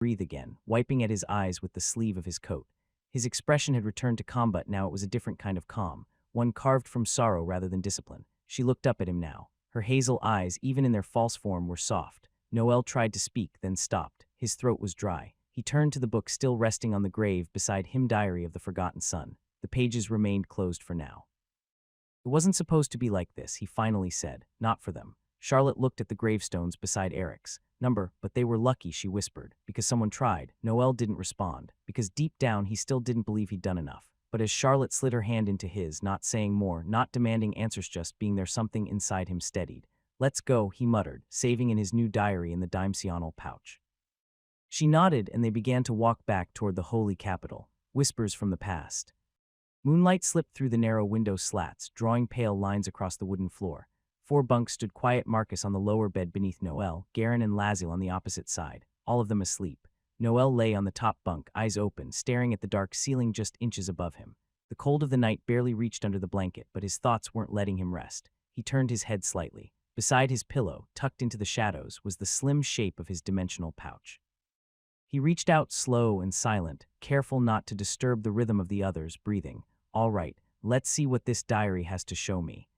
Breathe again, wiping at his eyes with the sleeve of his coat. His expression had returned to combat now. It was a different kind of calm, one carved from sorrow rather than discipline. She looked up at him now. Her hazel eyes, even in their false form, were soft. Noel tried to speak, then stopped. His throat was dry. He turned to the book still resting on the grave beside him, Diary of the Forgotten Son. The pages remained closed for now. It wasn't supposed to be like this, he finally said. Not for them. Charlotte looked at the gravestones beside Eric's. But they were lucky, she whispered, because someone tried. Noel didn't respond, because deep down he still didn't believe he'd done enough. But as Charlotte slid her hand into his, not saying more, not demanding answers, just being there, something inside him steadied. Let's go, he muttered, saving in his new diary in the dimensional pouch. She nodded, and they began to walk back toward the holy capital. Whispers from the past. Moonlight slipped through the narrow window slats, drawing pale lines across the wooden floor. 4 bunks stood quiet, Marcus on the lower bed beneath Noel, Garin and Lazil on the opposite side, all of them asleep. Noel lay on the top bunk, eyes open, staring at the dark ceiling just inches above him. The cold of the night barely reached under the blanket, but his thoughts weren't letting him rest. He turned his head slightly. Beside his pillow, tucked into the shadows, was the slim shape of his dimensional pouch. He reached out, slow and silent, careful not to disturb the rhythm of the others' breathing. All right, let's see what this diary has to show me.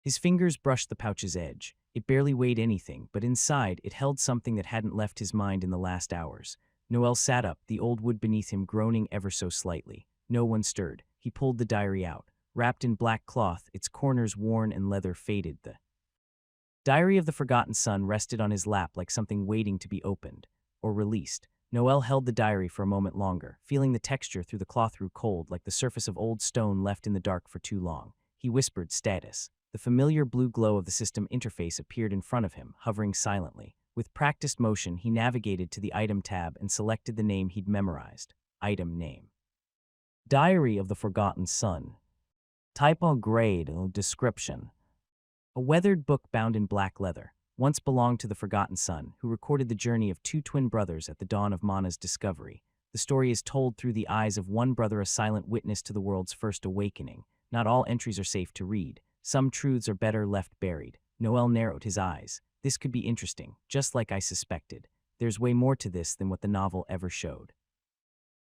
His fingers brushed the pouch's edge. It barely weighed anything, but inside it held something that hadn't left his mind in the last hours. Noel sat up, the old wood beneath him groaning ever so slightly. No one stirred. He pulled the diary out. Wrapped in black cloth, its corners worn and leather faded, the Diary of the Forgotten Son rested on his lap like something waiting to be opened or released. Noel held the diary for a moment longer, feeling the texture through the cloth grew cold like the surface of old stone left in the dark for too long. He whispered, status. The familiar blue glow of the system interface appeared in front of him, hovering silently. With practiced motion, he navigated to the item tab and selected the name he'd memorized. Item name. Diary of the Forgotten Son. Typo grade or description. A weathered book bound in black leather. Once belonged to the Forgotten Son, who recorded the journey of 2 twin brothers at the dawn of Mana's discovery. The story is told through the eyes of one brother, a silent witness to the world's first awakening. Not all entries are safe to read. Some truths are better left buried. Noel narrowed his eyes. This could be interesting, just like I suspected. There's way more to this than what the novel ever showed.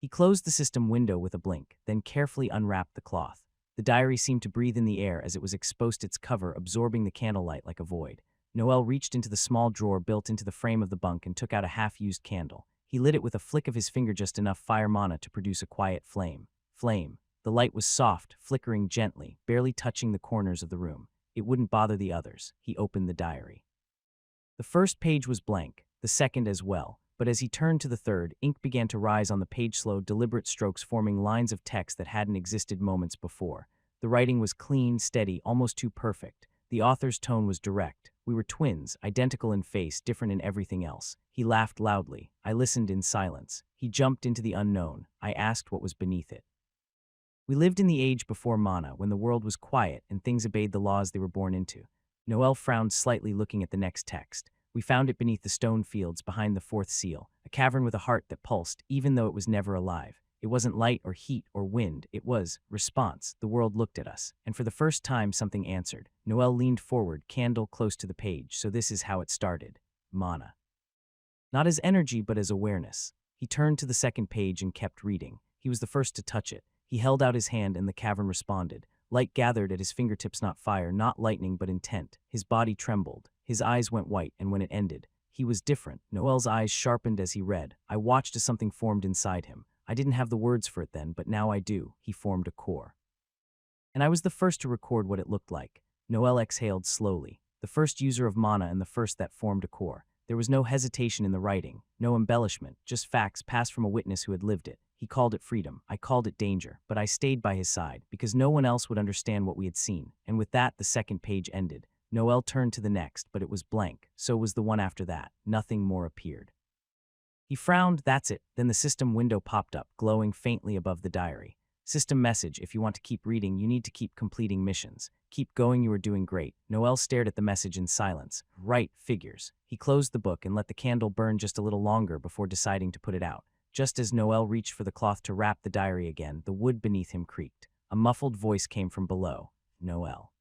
He closed the system window with a blink, then carefully unwrapped the cloth. The diary seemed to breathe in the air as it was exposed, its cover absorbing the candlelight like a void. Noel reached into the small drawer built into the frame of the bunk and took out a half-used candle. He lit it with a flick of his finger, just enough fire mana to produce a quiet flame. The light was soft, flickering gently, barely touching the corners of the room. It wouldn't bother the others. He opened the diary. The first page was blank, the second as well, but as he turned to the third, ink began to rise on the page, slow, deliberate strokes forming lines of text that hadn't existed moments before. The writing was clean, steady, almost too perfect. The author's tone was direct. We were twins, identical in face, different in everything else. He laughed loudly. I listened in silence. He jumped into the unknown. I asked what was beneath it. We lived in the age before Mana, when the world was quiet and things obeyed the laws they were born into. Noel frowned slightly, looking at the next text. We found it beneath the stone fields behind the 4th seal, a cavern with a heart that pulsed, even though it was never alive. It wasn't light or heat or wind, it was response. The world looked at us, and for the first time something answered. Noel leaned forward, candle close to the page. So this is how it started. Mana. Not as energy, but as awareness. He turned to the second page and kept reading. He was the first to touch it. He held out his hand and the cavern responded. Light gathered at his fingertips, not fire, not lightning, but intent. His body trembled. His eyes went white, and when it ended, he was different. Noel's eyes sharpened as he read. I watched as something formed inside him. I didn't have the words for it then, but now I do. He formed a core. And I was the first to record what it looked like. Noel exhaled slowly. The first user of mana and the first that formed a core. There was no hesitation in the writing, no embellishment, just facts passed from a witness who had lived it. He called it freedom. I called it danger, but I stayed by his side because no one else would understand what we had seen. And with that, the second page ended. Noel turned to the next, but it was blank. So was the one after that. Nothing more appeared. He frowned. That's it. Then the system window popped up, glowing faintly above the diary. System message: if you want to keep reading, you need to keep completing missions. Keep going, you are doing great. Noel stared at the message in silence. Right, figures. He closed the book and let the candle burn just a little longer before deciding to put it out. Just as Noel reached for the cloth to wrap the diary again, the wood beneath him creaked. A muffled voice came from below. Noel.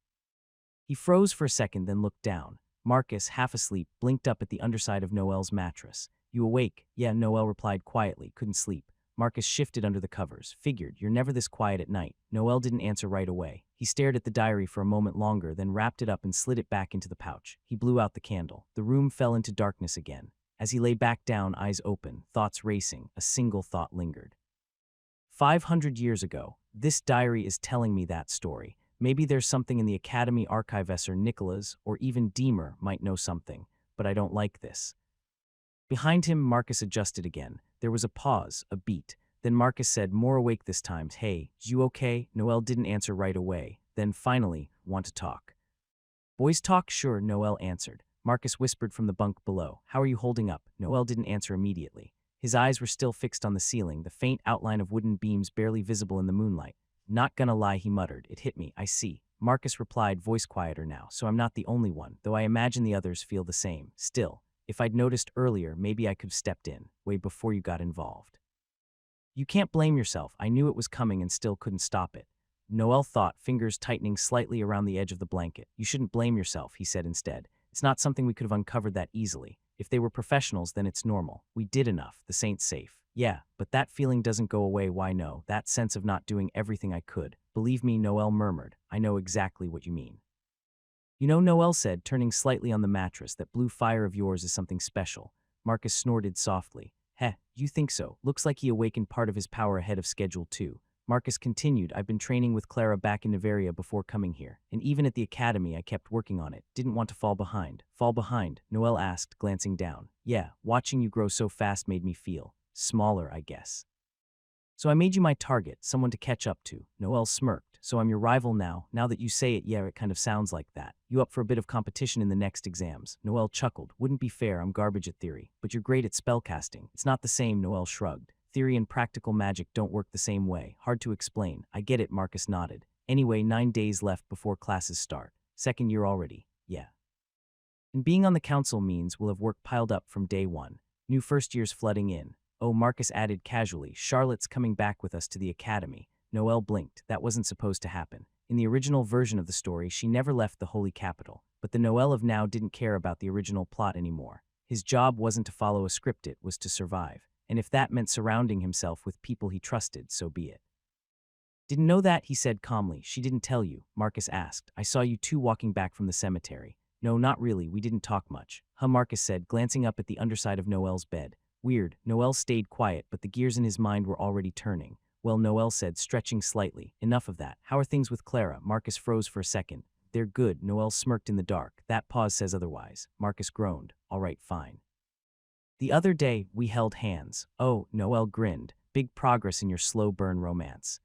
He froze for a second, then looked down. Marcus, half asleep, blinked up at the underside of Noel's mattress. You awake? Yeah, Noel replied quietly, couldn't sleep. Marcus shifted under the covers. Figured, you're never this quiet at night. Noel didn't answer right away. He stared at the diary for a moment longer, then wrapped it up and slid it back into the pouch. He blew out the candle. The room fell into darkness again. As he lay back down, eyes open, thoughts racing, a single thought lingered. 500 years ago, this diary is telling me that story. Maybe there's something in the Academy archivessor Nicholas, or even Deemer, might know something, but I don't like this. Behind him, Marcus adjusted again. There was a pause, a beat. Then Marcus said, more awake this time. Hey, you okay? Noel didn't answer right away. Then finally, want to talk? Boys talk, sure, Noel answered. Marcus whispered from the bunk below. How are you holding up? Noel didn't answer immediately. His eyes were still fixed on the ceiling, the faint outline of wooden beams barely visible in the moonlight. Not gonna lie, he muttered. It hit me, I see. Marcus replied, voice quieter now, so I'm not the only one, though I imagine the others feel the same. Still, if I'd noticed earlier, maybe I could have stepped in, way before you got involved. You can't blame yourself. I knew it was coming and still couldn't stop it. Noel thought, fingers tightening slightly around the edge of the blanket. You shouldn't blame yourself, he said instead. It's not something we could have uncovered that easily. If they were professionals, then it's normal. We did enough. The saint's safe. Yeah, but that feeling doesn't go away. Why no? That sense of not doing everything I could. Believe me, Noel murmured. I know exactly what you mean. You know, Noel said, turning slightly on the mattress, that blue fire of yours is something special. Marcus snorted softly. Heh, you think so? Looks like he awakened part of his power ahead of schedule too. Marcus continued, I've been training with Clara back in Noveria before coming here, and even at the academy I kept working on it, didn't want to fall behind. Fall behind? Noel asked, glancing down. Yeah, watching you grow so fast made me feel smaller, I guess. So I made you my target, someone to catch up to. Noel smirked. So I'm your rival now. Now that you say it, yeah, it kind of sounds like that. You up for a bit of competition in the next exams? Noel chuckled. Wouldn't be fair, I'm garbage at theory. But you're great at spellcasting. It's not the same, Noel shrugged. Theory and practical magic don't work the same way. Hard to explain. I get it, Marcus nodded. Anyway, 9 days left before classes start. Second year already. Yeah. And being on the council means we'll have work piled up from day one. New first years flooding in. Oh, Marcus added casually, Charlotte's coming back with us to the academy. Noel blinked. That wasn't supposed to happen. In the original version of the story, she never left the holy capital. But the Noel of now didn't care about the original plot anymore. His job wasn't to follow a script, it was to survive. And if that meant surrounding himself with people he trusted, so be it. Didn't know that, he said calmly. She didn't tell you, Marcus asked. I saw you two walking back from the cemetery. No, not really, we didn't talk much. Huh, Marcus said, glancing up at the underside of Noel's bed. Weird. Noel stayed quiet, but the gears in his mind were already turning. Well, Noel said, stretching slightly. Enough of that. How are things with Clara? Marcus froze for a second. They're good. Noel smirked in the dark. That pause says otherwise. Marcus groaned. All right, fine. The other day, we held hands. Oh, Noel grinned. Big progress in your slow burn romance.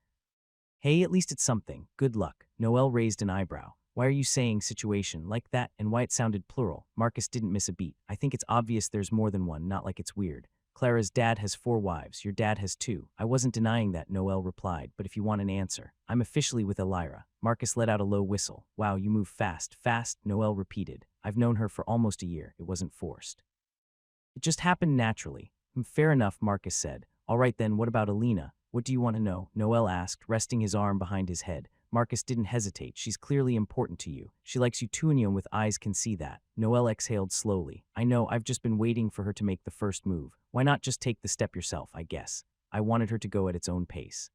Hey, at least it's something. Good luck. Noel raised an eyebrow. Why are you saying situation like that, and why it sounded plural? Marcus didn't miss a beat. I think it's obvious there's more than one, not like it's weird. Clara's dad has 4 wives, your dad has 2. I wasn't denying that, Noel replied, but if you want an answer, I'm officially with Elira. Marcus let out a low whistle. Wow, you move fast. Fast, Noel repeated. I've known her for almost a year. It wasn't forced. It just happened naturally. Fair enough, Marcus said. All right then, what about Alina? What do you want to know? Noel asked, resting his arm behind his head. Marcus didn't hesitate. She's clearly important to you. She likes you too, and you with eyes can see that. Noel exhaled slowly. I know, I've just been waiting for her to make the first move. Why not just take the step yourself, I guess? I wanted her to go at its own pace.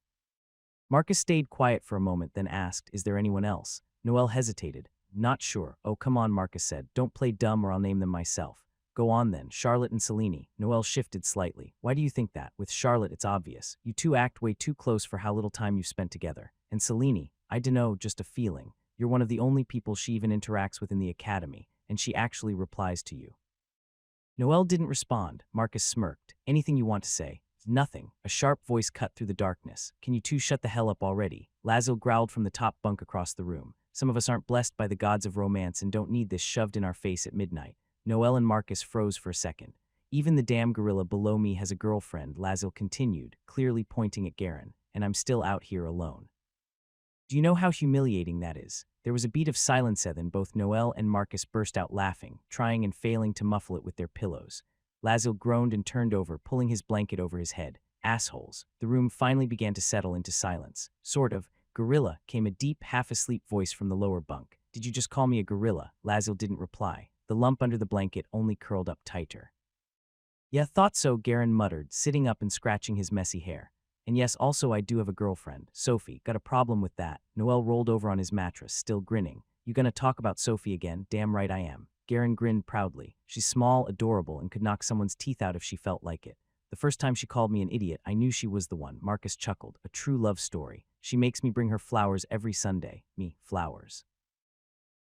Marcus stayed quiet for a moment, then asked, is there anyone else? Noel hesitated. Not sure. Oh, come on, Marcus said. Don't play dumb or I'll name them myself. Go on then, Charlotte and Selene. Noel shifted slightly. Why do you think that? With Charlotte, it's obvious. You two act way too close for how little time you've spent together. And Selene, I dunno, just a feeling. You're one of the only people she even interacts with in the academy, and she actually replies to you. Noel didn't respond. Marcus smirked. Anything you want to say? Nothing. A sharp voice cut through the darkness. Can you two shut the hell up already? Lazil growled from the top bunk across the room. Some of us aren't blessed by the gods of romance and don't need this shoved in our face at midnight. Noel and Marcus froze for a second. Even the damn gorilla below me has a girlfriend, Lazil continued, clearly pointing at Garin, and I'm still out here alone. Do you know how humiliating that is? There was a beat of silence, then both Noel and Marcus burst out laughing, trying and failing to muffle it with their pillows. Lazil groaned and turned over, pulling his blanket over his head. Assholes. The room finally began to settle into silence. Sort of. Gorilla, came a deep, half-asleep voice from the lower bunk. Did you just call me a gorilla? Lazil didn't reply. The lump under the blanket only curled up tighter. Yeah, thought so, Garin muttered, sitting up and scratching his messy hair. And yes, also I do have a girlfriend, Sophie. Got a problem with that. Noel rolled over on his mattress, still grinning. You gonna talk about Sophie again? Damn right I am. Garin grinned proudly. She's small, adorable, and could knock someone's teeth out if she felt like it. The first time she called me an idiot, I knew she was the one. Marcus chuckled. A true love story. She makes me bring her flowers every Sunday. Me, flowers.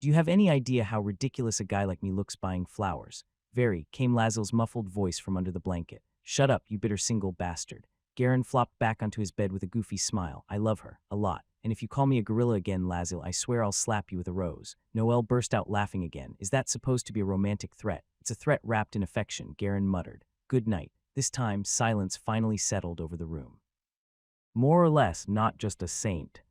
Do you have any idea how ridiculous a guy like me looks buying flowers? Very, came Lazil's muffled voice from under the blanket. Shut up, you bitter single bastard. Garin flopped back onto his bed with a goofy smile. I love her, a lot. And if you call me a gorilla again, Lazil, I swear I'll slap you with a rose. Noel burst out laughing again. Is that supposed to be a romantic threat? It's a threat wrapped in affection, Garin muttered. Good night. This time, silence finally settled over the room. More or less, not just a saint.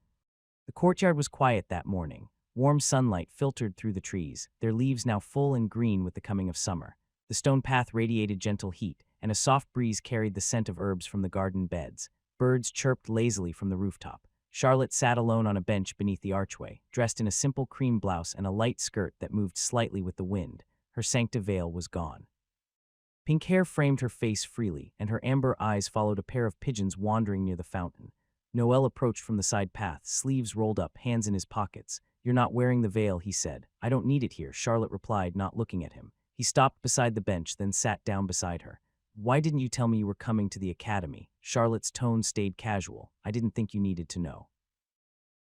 The courtyard was quiet that morning. Warm sunlight filtered through the trees, their leaves now full and green with the coming of summer. The stone path radiated gentle heat, and a soft breeze carried the scent of herbs from the garden beds. Birds chirped lazily from the rooftop. Charlotte sat alone on a bench beneath the archway, dressed in a simple cream blouse and a light skirt that moved slightly with the wind. Her sancta veil was gone. Pink hair framed her face freely, and her amber eyes followed a pair of pigeons wandering near the fountain. Noel approached from the side path, sleeves rolled up, hands in his pockets. You're not wearing the veil, he said. I don't need it here, Charlotte replied, not looking at him. He stopped beside the bench, then sat down beside her. Why didn't you tell me you were coming to the academy? Charlotte's tone stayed casual. I didn't think you needed to know.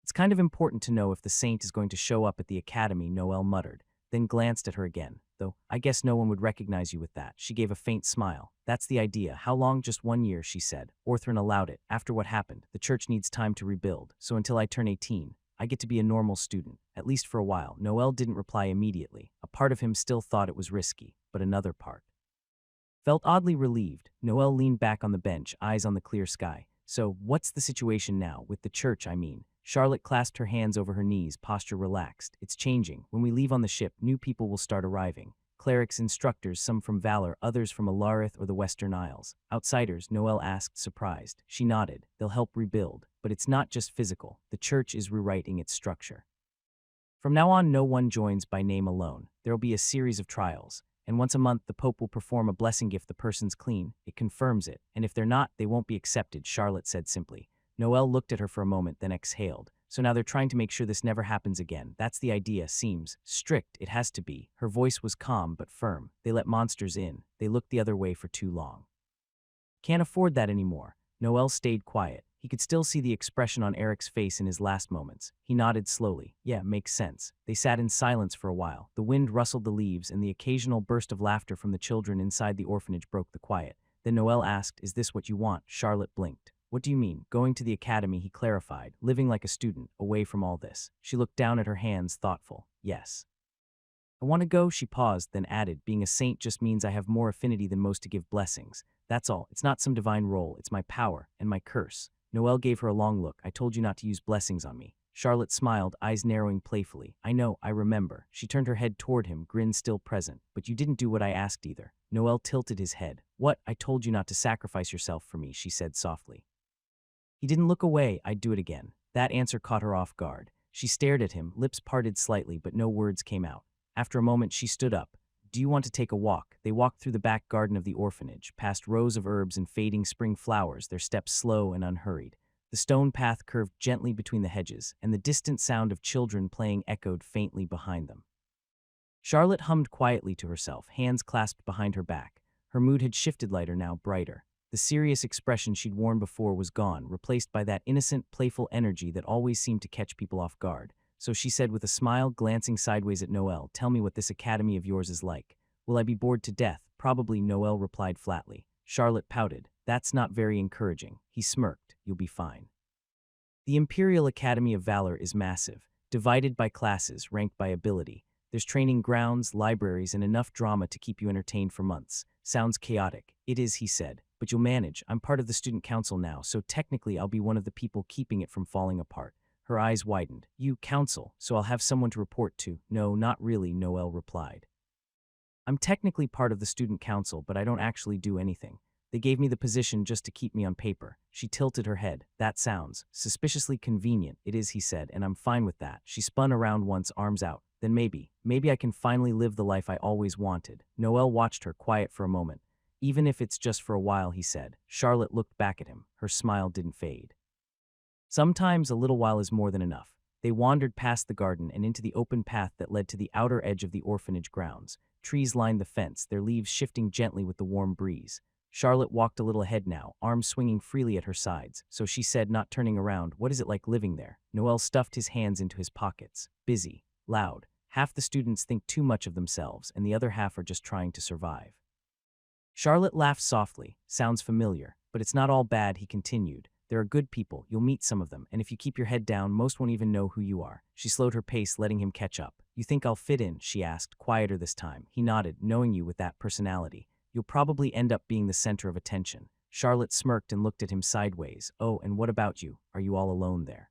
It's kind of important to know if the saint is going to show up at the academy, Noel muttered, then glanced at her again. Though, I guess no one would recognize you with that. She gave a faint smile. That's the idea. How long? Just 1 year, she said. Orthrin allowed it. After what happened, the church needs time to rebuild, so until I turn 18, I get to be a normal student, at least for a while. Noel didn't reply immediately. A part of him still thought it was risky, but another part felt oddly relieved. Noel leaned back on the bench, eyes on the clear sky. So, what's the situation now, with the church, I mean? Charlotte clasped her hands over her knees, posture relaxed. It's changing. When we leave on the ship, new people will start arriving. Clerics, instructors, some from Valor, others from Alarith or the Western Isles. Outsiders, Noel asked, surprised. She nodded. They'll help rebuild. But it's not just physical. The church is rewriting its structure. From now on, no one joins by name alone. There'll be a series of trials. And once a month, the Pope will perform a blessing if the person's clean. It confirms it. And if they're not, they won't be accepted, Charlotte said simply. Noel looked at her for a moment, then exhaled. So now they're trying to make sure this never happens again. That's the idea, seems strict. It has to be. Her voice was calm but firm. They let monsters in. They looked the other way for too long. Can't afford that anymore. Noel stayed quiet. He could still see the expression on Eric's face in his last moments. He nodded slowly. Yeah, makes sense. They sat in silence for a while. The wind rustled the leaves, and the occasional burst of laughter from the children inside the orphanage broke the quiet. Then Noel asked, Is this what you want? Charlotte blinked. What do you mean? Going to the academy, he clarified, living like a student, away from all this. She looked down at her hands, thoughtful. Yes. I want to go, she paused, then added, being a saint just means I have more affinity than most to give blessings. That's all. It's not some divine role. It's my power and my curse. Noel gave her a long look. I told you not to use blessings on me. Charlotte smiled, eyes narrowing playfully. I know, I remember. She turned her head toward him, grin still present. But you didn't do what I asked either. Noel tilted his head. What? I told you not to sacrifice yourself for me, she said softly. He didn't look away. I'd do it again. That answer caught her off guard. She stared at him, lips parted slightly, but no words came out. After a moment, she stood up. Do you want to take a walk? They walked through the back garden of the orphanage, past rows of herbs and fading spring flowers, their steps slow and unhurried. The stone path curved gently between the hedges, and the distant sound of children playing echoed faintly behind them. Charlotte hummed quietly to herself, hands clasped behind her back. Her mood had shifted lighter now, brighter. The serious expression she'd worn before was gone, replaced by that innocent, playful energy that always seemed to catch people off guard. So she said with a smile, glancing sideways at Noel, Tell me what this academy of yours is like. Will I be bored to death? Probably, Noel replied flatly. Charlotte pouted. That's not very encouraging. He smirked. You'll be fine. The Imperial Academy of Valor is massive, divided by classes, ranked by ability. There's training grounds, libraries, and enough drama to keep you entertained for months. Sounds chaotic. It is, he said. But you'll manage. I'm part of the student council now, so technically I'll be one of the people keeping it from falling apart. Her eyes widened. You, council, so I'll have someone to report to. No, not really, Noel replied. I'm technically part of the student council, but I don't actually do anything. They gave me the position just to keep me on paper. She tilted her head. That sounds suspiciously convenient. It is, he said, and I'm fine with that. She spun around once, arms out. Then maybe I can finally live the life I always wanted. Noel watched her, quiet for a moment. Even if it's just for a while, he said. Charlotte looked back at him. Her smile didn't fade. Sometimes a little while is more than enough. They wandered past the garden and into the open path that led to the outer edge of the orphanage grounds. Trees lined the fence, their leaves shifting gently with the warm breeze. Charlotte walked a little ahead now, arms swinging freely at her sides, so she said, not turning around, "What is it like living there?" Noel stuffed his hands into his pockets. Busy. Loud. Half the students think too much of themselves, and the other half are just trying to survive. Charlotte laughed softly. Sounds familiar. But it's not all bad, he continued. There are good people, you'll meet some of them, and if you keep your head down, most won't even know who you are. She slowed her pace, letting him catch up. You think I'll fit in? She asked, quieter this time. He nodded, knowing you with that personality. You'll probably end up being the center of attention. Charlotte smirked and looked at him sideways. Oh, and what about you? Are you all alone there?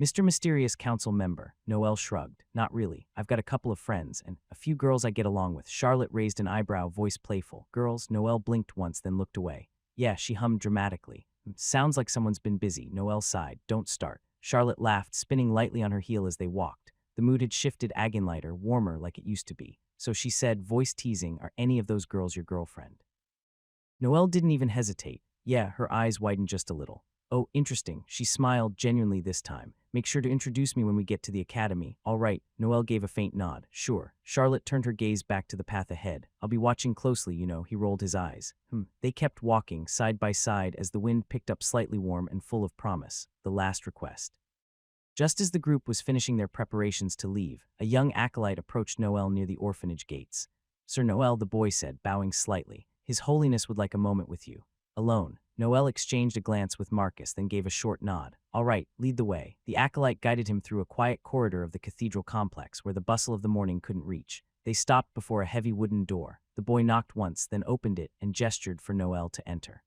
Mr. Mysterious Council Member, Noel shrugged. Not really. I've got a couple of friends, and a few girls I get along with. Charlotte raised an eyebrow, voice playful. Girls? Noel blinked once, then looked away. Yeah, she hummed dramatically. Sounds like someone's been busy. Noel sighed. Don't start. Charlotte laughed, spinning lightly on her heel as they walked. The mood had shifted lighter, warmer like it used to be. So she said, voice teasing, are any of those girls your girlfriend? Noel didn't even hesitate. Yeah, her eyes widened just a little. Oh, interesting. She smiled genuinely this time. Make sure to introduce me when we get to the academy. All right. Noel gave a faint nod. Sure. Charlotte turned her gaze back to the path ahead. I'll be watching closely, you know. He rolled his eyes. They kept walking, side by side, as the wind picked up slightly warm and full of promise. The last request. Just as the group was finishing their preparations to leave, a young acolyte approached Noel near the orphanage gates. Sir Noel, the boy said, bowing slightly. His Holiness would like a moment with you. Alone. Noel exchanged a glance with Marcus, then gave a short nod. All right, lead the way. The acolyte guided him through a quiet corridor of the cathedral complex where the bustle of the morning couldn't reach. They stopped before a heavy wooden door. The boy knocked once, then opened it and gestured for Noel to enter.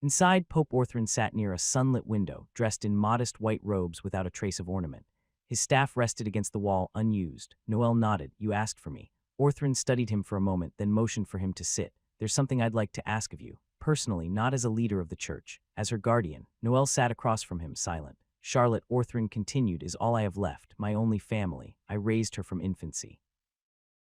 Inside, Pope Orthrin sat near a sunlit window, dressed in modest white robes without a trace of ornament. His staff rested against the wall, unused. Noel nodded. You asked for me. Orthrin studied him for a moment, then motioned for him to sit. There's something I'd like to ask of you. Personally, not as a leader of the church. As her guardian. Noel sat across from him, silent. Charlotte, Orthrin continued, is all I have left, my only family. I raised her from infancy.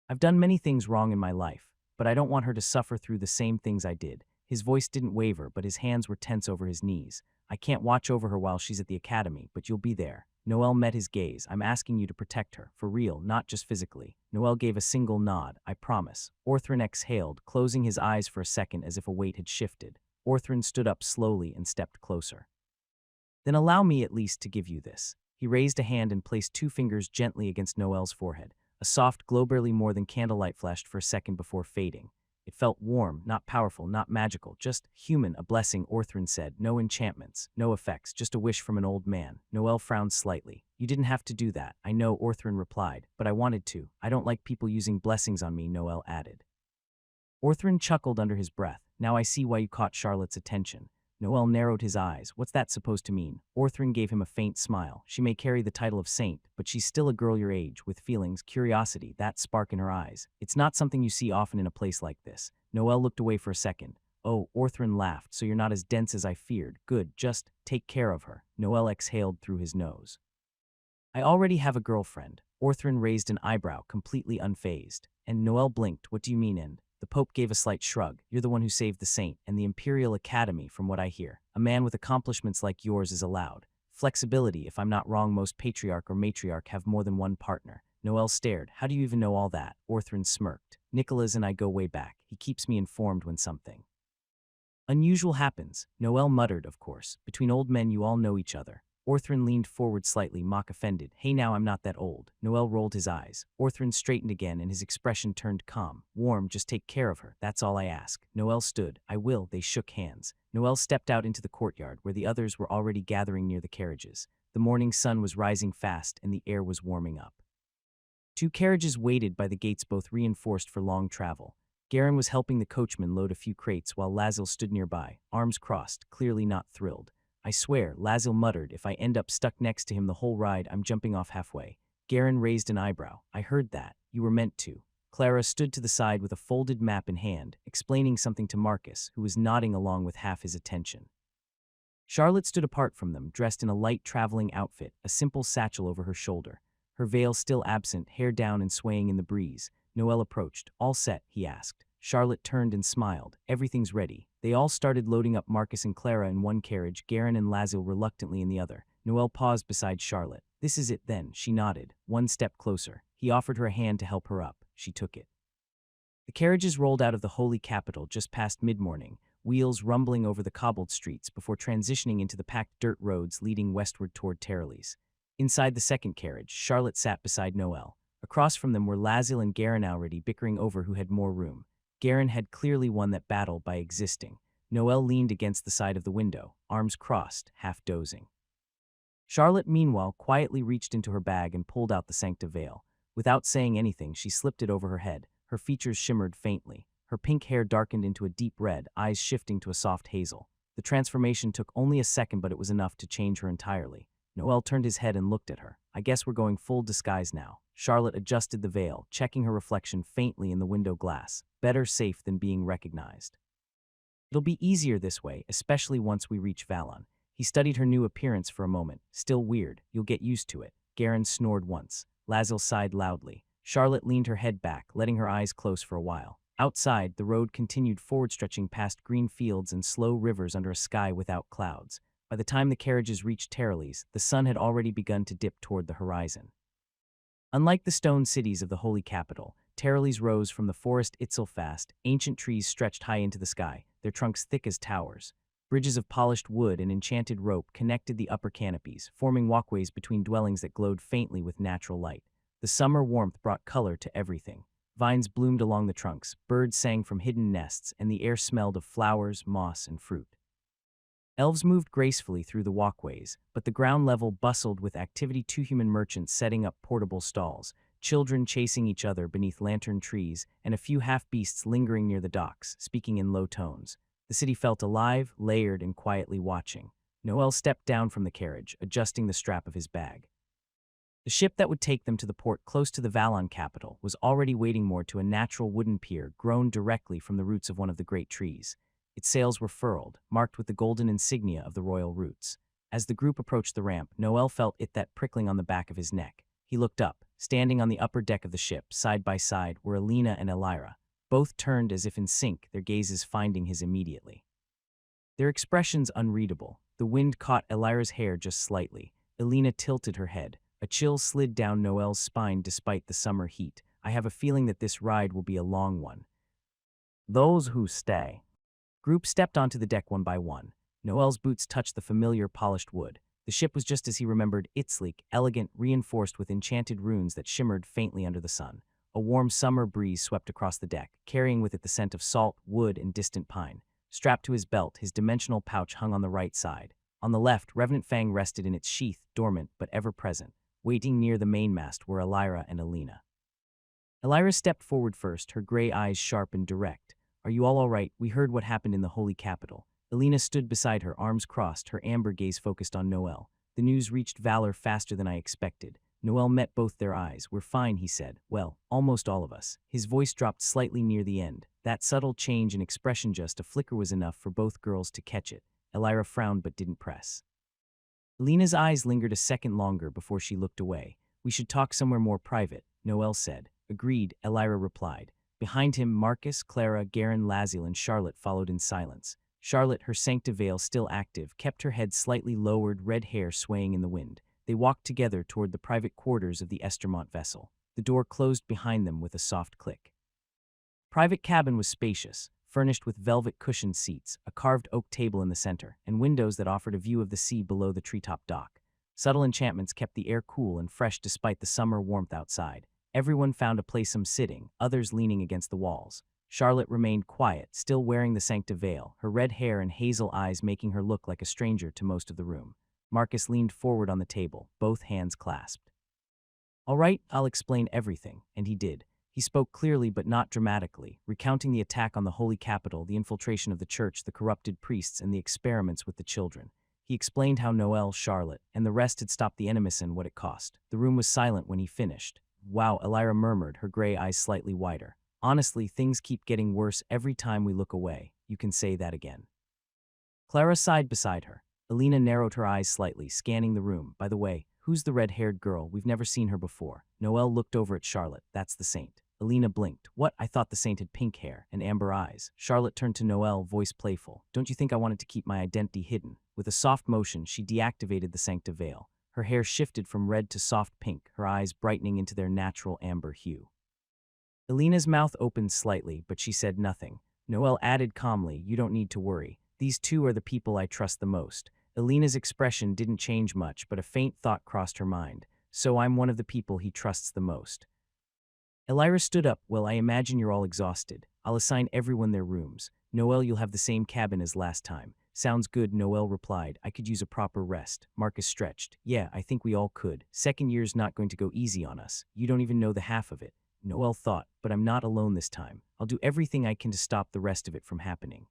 I've done many things wrong in my life, but I don't want her to suffer through the same things I did. His voice didn't waver, but his hands were tense over his knees. I can't watch over her while she's at the academy, but you'll be there. Noel met his gaze. I'm asking you to protect her, for real, not just physically. Noel gave a single nod. I promise. Orthrin exhaled, closing his eyes for a second as if a weight had shifted. Orthrin stood up slowly and stepped closer. Then allow me at least to give you this. He raised a hand and placed 2 fingers gently against Noel's forehead. A soft glow, barely more than candlelight, flashed for a second before fading. It felt warm, not powerful, not magical, just human, a blessing, Orthrin said. No enchantments, no effects, just a wish from an old man. Noel frowned slightly. You didn't have to do that, I know, Orthrin replied, but I wanted to. I don't like people using blessings on me, Noel added. Orthrin chuckled under his breath. Now I see why you caught Charlotte's attention. Noel narrowed his eyes. What's that supposed to mean? Orthrin gave him a faint smile. She may carry the title of saint, but she's still a girl your age, with feelings, curiosity, that spark in her eyes. It's not something you see often in a place like this. Noel looked away for a second. Oh, Orthrin laughed, so you're not as dense as I feared. Good, just take care of her. Noel exhaled through his nose. I already have a girlfriend. Orthrin raised an eyebrow, completely unfazed. And Noel blinked. What do you mean, and? The Pope gave a slight shrug. You're the one who saved the saint, and the Imperial Academy, from what I hear. A man with accomplishments like yours is allowed. Flexibility, if I'm not wrong, most patriarch or matriarch have more than one partner. Noel stared. How do you even know all that? Orthrin smirked. Nicholas and I go way back. He keeps me informed when something unusual happens. Noel muttered, of course. Between old men you all know each other. Orthrin leaned forward slightly, mock offended. Hey now, I'm not that old. Noel rolled his eyes. Orthrin straightened again and his expression turned calm. Warm, just take care of her. That's all I ask. Noel stood. I will. They shook hands. Noel stepped out into the courtyard where the others were already gathering near the carriages. The morning sun was rising fast and the air was warming up. 2 carriages waited by the gates, both reinforced for long travel. Garin was helping the coachman load a few crates while Lazil stood nearby, arms crossed, clearly not thrilled. I swear, Lazil muttered, if I end up stuck next to him the whole ride, I'm jumping off halfway. Garin raised an eyebrow. I heard that. You were meant to. Clara stood to the side with a folded map in hand, explaining something to Marcus, who was nodding along with half his attention. Charlotte stood apart from them, dressed in a light traveling outfit, a simple satchel over her shoulder. Her veil still absent, hair down and swaying in the breeze. Noel approached. All set, he asked. Charlotte turned and smiled. Everything's ready. They all started loading up Marcus and Clara in one carriage, Garin and Lazil reluctantly in the other. Noel paused beside Charlotte. This is it then, she nodded. One step closer. He offered her a hand to help her up. She took it. The carriages rolled out of the holy capital just past mid-morning, wheels rumbling over the cobbled streets before transitioning into the packed dirt roads leading westward toward Terrellis. Inside the second carriage, Charlotte sat beside Noel. Across from them were Lazil and Garin already bickering over who had more room. Garin had clearly won that battle by existing. Noel leaned against the side of the window, arms crossed, half dozing. Charlotte, meanwhile, quietly reached into her bag and pulled out the Sancta veil. Without saying anything, she slipped it over her head. Her features shimmered faintly. Her pink hair darkened into a deep red, eyes shifting to a soft hazel. The transformation took only a second, but it was enough to change her entirely. Noel turned his head and looked at her. I guess we're going full disguise now. Charlotte adjusted the veil, checking her reflection faintly in the window glass. Better safe than being recognized. It'll be easier this way, especially once we reach Valon. He studied her new appearance for a moment. Still weird. You'll get used to it. Garin snored once. Lazil sighed loudly. Charlotte leaned her head back, letting her eyes close for a while. Outside, the road continued forward, stretching past green fields and slow rivers under a sky without clouds. By the time the carriages reached Terrellis, the sun had already begun to dip toward the horizon. Unlike the stone cities of the holy capital, Terrellis rose from the forest Itzelfast. Ancient trees stretched high into the sky, their trunks thick as towers. Bridges of polished wood and enchanted rope connected the upper canopies, forming walkways between dwellings that glowed faintly with natural light. The summer warmth brought color to everything. Vines bloomed along the trunks, birds sang from hidden nests, and the air smelled of flowers, moss, and fruit. Elves moved gracefully through the walkways, but the ground level bustled with activity. 2 human merchants setting up portable stalls, children chasing each other beneath lantern trees, and a few half-beasts lingering near the docks, speaking in low tones. The city felt alive, layered, and quietly watching. Noel stepped down from the carriage, adjusting the strap of his bag. The ship that would take them to the port close to the Valon capital was already waiting moored to a natural wooden pier grown directly from the roots of one of the great trees. Its sails were furled, marked with the golden insignia of the royal roots. As the group approached the ramp, Noel felt that prickling on the back of his neck. He looked up. Standing on the upper deck of the ship, side by side, were Alina and Elira. Both turned as if in sync, their gazes finding his immediately. Their expressions unreadable. The wind caught Elira's hair just slightly. Alina tilted her head. A chill slid down Noel's spine despite the summer heat. I have a feeling that this ride will be a long one. Those who stay. Group stepped onto the deck one by one. Noel's boots touched the familiar polished wood. The ship was just as he remembered it, sleek, elegant, reinforced with enchanted runes that shimmered faintly under the sun. A warm summer breeze swept across the deck, carrying with it the scent of salt, wood, and distant pine. Strapped to his belt, his dimensional pouch hung on the right side. On the left, Revenant Fang rested in its sheath, dormant but ever-present. Waiting near the mainmast were Elira and Alina. Elira stepped forward first, her gray eyes sharp and direct. Are you all right? We heard what happened in the holy capital. Alina stood beside her, arms crossed, her amber gaze focused on Noel. The news reached Valor faster than I expected. Noel met both their eyes. We're fine, he said. Well, almost all of us. His voice dropped slightly near the end. That subtle change in expression, just a flicker, was enough for both girls to catch it. Elira frowned but didn't press. Alina's eyes lingered a second longer before she looked away. We should talk somewhere more private, Noel said. Agreed, Elira replied. Behind him, Marcus, Clara, Garin, Lazil, and Charlotte followed in silence. Charlotte, her Sancta veil still active, kept her head slightly lowered, red hair swaying in the wind. They walked together toward the private quarters of the Estermont vessel. The door closed behind them with a soft click. Private cabin was spacious, furnished with velvet cushioned seats, a carved oak table in the center, and windows that offered a view of the sea below the treetop dock. Subtle enchantments kept the air cool and fresh despite the summer warmth outside. Everyone found a place, some sitting, others leaning against the walls. Charlotte remained quiet, still wearing the Sancta veil, her red hair and hazel eyes making her look like a stranger to most of the room. Marcus leaned forward on the table, both hands clasped. All right, I'll explain everything, and he did. He spoke clearly but not dramatically, recounting the attack on the holy capital, the infiltration of the church, the corrupted priests, and the experiments with the children. He explained how Noel, Charlotte, and the rest had stopped the enemies and what it cost. The room was silent when he finished. Wow, Elira murmured, her gray eyes slightly wider. Honestly, things keep getting worse every time we look away. You can say that again. Clara sighed beside her. Alina narrowed her eyes slightly, scanning the room. By the way, who's the red-haired girl? We've never seen her before. Noel looked over at Charlotte. That's the saint. Alina blinked. What? I thought the saint had pink hair and amber eyes. Charlotte turned to Noel, voice playful. Don't you think I wanted to keep my identity hidden? With a soft motion, she deactivated the sancta veil. Her hair shifted from red to soft pink, her eyes brightening into their natural amber hue. Alina's mouth opened slightly, but she said nothing. Noel added calmly, you don't need to worry. These two are the people I trust the most. Alina's expression didn't change much, but a faint thought crossed her mind. So I'm one of the people he trusts the most. Elira stood up. Well, I imagine you're all exhausted. I'll assign everyone their rooms. Noel, you'll have the same cabin as last time. Sounds good, Noel replied. I could use a proper rest. Marcus stretched. Yeah, I think we all could. Second year's not going to go easy on us. You don't even know the half of it. Noel thought, but I'm not alone this time. I'll do everything I can to stop the rest of it from happening.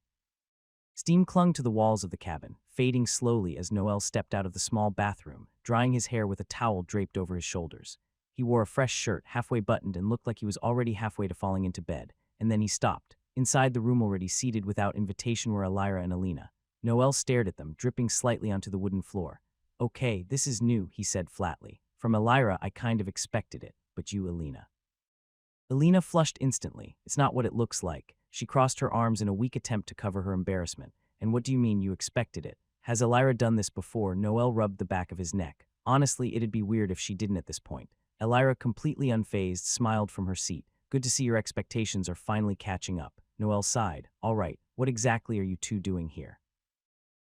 Steam clung to the walls of the cabin, fading slowly as Noel stepped out of the small bathroom, drying his hair with a towel draped over his shoulders. He wore a fresh shirt, halfway buttoned, and looked like he was already halfway to falling into bed. And then he stopped. Inside the room, already seated without invitation, were Elira and Alina. Noel stared at them, dripping slightly onto the wooden floor. Okay, this is new, he said flatly. From Elira, I kind of expected it, but you, Alina. Alina flushed instantly. It's not what it looks like. She crossed her arms in a weak attempt to cover her embarrassment. And what do you mean you expected it? Has Elira done this before? Noel rubbed the back of his neck. Honestly, it'd be weird if she didn't at this point. Elira, completely unfazed, smiled from her seat. Good to see your expectations are finally catching up. Noel sighed. All right, what exactly are you two doing here?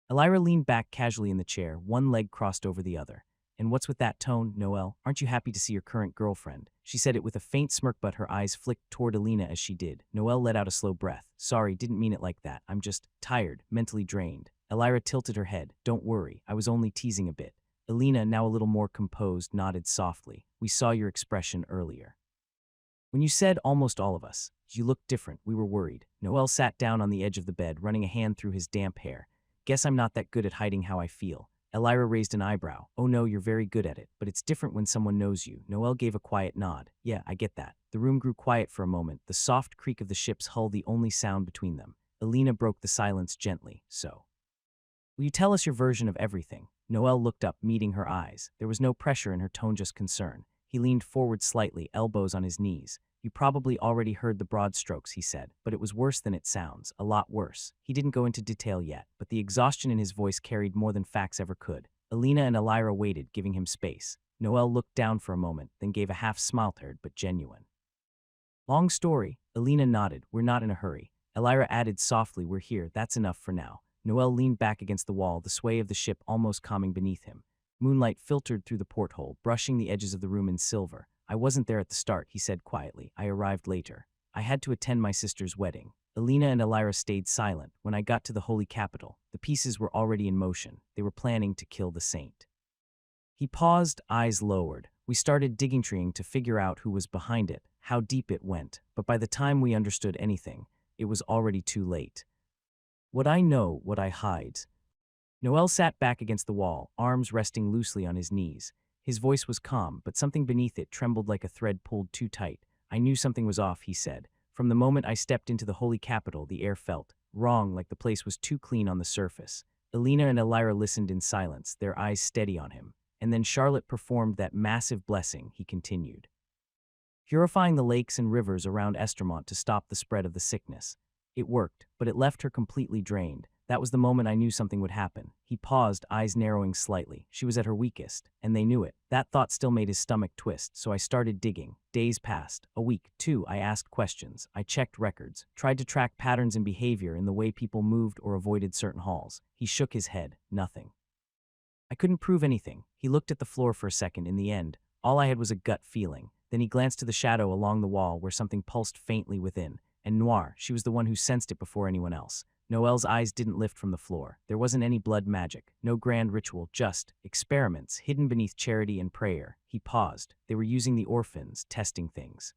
Elira leaned back casually in the chair, one leg crossed over the other. And what's with that tone, Noel? Aren't you happy to see your current girlfriend? She said it with a faint smirk, but her eyes flicked toward Alina as she did. Noel let out a slow breath. Sorry, didn't mean it like that. I'm just tired, mentally drained. Elira tilted her head. Don't worry, I was only teasing a bit. Alina, now a little more composed, nodded softly. We saw your expression earlier. When you said almost all of us, you looked different. We were worried. Noel sat down on the edge of the bed, running a hand through his damp hair. Guess I'm not that good at hiding how I feel. Elira raised an eyebrow. Oh no, you're very good at it, but it's different when someone knows you. Noel gave a quiet nod. Yeah, I get that. The room grew quiet for a moment, the soft creak of the ship's hull the only sound between them. Alina broke the silence gently. So, will you tell us your version of everything? Noel looked up, meeting her eyes. There was no pressure in her tone, just concern. He leaned forward slightly, elbows on his knees. You probably already heard the broad strokes, he said, but it was worse than it sounds, a lot worse. He didn't go into detail yet, but the exhaustion in his voice carried more than facts ever could. Alina and Elira waited, giving him space. Noel looked down for a moment, then gave a half-smile, but genuine. Long story. Alina nodded. We're not in a hurry. Elira added softly, we're here, that's enough for now. Noel leaned back against the wall, the sway of the ship almost calming beneath him. Moonlight filtered through the porthole, brushing the edges of the room in silver. I wasn't there at the start, he said quietly. I arrived later. I had to attend my sister's wedding. Alina and Elira stayed silent. When I got to the holy capital, the pieces were already in motion. They were planning to kill the saint. He paused, eyes lowered. We started digging treeing to figure out who was behind it, how deep it went. But by the time we understood anything, it was already too late. What I know, what I hide. Noel sat back against the wall, arms resting loosely on his knees. His voice was calm, but something beneath it trembled like a thread pulled too tight. I knew something was off, he said. From the moment I stepped into the holy capital, the air felt wrong, like the place was too clean on the surface. Alina and Elira listened in silence, their eyes steady on him. And then Charlotte performed that massive blessing, he continued, purifying the lakes and rivers around Estermont to stop the spread of the sickness. It worked, but it left her completely drained. That was the moment I knew something would happen. He paused, eyes narrowing slightly. She was at her weakest, and they knew it. That thought still made his stomach twist, so I started digging. Days passed. A week, two. I asked questions. I checked records, tried to track patterns in behavior in the way people moved or avoided certain halls. He shook his head. Nothing. I couldn't prove anything. He looked at the floor for a second. In the end, all I had was a gut feeling. Then he glanced to the shadow along the wall where something pulsed faintly within. And Noir, she was the one who sensed it before anyone else. Noel's eyes didn't lift from the floor. There wasn't any blood magic, no grand ritual, just experiments hidden beneath charity and prayer. He paused. They were using the orphans, testing things.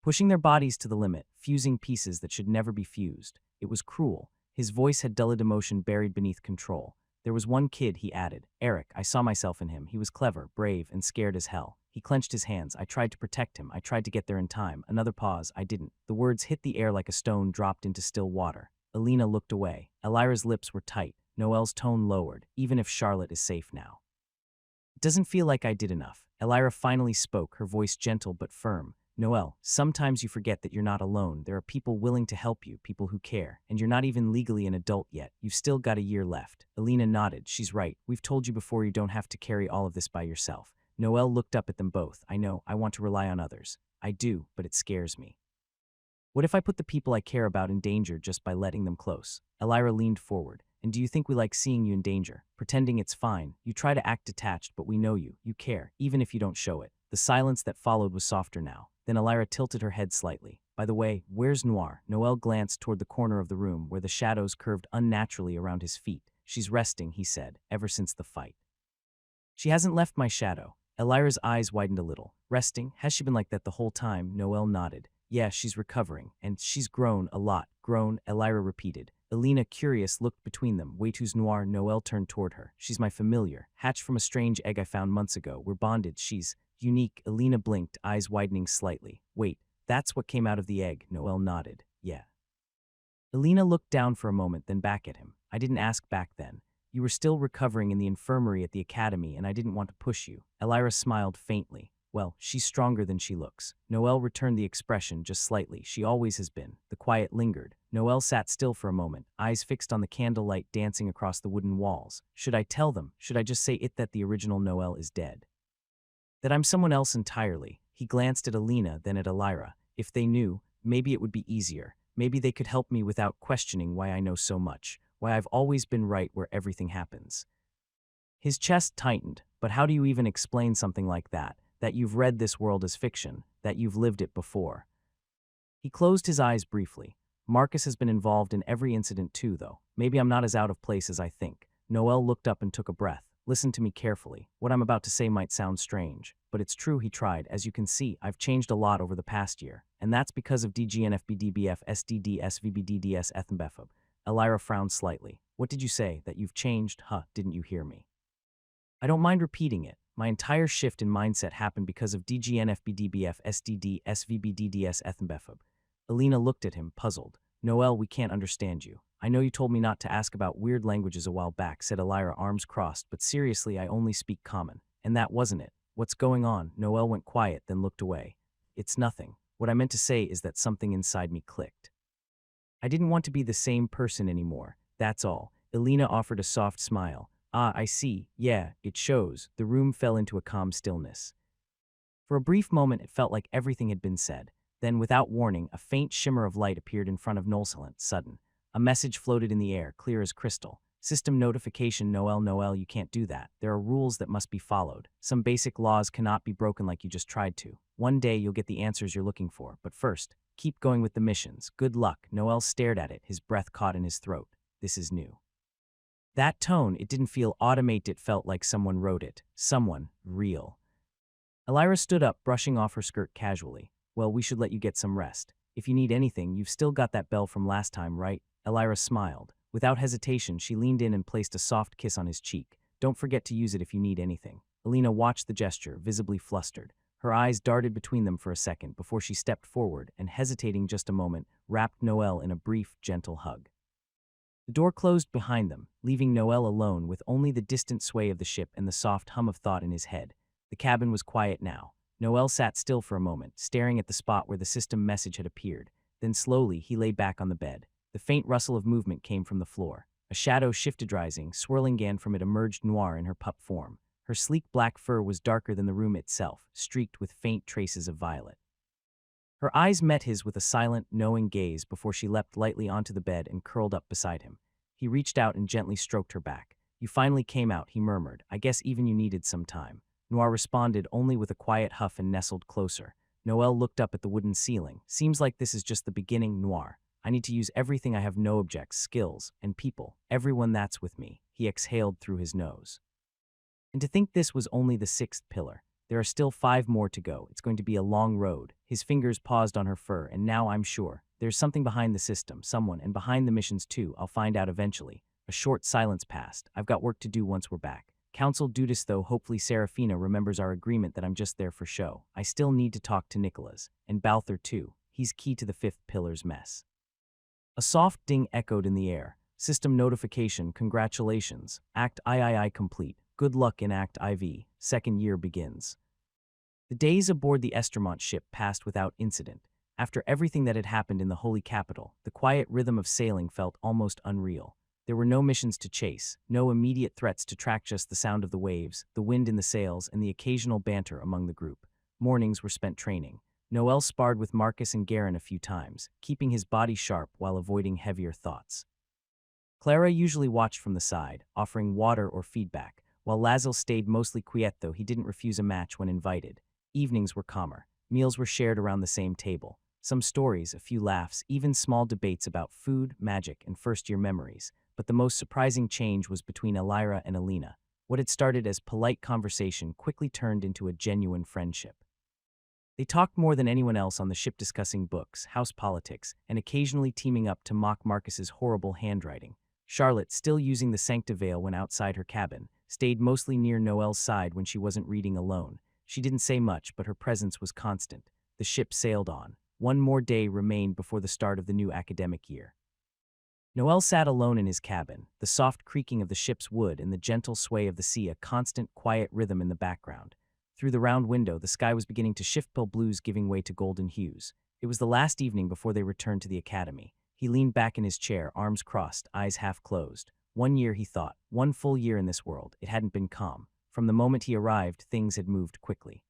Pushing their bodies to the limit, fusing pieces that should never be fused. It was cruel. His voice had dulled emotion buried beneath control. There was one kid, he added. Eric, I saw myself in him. He was clever, brave, and scared as hell. He clenched his hands. I tried to protect him. I tried to get there in time. Another pause. I didn't. The words hit the air like a stone dropped into still water. Alina looked away. Elira's lips were tight. Noel's tone lowered. Even if Charlotte is safe now. It doesn't feel like I did enough. Elira finally spoke, her voice gentle but firm. Noel, sometimes you forget that you're not alone. There are people willing to help you, people who care, and you're not even legally an adult yet. You've still got a year left. Alina nodded. She's right. We've told you before you don't have to carry all of this by yourself. Noel looked up at them both. I know, I want to rely on others. I do, but it scares me. What if I put the people I care about in danger just by letting them close? Elira leaned forward. And do you think we like seeing you in danger? Pretending it's fine. You try to act detached, but we know you. You care, even if you don't show it. The silence that followed was softer now. Then Elira tilted her head slightly. By the way, where's Noir? Noel glanced toward the corner of the room where the shadows curved unnaturally around his feet. She's resting, he said, ever since the fight. She hasn't left my shadow. Elira's eyes widened a little. Resting? Has she been like that the whole time? Noel nodded. Yeah, she's recovering, and she's grown a lot. Grown, Elira repeated. Alina, curious, looked between them. Who's Noir? Noel turned toward her. She's my familiar. Hatched from a strange egg I found months ago. We're bonded. She's unique. Alina blinked, eyes widening slightly. Wait, that's what came out of the egg. Noel nodded. Yeah. Alina looked down for a moment, then back at him. I didn't ask back then. You were still recovering in the infirmary at the academy, and I didn't want to push you. Elira smiled faintly. Well, she's stronger than she looks. Noel returned the expression just slightly. She always has been. The quiet lingered. Noel sat still for a moment, eyes fixed on the candlelight dancing across the wooden walls. Should I tell them? Should I just say it that the original Noel is dead? That I'm someone else entirely? He glanced at Alina, then at Elira. If they knew, maybe it would be easier. Maybe they could help me without questioning why I know so much, why I've always been right where everything happens. His chest tightened. But how do you even explain something like that? That you've read this world as fiction, that you've lived it before. He closed his eyes briefly. Marcus has been involved in every incident too, though. Maybe I'm not as out of place as I think. Noel looked up and took a breath. Listen to me carefully. What I'm about to say might sound strange, but it's true, he tried. As you can see, I've changed a lot over the past year, and that's because of DGNFBDBF SDDSVBDDS Ethenbefub. Elira frowned slightly. What did you say? That you've changed? Didn't you hear me? I don't mind repeating it. My entire shift in mindset happened because of DGNFBDBF SDD SVBDDS Ethenbefub. Alina looked at him, puzzled. Noel, we can't understand you. I know you told me not to ask about weird languages a while back, said Elira, arms crossed, but seriously, I only speak common. And that wasn't it. What's going on? Noel went quiet, then looked away. It's nothing. What I meant to say is that something inside me clicked. I didn't want to be the same person anymore. That's all. Alina offered a soft smile. Ah, I see. Yeah, it shows. The room fell into a calm stillness. For a brief moment, it felt like everything had been said. Then, without warning, a faint shimmer of light appeared in front of Noel. Sudden. A message floated in the air, clear as crystal. System notification. Noel, you can't do that. There are rules that must be followed. Some basic laws cannot be broken like you just tried to. One day, you'll get the answers you're looking for. But first, keep going with the missions. Good luck. Noel stared at it, his breath caught in his throat. This is new. That tone, it didn't feel automated, it felt like someone wrote it. Someone real. Elira stood up, brushing off her skirt casually. Well, we should let you get some rest. If you need anything, you've still got that bell from last time, right? Elira smiled. Without hesitation, she leaned in and placed a soft kiss on his cheek. Don't forget to use it if you need anything. Alina watched the gesture, visibly flustered. Her eyes darted between them for a second before she stepped forward and, hesitating just a moment, wrapped Noel in a brief, gentle hug. The door closed behind them, leaving Noel alone with only the distant sway of the ship and the soft hum of thought in his head. The cabin was quiet now. Noel sat still for a moment, staring at the spot where the system message had appeared. Then slowly, he lay back on the bed. The faint rustle of movement came from the floor. A shadow shifted, rising, swirling again from it emerged Noir in her pup form. Her sleek black fur was darker than the room itself, streaked with faint traces of violet. Her eyes met his with a silent, knowing gaze before she leapt lightly onto the bed and curled up beside him. He reached out and gently stroked her back. You finally came out, he murmured. I guess even you needed some time. Noir responded only with a quiet huff and nestled closer. Noel looked up at the wooden ceiling. Seems like this is just the beginning, Noir. I need to use everything I have, no objects, skills, and people. Everyone that's with me. He exhaled through his nose. And to think this was only the 6th pillar. There are still 5 more to go. It's going to be a long road. His fingers paused on her fur, and now I'm sure. There's something behind the system, someone, and behind the missions too. I'll find out eventually. A short silence passed. I've got work to do once we're back. Counsel Dudas, though. Hopefully Serafina remembers our agreement that I'm just there for show. I still need to talk to Nicholas. And Balthur too. He's key to the 5th pillar's mess. A soft ding echoed in the air. System notification. Congratulations. Act III complete. Good luck in Act IV. 2nd year begins. The days aboard the Estermont ship passed without incident. After everything that had happened in the holy capital, the quiet rhythm of sailing felt almost unreal. There were no missions to chase, no immediate threats to track, just the sound of the waves, the wind in the sails, and the occasional banter among the group. Mornings were spent training. Noel sparred with Marcus and Garin a few times, keeping his body sharp while avoiding heavier thoughts. Clara usually watched from the side, offering water or feedback, while Lazil stayed mostly quiet, though he didn't refuse a match when invited. Evenings were calmer. Meals were shared around the same table. Some stories, a few laughs, even small debates about food, magic, and first-year memories. But the most surprising change was between Elira and Alina. What had started as polite conversation quickly turned into a genuine friendship. They talked more than anyone else on the ship, discussing books, house politics, and occasionally teaming up to mock Marcus's horrible handwriting. Charlotte, still using the Sancta veil when outside her cabin, stayed mostly near Noel's side when she wasn't reading alone. She didn't say much, but her presence was constant. The ship sailed on. One more day remained before the start of the new academic year. Noel sat alone in his cabin, the soft creaking of the ship's wood and the gentle sway of the sea a constant, quiet rhythm in the background. Through the round window, the sky was beginning to shift, pale blues giving way to golden hues. It was the last evening before they returned to the academy. He leaned back in his chair, arms crossed, eyes half closed. 1 year, he thought, 1 full year in this world. It hadn't been calm. From the moment he arrived, things had moved quickly.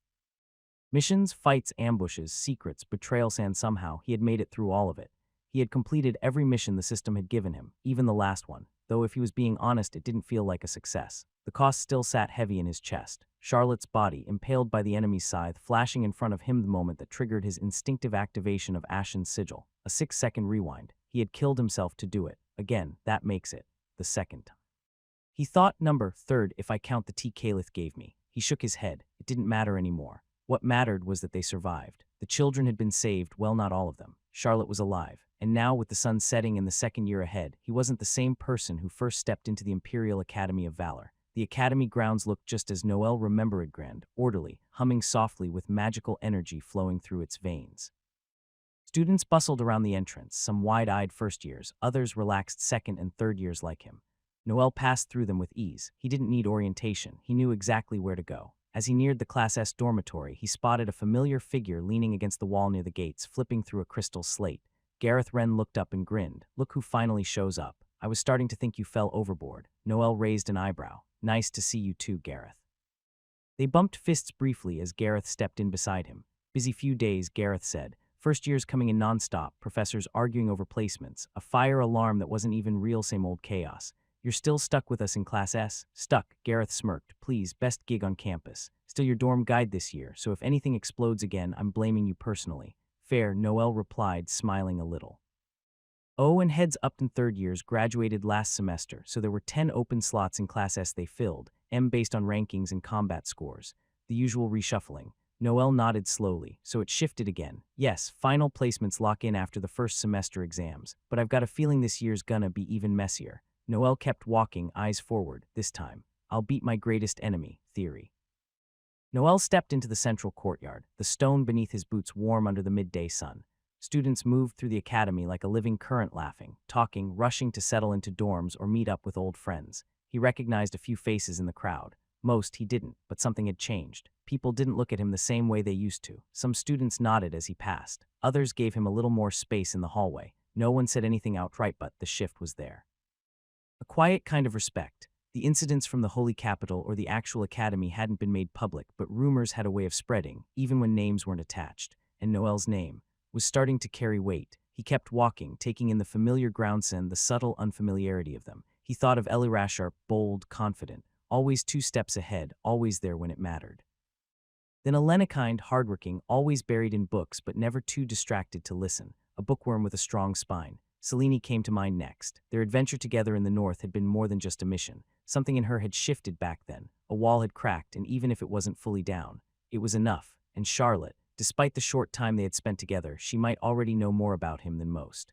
Missions, fights, ambushes, secrets, betrayals, and somehow he had made it through all of it. He had completed every mission the system had given him, even the last one, though if he was being honest, it didn't feel like a success. The cost still sat heavy in his chest. Charlotte's body, impaled by the enemy's scythe, flashing in front of him, the moment that triggered his instinctive activation of Ashen's sigil. A 6-second rewind. He had killed himself to do it. Again, that makes it the second time. He thought, number third if I count the tea Caliph gave me. He shook his head. It didn't matter anymore. What mattered was that they survived. The children had been saved, well, not all of them. Charlotte was alive, and now, with the sun setting in the second year ahead, he wasn't the same person who first stepped into the Imperial Academy of Valor. The academy grounds looked just as Noel remembered: grand, orderly, humming softly with magical energy flowing through its veins. Students bustled around the entrance, some wide-eyed first years, others relaxed second and third years like him. Noel passed through them with ease. He didn't need orientation. He knew exactly where to go. As he neared the Class S dormitory, he spotted a familiar figure leaning against the wall near the gates, flipping through a crystal slate. Gareth Wren looked up and grinned. Look who finally shows up. I was starting to think you fell overboard. Noel raised an eyebrow. Nice to see you too, Gareth. They bumped fists briefly as Gareth stepped in beside him. Busy few days, Gareth said. First years coming in non-stop, professors arguing over placements, a fire alarm that wasn't even real, same old chaos. You're still stuck with us in Class S? Stuck, Gareth smirked. Please, best gig on campus. Still your dorm guide this year, so if anything explodes again, I'm blaming you personally. Fair, Noel replied, smiling a little. Oh, and heads up in third years graduated last semester, so there were 10 open slots in Class S they filled, M based on rankings and combat scores. The usual reshuffling. Noel nodded slowly, so it shifted again. Yes, final placements lock in after the first semester exams, but I've got a feeling this year's gonna be even messier. Noel kept walking, eyes forward. This time, I'll beat my greatest enemy, theory. Noel stepped into the central courtyard, the stone beneath his boots warm under the midday sun. Students moved through the academy like a living current, laughing, talking, rushing to settle into dorms or meet up with old friends. He recognized a few faces in the crowd. Most he didn't, but something had changed. People didn't look at him the same way they used to. Some students nodded as he passed. Others gave him a little more space in the hallway. No one said anything outright, but the shift was there. A quiet kind of respect. The incidents from the Holy Capital or the actual academy hadn't been made public, but rumors had a way of spreading, even when names weren't attached. And Noel's name was starting to carry weight. He kept walking, taking in the familiar grounds and the subtle unfamiliarity of them. He thought of Elirashar, bold, confident, always 2 steps ahead, always there when it mattered. Then Alenekind, hardworking, always buried in books but never too distracted to listen, a bookworm with a strong spine. Selene came to mind next. Their adventure together in the north had been more than just a mission. Something in her had shifted back then. A wall had cracked, and even if it wasn't fully down, it was enough. And Charlotte, despite the short time they had spent together, she might already know more about him than most.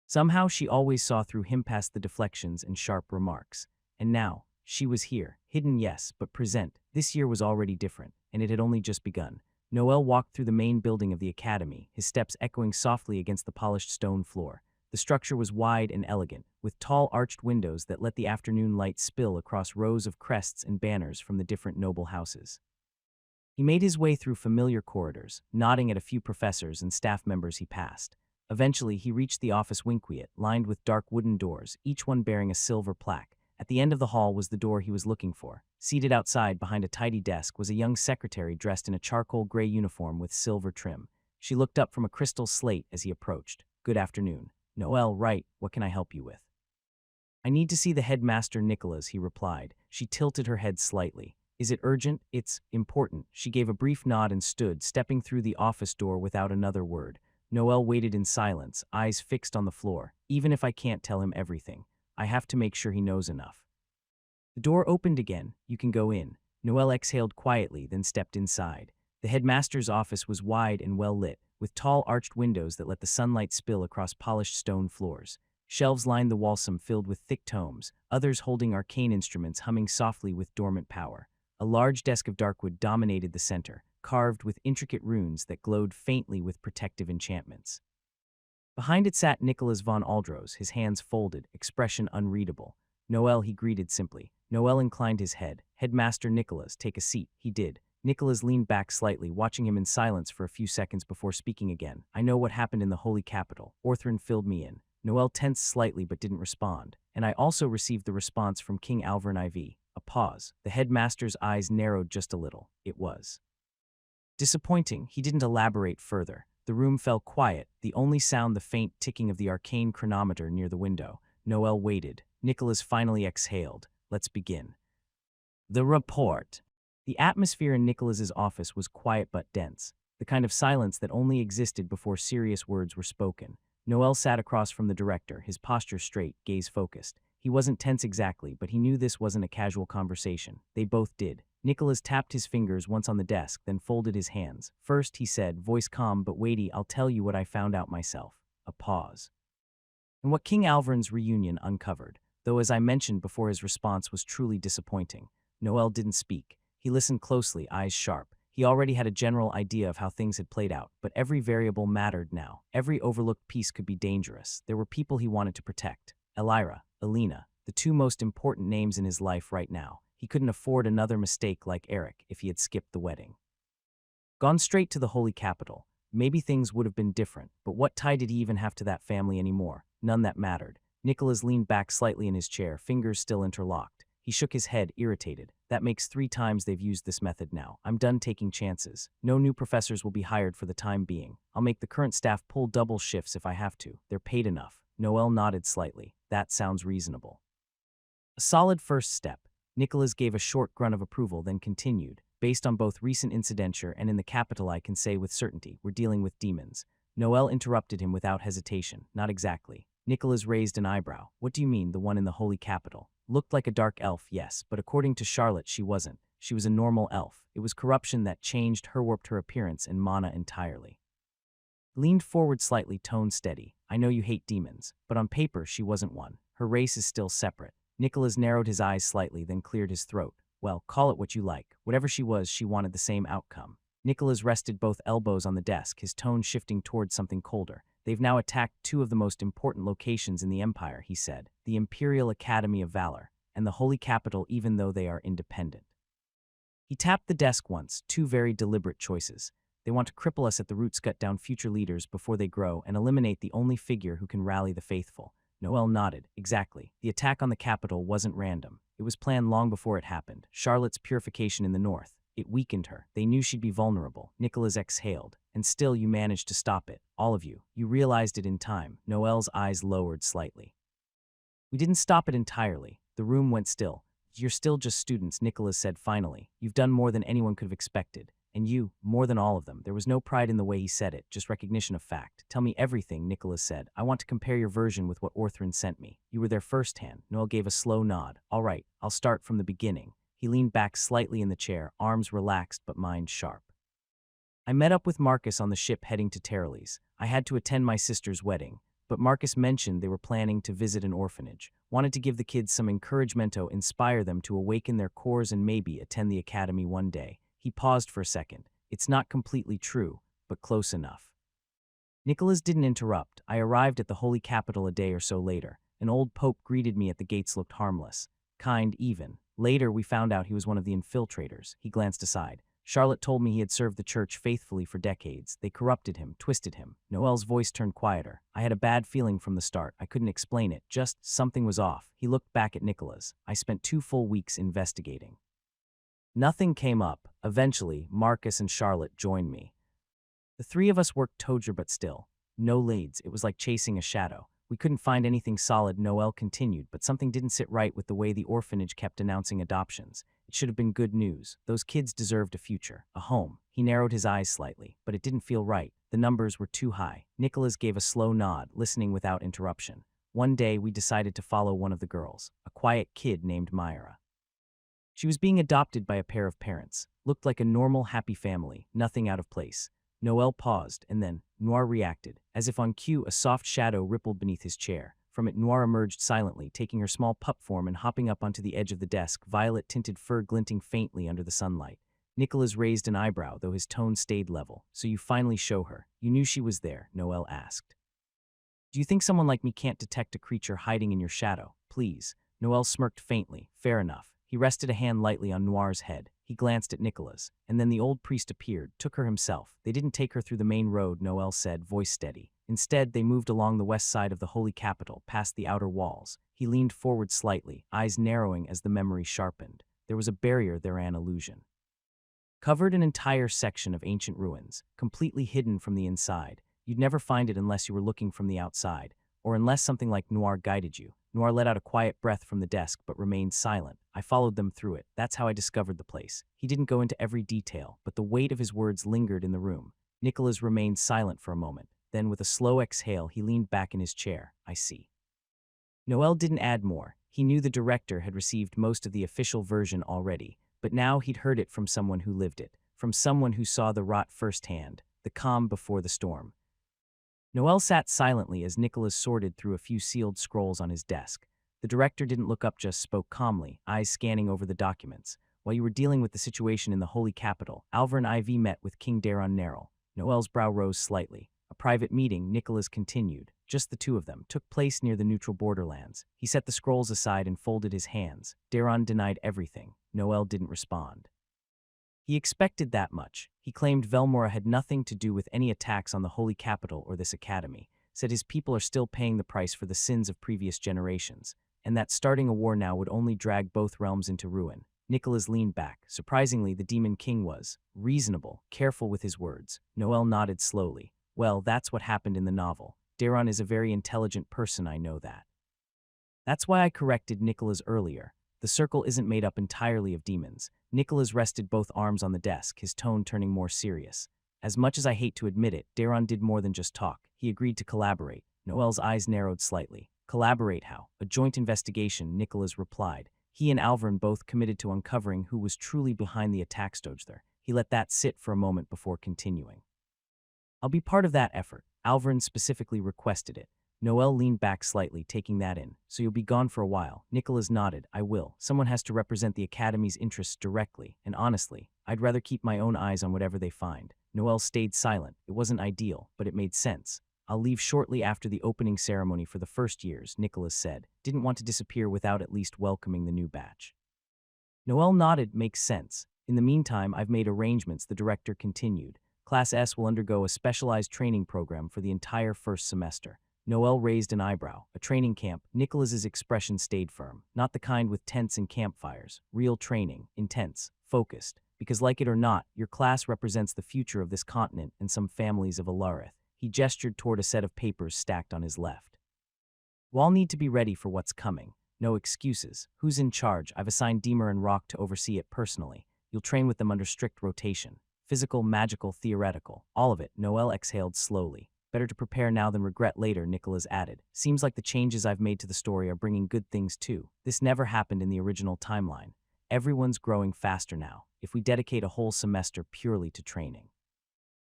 Somehow she always saw through him past the deflections and sharp remarks. And now, she was here, hidden yes, but present. This year was already different, and it had only just begun. Noel walked through the main building of the academy, his steps echoing softly against the polished stone floor. The structure was wide and elegant, with tall arched windows that let the afternoon light spill across rows of crests and banners from the different noble houses. He made his way through familiar corridors, nodding at a few professors and staff members he passed. Eventually, he reached the office winquiet, lined with dark wooden doors, each one bearing a silver plaque. At the end of the hall was the door he was looking for. Seated outside behind a tidy desk was a young secretary dressed in a charcoal gray uniform with silver trim. She looked up from a crystal slate as he approached. "Good afternoon." "Noel, right. What can I help you with?" "I need to see the headmaster Nicholas," he replied. She tilted her head slightly. "Is it urgent?" "It's important." She gave a brief nod and stood, stepping through the office door without another word. Noel waited in silence, eyes fixed on the floor. "Even if I can't tell him everything, I have to make sure he knows enough." The door opened again. "You can go in." Noel exhaled quietly, then stepped inside. The headmaster's office was wide and well lit, with tall arched windows that let the sunlight spill across polished stone floors. Shelves lined the wall, some filled with thick tomes, others holding arcane instruments humming softly with dormant power. A large desk of darkwood dominated the center, carved with intricate runes that glowed faintly with protective enchantments. Behind it sat Nicholas von Aldros, his hands folded, expression unreadable. "Noel," he greeted simply. Noel inclined his head. "Headmaster Nicholas, take a seat." He did. Nicholas leaned back slightly, watching him in silence for a few seconds before speaking again. "I know what happened in the Holy Capital. Orthrin filled me in." Noel tensed slightly but didn't respond. "And I also received the response from King Alvarin IV." A pause. The headmaster's eyes narrowed just a little. "It was disappointing." He didn't elaborate further. The room fell quiet, the only sound the faint ticking of the arcane chronometer near the window. Noel waited. Nicholas finally exhaled. "Let's begin." The report. The atmosphere in Nicholas's office was quiet but dense, the kind of silence that only existed before serious words were spoken. Noel sat across from the director, his posture straight, gaze focused. He wasn't tense exactly, but he knew this wasn't a casual conversation. They both did. Nicholas tapped his fingers once on the desk, then folded his hands. "First," he said, voice calm but weighty, "I'll tell you what I found out myself." A pause. "And what King Alvarin's reunion uncovered," though as I mentioned before, his response was truly disappointing. Noel didn't speak. He listened closely, eyes sharp. He already had a general idea of how things had played out, but every variable mattered now. Every overlooked piece could be dangerous. There were people he wanted to protect. Elira, Alina, the two most important names in his life right now. He couldn't afford another mistake like Eric if he had skipped the wedding. Gone straight to the Holy Capital. Maybe things would have been different, but what tie did he even have to that family anymore? None that mattered. Nicholas leaned back slightly in his chair, fingers still interlocked. He shook his head, irritated. "That makes 3 times they've used this method now. I'm done taking chances. No new professors will be hired for the time being. I'll make the current staff pull double shifts if I have to. They're paid enough." Noel nodded slightly. "That sounds reasonable." A solid first step. Nicholas gave a short grunt of approval, then continued. "Based on both recent incidenture and in the capital, I can say with certainty, we're dealing with demons." Noel interrupted him without hesitation. "Not exactly." Nicholas raised an eyebrow. "What do you mean, the one in the Holy Capital?" "Looked like a dark elf, yes, but according to Charlotte, she wasn't. She was a normal elf. It was corruption that changed her, warped her appearance and mana entirely." Leaned forward slightly, tone steady. "I know you hate demons, but on paper she wasn't one. Her race is still separate." Nicholas narrowed his eyes slightly, then cleared his throat. "Well, call it what you like. Whatever she was, she wanted the same outcome." Nicholas rested both elbows on the desk, his tone shifting towards something colder. "They've now attacked 2 of the most important locations in the Empire," he said. "The Imperial Academy of Valor and the Holy Capital, even though they are independent." He tapped the desk once, 2 very deliberate choices. "They want to cripple us at the roots, cut down future leaders before they grow, and eliminate the only figure who can rally the faithful." Noel nodded. "Exactly. The attack on the capital wasn't random. It was planned long before it happened. Charlotte's purification in the north. It weakened her. They knew she'd be vulnerable." Nicholas exhaled. "And still you managed to stop it. All of you. You realized it in time." Noel's eyes lowered slightly. "We didn't stop it entirely." The room went still. "You're still just students," Nicholas said finally. "You've done more than anyone could have expected. And you, more than all of them." There was no pride in the way he said it, just recognition of fact. "Tell me everything," Nicholas said. "I want to compare your version with what Orthrin sent me. You were there firsthand." Noel gave a slow nod. "All right, I'll start from the beginning." He leaned back slightly in the chair, arms relaxed but mind sharp. "I met up with Marcus on the ship heading to Terrellis. I had to attend my sister's wedding, but Marcus mentioned they were planning to visit an orphanage. Wanted to give the kids some encouragement, inspire them to awaken their cores and maybe attend the academy one day." He paused for a second. "It's not completely true, but close enough." Nicholas didn't interrupt. "I arrived at the Holy Capital a day or so later. An old pope greeted me at the gates, looked harmless. Kind, even. Later, we found out he was one of the infiltrators." He glanced aside. Charlotte told me he had served the church faithfully for decades. They corrupted him, twisted him. Noel's voice turned quieter. I had a bad feeling from the start. I couldn't explain it. Just something was off. He looked back at Nicholas. I spent 2 full weeks investigating. Nothing came up. Eventually, Marcus and Charlotte joined me. The 3 of us worked together, but still. No leads. It was like chasing a shadow. We couldn't find anything solid, Noel continued, but something didn't sit right with the way the orphanage kept announcing adoptions. It should have been good news. Those kids deserved a future, a home. He narrowed his eyes slightly, but it didn't feel right. The numbers were too high. Nicholas gave a slow nod, listening without interruption. One day, we decided to follow one of the girls, a quiet kid named Myra. She was being adopted by a pair of parents. Looked like a normal, happy family, nothing out of place. Noel paused, and then Noir reacted. As if on cue, a soft shadow rippled beneath his chair. From it, Noir emerged silently, taking her small pup form and hopping up onto the edge of the desk, violet-tinted fur glinting faintly under the sunlight. Nicholas raised an eyebrow, though his tone stayed level. So you finally show her. You knew she was there, Noel asked. Do you think someone like me can't detect a creature hiding in your shadow? Please. Noel smirked faintly. Fair enough. He rested a hand lightly on Noir's head. He glanced at Nicholas, and then the old priest appeared, took her himself. They didn't take her through the main road, Noel said, voice steady. Instead, they moved along the west side of the holy capital, past the outer walls. He leaned forward slightly, eyes narrowing as the memory sharpened. There was a barrier there, an illusion. Covered an entire section of ancient ruins, completely hidden from the inside. You'd never find it unless you were looking from the outside, or unless something like Noir guided you. Noir let out a quiet breath from the desk, but remained silent. I followed them through it. That's how I discovered the place. He didn't go into every detail, but the weight of his words lingered in the room. Nicholas remained silent for a moment. Then, with a slow exhale, he leaned back in his chair. I see. Noel didn't add more. He knew the director had received most of the official version already, but now he'd heard it from someone who lived it, from someone who saw the rot firsthand, the calm before the storm. Noel sat silently as Nicholas sorted through a few sealed scrolls on his desk. The director didn't look up, just spoke calmly, eyes scanning over the documents. While you were dealing with the situation in the holy capital, Alvar and Ivy met with King Daron Neril. Noel's brow rose slightly. A private meeting, Nicholas continued, just the 2 of them, took place near the neutral borderlands. He set the scrolls aside and folded his hands. Daron denied everything. Noel didn't respond. He expected that much. He claimed Velmora had nothing to do with any attacks on the holy capital or this academy, said his people are still paying the price for the sins of previous generations, and that starting a war now would only drag both realms into ruin. Nicholas leaned back. Surprisingly, the Demon King was reasonable, careful with his words. Noel nodded slowly. Well, that's what happened in the novel. Daron is a very intelligent person, I know that. That's why I corrected Nicholas earlier. The circle isn't made up entirely of demons. Nicholas rested both arms on the desk, his tone turning more serious. As much as I hate to admit it, Daron did more than just talk. He agreed to collaborate. Noel's eyes narrowed slightly. Collaborate how? A joint investigation, Nicholas replied. He and Alvarin both committed to uncovering who was truly behind the attacks. He let that sit for a moment before continuing. I'll be part of that effort. Alvarin specifically requested it. Noel leaned back slightly, taking that in. So you'll be gone for a while. Nicholas nodded. I will. Someone has to represent the Academy's interests directly, and honestly, I'd rather keep my own eyes on whatever they find. Noel stayed silent. It wasn't ideal, but it made sense. I'll leave shortly after the opening ceremony for the first years, Nicholas said. Didn't want to disappear without at least welcoming the new batch. Noel nodded. Makes sense. In the meantime, I've made arrangements, the director continued. Class S will undergo a specialized training program for the entire first semester. Noel raised an eyebrow. A training camp. Nicholas's expression stayed firm. Not the kind with tents and campfires. Real training. Intense. Focused. Because like it or not, your class represents the future of this continent and some families of Alarith. He gestured toward a set of papers stacked on his left. We'll all need to be ready for what's coming. No excuses. Who's in charge? I've assigned Deemer and Rock to oversee it personally. You'll train with them under strict rotation. Physical, magical, theoretical. All of it. Noel exhaled slowly. Better to prepare now than regret later, Nicholas added. Seems like the changes I've made to the story are bringing good things too. This never happened in the original timeline. Everyone's growing faster now, if we dedicate a whole semester purely to training.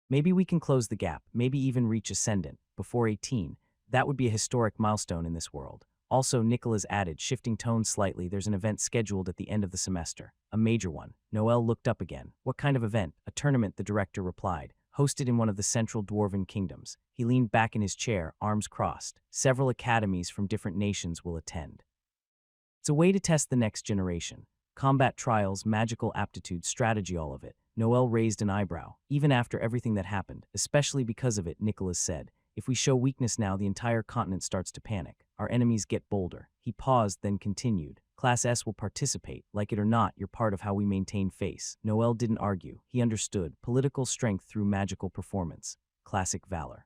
Maybe we can close the gap, maybe even reach Ascendant, before 18. That would be a historic milestone in this world. Also, Nicholas added, shifting tone slightly, there's an event scheduled at the end of the semester. A major one. Noel looked up again. What kind of event? A tournament, the director replied. Hosted in one of the central Dwarven kingdoms. He leaned back in his chair, arms crossed. Several academies from different nations will attend. It's a way to test the next generation. Combat trials, magical aptitude, strategy, all of it. Noel raised an eyebrow. Even after everything that happened, especially because of it, Nicholas said. If we show weakness now, the entire continent starts to panic. Our enemies get bolder. He paused, then continued. Class S will participate. Like it or not, you're part of how we maintain face. Noel didn't argue. He understood. Political strength through magical performance. Classic valor.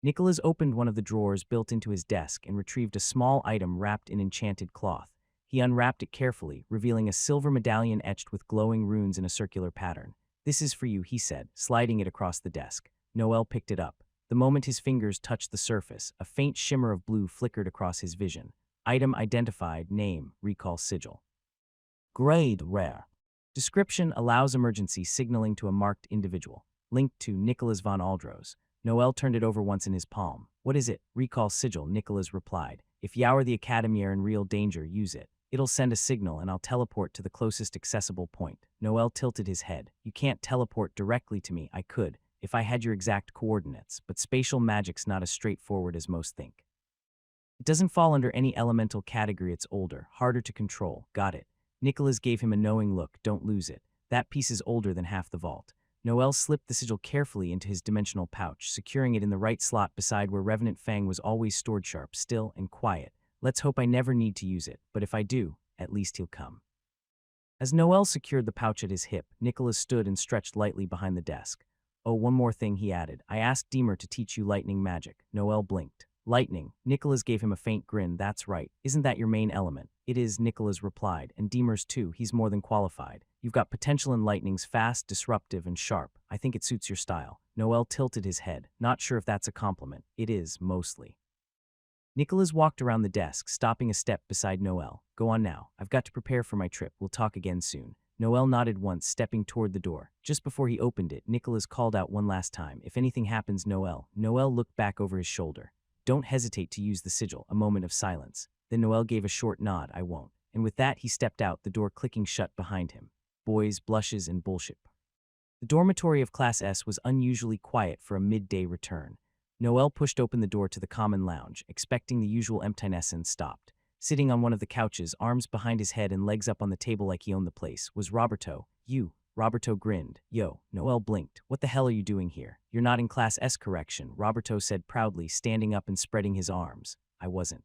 Nicholas opened one of the drawers built into his desk and retrieved a small item wrapped in enchanted cloth. He unwrapped it carefully, revealing a silver medallion etched with glowing runes in a circular pattern. This is for you, he said, sliding it across the desk. Noel picked it up. The moment his fingers touched the surface, a faint shimmer of blue flickered across his vision. Item identified, name, recall sigil. Grade rare. Description allows emergency signaling to a marked individual. Linked to Nicholas von Aldros. Noel turned it over once in his palm. What is it? Recall sigil, Nicholas replied. If you or the Academy are in real danger, use it. It'll send a signal and I'll teleport to the closest accessible point. Noel tilted his head. You can't teleport directly to me. I could, if I had your exact coordinates, but spatial magic's not as straightforward as most think. It doesn't fall under any elemental category. It's older, harder to control. Got it. Nicholas gave him a knowing look. Don't lose it. That piece is older than half the vault. Noel slipped the sigil carefully into his dimensional pouch, securing it in the right slot beside where Revenant Fang was always stored, sharp, still, and quiet. Let's hope I never need to use it, but if I do, at least he'll come. As Noel secured the pouch at his hip, Nicholas stood and stretched lightly behind the desk. Oh, one more thing, he added. I asked Deemer to teach you lightning magic. Noel blinked. Lightning. Nicholas gave him a faint grin. That's right. Isn't that your main element? It is, Nicholas replied, and Deemer's too. He's more than qualified. You've got potential in lightning's fast, disruptive, and sharp. I think it suits your style. Noel tilted his head. Not sure if that's a compliment. It is, mostly. Nicholas walked around the desk, stopping a step beside Noel. Go on now. I've got to prepare for my trip. We'll talk again soon. Noel nodded once, stepping toward the door. Just before he opened it, Nicholas called out one last time. If anything happens, Noel. Noel looked back over his shoulder. Don't hesitate to use the sigil. A moment of silence. Then Noel gave a short nod. I won't. And with that, he stepped out, the door clicking shut behind him. Boys, blushes, and bullshit. The dormitory of Class S was unusually quiet for a midday return. Noel pushed open the door to the common lounge, expecting the usual emptiness, and stopped. Sitting on one of the couches, arms behind his head and legs up on the table like he owned the place, was Roberto. You. Roberto grinned. Yo. Noel blinked. What the hell are you doing here? You're not in Class S, correction, Roberto said proudly, standing up and spreading his arms. I wasn't.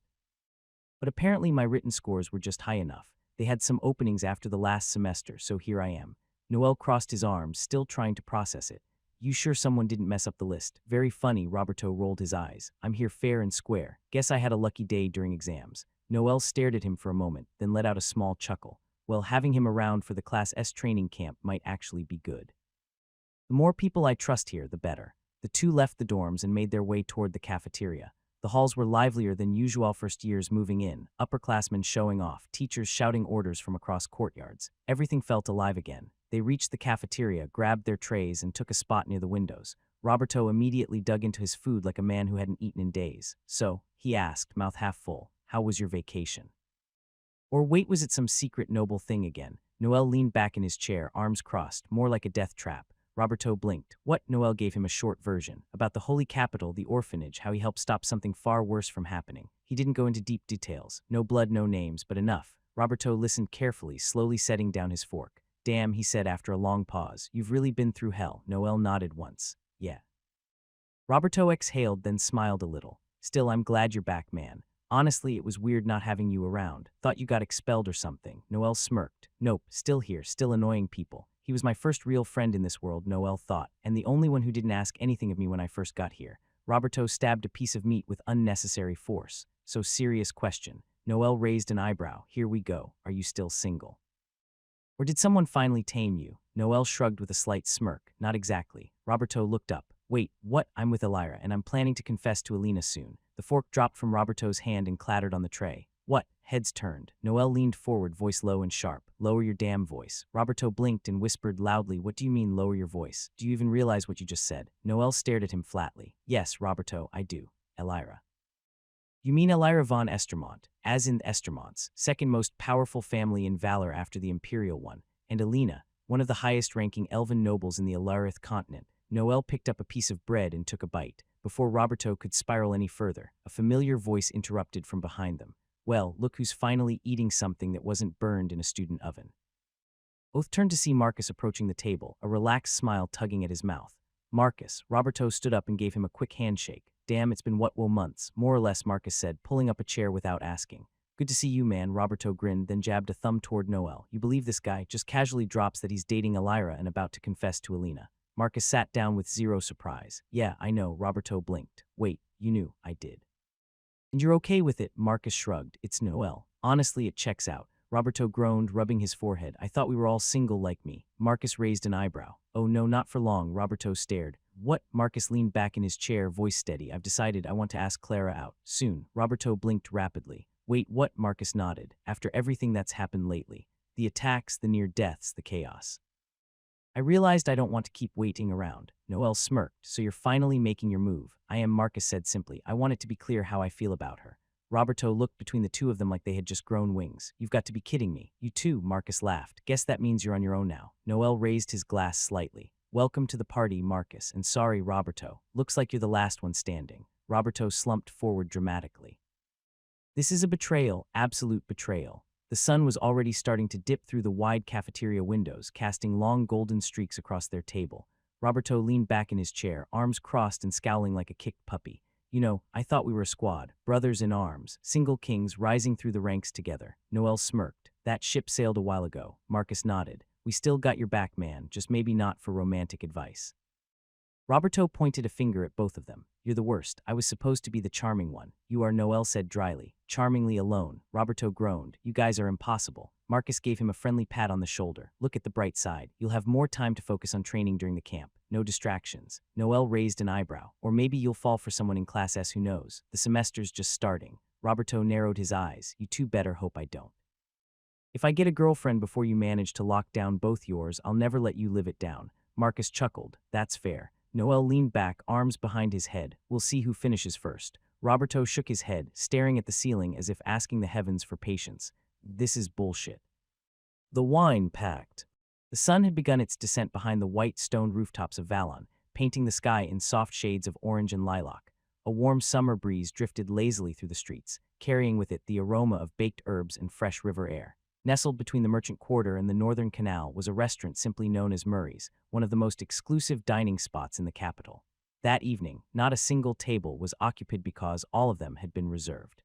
But apparently my written scores were just high enough. They had some openings after the last semester, so here I am. Noel crossed his arms, still trying to process it. You sure someone didn't mess up the list? Very funny, Roberto rolled his eyes. I'm here fair and square. Guess I had a lucky day during exams. Noel stared at him for a moment, then let out a small chuckle. Well, having him around for the Class S training camp might actually be good. The more people I trust here, the better. The two left the dorms and made their way toward the cafeteria. The halls were livelier than usual first years moving in, upperclassmen showing off, teachers shouting orders from across courtyards. Everything felt alive again. They reached the cafeteria, grabbed their trays, and took a spot near the windows. Roberto immediately dug into his food like a man who hadn't eaten in days. So, he asked, mouth half full, how was your vacation? Or wait, was it some secret noble thing again? Noel leaned back in his chair, arms crossed, more like a death trap. Roberto blinked. What? Noel gave him a short version. About the holy capital, the orphanage, how he helped stop something far worse from happening. He didn't go into deep details. No blood, no names, but enough. Roberto listened carefully, slowly setting down his fork. Damn, he said after a long pause. You've really been through hell. Noel nodded once. Yeah. Roberto exhaled, then smiled a little. Still, I'm glad you're back, man. Honestly, it was weird not having you around. Thought you got expelled or something. Noel smirked. Nope, still here, still annoying people. He was my first real friend in this world, Noel thought, and the only one who didn't ask anything of me when I first got here. Roberto stabbed a piece of meat with unnecessary force. So serious question. Noel raised an eyebrow. Here we go. Are you still single? Or did someone finally tame you? Noel shrugged with a slight smirk. Not exactly. Roberto looked up. Wait, what? I'm with Alina, and I'm planning to confess to Alina soon. The fork dropped from Roberto's hand and clattered on the tray. What? Heads turned. Noel leaned forward, voice low and sharp. Lower your damn voice. Roberto blinked and whispered loudly, what do you mean lower your voice? Do you even realize what you just said? Noel stared at him flatly. Yes, Roberto, I do. Alina. You mean Alina von Estermont, as in Estermonts, second most powerful family in valor after the imperial one, and Alina, one of the highest-ranking elven nobles in the Alarith continent. Noel picked up a piece of bread and took a bite. Before Roberto could spiral any further, a familiar voice interrupted from behind them. Well, look who's finally eating something that wasn't burned in a student oven. Both turned to see Marcus approaching the table, a relaxed smile tugging at his mouth. Marcus, Roberto stood up and gave him a quick handshake. Damn, it's been what will months, more or less, Marcus said, pulling up a chair without asking. Good to see you, man, Roberto grinned, then jabbed a thumb toward Noel. You believe this guy just casually drops that he's dating Alina and about to confess to Alina. Marcus sat down with zero surprise. Yeah, I know, Roberto blinked. Wait, you knew, I did. And you're okay with it, Marcus shrugged. It's Noel. Honestly, it checks out. Roberto groaned, rubbing his forehead. I thought we were all single like me. Marcus raised an eyebrow. Oh no, not for long, Roberto stared. What? Marcus leaned back in his chair, voice steady. I've decided I want to ask Clara out. Soon. Roberto blinked rapidly. Wait, what? Marcus nodded. After everything that's happened lately. The attacks, the near deaths, the chaos. I realized I don't want to keep waiting around. Noel smirked. So you're finally making your move. I am, Marcus said simply. I want it to be clear how I feel about her. Roberto looked between the two of them like they had just grown wings. You've got to be kidding me. You too, Marcus laughed. Guess that means you're on your own now. Noel raised his glass slightly. Welcome to the party, Marcus, and sorry, Roberto. Looks like you're the last one standing. Roberto slumped forward dramatically. This is a betrayal, absolute betrayal. The sun was already starting to dip through the wide cafeteria windows, casting long golden streaks across their table. Roberto leaned back in his chair, arms crossed and scowling like a kicked puppy. You know, I thought we were a squad, brothers in arms, single kings rising through the ranks together. Noel smirked. That ship sailed a while ago. Marcus nodded. We still got your back, man, just maybe not for romantic advice. Roberto pointed a finger at both of them. You're the worst. I was supposed to be the charming one. You are, Noel said dryly. Charmingly alone. Roberto groaned. You guys are impossible. Marcus gave him a friendly pat on the shoulder. Look at the bright side. You'll have more time to focus on training during the camp. No distractions. Noel raised an eyebrow. Or maybe you'll fall for someone in Class S, who knows. The semester's just starting. Roberto narrowed his eyes. You two better hope I don't. If I get a girlfriend before you manage to lock down both yours, I'll never let you live it down. Marcus chuckled. That's fair. Noel leaned back, arms behind his head. We'll see who finishes first. Roberto shook his head, staring at the ceiling as if asking the heavens for patience. This is bullshit. The wine packed. The sun had begun its descent behind the white stone rooftops of Valon, painting the sky in soft shades of orange and lilac. A warm summer breeze drifted lazily through the streets, carrying with it the aroma of baked herbs and fresh river air. Nestled between the Merchant Quarter and the Northern Canal was a restaurant simply known as Murray's, one of the most exclusive dining spots in the capital. That evening, not a single table was occupied because all of them had been reserved.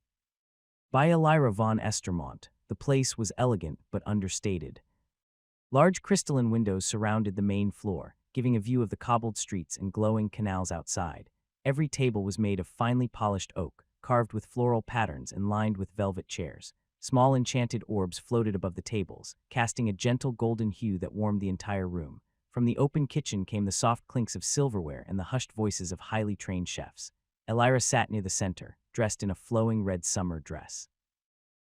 By Alina von Estermont, the place was elegant but understated. Large crystalline windows surrounded the main floor, giving a view of the cobbled streets and glowing canals outside. Every table was made of finely polished oak, carved with floral patterns and lined with velvet chairs. Small enchanted orbs floated above the tables, casting a gentle golden hue that warmed the entire room. From the open kitchen came the soft clinks of silverware and the hushed voices of highly trained chefs. Alina sat near the center, dressed in a flowing red summer dress.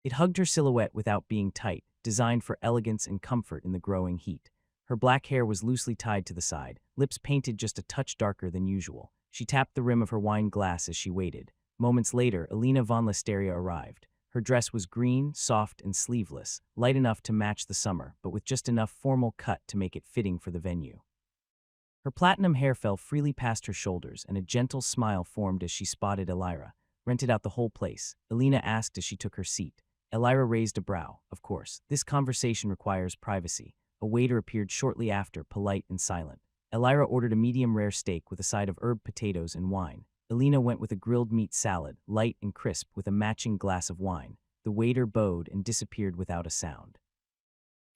It hugged her silhouette without being tight, designed for elegance and comfort in the growing heat. Her black hair was loosely tied to the side, lips painted just a touch darker than usual. She tapped the rim of her wine glass as she waited. Moments later, Alina von Listeria arrived. Her dress was green, soft, and sleeveless, light enough to match the summer, but with just enough formal cut to make it fitting for the venue. Her platinum hair fell freely past her shoulders, and a gentle smile formed as she spotted Alina. Rented out the whole place, Alina asked as she took her seat. Alina raised a brow. Of course, this conversation requires privacy. A waiter appeared shortly after, polite and silent. Alina ordered a medium-rare steak with a side of herb potatoes and wine. Alina went with a grilled meat salad, light and crisp, with a matching glass of wine. The waiter bowed and disappeared without a sound.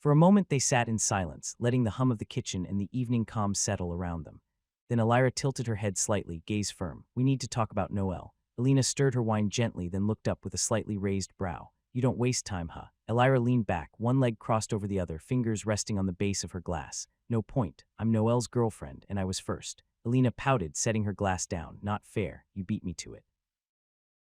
For a moment they sat in silence, letting the hum of the kitchen and the evening calm settle around them. Then Alina tilted her head slightly, gaze firm. We need to talk about Noel. Alina stirred her wine gently, then looked up with a slightly raised brow. You don't waste time, huh? Alina leaned back, one leg crossed over the other, fingers resting on the base of her glass. No point. I'm Noel's girlfriend, and I was first. Alina pouted, setting her glass down. Not fair. You beat me to it.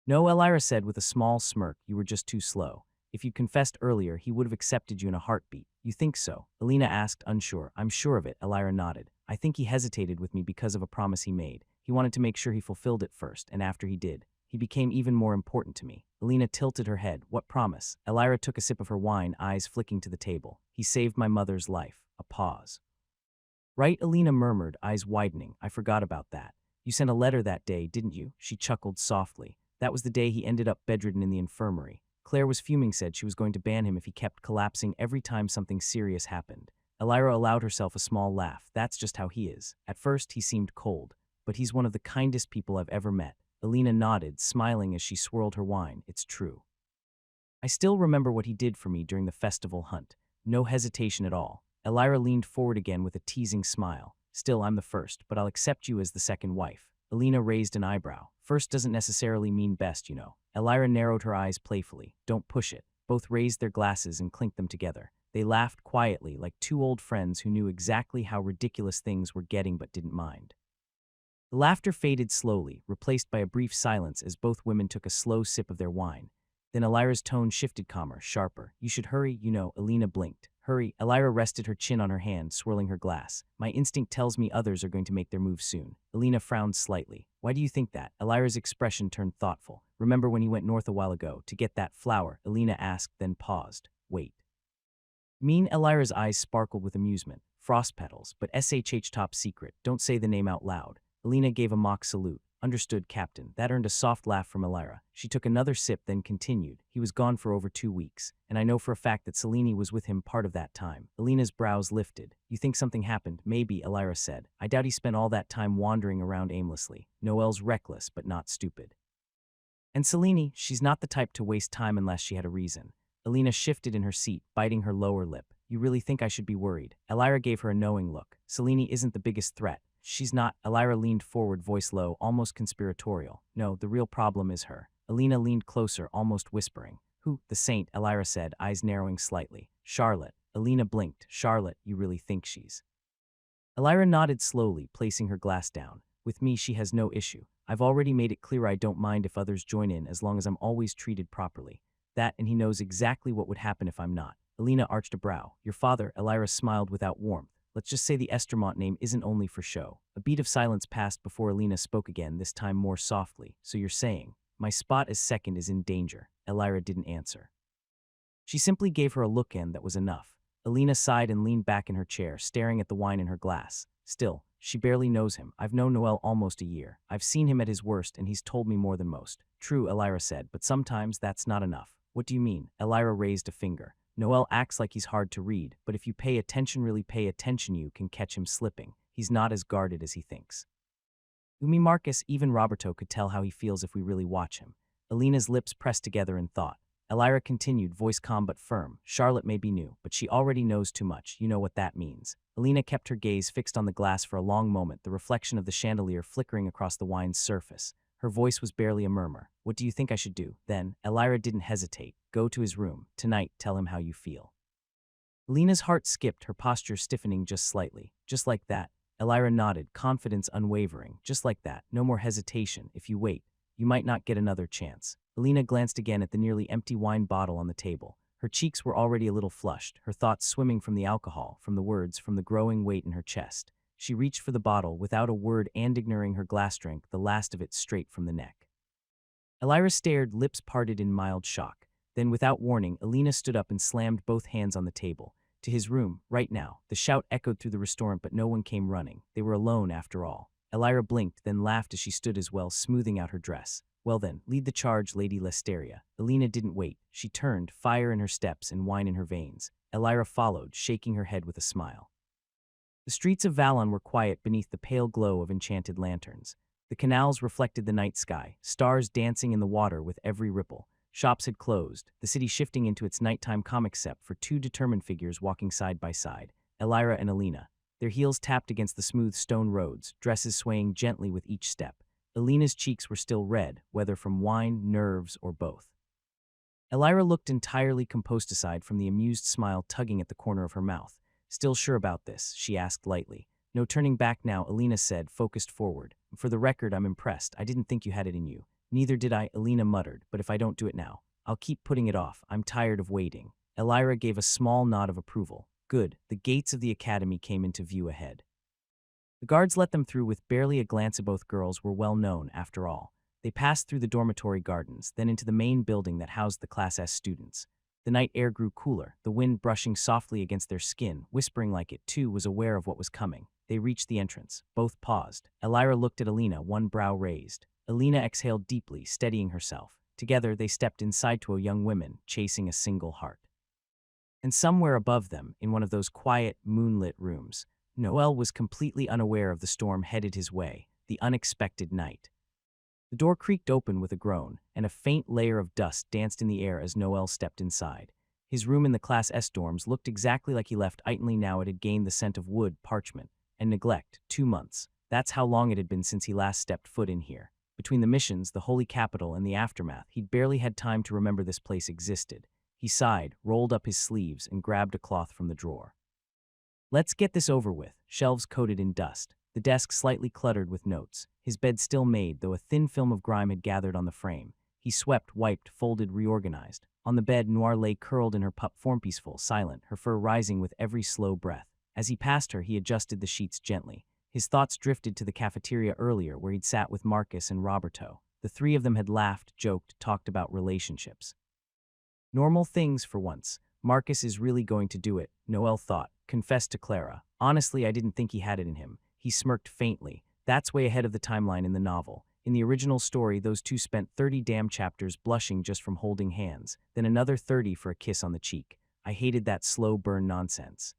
No, Alina said with a small smirk. You were just too slow. If you'd confessed earlier, he would have accepted you in a heartbeat. You think so? Alina asked, unsure. I'm sure of it, Alina nodded. I think he hesitated with me because of a promise he made. He wanted to make sure he fulfilled it first, and after he did, he became even more important to me. Alina tilted her head. What promise? Alina took a sip of her wine, eyes flicking to the table. He saved my mother's life. A pause. Right, Alina murmured, eyes widening. I forgot about that. You sent a letter that day, didn't you? She chuckled softly. That was the day he ended up bedridden in the infirmary. Claire was fuming, said she was going to ban him if he kept collapsing every time something serious happened. Elira allowed herself a small laugh. That's just how he is. At first, he seemed cold, but he's one of the kindest people I've ever met. Alina nodded, smiling as she swirled her wine. It's true. I still remember what he did for me during the festival hunt. No hesitation at all. Elira leaned forward again with a teasing smile. Still, I'm the first, but I'll accept you as the second wife. Alina raised an eyebrow. First doesn't necessarily mean best, you know. Elira narrowed her eyes playfully. Don't push it. Both raised their glasses and clinked them together. They laughed quietly, like two old friends who knew exactly how ridiculous things were getting but didn't mind. The laughter faded slowly, replaced by a brief silence as both women took a slow sip of their wine. Then Elira's tone shifted calmer, sharper. You should hurry, you know. Alina blinked. Hurry. Elira rested her chin on her hand, swirling her glass. My instinct tells me others are going to make their move soon. Alina frowned slightly. Why do you think that? Elira's expression turned thoughtful. Remember when he went north a while ago to get that flower? Alina asked, then paused. Wait. Mean? Elira's eyes sparkled with amusement. Frost petals, but SHH top secret. Don't say the name out loud. Alina gave a mock salute. Understood, Captain. That earned a soft laugh from Elira. She took another sip, then continued. He was gone for over 2 weeks, and I know for a fact that Selene was with him part of that time. Alina's brows lifted. You think something happened? Maybe, Elira said. I doubt he spent all that time wandering around aimlessly. Noel's reckless, but not stupid. And Selene, she's not the type to waste time unless she had a reason. Alina shifted in her seat, biting her lower lip. You really think I should be worried? Elira gave her a knowing look. Selene isn't the biggest threat. She's not. Elira leaned forward, voice low, almost conspiratorial. No, the real problem is her. Alina leaned closer, almost whispering. Who? The saint, Elira said, eyes narrowing slightly. Charlotte. Alina blinked. Charlotte, you really think she's... Elira nodded slowly, placing her glass down. With me, she has no issue. I've already made it clear I don't mind if others join in as long as I'm always treated properly. That, and he knows exactly what would happen if I'm not. Alina arched a brow. Your father, Elira smiled without warmth. Let's just say the Estermont name isn't only for show. A beat of silence passed before Alina spoke again, this time more softly. So you're saying, my spot as second is in danger. Elira didn't answer. She simply gave her a look in that was enough. Alina sighed and leaned back in her chair, staring at the wine in her glass. Still, she barely knows him. I've known Noel almost a year. I've seen him at his worst, and he's told me more than most. True, Elira said, but sometimes that's not enough. What do you mean? Elira raised a finger. Noel acts like he's hard to read, but if you pay attention, really pay attention, you can catch him slipping. He's not as guarded as he thinks. Umi Marcus, even Roberto could tell how he feels if we really watch him. Alina's lips pressed together in thought. Elira continued, voice calm but firm. Charlotte may be new, but she already knows too much. You know what that means. Alina kept her gaze fixed on the glass for a long moment, the reflection of the chandelier flickering across the wine's surface. Her voice was barely a murmur. What do you think I should do? Then, Elira didn't hesitate. Go to his room. Tonight, tell him how you feel. Alina's heart skipped, her posture stiffening just slightly. Just like that. Elira nodded, confidence unwavering. Just like that. No more hesitation. If you wait, you might not get another chance. Alina glanced again at the nearly empty wine bottle on the table. Her cheeks were already a little flushed, her thoughts swimming from the alcohol, from the words, from the growing weight in her chest. She reached for the bottle without a word and ignoring her glass drank the last of it straight from the neck. Elira stared, lips parted in mild shock. Then, without warning, Alina stood up and slammed both hands on the table. To his room, right now. The shout echoed through the restaurant, but no one came running. They were alone, after all. Elira blinked, then laughed as she stood as well, smoothing out her dress. Well then, lead the charge, Lady Lesteria. Alina didn't wait. She turned, fire in her steps and wine in her veins. Elira followed, shaking her head with a smile. The streets of Valon were quiet beneath the pale glow of enchanted lanterns. The canals reflected the night sky, stars dancing in the water with every ripple. Shops had closed, the city shifting into its nighttime comic set for two determined figures walking side by side, Elira and Alina. Their heels tapped against the smooth stone roads, dresses swaying gently with each step. Alina's cheeks were still red, whether from wine, nerves, or both. Elira looked entirely composed aside from the amused smile tugging at the corner of her mouth. Still sure about this? She asked lightly. No turning back now, Alina said, focused forward. For the record, I'm impressed. I didn't think you had it in you. Neither did I, Alina muttered, but if I don't do it now, I'll keep putting it off. I'm tired of waiting. Elira gave a small nod of approval. Good. The gates of the academy came into view ahead. The guards let them through with barely a glance at both girls were well known, after all. They passed through the dormitory gardens, then into the main building that housed the Class S students. The night air grew cooler, the wind brushing softly against their skin, whispering like it, too, was aware of what was coming. They reached the entrance. Both paused. Elira looked at Alina, one brow raised. Alina exhaled deeply, steadying herself. Together, they stepped inside to a young woman, chasing a single heart. And somewhere above them, in one of those quiet, moonlit rooms, Noel was completely unaware of the storm headed his way, the unexpected night. The door creaked open with a groan, and a faint layer of dust danced in the air as Noel stepped inside. His room in the Class S dorms looked exactly like he left Itonly. Now it had gained the scent of wood, parchment, and neglect. 2 months. That's how long it had been since he last stepped foot in here. Between the missions, the holy capital, and the aftermath, he'd barely had time to remember this place existed. He sighed, rolled up his sleeves, and grabbed a cloth from the drawer. Let's get this over with. Shelves coated in dust. The desk slightly cluttered with notes. His bed still made, though a thin film of grime had gathered on the frame. He swept, wiped, folded, reorganized. On the bed, Noir lay curled in her pup form, peaceful, silent, her fur rising with every slow breath. As he passed her, he adjusted the sheets gently. His thoughts drifted to the cafeteria earlier, where he'd sat with Marcus and Roberto. The three of them had laughed, joked, talked about relationships. Normal things for once. Marcus is really going to do it, Noel thought, confessed to Clara. Honestly, I didn't think he had it in him. He smirked faintly. That's way ahead of the timeline in the novel. In the original story, those two spent 30 damn chapters blushing just from holding hands, then another 30 for a kiss on the cheek. I hated that slow burn nonsense.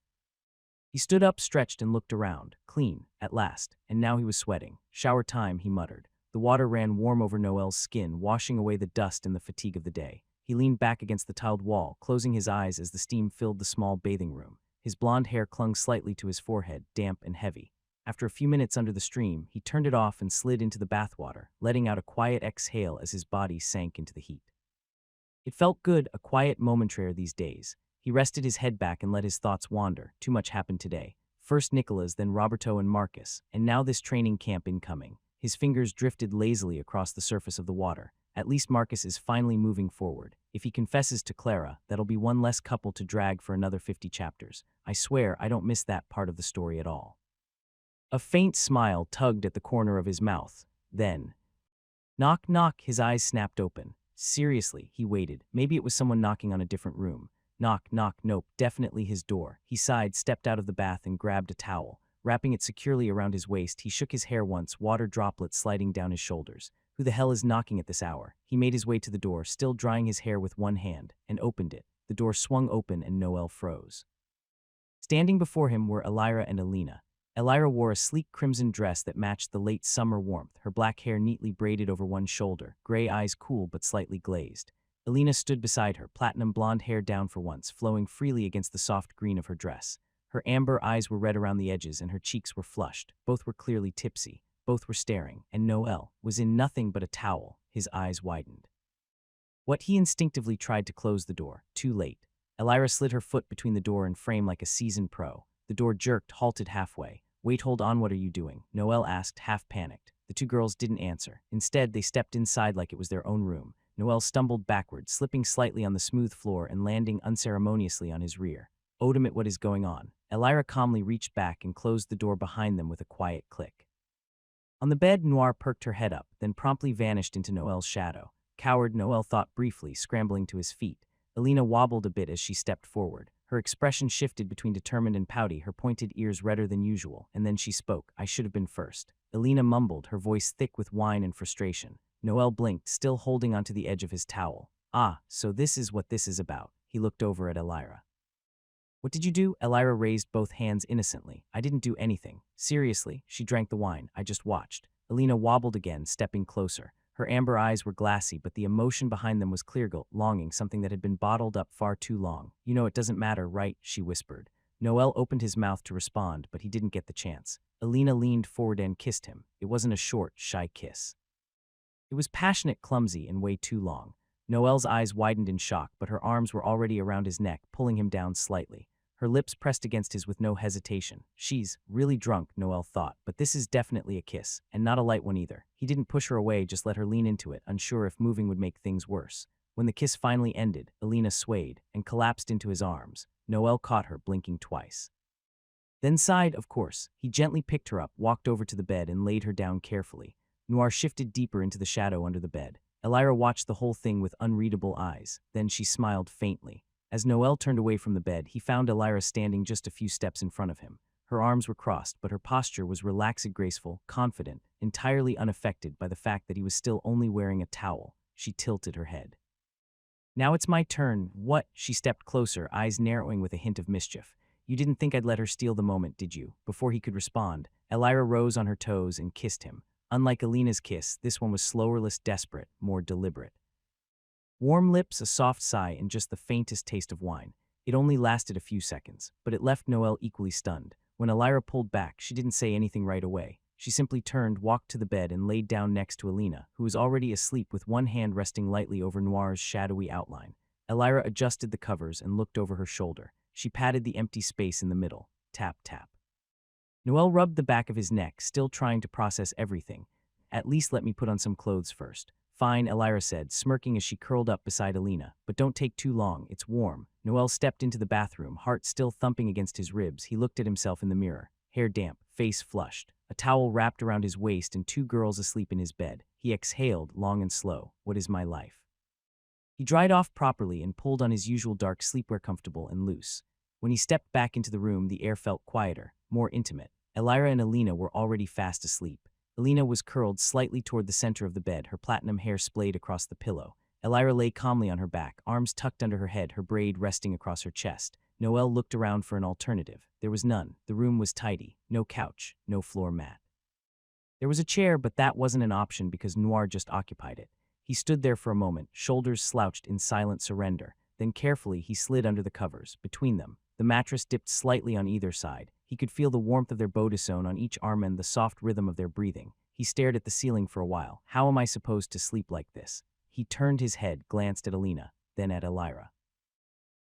He stood up, stretched, and looked around. Clean, at last, and now he was sweating. Shower time, he muttered. The water ran warm over Noel's skin, washing away the dust and the fatigue of the day. He leaned back against the tiled wall, closing his eyes as the steam filled the small bathing room. His blonde hair clung slightly to his forehead, damp and heavy. After a few minutes under the stream, he turned it off and slid into the bathwater, letting out a quiet exhale as his body sank into the heat. It felt good, a quiet momentary these days. He rested his head back and let his thoughts wander. Too much happened today. First Nicholas, then Roberto and Marcus, and now this training camp incoming. His fingers drifted lazily across the surface of the water. At least Marcus is finally moving forward. If he confesses to Clara, that'll be one less couple to drag for another 50 chapters. I swear I don't miss that part of the story at all. A faint smile tugged at the corner of his mouth. Then, knock, knock, his eyes snapped open. Seriously, he waited. Maybe it was someone knocking on a different room. Knock, knock, nope, definitely his door. He sighed, stepped out of the bath, and grabbed a towel. Wrapping it securely around his waist, he shook his hair once, water droplets sliding down his shoulders. Who the hell is knocking at this hour? He made his way to the door, still drying his hair with one hand, and opened it. The door swung open and Noel froze. Standing before him were Alira and Alina. Alira wore a sleek crimson dress that matched the late summer warmth, her black hair neatly braided over one shoulder, gray eyes cool but slightly glazed. Alina stood beside her, platinum blonde hair down for once, flowing freely against the soft green of her dress. Her amber eyes were red around the edges and her cheeks were flushed. Both were clearly tipsy. Both were staring, and Noel was in nothing but a towel. His eyes widened. What he instinctively tried to close the door. Too late. Alira slid her foot between the door and frame like a seasoned pro. The door jerked, halted halfway. Wait, hold on, what are you doing? Noel asked, half panicked. The two girls didn't answer. Instead, they stepped inside like it was their own room. Noel stumbled backward, slipping slightly on the smooth floor and landing unceremoniously on his rear. Odemit, what is going on? Alira calmly reached back and closed the door behind them with a quiet click. On the bed, Noir perked her head up, then promptly vanished into Noel's shadow. Coward, Noel thought briefly, scrambling to his feet. Alina wobbled a bit as she stepped forward. Her expression shifted between determined and pouty, her pointed ears redder than usual, and then she spoke. I should have been first. Alina mumbled, her voice thick with wine and frustration. Noel blinked, still holding onto the edge of his towel. Ah, so this is what this is about. He looked over at Alira. What did you do? Alira raised both hands innocently. I didn't do anything. Seriously, she drank the wine. I just watched. Alina wobbled again, stepping closer. Her amber eyes were glassy, but the emotion behind them was clear, longing, something that had been bottled up far too long. You know it doesn't matter, right? She whispered. Noel opened his mouth to respond, but he didn't get the chance. Alina leaned forward and kissed him. It wasn't a short, shy kiss. It was passionate, clumsy, and way too long. Noel's eyes widened in shock, but her arms were already around his neck, pulling him down slightly. Her lips pressed against his with no hesitation. She's really drunk, Noel thought, but this is definitely a kiss, and not a light one either. He didn't push her away, just let her lean into it, unsure if moving would make things worse. When the kiss finally ended, Alina swayed and collapsed into his arms. Noel caught her, blinking twice. Then sighed, of course. He gently picked her up, walked over to the bed, and laid her down carefully. Noir shifted deeper into the shadow under the bed. Alira watched the whole thing with unreadable eyes. Then she smiled faintly. As Noel turned away from the bed, he found Alira standing just a few steps in front of him. Her arms were crossed, but her posture was relaxed, graceful, confident, entirely unaffected by the fact that he was still only wearing a towel. She tilted her head. Now it's my turn. What? She stepped closer, eyes narrowing with a hint of mischief. You didn't think I'd let her steal the moment, did you? Before he could respond, Elira rose on her toes and kissed him. Unlike Alina's kiss, this one was slower, less desperate, more deliberate. Warm lips, a soft sigh, and just the faintest taste of wine. It only lasted a few seconds, but it left Noel equally stunned. When Elira pulled back, she didn't say anything right away. She simply turned, walked to the bed, and laid down next to Alina, who was already asleep with one hand resting lightly over Noir's shadowy outline. Elira adjusted the covers and looked over her shoulder. She patted the empty space in the middle. Tap, tap. Noel rubbed the back of his neck, still trying to process everything. At least let me put on some clothes first. Fine, Elira said, smirking as she curled up beside Alina. But don't take too long, it's warm. Noel stepped into the bathroom, heart still thumping against his ribs. He looked at himself in the mirror. Hair damp, face flushed. A towel wrapped around his waist and two girls asleep in his bed. He exhaled, long and slow. What is my life? He dried off properly and pulled on his usual dark sleepwear, comfortable and loose. When he stepped back into the room, the air felt quieter, more intimate. Elira and Alina were already fast asleep. Alina was curled slightly toward the center of the bed, her platinum hair splayed across the pillow. Elira lay calmly on her back, arms tucked under her head, her braid resting across her chest. Noel looked around for an alternative. There was none. The room was tidy. No couch, no floor mat. There was a chair, but that wasn't an option because Noir just occupied it. He stood there for a moment, shoulders slouched in silent surrender. Then carefully he slid under the covers, between them. The mattress dipped slightly on either side. He could feel the warmth of their bodysone on each arm and the soft rhythm of their breathing. He stared at the ceiling for a while. How am I supposed to sleep like this? He turned his head, glanced at Alina, then at Elira.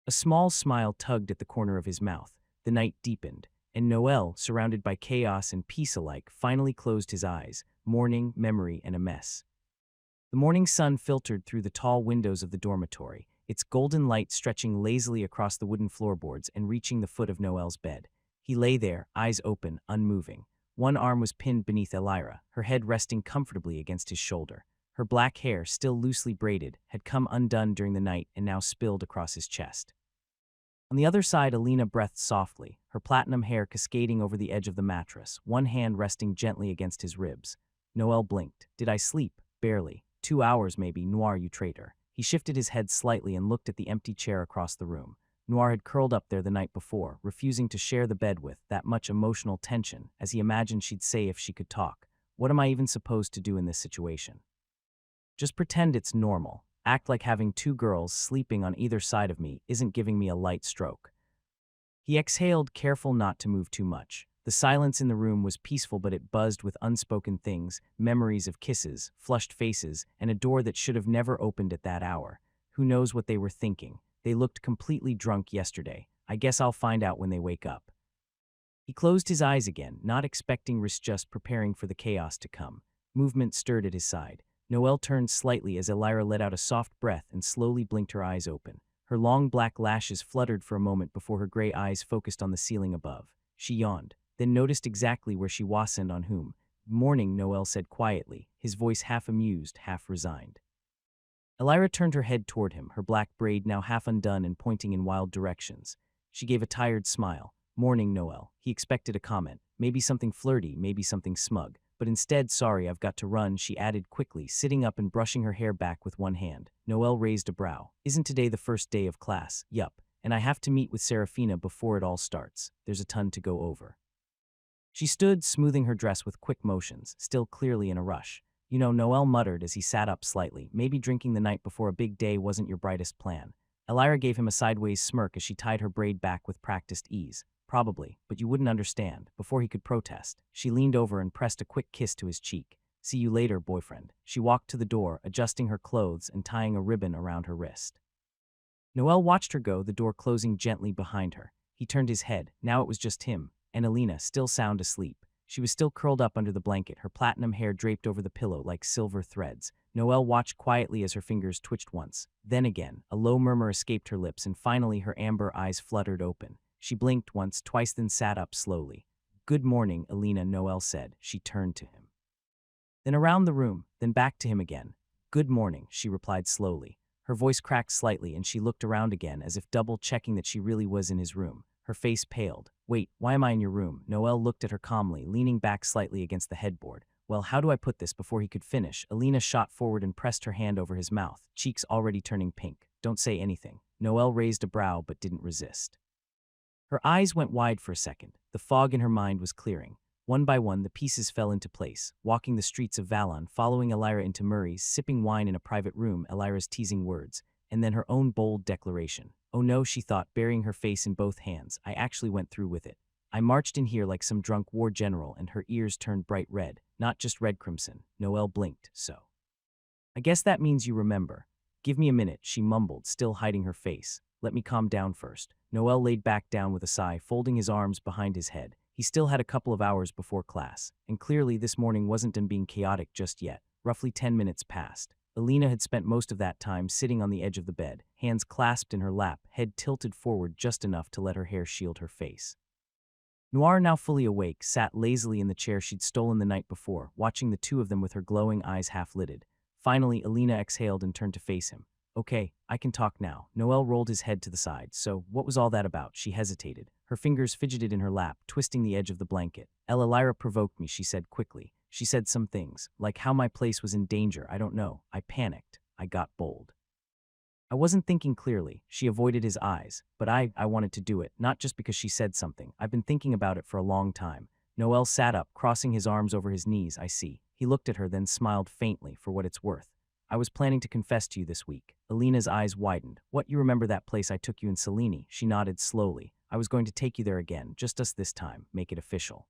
A small smile tugged at the corner of his mouth. The night deepened, and Noel, surrounded by chaos and peace alike, finally closed his eyes. Morning, memory, and a mess. The morning sun filtered through the tall windows of the dormitory, its golden light stretching lazily across the wooden floorboards and reaching the foot of Noel's bed. He lay there, eyes open, unmoving. One arm was pinned beneath Elira, her head resting comfortably against his shoulder. Her black hair, still loosely braided, had come undone during the night and now spilled across his chest. On the other side, Alina breathed softly, her platinum hair cascading over the edge of the mattress, one hand resting gently against his ribs. Noel blinked. Did I sleep? Barely. 2 hours maybe, Noir, you traitor. He shifted his head slightly and looked at the empty chair across the room. Noir had curled up there the night before, refusing to share the bed with that much emotional tension, as he imagined she'd say if she could talk. What am I even supposed to do in this situation? Just pretend it's normal. Act like having two girls sleeping on either side of me isn't giving me a light stroke. He exhaled, careful not to move too much. The silence in the room was peaceful, but it buzzed with unspoken things, memories of kisses, flushed faces, and a door that should have never opened at that hour. Who knows what they were thinking? They looked completely drunk yesterday. I guess I'll find out when they wake up. He closed his eyes again, not expecting risk, just preparing for the chaos to come. Movement stirred at his side. Noel turned slightly as Elira let out a soft breath and slowly blinked her eyes open. Her long black lashes fluttered for a moment before her gray eyes focused on the ceiling above. She yawned, then noticed exactly where she wastened on whom. Morning, Noel said quietly, his voice half amused, half resigned. Elira turned her head toward him, her black braid now half undone and pointing in wild directions. She gave a tired smile. Morning, Noel. He expected a comment, maybe something flirty, maybe something smug. But instead, sorry, I've got to run, she added quickly, sitting up and brushing her hair back with one hand. Noel raised a brow. Isn't today the first day of class? Yup. And I have to meet with Serafina before it all starts. There's a ton to go over. She stood, smoothing her dress with quick motions, still clearly in a rush. You know, Noel muttered as he sat up slightly, maybe drinking the night before a big day wasn't your brightest plan. Elira gave him a sideways smirk as she tied her braid back with practiced ease. Probably, but you wouldn't understand. Before he could protest, she leaned over and pressed a quick kiss to his cheek. See you later, boyfriend. She walked to the door, adjusting her clothes and tying a ribbon around her wrist. Noel watched her go, the door closing gently behind her. He turned his head. Now it was just him, and Alina, still sound asleep. She was still curled up under the blanket, her platinum hair draped over the pillow like silver threads. Noel watched quietly as her fingers twitched once. Then again, a low murmur escaped her lips, and finally her amber eyes fluttered open. She blinked once, twice, then sat up slowly. Good morning, Alina, Noel said. She turned to him. Then around the room, then back to him again. Good morning, she replied slowly. Her voice cracked slightly and she looked around again as if double-checking that she really was in his room. Her face paled. Wait, why am I in your room? Noel looked at her calmly, leaning back slightly against the headboard. Well, how do I put this? Before he could finish, Alina shot forward and pressed her hand over his mouth, cheeks already turning pink. don't say anything. Noel raised a brow but didn't resist. Her eyes went wide for a second. The fog in her mind was clearing. One by one, the pieces fell into place. Walking the streets of Valon, following Elira into Murray's, sipping wine in a private room, Elira's teasing words, and then her own bold declaration. Oh no, she thought, burying her face in both hands. I actually went through with it. I marched in here like some drunk war general, and her ears turned bright red, not just red crimson. Noel blinked, so. I guess that means you remember. Give me a minute, she mumbled, still hiding her face. Let me calm down first. Noel laid back down with a sigh, folding his arms behind his head. He still had a couple of hours before class, and clearly this morning wasn't done being chaotic just yet. Roughly 10 minutes passed. Alina had spent most of that time sitting on the edge of the bed, hands clasped in her lap, head tilted forward just enough to let her hair shield her face. Noir, now fully awake, sat lazily in the chair she'd stolen the night before, watching the two of them with her glowing eyes half-lidded. Finally, Alina exhaled and turned to face him. Okay, I can talk now. Noel rolled his head to the side. So, what was all that about? She hesitated. Her fingers fidgeted in her lap, twisting the edge of the blanket. Elira provoked me, she said quickly. She said some things, like how my place was in danger, I don't know. I panicked. I got bold. I wasn't thinking clearly. She avoided his eyes. But I wanted to do it, not just because she said something. I've been thinking about it for a long time. Noel sat up, crossing his arms over his knees, I see. He looked at her, then smiled faintly, for what it's worth. I was planning to confess to you this week. Alina's eyes widened. What, you remember that place I took you in Selene? She nodded slowly. I was going to take you there again, just us this time, make it official.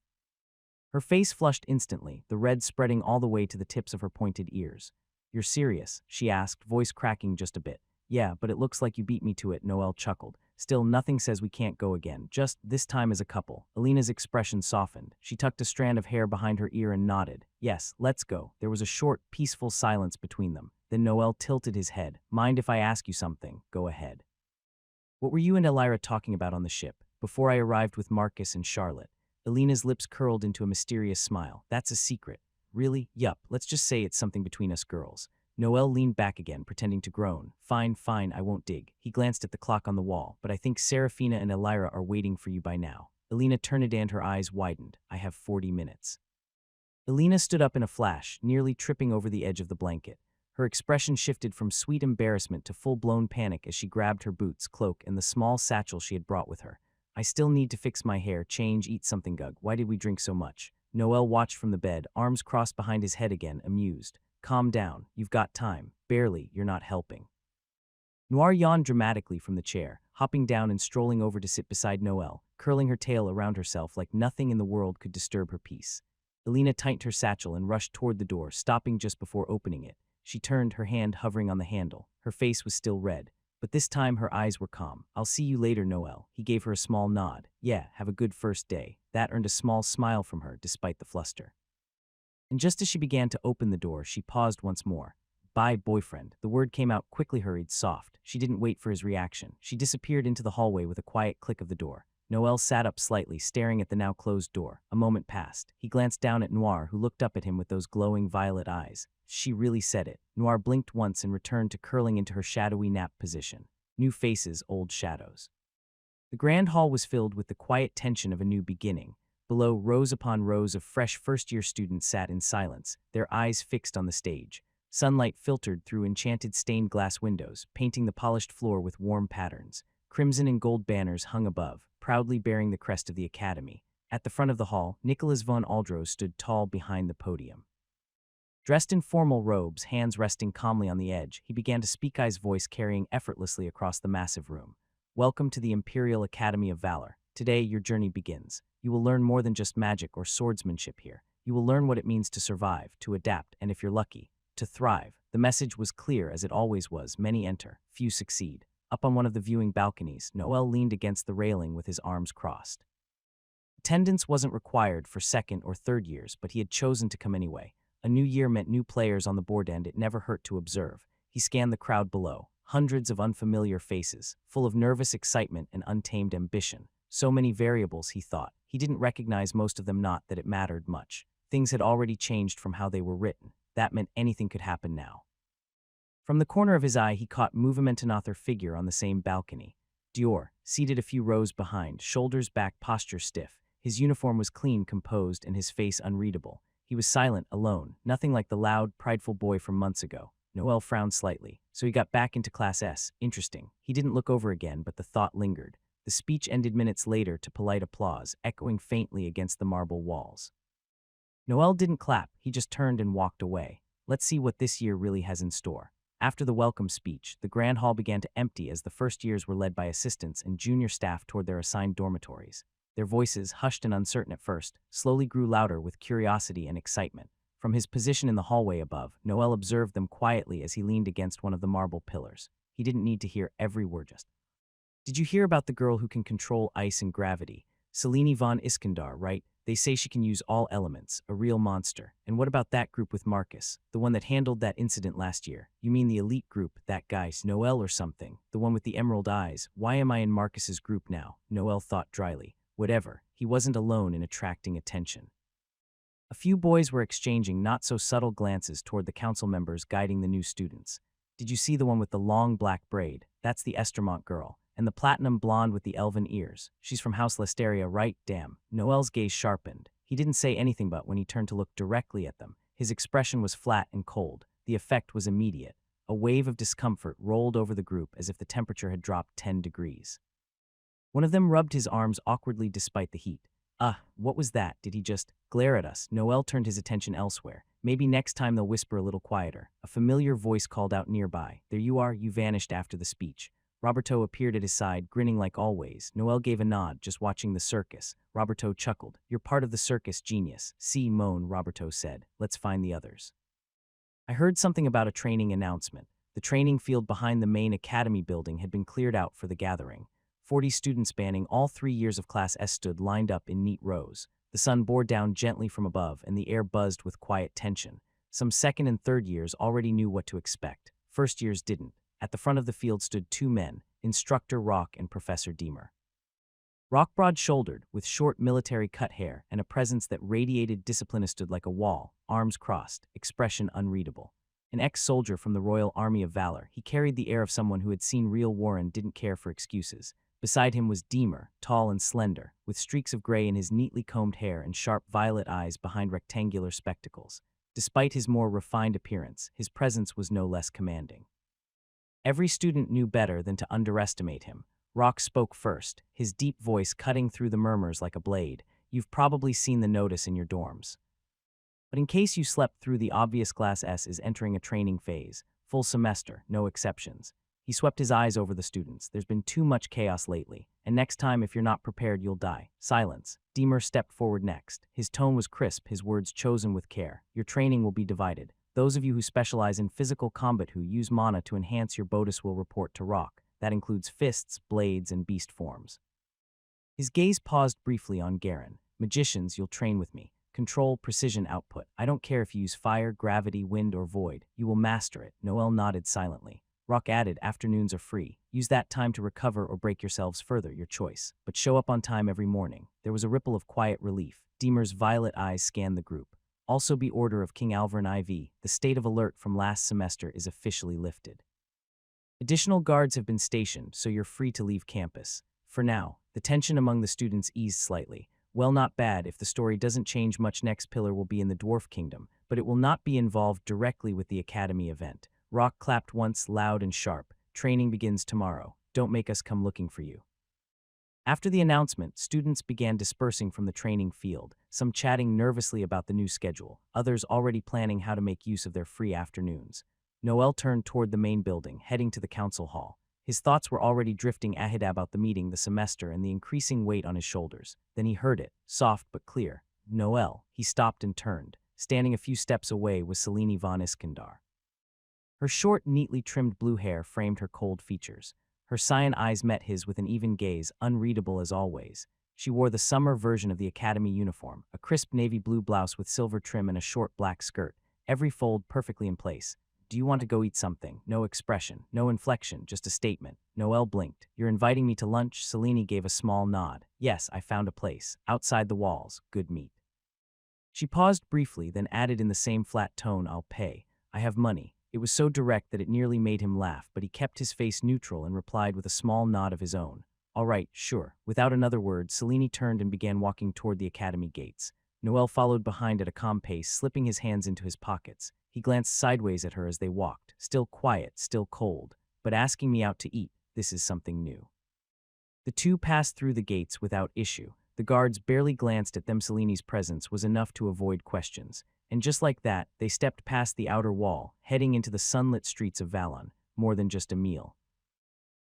Her face flushed instantly, the red spreading all the way to the tips of her pointed ears. You're serious? She asked, voice cracking just a bit. Yeah, but it looks like you beat me to it, Noel chuckled. Still, nothing says we can't go again, just this time as a couple. Alina's expression softened. She tucked a strand of hair behind her ear and nodded. Yes, let's go. There was a short, peaceful silence between them. Then Noel tilted his head. Mind if I ask you something? Go ahead. What were you and Elira talking about on the ship, before I arrived with Marcus and Charlotte? Alina's lips curled into a mysterious smile. That's a secret. Really? Yup, let's just say it's something between us girls. Noel leaned back again, pretending to groan. Fine, I won't dig. He glanced at the clock on the wall, but I think Seraphina and Elira are waiting for you by now. Alina turned and her eyes widened. I have 40 minutes. Alina stood up in a flash, nearly tripping over the edge of the blanket. Her expression shifted from sweet embarrassment to full-blown panic as she grabbed her boots, cloak, and the small satchel she had brought with her. I still need to fix my hair, change, eat something, Gug. Why did we drink so much? Noel watched from the bed, arms crossed behind his head again, amused. Calm down. You've got time. Barely. You're not helping. Noir yawned dramatically from the chair, hopping down and strolling over to sit beside Noel, curling her tail around herself like nothing in the world could disturb her peace. Alina tightened her satchel and rushed toward the door, stopping just before opening it. She turned, her hand hovering on the handle. Her face was still red, but this time her eyes were calm. I'll see you later, Noel. He gave her a small nod. Yeah, have a good first day. That earned a small smile from her, despite the fluster. And just as she began to open the door, she paused once more. Bye, boyfriend. The word came out quickly, hurried, soft. She didn't wait for his reaction. She disappeared into the hallway with a quiet click of the door. Noel sat up slightly, staring at the now closed door. A moment passed. He glanced down at Noir, who looked up at him with those glowing violet eyes. She really said it. Noir blinked once and returned to curling into her shadowy nap position. New faces, old shadows. The grand hall was filled with the quiet tension of a new beginning. Below, rows upon rows of fresh first-year students sat in silence, their eyes fixed on the stage. Sunlight filtered through enchanted stained glass windows, painting the polished floor with warm patterns. Crimson and gold banners hung above, proudly bearing the crest of the academy. At the front of the hall, Nicholas von Aldros stood tall behind the podium. Dressed in formal robes, hands resting calmly on the edge, he began to speak, his voice carrying effortlessly across the massive room. Welcome to the Imperial Academy of Valor. Today, your journey begins. You will learn more than just magic or swordsmanship here. You will learn what it means to survive, to adapt, and if you're lucky, to thrive. The message was clear, as it always was. Many enter, few succeed. Up on one of the viewing balconies, Noel leaned against the railing with his arms crossed. Attendance wasn't required for second or third years, but he had chosen to come anyway. A new year meant new players on the board, and it never hurt to observe. He scanned the crowd below, hundreds of unfamiliar faces, full of nervous excitement and untamed ambition. So many variables, he thought. He didn't recognize most of them, not that it mattered much. Things had already changed from how they were written. That meant anything could happen now. From the corner of his eye, he caught another figure on the same balcony. Dior, seated a few rows behind, shoulders back, posture stiff. His uniform was clean, composed, and his face unreadable. He was silent, alone, nothing like the loud, prideful boy from months ago. Noel frowned slightly. So he got back into Class S. Interesting. He didn't look over again, but the thought lingered. The speech ended minutes later to polite applause, echoing faintly against the marble walls. Noel didn't clap, he just turned and walked away. Let's see what this year really has in store. After the welcome speech, the grand hall began to empty as the first years were led by assistants and junior staff toward their assigned dormitories. Their voices, hushed and uncertain at first, slowly grew louder with curiosity and excitement. From his position in the hallway above, Noel observed them quietly as he leaned against one of the marble pillars. He didn't need to hear every word. Just, "Did you hear about the girl who can control ice and gravity? Selene von Iskandar, right? They say she can use all elements, a real monster. And what about that group with Marcus, the one that handled that incident last year? You mean the elite group, that guy, Noel or something, the one with the emerald eyes? Why am I in Marcus's group now?" Noel thought dryly. Whatever, he wasn't alone in attracting attention. A few boys were exchanging not-so-subtle glances toward the council members guiding the new students. "Did you see the one with the long black braid? That's the Estermont girl. And the platinum blonde with the elven ears. She's from House Lesteria, right? Damn." Noel's gaze sharpened. He didn't say anything, but when he turned to look directly at them, his expression was flat and cold. The effect was immediate. A wave of discomfort rolled over the group as if the temperature had dropped 10 degrees. One of them rubbed his arms awkwardly despite the heat. What was that? Did he just glare at us?" Noel turned his attention elsewhere. Maybe next time they'll whisper a little quieter. A familiar voice called out nearby. "There you are, you vanished after the speech." Roberto appeared at his side, grinning like always. Noel gave a nod, just watching the circus. Roberto chuckled. "You're part of the circus, genius." "See, moan," Roberto said. "Let's find the others." "I heard something about a training announcement. The training field behind the main academy building had been cleared out for the gathering. 40 students spanning all 3 years of Class S stood lined up in neat rows. The sun bore down gently from above, and the air buzzed with quiet tension. Some second and third years already knew what to expect. First years didn't. At the front of the field stood 2 men, Instructor Rock and Professor Deemer. Rock, broad-shouldered, with short military-cut hair and a presence that radiated discipline, stood like a wall, arms crossed, expression unreadable. An ex-soldier from the Royal Army of Valor, he carried the air of someone who had seen real war and didn't care for excuses. Beside him was Deemer, tall and slender, with streaks of gray in his neatly combed hair and sharp violet eyes behind rectangular spectacles. Despite his more refined appearance, his presence was no less commanding. Every student knew better than to underestimate him. Rock spoke first, his deep voice cutting through the murmurs like a blade. "You've probably seen the notice in your dorms. But in case you slept through, the obvious Class S is entering a training phase. Full semester, no exceptions." He swept his eyes over the students. "There's been too much chaos lately, and next time, if you're not prepared, you'll die." Silence. Deemer stepped forward next. His tone was crisp, his words chosen with care. "Your training will be divided. Those of you who specialize in physical combat who use mana to enhance your bonus will report to Rock. That includes fists, blades, and beast forms." His gaze paused briefly on Garin. "Magicians, you'll train with me. Control, precision, output. I don't care if you use fire, gravity, wind, or void. You will master it." Noel nodded silently. Rock added, "Afternoons are free. Use that time to recover or break yourselves further, your choice. But show up on time every morning." There was a ripple of quiet relief. Deemer's violet eyes scanned the group. "Also be order of King Alvarin IV. The state of alert from last semester is officially lifted. Additional guards have been stationed, so you're free to leave campus. For now." The tension among the students eased slightly. "Well, not bad. If the story doesn't change much, next pillar will be in the Dwarf Kingdom, but it will not be involved directly with the Academy event." Rock clapped once, loud and sharp. "Training begins tomorrow. Don't make us come looking for you." After the announcement, students began dispersing from the training field, some chatting nervously about the new schedule, others already planning how to make use of their free afternoons. Noel turned toward the main building, heading to the council hall. His thoughts were already drifting ahead about the meeting, the semester, and the increasing weight on his shoulders. Then he heard it, soft but clear. "Noel." He stopped and turned. Standing a few steps away was Selene von Iskandar. Her short, neatly trimmed blue hair framed her cold features. Her cyan eyes met his with an even gaze, unreadable as always. She wore the summer version of the academy uniform, a crisp navy blue blouse with silver trim and a short black skirt, every fold perfectly in place. "Do you want to go eat something?" No expression, no inflection, just a statement. Noel blinked. "You're inviting me to lunch?" Selene gave a small nod. "Yes, I found a place. Outside the walls. Good meat." She paused briefly, then added in the same flat tone, "I'll pay. I have money." It was so direct that it nearly made him laugh, but he kept his face neutral and replied with a small nod of his own. "All right, sure." Without another word, Selene turned and began walking toward the academy gates. Noel followed behind at a calm pace, slipping his hands into his pockets. He glanced sideways at her as they walked, still quiet, still cold, but asking me out to eat. This is something new. The two passed through the gates without issue. The guards barely glanced at them. Seleni's presence was enough to avoid questions. And just like that, they stepped past the outer wall, heading into the sunlit streets of Valon, more than just a meal.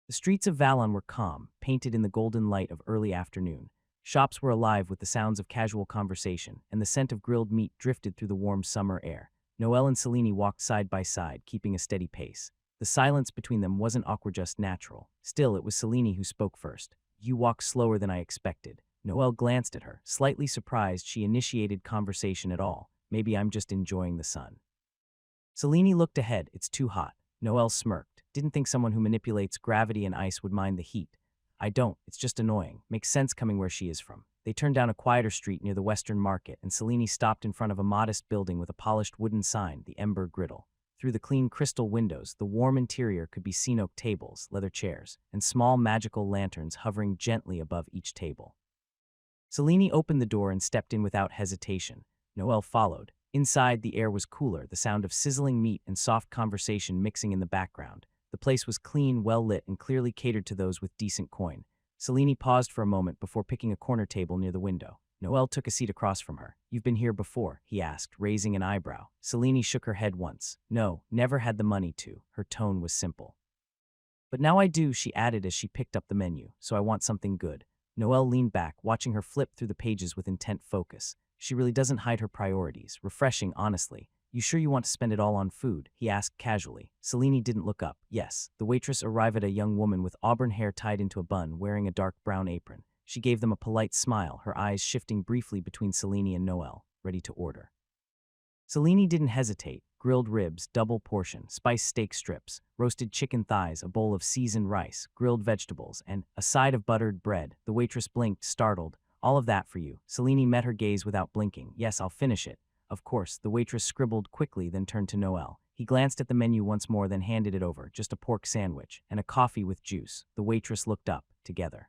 The streets of Valon were calm, painted in the golden light of early afternoon. Shops were alive with the sounds of casual conversation, and the scent of grilled meat drifted through the warm summer air. Noel and Selene walked side by side, keeping a steady pace. The silence between them wasn't awkward, just natural. Still, it was Selene who spoke first. "You walk slower than I expected." Noel glanced at her, slightly surprised she initiated conversation at all. "Maybe I'm just enjoying the sun." Selene looked ahead. "It's too hot." Noel smirked. "Didn't think someone who manipulates gravity and ice would mind the heat." "I don't. It's just annoying. Makes sense coming where she is from." They turned down a quieter street near the Western Market, and Selene stopped in front of a modest building with a polished wooden sign, the Ember Griddle. Through the clean crystal windows, the warm interior could be seen: oak tables, leather chairs, and small magical lanterns hovering gently above each table. Selene opened the door and stepped in without hesitation. Noel followed. Inside, the air was cooler, the sound of sizzling meat and soft conversation mixing in the background. The place was clean, well-lit, and clearly catered to those with decent coin. Selene paused for a moment before picking a corner table near the window. Noel took a seat across from her. "You've been here before?" he asked, raising an eyebrow. Selene shook her head once. "No, never had the money to." Her tone was simple. "But now I do," she added as she picked up the menu, "so I want something good." Noel leaned back, watching her flip through the pages with intent focus. She really doesn't hide her priorities. Refreshing, honestly. "You sure you want to spend it all on food?" he asked casually. Selene didn't look up. "Yes." The waitress arrived, a young woman with auburn hair tied into a bun, wearing a dark brown apron. She gave them a polite smile, her eyes shifting briefly between Selene and Noel, ready to order. Selene didn't hesitate. Grilled ribs, double portion, spiced steak strips, roasted chicken thighs, a bowl of seasoned rice, grilled vegetables, and a side of buttered bread. The waitress blinked, startled. "All of that for you." Selene met her gaze without blinking. "Yes, I'll finish it." "Of course." The waitress scribbled quickly, then turned to Noel. He glanced at the menu once more, then handed it over. "Just a pork sandwich, and a coffee with juice." The waitress looked up. "Together?"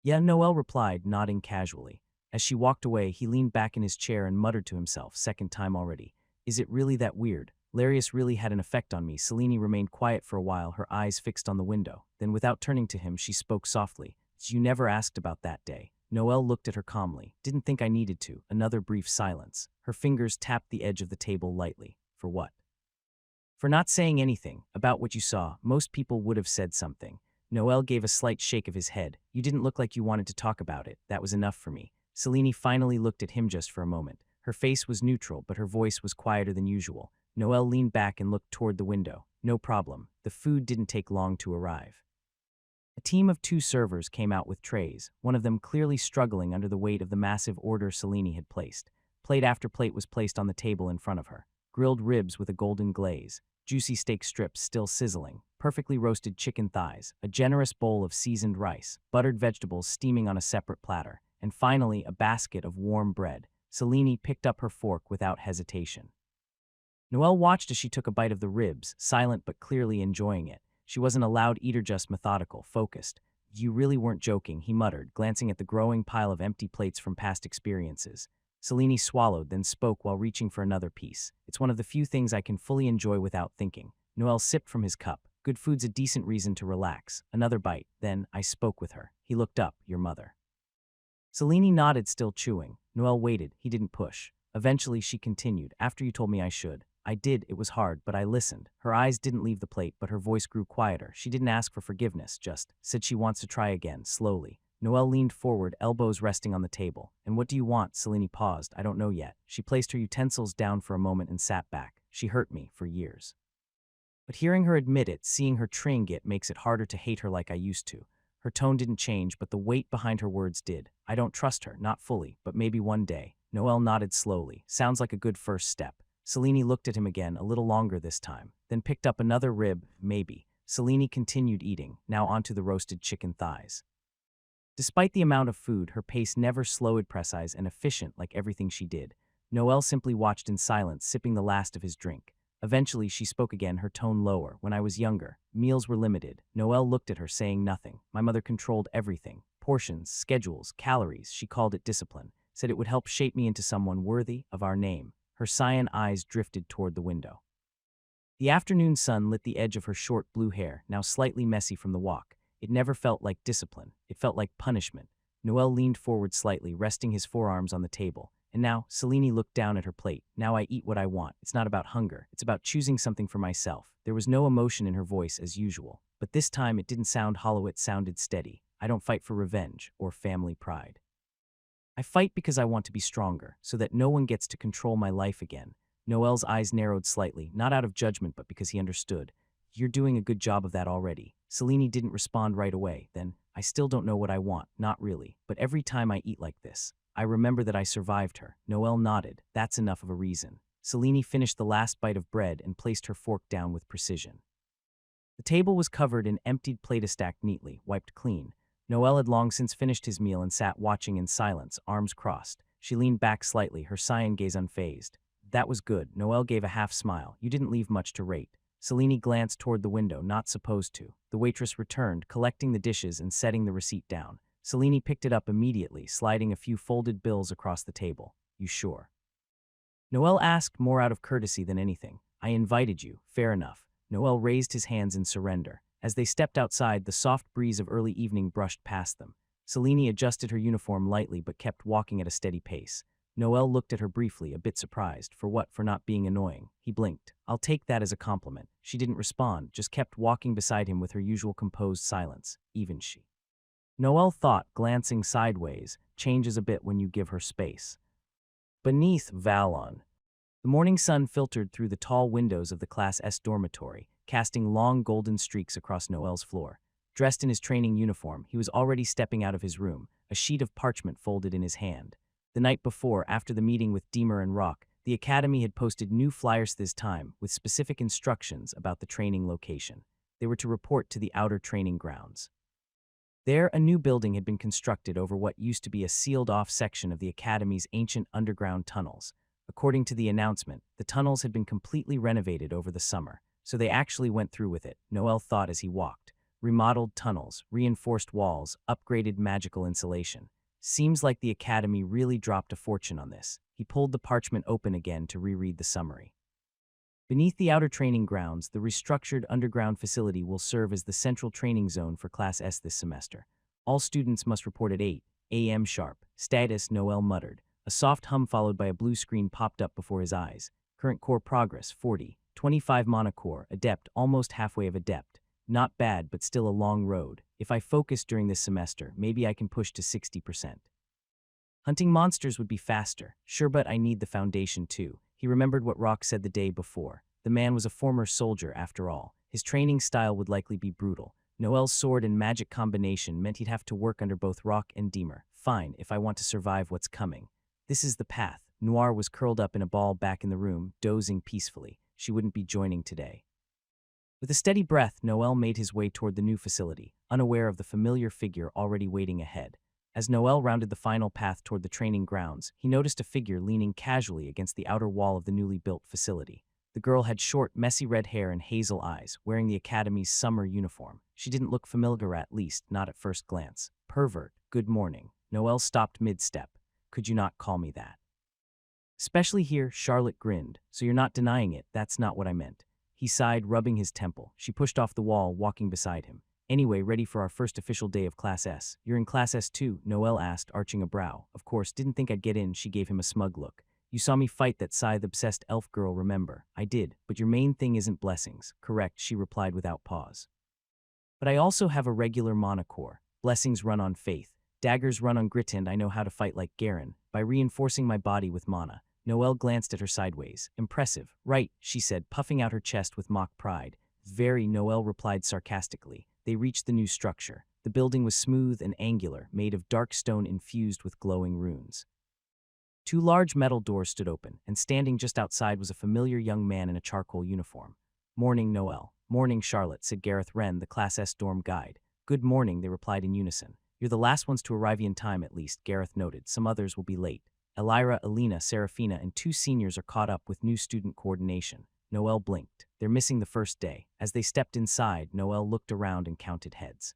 "Yeah," Noel replied, nodding casually. As she walked away, he leaned back in his chair and muttered to himself, "Second time already. Is it really that weird? Larius really had an effect on me." Selene remained quiet for a while, her eyes fixed on the window. Then, without turning to him, she spoke softly. "You never asked about that day." Noel looked at her calmly. "Didn't think I needed to." Another brief silence. Her fingers tapped the edge of the table lightly. "For what?" "For not saying anything. About what you saw. Most people would have said something." Noel gave a slight shake of his head. "You didn't look like you wanted to talk about it. That was enough for me." Selene finally looked at him just for a moment. Her face was neutral, but her voice was quieter than usual. Noel leaned back and looked toward the window. "No problem." The food didn't take long to arrive. A team of 2 servers came out with trays, one of them clearly struggling under the weight of the massive order Selene had placed. Plate after plate was placed on the table in front of her. Grilled ribs with a golden glaze, juicy steak strips still sizzling, perfectly roasted chicken thighs, a generous bowl of seasoned rice, buttered vegetables steaming on a separate platter, and finally a basket of warm bread. Selene picked up her fork without hesitation. Noel watched as she took a bite of the ribs, silent but clearly enjoying it. She wasn't a loud eater, just methodical, focused. "You really weren't joking," he muttered, glancing at the growing pile of empty plates from past experiences. Selene swallowed, then spoke while reaching for another piece. "It's one of the few things I can fully enjoy without thinking." Noel sipped from his cup. "Good food's a decent reason to relax." Another bite. Then, "I spoke with her." He looked up. "Your mother?" Selene nodded, still chewing. Noel waited. He didn't push. Eventually, she continued. "After you told me I should. I did. It was hard, but I listened." Her eyes didn't leave the plate, but her voice grew quieter. She didn't ask for forgiveness, just said she wants to try again, slowly. Noel leaned forward, elbows resting on the table. "And what do you want?" Selene paused. "I don't know yet." She placed her utensils down for a moment and sat back. "She hurt me for years. But hearing her admit it, seeing her trying it, makes it harder to hate her like I used to." Her tone didn't change, but the weight behind her words did. "I don't trust her, not fully, but maybe one day." Noel nodded slowly. "Sounds like a good first step." Selene looked at him again, a little longer this time, then picked up another rib. "Maybe." Selene continued eating, now onto the roasted chicken thighs. Despite the amount of food, her pace never slowed, precise and efficient like everything she did. Noel simply watched in silence, sipping the last of his drink. Eventually, she spoke again, her tone lower. "When I was younger, meals were limited." Noel looked at her, saying nothing. "My mother controlled everything. Portions, schedules, calories. She called it discipline. Said it would help shape me into someone worthy of our name." Her cyan eyes drifted toward the window. The afternoon sun lit the edge of her short blue hair, now slightly messy from the walk. It never felt like discipline. It felt like punishment. Noel leaned forward slightly, resting his forearms on the table. And now, Selene looked down at her plate. Now I eat what I want. It's not about hunger. It's about choosing something for myself. There was no emotion in her voice as usual. But this time it didn't sound hollow, it sounded steady. I don't fight for revenge or family pride. I fight because I want to be stronger, so that no one gets to control my life again. Noel's eyes narrowed slightly, not out of judgment but because he understood. You're doing a good job of that already. Selene didn't respond right away. Then, I still don't know what I want, not really, but every time I eat like this, I remember that I survived her. Noel nodded. That's enough of a reason. Selene finished the last bite of bread and placed her fork down with precision. The table was covered in emptied plate stacked neatly, wiped clean. Noel had long since finished his meal and sat watching in silence, arms crossed. She leaned back slightly, her cyan gaze unfazed. That was good. Noel gave a half smile. You didn't leave much to rate. Selene glanced toward the window, not supposed to. The waitress returned, collecting the dishes and setting the receipt down. Selene picked it up immediately, sliding a few folded bills across the table. You sure? Noel asked more out of courtesy than anything. I invited you. Fair enough. Noel raised his hands in surrender. As they stepped outside, the soft breeze of early evening brushed past them. Selene adjusted her uniform lightly but kept walking at a steady pace. Noel looked at her briefly, a bit surprised. For what? For not being annoying. He blinked. I'll take that as a compliment. She didn't respond, just kept walking beside him with her usual composed silence. Even she. Noel thought, glancing sideways, changes a bit when you give her space. Beneath Valon, the morning sun filtered through the tall windows of the Class S dormitory, casting long golden streaks across Noel's floor. Dressed in his training uniform, he was already stepping out of his room, a sheet of parchment folded in his hand. The night before, after the meeting with Deemer and Rock, the Academy had posted new flyers this time with specific instructions about the training location. They were to report to the outer training grounds. There, a new building had been constructed over what used to be a sealed-off section of the Academy's ancient underground tunnels. According to the announcement, the tunnels had been completely renovated over the summer, so they actually went through with it, Noel thought as he walked. Remodeled tunnels, reinforced walls, upgraded magical insulation. Seems like the Academy really dropped a fortune on this. He pulled the parchment open again to reread the summary. Beneath the outer training grounds, the restructured underground facility will serve as the central training zone for Class S this semester. All students must report at 8 a.m. sharp. Status, Noel muttered. A soft hum followed by a blue screen popped up before his eyes. Current core progress, 40. 25 mana core, adept, almost halfway of adept. Not bad, but still a long road. If I focus during this semester, maybe I can push to 60%. Hunting monsters would be faster. Sure, but I need the foundation too. He remembered what Rock said the day before. The man was a former soldier, after all. His training style would likely be brutal. Noel's sword and magic combination meant he'd have to work under both Rock and Deemer. Fine, if I want to survive what's coming. This is the path. Noir was curled up in a ball back in the room, dozing peacefully. She wouldn't be joining today. With a steady breath, Noel made his way toward the new facility, unaware of the familiar figure already waiting ahead. As Noel rounded the final path toward the training grounds, he noticed a figure leaning casually against the outer wall of the newly built facility. The girl had short, messy red hair and hazel eyes, wearing the Academy's summer uniform. She didn't look familiar, at least not at first glance. Pervert, good morning. Noel stopped mid-step. Could you not call me that? Especially here, Charlotte grinned. So you're not denying it, that's not what I meant. He sighed, rubbing his temple. She pushed off the wall, walking beside him. Anyway, ready for our first official day of Class S. You're in Class S too? Noel asked, arching a brow. Of course, didn't think I'd get in, she gave him a smug look. You saw me fight that scythe-obsessed elf girl, remember? I did, but your main thing isn't blessings. Correct, she replied without pause. But I also have a regular mana core. Blessings run on faith. Daggers run on grit, and I know how to fight like Garin, by reinforcing my body with mana. Noel glanced at her sideways. Impressive. Right, she said, puffing out her chest with mock pride. Very, Noel replied sarcastically. They reached the new structure. The building was smooth and angular, made of dark stone infused with glowing runes. Two large metal doors stood open, and standing just outside was a familiar young man in a charcoal uniform. Morning, Noel. Morning, Charlotte, said Gareth Wren, the Class S dorm guide. Good morning, they replied in unison. You're the last ones to arrive in time, at least, Gareth noted. Some others will be late. Elira, Alina, Seraphina, and 2 seniors are caught up with new student coordination. Noel blinked. They're missing the first day. As they stepped inside, Noel looked around and counted heads.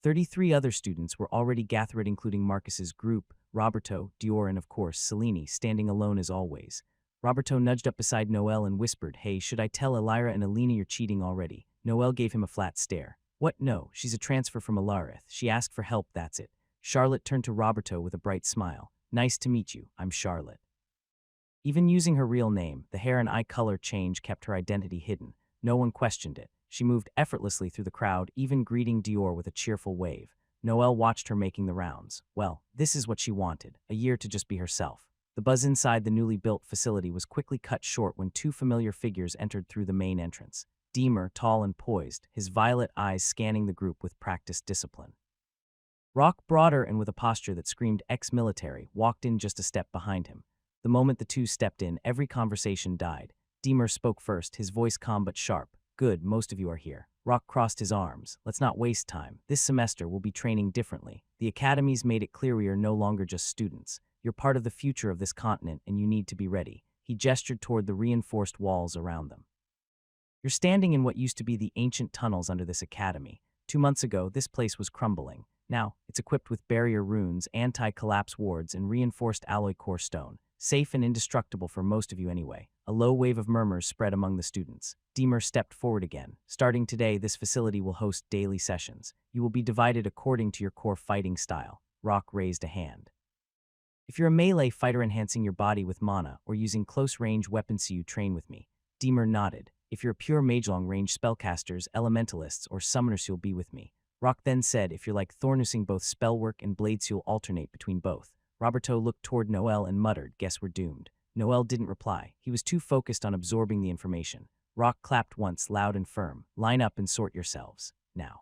33 other students were already gathered, including Marcus's group, Roberto, Dior, and of course, Selene, standing alone as always. Roberto nudged up beside Noel and whispered, "Hey, should I tell Elira and Alina you're cheating already?" Noel gave him a flat stare. "What? No, she's a transfer from Alarith. She asked for help, that's it." Charlotte turned to Roberto with a bright smile. "Nice to meet you, I'm Charlotte." Even using her real name, the hair and eye color change kept her identity hidden. No one questioned it. She moved effortlessly through the crowd, even greeting Dior with a cheerful wave. Noel watched her making the rounds. Well, this is what she wanted, a year to just be herself. The buzz inside the newly built facility was quickly cut short when two familiar figures entered through the main entrance. Deemer, tall and poised, his violet eyes scanning the group with practiced discipline. Rock, broader and with a posture that screamed ex-military, walked in just a step behind him. The moment the two stepped in, every conversation died. Deemer spoke first, his voice calm but sharp. "Good, most of you are here." Rock crossed his arms. "Let's not waste time. This semester we'll be training differently. The academy's made it clear we are no longer just students. You're part of the future of this continent and you need to be ready." He gestured toward the reinforced walls around them. "You're standing in what used to be the ancient tunnels under this academy. 2 months ago, this place was crumbling. Now, it's equipped with barrier runes, anti-collapse wards, and reinforced alloy core stone. Safe and indestructible for most of you anyway." A low wave of murmurs spread among the students. Deemer stepped forward again. "Starting today, this facility will host daily sessions. You will be divided according to your core fighting style." Rock raised a hand. "If you're a melee fighter enhancing your body with mana, or using close-range weapons, so you train with me." Deemer nodded. "If you're a pure mage long-range spellcasters, elementalists, or summoners, you'll be with me." Rock then said, "If you're like Thorn using both spellwork and blades, you'll alternate between both." Roberto looked toward Noel and muttered, "Guess we're doomed." Noel didn't reply. He was too focused on absorbing the information. Rock clapped once, loud and firm. "Line up and sort yourselves. Now."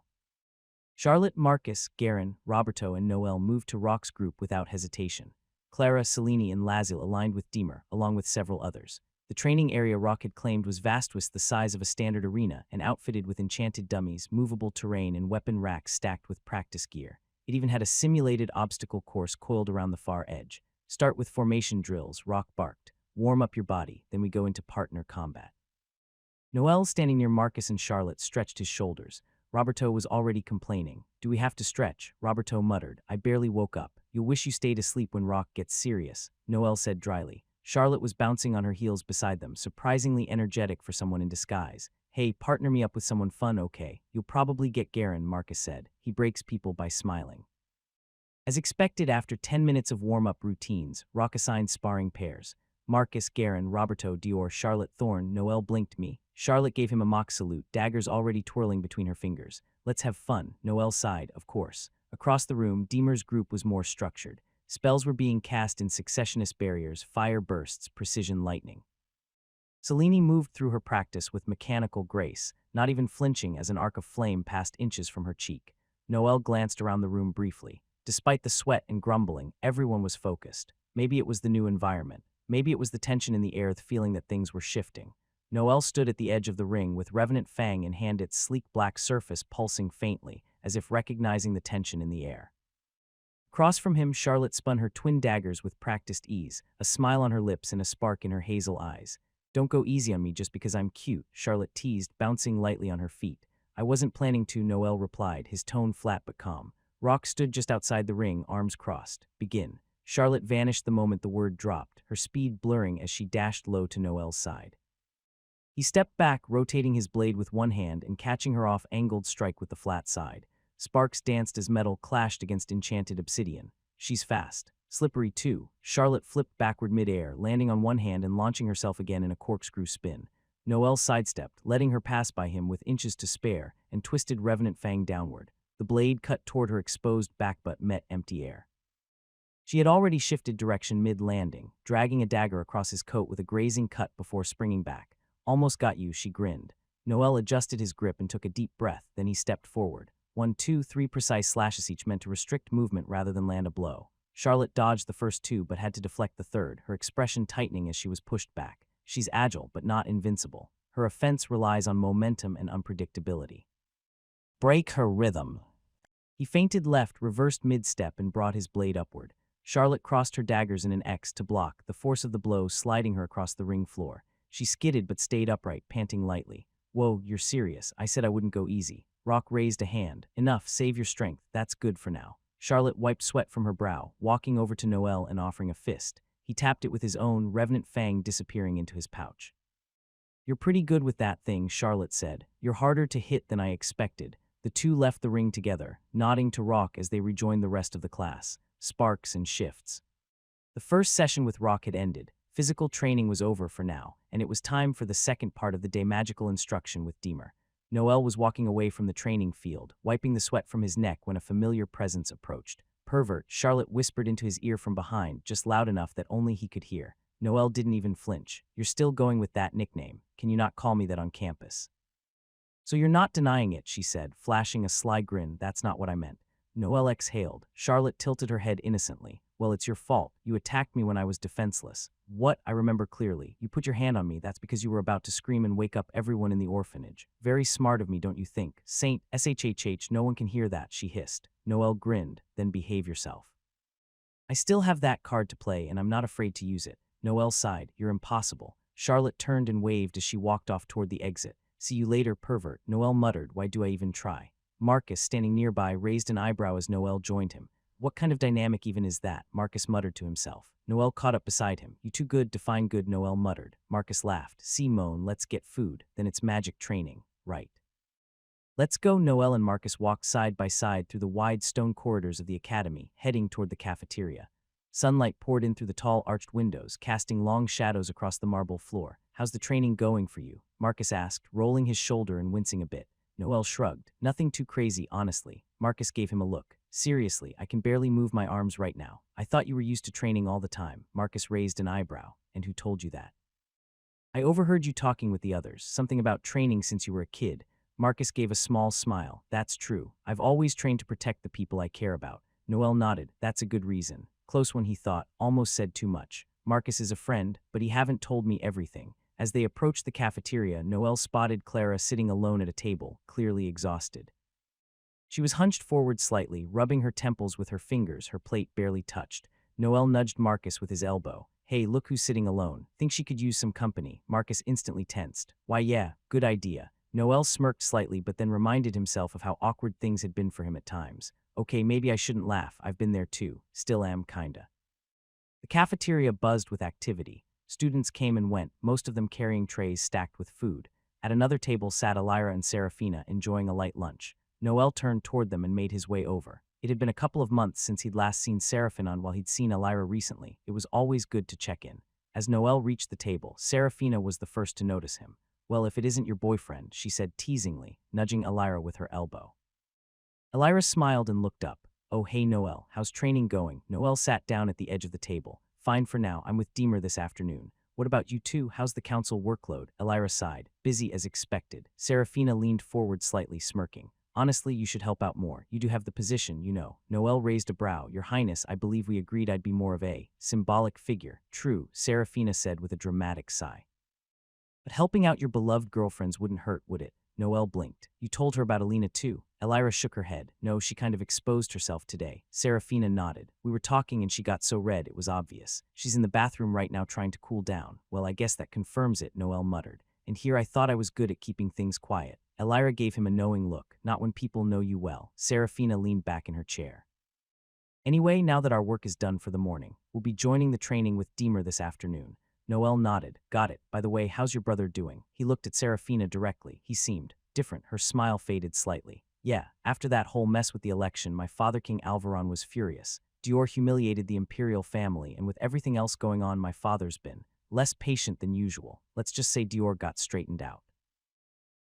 Charlotte, Marcus, Garin, Roberto, and Noel moved to Rock's group without hesitation. Clara, Selene, and Lazil aligned with Deemer, along with several others. The training area Rock had claimed was vast, the size of a standard arena, and outfitted with enchanted dummies, movable terrain, and weapon racks stacked with practice gear. It even had a simulated obstacle course coiled around the far edge. "Start with formation drills," Rock barked. "Warm up your body, then we go into partner combat." Noel, standing near Marcus and Charlotte, stretched his shoulders. Roberto was already complaining. "Do we have to stretch?" Roberto muttered. "I barely woke up. You'll wish you stayed asleep when Rock gets serious," Noel said dryly. Charlotte was bouncing on her heels beside them, surprisingly energetic for someone in disguise. "Hey, partner me up with someone fun, okay? You'll probably get Garin," Marcus said. "He breaks people by smiling." As expected, after 10 minutes of warm-up routines, Rock assigned sparring pairs. Marcus, Garin, Roberto, Dior, Charlotte, Thorn. Noel blinked me. Charlotte gave him a mock salute, daggers already twirling between her fingers. "Let's have fun," Noel sighed, "of course." Across the room, Deemer's group was more structured. Spells were being cast in successionist barriers, fire bursts, precision lightning. Selene moved through her practice with mechanical grace, not even flinching as an arc of flame passed inches from her cheek. Noel glanced around the room briefly. Despite the sweat and grumbling, everyone was focused. Maybe it was the new environment. Maybe it was the tension in the air, the feeling that things were shifting. Noel stood at the edge of the ring with Revenant Fang in hand, its sleek black surface pulsing faintly, as if recognizing the tension in the air. Across from him, Charlotte spun her twin daggers with practiced ease, a smile on her lips and a spark in her hazel eyes. "Don't go easy on me just because I'm cute," Charlotte teased, bouncing lightly on her feet. "I wasn't planning to," Noel replied, his tone flat but calm. Rock stood just outside the ring, arms crossed. "Begin." Charlotte vanished the moment the word dropped, her speed blurring as she dashed low to Noel's side. He stepped back, rotating his blade with one hand and catching her off-angled strike with the flat side. Sparks danced as metal clashed against enchanted obsidian. "She's fast. Slippery, too." Charlotte flipped backward mid-air, landing on one hand and launching herself again in a corkscrew spin. Noel sidestepped, letting her pass by him with inches to spare, and twisted Revenant Fang downward. The blade cut toward her exposed back but met empty air. She had already shifted direction mid-landing, dragging a dagger across his coat with a grazing cut before springing back. "Almost got you," she grinned. Noel adjusted his grip and took a deep breath, then he stepped forward. 1, 2, 3 precise slashes each meant to restrict movement rather than land a blow. Charlotte dodged the first two but had to deflect the third, her expression tightening as she was pushed back. She's agile but not invincible. Her offense relies on momentum and unpredictability. "Break her rhythm." He feinted left, reversed mid-step, and brought his blade upward. Charlotte crossed her daggers in an X to block, the force of the blow sliding her across the ring floor. She skidded but stayed upright, panting lightly. "Whoa, you're serious. I said I wouldn't go easy." Rock raised a hand. "Enough, save your strength. That's good for now." Charlotte wiped sweat from her brow, walking over to Noel and offering a fist. He tapped it with his own, revenant fang disappearing into his pouch. "You're pretty good with that thing," Charlotte said. "You're harder to hit than I expected." The two left the ring together, nodding to Rock as they rejoined the rest of the class. Sparks and shifts. The first session with Rock had ended. Physical training was over for now, and it was time for the second part of the day, magical instruction with Deemer. Noel was walking away from the training field, wiping the sweat from his neck when a familiar presence approached. "Pervert," Charlotte whispered into his ear from behind, just loud enough that only he could hear. Noel didn't even flinch. "You're still going with that nickname. Can you not call me that on campus?" "So you're not denying it," she said, flashing a sly grin. "That's not what I meant." Noel exhaled. Charlotte tilted her head innocently. "Well, it's your fault. You attacked me when I was defenseless." "What?" "I remember clearly. You put your hand on me. That's because you were about to scream and wake up everyone in the orphanage. Very smart of me, don't you think?" "Saint SHHH, no one can hear that," she hissed. Noel grinned. "Then behave yourself." "I still have that card to play, and I'm not afraid to use it." Noel sighed. "You're impossible." Charlotte turned and waved as she walked off toward the exit. "See you later, pervert." Noel muttered. "Why do I even try?" Marcus, standing nearby, raised an eyebrow as Noel joined him. "What kind of dynamic even is that?" Marcus muttered to himself. Noel caught up beside him. "You too good to find good," Noel muttered. Marcus laughed. "See, Moan, let's get food. Then it's magic training, right?" "Let's go." Noel and Marcus walked side by side through the wide stone corridors of the academy, heading toward the cafeteria. Sunlight poured in through the tall arched windows, casting long shadows across the marble floor. "How's the training going for you?" Marcus asked, rolling his shoulder and wincing a bit. Noel shrugged. "Nothing too crazy, honestly." Marcus gave him a look. "Seriously, I can barely move my arms right now." "I thought you were used to training all the time." Marcus raised an eyebrow. "And who told you that?" "I overheard you talking with the others. Something about training since you were a kid." Marcus gave a small smile. "That's true. I've always trained to protect the people I care about." Noel nodded. "That's a good reason." Close one, he thought. Almost said too much. Marcus is a friend, but he haven't told me everything. As they approached the cafeteria, Noel spotted Clara sitting alone at a table, clearly exhausted. She was hunched forward slightly, rubbing her temples with her fingers, her plate barely touched. Noel nudged Marcus with his elbow. "Hey, look who's sitting alone. Think she could use some company." Marcus instantly tensed. "Why, yeah, good idea." Noel smirked slightly but then reminded himself of how awkward things had been for him at times. "Okay, maybe I shouldn't laugh. I've been there too. Still am, kinda." The cafeteria buzzed with activity. Students came and went, most of them carrying trays stacked with food. At another table sat Alira and Serafina, enjoying a light lunch. Noel turned toward them and made his way over. It had been a couple of months since he'd last seen Serafina while he'd seen Alira recently. It was always good to check in. As Noel reached the table, Serafina was the first to notice him. "Well, if it isn't your boyfriend," she said teasingly, nudging Alira with her elbow. Alira smiled and looked up. "Oh, hey Noel, how's training going?" Noel sat down at the edge of the table. "Fine for now. I'm with Deemer this afternoon." "What about you two? How's the council workload?" Alira sighed. "Busy as expected." Serafina leaned forward slightly, smirking. "Honestly, you should help out more. You do have the position, you know." Noel raised a brow. "Your Highness, I believe we agreed I'd be more of a symbolic figure." "True," Serafina said with a dramatic sigh. "But helping out your beloved girlfriends wouldn't hurt, would it?" Noel blinked. "You told her about Alina too?" Alira shook her head. "No, she kind of exposed herself today." Serafina nodded. "We were talking and she got so red it was obvious. She's in the bathroom right now trying to cool down." "Well, I guess that confirms it," Noel muttered. "And here I thought I was good at keeping things quiet." Alira gave him a knowing look. "Not when people know you well." Serafina leaned back in her chair. "Anyway, now that our work is done for the morning, we'll be joining the training with Deemer this afternoon." Noel nodded. "Got it. By the way, how's your brother doing?" He looked at Serafina directly. He seemed different. Her smile faded slightly. "Yeah, after that whole mess with the election, my father King Alvaron was furious. Dior humiliated the imperial family, and with everything else going on, my father's been less patient than usual. Let's just say Dior got straightened out."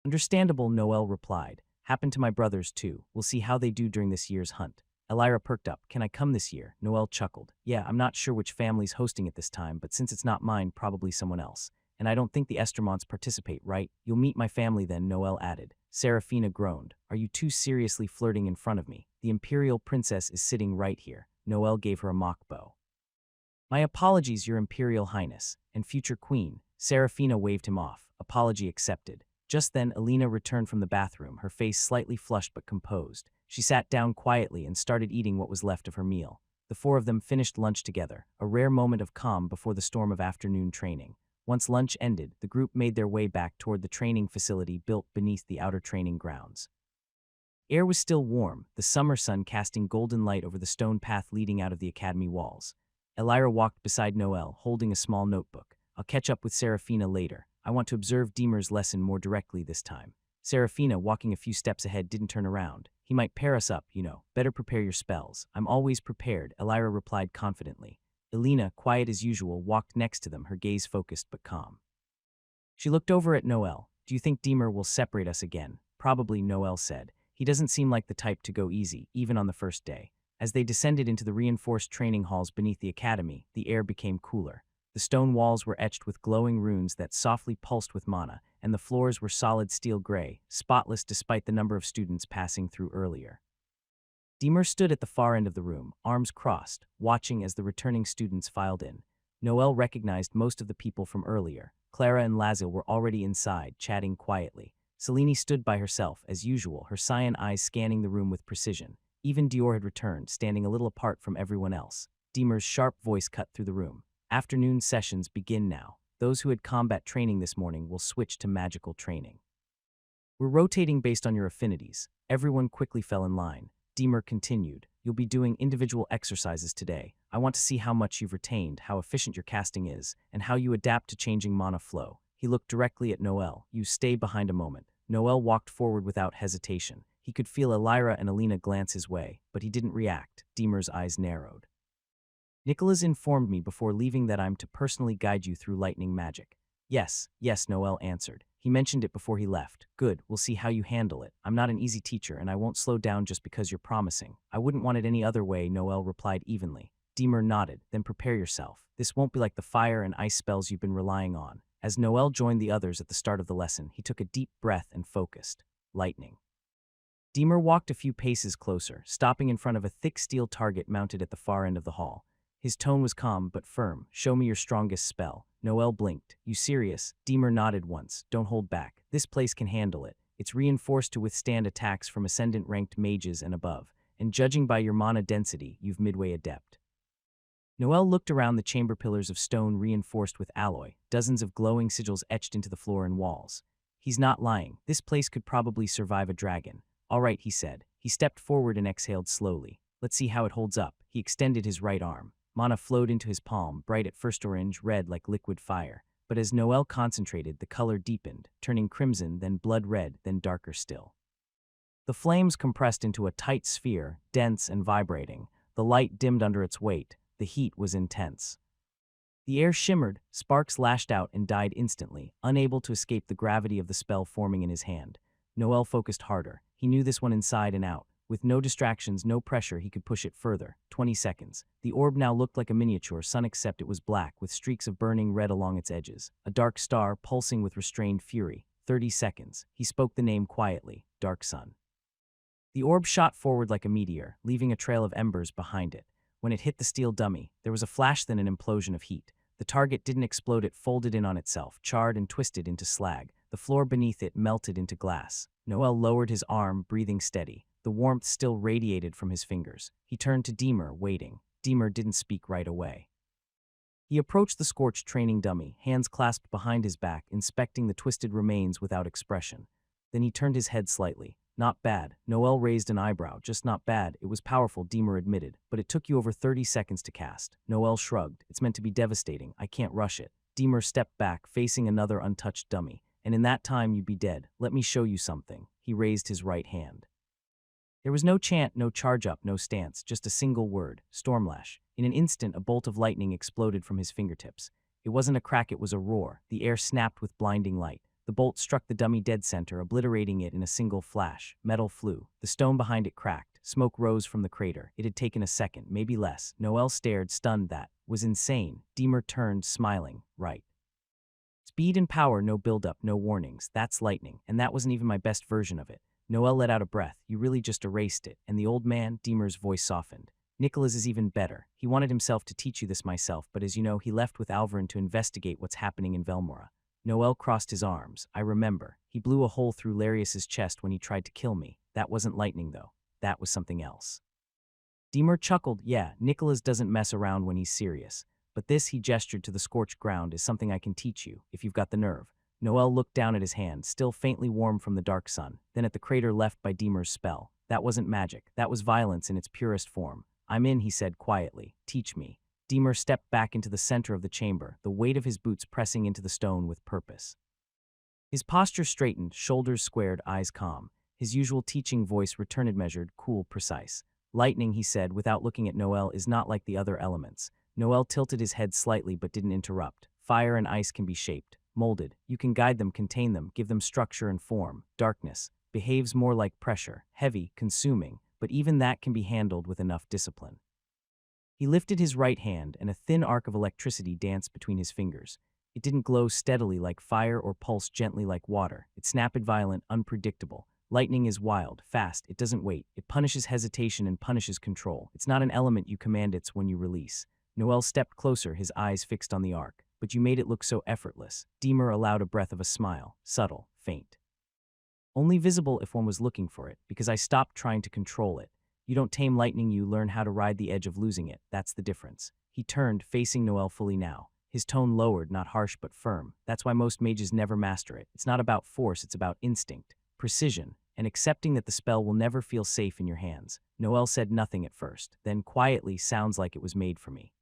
"Understandable," Noel replied. "Happened to my brothers too. We'll see how they do during this year's hunt." Alira perked up. "Can I come this year?" Noel chuckled. "Yeah, I'm not sure which family's hosting it this time, but since it's not mine, probably someone else. And I don't think the Estermonts participate, right?" "You'll meet my family then," Noel added. Serafina groaned. "Are you two seriously flirting in front of me? The imperial princess is sitting right here." Noel gave her a mock bow. "My apologies, your imperial highness, and future queen." Serafina waved him off. Apology accepted. Just then, Alina returned from the bathroom, her face slightly flushed but composed. She sat down quietly and started eating what was left of her meal. The four of them finished lunch together, a rare moment of calm before the storm of afternoon training. Once lunch ended, the group made their way back toward the training facility built beneath the outer training grounds. Air was still warm, the summer sun casting golden light over the stone path leading out of the academy walls. Elira walked beside Noel, holding a small notebook. I'll catch up with Serafina later. I want to observe Deemer's lesson more directly this time. Serafina, walking a few steps ahead, didn't turn around. He might pair us up, you know. Better prepare your spells. I'm always prepared, Elira replied confidently. Alina, quiet as usual, walked next to them, her gaze focused but calm. She looked over at Noel. Do you think Deemer will separate us again? Probably, Noel said. He doesn't seem like the type to go easy, even on the first day. As they descended into the reinforced training halls beneath the academy, the air became cooler. The stone walls were etched with glowing runes that softly pulsed with mana, and the floors were solid steel gray, spotless despite the number of students passing through earlier. Deemer stood at the far end of the room, arms crossed, watching as the returning students filed in. Noel recognized most of the people from earlier. Clara and Lazil were already inside, chatting quietly. Selene stood by herself, as usual, her cyan eyes scanning the room with precision. Even Dior had returned, standing a little apart from everyone else. Deemer's sharp voice cut through the room. Afternoon sessions begin now. Those who had combat training this morning will switch to magical training. We're rotating based on your affinities. Everyone quickly fell in line. Deemer continued. You'll be doing individual exercises today. I want to see how much you've retained, how efficient your casting is, and how you adapt to changing mana flow. He looked directly at Noel. You stay behind a moment. Noel walked forward without hesitation. He could feel Elira and Alina glance his way, but he didn't react. Deemer's eyes narrowed. Nicholas informed me before leaving that I'm to personally guide you through lightning magic. Yes, Noel answered. He mentioned it before he left. Good, we'll see how you handle it. I'm not an easy teacher, and I won't slow down just because you're promising. I wouldn't want it any other way, Noel replied evenly. Deemer nodded. Then prepare yourself. This won't be like the fire and ice spells you've been relying on. As Noel joined the others at the start of the lesson, he took a deep breath and focused. Lightning. Deemer walked a few paces closer, stopping in front of a thick steel target mounted at the far end of the hall. His tone was calm but firm. Show me your strongest spell. Noel blinked. You serious? Deemer nodded once. Don't hold back. This place can handle it. It's reinforced to withstand attacks from ascendant-ranked mages and above, and judging by your mana density, you've midway adept. Noel looked around the chamber pillars of stone reinforced with alloy, dozens of glowing sigils etched into the floor and walls. He's not lying. This place could probably survive a dragon. All right, he said. He stepped forward and exhaled slowly. Let's see how it holds up. He extended his right arm. Mana flowed into his palm, bright at first orange, red like liquid fire. But as Noel concentrated, the color deepened, turning crimson, then blood red, then darker still. The flames compressed into a tight sphere, dense and vibrating. The light dimmed under its weight. The heat was intense. The air shimmered, sparks lashed out and died instantly, unable to escape the gravity of the spell forming in his hand. Noel focused harder. He knew this one inside and out. With no distractions, no pressure, he could push it further. 20 seconds. The orb now looked like a miniature sun, except it was black, with streaks of burning red along its edges. A dark star, pulsing with restrained fury. 30 seconds. He spoke the name quietly. Dark Sun. The orb shot forward like a meteor, leaving a trail of embers behind it. When it hit the steel dummy, there was a flash, then an implosion of heat. The target didn't explode, it folded in on itself, charred and twisted into slag. The floor beneath it melted into glass. Noel lowered his arm, breathing steady. The warmth still radiated from his fingers. He turned to Deemer, waiting. Deemer didn't speak right away. He approached the scorched training dummy, hands clasped behind his back, inspecting the twisted remains without expression. Then he turned his head slightly. Not bad. Noel raised an eyebrow. Just not bad. It was powerful, Deemer admitted, but it took you over 30 seconds to cast. Noel shrugged. It's meant to be devastating. I can't rush it. Deemer stepped back, facing another untouched dummy. And in that time, you'd be dead. Let me show you something. He raised his right hand. There was no chant, no charge-up, no stance, just a single word, Stormlash. In an instant, a bolt of lightning exploded from his fingertips. It wasn't a crack, it was a roar. The air snapped with blinding light. The bolt struck the dummy dead center, obliterating it in a single flash. Metal flew. The stone behind it cracked. Smoke rose from the crater. It had taken a second, maybe less. Noel stared, stunned. That was insane. Deemer turned, smiling. Right. Speed and power, no build-up, no warnings. That's lightning, and that wasn't even my best version of it. Noel let out a breath. You really just erased it. And the old man, Deemer's voice softened. Nicholas is even better. He wanted himself to teach you this myself, but as you know, he left with Alvarin to investigate what's happening in Velmora. Noel crossed his arms. I remember. He blew a hole through Larius's chest when he tried to kill me. That wasn't lightning, though. That was something else. Deemer chuckled. Yeah, Nicholas doesn't mess around when he's serious. But this, he gestured to the scorched ground, is something I can teach you, if you've got the nerve. Noel looked down at his hand, still faintly warm from the dark sun, then at the crater left by Deemer's spell. That wasn't magic. That was violence in its purest form. I'm in, he said quietly. Teach me. Deemer stepped back into the center of the chamber, the weight of his boots pressing into the stone with purpose. His posture straightened, shoulders squared, eyes calm. His usual teaching voice returned measured, cool, precise. Lightning, he said, without looking at Noel, is not like the other elements. Noel tilted his head slightly but didn't interrupt. Fire and ice can be shaped, molded. You can guide them, contain them, give them structure and form. Darkness behaves more like pressure, heavy, consuming, but even that can be handled with enough discipline. He lifted his right hand, and a thin arc of electricity danced between his fingers. It didn't glow steadily like fire or pulse gently like water. It snapped violent, unpredictable. Lightning is wild, fast, it doesn't wait. It punishes hesitation and punishes control. It's not an element you command, it's when you release. Noel stepped closer, his eyes fixed on the arc. But you made it look so effortless. Deemer allowed a breath of a smile, subtle, faint. Only visible if one was looking for it, because I stopped trying to control it. You don't tame lightning, you learn how to ride the edge of losing it. That's the difference. He turned, facing Noel fully now. His tone lowered, not harsh but firm. That's why most mages never master it. It's not about force, it's about instinct, precision, and accepting that the spell will never feel safe in your hands. Noel said nothing at first, then quietly, sounds like it was made for me.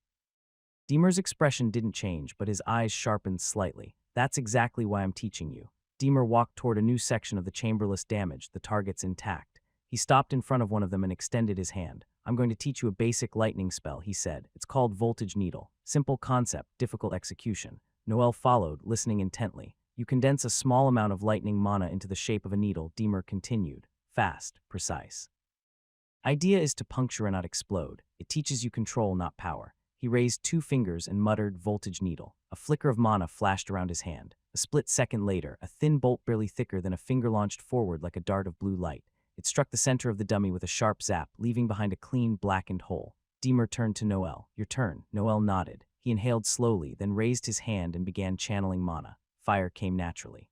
Deemer's expression didn't change, but his eyes sharpened slightly. That's exactly why I'm teaching you. Deemer walked toward a new section of the chamberless damaged, the targets intact. He stopped in front of one of them and extended his hand. I'm going to teach you a basic lightning spell, he said. It's called Voltage Needle. Simple concept, difficult execution. Noel followed, listening intently. You condense a small amount of lightning mana into the shape of a needle, Deemer continued. Fast, precise. Idea is to puncture and not explode. It teaches you control, not power. He raised 2 fingers and muttered, Voltage Needle. A flicker of mana flashed around his hand. A split second later, a thin bolt barely thicker than a finger launched forward like a dart of blue light. It struck the center of the dummy with a sharp zap, leaving behind a clean, blackened hole. Deemer turned to Noel. Your turn. Noel nodded. He inhaled slowly, then raised his hand and began channeling mana. Fire came naturally.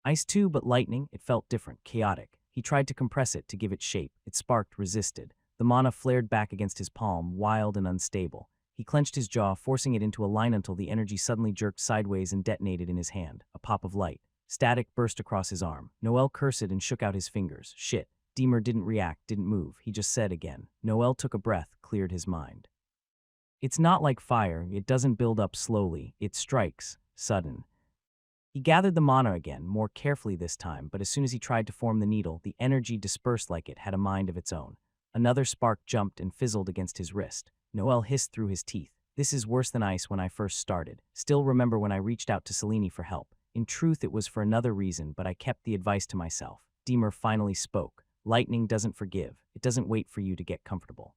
Ice too, but lightning, it felt different, chaotic. He tried to compress it, to give it shape. It sparked, resisted. The mana flared back against his palm, wild and unstable. He clenched his jaw, forcing it into a line until the energy suddenly jerked sideways and detonated in his hand. A pop of light. Static burst across his arm. Noel cursed and shook out his fingers. Shit. Deemer didn't react, didn't move. He just said again. Noel took a breath, cleared his mind. It's not like fire. It doesn't build up slowly. It strikes. Sudden. He gathered the mana again, more carefully this time, but as soon as he tried to form the needle, the energy dispersed like it had a mind of its own. Another spark jumped and fizzled against his wrist. Noel hissed through his teeth. This is worse than ice when I first started. Still remember when I reached out to Selene for help. In truth, it was for another reason, but I kept the advice to myself. Deemer finally spoke. Lightning doesn't forgive. It doesn't wait for you to get comfortable.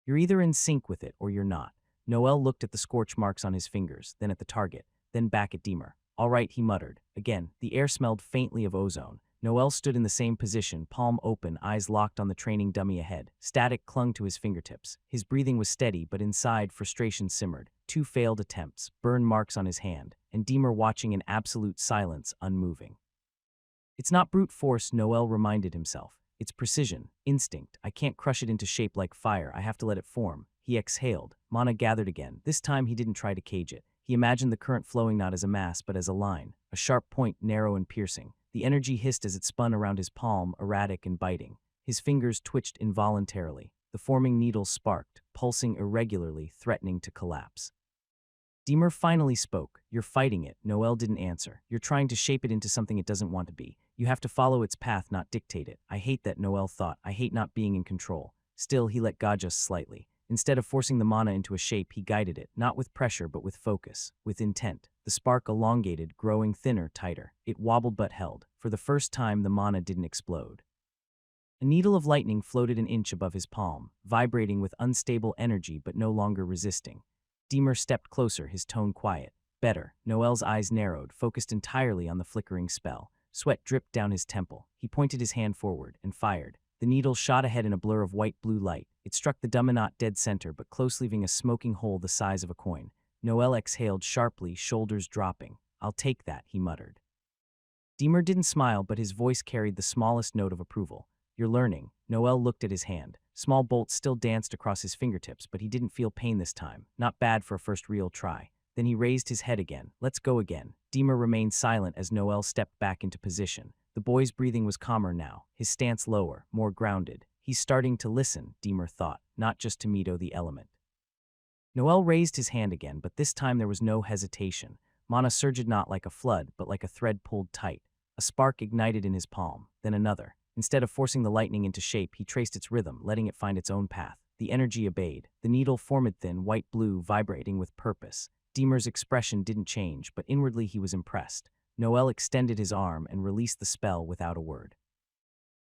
You're either in sync with it or you're not. Noel looked at the scorch marks on his fingers, then at the target, then back at Deemer. All right, he muttered. Again, the air smelled faintly of ozone. Noel stood in the same position, palm open, eyes locked on the training dummy ahead. Static clung to his fingertips. His breathing was steady, but inside, frustration simmered. 2 failed attempts, burn marks on his hand, and Deemer watching in absolute silence, unmoving. It's not brute force, Noel reminded himself. It's precision, instinct. I can't crush it into shape like fire. I have to let it form. He exhaled. Mana gathered again. This time he didn't try to cage it. He imagined the current flowing not as a mass, but as a line. A sharp point, narrow and piercing. The energy hissed as it spun around his palm, erratic and biting. His fingers twitched involuntarily. The forming needle sparked, pulsing irregularly, threatening to collapse. Deemer finally spoke. You're fighting it. Noel didn't answer. You're trying to shape it into something it doesn't want to be. You have to follow its path, not dictate it. I hate that, Noel thought. I hate not being in control. Still, he let go just slightly. Instead of forcing the mana into a shape, he guided it, not with pressure but with focus, with intent. The spark elongated, growing thinner, tighter. It wobbled but held. For the first time, the mana didn't explode. A needle of lightning floated an inch above his palm, vibrating with unstable energy but no longer resisting. Deemer stepped closer, his tone quiet. Better. Noel's eyes narrowed, focused entirely on the flickering spell. Sweat dripped down his temple. He pointed his hand forward and fired. The needle shot ahead in a blur of white-blue light. It struck the Dominant dead center, but close, leaving a smoking hole the size of a coin. Noel exhaled sharply, shoulders dropping. I'll take that, he muttered. Deemer didn't smile, but his voice carried the smallest note of approval. You're learning. Noel looked at his hand. Small bolts still danced across his fingertips, but he didn't feel pain this time. Not bad for a first real try. Then he raised his head again. Let's go again. Deemer remained silent as Noel stepped back into position. The boy's breathing was calmer now, his stance lower, more grounded. He's starting to listen, Deemer thought, not just to Mito the element. Noel raised his hand again, but this time there was no hesitation. Mana surged not like a flood, but like a thread pulled tight. A spark ignited in his palm, then another. Instead of forcing the lightning into shape, he traced its rhythm, letting it find its own path. The energy obeyed. The needle formed thin, white-blue, vibrating with purpose. Deemer's expression didn't change, but inwardly he was impressed. Noel extended his arm and released the spell without a word.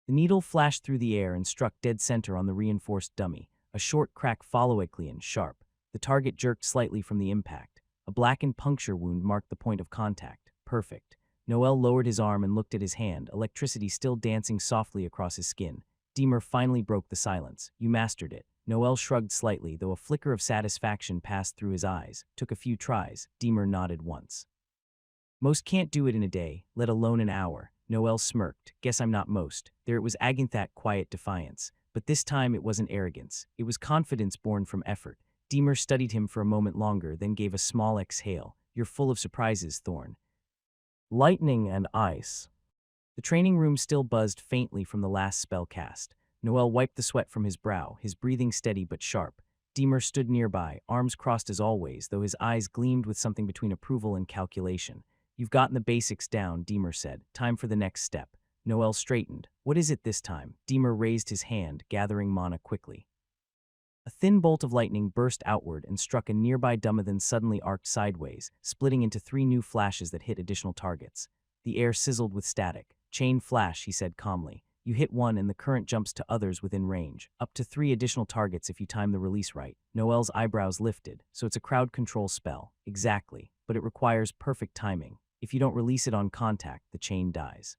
The needle flashed through the air and struck dead center on the reinforced dummy. A short crack followed sharp. The target jerked slightly from the impact. A blackened puncture wound marked the point of contact. Perfect. Noel lowered his arm and looked at his hand, electricity still dancing softly across his skin. Deemer finally broke the silence. You mastered it. Noel shrugged slightly, though a flicker of satisfaction passed through his eyes. Took a few tries. Deemer nodded once. Most can't do it in a day, let alone an hour. Noel smirked. Guess I'm not most. There it was Aganthat quiet defiance. But this time it wasn't arrogance. It was confidence born from effort. Deemer studied him for a moment longer, then gave a small exhale. You're full of surprises, Thorn. Lightning and ice. The training room still buzzed faintly from the last spell cast. Noel wiped the sweat from his brow, his breathing steady but sharp. Deemer stood nearby, arms crossed as always, though his eyes gleamed with something between approval and calculation. You've gotten the basics down, Deemer said. Time for the next step. Noel straightened. What is it this time? Deemer raised his hand, gathering mana quickly. A thin bolt of lightning burst outward and struck a nearby dummy, then suddenly arced sideways, splitting into 3 new flashes that hit additional targets. The air sizzled with static. Chain flash, he said calmly. You hit one and the current jumps to others within range. Up to 3 additional targets if you time the release right. Noel's eyebrows lifted. So it's a crowd control spell. Exactly. But it requires perfect timing. If you don't release it on contact, the chain dies.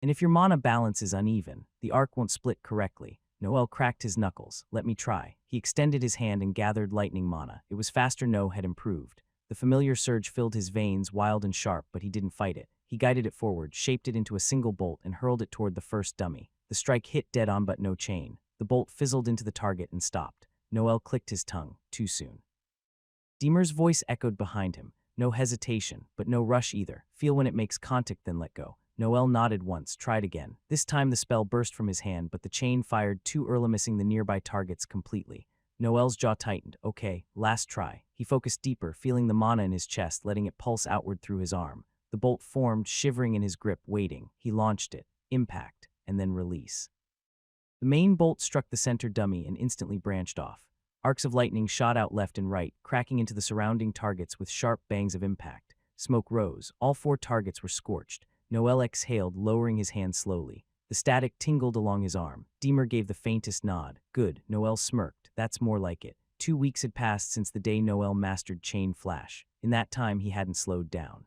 And if your mana balance is uneven, the arc won't split correctly. Noel cracked his knuckles. Let me try. He extended his hand and gathered lightning mana. It was faster. No had improved. The familiar surge filled his veins, wild and sharp, but he didn't fight it. He guided it forward, shaped it into a single bolt, and hurled it toward the first dummy. The strike hit dead on but no chain. The bolt fizzled into the target and stopped. Noel clicked his tongue. Too soon. Deemer's voice echoed behind him. No hesitation, but no rush either. Feel when it makes contact, then let go. Noel nodded once, tried again. This time the spell burst from his hand, but the chain fired too early, missing the nearby targets completely. Noel's jaw tightened. Okay, last try. He focused deeper, feeling the mana in his chest, letting it pulse outward through his arm. The bolt formed, shivering in his grip, waiting. He launched it. Impact, and then release. The main bolt struck the center dummy and instantly branched off. Arcs of lightning shot out left and right, cracking into the surrounding targets with sharp bangs of impact. Smoke rose. All 4 targets were scorched. Noel exhaled, lowering his hand slowly. The static tingled along his arm. Deemer gave the faintest nod. Good, Noel smirked. That's more like it. 2 weeks had passed since the day Noel mastered Chain Flash. In that time, he hadn't slowed down.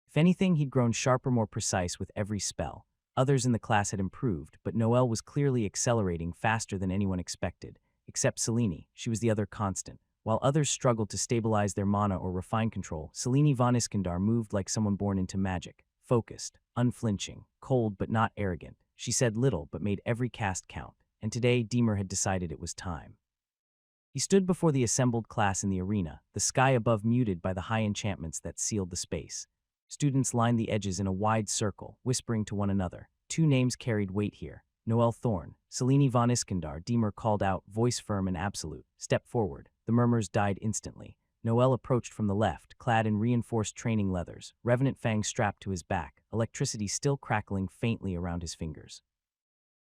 If anything, he'd grown sharper, more precise with every spell. Others in the class had improved, but Noel was clearly accelerating faster than anyone expected. Except Selene, she was the other constant. While others struggled to stabilize their mana or refine control, Selene von Iskandar moved like someone born into magic. Focused, unflinching, cold but not arrogant. She said little but made every cast count, and today Deemer had decided it was time. He stood before the assembled class in the arena, the sky above muted by the high enchantments that sealed the space. Students lined the edges in a wide circle, whispering to one another. 2 names carried weight here. Noel Thorn, Selene von Iskandar. Deemer called out, voice firm and absolute. Step forward. The murmurs died instantly. Noel approached from the left, clad in reinforced training leathers, revenant fangs strapped to his back, electricity still crackling faintly around his fingers.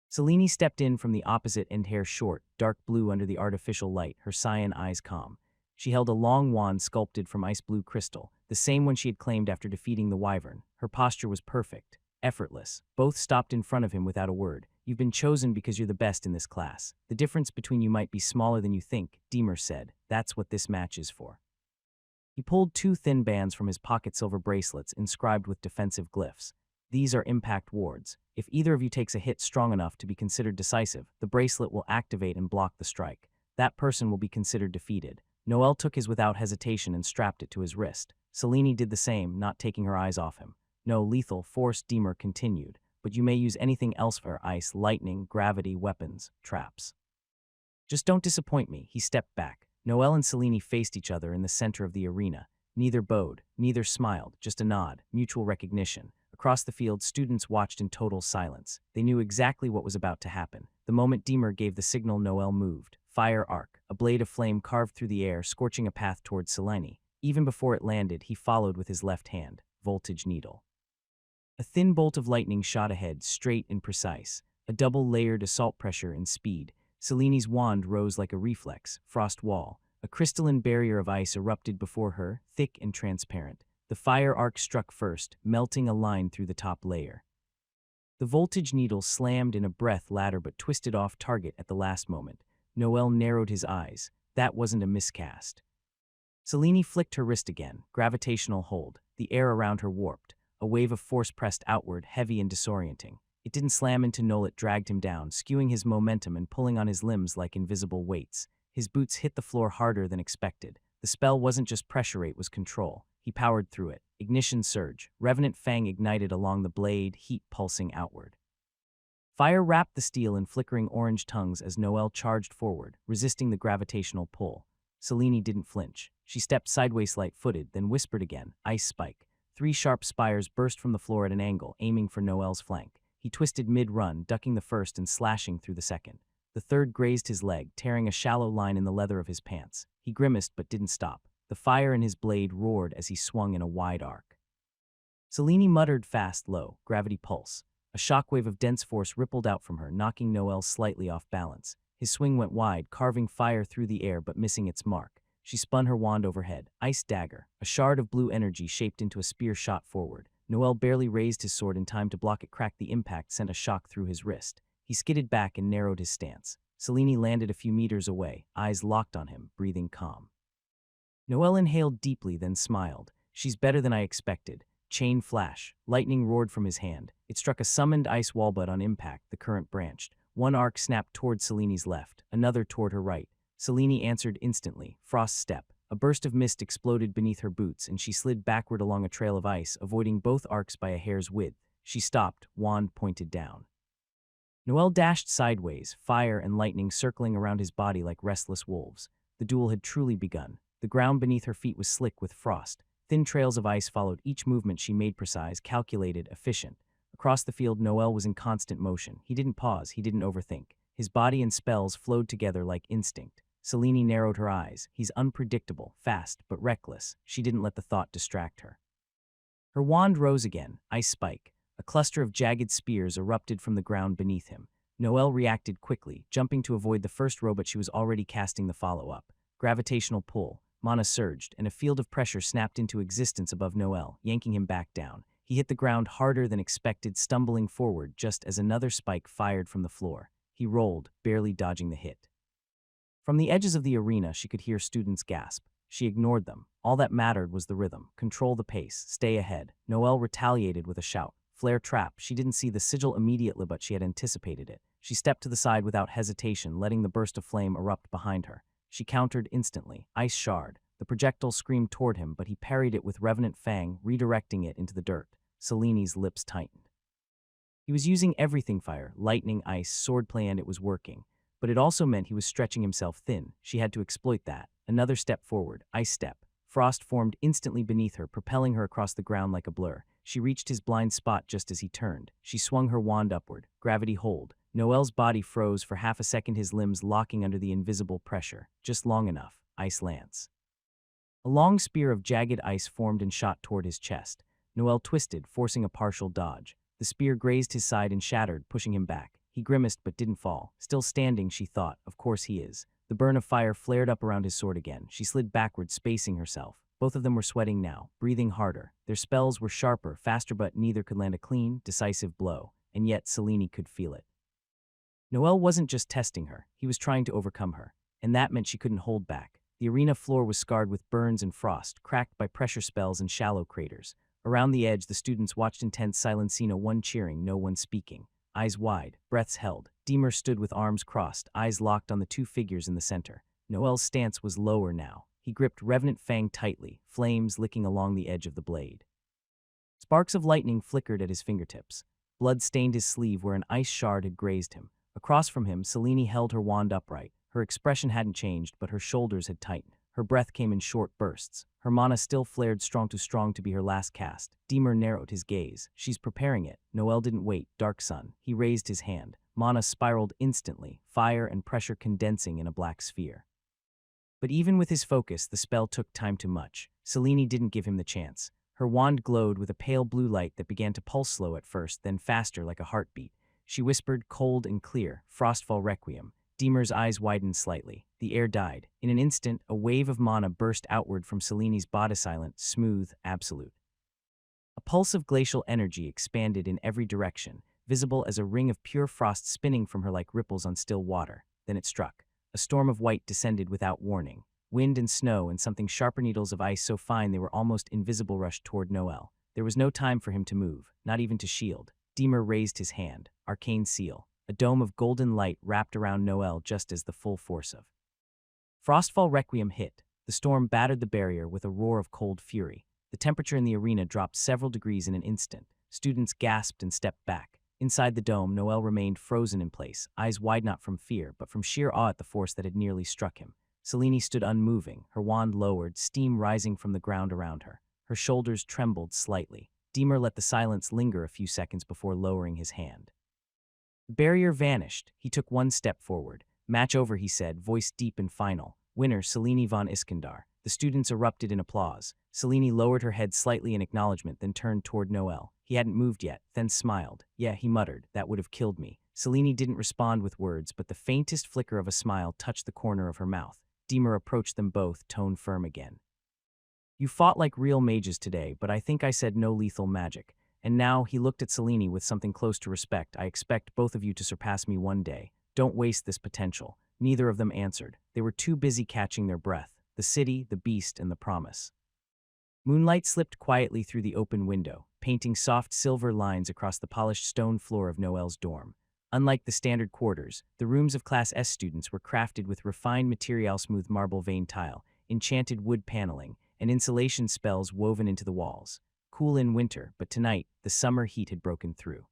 Selene stepped in from the opposite end, hair short, dark blue under the artificial light, her cyan eyes calm. She held a long wand sculpted from ice blue crystal, the same one she had claimed after defeating the wyvern. Her posture was perfect, effortless. Both stopped in front of him without a word. You've been chosen because you're the best in this class. The difference between you might be smaller than you think, Deemer said. That's what this match is for. He pulled 2 thin bands from his pocket, silver bracelets inscribed with defensive glyphs. These are impact wards. If either of you takes a hit strong enough to be considered decisive, the bracelet will activate and block the strike. That person will be considered defeated. Noel took his without hesitation and strapped it to his wrist. Selene did the same, not taking her eyes off him. No lethal force, Deemer continued, but you may use anything else for ice, lightning, gravity, weapons, traps. Just don't disappoint me. He stepped back. Noel and Selene faced each other in the center of the arena. Neither bowed, neither smiled, just a nod, mutual recognition. Across the field, students watched in total silence. They knew exactly what was about to happen. The moment Deemer gave the signal, Noel moved. Fire arc, a blade of flame carved through the air, scorching a path towards Selene. Even before it landed, he followed with his left hand. Voltage needle. A thin bolt of lightning shot ahead, straight and precise. A double-layered assault pressure and speed. Selene's wand rose like a reflex. Frost wall. A crystalline barrier of ice erupted before her, thick and transparent. The fire arc struck first, melting a line through the top layer. The voltage needle slammed in a breath ladder but twisted off target at the last moment. Noel narrowed his eyes. That wasn't a miscast. Selene flicked her wrist again. Gravitational hold. The air around her warped. A wave of force pressed outward, heavy and disorienting. It didn't slam into Noel, it dragged him down, skewing his momentum and pulling on his limbs like invisible weights. His boots hit the floor harder than expected. The spell wasn't just pressure, it was control. He powered through it. Ignition surge. Revenant fang ignited along the blade, heat pulsing outward. Fire wrapped the steel in flickering orange tongues as Noel charged forward, resisting the gravitational pull. Selene didn't flinch. She stepped sideways light-footed, then whispered again, ice spike. 3 sharp spires burst from the floor at an angle, aiming for Noel's flank. He twisted mid-run, ducking the first and slashing through the second. The third grazed his leg, tearing a shallow line in the leather of his pants. He grimaced but didn't stop. The fire in his blade roared as he swung in a wide arc. Selene muttered fast, low, gravity pulse. A shockwave of dense force rippled out from her, knocking Noel slightly off balance. His swing went wide, carving fire through the air but missing its mark. She spun her wand overhead. Ice dagger. A shard of blue energy shaped into a spear shot forward. Noel barely raised his sword in time to block it. Crack. The impact sent a shock through his wrist. He skidded back and narrowed his stance. Selene landed a few meters away, eyes locked on him, breathing calm. Noel inhaled deeply, then smiled. She's better than I expected. Chain flash. Lightning roared from his hand. It struck a summoned ice wall, but on impact, the current branched. One arc snapped toward Selene's left, another toward her right. Selene answered instantly. Frost step. A burst of mist exploded beneath her boots, and she slid backward along a trail of ice, avoiding both arcs by a hair's width. She stopped, wand pointed down. Noel dashed sideways, fire and lightning circling around his body like restless wolves. The duel had truly begun. The ground beneath her feet was slick with frost. Thin trails of ice followed each movement she made, precise, calculated, efficient. Across the field, Noel was in constant motion. He didn't pause, he didn't overthink. His body and spells flowed together like instinct. Selene narrowed her eyes. He's unpredictable, fast, but reckless. She didn't let the thought distract her. Her wand rose again, ice spike. A cluster of jagged spears erupted from the ground beneath him. Noel reacted quickly, jumping to avoid the first row, but she was already casting the follow-up. Gravitational pull. Mana surged, and a field of pressure snapped into existence above Noel, yanking him back down. He hit the ground harder than expected, stumbling forward just as another spike fired from the floor. He rolled, barely dodging the hit. From the edges of the arena, she could hear students gasp. She ignored them. All that mattered was the rhythm. Control the pace. Stay ahead. Noel retaliated with a shout. Flare trap. She didn't see the sigil immediately, but she had anticipated it. She stepped to the side without hesitation, letting the burst of flame erupt behind her. She countered instantly. Ice shard. The projectile screamed toward him, but he parried it with revenant fang, redirecting it into the dirt. Selene's lips tightened. He was using everything: fire, lightning, ice, swordplay, and it was working. But it also meant he was stretching himself thin. She had to exploit that. Another step forward. Ice step. Frost formed instantly beneath her, propelling her across the ground like a blur. She reached his blind spot just as he turned. She swung her wand upward. Gravity hold. Noel's body froze for half a second, his limbs locking under the invisible pressure. Just long enough. Ice lance. A long spear of jagged ice formed and shot toward his chest. Noel twisted, forcing a partial dodge. The spear grazed his side and shattered, pushing him back. He grimaced but didn't fall. Still standing, she thought. Of course he is. The burn of fire flared up around his sword again. She slid backward, spacing herself. Both of them were sweating now, breathing harder. Their spells were sharper, faster, but neither could land a clean, decisive blow. And yet Selene could feel it. Noel wasn't just testing her. He was trying to overcome her. And that meant she couldn't hold back. The arena floor was scarred with burns and frost, cracked by pressure spells and shallow craters. Around the edge, the students watched in tense silence, no one cheering, no one speaking. Eyes wide, breaths held. Deemer stood with arms crossed, eyes locked on the two figures in the center. Noel's stance was lower now. He gripped revenant fang tightly, flames licking along the edge of the blade. Sparks of lightning flickered at his fingertips. Blood stained his sleeve where an ice shard had grazed him. Across from him, Selene held her wand upright. Her expression hadn't changed, but her shoulders had tightened. Her breath came in short bursts. Her mana still flared strong to be her last cast. Deemer narrowed his gaze. She's preparing it. Noel didn't wait. Dark Sun. He raised his hand. mana spiraled instantly, fire and pressure condensing in a black sphere. But even with his focus, the spell took time too much. Selene didn't give him the chance. Her wand glowed with a pale blue light that began to pulse slow at first, then faster like a heartbeat. She whispered, cold and clear, Frostfall Requiem. Deemer's eyes widened slightly. The air died. In an instant, a wave of mana burst outward from Selene's bodisilent, smooth, absolute. A pulse of glacial energy expanded in every direction, visible as a ring of pure frost spinning from her like ripples on still water. Then it struck. A storm of white descended without warning. Wind and snow and something sharper needles of ice so fine they were almost invisible rushed toward Noel. There was no time for him to move, not even to shield. Deemer raised his hand. Arcane seal. A dome of golden light wrapped around Noel just as the full force of Frostfall Requiem hit. The storm battered the barrier with a roar of cold fury. The temperature in the arena dropped several degrees in an instant. Students gasped and stepped back. Inside the dome, Noel remained frozen in place, eyes wide not from fear, but from sheer awe at the force that had nearly struck him. Selene stood unmoving, her wand lowered, steam rising from the ground around her. Her shoulders trembled slightly. Deemer let the silence linger a few seconds before lowering his hand. The barrier vanished. He took one step forward. Match over, he said, voice deep and final. Winner, Selene von Iskandar. The students erupted in applause. Selene lowered her head slightly in acknowledgement, then turned toward Noel. He hadn't moved yet, then smiled. Yeah, he muttered, that would have killed me. Selene didn't respond with words, but the faintest flicker of a smile touched the corner of her mouth. Deemer approached them both, tone firm again. You fought like real mages today, but I think I said no lethal magic. And now, he looked at Selene with something close to respect. I expect both of you to surpass me one day. Don't waste this potential. Neither of them answered. They were too busy catching their breath. The city, the beast, and the promise. Moonlight slipped quietly through the open window, painting soft silver lines across the polished stone floor of Noel's dorm. Unlike the standard quarters, the rooms of Class S students were crafted with refined material, smooth marble veined tile, enchanted wood paneling, and insulation spells woven into the walls. Cool in winter, but tonight, the summer heat had broken through.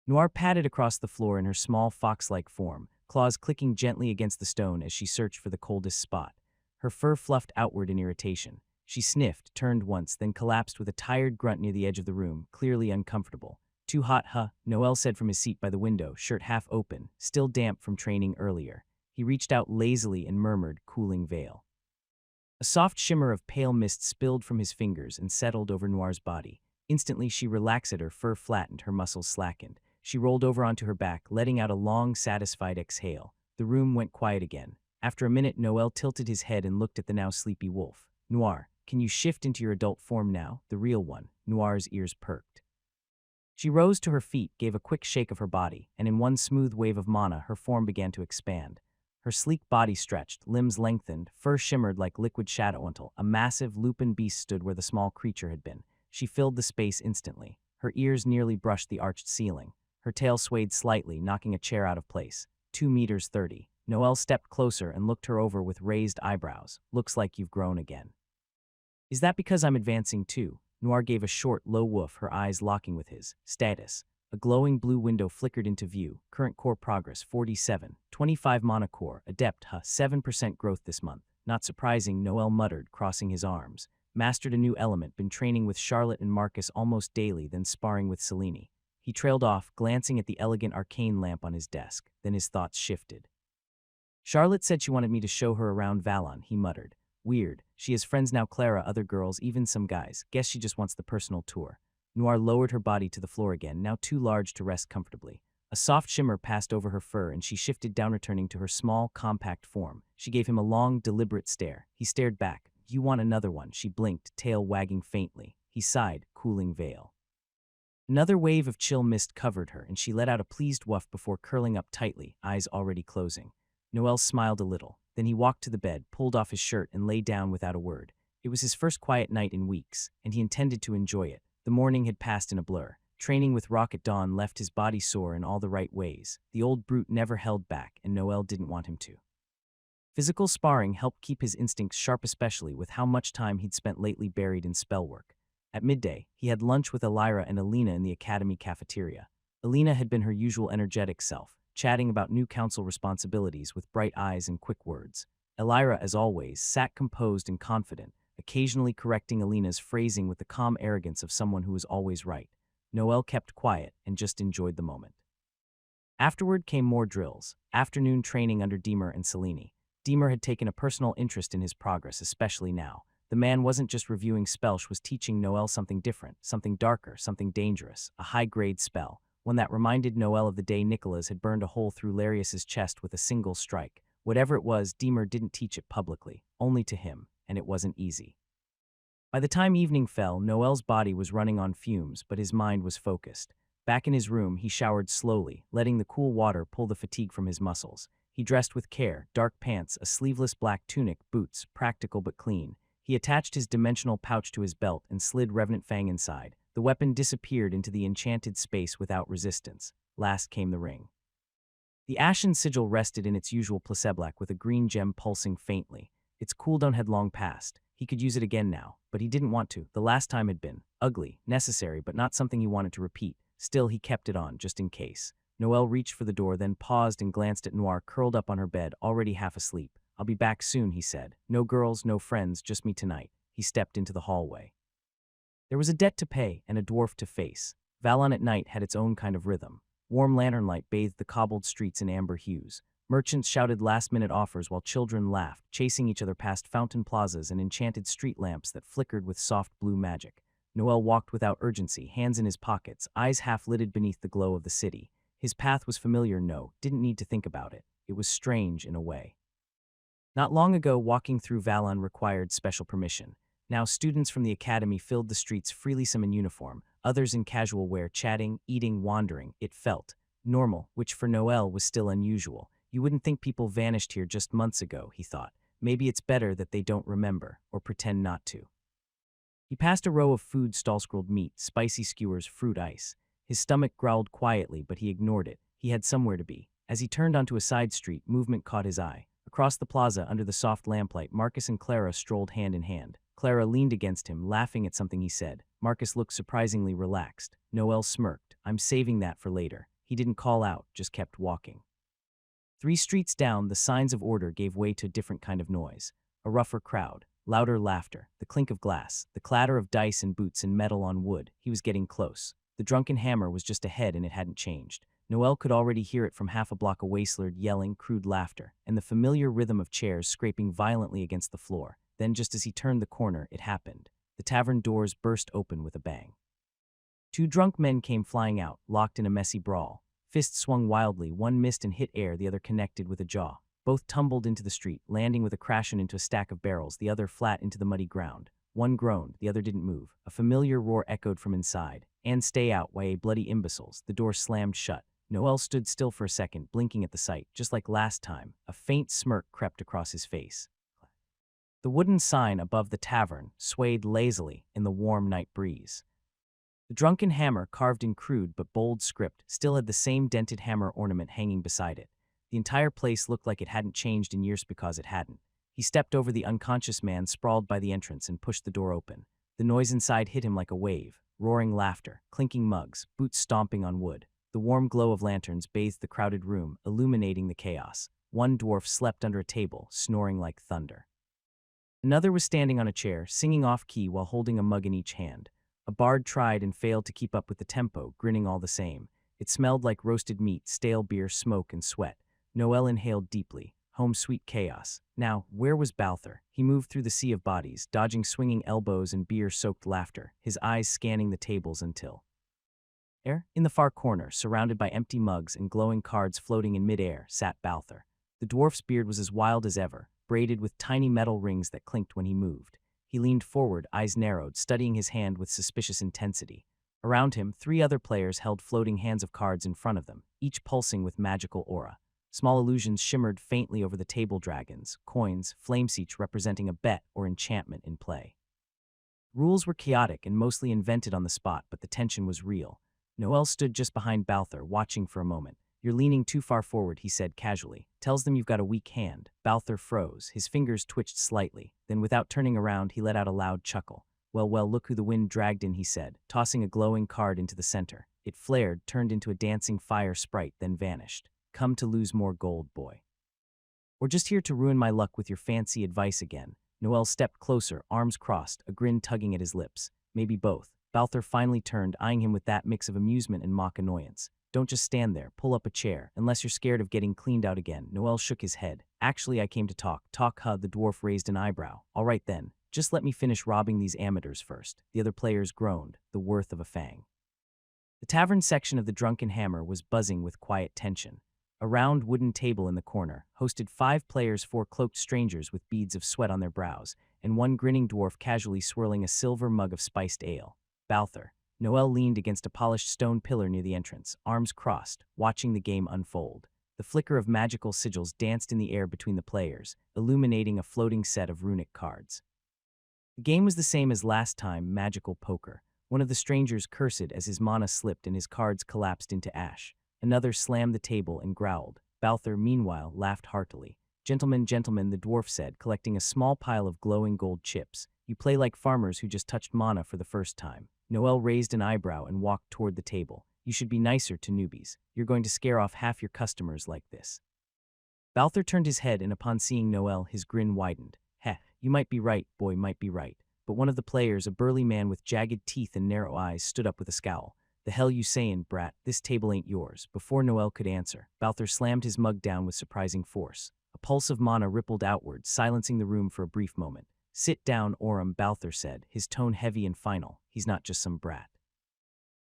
Noir padded across the floor in her small fox-like form, claws clicking gently against the stone as she searched for the coldest spot. Her fur fluffed outward in irritation. She sniffed, turned once, then collapsed with a tired grunt near the edge of the room, clearly uncomfortable. Too hot, huh? Noel said from his seat by the window, shirt half open, still damp from training earlier. He reached out lazily and murmured, cooling veil. A soft shimmer of pale mist spilled from his fingers and settled over Noir's body. Instantly she relaxed, her fur flattened, her muscles slackened. She rolled over onto her back, letting out a long, satisfied exhale. The room went quiet again. After a minute, Noel tilted his head and looked at the now sleepy wolf. Noir, can you shift into your adult form now, the real one? Noir's ears perked. She rose to her feet, gave a quick shake of her body, and in one smooth wave of mana, her form began to expand. Her sleek body stretched, limbs lengthened, fur shimmered like liquid shadow until a massive lupin beast stood where the small creature had been. She filled the space instantly. Her ears nearly brushed the arched ceiling. Her tail swayed slightly, knocking a chair out of place. 2 meters 30. Noel stepped closer and looked her over with raised eyebrows. Looks like you've grown again. Is that because I'm advancing too? Noir gave a short, low woof, her eyes locking with his. Status. A glowing blue window flickered into view. Current core progress 47. 25 mana core. Adept, 7% growth this month. Not surprising, Noel muttered, crossing his arms. Mastered a new element, been training with Charlotte and Marcus almost daily, then sparring with Selene. He trailed off, glancing at the elegant arcane lamp on his desk. Then his thoughts shifted. Charlotte said she wanted me to show her around Valon, he muttered. Weird. She has friends now, Clara, other girls, even some guys. Guess she just wants the personal tour. Noir lowered her body to the floor again, now too large to rest comfortably. A soft shimmer passed over her fur and she shifted down, returning to her small, compact form. She gave him a long, deliberate stare. He stared back. You want another one? She blinked, tail wagging faintly. He sighed, cooling veil. Another wave of chill mist covered her, and she let out a pleased woof before curling up tightly, eyes already closing. Noel smiled a little. Then he walked to the bed, pulled off his shirt, and lay down without a word. It was his first quiet night in weeks, and he intended to enjoy it. The morning had passed in a blur. Training with Rocket Dawn left his body sore in all the right ways. The old brute never held back, and Noel didn't want him to. Physical sparring helped keep his instincts sharp, especially with how much time he'd spent lately buried in spell work. At midday, he had lunch with Elira and Alina in the academy cafeteria. Alina had been her usual energetic self, chatting about new council responsibilities with bright eyes and quick words. Elira, as always, sat composed and confident, occasionally correcting Alina's phrasing with the calm arrogance of someone who is always right. Noel kept quiet and just enjoyed the moment. Afterward came more drills, afternoon training under Deemer and Selene. Deemer had taken a personal interest in his progress, especially now. The man wasn't just reviewing spells, was teaching Noel something different, something darker, something dangerous, a high-grade spell, one that reminded Noel of the day Nicholas had burned a hole through Larius's chest with a single strike. Whatever it was, Deemer didn't teach it publicly, only to him, and it wasn't easy. By the time evening fell, Noel's body was running on fumes, but his mind was focused. Back in his room, he showered slowly, letting the cool water pull the fatigue from his muscles. He dressed with care, dark pants, a sleeveless black tunic, boots, practical but clean. He attached his dimensional pouch to his belt and slid Revenant Fang inside. The weapon disappeared into the enchanted space without resistance. Last came the ring. The ashen sigil rested in its usual placeblak with a green gem pulsing faintly. Its cooldown had long passed. He could use it again now, but he didn't want to. The last time had been ugly, necessary, but not something he wanted to repeat. Still, he kept it on, just in case. Noel reached for the door, then paused and glanced at Noir curled up on her bed, already half asleep. "I'll be back soon," he said. "No girls, no friends, just me tonight." He stepped into the hallway. There was a debt to pay and a dwarf to face. Valon at night had its own kind of rhythm. Warm lantern light bathed the cobbled streets in amber hues. Merchants shouted last-minute offers while children laughed, chasing each other past fountain plazas and enchanted street lamps that flickered with soft blue magic. Noel walked without urgency, hands in his pockets, eyes half-lidded beneath the glow of the city. His path was familiar, didn't need to think about it. It was strange in a way. Not long ago, walking through Valon required special permission. Now students from the academy filled the streets, freely, some in uniform, others in casual wear, chatting, eating, wandering. It felt normal, which for Noel was still unusual. You wouldn't think people vanished here just months ago, he thought. Maybe it's better that they don't remember, or pretend not to. He passed a row of food stalls, grilled meat, spicy skewers, fruit ice. His stomach growled quietly, but he ignored it. He had somewhere to be. As he turned onto a side street, movement caught his eye. Across the plaza, under the soft lamplight, Marcus and Clara strolled hand in hand. Clara leaned against him, laughing at something he said. Marcus looked surprisingly relaxed. Noel smirked. "I'm saving that for later." He didn't call out, just kept walking. 3 streets down, the signs of order gave way to a different kind of noise. A rougher crowd, louder laughter, the clink of glass, the clatter of dice and boots and metal on wood. He was getting close. The drunken hammer was just ahead and it hadn't changed. Noel could already hear it from half a block away, slurred yelling, crude laughter, and the familiar rhythm of chairs scraping violently against the floor. Then, just as he turned the corner, it happened. The tavern doors burst open with a bang. 2 drunk men came flying out, locked in a messy brawl. Fists swung wildly, one missed and hit air, the other connected with a jaw. Both tumbled into the street, landing with a crash into a stack of barrels, the other flat into the muddy ground. One groaned, the other didn't move. A familiar roar echoed from inside. "And stay out, why, bloody imbeciles." The door slammed shut. Noel stood still for a second, blinking at the sight. Just like last time, a faint smirk crept across his face. The wooden sign above the tavern swayed lazily in the warm night breeze. The drunken hammer, carved in crude but bold script, still had the same dented hammer ornament hanging beside it. The entire place looked like it hadn't changed in years because it hadn't. He stepped over the unconscious man sprawled by the entrance and pushed the door open. The noise inside hit him like a wave. Roaring laughter, clinking mugs, boots stomping on wood. The warm glow of lanterns bathed the crowded room, illuminating the chaos. One dwarf slept under a table, snoring like thunder. Another was standing on a chair, singing off-key while holding a mug in each hand. A bard tried and failed to keep up with the tempo, grinning all the same. It smelled like roasted meat, stale beer, smoke, and sweat. Noel inhaled deeply. Home sweet chaos. Now, where was Balthor? He moved through the sea of bodies, dodging swinging elbows and beer-soaked laughter, his eyes scanning the tables until... In the far corner, surrounded by empty mugs and glowing cards floating in mid-air, sat Balthor. The dwarf's beard was as wild as ever, braided with tiny metal rings that clinked when he moved. He leaned forward, eyes narrowed, studying his hand with suspicious intensity. Around him, 3 other players held floating hands of cards in front of them, each pulsing with magical aura. Small illusions shimmered faintly over the table, dragons, coins, flameseach representing a bet or enchantment in play. Rules were chaotic and mostly invented on the spot, but the tension was real. Noel stood just behind Balthor, watching for a moment. "You're leaning too far forward," he said casually. "Tells them you've got a weak hand." Balthor froze. His fingers twitched slightly. Then, without turning around, he let out a loud chuckle. Well, look who the wind dragged in," he said, tossing a glowing card into the center. It flared, turned into a dancing fire sprite, then vanished. "Come to lose more gold, boy? Or just here to ruin my luck with your fancy advice again?" Noel stepped closer, arms crossed, a grin tugging at his lips. "Maybe both." Balthor finally turned, eyeing him with that mix of amusement and mock annoyance. Don't just stand there, pull up a chair, unless you're scared of getting cleaned out again. Noel shook his head. Actually, I came to talk. Talk, huh? The dwarf raised an eyebrow. All right then, just let me finish robbing these amateurs first. The other players groaned, the worth of a fang. The tavern section of the Drunken Hammer was buzzing with quiet tension. A round wooden table in the corner hosted 5 players, 4 cloaked strangers with beads of sweat on their brows, and one grinning dwarf casually swirling a silver mug of spiced ale. Balthur. Noel leaned against a polished stone pillar near the entrance, arms crossed, watching the game unfold. The flicker of magical sigils danced in the air between the players, illuminating a floating set of runic cards. The game was the same as last time, magical poker. One of the strangers cursed as his mana slipped and his cards collapsed into ash. Another slammed the table and growled. Balthur, meanwhile, laughed heartily. Gentlemen, gentlemen, the dwarf said, collecting a small pile of glowing gold chips. You play like farmers who just touched mana for the first time. Noel raised an eyebrow and walked toward the table. You should be nicer to newbies. You're going to scare off half your customers like this. Balthur turned his head, and upon seeing Noel, his grin widened. Heh, you might be right, boy, might be right. But one of the players, a burly man with jagged teeth and narrow eyes, stood up with a scowl. The hell you sayin', brat? This table ain't yours. Before Noel could answer, Balthur slammed his mug down with surprising force. A pulse of mana rippled outward, silencing the room for a brief moment. Sit down, Orem, Balthur said, his tone heavy and final. He's not just some brat.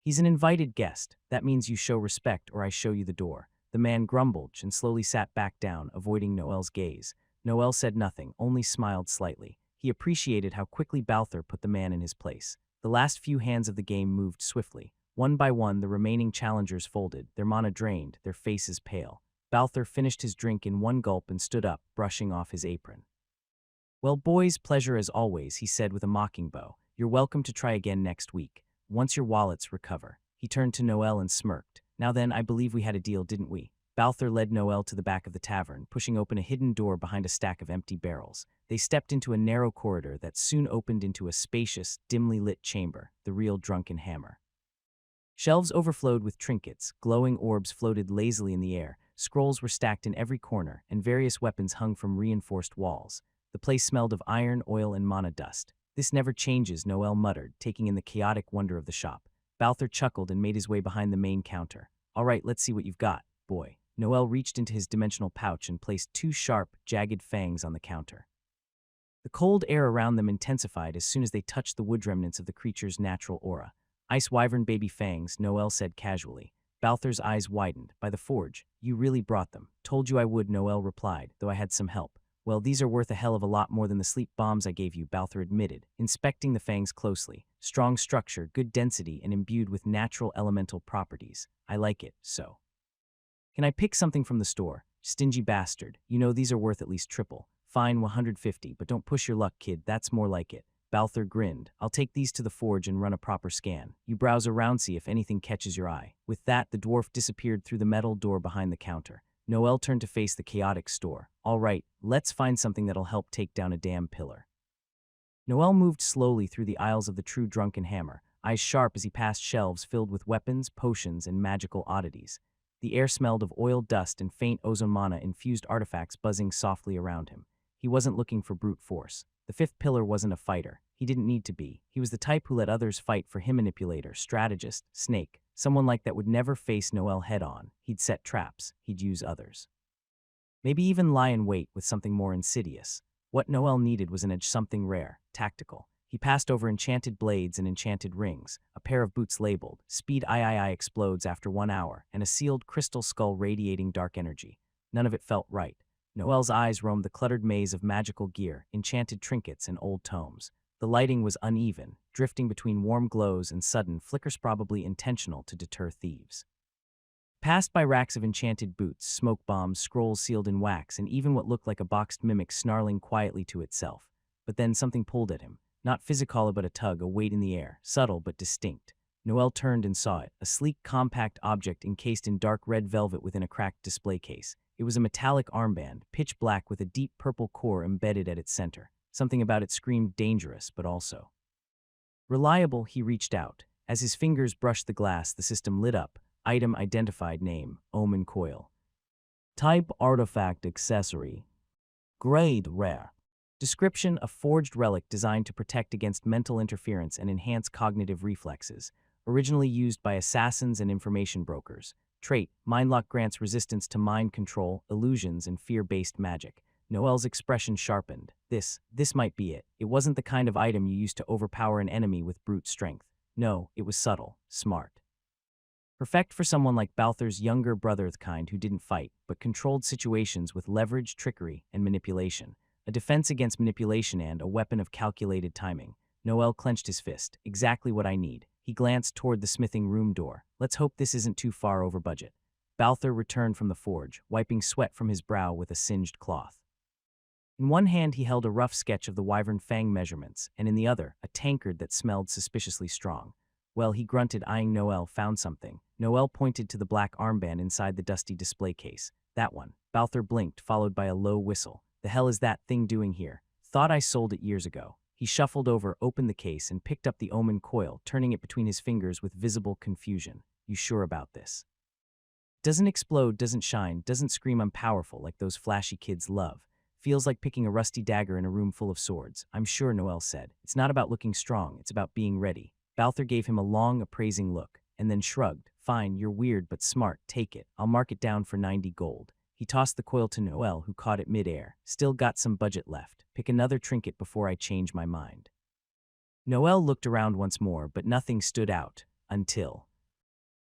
He's an invited guest. That means you show respect or I show you the door. The man grumbled and slowly sat back down, avoiding Noel's gaze. Noel said nothing, only smiled slightly. He appreciated how quickly Balthur put the man in his place. The last few hands of the game moved swiftly. One by one, the remaining challengers folded, their mana drained, their faces pale. Balthur finished his drink in one gulp and stood up, brushing off his apron. Well, boys, pleasure as always, he said with a mocking bow. You're welcome to try again next week, once your wallets recover. He turned to Noel and smirked. Now then, I believe we had a deal, didn't we? Balthur led Noel to the back of the tavern, pushing open a hidden door behind a stack of empty barrels. They stepped into a narrow corridor that soon opened into a spacious, dimly lit chamber, the real Drunken Hammer. Shelves overflowed with trinkets, glowing orbs floated lazily in the air, scrolls were stacked in every corner, and various weapons hung from reinforced walls. The place smelled of iron, oil, and mana dust. This never changes, Noel muttered, taking in the chaotic wonder of the shop. Balthur chuckled and made his way behind the main counter. All right, let's see what you've got, boy. Noel reached into his dimensional pouch and placed 2 sharp, jagged fangs on the counter. The cold air around them intensified as soon as they touched the wood remnants of the creature's natural aura. Ice wyvern baby fangs, Noel said casually. Balthur's eyes widened. By the forge, you really brought them. Told you I would, Noel replied, though I had some help. Well, these are worth a hell of a lot more than the sleep bombs I gave you, Balthur admitted, inspecting the fangs closely. Strong structure, good density, and imbued with natural elemental properties. I like it, so. Can I pick something from the store? Stingy bastard. You know these are worth at least triple. Fine, 150, but don't push your luck, kid. That's more like it. Balthur grinned. I'll take these to the forge and run a proper scan. You browse around, see if anything catches your eye. With that, the dwarf disappeared through the metal door behind the counter. Noel turned to face the chaotic store. All right, let's find something that'll help take down a damn pillar. Noel moved slowly through the aisles of the true Drunken Hammer, eyes sharp as he passed shelves filled with weapons, potions, and magical oddities. The air smelled of oil dust and faint ozone mana-infused artifacts buzzing softly around him. He wasn't looking for brute force. The 5th pillar wasn't a fighter. He didn't need to be. He was the type who let others fight for him. Manipulator, strategist, snake. Someone like that would never face Noel head-on. He'd set traps. He'd use others. Maybe even lie in wait with something more insidious. What Noel needed was an edge, something rare, tactical. He passed over enchanted blades and enchanted rings, a pair of boots labeled, Speed III explodes after 1 hour, and a sealed crystal skull radiating dark energy. None of it felt right. Noel's eyes roamed the cluttered maze of magical gear, enchanted trinkets, and old tomes. The lighting was uneven, drifting between warm glows and sudden flickers, probably intentional to deter thieves. Passed by racks of enchanted boots, smoke bombs, scrolls sealed in wax, and even what looked like a boxed mimic snarling quietly to itself. But then something pulled at him. Not physical, but a tug, a weight in the air, subtle but distinct. Noel turned and saw it, a sleek, compact object encased in dark red velvet within a cracked display case. It was a metallic armband, pitch black with a deep purple core embedded at its center. Something about it screamed dangerous, but also reliable. He reached out. As his fingers brushed the glass, the system lit up. Item identified, name, Omen Coil. Type, artifact accessory. Grade, rare. Description, a forged relic designed to protect against mental interference and enhance cognitive reflexes. Originally used by assassins and information brokers. Trait, Mindlock grants resistance to mind control, illusions, and fear-based magic. Noel's expression sharpened. This might be it. It wasn't the kind of item you use to overpower an enemy with brute strength. No, it was subtle, smart. Perfect for someone like Balthur's younger brother, the kind who didn't fight, but controlled situations with leverage, trickery, and manipulation. A defense against manipulation and a weapon of calculated timing. Noel clenched his fist. Exactly what I need. He glanced toward the smithing room door. Let's hope this isn't too far over budget. Balthur returned from the forge, wiping sweat from his brow with a singed cloth. In one hand he held a rough sketch of the wyvern fang measurements, and in the other, a tankard that smelled suspiciously strong. Well, he grunted, eyeing Noel. Found something. Noel pointed to the black armband inside the dusty display case. That one. Balthur blinked, followed by a low whistle. The hell is that thing doing here? Thought I sold it years ago. He shuffled over, opened the case, and picked up the omen coil, turning it between his fingers with visible confusion. You sure about this? Doesn't explode, doesn't shine, doesn't scream I'm powerful like those flashy kids love. Feels like picking a rusty dagger in a room full of swords. I'm sure, Noel said. It's not about looking strong, it's about being ready. Balthur gave him a long, appraising look, and then shrugged. Fine, you're weird but smart, take it. I'll mark it down for 90 gold. He tossed the coil to Noel, who caught it mid-air. Still got some budget left. Pick another trinket before I change my mind. Noel looked around once more, but nothing stood out, until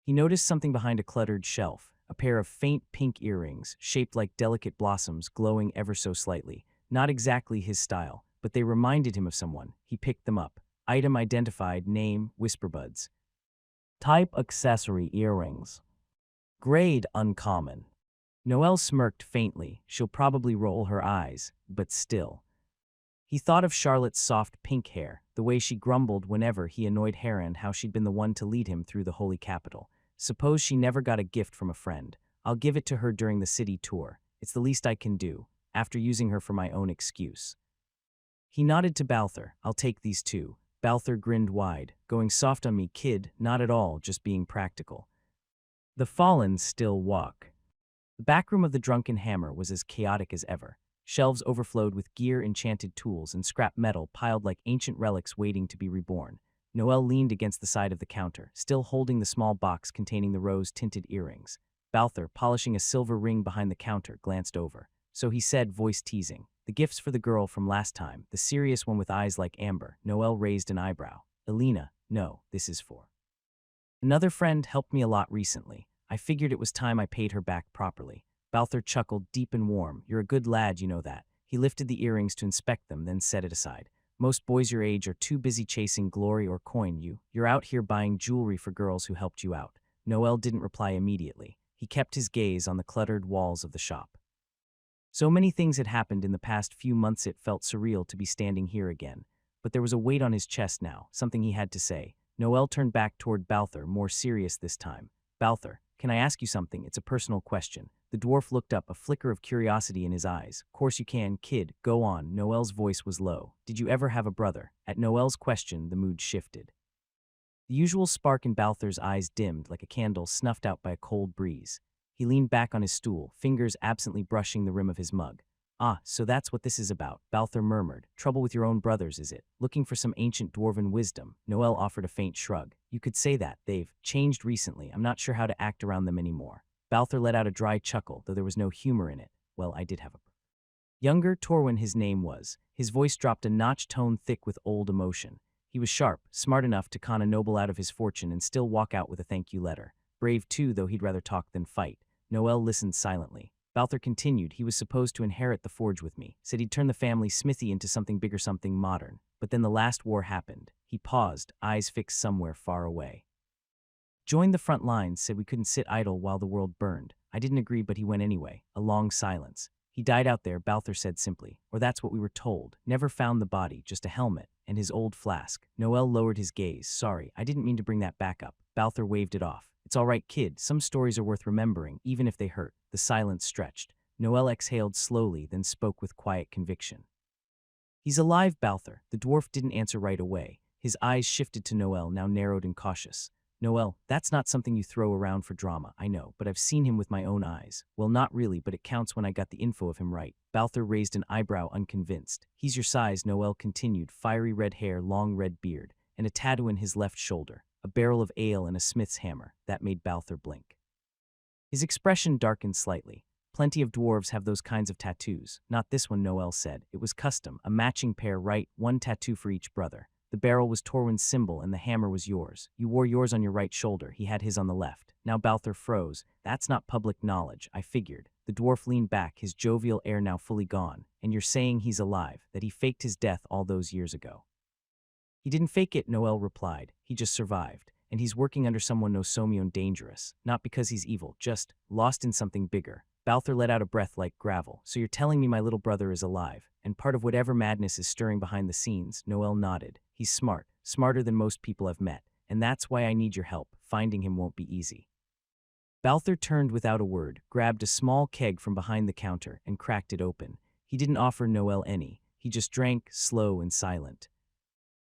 he noticed something behind a cluttered shelf, a pair of faint pink earrings, shaped like delicate blossoms, glowing ever so slightly. Not exactly his style, but they reminded him of someone. He picked them up. Item identified, name, Whisperbuds. Type, accessory, earrings. Grade, uncommon. Noel smirked faintly. She'll probably roll her eyes, but still. He thought of Charlotte's soft pink hair, the way she grumbled whenever he annoyed Heron, how she'd been the one to lead him through the holy capital. Suppose she never got a gift from a friend. I'll give it to her during the city tour. It's the least I can do, after using her for my own excuse. He nodded to Balthur. I'll take these too. Balthur grinned wide. Going soft on me, kid? Not at all, just being practical. The fallen still walk. The backroom of the Drunken Hammer was as chaotic as ever. Shelves overflowed with gear, enchanted tools, and scrap metal piled like ancient relics waiting to be reborn. Noel leaned against the side of the counter, still holding the small box containing the rose-tinted earrings. Balthur, polishing a silver ring behind the counter, glanced over. So he said, voice teasing. The gifts for the girl from last time, the serious one with eyes like amber. Noel raised an eyebrow. Alina, no, this is for another friend. Helped me a lot recently. I figured it was time I paid her back properly. Balthur chuckled, deep and warm. You're a good lad, you know that. He lifted the earrings to inspect them, then set it aside. Most boys your age are too busy chasing glory or coin. You're out here buying jewelry for girls who helped you out. Noel didn't reply immediately. He kept his gaze on the cluttered walls of the shop. So many things had happened in the past few months it felt surreal to be standing here again. But there was a weight on his chest now, something he had to say. Noel turned back toward Balthur, more serious this time. Balthur, can I ask you something? It's a personal question. The dwarf looked up, a flicker of curiosity in his eyes. Course you can, kid. Go on. Noel's voice was low. Did you ever have a brother? At Noel's question, the mood shifted. The usual spark in Balthur's eyes dimmed like a candle snuffed out by a cold breeze. He leaned back on his stool, fingers absently brushing the rim of his mug. Ah, so that's what this is about, Balthur murmured. Trouble with your own brothers, is it? Looking for some ancient dwarven wisdom? Noel offered a faint shrug. You could say that. They've changed recently. I'm not sure how to act around them anymore. Balthur let out a dry chuckle, though there was no humor in it. Well, I did have a younger Torwin, his name was. His voice dropped a notch tone thick with old emotion. He was sharp, smart enough to con a noble out of his fortune and still walk out with a thank you letter. Brave too, though he'd rather talk than fight. Noel listened silently. Balthur continued. He was supposed to inherit the forge with me. Said he'd turn the family smithy into something bigger, something modern. But then the last war happened. He paused, eyes fixed somewhere far away. Joined the front lines, said we couldn't sit idle while the world burned. I didn't agree, but he went anyway. A long silence. He died out there, Balthur said simply. Or that's what we were told. Never found the body, just a helmet, and his old flask. Noel lowered his gaze. Sorry, I didn't mean to bring that back up. Balthur waved it off. It's all right, kid. Some stories are worth remembering, even if they hurt. The silence stretched. Noel exhaled slowly, then spoke with quiet conviction. He's alive, Balthur. The dwarf didn't answer right away. His eyes shifted to Noel, now narrowed and cautious. Noel, that's not something you throw around for drama, I know, but I've seen him with my own eyes. Well, not really, but it counts when I got the info of him right. Balthur raised an eyebrow, unconvinced. He's your size, Noel continued, fiery red hair, long red beard, and a tattoo in his left shoulder. A barrel of ale and a smith's hammer. That made Balthur blink. His expression darkened slightly. Plenty of dwarves have those kinds of tattoos. Not this one, Noel said. It was custom, a matching pair, right? One tattoo for each brother. The barrel was Torwin's symbol and the hammer was yours. You wore yours on your right shoulder, he had his on the left. Now Balthur froze. That's not public knowledge, I figured. The dwarf leaned back, his jovial air now fully gone. And you're saying he's alive, that he faked his death all those years ago. He didn't fake it, Noel replied. He just survived. And he's working under someone Nosomio dangerous. Not because he's evil, just lost in something bigger. Balthur let out a breath like gravel. So you're telling me my little brother is alive, and part of whatever madness is stirring behind the scenes? Noel nodded. He's smart, smarter than most people I've met, and that's why I need your help. Finding him won't be easy. Balthur turned without a word, grabbed a small keg from behind the counter, and cracked it open. He didn't offer Noel any. He just drank, slow and silent.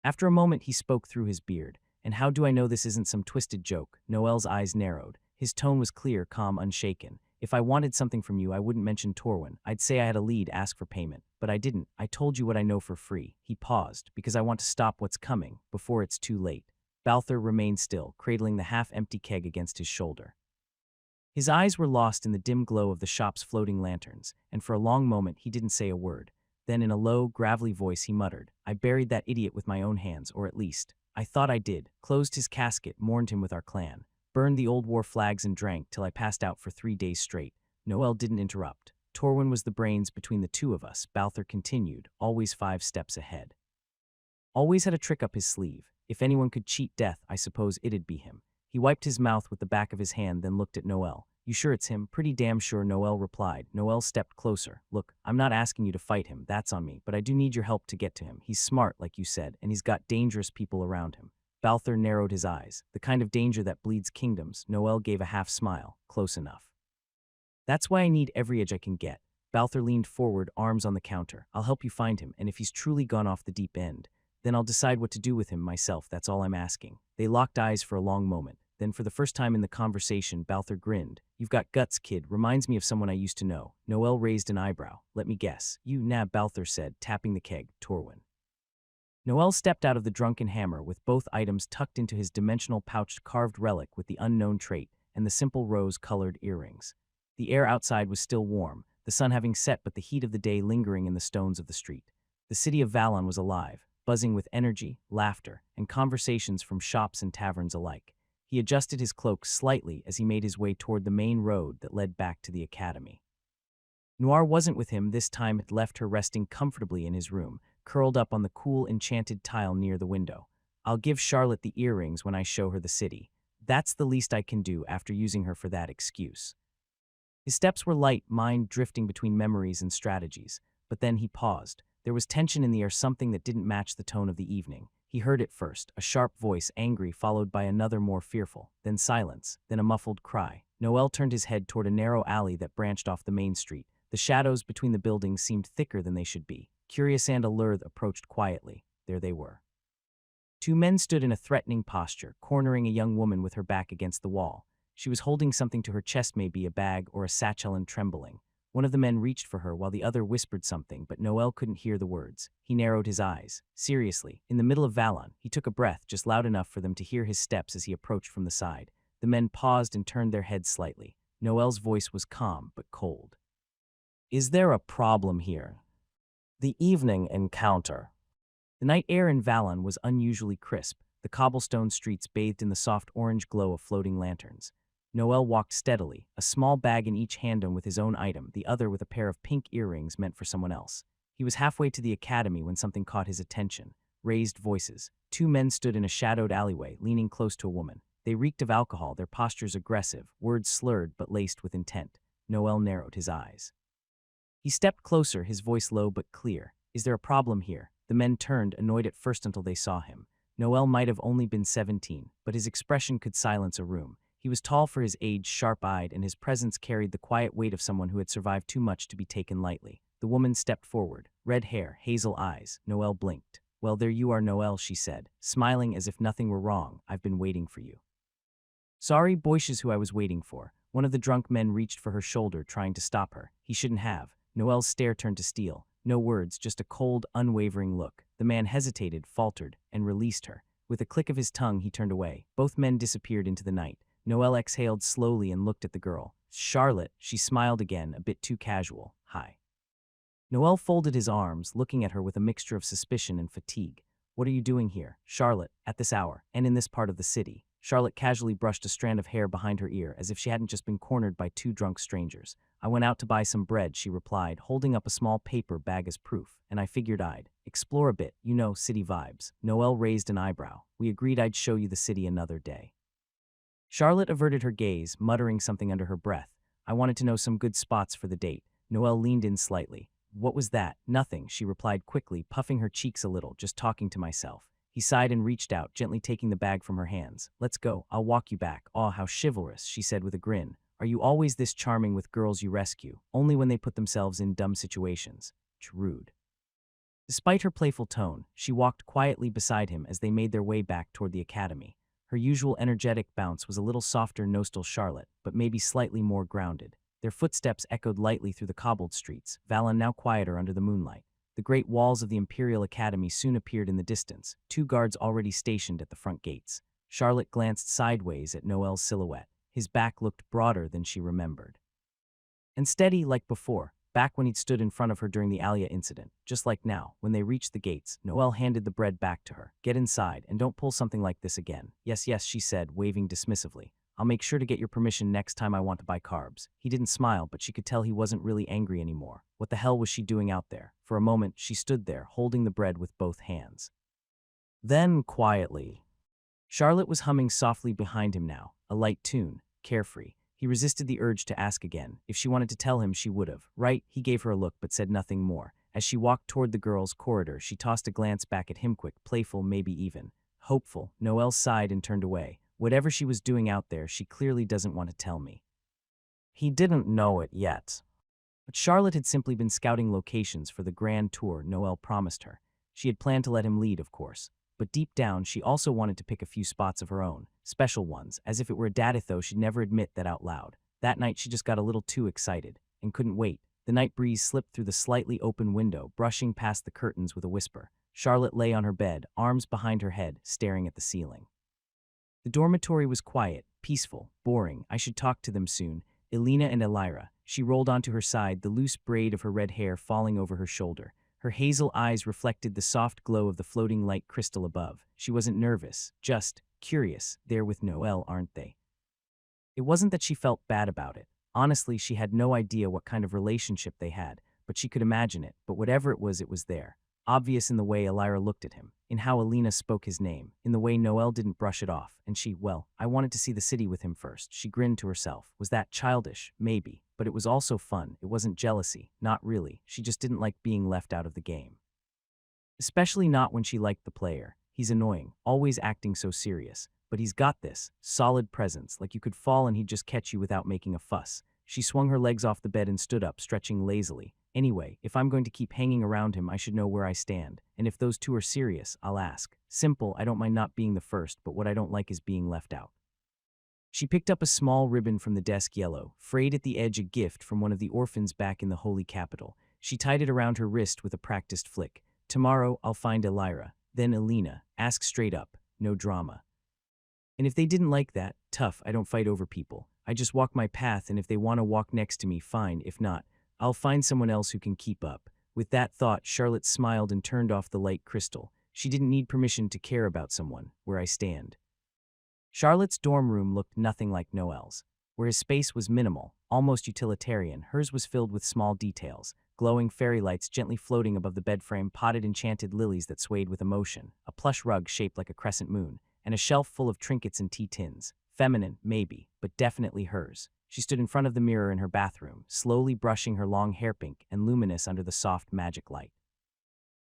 After a moment, he spoke through his beard. And how do I know this isn't some twisted joke? Noel's eyes narrowed. His tone was clear, calm, unshaken. If I wanted something from you, I wouldn't mention Torwin. I'd say I had a lead, ask for payment. But I didn't. I told you what I know for free. He paused, because I want to stop what's coming, before it's too late. Balthur remained still, cradling the half-empty keg against his shoulder. His eyes were lost in the dim glow of the shop's floating lanterns, and for a long moment he didn't say a word. Then in a low, gravelly voice he muttered, I buried that idiot with my own hands, or at least, I thought I did. Closed his casket, mourned him with our clan. Burned the old war flags and drank till I passed out for 3 days straight. Noel didn't interrupt. Torwin was the brains between the two of us, Balthur continued, always 5 steps ahead. Always had a trick up his sleeve. If anyone could cheat death, I suppose it'd be him. He wiped his mouth with the back of his hand, then looked at Noel. You sure it's him? Pretty damn sure, Noel replied. Noel stepped closer. Look, I'm not asking you to fight him, that's on me, but I do need your help to get to him. He's smart, like you said, and he's got dangerous people around him. Balthur narrowed his eyes. The kind of danger that bleeds kingdoms. Noel gave a half smile. Close enough. That's why I need every edge I can get. Balthur leaned forward, arms on the counter. I'll help you find him, and if he's truly gone off the deep end, then I'll decide what to do with him myself, that's all I'm asking. They locked eyes for a long moment. Then for the first time in the conversation, Balthur grinned. You've got guts, kid. Reminds me of someone I used to know. Noel raised an eyebrow. Let me guess. You, Balthur said, tapping the keg. Torwin. Noel stepped out of the drunken hammer with both items tucked into his dimensional pouched carved relic with the unknown trait and the simple rose-colored earrings. The air outside was still warm, the sun having set but the heat of the day lingering in the stones of the street. The city of Valon was alive, buzzing with energy, laughter, and conversations from shops and taverns alike. He adjusted his cloak slightly as he made his way toward the main road that led back to the academy. Noir wasn't with him this time. It left her resting comfortably in his room, curled up on the cool, enchanted tile near the window. I'll give Charlotte the earrings when I show her the city. That's the least I can do after using her for that excuse. His steps were light, mind drifting between memories and strategies. But then he paused. There was tension in the air, something that didn't match the tone of the evening. He heard it first, a sharp voice, angry, followed by another more fearful, then silence, then a muffled cry. Noel turned his head toward a narrow alley that branched off the main street. The shadows between the buildings seemed thicker than they should be. Curious and alert approached quietly. There they were. 2 men stood in a threatening posture, cornering a young woman with her back against the wall. She was holding something to her chest, maybe a bag or a satchel, and trembling. One of the men reached for her while the other whispered something, but Noel couldn't hear the words. He narrowed his eyes. Seriously, in the middle of Valon, he took a breath just loud enough for them to hear his steps as he approached from the side. The men paused and turned their heads slightly. Noel's voice was calm but cold. Is there a problem here? The evening encounter. The night air in Valon was unusually crisp, the cobblestone streets bathed in the soft orange glow of floating lanterns. Noel walked steadily, a small bag in each hand with his own item, the other with a pair of pink earrings meant for someone else. He was halfway to the academy when something caught his attention. Raised voices. 2 men stood in a shadowed alleyway, leaning close to a woman. They reeked of alcohol, their postures aggressive, words slurred but laced with intent. Noel narrowed his eyes. He stepped closer, his voice low but clear. Is there a problem here? The men turned, annoyed at first until they saw him. Noel might have only been 17, but his expression could silence a room. He was tall for his age, sharp-eyed, and his presence carried the quiet weight of someone who had survived too much to be taken lightly. The woman stepped forward. Red hair, hazel eyes. Noel blinked. Well, there you are, Noel, she said, smiling as if nothing were wrong. I've been waiting for you. Sorry, Boyce's who I was waiting for. One of the drunk men reached for her shoulder, trying to stop her. He shouldn't have. Noel's stare turned to steel. No words, just a cold, unwavering look. The man hesitated, faltered, and released her. With a click of his tongue, he turned away. Both men disappeared into the night. Noel exhaled slowly and looked at the girl. Charlotte, she smiled again, a bit too casual. Hi. Noel folded his arms, looking at her with a mixture of suspicion and fatigue. What are you doing here, Charlotte, at this hour, and in this part of the city? Charlotte casually brushed a strand of hair behind her ear, as if she hadn't just been cornered by two drunk strangers. I went out to buy some bread, she replied, holding up a small paper bag as proof, and I figured I'd explore a bit, you know, city vibes. Noel raised an eyebrow. We agreed I'd show you the city another day. Charlotte averted her gaze, muttering something under her breath. I wanted to know some good spots for the date. Noel leaned in slightly. What was that? Nothing, she replied quickly, puffing her cheeks a little, just talking to myself. He sighed and reached out, gently taking the bag from her hands. Let's go, I'll walk you back. Aw, how chivalrous, she said with a grin. Are you always this charming with girls you rescue? Only when they put themselves in dumb situations. Rude. Despite her playful tone, she walked quietly beside him as they made their way back toward the academy. Her usual energetic bounce was a little softer nostal Charlotte, but maybe slightly more grounded. Their footsteps echoed lightly through the cobbled streets, Varian now quieter under the moonlight. The great walls of the Imperial Academy soon appeared in the distance, two guards already stationed at the front gates. Charlotte glanced sideways at Noel's silhouette. His back looked broader than she remembered. And steady like before, back when he'd stood in front of her during the Alina incident. Just like now, when they reached the gates, Noel handed the bread back to her. Get inside, and don't pull something like this again. Yes, yes, she said, waving dismissively. I'll make sure to get your permission next time I want to buy carbs. He didn't smile, but she could tell he wasn't really angry anymore. What the hell was she doing out there? For a moment, she stood there, holding the bread with both hands. Then, quietly, Charlotte was humming softly behind him now, a light tune, carefree. He resisted the urge to ask again. If she wanted to tell him, she would have. Right? He gave her a look, but said nothing more. As she walked toward the girls' corridor, she tossed a glance back at him, quick, playful, maybe even hopeful. Noel sighed and turned away. Whatever she was doing out there, she clearly doesn't want to tell me. He didn't know it yet. But Charlotte had simply been scouting locations for the grand tour Noel promised her. She had planned to let him lead, of course. But deep down, she also wanted to pick a few spots of her own, special ones, as if it were a dadith, though she'd never admit that out loud. That night, she just got a little too excited, and couldn't wait. The night breeze slipped through the slightly open window, brushing past the curtains with a whisper. Charlotte lay on her bed, arms behind her head, staring at the ceiling. The dormitory was quiet, peaceful, boring. I should talk to them soon. Alina and Alira. She rolled onto her side, the loose braid of her red hair falling over her shoulder. Her hazel eyes reflected the soft glow of the floating light crystal above. She wasn't nervous, just curious. They're with Noel, aren't they? It wasn't that she felt bad about it. Honestly, she had no idea what kind of relationship they had, but she could imagine it. But whatever it was there. Obvious in the way Alira looked at him, in how Alina spoke his name, in the way Noel didn't brush it off, and she, well, I wanted to see the city with him first. She grinned to herself. Was that childish? Maybe. But it was also fun. It wasn't jealousy. Not really. She just didn't like being left out of the game. Especially not when she liked the player. He's annoying, always acting so serious. But he's got this solid presence, like you could fall and he'd just catch you without making a fuss. She swung her legs off the bed and stood up, stretching lazily. Anyway, if I'm going to keep hanging around him, I should know where I stand. And if those two are serious, I'll ask. Simple, I don't mind not being the first, but what I don't like is being left out. She picked up a small ribbon from the desk, yellow, frayed at the edge, a gift from one of the orphans back in the holy capital. She tied it around her wrist with a practiced flick. Tomorrow, I'll find Alira. Then Alina. Ask straight up. No drama. And if they didn't like that, tough, I don't fight over people. I just walk my path, and if they want to walk next to me, fine. If not, I'll find someone else who can keep up. With that thought, Charlotte smiled and turned off the light crystal. She didn't need permission to care about someone, where I stand. Charlotte's dorm room looked nothing like Noel's. Where his space was minimal, almost utilitarian, hers was filled with small details. Glowing fairy lights gently floating above the bed frame, potted enchanted lilies that swayed with emotion, a plush rug shaped like a crescent moon, and a shelf full of trinkets and tea tins. Feminine, maybe, but definitely hers. She stood in front of the mirror in her bathroom, slowly brushing her long hair, pink and luminous under the soft magic light.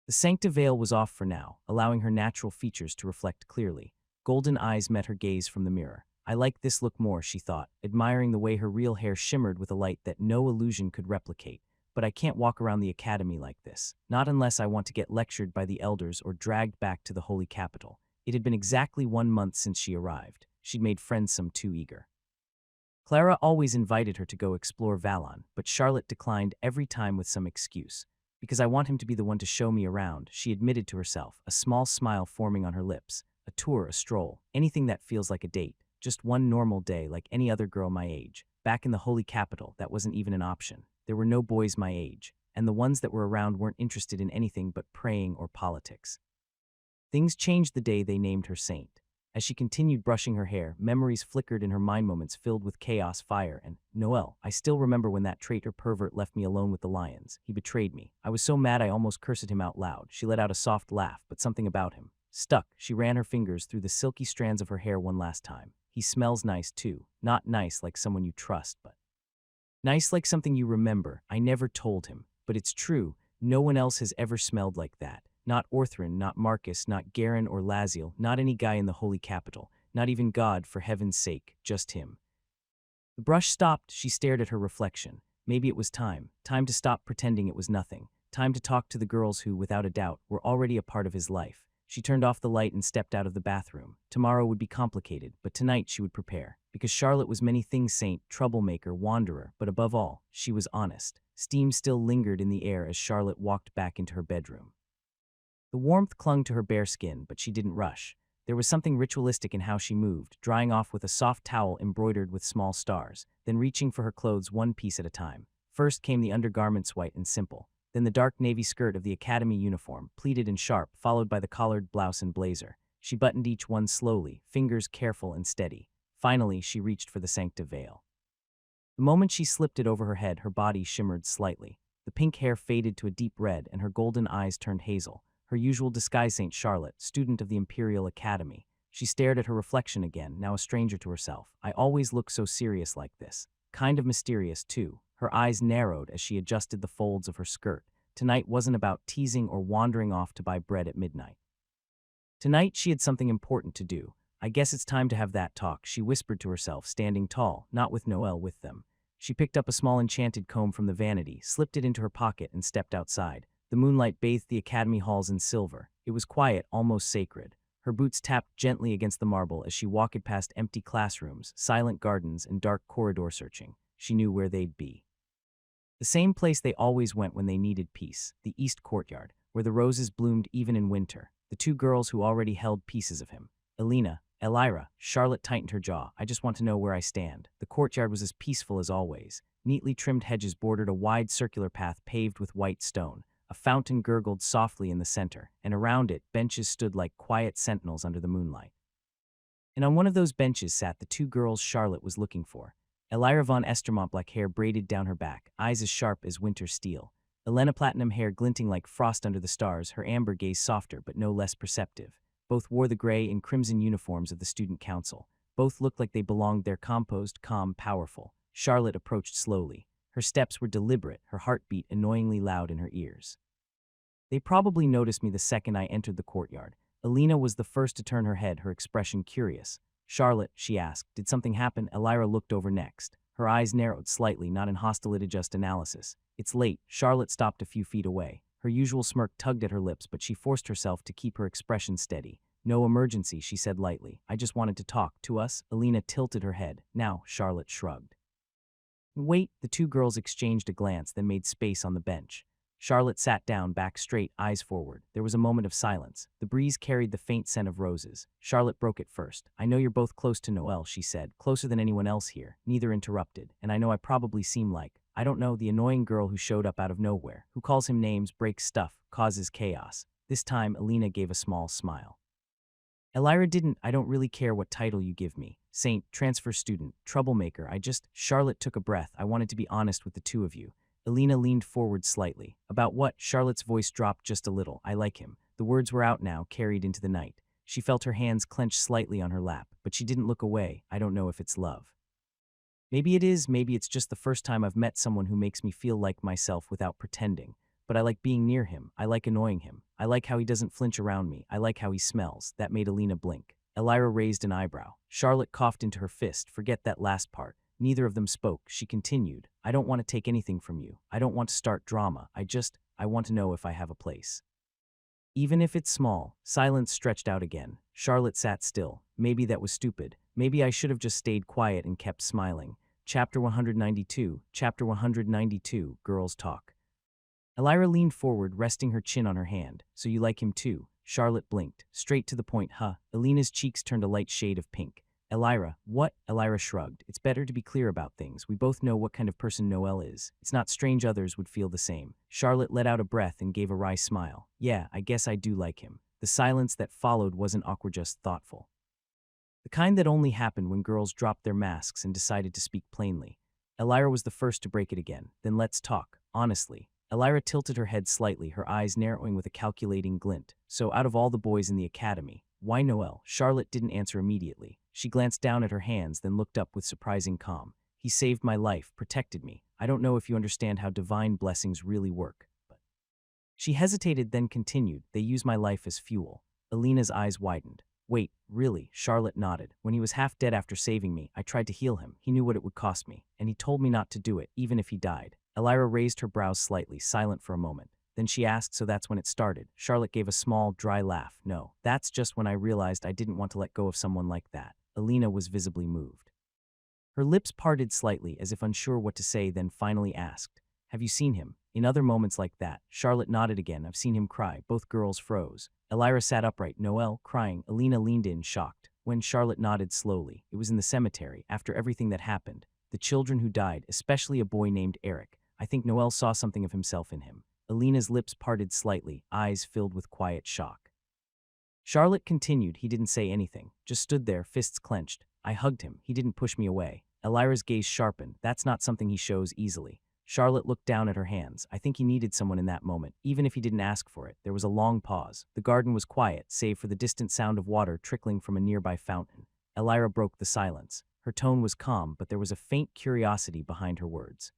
The sancta veil was off for now, allowing her natural features to reflect clearly. Golden eyes met her gaze from the mirror. I like this look more, she thought, admiring the way her real hair shimmered with a light that no illusion could replicate. But I can't walk around the academy like this, not unless I want to get lectured by the elders or dragged back to the holy capital. It had been exactly 1 month since she arrived. She'd made friends some too eager. Clara always invited her to go explore Valon, but Charlotte declined every time with some excuse. Because I want him to be the one to show me around, she admitted to herself, a small smile forming on her lips. A tour, a stroll, anything that feels like a date. Just one normal day like any other girl my age. Back in the holy capital, that wasn't even an option. There were no boys my age, and the ones that were around weren't interested in anything but praying or politics. Things changed the day they named her saint. As she continued brushing her hair, memories flickered in her mind, moments filled with chaos, fire, and Noel. I still remember when that traitor pervert left me alone with the lions. He betrayed me. I was so mad I almost cursed him out loud. She let out a soft laugh, but something about him stuck. She ran her fingers through the silky strands of her hair one last time. He smells nice too. Not nice like someone you trust, but nice like something you remember. I never told him, but it's true. No one else has ever smelled like that. Not Orthrin, not Marcus, not Garin or Laziel, not any guy in the holy capital, not even God, for heaven's sake, just him. The brush stopped. She stared at her reflection. Maybe it was time to stop pretending it was nothing, time to talk to the girls who, without a doubt, were already a part of his life. She turned off the light and stepped out of the bathroom. Tomorrow would be complicated, but tonight she would prepare. Because Charlotte was many things: saint, troublemaker, wanderer, but above all, she was honest. Steam still lingered in the air as Charlotte walked back into her bedroom. The warmth clung to her bare skin, but she didn't rush. There was something ritualistic in how she moved, drying off with a soft towel embroidered with small stars, then reaching for her clothes one piece at a time. First came the undergarments, white and simple, then the dark navy skirt of the academy uniform, pleated and sharp, followed by the collared blouse and blazer. She buttoned each one slowly, fingers careful and steady. Finally, she reached for the sancta veil. The moment she slipped it over her head, her body shimmered slightly. The pink hair faded to a deep red and her golden eyes turned hazel. Her usual disguise, Saint Charlotte, student of the Imperial Academy. She stared at her reflection again, now a stranger to herself. I always look so serious like this. Kind of mysterious, too. Her eyes narrowed as she adjusted the folds of her skirt. Tonight wasn't about teasing or wandering off to buy bread at midnight. Tonight she had something important to do. I guess it's time to have that talk, she whispered to herself, standing tall, not with Noel with them. She picked up a small enchanted comb from the vanity, slipped it into her pocket, and stepped outside. The moonlight bathed the academy halls in silver. It was quiet, almost sacred. Her boots tapped gently against the marble as she walked past empty classrooms, silent gardens, and dark corridor searching. She knew where they'd be. The same place they always went when they needed peace, the east courtyard, where the roses bloomed even in winter. The two girls who already held pieces of him. Alina, Elira. Charlotte tightened her jaw. I just want to know where I stand. The courtyard was as peaceful as always. Neatly trimmed hedges bordered a wide circular path paved with white stone. A fountain gurgled softly in the center, and around it, benches stood like quiet sentinels under the moonlight. And on one of those benches sat the two girls Charlotte was looking for. Elira von Estermont, black hair braided down her back, eyes as sharp as winter steel. Elena, platinum hair glinting like frost under the stars, her amber gaze softer but no less perceptive. Both wore the gray and crimson uniforms of the student council. Both looked like they belonged there, composed, calm, powerful. Charlotte approached slowly. Her steps were deliberate, her heartbeat annoyingly loud in her ears. They probably noticed me the second I entered the courtyard. Alina was the first to turn her head, her expression curious. Charlotte, she asked, did something happen? Elira looked over next. Her eyes narrowed slightly, not in hostility, just analysis. It's late. Charlotte stopped a few feet away. Her usual smirk tugged at her lips, but she forced herself to keep her expression steady. No emergency, she said lightly. I just wanted to talk to us. Alina tilted her head. Now, Charlotte shrugged. Wait, the two girls exchanged a glance, then made space on the bench. Charlotte sat down, back straight, eyes forward. There was a moment of silence. The breeze carried the faint scent of roses. Charlotte broke it first. I know you're both close to Noel, she said, closer than anyone else here. Neither interrupted. And I know I probably seem like, I don't know, the annoying girl who showed up out of nowhere, who calls him names, breaks stuff, causes chaos. This time, Alina gave a small smile. Elira didn't. I don't really care what title you give me. Saint, transfer student, troublemaker, Charlotte took a breath. I wanted to be honest with the two of you. Alina leaned forward slightly. About what? Charlotte's voice dropped just a little. I like him. The words were out now, carried into the night. She felt her hands clench slightly on her lap, but she didn't look away. I don't know if it's love. Maybe it is, maybe it's just the first time I've met someone who makes me feel like myself without pretending. But I like being near him. I like annoying him. I like how he doesn't flinch around me. I like how he smells. That made Alina blink. Elira raised an eyebrow. Charlotte coughed into her fist. Forget that last part. Neither of them spoke. She continued. I don't want to take anything from you. I don't want to start drama. I want to know if I have a place. Even if it's small. Silence stretched out again. Charlotte sat still. Maybe that was stupid. Maybe I should have just stayed quiet and kept smiling. Chapter 192. Chapter 192. Girls Talk. Elira leaned forward, resting her chin on her hand. So you like him too? Charlotte blinked. Straight to the point, huh? Alina's cheeks turned a light shade of pink. Elira, what? Elira shrugged. It's better to be clear about things. We both know what kind of person Noel is. It's not strange others would feel the same. Charlotte let out a breath and gave a wry smile. Yeah, I guess I do like him. The silence that followed wasn't awkward, just thoughtful. The kind that only happened when girls dropped their masks and decided to speak plainly. Elira was the first to break it again. Then let's talk, honestly. Elira tilted her head slightly, her eyes narrowing with a calculating glint. So out of all the boys in the academy, why Noel? Charlotte didn't answer immediately. She glanced down at her hands, then looked up with surprising calm. He saved my life, protected me. I don't know if you understand how divine blessings really work, but... She hesitated, then continued, they use my life as fuel. Alina's eyes widened. Wait, really? Charlotte nodded. When he was half dead after saving me, I tried to heal him. He knew what it would cost me, and he told me not to do it, even if he died. Elira raised her brows slightly, silent for a moment. Then she asked, so that's when it started. Charlotte gave a small, dry laugh. No, that's just when I realized I didn't want to let go of someone like that. Alina was visibly moved. Her lips parted slightly, as if unsure what to say, then finally asked, have you seen him? In other moments like that, Charlotte nodded again. I've seen him cry. Both girls froze. Elira sat upright. Noel, crying. Alina leaned in, shocked. When Charlotte nodded slowly, it was in the cemetery, after everything that happened. The children who died, especially a boy named Eric. I think Noel saw something of himself in him. Alina's lips parted slightly, eyes filled with quiet shock. Charlotte continued. He didn't say anything, just stood there, fists clenched. I hugged him. He didn't push me away. Elira's gaze sharpened. That's not something he shows easily. Charlotte looked down at her hands. I think he needed someone in that moment, even if he didn't ask for it. There was a long pause. The garden was quiet, save for the distant sound of water trickling from a nearby fountain. Elira broke the silence. Her tone was calm, but there was a faint curiosity behind her words.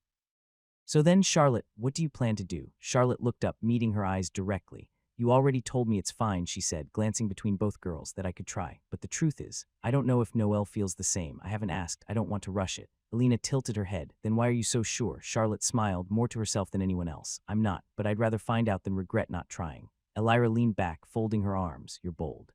So then, Charlotte, what do you plan to do? Charlotte looked up, meeting her eyes directly. You already told me it's fine, she said, glancing between both girls, that I could try. But the truth is, I don't know if Noel feels the same. I haven't asked. I don't want to rush it. Alina tilted her head. Then why are you so sure? Charlotte smiled, more to herself than anyone else. I'm not, but I'd rather find out than regret not trying. Elira leaned back, folding her arms. You're bold.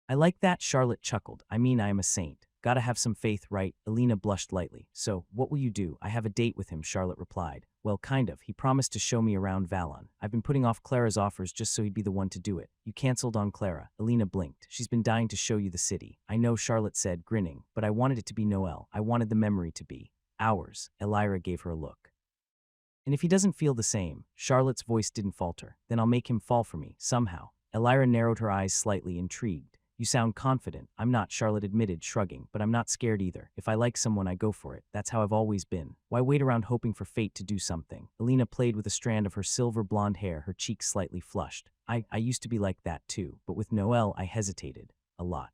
I like that, Charlotte chuckled. I mean, I am a saint. Gotta have some faith, right? Alina blushed lightly. So, what will you do? I have a date with him, Charlotte replied. Well, kind of. He promised to show me around Valon. I've been putting off Clara's offers just so he'd be the one to do it. You canceled on Clara. Alina blinked. She's been dying to show you the city. I know, Charlotte said, grinning, but I wanted it to be Noel. I wanted the memory to be ours. Elira gave her a look. And if he doesn't feel the same, Charlotte's voice didn't falter, then I'll make him fall for me, somehow. Elira narrowed her eyes slightly, intrigued. You sound confident. I'm not, Charlotte admitted, shrugging, but I'm not scared either. If I like someone, I go for it. That's how I've always been. Why wait around hoping for fate to do something? Alina played with a strand of her silver blonde hair, her cheeks slightly flushed. I used to be like that too, but with Noel, I hesitated. A lot.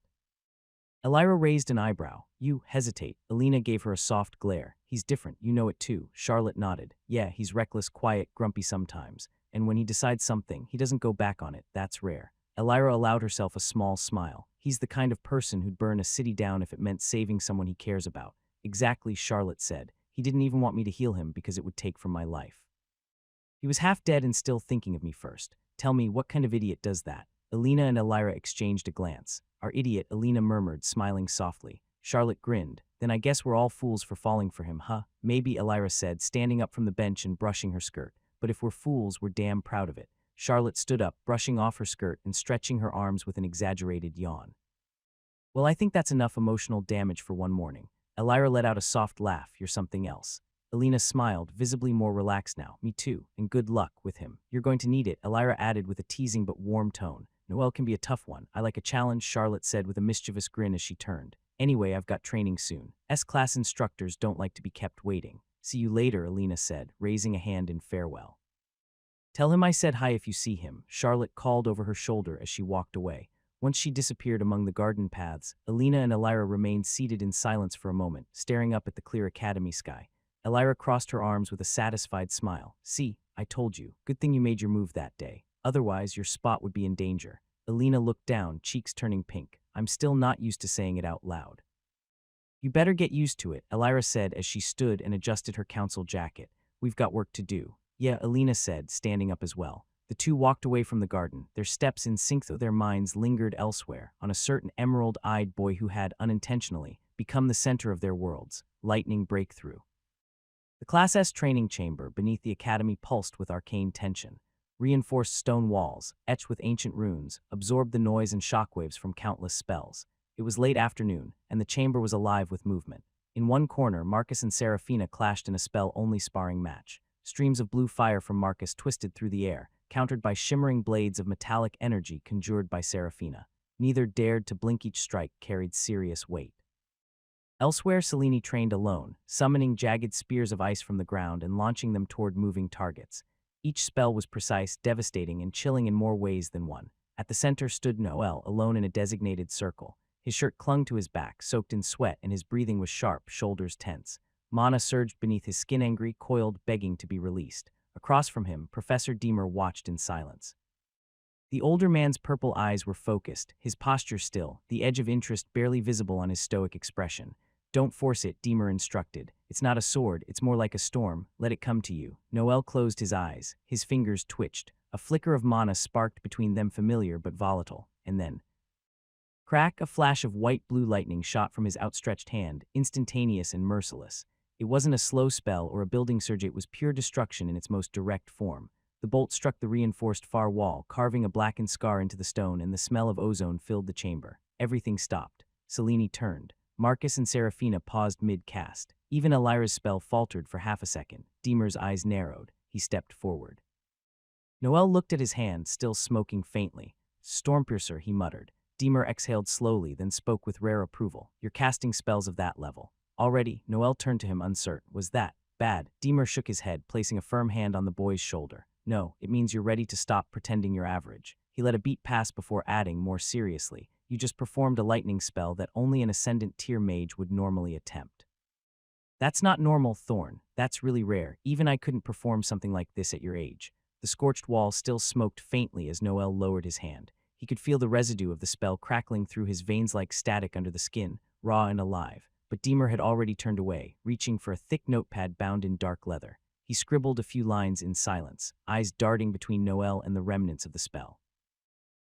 Elira raised an eyebrow. You hesitate. Alina gave her a soft glare. He's different, you know it too. Charlotte nodded. Yeah, he's reckless, quiet, grumpy sometimes. And when he decides something, he doesn't go back on it. That's rare. Elira allowed herself a small smile. He's the kind of person who'd burn a city down if it meant saving someone he cares about. Exactly, Charlotte said. He didn't even want me to heal him because it would take from my life. He was half dead and still thinking of me first. Tell me, what kind of idiot does that? Alina and Elira exchanged a glance. Our idiot, Alina murmured, smiling softly. Charlotte grinned. Then I guess we're all fools for falling for him, huh? Maybe, Elira said, standing up from the bench and brushing her skirt. But if we're fools, we're damn proud of it. Charlotte stood up, brushing off her skirt and stretching her arms with an exaggerated yawn. Well, I think that's enough emotional damage for one morning. Elira let out a soft laugh. You're something else. Alina smiled, visibly more relaxed now. Me too, and good luck with him. You're going to need it, Elira added with a teasing but warm tone. Noel can be a tough one. I like a challenge, Charlotte said with a mischievous grin as she turned. Anyway, I've got training soon. S-class instructors don't like to be kept waiting. See you later, Alina said, raising a hand in farewell. Tell him I said hi if you see him, Charlotte called over her shoulder as she walked away. Once she disappeared among the garden paths, Alina and Elira remained seated in silence for a moment, staring up at the clear academy sky. Elira crossed her arms with a satisfied smile. See, I told you. Good thing you made your move that day. Otherwise, your spot would be in danger. Alina looked down, cheeks turning pink. I'm still not used to saying it out loud. You better get used to it, Elira said as she stood and adjusted her council jacket. We've got work to do. Yeah, Alina said, standing up as well. The two walked away from the garden, their steps in sync though their minds lingered elsewhere, on a certain emerald-eyed boy who had, unintentionally, become the center of their worlds. Lightning breakthrough. The Class S training chamber beneath the academy pulsed with arcane tension. Reinforced stone walls, etched with ancient runes, absorbed the noise and shockwaves from countless spells. It was late afternoon, and the chamber was alive with movement. In one corner, Marcus and Seraphina clashed in a spell-only sparring match. Streams of blue fire from Marcus twisted through the air, countered by shimmering blades of metallic energy conjured by Seraphina. Neither dared to blink. Each strike carried serious weight. Elsewhere, Selene trained alone, summoning jagged spears of ice from the ground and launching them toward moving targets. Each spell was precise, devastating, and chilling in more ways than one. At the center stood Noel, alone in a designated circle. His shirt clung to his back, soaked in sweat, and his breathing was sharp, shoulders tense. Mana surged beneath his skin, angry, coiled, begging to be released. Across from him, Professor Deemer watched in silence. The older man's purple eyes were focused, his posture still, the edge of interest barely visible on his stoic expression. "Don't force it," Deemer instructed. "It's not a sword, it's more like a storm. Let it come to you." Noel closed his eyes. His fingers twitched. A flicker of mana sparked between them, familiar but volatile. And then, crack, a flash of white-blue lightning shot from his outstretched hand, instantaneous and merciless. It wasn't a slow spell or a building surge, it was pure destruction in its most direct form. The bolt struck the reinforced far wall, carving a blackened scar into the stone, and the smell of ozone filled the chamber. Everything stopped. Selene turned. Marcus and Seraphina paused mid-cast. Even Elira's spell faltered for half a second. Deemer's eyes narrowed. He stepped forward. Noel looked at his hand, still smoking faintly. "Stormpiercer," he muttered. Deemer exhaled slowly, then spoke with rare approval. "You're casting spells of that level." "Already?" Noel turned to him, uncertain. "Was that bad?" Deemer shook his head, placing a firm hand on the boy's shoulder. "No, it means you're ready to stop pretending you're average." He let a beat pass before adding more seriously, "You just performed a lightning spell that only an ascendant tier mage would normally attempt. That's not normal, Thorn. That's really rare. Even I couldn't perform something like this at your age." The scorched wall still smoked faintly as Noel lowered his hand. He could feel the residue of the spell crackling through his veins like static under the skin, raw and alive. But Deemer had already turned away, reaching for a thick notepad bound in dark leather. He scribbled a few lines in silence, eyes darting between Noel and the remnants of the spell.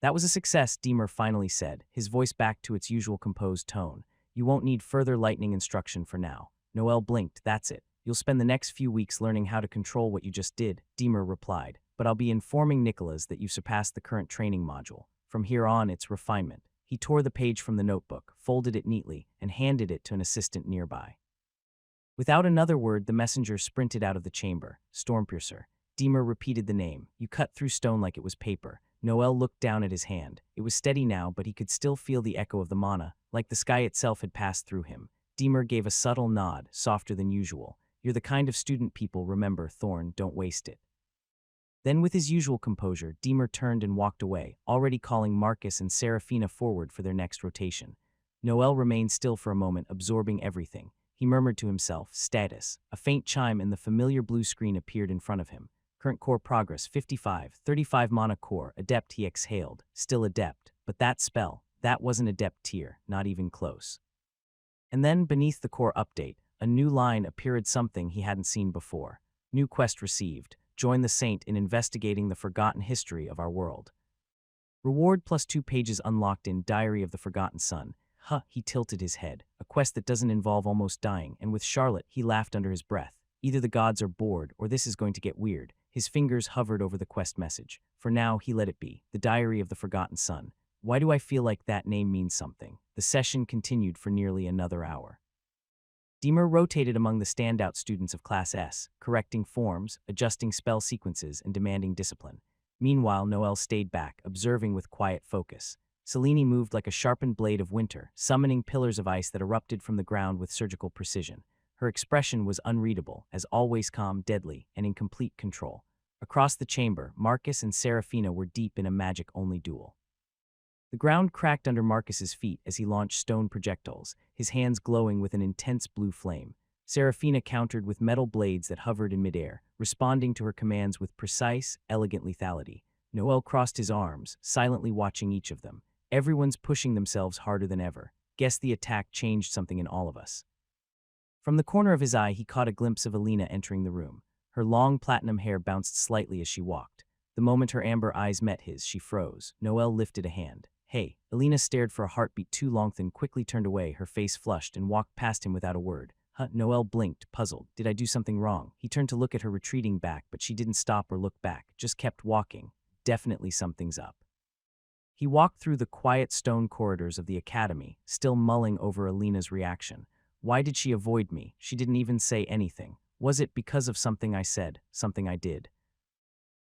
"That was a success," Deemer finally said, his voice back to its usual composed tone. "You won't need further lightning instruction for now." Noel blinked. "That's it. You'll spend the next few weeks learning how to control what you just did," Deemer replied. "But I'll be informing Nicholas that you surpassed the current training module. From here on, it's refinement." He tore the page from the notebook, folded it neatly, and handed it to an assistant nearby. Without another word, the messenger sprinted out of the chamber. "Stormpiercer." Deemer repeated the name. "You cut through stone like it was paper." Noel looked down at his hand. It was steady now, but he could still feel the echo of the mana, like the sky itself had passed through him. Deemer gave a subtle nod, softer than usual. "You're the kind of student people remember, Thorn. Don't waste it." Then, with his usual composure, Deemer turned and walked away, already calling Marcus and Seraphina forward for their next rotation. Noel remained still for a moment, absorbing everything. He murmured to himself, "Status." A faint chime and the familiar blue screen appeared in front of him. "Current core progress, 55, 35 mana core, adept." He exhaled. Still adept. But that spell, that wasn't adept tier, not even close. And then, beneath the core update, a new line appeared, something he hadn't seen before. "New quest received. Join the Saint in investigating the forgotten history of our world. Reward +2 pages unlocked in Diary of the Forgotten Son." He tilted his head. "A quest that doesn't involve almost dying," and with Charlotte, he laughed under his breath. Either the gods are bored, or this is going to get weird. His fingers hovered over the quest message. For now, he let it be. The Diary of the Forgotten Son. Why do I feel like that name means something? The session continued for nearly another hour. Deemer rotated among the standout students of Class S, correcting forms, adjusting spell sequences, and demanding discipline. Meanwhile, Noel stayed back, observing with quiet focus. Selene moved like a sharpened blade of winter, summoning pillars of ice that erupted from the ground with surgical precision. Her expression was unreadable, as always calm, deadly, and in complete control. Across the chamber, Marcus and Seraphina were deep in a magic-only duel. The ground cracked under Marcus's feet as he launched stone projectiles, his hands glowing with an intense blue flame. Seraphina countered with metal blades that hovered in midair, responding to her commands with precise, elegant lethality. Noel crossed his arms, silently watching each of them. Everyone's pushing themselves harder than ever. Guess the attack changed something in all of us. From the corner of his eye, he caught a glimpse of Alina entering the room. Her long platinum hair bounced slightly as she walked. The moment her amber eyes met his, she froze. Noel lifted a hand. "Hey." Alina stared for a heartbeat too long, then quickly turned away, her face flushed, and walked past him without a word. Noel blinked, puzzled. Did I do something wrong? He turned to look at her retreating back, but she didn't stop or look back, just kept walking. Definitely something's up. He walked through the quiet stone corridors of the academy, still mulling over Alina's reaction. Why did she avoid me? She didn't even say anything. Was it because of something I said, something I did?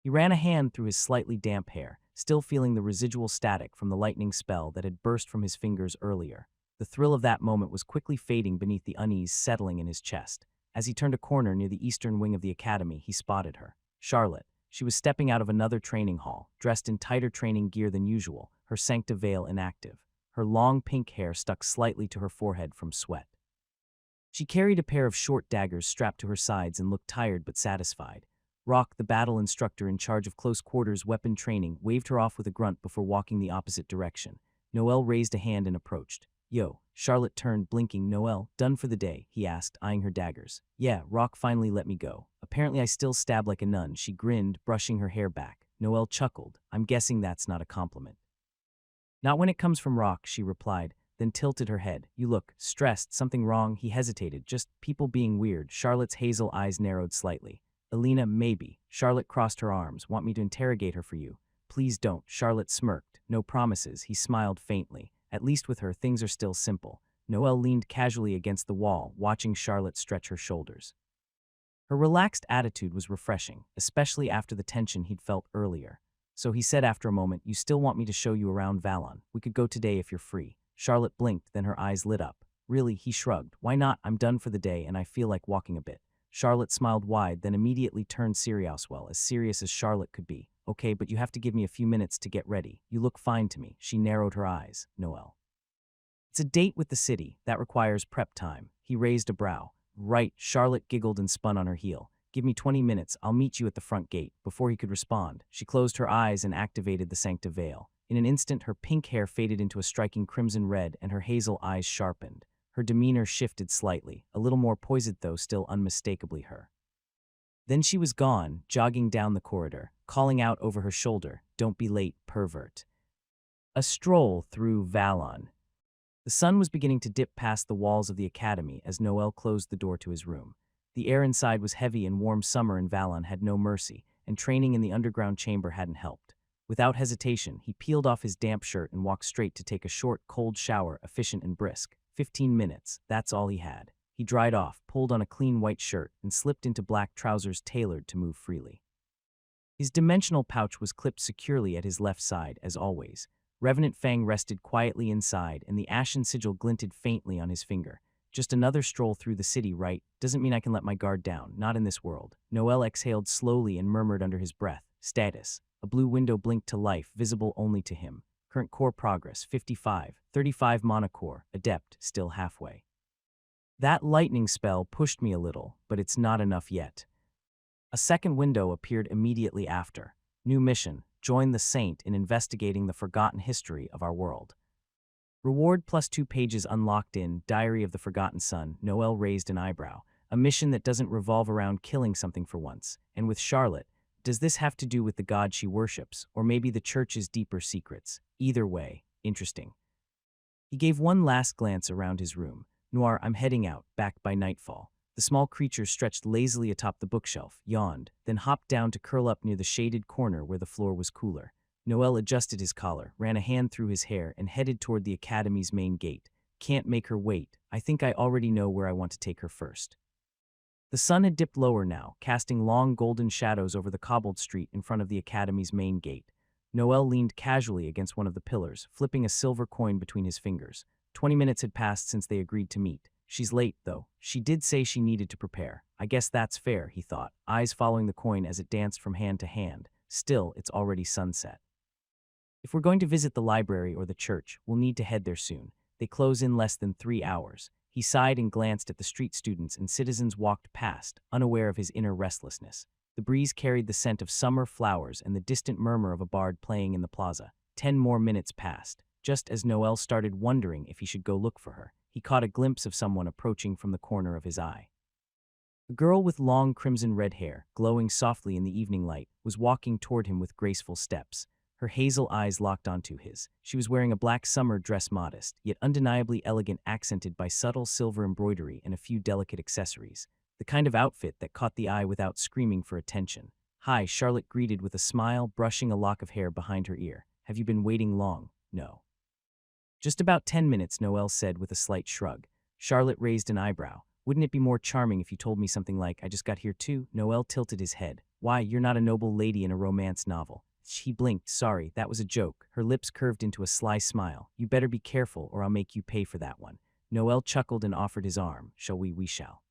He ran a hand through his slightly damp hair, still feeling the residual static from the lightning spell that had burst from his fingers earlier. The thrill of that moment was quickly fading beneath the unease settling in his chest. As he turned a corner near the eastern wing of the academy, he spotted her. Charlotte. She was stepping out of another training hall, dressed in tighter training gear than usual, her sancta veil inactive. Her long pink hair stuck slightly to her forehead from sweat. She carried a pair of short daggers strapped to her sides and looked tired but satisfied. Rock, the battle instructor in charge of close quarters weapon training, waved her off with a grunt before walking the opposite direction. Noel raised a hand and approached. Yo, Charlotte turned, blinking. Noel, done for the day, he asked, eyeing her daggers. Yeah, Rock finally let me go. Apparently I still stab like a nun, she grinned, brushing her hair back. Noel chuckled. I'm guessing that's not a compliment. Not when it comes from Rock, she replied, then tilted her head. You look stressed, something wrong? He hesitated. Just people being weird. Charlotte's hazel eyes narrowed slightly. Alina, maybe. Charlotte crossed her arms. Want me to interrogate her for you? Please don't. Charlotte smirked. No promises. He smiled faintly. At least with her, things are still simple. Noel leaned casually against the wall, watching Charlotte stretch her shoulders. Her relaxed attitude was refreshing, especially after the tension he'd felt earlier. So he said after a moment, you still want me to show you around Valon? We could go today if you're free. Charlotte blinked, then her eyes lit up. Really, he shrugged. Why not? I'm done for the day and I feel like walking a bit. Charlotte smiled wide, then immediately turned serious, well, as serious as Charlotte could be. Okay, but you have to give me a few minutes to get ready. You look fine to me. She narrowed her eyes. Noel. It's a date with the city. That requires prep time. He raised a brow. Right, Charlotte giggled and spun on her heel. Give me 20 minutes. I'll meet you at the front gate. Before he could respond, she closed her eyes and activated the sancta veil. In an instant, her pink hair faded into a striking crimson red and her hazel eyes sharpened. Her demeanor shifted slightly, a little more poised though still unmistakably her. Then she was gone, jogging down the corridor, calling out over her shoulder, "Don't be late, pervert." A stroll through Valon. The sun was beginning to dip past the walls of the academy as Noel closed the door to his room. The air inside was heavy and warm. Summer in Valon had no mercy, and training in the underground chamber hadn't helped. Without hesitation, he peeled off his damp shirt and walked straight to take a short, cold shower, efficient and brisk. 15 minutes, that's all he had. He dried off, pulled on a clean white shirt, and slipped into black trousers tailored to move freely. His dimensional pouch was clipped securely at his left side, as always. Revenant Fang rested quietly inside, and the ashen sigil glinted faintly on his finger. Just another stroll through the city, right? Doesn't mean I can let my guard down, not in this world. Noel exhaled slowly and murmured under his breath, status. A blue window blinked to life, visible only to him. Current core progress, 55, 35 monocore, adept, still halfway. That lightning spell pushed me a little, but it's not enough yet. A second window appeared immediately after. New mission, join the Saint in investigating the forgotten history of our world. Reward +2 pages unlocked in Diary of the Forgotten Son. Noel raised an eyebrow. A mission that doesn't revolve around killing something for once. And with Charlotte, does this have to do with the god she worships, or maybe the church's deeper secrets? Either way, interesting. He gave one last glance around his room. Noir, I'm heading out, back by nightfall. The small creature stretched lazily atop the bookshelf, yawned, then hopped down to curl up near the shaded corner where the floor was cooler. Noel adjusted his collar, ran a hand through his hair, and headed toward the academy's main gate. Can't make her wait. I think I already know where I want to take her first. The sun had dipped lower now, casting long golden shadows over the cobbled street in front of the academy's main gate. Noel leaned casually against one of the pillars, flipping a silver coin between his fingers. 20 minutes had passed since they agreed to meet. She's late, though. She did say she needed to prepare. I guess that's fair, he thought, eyes following the coin as it danced from hand to hand. Still, it's already sunset. If we're going to visit the library or the church, we'll need to head there soon. They close in less than 3 hours. He sighed and glanced at the street students and citizens walked past, unaware of his inner restlessness. The breeze carried the scent of summer flowers and the distant murmur of a bard playing in the plaza. 10 more minutes passed. Just as Noel started wondering if he should go look for her, he caught a glimpse of someone approaching from the corner of his eye. A girl with long crimson-red hair, glowing softly in the evening light, was walking toward him with graceful steps. Her hazel eyes locked onto his. She was wearing a black summer dress, modest, yet undeniably elegant, accented by subtle silver embroidery and a few delicate accessories. The kind of outfit that caught the eye without screaming for attention. Hi, Charlotte greeted with a smile, brushing a lock of hair behind her ear. Have you been waiting long? No. Just about 10 minutes, Noel said with a slight shrug. Charlotte raised an eyebrow. Wouldn't it be more charming if you told me something like, I just got here too? Noel tilted his head. Why, you're not a noble lady in a romance novel. She blinked. Sorry, that was a joke. Her lips curved into a sly smile. You better be careful or I'll make you pay for that one. Noel chuckled and offered his arm. Shall we? We shall.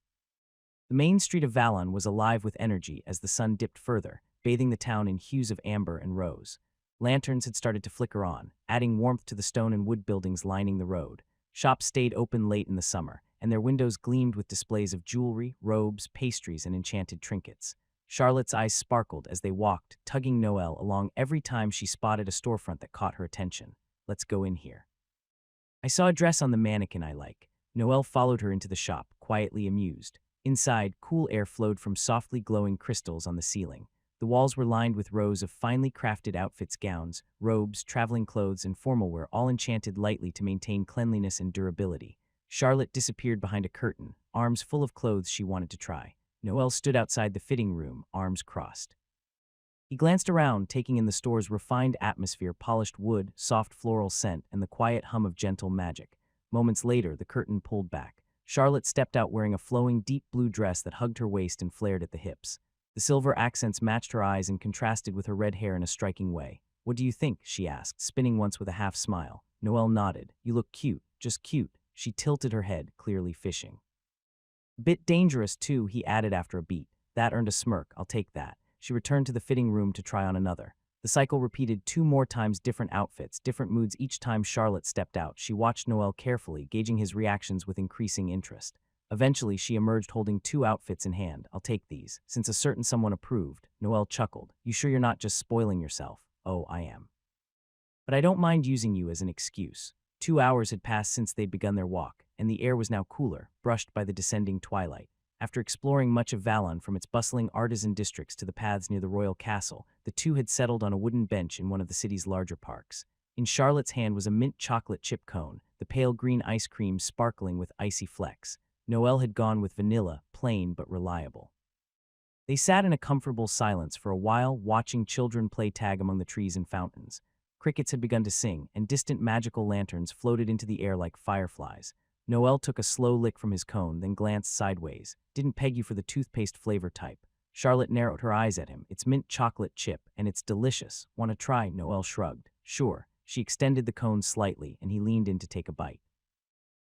The main street of Valon was alive with energy as the sun dipped further, bathing the town in hues of amber and rose. Lanterns had started to flicker on, adding warmth to the stone and wood buildings lining the road. Shops stayed open late in the summer, and their windows gleamed with displays of jewelry, robes, pastries, and enchanted trinkets. Charlotte's eyes sparkled as they walked, tugging Noel along every time she spotted a storefront that caught her attention. Let's go in here. I saw a dress on the mannequin I like. Noel followed her into the shop, quietly amused. Inside, cool air flowed from softly glowing crystals on the ceiling. The walls were lined with rows of finely crafted outfits, gowns, robes, traveling clothes, and formal wear, all enchanted lightly to maintain cleanliness and durability. Charlotte disappeared behind a curtain, arms full of clothes she wanted to try. Noel stood outside the fitting room, arms crossed. He glanced around, taking in the store's refined atmosphere, polished wood, soft floral scent, and the quiet hum of gentle magic. Moments later, the curtain pulled back. Charlotte stepped out wearing a flowing, deep blue dress that hugged her waist and flared at the hips. The silver accents matched her eyes and contrasted with her red hair in a striking way. What do you think? She asked, spinning once with a half smile. Noel nodded. You look cute, just cute. She tilted her head, clearly fishing. Bit dangerous, too, he added after a beat. That earned a smirk. I'll take that. She returned to the fitting room to try on another. The cycle repeated 2 more times, different outfits, different moods each time Charlotte stepped out. She watched Noel carefully, gauging his reactions with increasing interest. Eventually, she emerged holding 2 outfits in hand. I'll take these. Since a certain someone approved, Noel chuckled. You sure you're not just spoiling yourself? Oh, I am. But I don't mind using you as an excuse. 2 hours had passed since they'd begun their walk, and the air was now cooler, brushed by the descending twilight. After exploring much of Valon, from its bustling artisan districts to the paths near the royal castle, the two had settled on a wooden bench in one of the city's larger parks. In Charlotte's hand was a mint chocolate chip cone, the pale green ice cream sparkling with icy flecks. Noel had gone with vanilla, plain but reliable. They sat in a comfortable silence for a while, watching children play tag among the trees and fountains. Crickets had begun to sing, and distant magical lanterns floated into the air like fireflies. Noel took a slow lick from his cone, then glanced sideways. Didn't peg you for the toothpaste flavor type. Charlotte narrowed her eyes at him. It's mint chocolate chip, and it's delicious. Want to try? Noel shrugged. Sure. She extended the cone slightly, and he leaned in to take a bite.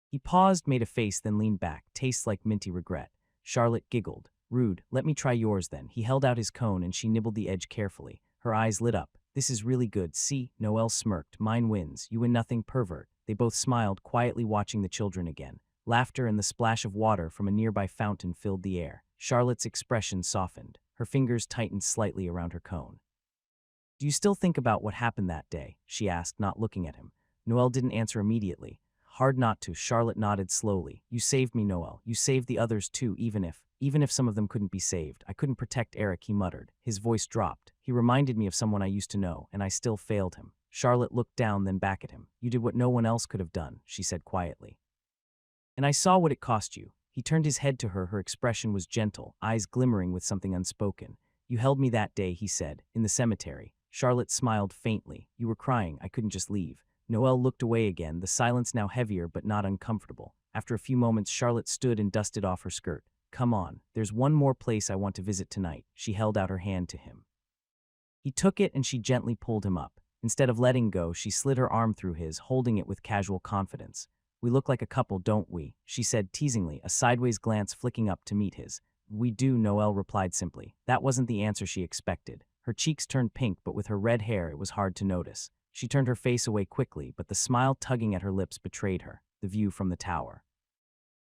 He paused, made a face, then leaned back. Tastes like minty regret. Charlotte giggled. Rude. Let me try yours then. He held out his cone, and she nibbled the edge carefully. Her eyes lit up. This is really good. See? Noel smirked. Mine wins. You win nothing, pervert. They both smiled, quietly watching the children again. Laughter and the splash of water from a nearby fountain filled the air. Charlotte's expression softened. Her fingers tightened slightly around her cone. Do you still think about what happened that day? She asked, not looking at him. Noel didn't answer immediately. Hard not to. Charlotte nodded slowly. You saved me, Noel. You saved the others too, even if some of them couldn't be saved. I couldn't protect Eric, he muttered. His voice dropped. He reminded me of someone I used to know, and I still failed him. Charlotte looked down, then back at him. You did what no one else could have done, she said quietly. And I saw what it cost you. He turned his head to her. Her expression was gentle, eyes glimmering with something unspoken. You held me that day, he said, in the cemetery. Charlotte smiled faintly. You were crying. I couldn't just leave. Noel looked away again, the silence now heavier but not uncomfortable. After a few moments, Charlotte stood and dusted off her skirt. Come on, there's one more place I want to visit tonight. She held out her hand to him. He took it and she gently pulled him up. Instead of letting go, she slid her arm through his, holding it with casual confidence. We look like a couple, don't we? She said teasingly, a sideways glance flicking up to meet his. We do, Noel replied simply. That wasn't the answer she expected. Her cheeks turned pink, but with her red hair it was hard to notice. She turned her face away quickly, but the smile tugging at her lips betrayed her, the view from the tower.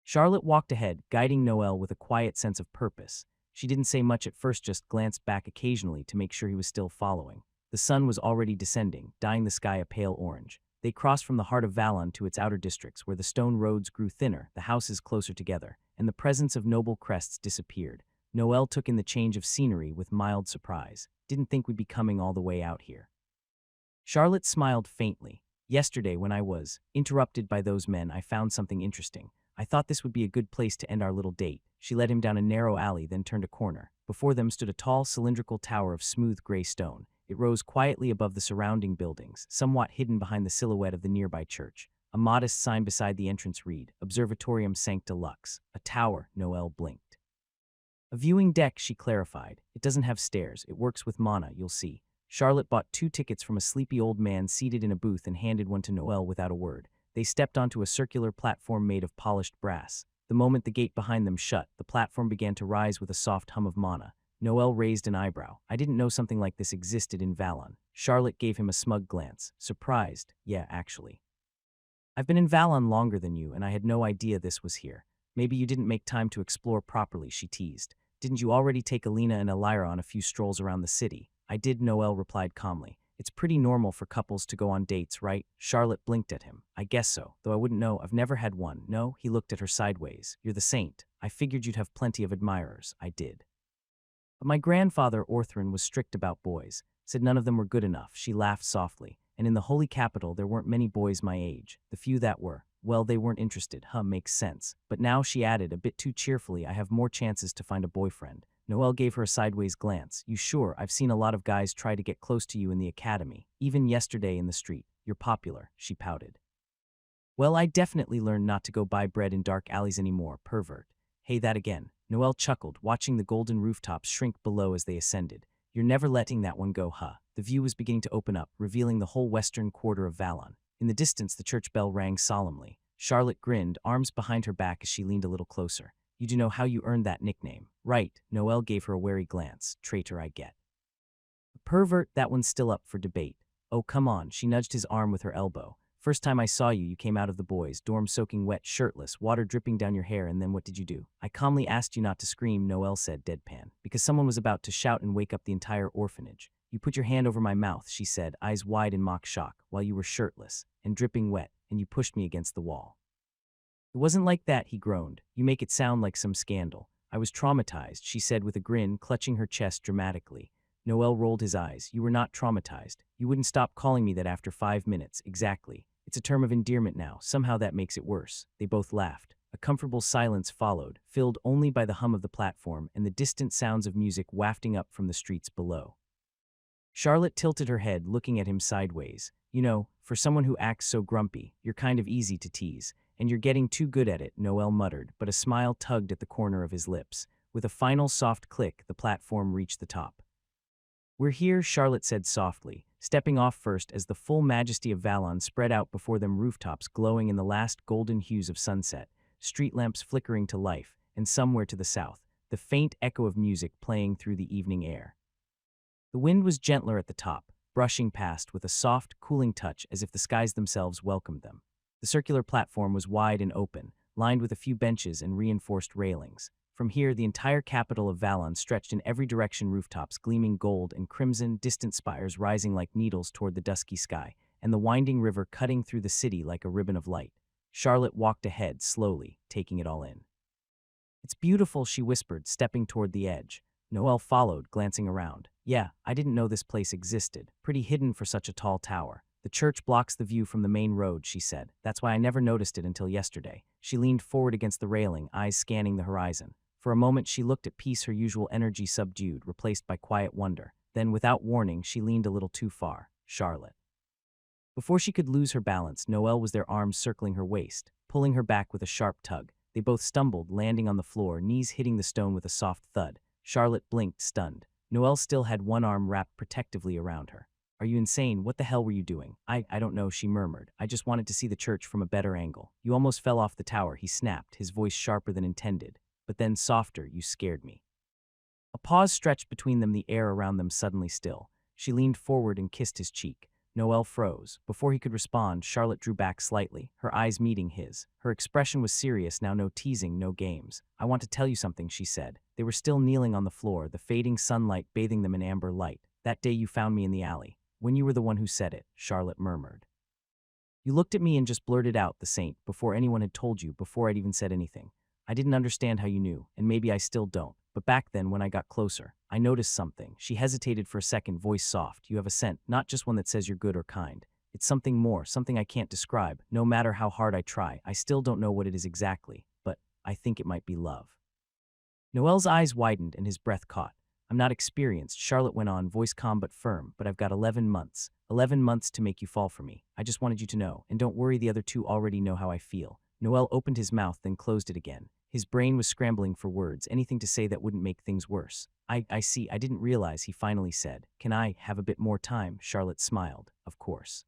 Charlotte walked ahead, guiding Noel with a quiet sense of purpose. She didn't say much at first, just glanced back occasionally to make sure he was still following. The sun was already descending, dyeing the sky a pale orange. They crossed from the heart of Valon to its outer districts, where the stone roads grew thinner, the houses closer together, and the presence of noble crests disappeared. Noel took in the change of scenery with mild surprise. Didn't think we'd be coming all the way out here. Charlotte smiled faintly. Yesterday, when I was interrupted by those men, I found something interesting. I thought this would be a good place to end our little date. She led him down a narrow alley, then turned a corner. Before them stood a tall, cylindrical tower of smooth gray stone. It rose quietly above the surrounding buildings, somewhat hidden behind the silhouette of the nearby church. A modest sign beside the entrance read, Observatorium Sancta Lux. A tower, Noel blinked. A viewing deck, she clarified. It doesn't have stairs. It works with mana, you'll see. Charlotte bought 2 tickets from a sleepy old man seated in a booth and handed one to Noel without a word. They stepped onto a circular platform made of polished brass. The moment the gate behind them shut, the platform began to rise with a soft hum of mana. Noel raised an eyebrow. I didn't know something like this existed in Valon. Charlotte gave him a smug glance. Surprised. Yeah, actually. I've been in Valon longer than you, and I had no idea this was here. Maybe you didn't make time to explore properly, she teased. Didn't you already take Alina and Elira on a few strolls around the city? I did, Noel replied calmly. It's pretty normal for couples to go on dates, right? Charlotte blinked at him. I guess so, though I wouldn't know. I've never had one. No, he looked at her sideways. You're the saint. I figured you'd have plenty of admirers. I did. But my grandfather, Orthrin, was strict about boys. Said none of them were good enough. She laughed softly. And in the holy capital, there weren't many boys my age. The few that were, well, they weren't interested. Makes sense. But now, she added, a bit too cheerfully, I have more chances to find a boyfriend. Noel gave her a sideways glance. You sure? I've seen a lot of guys try to get close to you in the academy. Even yesterday in the street. You're popular, she pouted. Well, I definitely learned not to go buy bread in dark alleys anymore, pervert. Hey, that again. Noel chuckled, watching the golden rooftops shrink below as they ascended. You're never letting that one go, huh? The view was beginning to open up, revealing the whole western quarter of Valon. In the distance, the church bell rang solemnly. Charlotte grinned, arms behind her back as she leaned a little closer. You do know how you earned that nickname. Right, Noel gave her a wary glance. Traitor, I get. Pervert, that one's still up for debate. Oh, come on, she nudged his arm with her elbow. First time I saw you, you came out of the boys' dorm soaking wet, shirtless, water dripping down your hair, and then what did you do? I calmly asked you not to scream, Noel said, deadpan, because someone was about to shout and wake up the entire orphanage. You put your hand over my mouth, she said, eyes wide in mock shock, while you were shirtless and dripping wet, and you pushed me against the wall. It wasn't like that, he groaned. You make it sound like some scandal. I was traumatized, she said with a grin, clutching her chest dramatically. Noel rolled his eyes. You were not traumatized. You wouldn't stop calling me that after 5 minutes, exactly. It's a term of endearment now. Somehow that makes it worse. They both laughed. A comfortable silence followed, filled only by the hum of the platform and the distant sounds of music wafting up from the streets below. Charlotte tilted her head, looking at him sideways. You know, for someone who acts so grumpy, you're kind of easy to tease. And you're getting too good at it, Noel muttered, but a smile tugged at the corner of his lips. With a final soft click, the platform reached the top. We're here, Charlotte said softly, stepping off first as the full majesty of Valon spread out before them, rooftops glowing in the last golden hues of sunset, street lamps flickering to life, and somewhere to the south, the faint echo of music playing through the evening air. The wind was gentler at the top, brushing past with a soft, cooling touch as if the skies themselves welcomed them. The circular platform was wide and open, lined with a few benches and reinforced railings. From here, the entire capital of Valon stretched in every direction, rooftops gleaming gold and crimson, distant spires rising like needles toward the dusky sky, and the winding river cutting through the city like a ribbon of light. Charlotte walked ahead, slowly, taking it all in. It's beautiful, she whispered, stepping toward the edge. Noel followed, glancing around. Yeah, I didn't know this place existed. Pretty hidden for such a tall tower. The church blocks the view from the main road, she said. That's why I never noticed it until yesterday. She leaned forward against the railing, eyes scanning the horizon. For a moment, she looked at peace, her usual energy subdued, replaced by quiet wonder. Then, without warning, she leaned a little too far. Charlotte. Before she could lose her balance, Noel was there, arms circling her waist, pulling her back with a sharp tug. They both stumbled, landing on the floor, knees hitting the stone with a soft thud. Charlotte blinked, stunned. Noel still had one arm wrapped protectively around her. Are you insane? What the hell were you doing? I don't know, she murmured. I just wanted to see the church from a better angle. You almost fell off the tower, he snapped, his voice sharper than intended. But then softer, you scared me. A pause stretched between them, the air around them suddenly still. She leaned forward and kissed his cheek. Noel froze. Before he could respond, Charlotte drew back slightly, her eyes meeting his. Her expression was serious now, no teasing, no games. I want to tell you something, she said. They were still kneeling on the floor, the fading sunlight bathing them in amber light. That day you found me in the alley. When you were the one who said it, Charlotte murmured. You looked at me and just blurted out, the saint, before anyone had told you, before I'd even said anything. I didn't understand how you knew, and maybe I still don't. But back then, when I got closer, I noticed something. She hesitated for a second, voice soft. You have a scent, not just one that says you're good or kind. It's something more, something I can't describe. No matter how hard I try, I still don't know what it is exactly, but I think it might be love. Noel's eyes widened and his breath caught. I'm not experienced, Charlotte went on, voice calm but firm, but I've got 11 months. 11 months to make you fall for me. I just wanted you to know, and don't worry, the other two already know how I feel. Noel opened his mouth, then closed it again. His brain was scrambling for words, anything to say that wouldn't make things worse. I see, I didn't realize, he finally said. Can I have a bit more time? Charlotte smiled. Of course.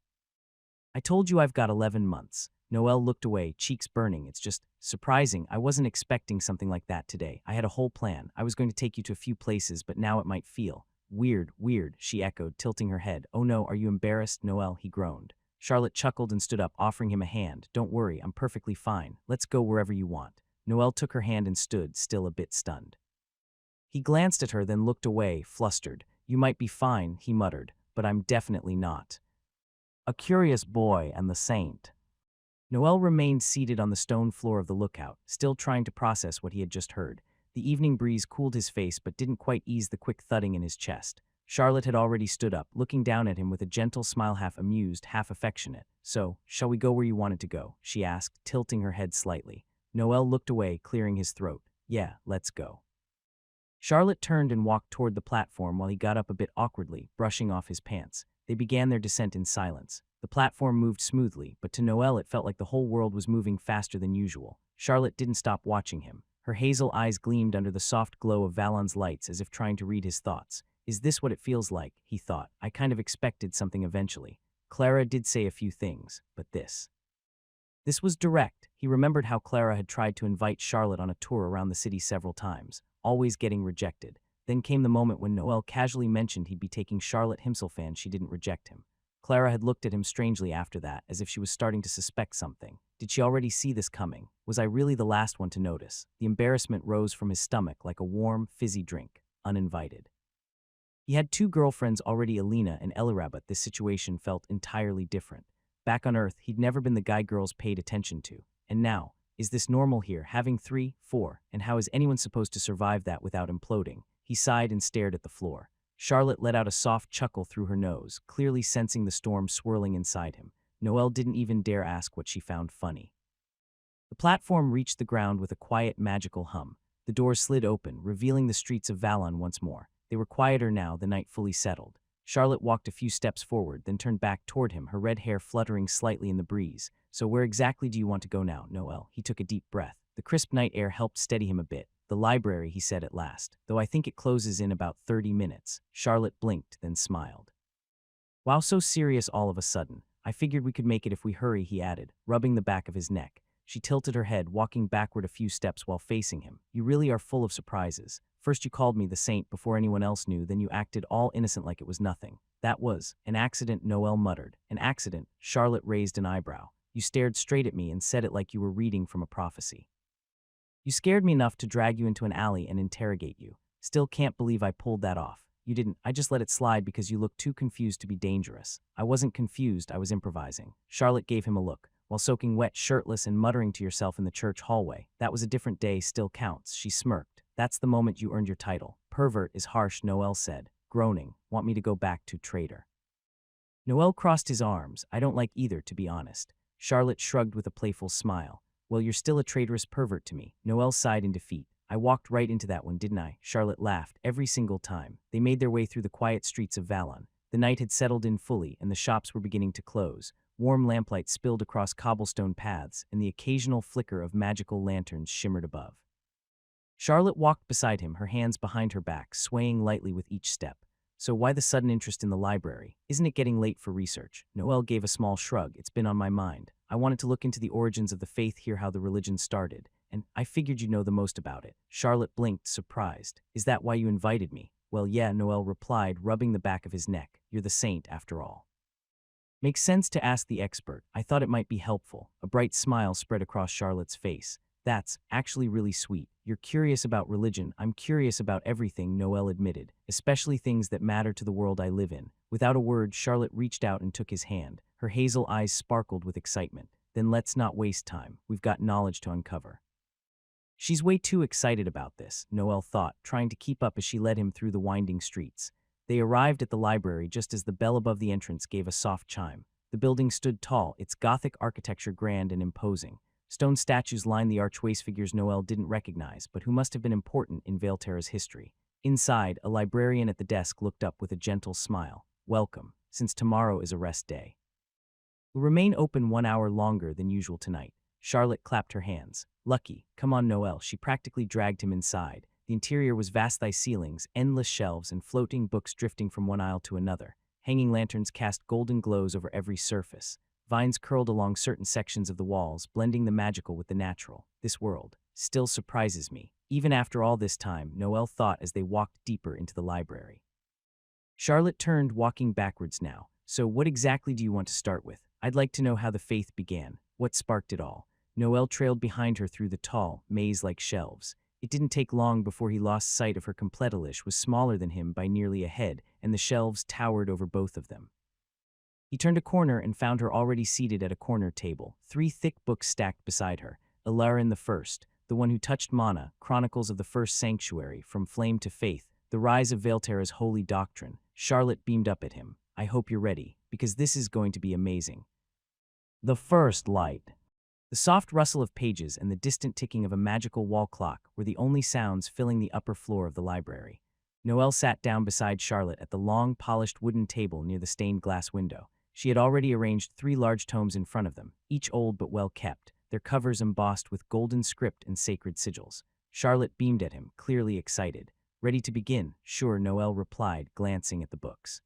I told you I've got 11 months. Noel looked away, cheeks burning. It's just surprising. I wasn't expecting something like that today. I had a whole plan. I was going to take you to a few places, but now it might feel weird, she echoed, tilting her head. Oh no, are you embarrassed, Noel? He groaned. Charlotte chuckled and stood up, offering him a hand. Don't worry, I'm perfectly fine. Let's go wherever you want. Noel took her hand and stood, still a bit stunned. He glanced at her, then looked away, flustered. You might be fine, he muttered, but I'm definitely not. A curious boy and the saint. Noel remained seated on the stone floor of the lookout, still trying to process what he had just heard. The evening breeze cooled his face but didn't quite ease the quick thudding in his chest. Charlotte had already stood up, looking down at him with a gentle smile, half amused, half affectionate. So, shall we go where you wanted to go? She asked, tilting her head slightly. Noel looked away, clearing his throat. Yeah, let's go. Charlotte turned and walked toward the platform while he got up a bit awkwardly, brushing off his pants. They began their descent in silence. The platform moved smoothly, but to Noel it felt like the whole world was moving faster than usual. Charlotte didn't stop watching him. Her hazel eyes gleamed under the soft glow of Valon's lights as if trying to read his thoughts. Is this what it feels like? He thought. I kind of expected something eventually. Clara did say a few things, but this was direct. He remembered how Clara had tried to invite Charlotte on a tour around the city several times, always getting rejected. Then came the moment when Noel casually mentioned he'd be taking Charlotte himself, and she didn't reject him. Clara had looked at him strangely after that, as if she was starting to suspect something. Did she already see this coming? Was I really the last one to notice? The embarrassment rose from his stomach like a warm, fizzy drink, uninvited. He had two girlfriends already, Alina and Elira, but this situation felt entirely different. Back on Earth, he'd never been the guy girls paid attention to. And now, is this normal here, having 3, 4, and how is anyone supposed to survive that without imploding? He sighed and stared at the floor. Charlotte let out a soft chuckle through her nose, clearly sensing the storm swirling inside him. Noel didn't even dare ask what she found funny. The platform reached the ground with a quiet, magical hum. The doors slid open, revealing the streets of Valon once more. They were quieter now, the night fully settled. Charlotte walked a few steps forward, then turned back toward him, her red hair fluttering slightly in the breeze. So where exactly do you want to go now, Noel? He took a deep breath. The crisp night air helped steady him a bit. The library, he said at last, though I think it closes in about 30 minutes. Charlotte blinked, then smiled. Wow, so serious all of a sudden. I figured we could make it if we hurry, he added, rubbing the back of his neck. She tilted her head, walking backward a few steps while facing him. You really are full of surprises. First you called me the saint before anyone else knew, then you acted all innocent like it was nothing. That was an accident, Noel muttered. An accident? Charlotte raised an eyebrow. You stared straight at me and said it like you were reading from a prophecy. You scared me enough to drag you into an alley and interrogate you. Still can't believe I pulled that off. You didn't. I just let it slide because you looked too confused to be dangerous. I wasn't confused, I was improvising. Charlotte gave him a look, while soaking wet, shirtless, and muttering to yourself in the church hallway. That was a different day, still counts. She smirked. That's the moment you earned your title. Pervert is harsh, Noel said, groaning. Want me to go back to traitor? Noel crossed his arms. I don't like either, to be honest. Charlotte shrugged with a playful smile. Well, you're still a traitorous pervert to me. Noel sighed in defeat. I walked right into that one, didn't I? Charlotte laughed. Every single time. They made their way through the quiet streets of Valon. The night had settled in fully, and the shops were beginning to close. Warm lamplight spilled across cobblestone paths, and the occasional flicker of magical lanterns shimmered above. Charlotte walked beside him, her hands behind her back, swaying lightly with each step. So why the sudden interest in the library? Isn't it getting late for research? Noel gave a small shrug. It's been on my mind. I wanted to look into the origins of the faith, hear how the religion started, and I figured you'd know the most about it. Charlotte blinked, surprised. Is that why you invited me? Well, yeah, Noel replied, rubbing the back of his neck. You're the saint, after all. Makes sense to ask the expert. I thought it might be helpful. A bright smile spread across Charlotte's face. That's actually really sweet. You're curious about religion. I'm curious about everything, Noel admitted, especially things that matter to the world I live in. Without a word, Charlotte reached out and took his hand. Her hazel eyes sparkled with excitement. Then let's not waste time. We've got knowledge to uncover. She's way too excited about this, Noel thought, trying to keep up as she led him through the winding streets. They arrived at the library just as the bell above the entrance gave a soft chime. The building stood tall, its Gothic architecture grand and imposing. Stone statues lined the archways, figures Noel didn't recognize, but who must have been important in Vale Terra's history. Inside, a librarian at the desk looked up with a gentle smile. Welcome, since tomorrow is a rest day. We'll remain open 1 hour longer than usual tonight. Charlotte clapped her hands. Lucky, come on, Noel. She practically dragged him inside. The interior was vast ceilings, endless shelves, and floating books drifting from one aisle to another. Hanging lanterns cast golden glows over every surface. Vines curled along certain sections of the walls, blending the magical with the natural. This world still surprises me. Even after all this time, Noel thought as they walked deeper into the library. Charlotte turned, walking backwards now. So what exactly do you want to start with? I'd like to know how the faith began. What sparked it all? Noel trailed behind her through the tall, maze-like shelves. It didn't take long before he lost sight of her. Completelish was smaller than him by nearly a head, and the shelves towered over both of them. He turned a corner and found her already seated at a corner table, 3 thick books stacked beside her. Garin the First, the one who touched mana, Chronicles of the First Sanctuary, From Flame to Faith, The Rise of Vaelterra's Holy Doctrine. Charlotte beamed up at him. I hope you're ready, because this is going to be amazing. The First Light. The soft rustle of pages and the distant ticking of a magical wall clock were the only sounds filling the upper floor of the library. Noel sat down beside Charlotte at the long, polished wooden table near the stained glass window. She had already arranged 3 large tomes in front of them, each old but well kept, their covers embossed with golden script and sacred sigils. Charlotte beamed at him, clearly excited. Ready to begin? Sure, Noel replied, glancing at the books.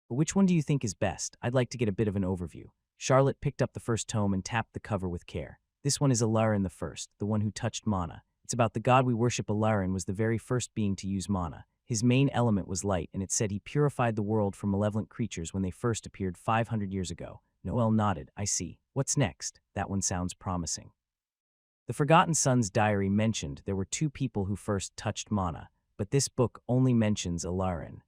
But which one do you think is best? I'd like to get a bit of an overview. Charlotte picked up the first tome and tapped the cover with care. This one is Garin the First, the one who touched mana. It's about the god we worship. Garin was the very first being to use mana. His main element was light, and it said he purified the world from malevolent creatures when they first appeared 500 years ago. Noel nodded. I see. What's next? That one sounds promising. The Forgotten Son's diary mentioned there were 2 people who first touched mana, but this book only mentions Garin.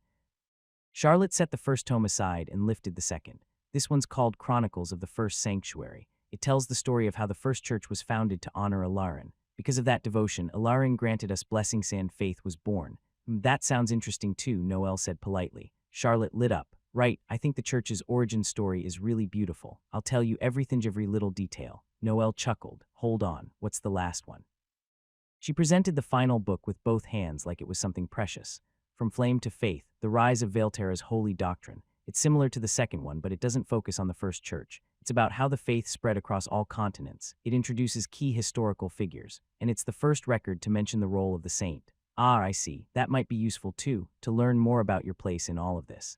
Charlotte set the first tome aside and lifted the second. This one's called Chronicles of the First Sanctuary. It tells the story of how the first church was founded to honor Garin. Because of that devotion, Garin granted us blessings and faith was born. That sounds interesting too, Noel said politely. Charlotte lit up. Right, I think the church's origin story is really beautiful. I'll tell you every little detail. Noel chuckled. Hold on, what's the last one? She presented the final book with both hands like it was something precious. From Flame to Faith, The Rise of Vaelterra's Holy Doctrine. It's similar to the second one, but it doesn't focus on the first church. It's about how the faith spread across all continents. It introduces key historical figures, and it's the first record to mention the role of the saint. Ah, I see. That might be useful too, to learn more about your place in all of this.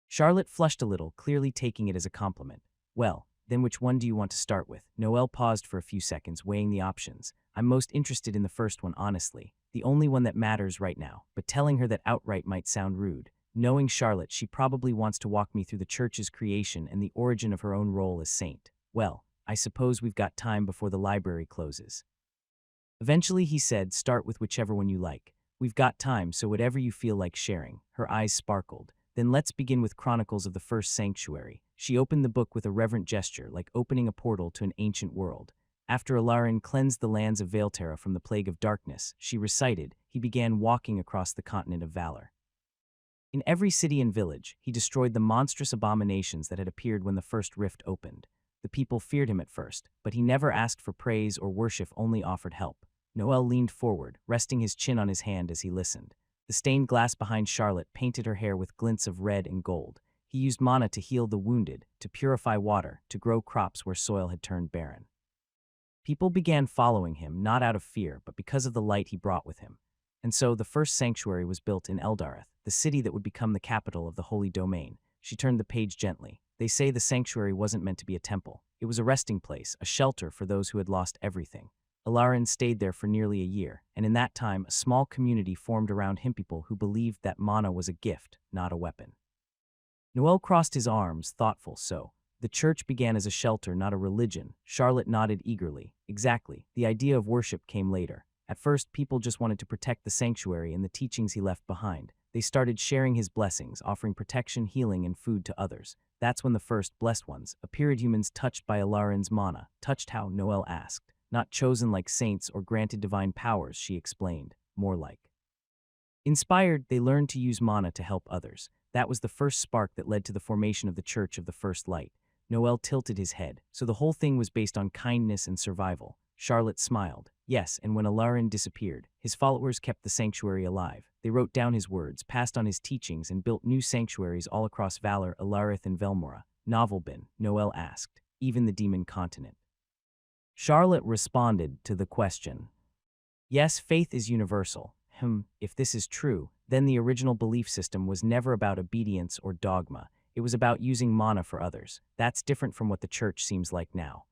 Charlotte flushed a little, clearly taking it as a compliment. Well, then which one do you want to start with? Noel paused for a few seconds, weighing the options. I'm most interested in the first one, honestly. The only one that matters right now, but telling her that outright might sound rude. Knowing Charlotte, she probably wants to walk me through the church's creation and the origin of her own role as saint. Well, I suppose we've got time before the library closes. Eventually, he said, start with whichever one you like. We've got time, so whatever you feel like sharing. Her eyes sparkled. Then let's begin with Chronicles of the First Sanctuary. She opened the book with a reverent gesture, like opening a portal to an ancient world. After Garin cleansed the lands of Vaelterra from the plague of darkness, she recited, he began walking across the continent of valor. In every city and village, he destroyed the monstrous abominations that had appeared when the first rift opened. The people feared him at first, but he never asked for praise or worship, only offered help. Noel leaned forward, resting his chin on his hand as he listened. The stained glass behind Charlotte painted her hair with glints of red and gold. He used mana to heal the wounded, to purify water, to grow crops where soil had turned barren. People began following him, not out of fear, but because of the light he brought with him. And so the first sanctuary was built in Eldareth, the city that would become the capital of the Holy Domain. She turned the page gently. They say the sanctuary wasn't meant to be a temple. It was a resting place, a shelter for those who had lost everything. Garin stayed there for nearly a year, and in that time, a small community formed around him, people who believed that mana was a gift, not a weapon. Noel crossed his arms, thoughtful. So, the church began as a shelter, not a religion. Charlotte nodded eagerly. Exactly. The idea of worship came later. At first, people just wanted to protect the sanctuary and the teachings he left behind. They started sharing his blessings, offering protection, healing, and food to others. That's when the first blessed ones appeared, humans touched by Garin's mana. Touched how? Noel asked. Not chosen like saints or granted divine powers, she explained. More like inspired, they learned to use mana to help others. That was the first spark that led to the formation of the Church of the First Light. Noel tilted his head. So the whole thing was based on kindness and survival. Charlotte smiled. Yes, and when Alarin disappeared, his followers kept the sanctuary alive. They wrote down his words, passed on his teachings, and built new sanctuaries all across Valor, Alarith, and Velmora. Novelbin, Noel asked, even the demon continent. Charlotte responded to the question. Yes, faith is universal. If this is true, then the original belief system was never about obedience or dogma. It was about using mana for others. That's different from what the church seems like now.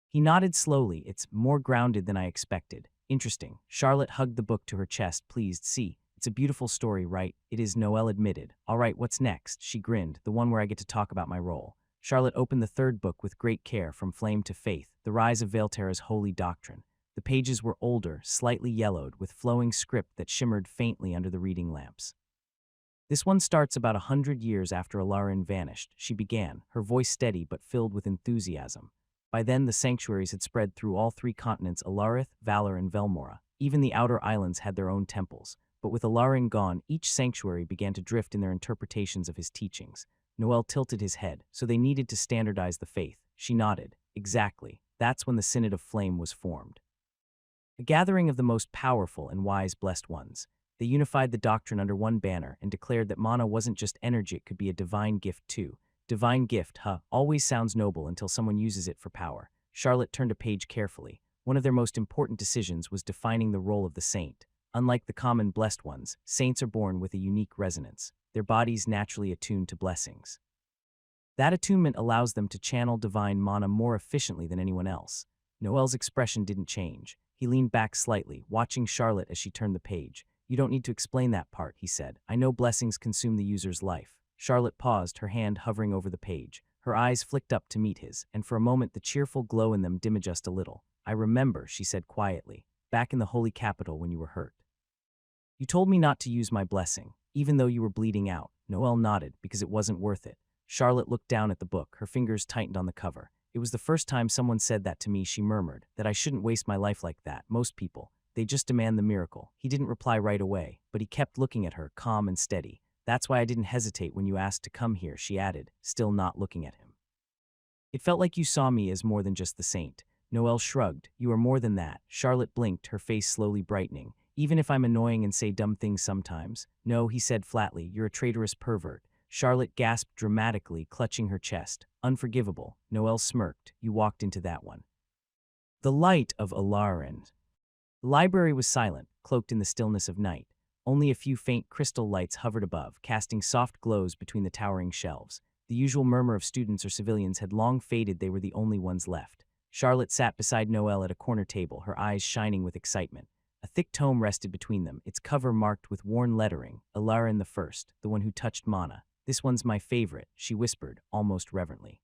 He nodded slowly. It's more grounded than I expected. Interesting. Charlotte hugged the book to her chest, pleased. See, it's a beautiful story, right? It is, Noel admitted. All right, what's next? She grinned, the one where I get to talk about my role. Charlotte opened the third book with great care, From Flame to Faith, The Rise of Vaelterra's Holy Doctrine. The pages were older, slightly yellowed, with flowing script that shimmered faintly under the reading lamps. This one starts about 100 years after Alarin vanished, she began, her voice steady but filled with enthusiasm. By then, the sanctuaries had spread through all three continents, Alarith, Valor, and Velmora. Even the outer islands had their own temples. But with Alarin gone, each sanctuary began to drift in their interpretations of his teachings. Noel tilted his head, so they needed to standardize the faith. She nodded. Exactly. That's when the Synod of Flame was formed. A gathering of the most powerful and wise blessed ones. They unified the doctrine under one banner and declared that mana wasn't just energy, it could be a divine gift too. Divine gift, always sounds noble until someone uses it for power. Charlotte turned a page carefully. One of their most important decisions was defining the role of the saint. Unlike the common blessed ones, saints are born with a unique resonance, their bodies naturally attuned to blessings. That attunement allows them to channel divine mana more efficiently than anyone else. Noel's expression didn't change. He leaned back slightly, watching Charlotte as she turned the page. You don't need to explain that part, he said. I know blessings consume the user's life. Charlotte paused, her hand hovering over the page. Her eyes flicked up to meet his, and for a moment the cheerful glow in them dimmed just a little. I remember, she said quietly, back in the holy capital when you were hurt. You told me not to use my blessing, even though you were bleeding out. Noel nodded, because it wasn't worth it. Charlotte looked down at the book, her fingers tightened on the cover. It was the first time someone said that to me, she murmured, that I shouldn't waste my life like that. Most people, they just demand the miracle. He didn't reply right away, but he kept looking at her, calm and steady. That's why I didn't hesitate when you asked to come here, she added, still not looking at him. It felt like you saw me as more than just the saint. Noel shrugged. You are more than that. Charlotte blinked, her face slowly brightening. Even if I'm annoying and say dumb things sometimes. No, he said flatly, you're a traitorous pervert. Charlotte gasped dramatically, clutching her chest. Unforgivable. Noel smirked. You walked into that one. The light of Alarin. The library was silent, cloaked in the stillness of night. Only a few faint crystal lights hovered above, casting soft glows between the towering shelves. The usual murmur of students or civilians had long faded, they were the only ones left. Charlotte sat beside Noel at a corner table, her eyes shining with excitement. A thick tome rested between them, its cover marked with worn lettering, Alarin the First, the one who touched mana. This one's my favorite, she whispered, almost reverently.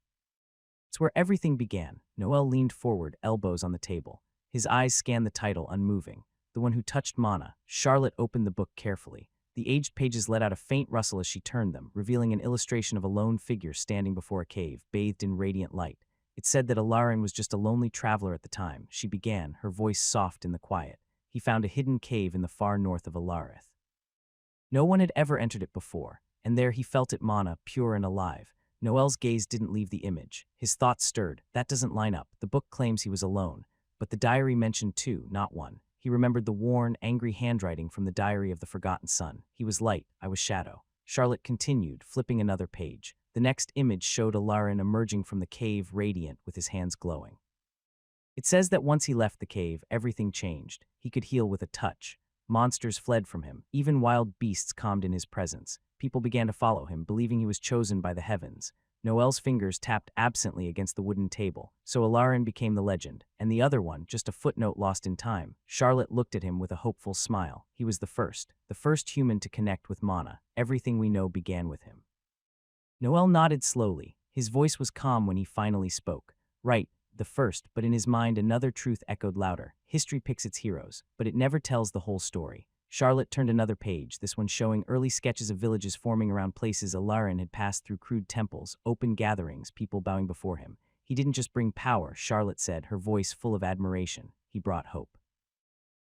It's where everything began. Noel leaned forward, elbows on the table. His eyes scanned the title, unmoving. The one who touched mana. Charlotte opened the book carefully. The aged pages let out a faint rustle as she turned them, revealing an illustration of a lone figure standing before a cave, bathed in radiant light. It said that Alarin was just a lonely traveler at the time. She began, her voice soft in the quiet. He found a hidden cave in the far north of Alarith. No one had ever entered it before, and there he felt it mana, pure and alive. Noel's gaze didn't leave the image. His thoughts stirred. That doesn't line up. The book claims he was alone, but the diary mentioned two, not one. He remembered the worn, angry handwriting from the diary of the forgotten son. He was light, I was shadow. Charlotte continued, flipping another page. The next image showed Alarin emerging from the cave, radiant, with his hands glowing. It says that once he left the cave, everything changed. He could heal with a touch. Monsters fled from him. Even wild beasts calmed in his presence. People began to follow him, believing he was chosen by the heavens. Noel's fingers tapped absently against the wooden table, so Alarin became the legend, and the other one, just a footnote lost in time. Charlotte looked at him with a hopeful smile. He was the first human to connect with mana. Everything we know began with him. Noel nodded slowly. His voice was calm when he finally spoke. Right, the first, but in his mind another truth echoed louder. History picks its heroes, but it never tells the whole story. Charlotte turned another page, this one showing early sketches of villages forming around places Alarin had passed through, crude temples, open gatherings, people bowing before him. He didn't just bring power, Charlotte said, her voice full of admiration. He brought hope.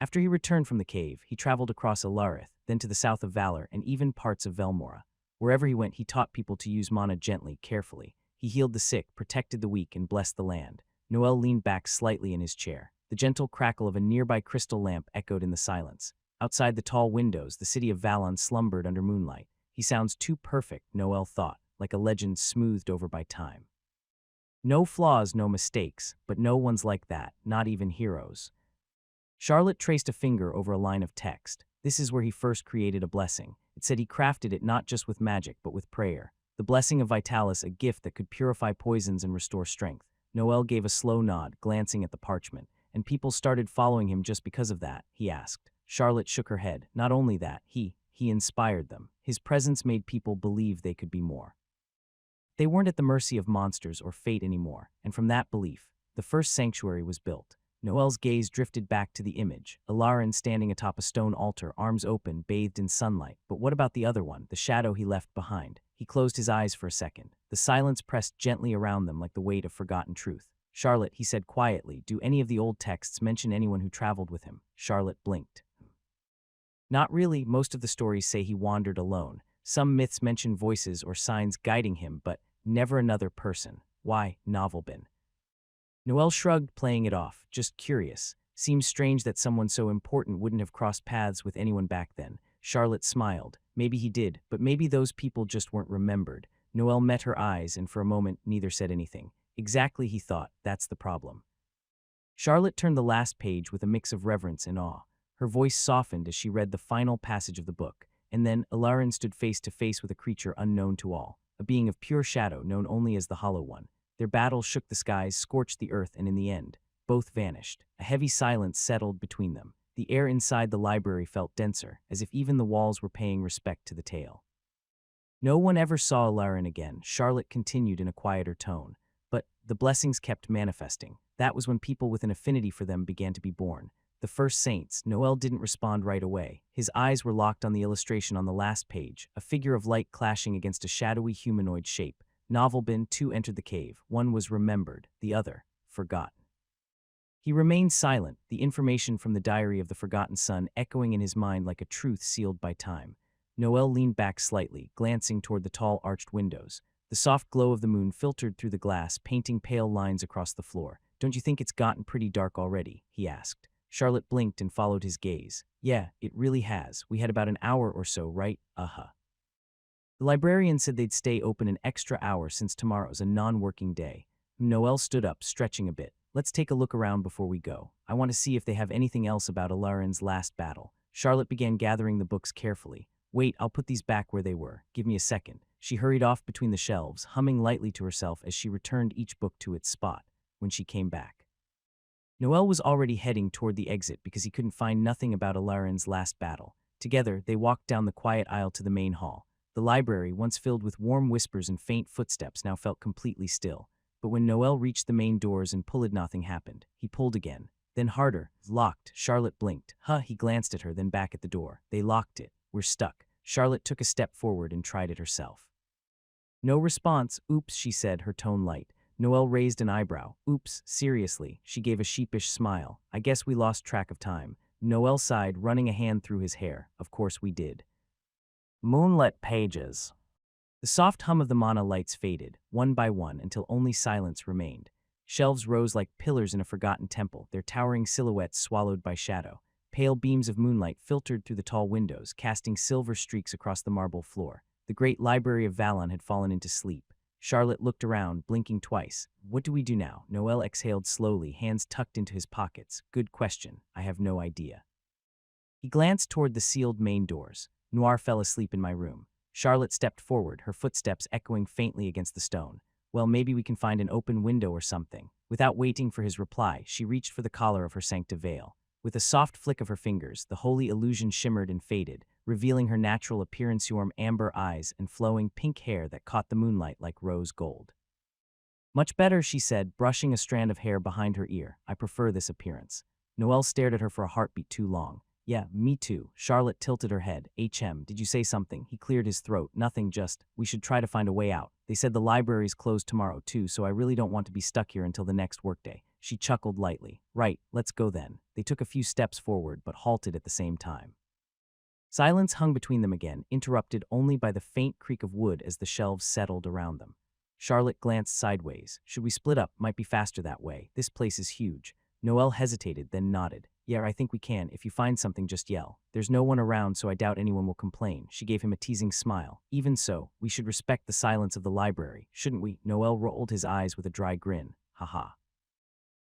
After he returned from the cave, he traveled across Alarith, then to the south of Valor, and even parts of Velmora. Wherever he went, he taught people to use mana gently, carefully. He healed the sick, protected the weak, and blessed the land. Noel leaned back slightly in his chair. The gentle crackle of a nearby crystal lamp echoed in the silence. Outside the tall windows, the city of Valon slumbered under moonlight. He sounds too perfect, Noel thought, like a legend smoothed over by time. No flaws, no mistakes, but no one's like that, not even heroes. Charlotte traced a finger over a line of text. This is where he first created a blessing. It said he crafted it not just with magic, but with prayer. The blessing of Vitalis, a gift that could purify poisons and restore strength. Noel gave a slow nod, glancing at the parchment. And people started following him just because of that, he asked. Charlotte shook her head. Not only that, he inspired them. His presence made people believe they could be more. They weren't at the mercy of monsters or fate anymore, and from that belief, the first sanctuary was built. Noel's gaze drifted back to the image, Ilarin standing atop a stone altar, arms open, bathed in sunlight. But what about the other one, the shadow he left behind? He closed his eyes for a second. The silence pressed gently around them like the weight of forgotten truth. Charlotte, he said quietly, do any of the old texts mention anyone who traveled with him? Charlotte blinked. Not really, most of the stories say he wandered alone. Some myths mention voices or signs guiding him, but never another person. Why, Novelben? Noel shrugged, playing it off, just curious. Seems strange that someone so important wouldn't have crossed paths with anyone back then. Charlotte smiled. Maybe he did, but maybe those people just weren't remembered. Noel met her eyes, and for a moment neither said anything. Exactly, he thought, that's the problem. Charlotte turned the last page with a mix of reverence and awe. Her voice softened as she read the final passage of the book, and then Ilarin stood face to face with a creature unknown to all, a being of pure shadow known only as the Hollow One. Their battle shook the skies, scorched the earth, and in the end, both vanished. A heavy silence settled between them. The air inside the library felt denser, as if even the walls were paying respect to the tale. No one ever saw Ilarin again, Charlotte continued in a quieter tone. But the blessings kept manifesting. That was when people with an affinity for them began to be born. The first saints. Noel didn't respond right away. His eyes were locked on the illustration on the last page, a figure of light clashing against a shadowy humanoid shape. Novelben, two entered the cave. One was remembered, the other, forgotten. He remained silent, the information from the diary of the forgotten son echoing in his mind like a truth sealed by time. Noel leaned back slightly, glancing toward the tall arched windows. The soft glow of the moon filtered through the glass, painting pale lines across the floor. Don't you think it's gotten pretty dark already? He asked. Charlotte blinked and followed his gaze. Yeah, it really has. We had about an hour or so, right? Uh-huh. The librarian said they'd stay open an extra hour since tomorrow's a non-working day. Noel stood up, stretching a bit. Let's take a look around before we go. I want to see if they have anything else about Ilarin's last battle. Charlotte began gathering the books carefully. Wait, I'll put these back where they were. Give me a second. She hurried off between the shelves, humming lightly to herself as she returned each book to its spot. When she came back, Noel was already heading toward the exit because he couldn't find nothing about Ilarin's last battle. Together, they walked down the quiet aisle to the main hall. The library, once filled with warm whispers and faint footsteps, now felt completely still. But when Noel reached the main doors and pulled, nothing happened. He pulled again. Then harder. Locked. Charlotte blinked. Huh, he glanced at her, then back at the door. They locked it. We're stuck. Charlotte took a step forward and tried it herself. No response. Oops, she said, her tone light. Noel raised an eyebrow. Oops, seriously. She gave a sheepish smile. I guess we lost track of time. Noel sighed, running a hand through his hair. Of course we did. Moonlit pages. The soft hum of the mana lights faded, one by one, until only silence remained. Shelves rose like pillars in a forgotten temple, their towering silhouettes swallowed by shadow. Pale beams of moonlight filtered through the tall windows, casting silver streaks across the marble floor. The great library of Valon had fallen into sleep. Charlotte looked around, blinking twice. What do we do now? Noel exhaled slowly, hands tucked into his pockets. Good question. I have no idea. He glanced toward the sealed main doors. Noir fell asleep in my room. Charlotte stepped forward, her footsteps echoing faintly against the stone. Well, maybe we can find an open window or something. Without waiting for his reply, she reached for the collar of her sancta veil. With a soft flick of her fingers, the holy illusion shimmered and faded, revealing her natural appearance, warm amber eyes and flowing pink hair that caught the moonlight like rose gold. Much better, she said, brushing a strand of hair behind her ear. I prefer this appearance. Noel stared at her for a heartbeat too long. Yeah, me too. Charlotte tilted her head. Did you say something? He cleared his throat. Nothing, just, we should try to find a way out. They said the library's closed tomorrow too, so I really don't want to be stuck here until the next workday. She chuckled lightly. Right, let's go then. They took a few steps forward, but halted at the same time. Silence hung between them again, interrupted only by the faint creak of wood as the shelves settled around them. Charlotte glanced sideways. Should we split up? Might be faster that way. This place is huge. Noel hesitated, then nodded. Yeah, I think we can. If you find something, just yell. There's no one around, so I doubt anyone will complain. She gave him a teasing smile. Even so, we should respect the silence of the library, shouldn't we? Noel rolled his eyes with a dry grin. Haha.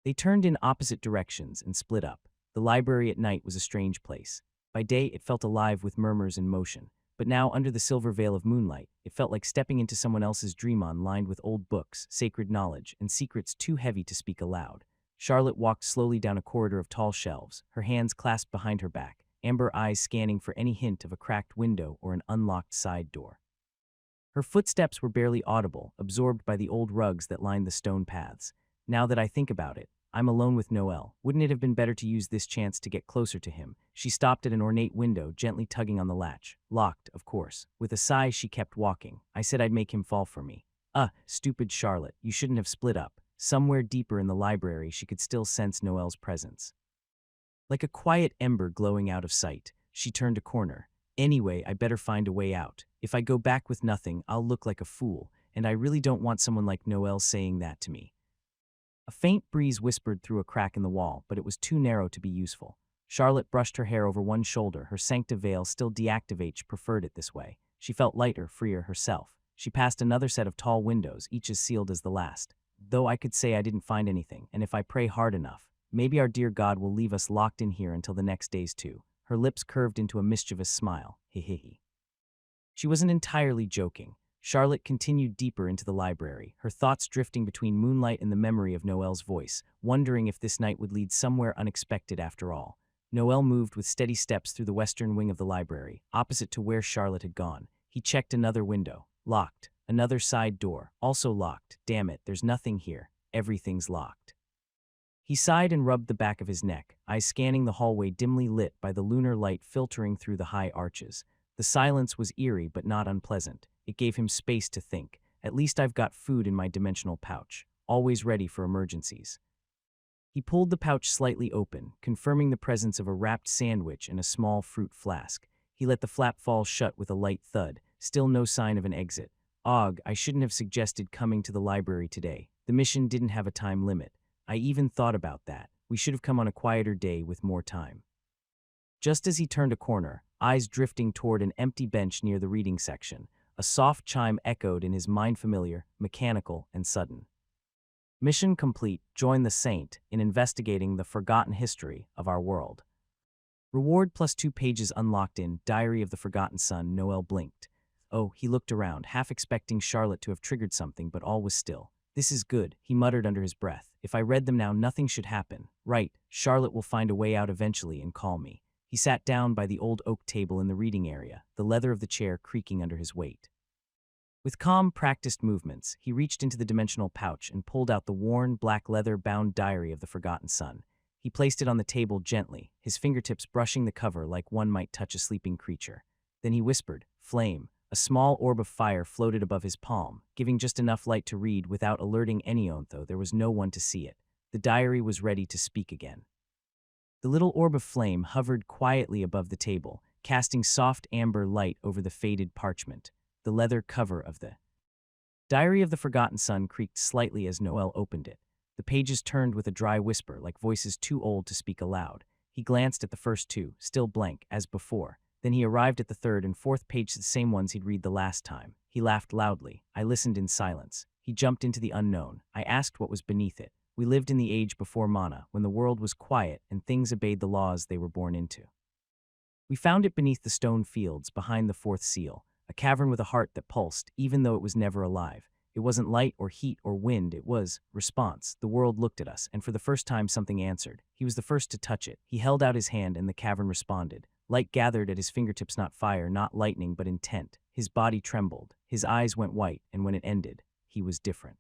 They turned in opposite directions and split up. The library at night was a strange place. By day, it felt alive with murmurs and motion. But now, under the silver veil of moonlight, it felt like stepping into someone else's dream lined with old books, sacred knowledge, and secrets too heavy to speak aloud. Charlotte walked slowly down a corridor of tall shelves, her hands clasped behind her back, amber eyes scanning for any hint of a cracked window or an unlocked side door. Her footsteps were barely audible, absorbed by the old rugs that lined the stone paths. Now that I think about it, I'm alone with Noel. Wouldn't it have been better to use this chance to get closer to him? She stopped at an ornate window, gently tugging on the latch. Locked, of course. With a sigh, she kept walking. I said I'd make him fall for me. Stupid Charlotte, you shouldn't have split up. Somewhere deeper in the library, she could still sense Noel's presence. Like a quiet ember glowing out of sight, she turned a corner. Anyway, I better find a way out. If I go back with nothing, I'll look like a fool, and I really don't want someone like Noel saying that to me. A faint breeze whispered through a crack in the wall, but it was too narrow to be useful. Charlotte brushed her hair over one shoulder, her sancta veil still deactivated, preferred it this way. She felt lighter, freer herself. She passed another set of tall windows, each as sealed as the last. Though I could say I didn't find anything, and if I pray hard enough, maybe our dear God will leave us locked in here until the next days too. Her lips curved into a mischievous smile. He. She wasn't entirely joking. Charlotte continued deeper into the library, her thoughts drifting between moonlight and the memory of Noel's voice, wondering if this night would lead somewhere unexpected after all. Noel moved with steady steps through the western wing of the library, opposite to where Charlotte had gone. He checked another window. Locked. Another side door. Also locked. Damn it, there's nothing here. Everything's locked. He sighed and rubbed the back of his neck, eyes scanning the hallway dimly lit by the lunar light filtering through the high arches. The silence was eerie but not unpleasant. It gave him space to think. At least I've got food in my dimensional pouch, always ready for emergencies. He pulled the pouch slightly open, confirming the presence of a wrapped sandwich and a small fruit flask. He let the flap fall shut with a light thud, still no sign of an exit. I shouldn't have suggested coming to the library today. The mission didn't have a time limit. I even thought about that. We should have come on a quieter day with more time. Just as he turned a corner, eyes drifting toward an empty bench near the reading section, a soft chime echoed in his mind, familiar, mechanical, and sudden. Mission complete. Join the saint in investigating the forgotten history of our world. Reward +2 pages unlocked in Diary of the Forgotten Son. Noel blinked. He looked around, half expecting Charlotte to have triggered something, but all was still. This is good, he muttered under his breath. If I read them now, nothing should happen. Right, Charlotte will find a way out eventually and call me. He sat down by the old oak table in the reading area, the leather of the chair creaking under his weight. With calm, practiced movements, he reached into the dimensional pouch and pulled out the worn, black leather-bound Diary of the Forgotten Son. He placed it on the table gently, his fingertips brushing the cover like one might touch a sleeping creature. Then he whispered, "Flame." A small orb of fire floated above his palm, giving just enough light to read without alerting anyone, though there was no one to see it. The diary was ready to speak again. The little orb of flame hovered quietly above the table, casting soft amber light over the faded parchment. The leather cover of the Diary of the Forgotten Son creaked slightly as Noel opened it. The pages turned with a dry whisper, like voices too old to speak aloud. He glanced at the first two, still blank, as before. Then he arrived at the third and fourth page, the same ones he'd read the last time. He laughed loudly. I listened in silence. He jumped into the unknown. I asked what was beneath it. We lived in the age before mana, when the world was quiet and things obeyed the laws they were born into. We found it beneath the stone fields, behind the fourth seal, a cavern with a heart that pulsed, even though it was never alive. It wasn't light or heat or wind, it was response. The world looked at us, and for the first time something answered. He was the first to touch it. He held out his hand and the cavern responded. Light gathered at his fingertips, not fire, not lightning, but intent. His body trembled. His eyes went white, and when it ended, he was different.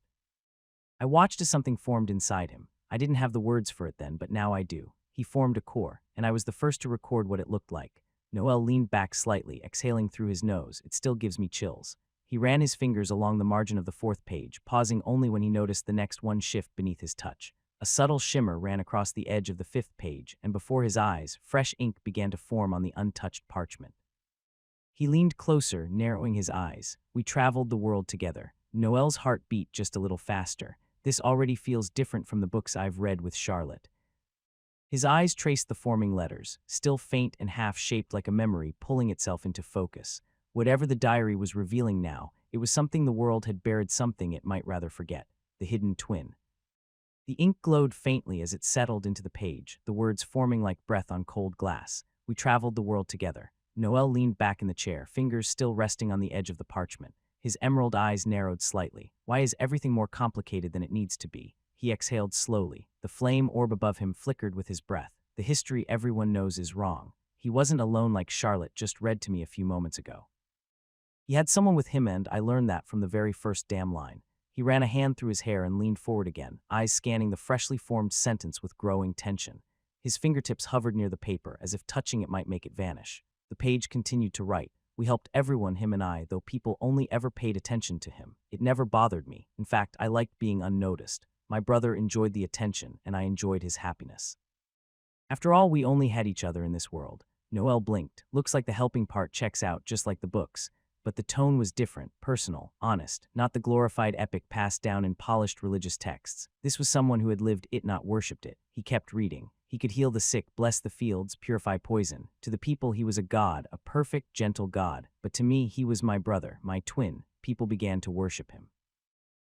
I watched as something formed inside him. I didn't have the words for it then, but now I do. He formed a core, and I was the first to record what it looked like. Noel leaned back slightly, exhaling through his nose. It still gives me chills. He ran his fingers along the margin of the fourth page, pausing only when he noticed the next one shift beneath his touch. A subtle shimmer ran across the edge of the fifth page, and before his eyes, fresh ink began to form on the untouched parchment. He leaned closer, narrowing his eyes. We traveled the world together. Noel's heart beat just a little faster. This already feels different from the books I've read with Charlotte. His eyes traced the forming letters, still faint and half-shaped like a memory pulling itself into focus. Whatever the diary was revealing now, it was something the world had buried, something it might rather forget. The hidden twin. The ink glowed faintly as it settled into the page, the words forming like breath on cold glass. We traveled the world together. Noel leaned back in the chair, fingers still resting on the edge of the parchment. His emerald eyes narrowed slightly. Why is everything more complicated than it needs to be? He exhaled slowly. The flame orb above him flickered with his breath. The history everyone knows is wrong. He wasn't alone like Charlotte just read to me a few moments ago. He had someone with him, and I learned that from the very first damn line. He ran a hand through his hair and leaned forward again, eyes scanning the freshly formed sentence with growing tension. His fingertips hovered near the paper, as if touching it might make it vanish. The page continued to write. We helped everyone, him and I, though people only ever paid attention to him. It never bothered me. In fact, I liked being unnoticed. My brother enjoyed the attention, and I enjoyed his happiness. After all, we only had each other in this world. Noel blinked. Looks like the helping part checks out, just like the books. But the tone was different, personal, honest, not the glorified epic passed down in polished religious texts. This was someone who had lived it, not worshipped it. He kept reading. He could heal the sick, bless the fields, purify poison. To the people, he was a god, a perfect, gentle god. But to me, he was my brother, my twin. People began to worship him.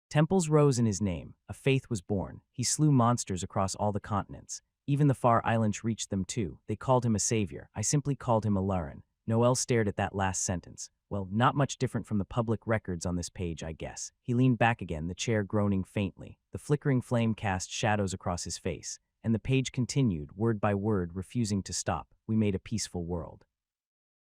Temples rose in his name. A faith was born. He slew monsters across all the continents. Even the far islands reached them too. They called him a savior. I simply called him a Laran. Noel stared at that last sentence. Well, not much different from the public records on this page, I guess. He leaned back again, the chair groaning faintly. The flickering flame cast shadows across his face. And the page continued, word by word, refusing to stop. We made a peaceful world.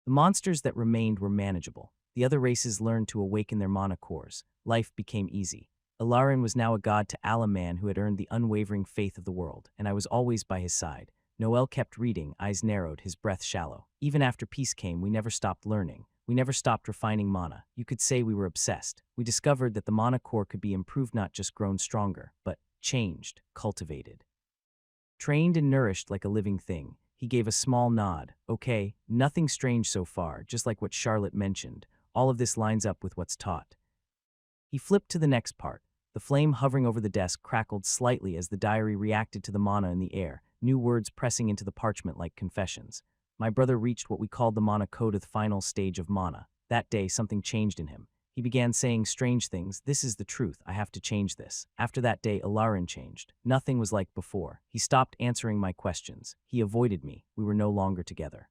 The monsters that remained were manageable. The other races learned to awaken their mana cores. Life became easy. Ilarin was now a god to Ala, man who had earned the unwavering faith of the world, and I was always by his side. Noel kept reading, eyes narrowed, his breath shallow. Even after peace came, we never stopped learning. We never stopped refining mana. You could say we were obsessed. We discovered that the mana core could be improved, not just grown stronger, but changed, cultivated. Trained and nourished like a living thing. He gave a small nod. Okay, nothing strange so far, just like what Charlotte mentioned. All of this lines up with what's taught. He flipped to the next part. The flame hovering over the desk crackled slightly as the diary reacted to the mana in the air, new words pressing into the parchment like confessions. My brother reached what we called the mana code, the final stage of mana. That day, something changed in him. He began saying strange things. This is the truth. I have to change this. After that day, Ilarin changed. Nothing was like before. He stopped answering my questions. He avoided me. We were no longer together.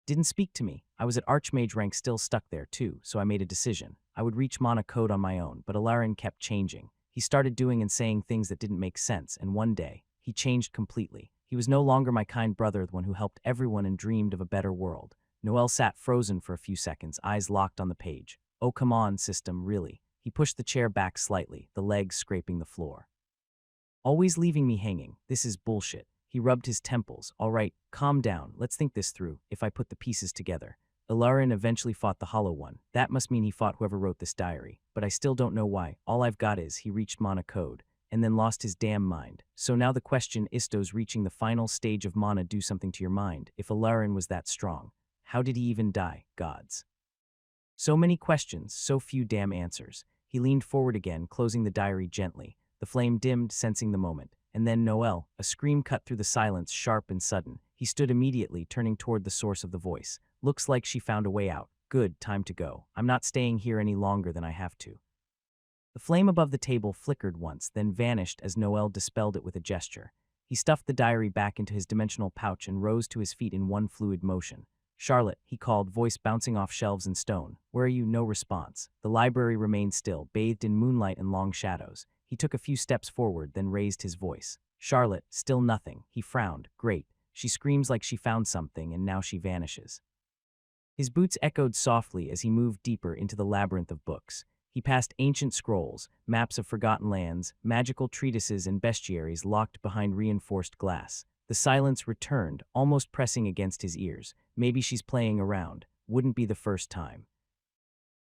Didn't speak to me. I was at Archmage rank, still stuck there too, so I made a decision. I would reach mana code on my own, but Ilarin kept changing. He started doing and saying things that didn't make sense, and one day, he changed completely. He was no longer my kind brother, the one who helped everyone and dreamed of a better world. Noel sat frozen for a few seconds, eyes locked on the page. Oh, come on, system, really. He pushed the chair back slightly, the legs scraping the floor. Always leaving me hanging. This is bullshit. He rubbed his temples. All right, calm down. Let's think this through. If I put the pieces together. Ilarin eventually fought the Hollow One. That must mean he fought whoever wrote this diary. But I still don't know why. All I've got is he reached mana code, and then lost his damn mind. So now the question is, does reaching the final stage of mana do something to your mind? If Ilarin was that strong, how did he even die, gods? So many questions, so few damn answers. He leaned forward again, closing the diary gently. The flame dimmed, sensing the moment. And then Noel, a scream cut through the silence, sharp and sudden. He stood immediately, turning toward the source of the voice. Looks like she found a way out. Good, time to go. I'm not staying here any longer than I have to. The flame above the table flickered once, then vanished as Noel dispelled it with a gesture. He stuffed the diary back into his dimensional pouch and rose to his feet in one fluid motion. Charlotte, he called, voice bouncing off shelves and stone. Where are you? No response. The library remained still, bathed in moonlight and long shadows. He took a few steps forward, then raised his voice. Charlotte, still nothing. He frowned. Great. She screams like she found something, and now she vanishes. His boots echoed softly as he moved deeper into the labyrinth of books. He passed ancient scrolls, maps of forgotten lands, magical treatises and bestiaries locked behind reinforced glass. The silence returned, almost pressing against his ears. Maybe she's playing around. Wouldn't be the first time.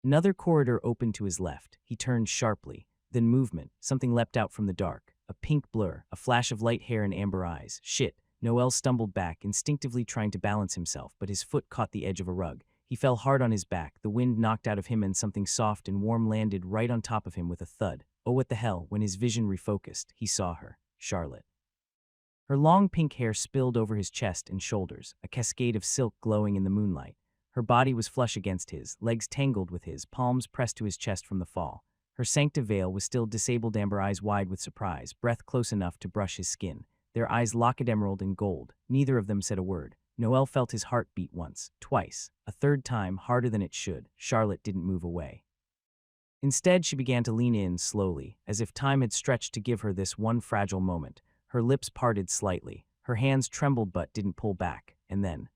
Another corridor opened to his left. He turned sharply. Then movement. Something leapt out from the dark. A pink blur, a flash of light hair and amber eyes. Shit. Noel stumbled back, instinctively trying to balance himself, but his foot caught the edge of a rug. He fell hard on his back, the wind knocked out of him, and something soft and warm landed right on top of him with a thud. Oh, what the hell? When his vision refocused, he saw her. Charlotte. Her long pink hair spilled over his chest and shoulders, a cascade of silk glowing in the moonlight. Her body was flush against his, legs tangled with his, palms pressed to his chest from the fall. Her sanctive veil was still disabled, amber eyes wide with surprise, breath close enough to brush his skin. Their eyes locked emerald and gold. Neither of them said a word. Noel felt his heart beat once, twice, a third time, harder than it should. Charlotte didn't move away. Instead, she began to lean in slowly, as if time had stretched to give her this one fragile moment. Her lips parted slightly. Her hands trembled but didn't pull back. And then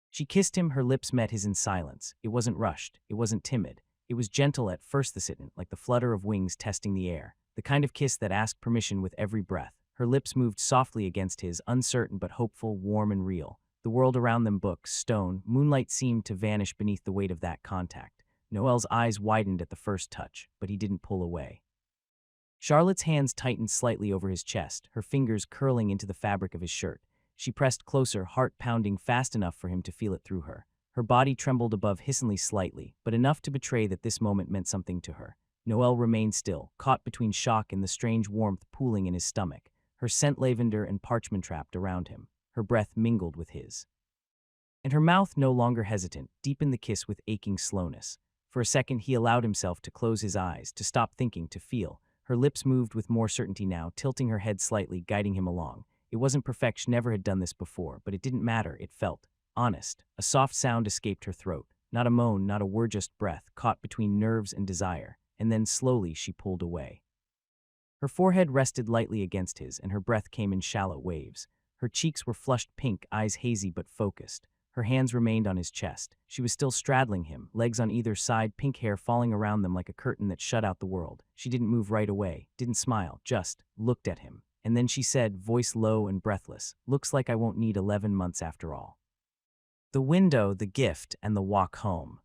she kissed him. Her lips met his in silence. It wasn't rushed. It wasn't timid. It was gentle at first, like the flutter of wings testing the air, the kind of kiss that asked permission with every breath. Her lips moved softly against his, uncertain but hopeful, warm and real. The world around them, books, stone, moonlight, seemed to vanish beneath the weight of that contact. Noel's eyes widened at the first touch, but he didn't pull away. Charlotte's hands tightened slightly over his chest, her fingers curling into the fabric of his shirt. She pressed closer, heart pounding fast enough for him to feel it through her. Her body trembled above hissingly slightly, but enough to betray that this moment meant something to her. Noel remained still, caught between shock and the strange warmth pooling in his stomach. Her scent lavender and parchment wrapped around him. Her breath mingled with his. And her mouth, no longer hesitant, deepened the kiss with aching slowness. For a second he allowed himself to close his eyes, to stop thinking, to feel. Her lips moved with more certainty now, tilting her head slightly, guiding him along. It wasn't perfect, she never had done this before, but it didn't matter, it felt honest. A soft sound escaped her throat. Not a moan, not a word, just breath, caught between nerves and desire. And then slowly she pulled away. Her forehead rested lightly against his, and her breath came in shallow waves. Her cheeks were flushed pink, eyes hazy but focused. Her hands remained on his chest. She was still straddling him, legs on either side, pink hair falling around them like a curtain that shut out the world. She didn't move right away, didn't smile, just looked at him. And then she said, voice low and breathless, "Looks like I won't need 11 months after all." The window, the gift, and the walk home.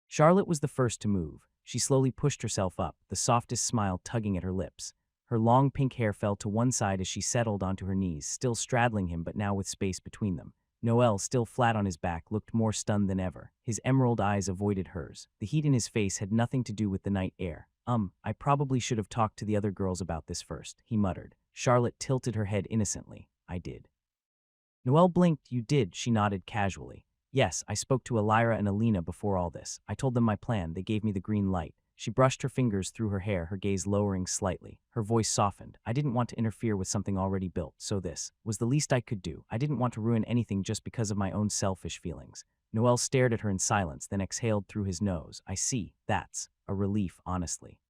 Charlotte was the first to move. She slowly pushed herself up, the softest smile tugging at her lips. Her long pink hair fell to one side as she settled onto her knees, still straddling him but now with space between them. Noel, still flat on his back, looked more stunned than ever. His emerald eyes avoided hers. The heat in his face had nothing to do with the night air. I probably should have talked to the other girls about this first," he muttered. Charlotte tilted her head innocently. "I did." Noel blinked. "You did," she nodded casually. "Yes, I spoke to Alina and Alina before all this. I told them my plan. They gave me the green light." She brushed her fingers through her hair, her gaze lowering slightly. Her voice softened. "I didn't want to interfere with something already built, so this was the least I could do. I didn't want to ruin anything just because of my own selfish feelings." Noel stared at her in silence, then exhaled through his nose. "I see. That's a relief, honestly."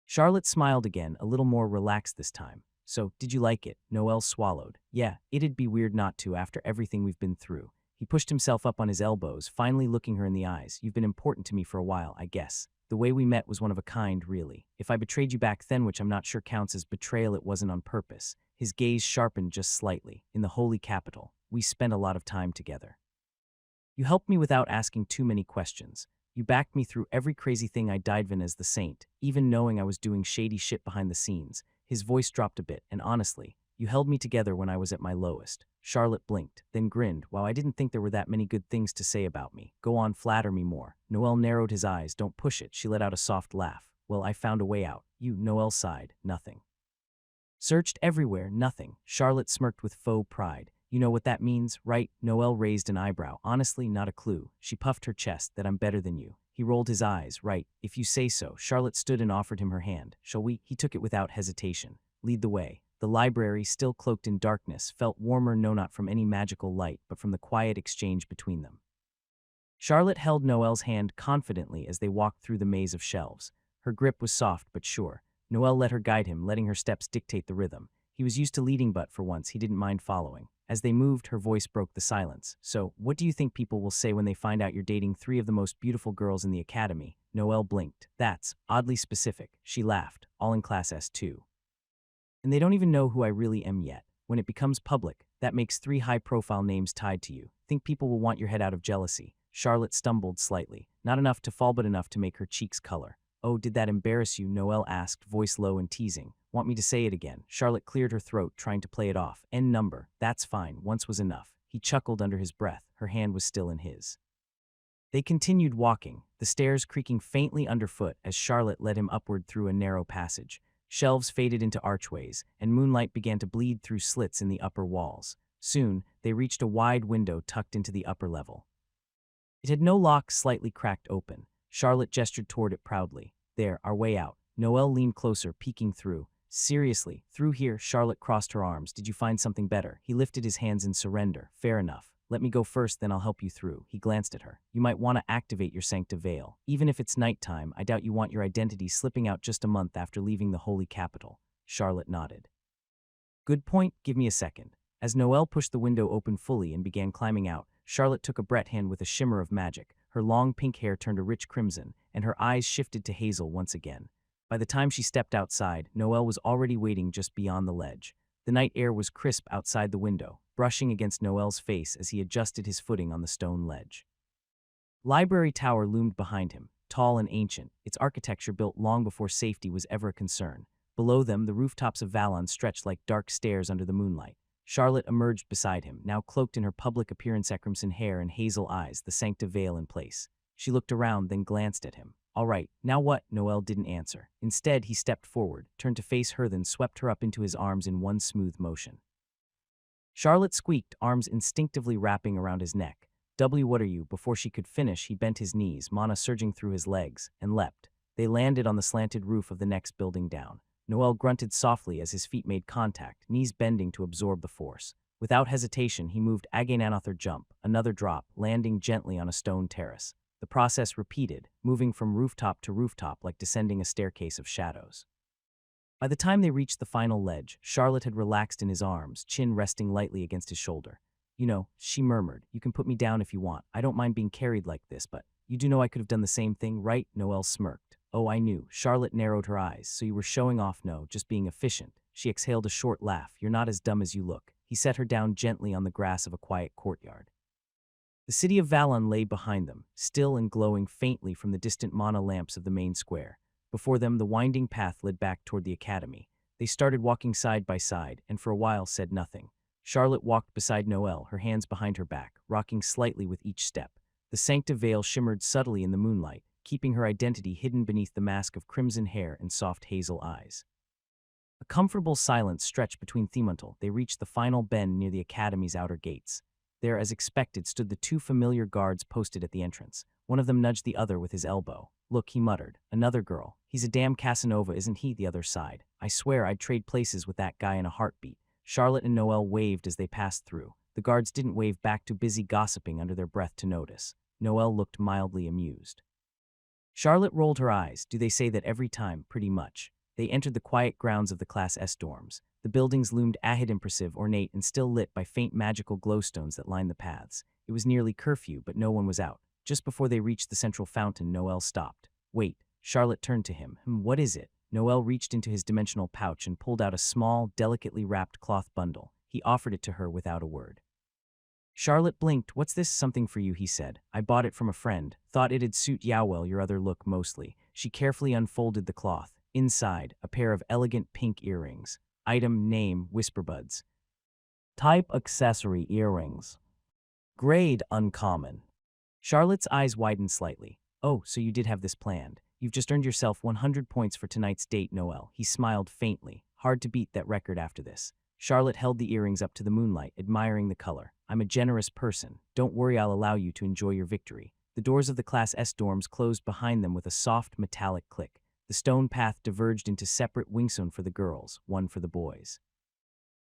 Charlotte smiled again, a little more relaxed this time. "So, did you like it?" Noel swallowed. "Yeah, it'd be weird not to after everything we've been through." He pushed himself up on his elbows, finally looking her in the eyes. "You've been important to me for a while, I guess. The way we met was one of a kind, really. If I betrayed you back then, which I'm not sure counts as betrayal, it wasn't on purpose." His gaze sharpened just slightly. "In the holy capital, we spent a lot of time together. You helped me without asking too many questions. You backed me through every crazy thing I dived in as the saint, even knowing I was doing shady shit behind the scenes." His voice dropped a bit, "And honestly, you held me together when I was at my lowest." Charlotte blinked, then grinned. "Wow, I didn't think there were that many good things to say about me. Go on, flatter me more." Noel narrowed his eyes. "Don't push it." She let out a soft laugh. "Well, I found a way out." "You," Noel sighed. "Nothing." "Searched everywhere, nothing." Charlotte smirked with faux pride. "You know what that means, right?" Noel raised an eyebrow. "Honestly, not a clue." She puffed her chest. "That I'm better than you." He rolled his eyes. "Right, if you say so." Charlotte stood and offered him her hand. "Shall we?" He took it without hesitation. "Lead the way." The library, still cloaked in darkness, felt warmer, no, not from any magical light, but from the quiet exchange between them. Charlotte held Noel's hand confidently as they walked through the maze of shelves. Her grip was soft but sure. Noel let her guide him, letting her steps dictate the rhythm. He was used to leading, but for once he didn't mind following. As they moved, her voice broke the silence. "So, what do you think people will say when they find out you're dating 3 of the most beautiful girls in the academy?" Noel blinked. "That's oddly specific." She laughed. "All in class S2. And they don't even know who I really am yet. When it becomes public, that makes 3 high-profile names tied to you. Think people will want your head out of jealousy." Charlotte stumbled slightly. Not enough to fall, but enough to make her cheeks color. "Oh, did that embarrass you?" Noel asked, voice low and teasing. "Want me to say it again?" Charlotte cleared her throat, trying to play it off. "N number. That's fine. Once was enough." He chuckled under his breath. Her hand was still in his. They continued walking, the stairs creaking faintly underfoot as Charlotte led him upward through a narrow passage. Shelves faded into archways, and moonlight began to bleed through slits in the upper walls. Soon, they reached a wide window tucked into the upper level. It had no lock, slightly cracked open. Charlotte gestured toward it proudly. There, our way out. Noel leaned closer, peeking through. Seriously, through here? Charlotte crossed her arms. Did you find something better? He lifted his hands in surrender. Fair enough. Let me go first, then I'll help you through. He glanced at her. You might want to activate your Sancta Veil. Even if it's nighttime, I doubt you want your identity slipping out just a month after leaving the holy capital. Charlotte nodded. Good point, give me a second. As Noel pushed the window open fully and began climbing out, Charlotte took a breath hand with a shimmer of magic. Her long pink hair turned a rich crimson, and her eyes shifted to hazel once again. By the time she stepped outside, Noel was already waiting just beyond the ledge. The night air was crisp outside the window, brushing against Noel's face as he adjusted his footing on the stone ledge. Library Tower loomed behind him, tall and ancient, its architecture built long before safety was ever a concern. Below them, the rooftops of Valon stretched like dark stairs under the moonlight. Charlotte emerged beside him, now cloaked in her public appearance crimson hair and hazel eyes, the Sancta Veil in place. She looked around, then glanced at him. All right, now what? Noel didn't answer. Instead, he stepped forward, turned to face her, then swept her up into his arms in one smooth motion. Charlotte squeaked, arms instinctively wrapping around his neck. What are you? Before she could finish, he bent his knees, mana surging through his legs, and leapt. They landed on the slanted roof of the next building down. Noel grunted softly as his feet made contact, knees bending to absorb the force. Without hesitation, he moved again another jump, another drop, landing gently on a stone terrace. The process repeated, moving from rooftop to rooftop like descending a staircase of shadows. By the time they reached the final ledge, Charlotte had relaxed in his arms, chin resting lightly against his shoulder. You know, she murmured, you can put me down if you want. I don't mind being carried like this, but you do know I could have done the same thing, right? Noel smirked. Oh, I knew. Charlotte narrowed her eyes. So you were showing off? No, just being efficient. She exhaled a short laugh. You're not as dumb as you look. He set her down gently on the grass of a quiet courtyard. The city of Valon lay behind them, still and glowing faintly from the distant mana lamps of the main square. Before them, the winding path led back toward the academy. They started walking side by side, and for a while said nothing. Charlotte walked beside Noel, her hands behind her back, rocking slightly with each step. The Sancta Veil shimmered subtly in the moonlight, keeping her identity hidden beneath the mask of crimson hair and soft hazel eyes. A comfortable silence stretched between them until they reached the final bend near the academy's outer gates. There, as expected, stood the two familiar guards posted at the entrance. One of them nudged the other with his elbow. Look, he muttered. Another girl. He's a damn Casanova, isn't he? The other sighed. I swear I'd trade places with that guy in a heartbeat. Charlotte and Noel waved as they passed through. The guards didn't wave back, too busy gossiping under their breath to notice. Noel looked mildly amused. Charlotte rolled her eyes. Do they say that every time? Pretty much. They entered the quiet grounds of the Class S dorms. The buildings loomed impressive, ornate, and still lit by faint magical glowstones that lined the paths. It was nearly curfew, but no one was out. Just before they reached the central fountain, Noel stopped. Wait. Charlotte turned to him. What is it? Noel reached into his dimensional pouch and pulled out a small, delicately wrapped cloth bundle. He offered it to her without a word. Charlotte blinked. What's this? Something for you, he said. I bought it from a friend. Thought it'd suit well your other look mostly. She carefully unfolded the cloth. Inside, a pair of elegant pink earrings. Item name, Whisperbuds. Type accessory earrings. Grade uncommon. Charlotte's eyes widened slightly. Oh, so you did have this planned. You've just earned yourself 100 points for tonight's date, Noel. He smiled faintly. Hard to beat that record after this. Charlotte held the earrings up to the moonlight, admiring the color. I'm a generous person. Don't worry, I'll allow you to enjoy your victory. The doors of the Class S dorms closed behind them with a soft metallic click. The stone path diverged into separate wingsoon for the girls, one for the boys.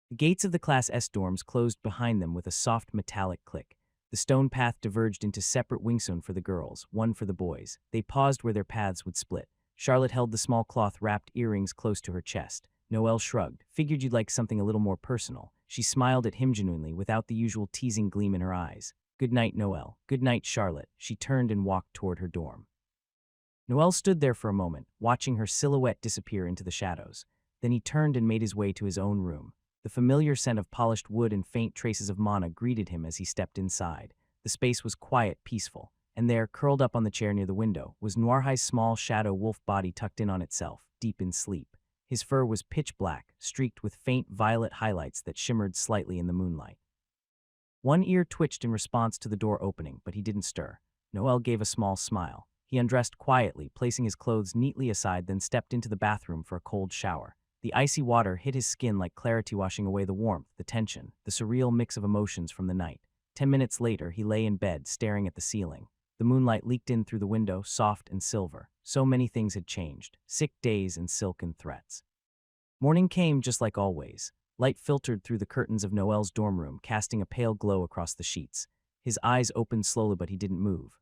The gates of the Class S dorms closed behind them with a soft metallic click. The stone path diverged into separate wingsoon for the girls, one for the boys. They paused where their paths would split. Charlotte held the small cloth-wrapped earrings close to her chest. Noel shrugged. Figured you'd like something a little more personal. She smiled at him genuinely, without the usual teasing gleam in her eyes. Good night, Noel. Good night, Charlotte. She turned and walked toward her dorm. Noel stood there for a moment, watching her silhouette disappear into the shadows. Then he turned and made his way to his own room. The familiar scent of polished wood and faint traces of mana greeted him as he stepped inside. The space was quiet, peaceful, and there, curled up on the chair near the window, was Noirhai's small shadow wolf body tucked in on itself, deep in sleep. His fur was pitch black, streaked with faint violet highlights that shimmered slightly in the moonlight. One ear twitched in response to the door opening, but he didn't stir. Noel gave a small smile. He undressed quietly, placing his clothes neatly aside, then stepped into the bathroom for a cold shower. The icy water hit his skin like clarity washing away the warmth, the tension, the surreal mix of emotions from the night. 10 minutes later, he lay in bed, staring at the ceiling. The moonlight leaked in through the window, soft and silver. So many things had changed. Sick days and silken threats. Morning came just like always. Light filtered through the curtains of Noel's dorm room, casting a pale glow across the sheets. His eyes opened slowly, but he didn't move.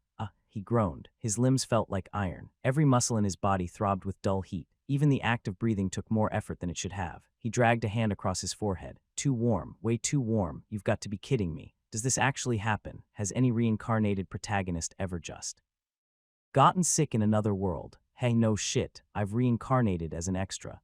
He groaned. His limbs felt like iron. Every muscle in his body throbbed with dull heat. Even the act of breathing took more effort than it should have. He dragged a hand across his forehead. Too warm, way too warm. You've got to be kidding me. Does this actually happen? Has any reincarnated protagonist ever just gotten sick in another world? Hey, no shit, I've reincarnated as an extra.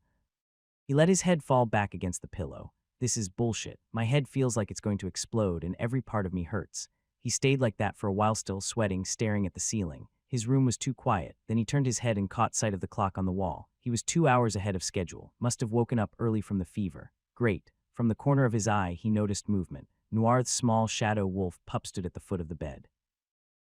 He let his head fall back against the pillow. This is bullshit. My head feels like it's going to explode and every part of me hurts. He stayed like that for a while, still sweating, staring at the ceiling. His room was too quiet. Then he turned his head and caught sight of the clock on the wall. He was 2 hours ahead of schedule. Must have woken up early from the fever. Great. From the corner of his eye, he noticed movement. Noir's small shadow wolf pup stood at the foot of the bed.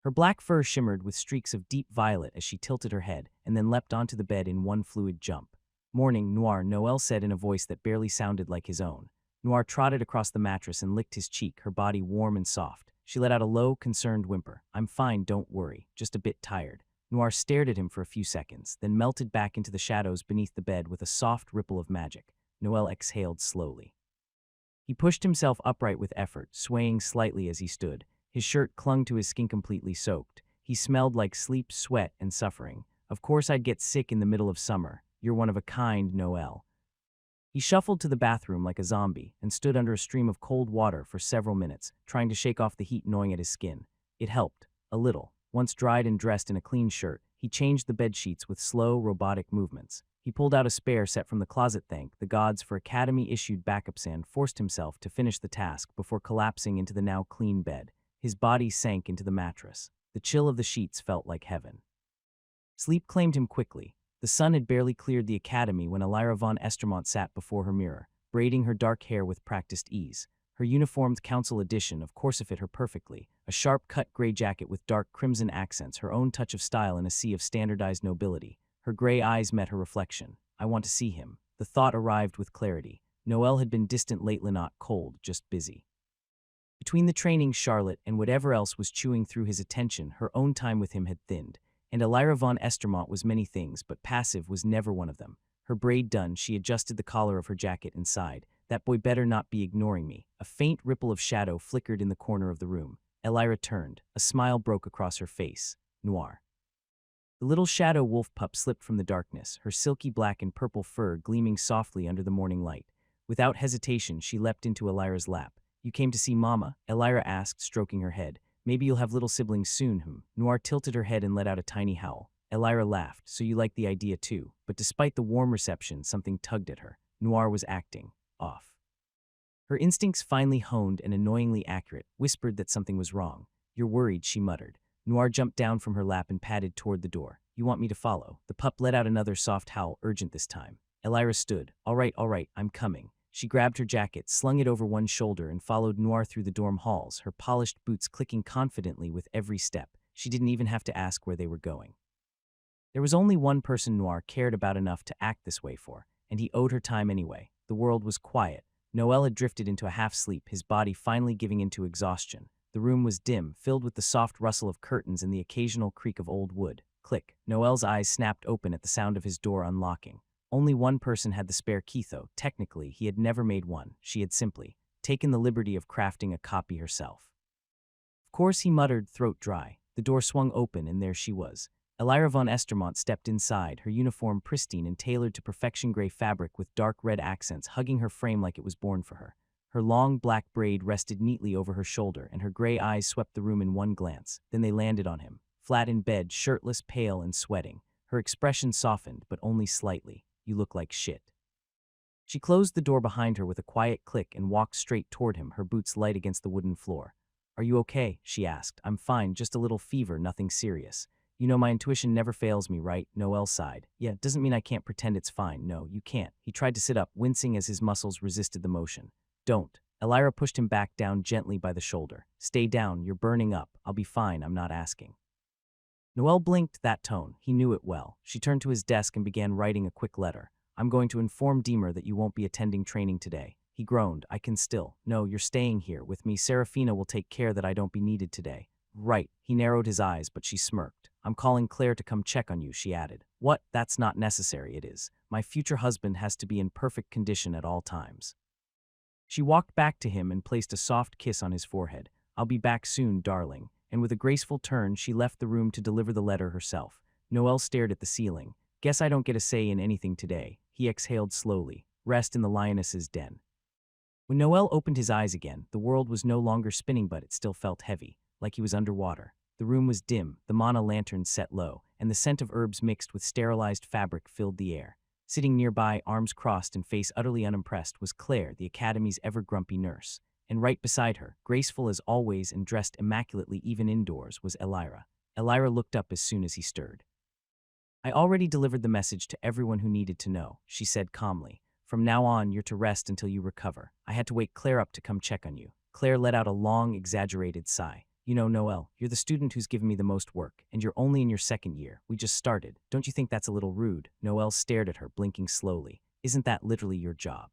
Her black fur shimmered with streaks of deep violet as she tilted her head and then leapt onto the bed in one fluid jump. Morning, Noir, Noel said in a voice that barely sounded like his own. Noir trotted across the mattress and licked his cheek, her body warm and soft. She let out a low, concerned whimper. I'm fine, don't worry, just a bit tired. Noir stared at him for a few seconds, then melted back into the shadows beneath the bed with a soft ripple of magic. Noel exhaled slowly. He pushed himself upright with effort, swaying slightly as he stood. His shirt clung to his skin completely soaked. He smelled like sleep, sweat, and suffering. Of course I'd get sick in the middle of summer. You're one of a kind, Noel. He shuffled to the bathroom like a zombie and stood under a stream of cold water for several minutes, trying to shake off the heat gnawing at his skin. It helped, a little. Once dried and dressed in a clean shirt, he changed the bedsheets with slow, robotic movements. He pulled out a spare set from the closet. Thank the gods for Academy-issued backup sand, forced himself to finish the task before collapsing into the now clean bed. His body sank into the mattress. The chill of the sheets felt like heaven. Sleep claimed him quickly. The sun had barely cleared the academy when Alina von Estermont sat before her mirror, braiding her dark hair with practiced ease. Her uniformed council edition of course fit her perfectly, a sharp-cut gray jacket with dark crimson accents, her own touch of style in a sea of standardized nobility. Her gray eyes met her reflection. I want to see him. The thought arrived with clarity. Noel had been distant lately, not cold, just busy. Between the training, Charlotte, and whatever else was chewing through his attention, her own time with him had thinned. And Alina von Estermont was many things, but passive was never one of them. Her braid done, she adjusted the collar of her jacket and sighed. That boy better not be ignoring me. A faint ripple of shadow flickered in the corner of the room. Alina turned. A smile broke across her face. Noir. The little shadow wolf pup slipped from the darkness, her silky black and purple fur gleaming softly under the morning light. Without hesitation, she leapt into Alira's lap. You came to see Mama? Alina asked, stroking her head. Maybe you'll have little siblings soon, Noir tilted her head and let out a tiny howl. Alina laughed. So you like the idea too. But despite the warm reception, something tugged at her. Noir was acting off. Her instincts, finely honed and annoyingly accurate, whispered that something was wrong. You're worried, she muttered. Noir jumped down from her lap and padded toward the door. You want me to follow? The pup let out another soft howl, urgent this time. Alina stood. All right, I'm coming. She grabbed her jacket, slung it over one shoulder, and followed Noir through the dorm halls, her polished boots clicking confidently with every step. She didn't even have to ask where they were going. There was only one person Noir cared about enough to act this way for, and he owed her time anyway. The world was quiet. Noel had drifted into a half-sleep, his body finally giving in to exhaustion. The room was dim, filled with the soft rustle of curtains and the occasional creak of old wood. Click. Noel's eyes snapped open at the sound of his door unlocking. Only one person had the spare key, though. Technically, he had never made one. She had simply taken the liberty of crafting a copy herself. Of course, he muttered, throat dry. The door swung open, and there she was. Alina von Estermont stepped inside, her uniform pristine and tailored to perfection, gray fabric with dark red accents hugging her frame like it was born for her. Her long black braid rested neatly over her shoulder, and her gray eyes swept the room in one glance. Then they landed on him, flat in bed, shirtless, pale, and sweating. Her expression softened, but only slightly. You look like shit. She closed the door behind her with a quiet click and walked straight toward him, her boots light against the wooden floor. Are you okay? She asked. I'm fine, just a little fever, nothing serious. You know my intuition never fails me, right? Noel sighed. Yeah, it doesn't mean I can't pretend it's fine. No, you can't. He tried to sit up, wincing as his muscles resisted the motion. Don't. Alina pushed him back down gently by the shoulder. Stay down, you're burning up. I'll be fine, I'm not asking. Noel blinked. That tone, he knew it well. She turned to his desk and began writing a quick letter. I'm going to inform Deemer that you won't be attending training today. He groaned. I can still. No, you're staying here with me. Seraphina will take care that I don't be needed today. Right. He narrowed his eyes, but she smirked. I'm calling Claire to come check on you, she added. What? That's not necessary, it is. My future husband has to be in perfect condition at all times. She walked back to him and placed a soft kiss on his forehead. I'll be back soon, darling. And with a graceful turn, she left the room to deliver the letter herself. Noel stared at the ceiling. Guess I don't get a say in anything today. He exhaled slowly. Rest in the lioness's den. When Noel opened his eyes again, the world was no longer spinning, but it still felt heavy, like he was underwater. The room was dim, the mana lantern set low, and the scent of herbs mixed with sterilized fabric filled the air. Sitting nearby, arms crossed and face utterly unimpressed, was Claire, the academy's ever-grumpy nurse. And right beside her, graceful as always and dressed immaculately even indoors, was Elira. Elira looked up as soon as he stirred. I already delivered the message to everyone who needed to know, she said calmly. From now on, you're to rest until you recover. I had to wake Claire up to come check on you. Claire let out a long, exaggerated sigh. You know, Noel, you're the student who's given me the most work, and you're only in your second year. We just started. Don't you think that's a little rude? Noel stared at her, blinking slowly. Isn't that literally your job?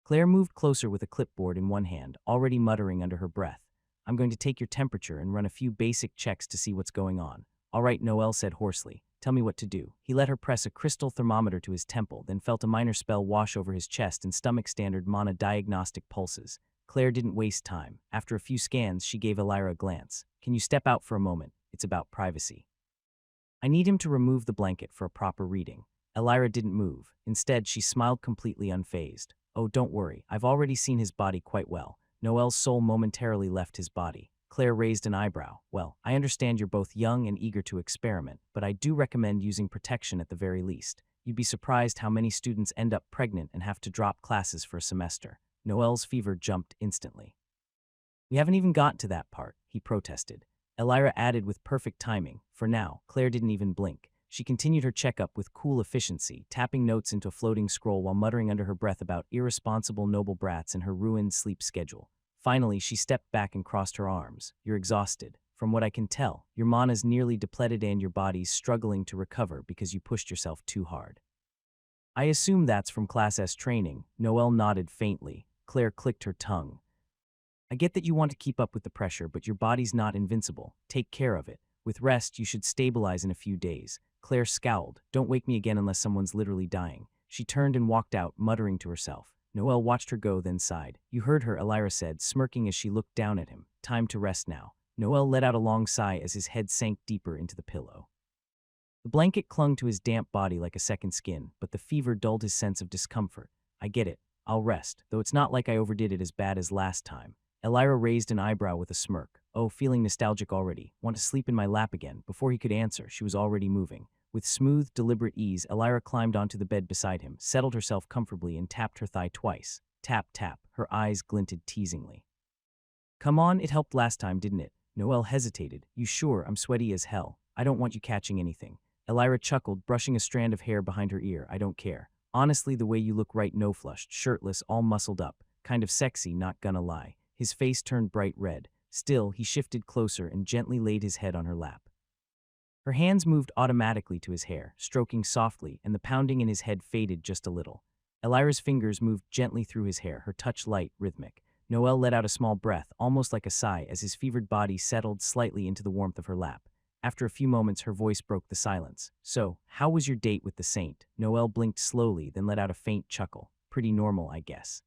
Claire moved closer with a clipboard in one hand, already muttering under her breath. I'm going to take your temperature and run a few basic checks to see what's going on. All right, Noel said hoarsely. Tell me what to do. He let her press a crystal thermometer to his temple, then felt a minor spell wash over his chest and stomach standard mana diagnostic pulses. Claire didn't waste time. After a few scans, she gave Elira a glance. Can you step out for a moment? It's about privacy. I need him to remove the blanket for a proper reading. Elira didn't move. Instead, she smiled completely unfazed. Oh, don't worry. I've already seen his body quite well. Noel's soul momentarily left his body. Claire raised an eyebrow. Well, I understand you're both young and eager to experiment, but I do recommend using protection at the very least. You'd be surprised how many students end up pregnant and have to drop classes for a semester. Noel's fever jumped instantly. We haven't even gotten to that part, he protested. Elira added with perfect timing. For now, Claire didn't even blink. She continued her checkup with cool efficiency, tapping notes into a floating scroll while muttering under her breath about irresponsible noble brats and her ruined sleep schedule. Finally, she stepped back and crossed her arms. You're exhausted. From what I can tell, your mana's nearly depleted and your body's struggling to recover because you pushed yourself too hard. I assume that's from Class S training. Noel nodded faintly. Claire clicked her tongue. I get that you want to keep up with the pressure, but your body's not invincible. Take care of it. With rest, you should stabilize in a few days. Claire scowled. Don't wake me again unless someone's literally dying. She turned and walked out, muttering to herself. Noel watched her go, then sighed. You heard her, Elira said, smirking as she looked down at him. Time to rest now. Noel let out a long sigh as his head sank deeper into the pillow. The blanket clung to his damp body like a second skin, but the fever dulled his sense of discomfort. I get it. I'll rest, though it's not like I overdid it as bad as last time. Elira raised an eyebrow with a smirk. Oh, feeling nostalgic already. Want to sleep in my lap again. Before he could answer, she was already moving. With smooth, deliberate ease, Elira climbed onto the bed beside him, settled herself comfortably, and tapped her thigh twice. Tap, tap. Her eyes glinted teasingly. Come on, it helped last time, didn't it? Noel hesitated. You sure? I'm sweaty as hell. I don't want you catching anything. Elira chuckled, brushing a strand of hair behind her ear. I don't care. Honestly, the way you look right no-flushed, shirtless, all muscled up. Kind of sexy, not gonna lie. His face turned bright red. Still, he shifted closer and gently laid his head on her lap. Her hands moved automatically to his hair, stroking softly, and the pounding in his head faded just a little. Elira's fingers moved gently through his hair, her touch light, rhythmic. Noel let out a small breath, almost like a sigh, as his fevered body settled slightly into the warmth of her lap. After a few moments, her voice broke the silence. So, how was your date with the saint? Noel blinked slowly, then let out a faint chuckle. Pretty normal, I guess.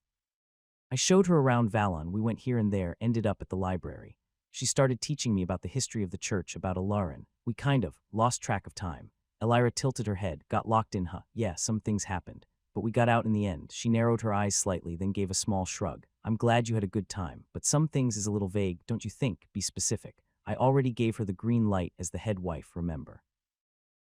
I showed her around Valon. We went here and there, ended up at the library. She started teaching me about the history of the church, about Alarin. We kind of lost track of time. Elira tilted her head, got locked in. Yeah, some things happened. But we got out in the end. She narrowed her eyes slightly, then gave a small shrug. I'm glad you had a good time, but some things is a little vague, don't you think? Be specific. I already gave her the green light as the head wife, remember.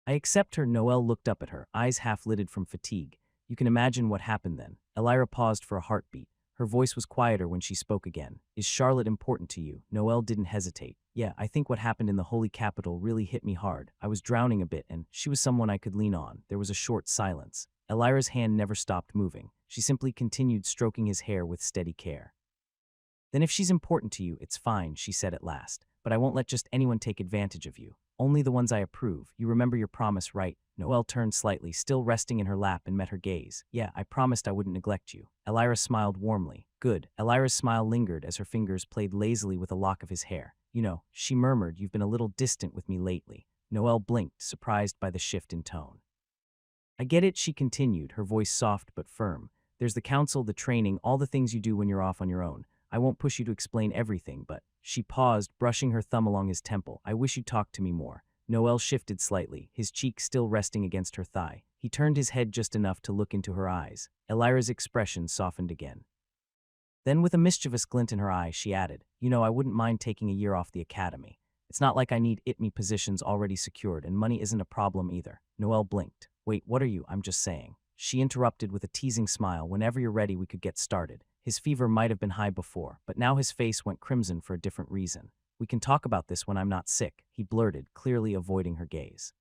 I accept her. Noel looked up at her, eyes half-lidded from fatigue. You can imagine what happened then. Elira paused for a heartbeat. Her voice was quieter when she spoke again. Is Charlotte important to you? Noel didn't hesitate. Yeah, I think what happened in the Holy Capital really hit me hard. I was drowning a bit, and she was someone I could lean on. There was a short silence. Elira's hand never stopped moving. She simply continued stroking his hair with steady care. Then if she's important to you, it's fine, she said at last. But I won't let just anyone take advantage of you. Only the ones I approve. You remember your promise, right? Noel turned slightly, still resting in her lap, and met her gaze. Yeah, I promised I wouldn't neglect you. Elira smiled warmly. Good. Elira's smile lingered as her fingers played lazily with a lock of his hair. You know, she murmured, you've been a little distant with me lately. Noel blinked, surprised by the shift in tone. I get it, she continued, her voice soft but firm. There's the council, the training, all the things you do when you're off on your own. I won't push you to explain everything, but… She paused, brushing her thumb along his temple. I wish you'd talk to me more. Noel shifted slightly, his cheek still resting against her thigh. He turned his head just enough to look into her eyes. Elira's expression softened again. Then with a mischievous glint in her eye, she added, you know, I wouldn't mind taking a year off the academy. It's not like I need ITME positions already secured, and money isn't a problem either. Noel blinked. Wait, what are you? I'm just saying. She interrupted with a teasing smile. Whenever you're ready, we could get started. His fever might have been high before, but now his face went crimson for a different reason. We can talk about this when I'm not sick, he blurted, clearly avoiding her gaze.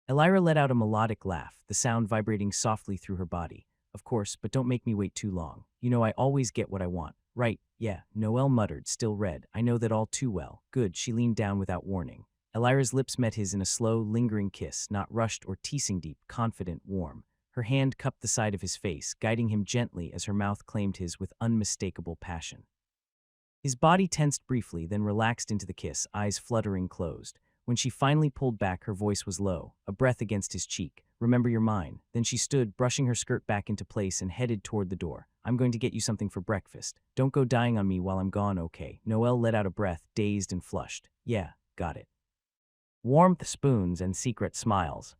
Elira let out a melodic laugh, the sound vibrating softly through her body. Of course, but don't make me wait too long. You know I always get what I want. Right, yeah, Noel muttered, still red. I know that all too well. Good, she leaned down without warning. Elira's lips met his in a slow, lingering kiss, not rushed or teasing deep, confident, warm. Her hand cupped the side of his face, guiding him gently as her mouth claimed his with unmistakable passion. His body tensed briefly, then relaxed into the kiss, eyes fluttering closed. When she finally pulled back, her voice was low, a breath against his cheek. Remember you're mine. Then she stood, brushing her skirt back into place and headed toward the door. I'm going to get you something for breakfast. Don't go dying on me while I'm gone, okay? Noel let out a breath, dazed and flushed. Yeah, got it. Warmth, spoons, and secret smiles.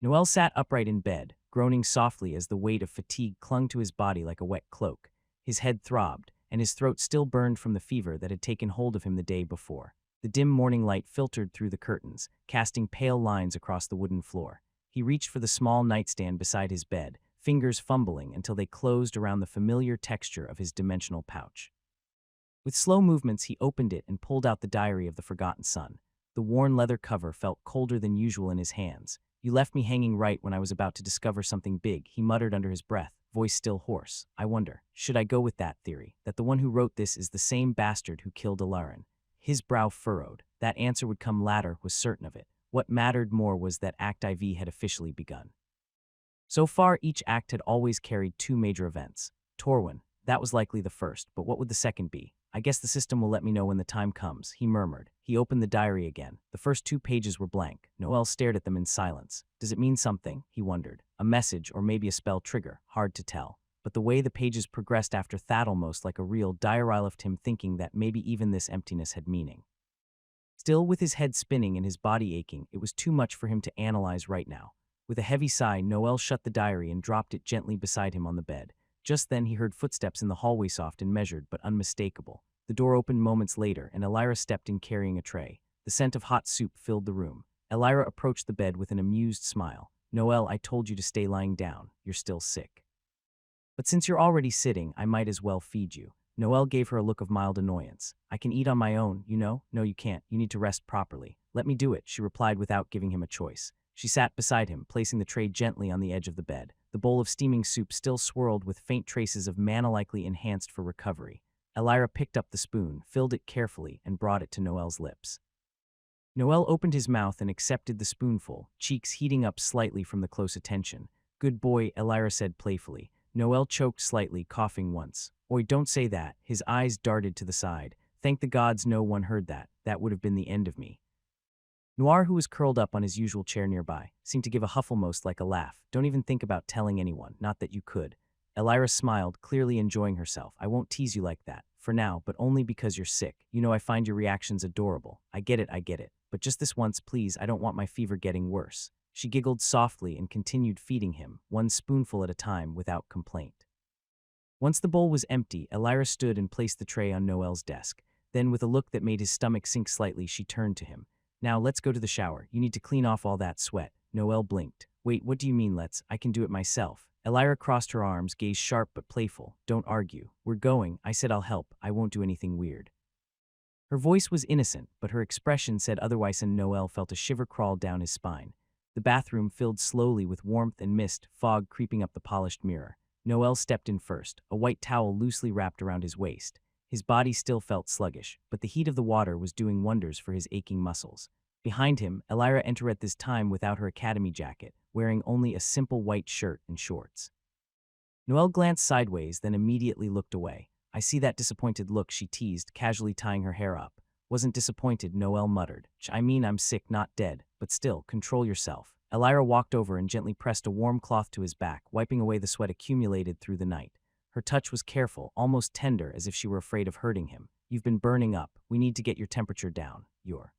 Noel sat upright in bed, groaning softly as the weight of fatigue clung to his body like a wet cloak. His head throbbed, and his throat still burned from the fever that had taken hold of him the day before. The dim morning light filtered through the curtains, casting pale lines across the wooden floor. He reached for the small nightstand beside his bed, fingers fumbling until they closed around the familiar texture of his dimensional pouch. With slow movements, he opened it and pulled out the diary of the forgotten son. The worn leather cover felt colder than usual in his hands. You left me hanging right when I was about to discover something big, he muttered under his breath, voice still hoarse. I wonder, should I go with that theory, that the one who wrote this is the same bastard who killed Alarin? His brow furrowed. That answer would come later, was certain of it. What mattered more was that Act IV had officially begun. So far, each act had always carried two major events. Torwin, that was likely the first, but what would the second be? I guess the system will let me know when the time comes, he murmured. He opened the diary again. The first 2 pages were blank. Noel stared at them in silence. Does it mean something? He wondered. A message, or maybe a spell trigger, hard to tell. But the way the pages progressed after that almost like a real diary left him thinking that maybe even this emptiness had meaning. Still, with his head spinning and his body aching, it was too much for him to analyze right now. With a heavy sigh, Noel shut the diary and dropped it gently beside him on the bed. Just then he heard footsteps in the hallway, soft and measured, but unmistakable. The door opened moments later, and Elira stepped in carrying a tray. The scent of hot soup filled the room. Elira approached the bed with an amused smile. Noel, I told you to stay lying down. You're still sick. But since you're already sitting, I might as well feed you. Noel gave her a look of mild annoyance. I can eat on my own, you know? No, you can't. You need to rest properly. Let me do it, she replied without giving him a choice. She sat beside him, placing the tray gently on the edge of the bed. The bowl of steaming soup still swirled with faint traces of mana likely enhanced for recovery. Elira picked up the spoon, filled it carefully, and brought it to Noel's lips. Noel opened his mouth and accepted the spoonful, cheeks heating up slightly from the close attention. Good boy, Elira said playfully. Noel choked slightly, coughing once. Oi, don't say that. His eyes darted to the side. Thank the gods no one heard that. That would have been the end of me. Noir, who was curled up on his usual chair nearby, seemed to give a hufflemost like a laugh. Don't even think about telling anyone, not that you could. Elira smiled, clearly enjoying herself. I won't tease you like that, for now, but only because you're sick. You know I find your reactions adorable. I get it. But just this once, please, I don't want my fever getting worse. She giggled softly and continued feeding him, one spoonful at a time, without complaint. Once the bowl was empty, Elira stood and placed the tray on Noel's desk. Then, with a look that made his stomach sink slightly, she turned to him. Now, let's go to the shower. You need to clean off all that sweat. Noel blinked. Wait, what do you mean let's? I can do it myself. Elira crossed her arms, gaze sharp but playful. Don't argue. We're going. I said I'll help. I won't do anything weird. Her voice was innocent, but her expression said otherwise, and Noel felt a shiver crawl down his spine. The bathroom filled slowly with warmth and mist, fog creeping up the polished mirror. Noel stepped in first, a white towel loosely wrapped around his waist. His body still felt sluggish, but the heat of the water was doing wonders for his aching muscles. Behind him, Elira entered at this time without her academy jacket, wearing only a simple white shirt and shorts. Noel glanced sideways, then immediately looked away. I see that disappointed look, she teased, casually tying her hair up. Wasn't disappointed, Noel muttered. I mean, I'm sick, not dead, but still, control yourself. Elira walked over and gently pressed a warm cloth to his back, wiping away the sweat accumulated through the night. Her touch was careful, almost tender, as if she were afraid of hurting him. You've been burning up. We need to get your temperature down. You're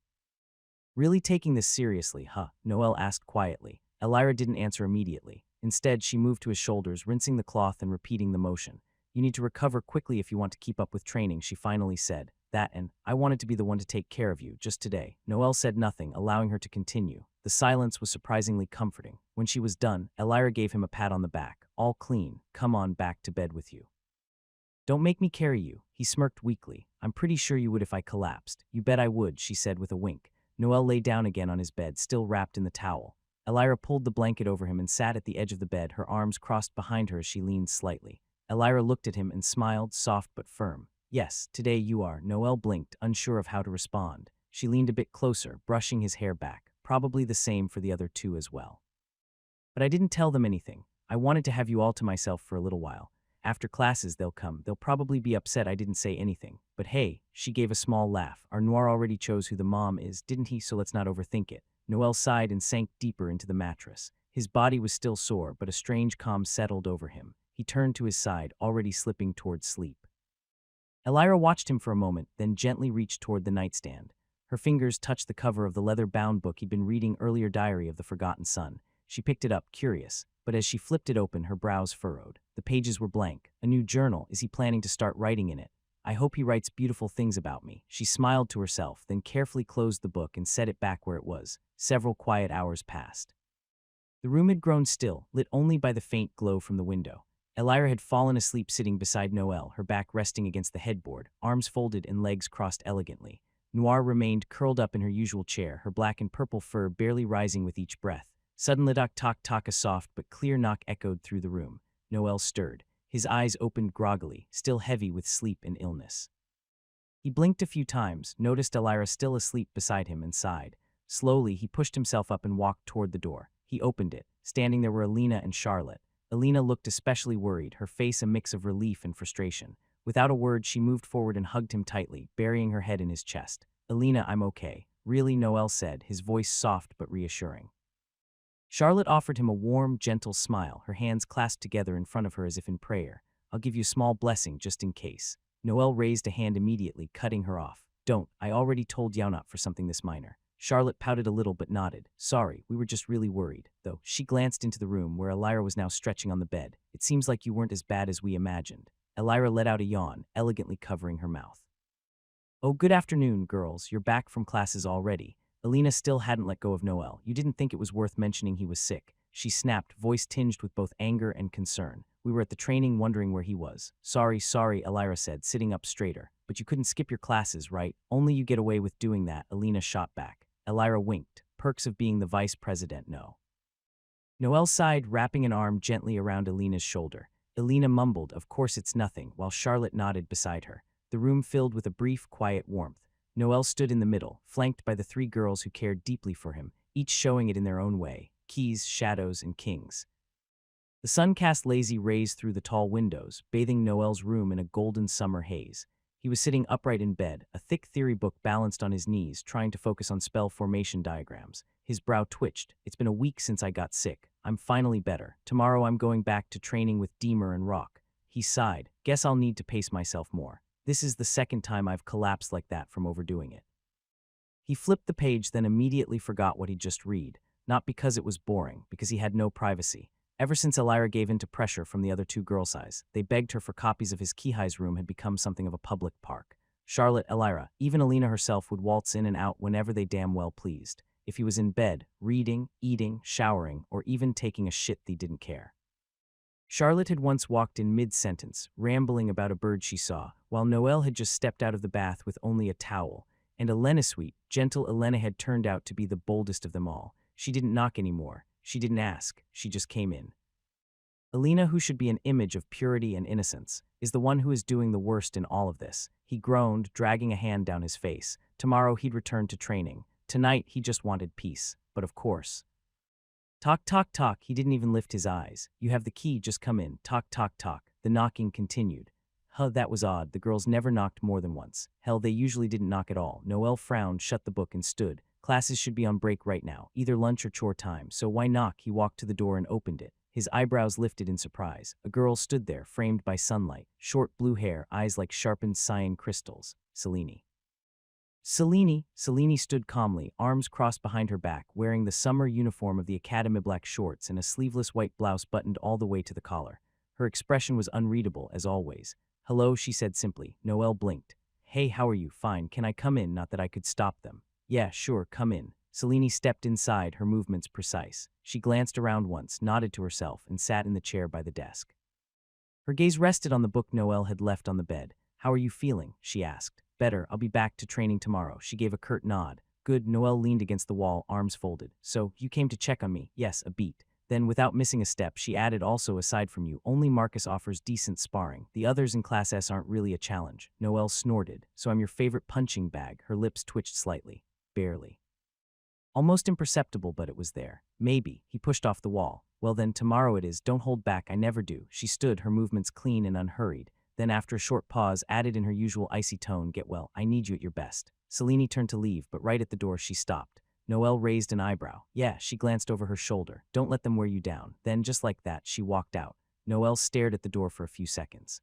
really taking this seriously, huh? Noel asked quietly. Elira didn't answer immediately. Instead, she moved to his shoulders, rinsing the cloth and repeating the motion. You need to recover quickly if you want to keep up with training, she finally said. That and, I wanted to be the one to take care of you, just today. Noel said nothing, allowing her to continue. The silence was surprisingly comforting. When she was done, Elira gave him a pat on the back. All clean. Come on back to bed with you. Don't make me carry you, he smirked weakly. I'm pretty sure you would if I collapsed. You bet I would, she said with a wink. Noel lay down again on his bed, still wrapped in the towel. Elira pulled the blanket over him and sat at the edge of the bed, her arms crossed behind her as she leaned slightly. Elira looked at him and smiled, soft but firm. Yes, today you are. Noel blinked, unsure of how to respond. She leaned a bit closer, brushing his hair back, probably the same for the other two as well. But I didn't tell them anything. I wanted to have you all to myself for a little while. After classes they'll come. They'll probably be upset I didn't say anything. But hey, she gave a small laugh. Our Noir already chose who the mom is, didn't he? So let's not overthink it. Noel sighed and sank deeper into the mattress. His body was still sore, but a strange calm settled over him. He turned to his side, already slipping towards sleep. Elira watched him for a moment, then gently reached toward the nightstand. Her fingers touched the cover of the leather-bound book he'd been reading earlier, Diary of the Forgotten Son. She picked it up, curious, but as she flipped it open, her brows furrowed. The pages were blank. A new journal. Is he planning to start writing in it? I hope he writes beautiful things about me. She smiled to herself, then carefully closed the book and set it back where it was. Several quiet hours passed. The room had grown still, lit only by the faint glow from the window. Elira had fallen asleep sitting beside Noel, her back resting against the headboard, arms folded and legs crossed elegantly. Noir remained curled up in her usual chair, her black and purple fur barely rising with each breath. Suddenly, tock, a soft but clear knock echoed through the room. Noel stirred. His eyes opened groggily, still heavy with sleep and illness. He blinked a few times, noticed Elira still asleep beside him, and sighed. Slowly, he pushed himself up and walked toward the door. He opened it. Standing there were Alina and Charlotte. Alina looked especially worried, her face a mix of relief and frustration. Without a word, she moved forward and hugged him tightly, burying her head in his chest. Alina, I'm okay. Really, Noel said, his voice soft but reassuring. Charlotte offered him a warm, gentle smile, her hands clasped together in front of her as if in prayer. I'll give you a small blessing just in case. Noel raised a hand immediately, cutting her off. Don't, I already told Yaunat for something this minor. Charlotte pouted a little but nodded. Sorry, we were just really worried, though. She glanced into the room where Elira was now stretching on the bed. It seems like you weren't as bad as we imagined. Elira let out a yawn, elegantly covering her mouth. Oh, good afternoon, girls. You're back from classes already. Alina still hadn't let go of Noel. You didn't think it was worth mentioning he was sick. She snapped, voice tinged with both anger and concern. We were at the training wondering where he was. Sorry, Elira said, sitting up straighter. But you couldn't skip your classes, right? Only you get away with doing that, Alina shot back. Elira winked. Perks of being the vice president, no. Noel sighed, wrapping an arm gently around Alina's shoulder. Alina mumbled, of course it's nothing, while Charlotte nodded beside her. The room filled with a brief, quiet warmth. Noel stood in the middle, flanked by the three girls who cared deeply for him, each showing it in their own way, keys, shadows, and kings. The sun cast lazy rays through the tall windows, bathing Noel's room in a golden summer haze. He was sitting upright in bed, a thick theory book balanced on his knees, trying to focus on spell formation diagrams. His brow twitched. It's been a week since I got sick. I'm finally better. Tomorrow I'm going back to training with Deemer and Rock. He sighed. Guess I'll need to pace myself more. This is the second time I've collapsed like that from overdoing it. He flipped the page, then immediately forgot what he'd just read. Not because it was boring, because he had no privacy. Ever since Elira gave in to pressure from the other two girls' eyes, they begged her for copies of his Kihai's room had become something of a public park. Charlotte, Elira, even Alina herself would waltz in and out whenever they damn well pleased. If he was in bed, reading, eating, showering, or even taking a shit, they didn't care. Charlotte had once walked in mid-sentence, rambling about a bird she saw, while Noel had just stepped out of the bath with only a towel, and Elena, sweet, gentle Elena, had turned out to be the boldest of them all. She didn't knock anymore. She didn't ask. She just came in. Alina, who should be an image of purity and innocence, is the one who is doing the worst in all of this. He groaned, dragging a hand down his face. Tomorrow he'd return to training. Tonight, he just wanted peace. But of course. Talk, talk, talk. He didn't even lift his eyes. You have the key, just come in. Talk, talk, talk. The knocking continued. Huh, that was odd. The girls never knocked more than once. Hell, they usually didn't knock at all. Noel frowned, shut the book, and stood. Classes should be on break right now, either lunch or chore time, so why knock? He walked to the door and opened it. His eyebrows lifted in surprise. A girl stood there, framed by sunlight. Short blue hair, eyes like sharpened cyan crystals. Selene. Selene stood calmly, arms crossed behind her back, wearing the summer uniform of the academy, black shorts and a sleeveless white blouse buttoned all the way to the collar. Her expression was unreadable, as always. Hello, she said simply. Noel blinked. Hey, how are you? Fine, can I come in? Not that I could stop them. Yeah, sure, come in. Selene stepped inside, her movements precise. She glanced around once, nodded to herself, and sat in the chair by the desk. Her gaze rested on the book Noel had left on the bed. How are you feeling? She asked. Better, I'll be back to training tomorrow. She gave a curt nod. Good, Noel leaned against the wall, arms folded. So, you came to check on me? Yes, a beat. Then, without missing a step, she added, also aside from you, only Marcus offers decent sparring. The others in Class S aren't really a challenge. Noel snorted. So I'm your favorite punching bag. Her lips twitched slightly. Barely. Almost imperceptible, but it was there. Maybe. He pushed off the wall. Well then, tomorrow it is. Don't hold back. I never do. She stood, her movements clean and unhurried. Then after a short pause, added in her usual icy tone, get well. I need you at your best. Selene turned to leave, but right at the door she stopped. Noel raised an eyebrow. Yeah, she glanced over her shoulder. Don't let them wear you down. Then, just like that, she walked out. Noel stared at the door for a few seconds.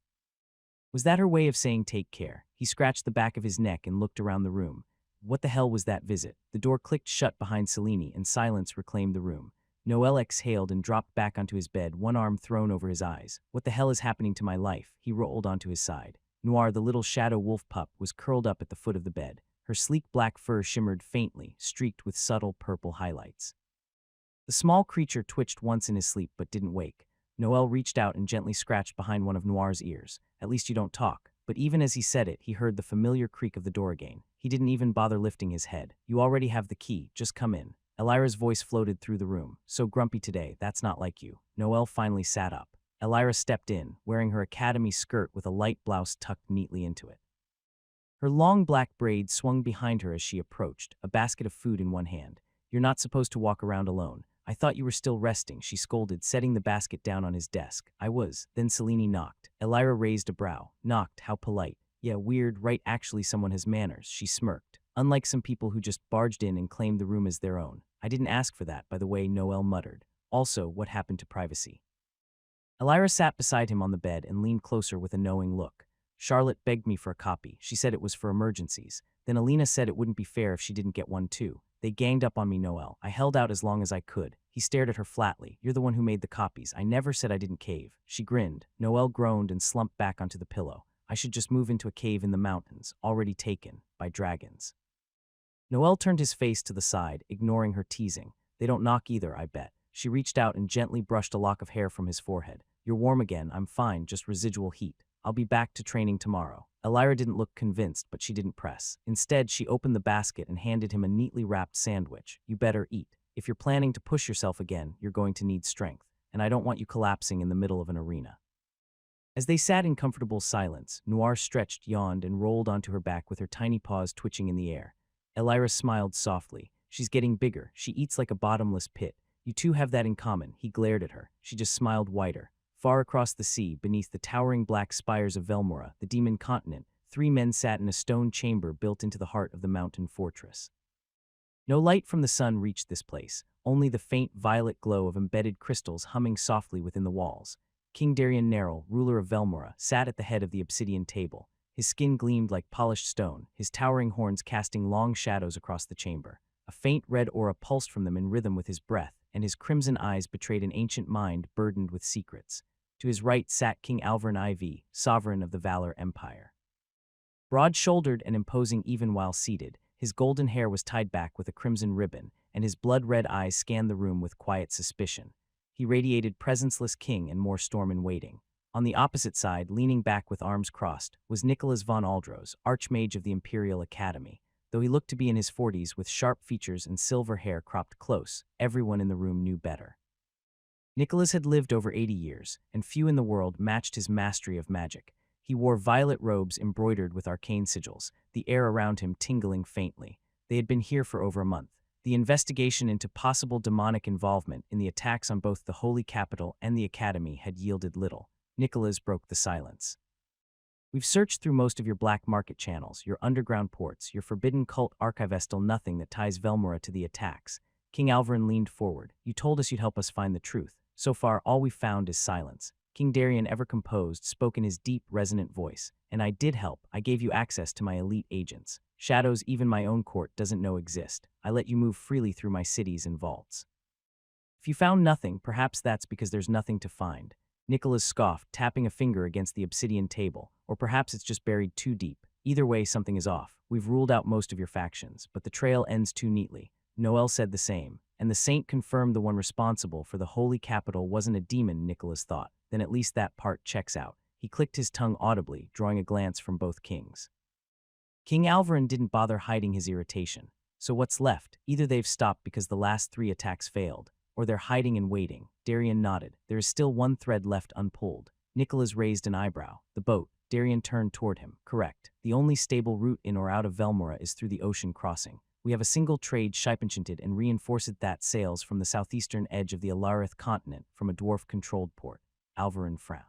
Was that her way of saying take care? He scratched the back of his neck and looked around the room. What the hell was that visit? The door clicked shut behind Selene and silence reclaimed the room. Noel exhaled and dropped back onto his bed, one arm thrown over his eyes. What the hell is happening to my life? He rolled onto his side. Noir, the little shadow wolf pup, was curled up at the foot of the bed. Her sleek black fur shimmered faintly, streaked with subtle purple highlights. The small creature twitched once in his sleep but didn't wake. Noel reached out and gently scratched behind one of Noir's ears. At least you don't talk. But even as he said it, he heard the familiar creak of the door again. He didn't even bother lifting his head. You already have the key, just come in. Elira's voice floated through the room. So grumpy today, that's not like you. Noel finally sat up. Elira stepped in, wearing her academy skirt with a light blouse tucked neatly into it. Her long black braids swung behind her as she approached, a basket of food in one hand. You're not supposed to walk around alone. I thought you were still resting, she scolded, setting the basket down on his desk. I was. Then Selene knocked. Elira raised a brow. Knocked, how polite. Yeah, weird, right, actually someone has manners, she smirked. Unlike some people who just barged in and claimed the room as their own. I didn't ask for that, by the way, Noel muttered. Also, what happened to privacy? Elira sat beside him on the bed and leaned closer with a knowing look. Charlotte begged me for a copy. She said it was for emergencies. Then Alina said it wouldn't be fair if she didn't get one too. They ganged up on me, Noel. I held out as long as I could. He stared at her flatly. You're the one who made the copies. I never said I didn't cave. She grinned. Noel groaned and slumped back onto the pillow. I should just move into a cave in the mountains, already taken by dragons. Noel turned his face to the side, ignoring her teasing. They don't knock either, I bet. She reached out and gently brushed a lock of hair from his forehead. You're warm again. I'm fine, just residual heat. I'll be back to training tomorrow. Elira didn't look convinced, but she didn't press. Instead, she opened the basket and handed him a neatly wrapped sandwich. You better eat. If you're planning to push yourself again, you're going to need strength, and I don't want you collapsing in the middle of an arena. As they sat in comfortable silence, Noir stretched, yawned, and rolled onto her back with her tiny paws twitching in the air. Elira smiled softly. She's getting bigger. She eats like a bottomless pit. You two have that in common. He glared at her. She just smiled wider. Far across the sea, beneath the towering black spires of Velmora, the demon continent, 3 men sat in a stone chamber built into the heart of the mountain fortress. No light from the sun reached this place, only the faint violet glow of embedded crystals humming softly within the walls. King Darian Neril, ruler of Velmora, sat at the head of the obsidian table. His skin gleamed like polished stone, his towering horns casting long shadows across the chamber. A faint red aura pulsed from them in rhythm with his breath, and his crimson eyes betrayed an ancient mind burdened with secrets. To his right sat King Alvarin IV, sovereign of the Valor Empire. Broad-shouldered and imposing even while seated, his golden hair was tied back with a crimson ribbon, and his blood-red eyes scanned the room with quiet suspicion. He radiated presenceless king and more storm in waiting. On the opposite side, leaning back with arms crossed, was Nicholas von Aldros, Archmage of the Imperial Academy. Though he looked to be in his 40s with sharp features and silver hair cropped close, everyone in the room knew better. Nicholas had lived over 80 years, and few in the world matched his mastery of magic. He wore violet robes embroidered with arcane sigils, the air around him tingling faintly. They had been here for over a month. The investigation into possible demonic involvement in the attacks on both the Holy Capital and the Academy had yielded little. Nicholas broke the silence. We've searched through most of your black market channels, your underground ports, your forbidden cult archive, still nothing that ties Velmora to the attacks. King Alvarin leaned forward. You told us you'd help us find the truth. So far, all we've found is silence. King Varian, ever composed, spoke in his deep, resonant voice. And I did help. I gave you access to my elite agents. Shadows even my own court doesn't know exist. I let you move freely through my cities and vaults. If you found nothing, perhaps that's because there's nothing to find. Nicholas scoffed, tapping a finger against the obsidian table. Or perhaps it's just buried too deep. Either way, something is off. We've ruled out most of your factions, but the trail ends too neatly. Noel said the same, and the saint confirmed the one responsible for the Holy Capital wasn't a demon, Nicholas thought. Then at least that part checks out. He clicked his tongue audibly, drawing a glance from both kings. King Alvarin didn't bother hiding his irritation. So what's left? Either they've stopped because the last 3 attacks failed, or they're hiding and waiting. Darian nodded. There is still one thread left unpulled. Nicholas raised an eyebrow. The boat. Darian turned toward him. Correct. The only stable route in or out of Velmora is through the ocean crossing. We have a single trade shipenchanted and reinforced that sails from the southeastern edge of the Alarith continent from a dwarf-controlled port. Alvarin frowned.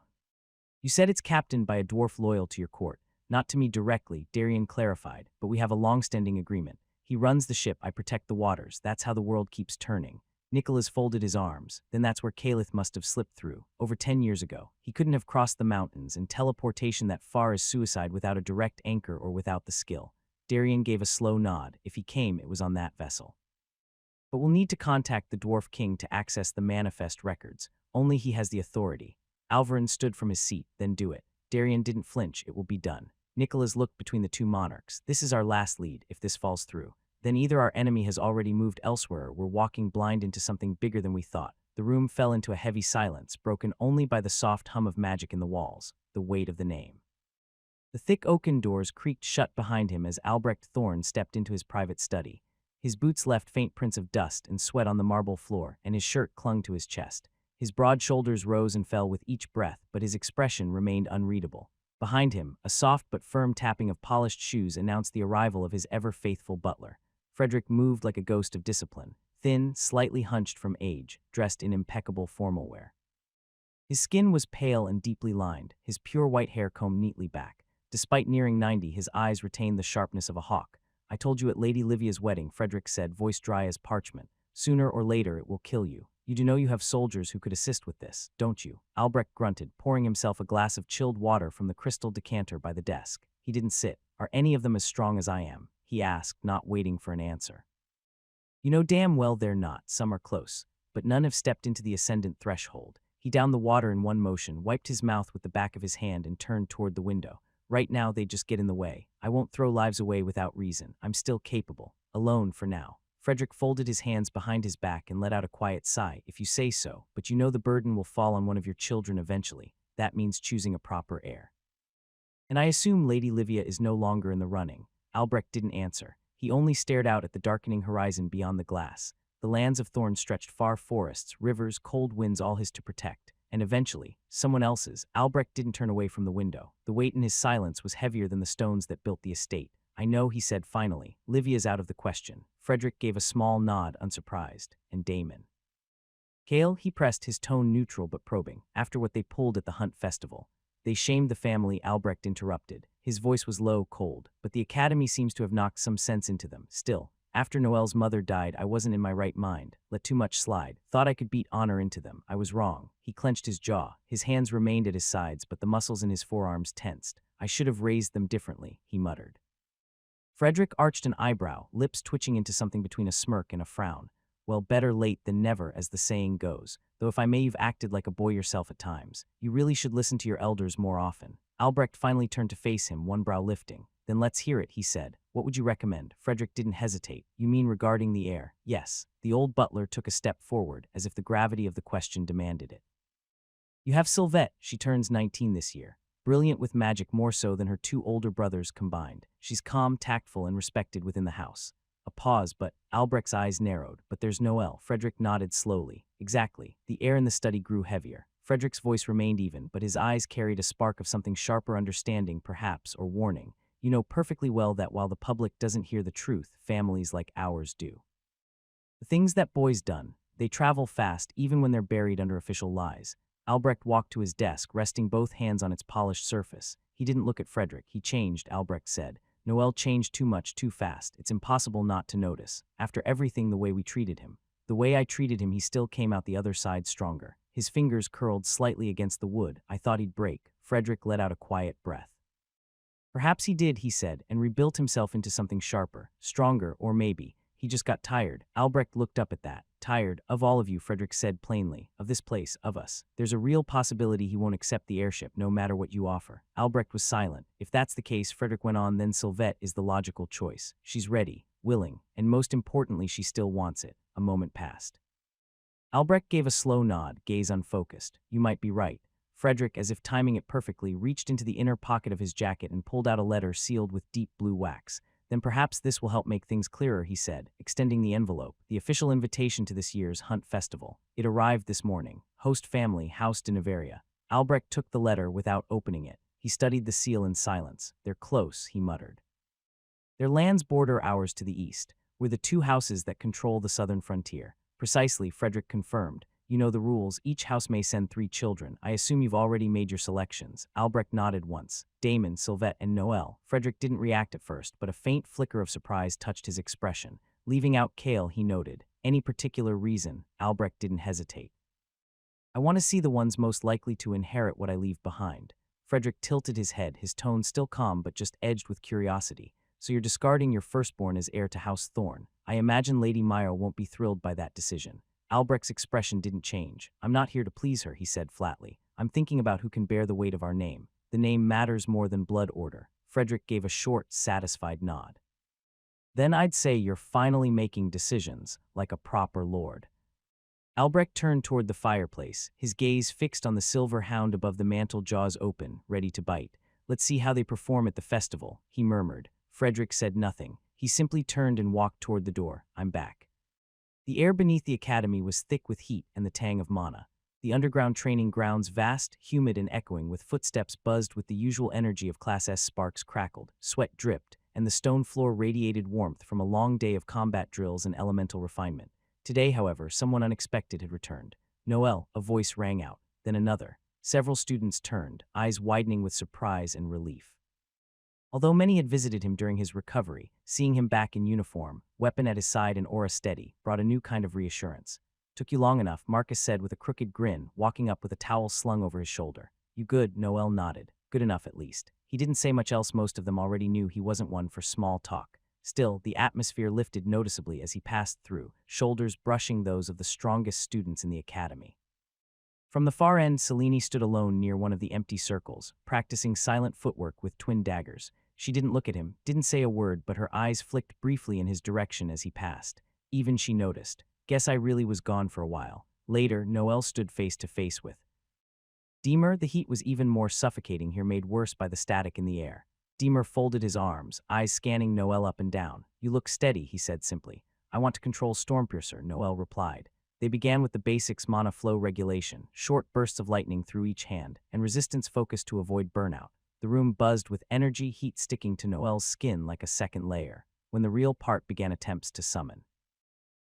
You said it's captained by a dwarf loyal to your court. Not to me directly, Darian clarified, but we have a long-standing agreement. He runs the ship, I protect the waters. That's how the world keeps turning. Nicholas folded his arms. Then that's where Caliph must have slipped through. Over 10 years ago. He couldn't have crossed the mountains, and teleportation that far is suicide without a direct anchor or without the skill. Darian gave a slow nod. If he came, it was on that vessel. But we'll need to contact the Dwarf King to access the manifest records. Only he has the authority. Alvarin stood from his seat. Then do it. Darian didn't flinch. It will be done. Nicholas looked between the two monarchs. This is our last lead. If this falls through, then either our enemy has already moved elsewhere or we're walking blind into something bigger than we thought. The room fell into a heavy silence, broken only by the soft hum of magic in the walls, the weight of the name. The thick oaken doors creaked shut behind him as Albrecht Thorne stepped into his private study. His boots left faint prints of dust and sweat on the marble floor, and his shirt clung to his chest. His broad shoulders rose and fell with each breath, but his expression remained unreadable. Behind him, a soft but firm tapping of polished shoes announced the arrival of his ever-faithful butler. Frederick moved like a ghost of discipline, thin, slightly hunched from age, dressed in impeccable formal wear. His skin was pale and deeply lined, his pure white hair combed neatly back. Despite nearing 90, his eyes retained the sharpness of a hawk. I told you at Lady Livia's wedding, Frederick said, voice dry as parchment. Sooner or later it will kill you. You do know you have soldiers who could assist with this, don't you? Albrecht grunted, pouring himself a glass of chilled water from the crystal decanter by the desk. He didn't sit. Are any of them as strong as I am? He asked, not waiting for an answer. You know damn well they're not. Some are close, but none have stepped into the ascendant threshold. He downed the water in one motion, wiped his mouth with the back of his hand, and turned toward the window. Right now, they just get in the way. I won't throw lives away without reason. I'm still capable. Alone for now. Frederick folded his hands behind his back and let out a quiet sigh. If you say so, but you know the burden will fall on one of your children eventually. That means choosing a proper heir. And I assume Lady Livia is no longer in the running. Albrecht didn't answer. He only stared out at the darkening horizon beyond the glass. The lands of Thorn stretched far forests, rivers, cold winds, all his to protect. And eventually, someone else's. Albrecht didn't turn away from the window. The weight in his silence was heavier than the stones that built the estate. I know, he said finally. Livia's out of the question. Frederick gave a small nod, unsurprised. And Damon. Cale, he pressed, his tone neutral but probing. After what they pulled at the Hunt Festival. They shamed the family, Albrecht interrupted. His voice was low, cold, but the Academy seems to have knocked some sense into them. Still, after Noel's mother died, I wasn't in my right mind. Let too much slide. Thought I could beat honor into them. I was wrong. He clenched his jaw. His hands remained at his sides, but the muscles in his forearms tensed. I should have raised them differently, he muttered. Frederick arched an eyebrow, lips twitching into something between a smirk and a frown. Well, better late than never, as the saying goes. Though if I may, you've acted like a boy yourself at times. You really should listen to your elders more often. Albrecht finally turned to face him, one brow lifting. Then let's hear it, he said. What would you recommend? Frederick didn't hesitate. You mean regarding the heir? Yes. The old butler took a step forward, as if the gravity of the question demanded it. You have Sylvette. She turns 19 this year. Brilliant with magic, more so than her 2 older brothers combined. She's calm, tactful, and respected within the house. A pause, but Albrecht's eyes narrowed. But there's Noel. Frederick nodded slowly. Exactly. The air in the study grew heavier. Frederick's voice remained even, but his eyes carried a spark of something sharper, understanding, perhaps, or warning. You know perfectly well that while the public doesn't hear the truth, families like ours do. The things that boys done, they travel fast even when they're buried under official lies. Albrecht walked to his desk, resting both hands on its polished surface. He didn't look at Frederick. He changed, Albrecht said. Noel changed too much, too fast. It's impossible not to notice. After everything, the way we treated him. The way I treated him, he still came out the other side stronger. His fingers curled slightly against the wood. I thought he'd break. Frederick let out a quiet breath. Perhaps he did, he said, and rebuilt himself into something sharper, stronger, or maybe he just got tired. Albrecht looked up at that. Tired, of all of you, Frederick said plainly. Of this place, of us. There's a real possibility he won't accept the airship, no matter what you offer. Albrecht was silent. If that's the case, Frederick went on, then Sylvette is the logical choice. She's ready, willing, and most importantly, she still wants it. A moment passed. Albrecht gave a slow nod, gaze unfocused. You might be right. Frederick, as if timing it perfectly, reached into the inner pocket of his jacket and pulled out a letter sealed with deep blue wax. Then perhaps this will help make things clearer, he said, extending the envelope. The official invitation to this year's Hunt Festival. It arrived this morning. Host family, House de Noveria. Albrecht took the letter without opening it. He studied the seal in silence. They're close, he muttered. Their lands border ours to the east. We're the two houses that control the southern frontier. Precisely, Frederick confirmed. You know the rules. Each house may send 3 children. I assume you've already made your selections. Albrecht nodded once. Damon, Sylvette, and Noel. Frederick didn't react at first, but a faint flicker of surprise touched his expression. Leaving out Kale, he noted. Any particular reason? Albrecht didn't hesitate. I want to see the ones most likely to inherit what I leave behind. Frederick tilted his head, his tone still calm but just edged with curiosity. So you're discarding your firstborn as heir to House Thorn. I imagine Lady Meyer won't be thrilled by that decision. Albrecht's expression didn't change. I'm not here to please her, he said flatly. I'm thinking about who can bear the weight of our name. The name matters more than blood order. Frederick gave a short, satisfied nod. Then I'd say you're finally making decisions, like a proper lord. Albrecht turned toward the fireplace, his gaze fixed on the silver hound above the mantel, jaws open, ready to bite. Let's see how they perform at the festival, he murmured. Frederick said nothing. He simply turned and walked toward the door. I'm back. The air beneath the academy was thick with heat and the tang of mana. The underground training grounds, vast, humid, and echoing, with footsteps buzzed with the usual energy of Class S. Sparks crackled, sweat dripped, and the stone floor radiated warmth from a long day of combat drills and elemental refinement. Today, however, someone unexpected had returned. Noel, a voice rang out, then another. Several students turned, eyes widening with surprise and relief. Although many had visited him during his recovery, seeing him back in uniform, weapon at his side and aura steady, brought a new kind of reassurance. Took you long enough, Marcus said with a crooked grin, walking up with a towel slung over his shoulder. You good? Noel nodded. Good enough, at least. He didn't say much else. Most of them already knew he wasn't one for small talk. Still, the atmosphere lifted noticeably as he passed through, shoulders brushing those of the strongest students in the academy. From the far end, Selene stood alone near one of the empty circles, practicing silent footwork with twin daggers. She didn't look at him, didn't say a word, but her eyes flicked briefly in his direction as he passed. Even she noticed. Guess I really was gone for a while. Later, Noel stood face to face with Deemer. The heat was even more suffocating here, made worse by the static in the air. Deemer folded his arms, eyes scanning Noel up and down. You look steady, he said simply. I want to control Stormpiercer, Noel replied. They began with the basics: mana flow regulation, short bursts of lightning through each hand, and resistance focus to avoid burnout. The room buzzed with energy, heat sticking to Noel's skin like a second layer. When the real part began, attempts to summon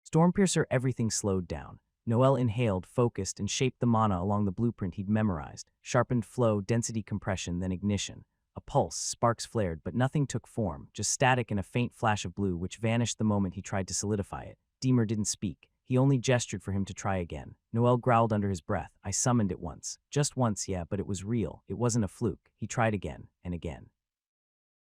Stormpiercer, everything slowed down. Noel inhaled, focused, and shaped the mana along the blueprint he'd memorized. Sharpened flow, density compression, then ignition. A pulse, sparks flared, but nothing took form, just static and a faint flash of blue which vanished the moment he tried to solidify it. Deemer didn't speak. He only gestured for him to try again. Noel growled under his breath. I summoned it once. Just once, yeah, but it was real. It wasn't a fluke. He tried again, and again.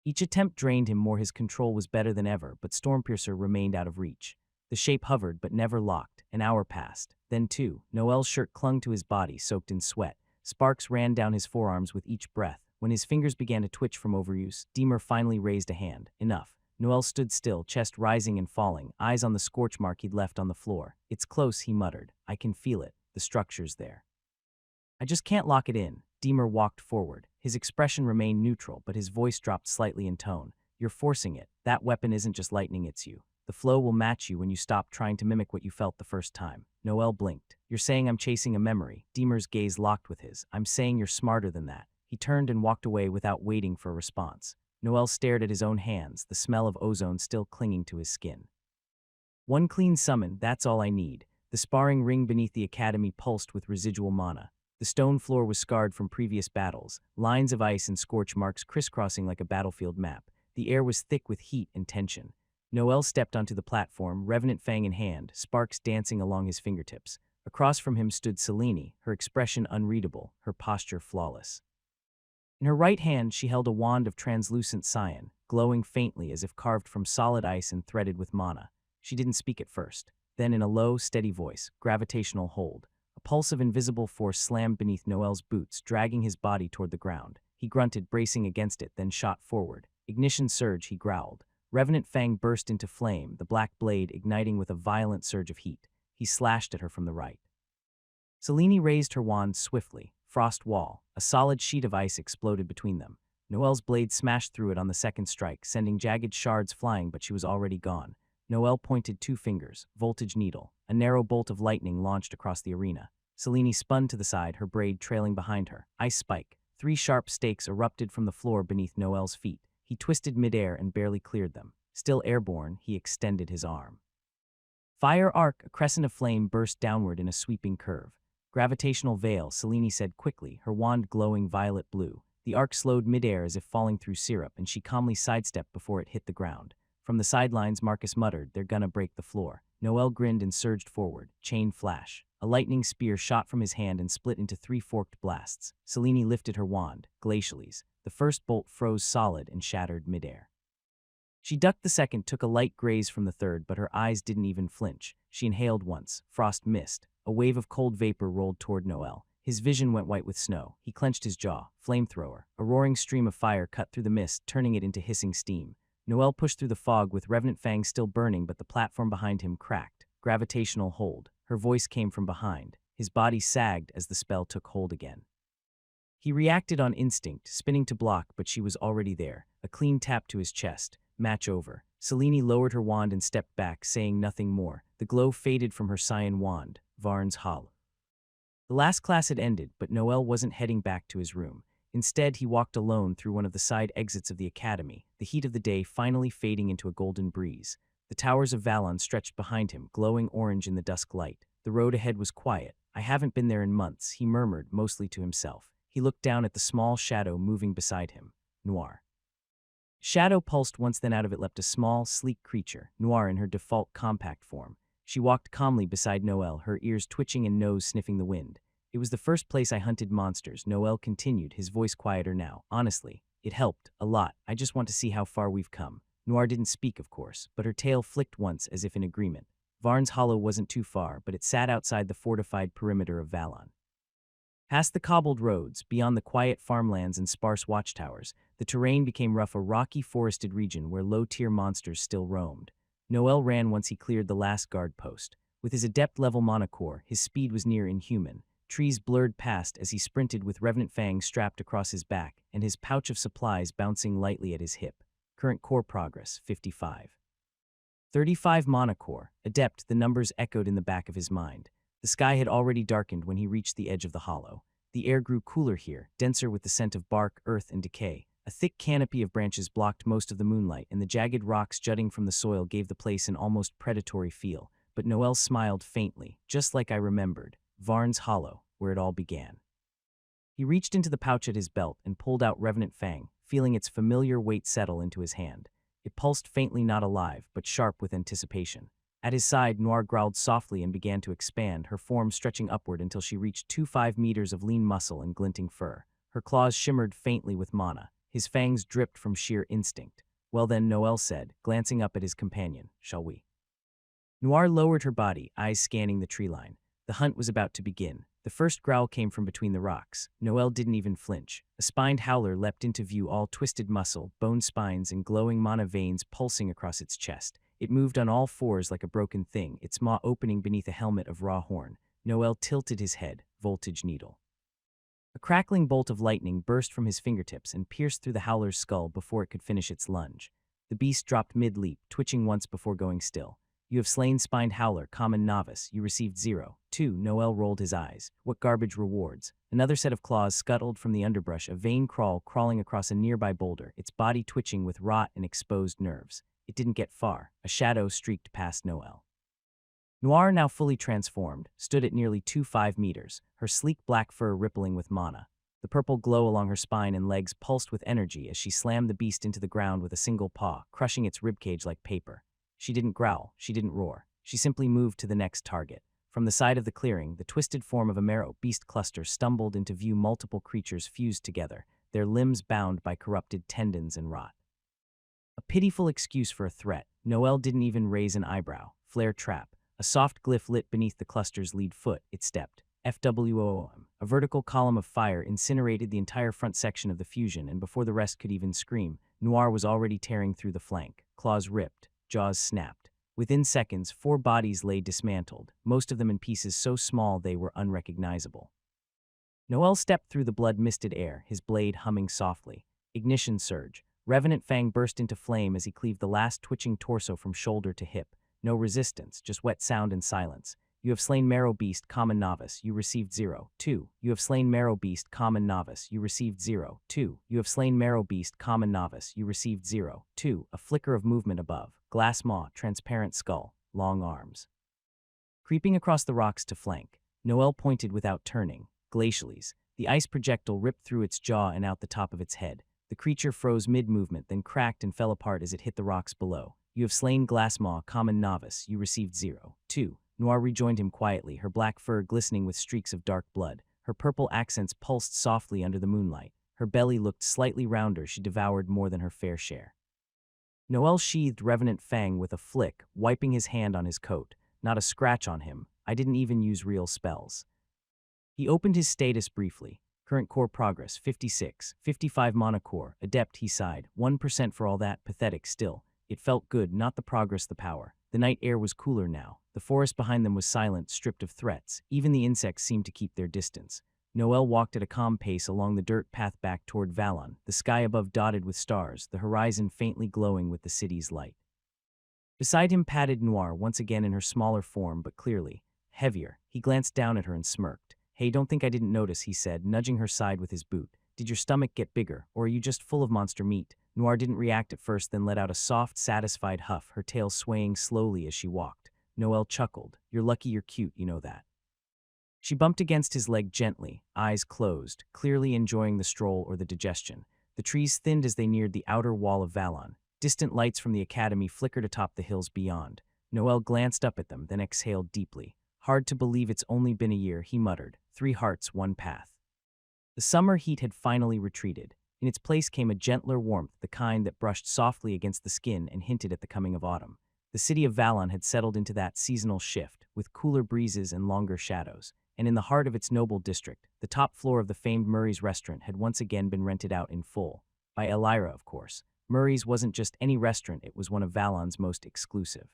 Each attempt drained him more. His control was better than ever, but Stormpiercer remained out of reach. The shape hovered, but never locked. An hour passed. Then two. Noel's shirt clung to his body, soaked in sweat. Sparks ran down his forearms with each breath. When his fingers began to twitch from overuse, Deemer finally raised a hand. Enough. Noel stood still, chest rising and falling, eyes on the scorch mark he'd left on the floor. It's close, he muttered. I can feel it. The structure's there. I just can't lock it in. Deemer walked forward. His expression remained neutral, but his voice dropped slightly in tone. You're forcing it. That weapon isn't just lightning, it's you. The flow will match you when you stop trying to mimic what you felt the first time. Noel blinked. You're saying I'm chasing a memory. Deemer's gaze locked with his. I'm saying you're smarter than that. He turned and walked away without waiting for a response. Noel stared at his own hands, the smell of ozone still clinging to his skin. One clean summon, that's all I need. The sparring ring beneath the academy pulsed with residual mana. The stone floor was scarred from previous battles, lines of ice and scorch marks crisscrossing like a battlefield map. The air was thick with heat and tension. Noel stepped onto the platform, revenant fang in hand, sparks dancing along his fingertips. Across from him stood Selene, her expression unreadable, her posture flawless. In her right hand she held a wand of translucent cyan, glowing faintly as if carved from solid ice and threaded with mana. She didn't speak at first. Then in a low, steady voice, gravitational hold. A pulse of invisible force slammed beneath Noel's boots, dragging his body toward the ground. He grunted, bracing against it, then shot forward. Ignition surge, he growled. Revenant fang burst into flame, the black blade igniting with a violent surge of heat. He slashed at her from the right. Selene raised her wand swiftly. Frost wall. A solid sheet of ice exploded between them. Noel's blade smashed through it on the second strike, sending jagged shards flying, but she was already gone. Noel pointed 2 fingers, voltage needle. A narrow bolt of lightning launched across the arena. Selene spun to the side, her braid trailing behind her. Ice spike. 3 sharp stakes erupted from the floor beneath Noel's feet. He twisted midair and barely cleared them. Still airborne, he extended his arm. Fire arc, a crescent of flame burst downward in a sweeping curve. Gravitational veil, Selene said quickly, her wand glowing violet blue. The arc slowed midair as if falling through syrup, and she calmly sidestepped before it hit the ground. From the sidelines, Marcus muttered, "They're gonna break the floor." Noel grinned and surged forward. Chain flash. A lightning spear shot from his hand and split into 3 forked blasts. Selene lifted her wand, glaciales. The first bolt froze solid and shattered midair. She ducked the second, took a light graze from the third, but her eyes didn't even flinch. She inhaled once. Frost missed. A wave of cold vapor rolled toward Noel. His vision went white with snow. He clenched his jaw. Flamethrower. A roaring stream of fire cut through the mist, turning it into hissing steam. Noel pushed through the fog with revenant fangs still burning, but the platform behind him cracked. Gravitational hold. Her voice came from behind. His body sagged as the spell took hold again. He reacted on instinct, spinning to block, but she was already there. A clean tap to his chest. Match over. Selene lowered her wand and stepped back, saying nothing more. The glow faded from her cyan wand. Varn's Hall. The last class had ended, but Noel wasn't heading back to his room. Instead, he walked alone through one of the side exits of the academy, the heat of the day finally fading into a golden breeze. The towers of Valon stretched behind him, glowing orange in the dusk light. The road ahead was quiet. "I haven't been there in months," he murmured, mostly to himself. He looked down at the small shadow moving beside him. Noir. Shadow pulsed once, then out of it leapt a small, sleek creature, Noir in her default compact form. She walked calmly beside Noel, her ears twitching and nose sniffing the wind. "It was the first place I hunted monsters," Noel continued, his voice quieter now. "Honestly, it helped, a lot. I just want to see how far we've come." Noir didn't speak, of course, but her tail flicked once as if in agreement. Varn's Hollow wasn't too far, but it sat outside the fortified perimeter of Valon. Past the cobbled roads, beyond the quiet farmlands and sparse watchtowers, the terrain became rough, a rocky, forested region where low-tier monsters still roamed. Noel ran once he cleared the last guard post. With his adept-level monocore, his speed was near inhuman. Trees blurred past as he sprinted with revenant fangs strapped across his back and his pouch of supplies bouncing lightly at his hip. Current core progress, 55. 35 monocore. Adept, the numbers echoed in the back of his mind. The sky had already darkened when he reached the edge of the hollow. The air grew cooler here, denser with the scent of bark, earth, and decay. A thick canopy of branches blocked most of the moonlight, and the jagged rocks jutting from the soil gave the place an almost predatory feel. But Noel smiled faintly, just like I remembered. Varn's Hollow, where it all began. He reached into the pouch at his belt and pulled out Revenant Fang, feeling its familiar weight settle into his hand. It pulsed faintly, not alive, but sharp with anticipation. At his side, Noir growled softly and began to expand, her form stretching upward until she reached 2-5 meters of lean muscle and glinting fur. Her claws shimmered faintly with mana. His fangs dripped from sheer instinct. "Well then," Noel said, glancing up at his companion, "shall we?" Noir lowered her body, eyes scanning the tree line. The hunt was about to begin. The first growl came from between the rocks. Noel didn't even flinch. A spined howler leapt into view, all twisted muscle, bone spines, and glowing mana veins pulsing across its chest. It moved on all fours like a broken thing, its maw opening beneath a helmet of raw horn. Noel tilted his head, voltage needle. A crackling bolt of lightning burst from his fingertips and pierced through the howler's skull before it could finish its lunge. The beast dropped mid-leap, twitching once before going still. You have slain spined howler, common novice. You received 0. 2. Noel rolled his eyes. What garbage rewards. Another set of claws scuttled from the underbrush, a vain crawling across a nearby boulder, its body twitching with rot and exposed nerves. It didn't get far. A shadow streaked past Noel. Noir, now fully transformed, stood at nearly 2.5 meters, her sleek black fur rippling with mana. The purple glow along her spine and legs pulsed with energy as she slammed the beast into the ground with a single paw, crushing its ribcage like paper. She didn't growl, she didn't roar. She simply moved to the next target. From the side of the clearing, the twisted form of a marrow beast cluster stumbled into view, multiple creatures fused together, their limbs bound by corrupted tendons and rot. A pitiful excuse for a threat. Noel didn't even raise an eyebrow. Flare trap. A soft glyph lit beneath the cluster's lead foot. It stepped. FWOM. A vertical column of fire incinerated the entire front section of the fusion, and before the rest could even scream, Noir was already tearing through the flank. Claws ripped. Jaws snapped. Within seconds, 4 bodies lay dismantled, most of them in pieces so small they were unrecognizable. Noel stepped through the blood-misted air, his blade humming softly. Ignition surge. Revenant Fang burst into flame as he cleaved the last twitching torso from shoulder to hip. No resistance, just wet sound and silence. You have slain Marrow Beast, common novice. You received 0. 2. You have slain Marrow Beast, common novice. You received 0. 2. You have slain Marrow Beast, common novice. You received 0. 2. A flicker of movement above. Glass maw, transparent skull, long arms. Creeping across the rocks to flank, Noel pointed without turning. Glaciales. The ice projectile ripped through its jaw and out the top of its head. The creature froze mid-movement, then cracked and fell apart as it hit the rocks below. You have slain Glassmaw, common novice. You received 0. 2. Noir rejoined him quietly, her black fur glistening with streaks of dark blood. Her purple accents pulsed softly under the moonlight. Her belly looked slightly rounder. She devoured more than her fair share. Noel sheathed Revenant Fang with a flick, wiping his hand on his coat. Not a scratch on him. I didn't even use real spells. He opened his status briefly. Current core progress, 56. 55 mana core. Adept, he sighed. 1% for all that. Pathetic still. It felt good, not the progress, the power. The night air was cooler now. The forest behind them was silent, stripped of threats. Even the insects seemed to keep their distance. Noel walked at a calm pace along the dirt path back toward Valon, the sky above dotted with stars, the horizon faintly glowing with the city's light. Beside him padded Noir, once again in her smaller form, but clearly heavier. He glanced down at her and smirked. Hey, don't think I didn't notice, he said, nudging her side with his boot. Did your stomach get bigger, or are you just full of monster meat? Noir didn't react at first, then let out a soft, satisfied huff, her tail swaying slowly as she walked. Noel chuckled. You're lucky you're cute, you know that. She bumped against his leg gently, eyes closed, clearly enjoying the stroll or the digestion. The trees thinned as they neared the outer wall of Valon. Distant lights from the academy flickered atop the hills beyond. Noel glanced up at them, then exhaled deeply. Hard to believe it's only been a year, he muttered. 3 hearts, 1 path. The summer heat had finally retreated. In its place came a gentler warmth, the kind that brushed softly against the skin and hinted at the coming of autumn. The city of Valon had settled into that seasonal shift, with cooler breezes and longer shadows. And in the heart of its noble district, the top floor of the famed Murray's restaurant had once again been rented out in full. By Elira, of course. Murray's wasn't just any restaurant, it was one of Valon's most exclusive.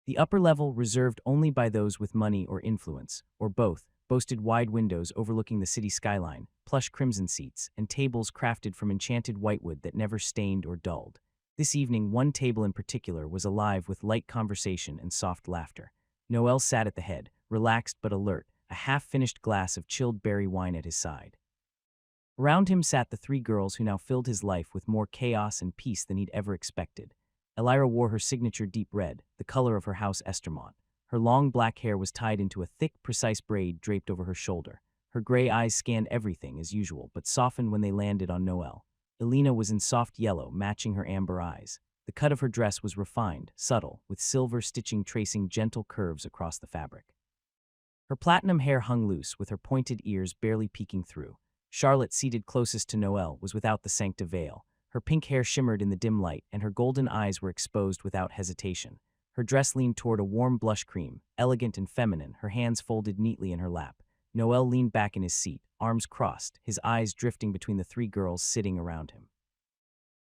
The upper level, reserved only by those with money or influence, or both, boasted wide windows overlooking the city skyline, plush crimson seats, and tables crafted from enchanted whitewood that never stained or dulled. This evening, one table in particular was alive with light conversation and soft laughter. Noel sat at the head, relaxed but alert, a half-finished glass of chilled berry wine at his side. Around him sat the 3 girls who now filled his life with more chaos and peace than he'd ever expected. Elira wore her signature deep red, the color of her house Estermont. Her long black hair was tied into a thick, precise braid draped over her shoulder. Her gray eyes scanned everything as usual, but softened when they landed on Noel. Alina was in soft yellow, matching her amber eyes. The cut of her dress was refined, subtle, with silver stitching tracing gentle curves across the fabric. Her platinum hair hung loose, with her pointed ears barely peeking through. Charlotte, seated closest to Noel, was without the sancta veil. Her pink hair shimmered in the dim light, and her golden eyes were exposed without hesitation. Her dress leaned toward a warm blush cream, elegant and feminine, her hands folded neatly in her lap. Noel leaned back in his seat, arms crossed, his eyes drifting between the 3 girls sitting around him.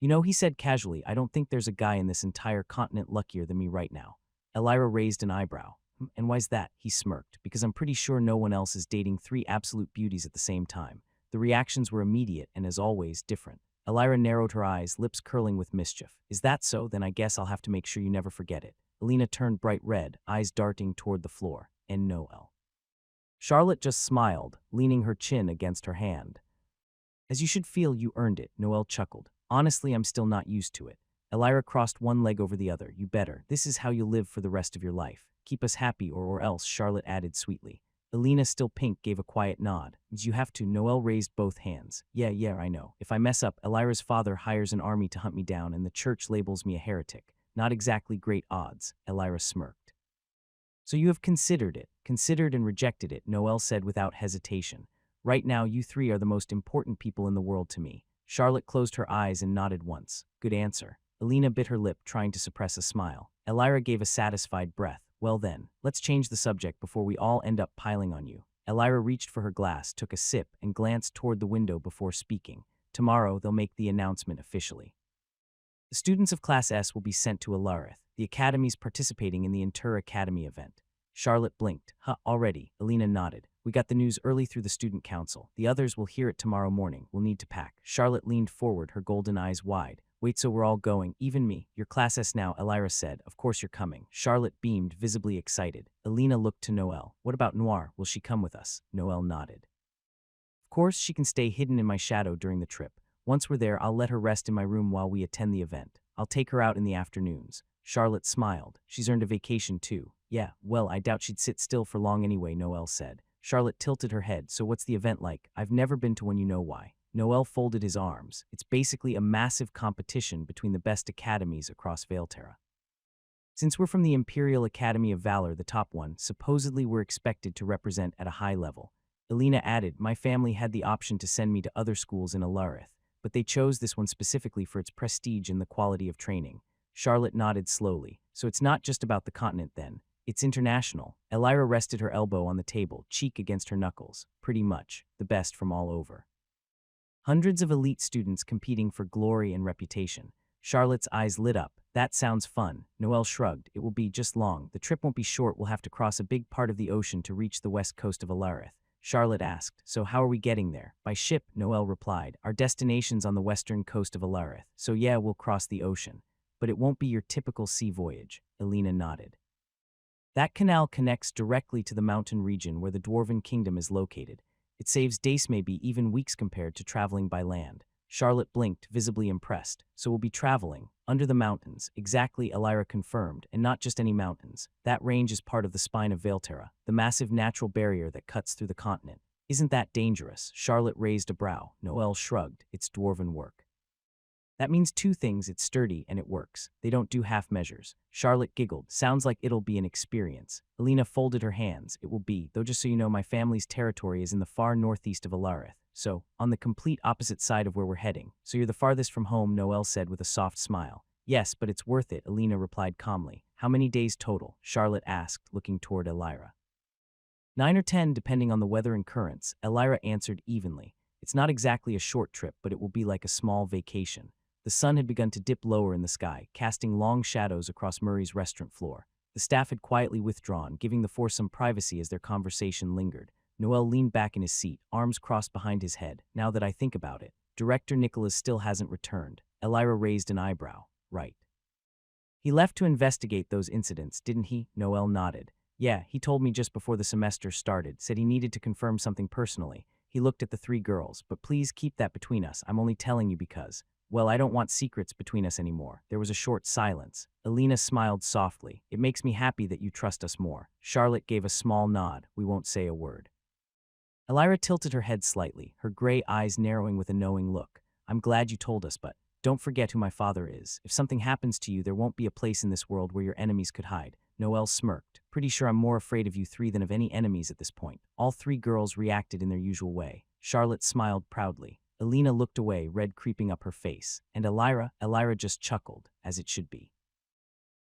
You know, he said casually, I don't think there's a guy in this entire continent luckier than me right now. Elira raised an eyebrow. And why's that? He smirked. Because I'm pretty sure no one else is dating 3 absolute beauties at the same time. The reactions were immediate and, as always, different. Elira narrowed her eyes, lips curling with mischief. Is that so? Then I guess I'll have to make sure you never forget it. Alina turned bright red, eyes darting toward the floor. And Noel. Charlotte just smiled, leaning her chin against her hand. As you should feel, you earned it, Noel chuckled. Honestly, I'm still not used to it. Elira crossed one leg over the other. You better. This is how you'll live for the rest of your life. Keep us happy or else, Charlotte added sweetly. Alina, still pink, gave a quiet nod. You have to. Noel raised both hands. Yeah, I know. If I mess up, Elira's father hires an army to hunt me down and the church labels me a heretic. Not exactly great odds, Elira smirked. So you have considered and rejected it, Noel said without hesitation. Right now, you three are the most important people in the world to me. Charlotte closed her eyes and nodded once. Good answer. Alina bit her lip, trying to suppress a smile. Elira gave a satisfied breath. Well then, let's change the subject before we all end up piling on you. Elira reached for her glass, took a sip, and glanced toward the window before speaking. Tomorrow, they'll make the announcement officially. The students of Class S will be sent to Alarith. The academy's participating in the Inter-Academy event. Charlotte blinked. Already. Alina nodded. We got the news early through the student council. The others will hear it tomorrow morning. We'll need to pack. Charlotte leaned forward, her golden eyes wide. Wait, so we're all going, even me. You're Class S now, Elira said. Of course you're coming. Charlotte beamed, visibly excited. Alina looked to Noel. What about Noir? Will she come with us? Noel nodded. Of course, she can stay hidden in my shadow during the trip. Once we're there, I'll let her rest in my room while we attend the event. I'll take her out in the afternoons. Charlotte smiled. She's earned a vacation too. Yeah, well, I doubt she'd sit still for long anyway, Noel said. Charlotte tilted her head. So what's the event like? I've never been to one, you know why. Noel folded his arms. It's basically a massive competition between the best academies across Vailterra. Since we're from the Imperial Academy of Valor, the top one, supposedly we're expected to represent at a high level. Alina added, my family had the option to send me to other schools in Alarith, but they chose this one specifically for its prestige and the quality of training. Charlotte nodded slowly. So it's not just about the continent then. It's international. Elira rested her elbow on the table, cheek against her knuckles. Pretty much. The best from all over. Hundreds of elite students competing for glory and reputation. Charlotte's eyes lit up. That sounds fun. Noel shrugged. It will be just long. The trip won't be short. We'll have to cross a big part of the ocean to reach the west coast of Alarith. Charlotte asked, so how are we getting there? By ship, Noel replied. Our destination's on the western coast of Alarith. So yeah, we'll cross the ocean. But it won't be your typical sea voyage. Alina nodded. That canal connects directly to the mountain region where the Dwarven kingdom is located. It saves days, maybe even weeks compared to traveling by land. Charlotte blinked, visibly impressed. So we'll be traveling under the mountains, exactly, Elira confirmed, and not just any mountains. That range is part of the spine of Vailterra, the massive natural barrier that cuts through the continent. Isn't that dangerous? Charlotte raised a brow. Noel shrugged. It's Dwarven work. That means two things, it's sturdy and it works. They don't do half measures. Charlotte giggled. Sounds like it'll be an experience. Alina folded her hands. It will be, though just so you know, my family's territory is in the far northeast of Alarith. So, on the complete opposite side of where we're heading. So you're the farthest from home, Noel said with a soft smile. Yes, but it's worth it, Alina replied calmly. How many days total? Charlotte asked, looking toward Elira. 9 or 10, depending on the weather and currents, Elira answered evenly. It's not exactly a short trip, but it will be like a small vacation. The sun had begun to dip lower in the sky, casting long shadows across Murray's restaurant floor. The staff had quietly withdrawn, giving the four some privacy as their conversation lingered. Noel leaned back in his seat, arms crossed behind his head. Now that I think about it, Director Nicholas still hasn't returned. Elira raised an eyebrow. Right. He left to investigate those incidents, didn't he? Noel nodded. Yeah, he told me just before the semester started, said he needed to confirm something personally. He looked at the three girls, but please keep that between us. I'm only telling you because... Well, I don't want secrets between us anymore. There was a short silence. Alina smiled softly. It makes me happy that you trust us more. Charlotte gave a small nod. We won't say a word. Elira tilted her head slightly, her gray eyes narrowing with a knowing look. I'm glad you told us, but don't forget who my father is. If something happens to you, there won't be a place in this world where your enemies could hide. Noel smirked. Pretty sure I'm more afraid of you three than of any enemies at this point. All three girls reacted in their usual way. Charlotte smiled proudly. Alina looked away, red creeping up her face, and Elira just chuckled, as it should be.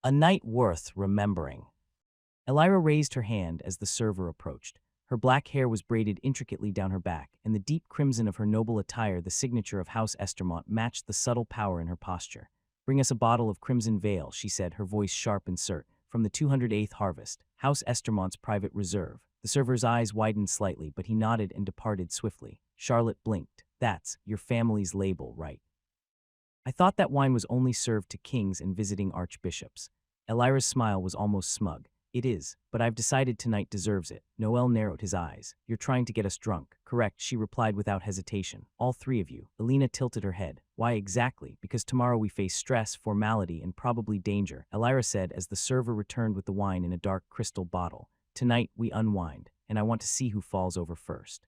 A night worth remembering. Elira raised her hand as the server approached. Her black hair was braided intricately down her back, and the deep crimson of her noble attire, the signature of House Estermont, matched the subtle power in her posture. Bring us a bottle of Crimson Vale, she said, her voice sharp and curt, from the 208th Harvest, House Estermont's private reserve. The server's eyes widened slightly, but he nodded and departed swiftly. Charlotte blinked. That's your family's label, right? I thought that wine was only served to kings and visiting archbishops. Elira's smile was almost smug. It is, but I've decided tonight deserves it. Noel narrowed his eyes. You're trying to get us drunk. Correct, she replied without hesitation. All three of you. Alina tilted her head. Why exactly? Because tomorrow we face stress, formality, and probably danger, Elira said as the server returned with the wine in a dark crystal bottle. Tonight we unwind, and I want to see who falls over first.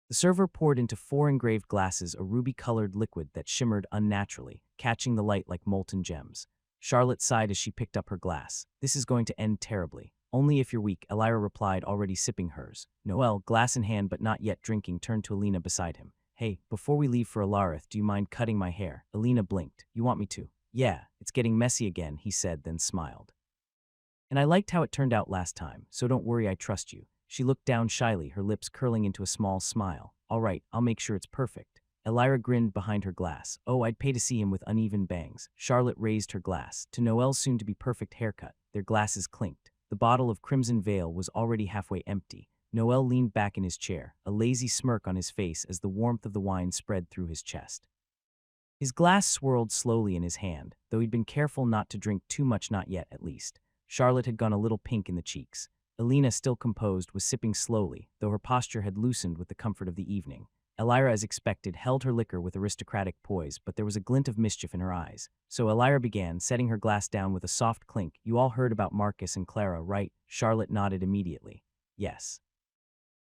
The server poured into 4 engraved glasses a ruby-colored liquid that shimmered unnaturally, catching the light like molten gems. Charlotte sighed as she picked up her glass. This is going to end terribly. Only if you're weak, Elira replied, already sipping hers. Noel, glass in hand but not yet drinking, turned to Alina beside him. Hey, before we leave for Alarith, do you mind cutting my hair? Alina blinked. You want me to? Yeah, it's getting messy again, he said, then smiled. And I liked how it turned out last time, so don't worry, I trust you. She looked down shyly, her lips curling into a small smile. All right, I'll make sure it's perfect. Elira grinned behind her glass. Oh, I'd pay to see him with uneven bangs. Charlotte raised her glass. To Noel's soon-to-be-perfect haircut, their glasses clinked. The bottle of Crimson Veil was already halfway empty. Noel leaned back in his chair, a lazy smirk on his face as the warmth of the wine spread through his chest. His glass swirled slowly in his hand, though he'd been careful not to drink too much, not yet at least. Charlotte had gone a little pink in the cheeks. Alina, still composed, was sipping slowly, though her posture had loosened with the comfort of the evening. Elira, as expected, held her liquor with aristocratic poise, but there was a glint of mischief in her eyes. So Elira began, setting her glass down with a soft clink. You all heard about Marcus and Clara, right? Charlotte nodded immediately. Yes.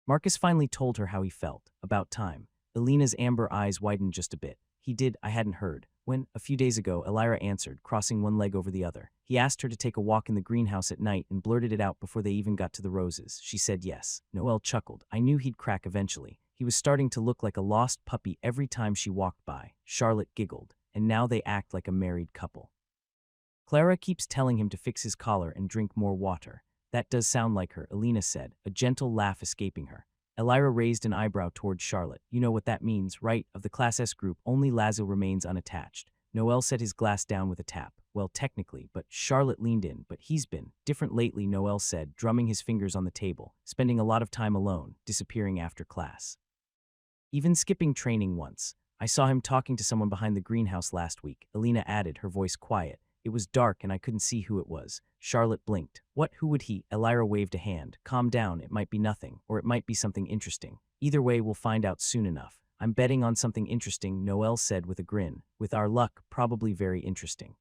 Marcus finally told her how he felt. About time. Alina's amber eyes widened just a bit. He did, I hadn't heard. When, a few days ago, Elira answered, crossing one leg over the other. He asked her to take a walk in the greenhouse at night and blurted it out before they even got to the roses. She said yes. Noel chuckled. I knew he'd crack eventually. He was starting to look like a lost puppy every time she walked by. Charlotte giggled. And now they act like a married couple. Clara keeps telling him to fix his collar and drink more water. That does sound like her, Alina said, a gentle laugh escaping her. Elira raised an eyebrow toward Charlotte. You know what that means, right? Of the Class S group, only Lazo remains unattached. Noel set his glass down with a tap. Well, technically, but Charlotte leaned in. But he's been different lately, Noel said, drumming his fingers on the table, spending a lot of time alone, disappearing after class. Even skipping training once. I saw him talking to someone behind the greenhouse last week, Alina added, her voice quiet. It was dark and I couldn't see who it was. Charlotte blinked. What, who would he? Elira waved a hand. Calm down, it might be nothing, or it might be something interesting. Either way, we'll find out soon enough. I'm betting on something interesting, Noel said with a grin. With our luck, probably very interesting.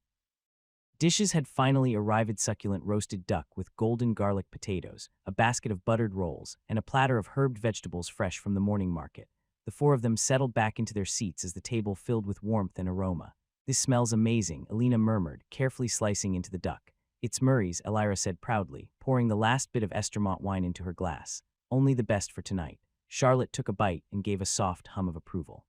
Dishes had finally arrived: succulent roasted duck with golden garlic potatoes, a basket of buttered rolls, and a platter of herbed vegetables fresh from the morning market. The 4 of them settled back into their seats as the table filled with warmth and aroma. This smells amazing, Alina murmured, carefully slicing into the duck. It's Murray's, Elira said proudly, pouring the last bit of Estermont wine into her glass. Only the best for tonight. Charlotte took a bite and gave a soft hum of approval.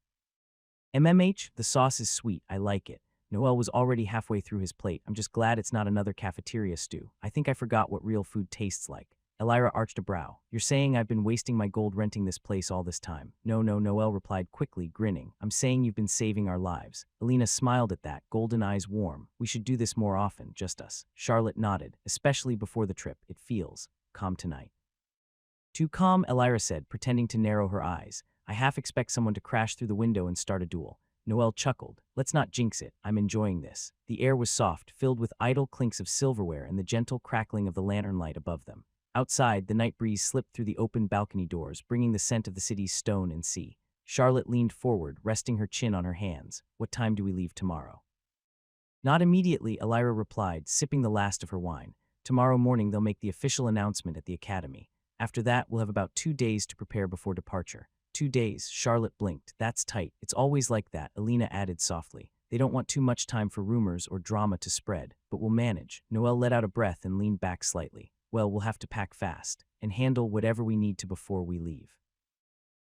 MMH, the sauce is sweet, I like it. Noel was already halfway through his plate. I'm just glad it's not another cafeteria stew. I think I forgot what real food tastes like. Elira arched a brow. You're saying I've been wasting my gold renting this place all this time? No, Noel replied quickly, grinning. I'm saying you've been saving our lives. Alina smiled at that, golden eyes warm. We should do this more often, just us. Charlotte nodded, especially before the trip. It feels calm tonight. Too calm, Elira said, pretending to narrow her eyes. I half expect someone to crash through the window and start a duel. Noel chuckled. Let's not jinx it. I'm enjoying this. The air was soft, filled with idle clinks of silverware and the gentle crackling of the lantern light above them. Outside, the night breeze slipped through the open balcony doors, bringing the scent of the city's stone and sea. Charlotte leaned forward, resting her chin on her hands. What time do we leave tomorrow? Not immediately, Elira replied, sipping the last of her wine. Tomorrow morning they'll make the official announcement at the academy. After that, we'll have about 2 days to prepare before departure. 2 days, Charlotte blinked. That's tight. It's always like that, Alina added softly. They don't want too much time for rumors or drama to spread, but we'll manage. Noel let out a breath and leaned back slightly. Well, we'll have to pack fast and handle whatever we need to before we leave.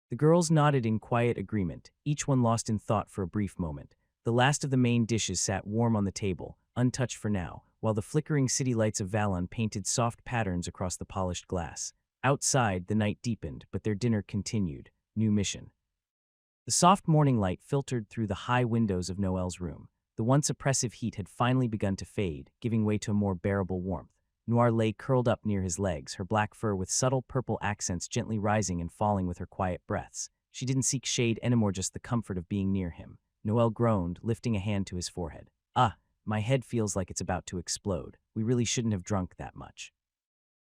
The girls nodded in quiet agreement, each one lost in thought for a brief moment. The last of the main dishes sat warm on the table, untouched for now, while the flickering city lights of Valon painted soft patterns across the polished glass. Outside, the night deepened, but their dinner continued. New mission. The soft morning light filtered through the high windows of Noel's room. The once oppressive heat had finally begun to fade, giving way to a more bearable warmth. Noir lay curled up near his legs, her black fur with subtle purple accents gently rising and falling with her quiet breaths. She didn't seek shade anymore, just the comfort of being near him. Noel groaned, lifting a hand to his forehead. Ah, My head feels like it's about to explode. We really shouldn't have drunk that much.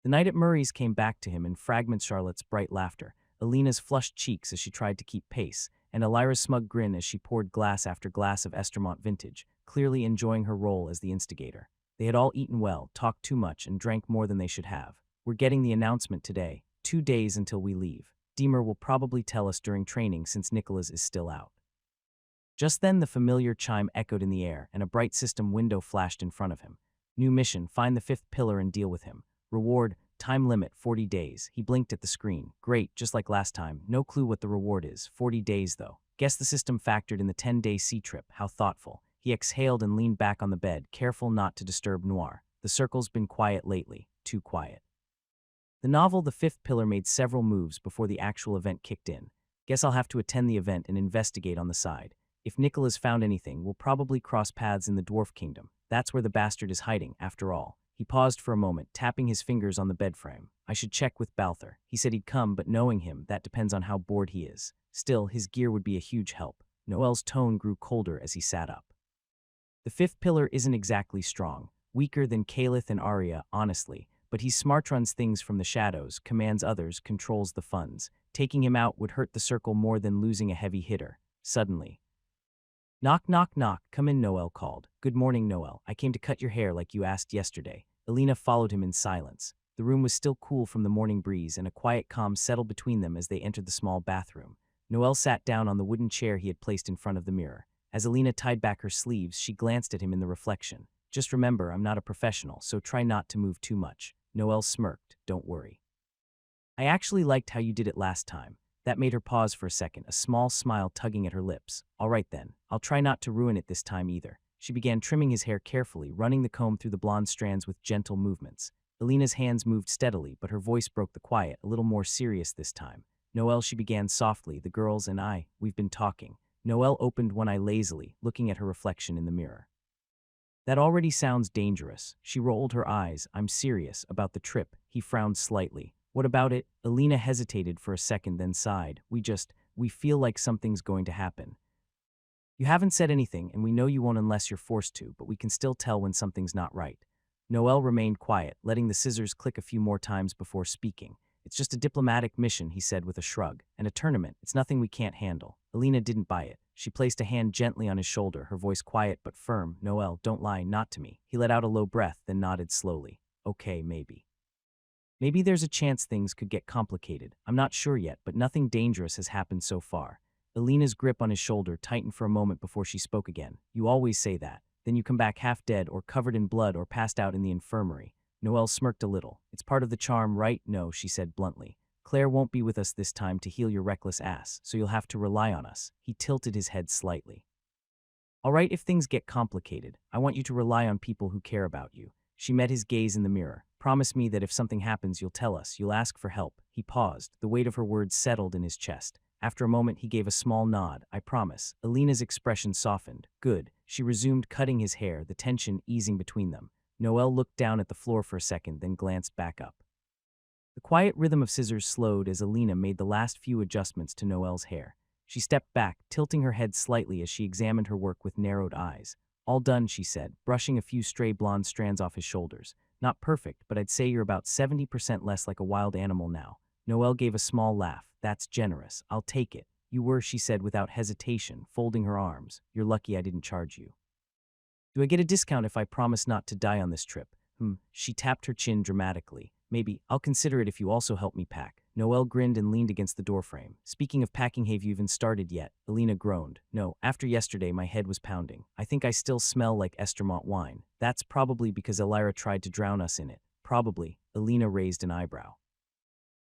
The night at Murray's came back to him in fragments. Charlotte's bright laughter, Alina's flushed cheeks as she tried to keep pace, and Elira's smug grin as she poured glass after glass of Estermont vintage, clearly enjoying her role as the instigator. They had all eaten well, talked too much, and drank more than they should have. We're getting the announcement today, 2 days until we leave. Deemer will probably tell us during training since Nicholas is still out. Just then the familiar chime echoed in the air, and a bright system window flashed in front of him. New mission, find the 5th pillar and deal with him. Reward, time limit, 40 days. He blinked at the screen. Great, just like last time. No clue what the reward is. 40 days, though. Guess the system factored in the 10-day sea trip. How thoughtful. He exhaled and leaned back on the bed, careful not to disturb Noir. The circle's been quiet lately. Too quiet. The novel The 5th Pillar made several moves before the actual event kicked in. Guess I'll have to attend the event and investigate on the side. If Nicholas found anything, we'll probably cross paths in the Dwarf Kingdom. That's where the bastard is hiding, after all. He paused for a moment, tapping his fingers on the bed frame. I should check with Balther. He said he'd come, but knowing him, that depends on how bored he is. Still, his gear would be a huge help. Noel's tone grew colder as he sat up. The 5th pillar isn't exactly strong. Weaker than Calith and Arya, honestly. But he smart runs things from the shadows, commands others, controls the funds. Taking him out would hurt the circle more than losing a heavy hitter. Suddenly. Knock, knock, knock. Come in, Noel called. Good morning, Noel. I came to cut your hair like you asked yesterday. Alina followed him in silence. The room was still cool from the morning breeze, and a quiet calm settled between them as they entered the small bathroom. Noel sat down on the wooden chair he had placed in front of the mirror. As Alina tied back her sleeves, she glanced at him in the reflection. Just remember, I'm not a professional, so try not to move too much. Noel smirked. Don't worry. I actually liked how you did it last time. That made her pause for a second, a small smile tugging at her lips. All right then, I'll try not to ruin it this time either. She began trimming his hair carefully, running the comb through the blonde strands with gentle movements. Alina's hands moved steadily, but her voice broke the quiet, a little more serious this time. Noel, she began softly, the girls and I, we've been talking. Noel opened one eye lazily, looking at her reflection in the mirror. That already sounds dangerous. She rolled her eyes. I'm serious about the trip. He frowned slightly. What about it? Alina hesitated for a second, then sighed. We feel like something's going to happen. You haven't said anything, and we know you won't unless you're forced to, but we can still tell when something's not right. Noel remained quiet, letting the scissors click a few more times before speaking. It's just a diplomatic mission, he said with a shrug. And a tournament. It's nothing we can't handle. Alina didn't buy it. She placed a hand gently on his shoulder, her voice quiet but firm. Noel, don't lie, not to me. He let out a low breath, then nodded slowly. Okay, maybe. Maybe there's a chance things could get complicated. I'm not sure yet, but nothing dangerous has happened so far. Alina's grip on his shoulder tightened for a moment before she spoke again. You always say that. Then you come back half dead or covered in blood or passed out in the infirmary. Noel smirked a little. It's part of the charm, right? No, she said bluntly. Claire won't be with us this time to heal your reckless ass, so you'll have to rely on us. He tilted his head slightly. All right, if things get complicated, I want you to rely on people who care about you. She met his gaze in the mirror. Promise me that if something happens, you'll tell us. You'll ask for help. He paused. The weight of her words settled in his chest. After a moment, he gave a small nod. I promise. Alina's expression softened. Good. She resumed cutting his hair, the tension easing between them. Noel looked down at the floor for a second, then glanced back up. The quiet rhythm of scissors slowed as Alina made the last few adjustments to Noel's hair. She stepped back, tilting her head slightly as she examined her work with narrowed eyes. All done, she said, brushing a few stray blonde strands off his shoulders. Not perfect, but I'd say you're about 70% less like a wild animal now. Noel gave a small laugh. That's generous. I'll take it. You were, she said without hesitation, folding her arms. You're lucky I didn't charge you. Do I get a discount if I promise not to die on this trip? She tapped her chin dramatically. Maybe. I'll consider it if you also help me pack. Noel grinned and leaned against the doorframe. Speaking of packing, have you even started yet? Alina groaned. No, after yesterday my head was pounding. I think I still smell like Estermont wine. That's probably because Elira tried to drown us in it. Probably. Alina raised an eyebrow.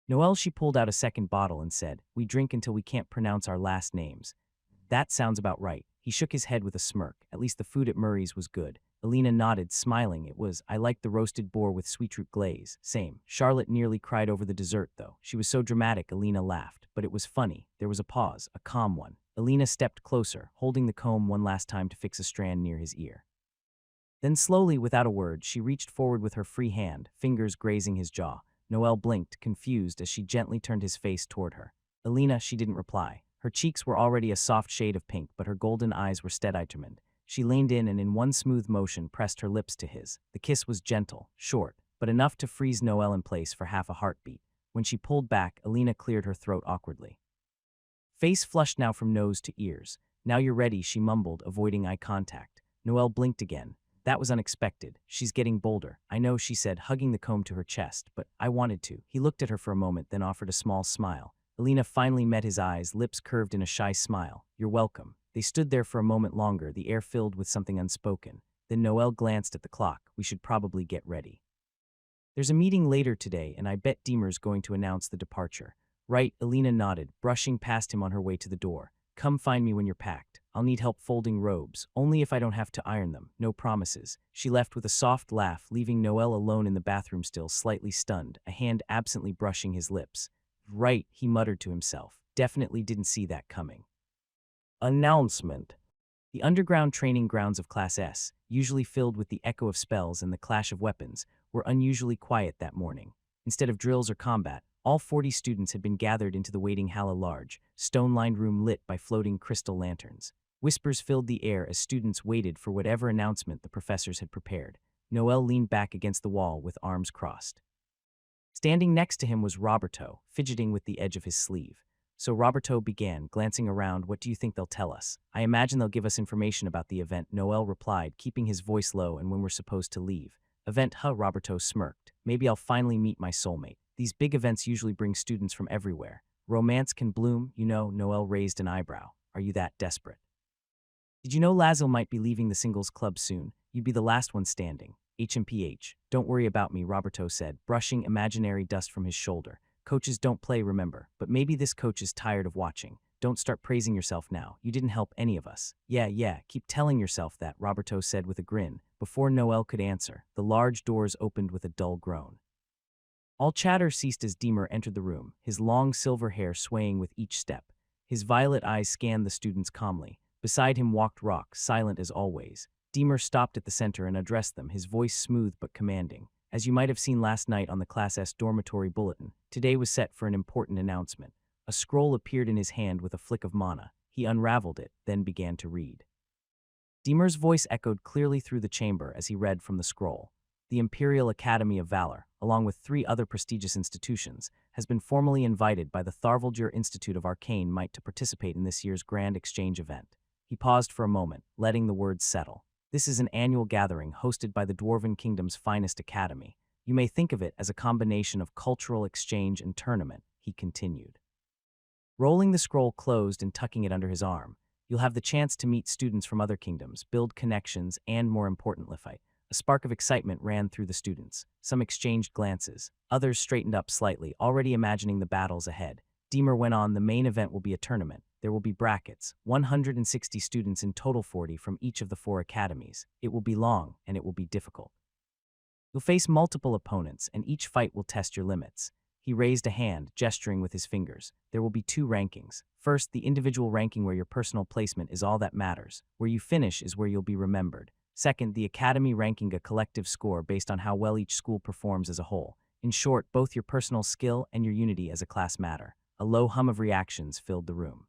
Noel, she pulled out a second bottle and said, we drink until we can't pronounce our last names. That sounds about right. He shook his head with a smirk. At least the food at Murray's was good. Alina nodded, smiling. It was. I liked the roasted boar with sweetroot glaze. Same. Charlotte nearly cried over the dessert, though. She was so dramatic, Alina laughed. But it was funny. There was a pause, a calm one. Alina stepped closer, holding the comb one last time to fix a strand near his ear. Then slowly, without a word, she reached forward with her free hand, fingers grazing his jaw. Noel blinked, confused, as she gently turned his face toward her. Alina, she didn't reply. Her cheeks were already a soft shade of pink, but her golden eyes were steady determined. She leaned in and in one smooth motion pressed her lips to his. The kiss was gentle, short, but enough to freeze Noel in place for half a heartbeat. When she pulled back, Alina cleared her throat awkwardly. Face flushed now from nose to ears. "Now you're ready," she mumbled, avoiding eye contact. Noel blinked again. "That was unexpected. She's getting bolder." "I know," she said, hugging the comb to her chest, "but I wanted to." He looked at her for a moment, then offered a small smile. Alina finally met his eyes, lips curved in a shy smile. "You're welcome." They stood there for a moment longer, the air filled with something unspoken. Then Noel glanced at the clock. "We should probably get ready. There's a meeting later today, and I bet Deemer's going to announce the departure." "Right," Alina nodded, brushing past him on her way to the door. "Come find me when you're packed. I'll need help folding robes, only if I don't have to iron them. No promises." She left with a soft laugh, leaving Noel alone in the bathroom still slightly stunned, a hand absently brushing his lips. "Right," he muttered to himself. "Definitely didn't see that coming." Announcement. The underground training grounds of Class S, usually filled with the echo of spells and the clash of weapons, were unusually quiet that morning. Instead of drills or combat, all 40 students had been gathered into the waiting hall, a large, stone-lined room lit by floating crystal lanterns. Whispers filled the air as students waited for whatever announcement the professors had prepared. Noel leaned back against the wall with arms crossed. Standing next to him was Roberto, fidgeting with the edge of his sleeve. So Roberto began, glancing around. "What do you think they'll tell us?" "I imagine they'll give us information about the event," Noel replied, keeping his voice low, "and when we're supposed to leave." "Event, huh?" Roberto smirked. "Maybe I'll finally meet my soulmate. These big events usually bring students from everywhere. Romance can bloom, you know." Noel raised an eyebrow. "Are you that desperate?" "Did you know Lazil might be leaving the singles club soon? You'd be the last one standing." "HMPH. Don't worry about me," Roberto said, brushing imaginary dust from his shoulder. "Coaches don't play, remember. But maybe this coach is tired of watching. Don't start praising yourself now. You didn't help any of us." Yeah, keep telling yourself that," Roberto said with a grin. Before Noel could answer, the large doors opened with a dull groan. All chatter ceased as Deemer entered the room, his long silver hair swaying with each step. His violet eyes scanned the students calmly. Beside him walked Rock, silent as always. Deemer stopped at the center and addressed them, his voice smooth but commanding. "As you might have seen last night on the Class S dormitory bulletin, today was set for an important announcement." A scroll appeared in his hand with a flick of mana. He unraveled it, then began to read. Deemer's voice echoed clearly through the chamber as he read from the scroll. "The Imperial Academy of Valor, along with 3 other prestigious institutions, has been formally invited by the Tharvaldur Institute of Arcane Might to participate in this year's Grand Exchange event." He paused for a moment, letting the words settle. "This is an annual gathering hosted by the Dwarven Kingdom's finest academy. You may think of it as a combination of cultural exchange and tournament," he continued. Rolling the scroll closed and tucking it under his arm, "You'll have the chance to meet students from other kingdoms, build connections, and, more importantly, fight." A spark of excitement ran through the students. Some exchanged glances. Others straightened up slightly, already imagining the battles ahead. Deemer went on. "The main event will be a tournament. There will be brackets, 160 students in total, 40 from each of the 4 academies. It will be long, and it will be difficult. You'll face multiple opponents, and each fight will test your limits." He raised a hand, gesturing with his fingers. "There will be 2 rankings. First, the individual ranking where your personal placement is all that matters. Where you finish is where you'll be remembered. Second, the academy ranking, a collective score based on how well each school performs as a whole. In short, both your personal skill and your unity as a class matter." A low hum of reactions filled the room.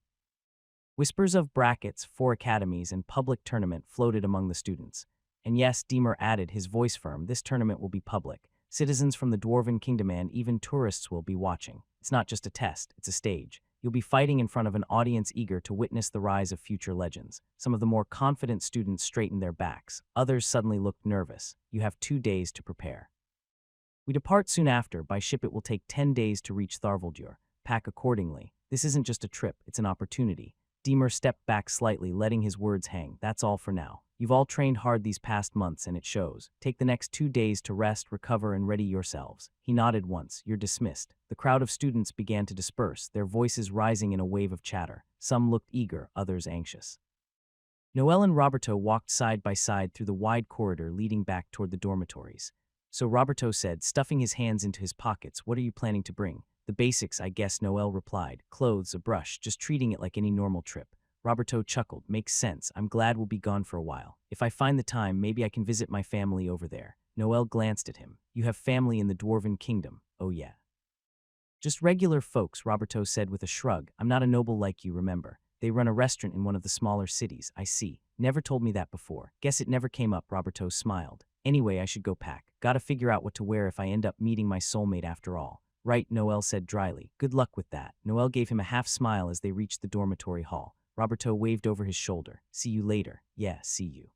Whispers of brackets, 4 academies, and public tournament floated among the students. "And yes," Deemer added, his voice firm, "this tournament will be public. Citizens from the Dwarven Kingdom and even tourists will be watching. It's not just a test, it's a stage. You'll be fighting in front of an audience eager to witness the rise of future legends." Some of the more confident students straightened their backs. Others suddenly looked nervous. "You have 2 days to prepare. We depart soon after. By ship it will take 10 days to reach Tharvaldur. Pack accordingly. This isn't just a trip, it's an opportunity." Deemer stepped back slightly, letting his words hang. "That's all for now. You've all trained hard these past months, and it shows. Take the next 2 days to rest, recover, and ready yourselves." He nodded once. "You're dismissed." The crowd of students began to disperse, their voices rising in a wave of chatter. Some looked eager, others anxious. Noel and Roberto walked side by side through the wide corridor leading back toward the dormitories. So Roberto said, stuffing his hands into his pockets, "What are you planning to bring?" "The basics, I guess," Noel replied. "Clothes, a brush, just treating it like any normal trip." Roberto chuckled. "Makes sense. I'm glad we'll be gone for a while. If I find the time, maybe I can visit my family over there." Noel glanced at him. "You have family in the Dwarven Kingdom?" "Oh yeah." "Just regular folks," Roberto said with a shrug. "I'm not a noble like you, remember. They run a restaurant in one of the smaller cities, I see. Never told me that before. Guess it never came up, Roberto smiled. Anyway, I should go pack. Gotta figure out what to wear if I end up meeting my soulmate after all. Right, Noel said dryly. Good luck with that. Noel gave him a half smile as they reached the dormitory hall. Roberto waved over his shoulder. See you later. Yeah, see you.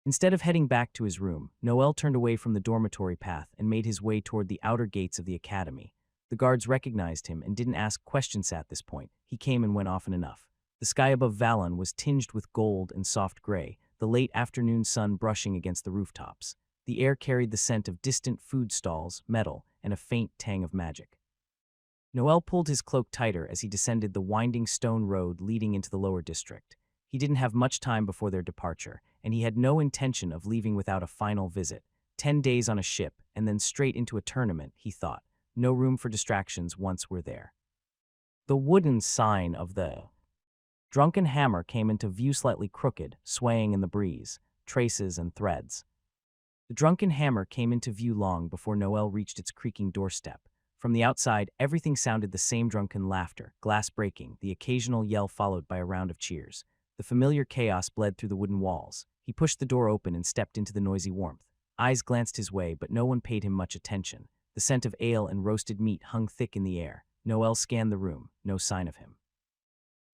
Instead of heading back to his room, Noel turned away from the dormitory path and made his way toward the outer gates of the academy. The guards recognized him and didn't ask questions at this point. He came and went often enough. The sky above Valon was tinged with gold and soft gray, the late afternoon sun brushing against the rooftops. The air carried the scent of distant food stalls, metal, and a faint tang of magic. Noel pulled his cloak tighter as he descended the winding stone road leading into the lower district. He didn't have much time before their departure, and he had no intention of leaving without a final visit. 10 days on a ship, and then straight into a tournament, he thought. No room for distractions once we're there. The wooden sign of the Drunken Hammer came into view slightly crooked, swaying in the breeze, traces and threads. The Drunken Hammer came into view long before Noel reached its creaking doorstep. From the outside, everything sounded the same drunken laughter, glass breaking, the occasional yell followed by a round of cheers. The familiar chaos bled through the wooden walls. He pushed the door open and stepped into the noisy warmth. Eyes glanced his way, but no one paid him much attention. The scent of ale and roasted meat hung thick in the air. Noel scanned the room, no sign of him.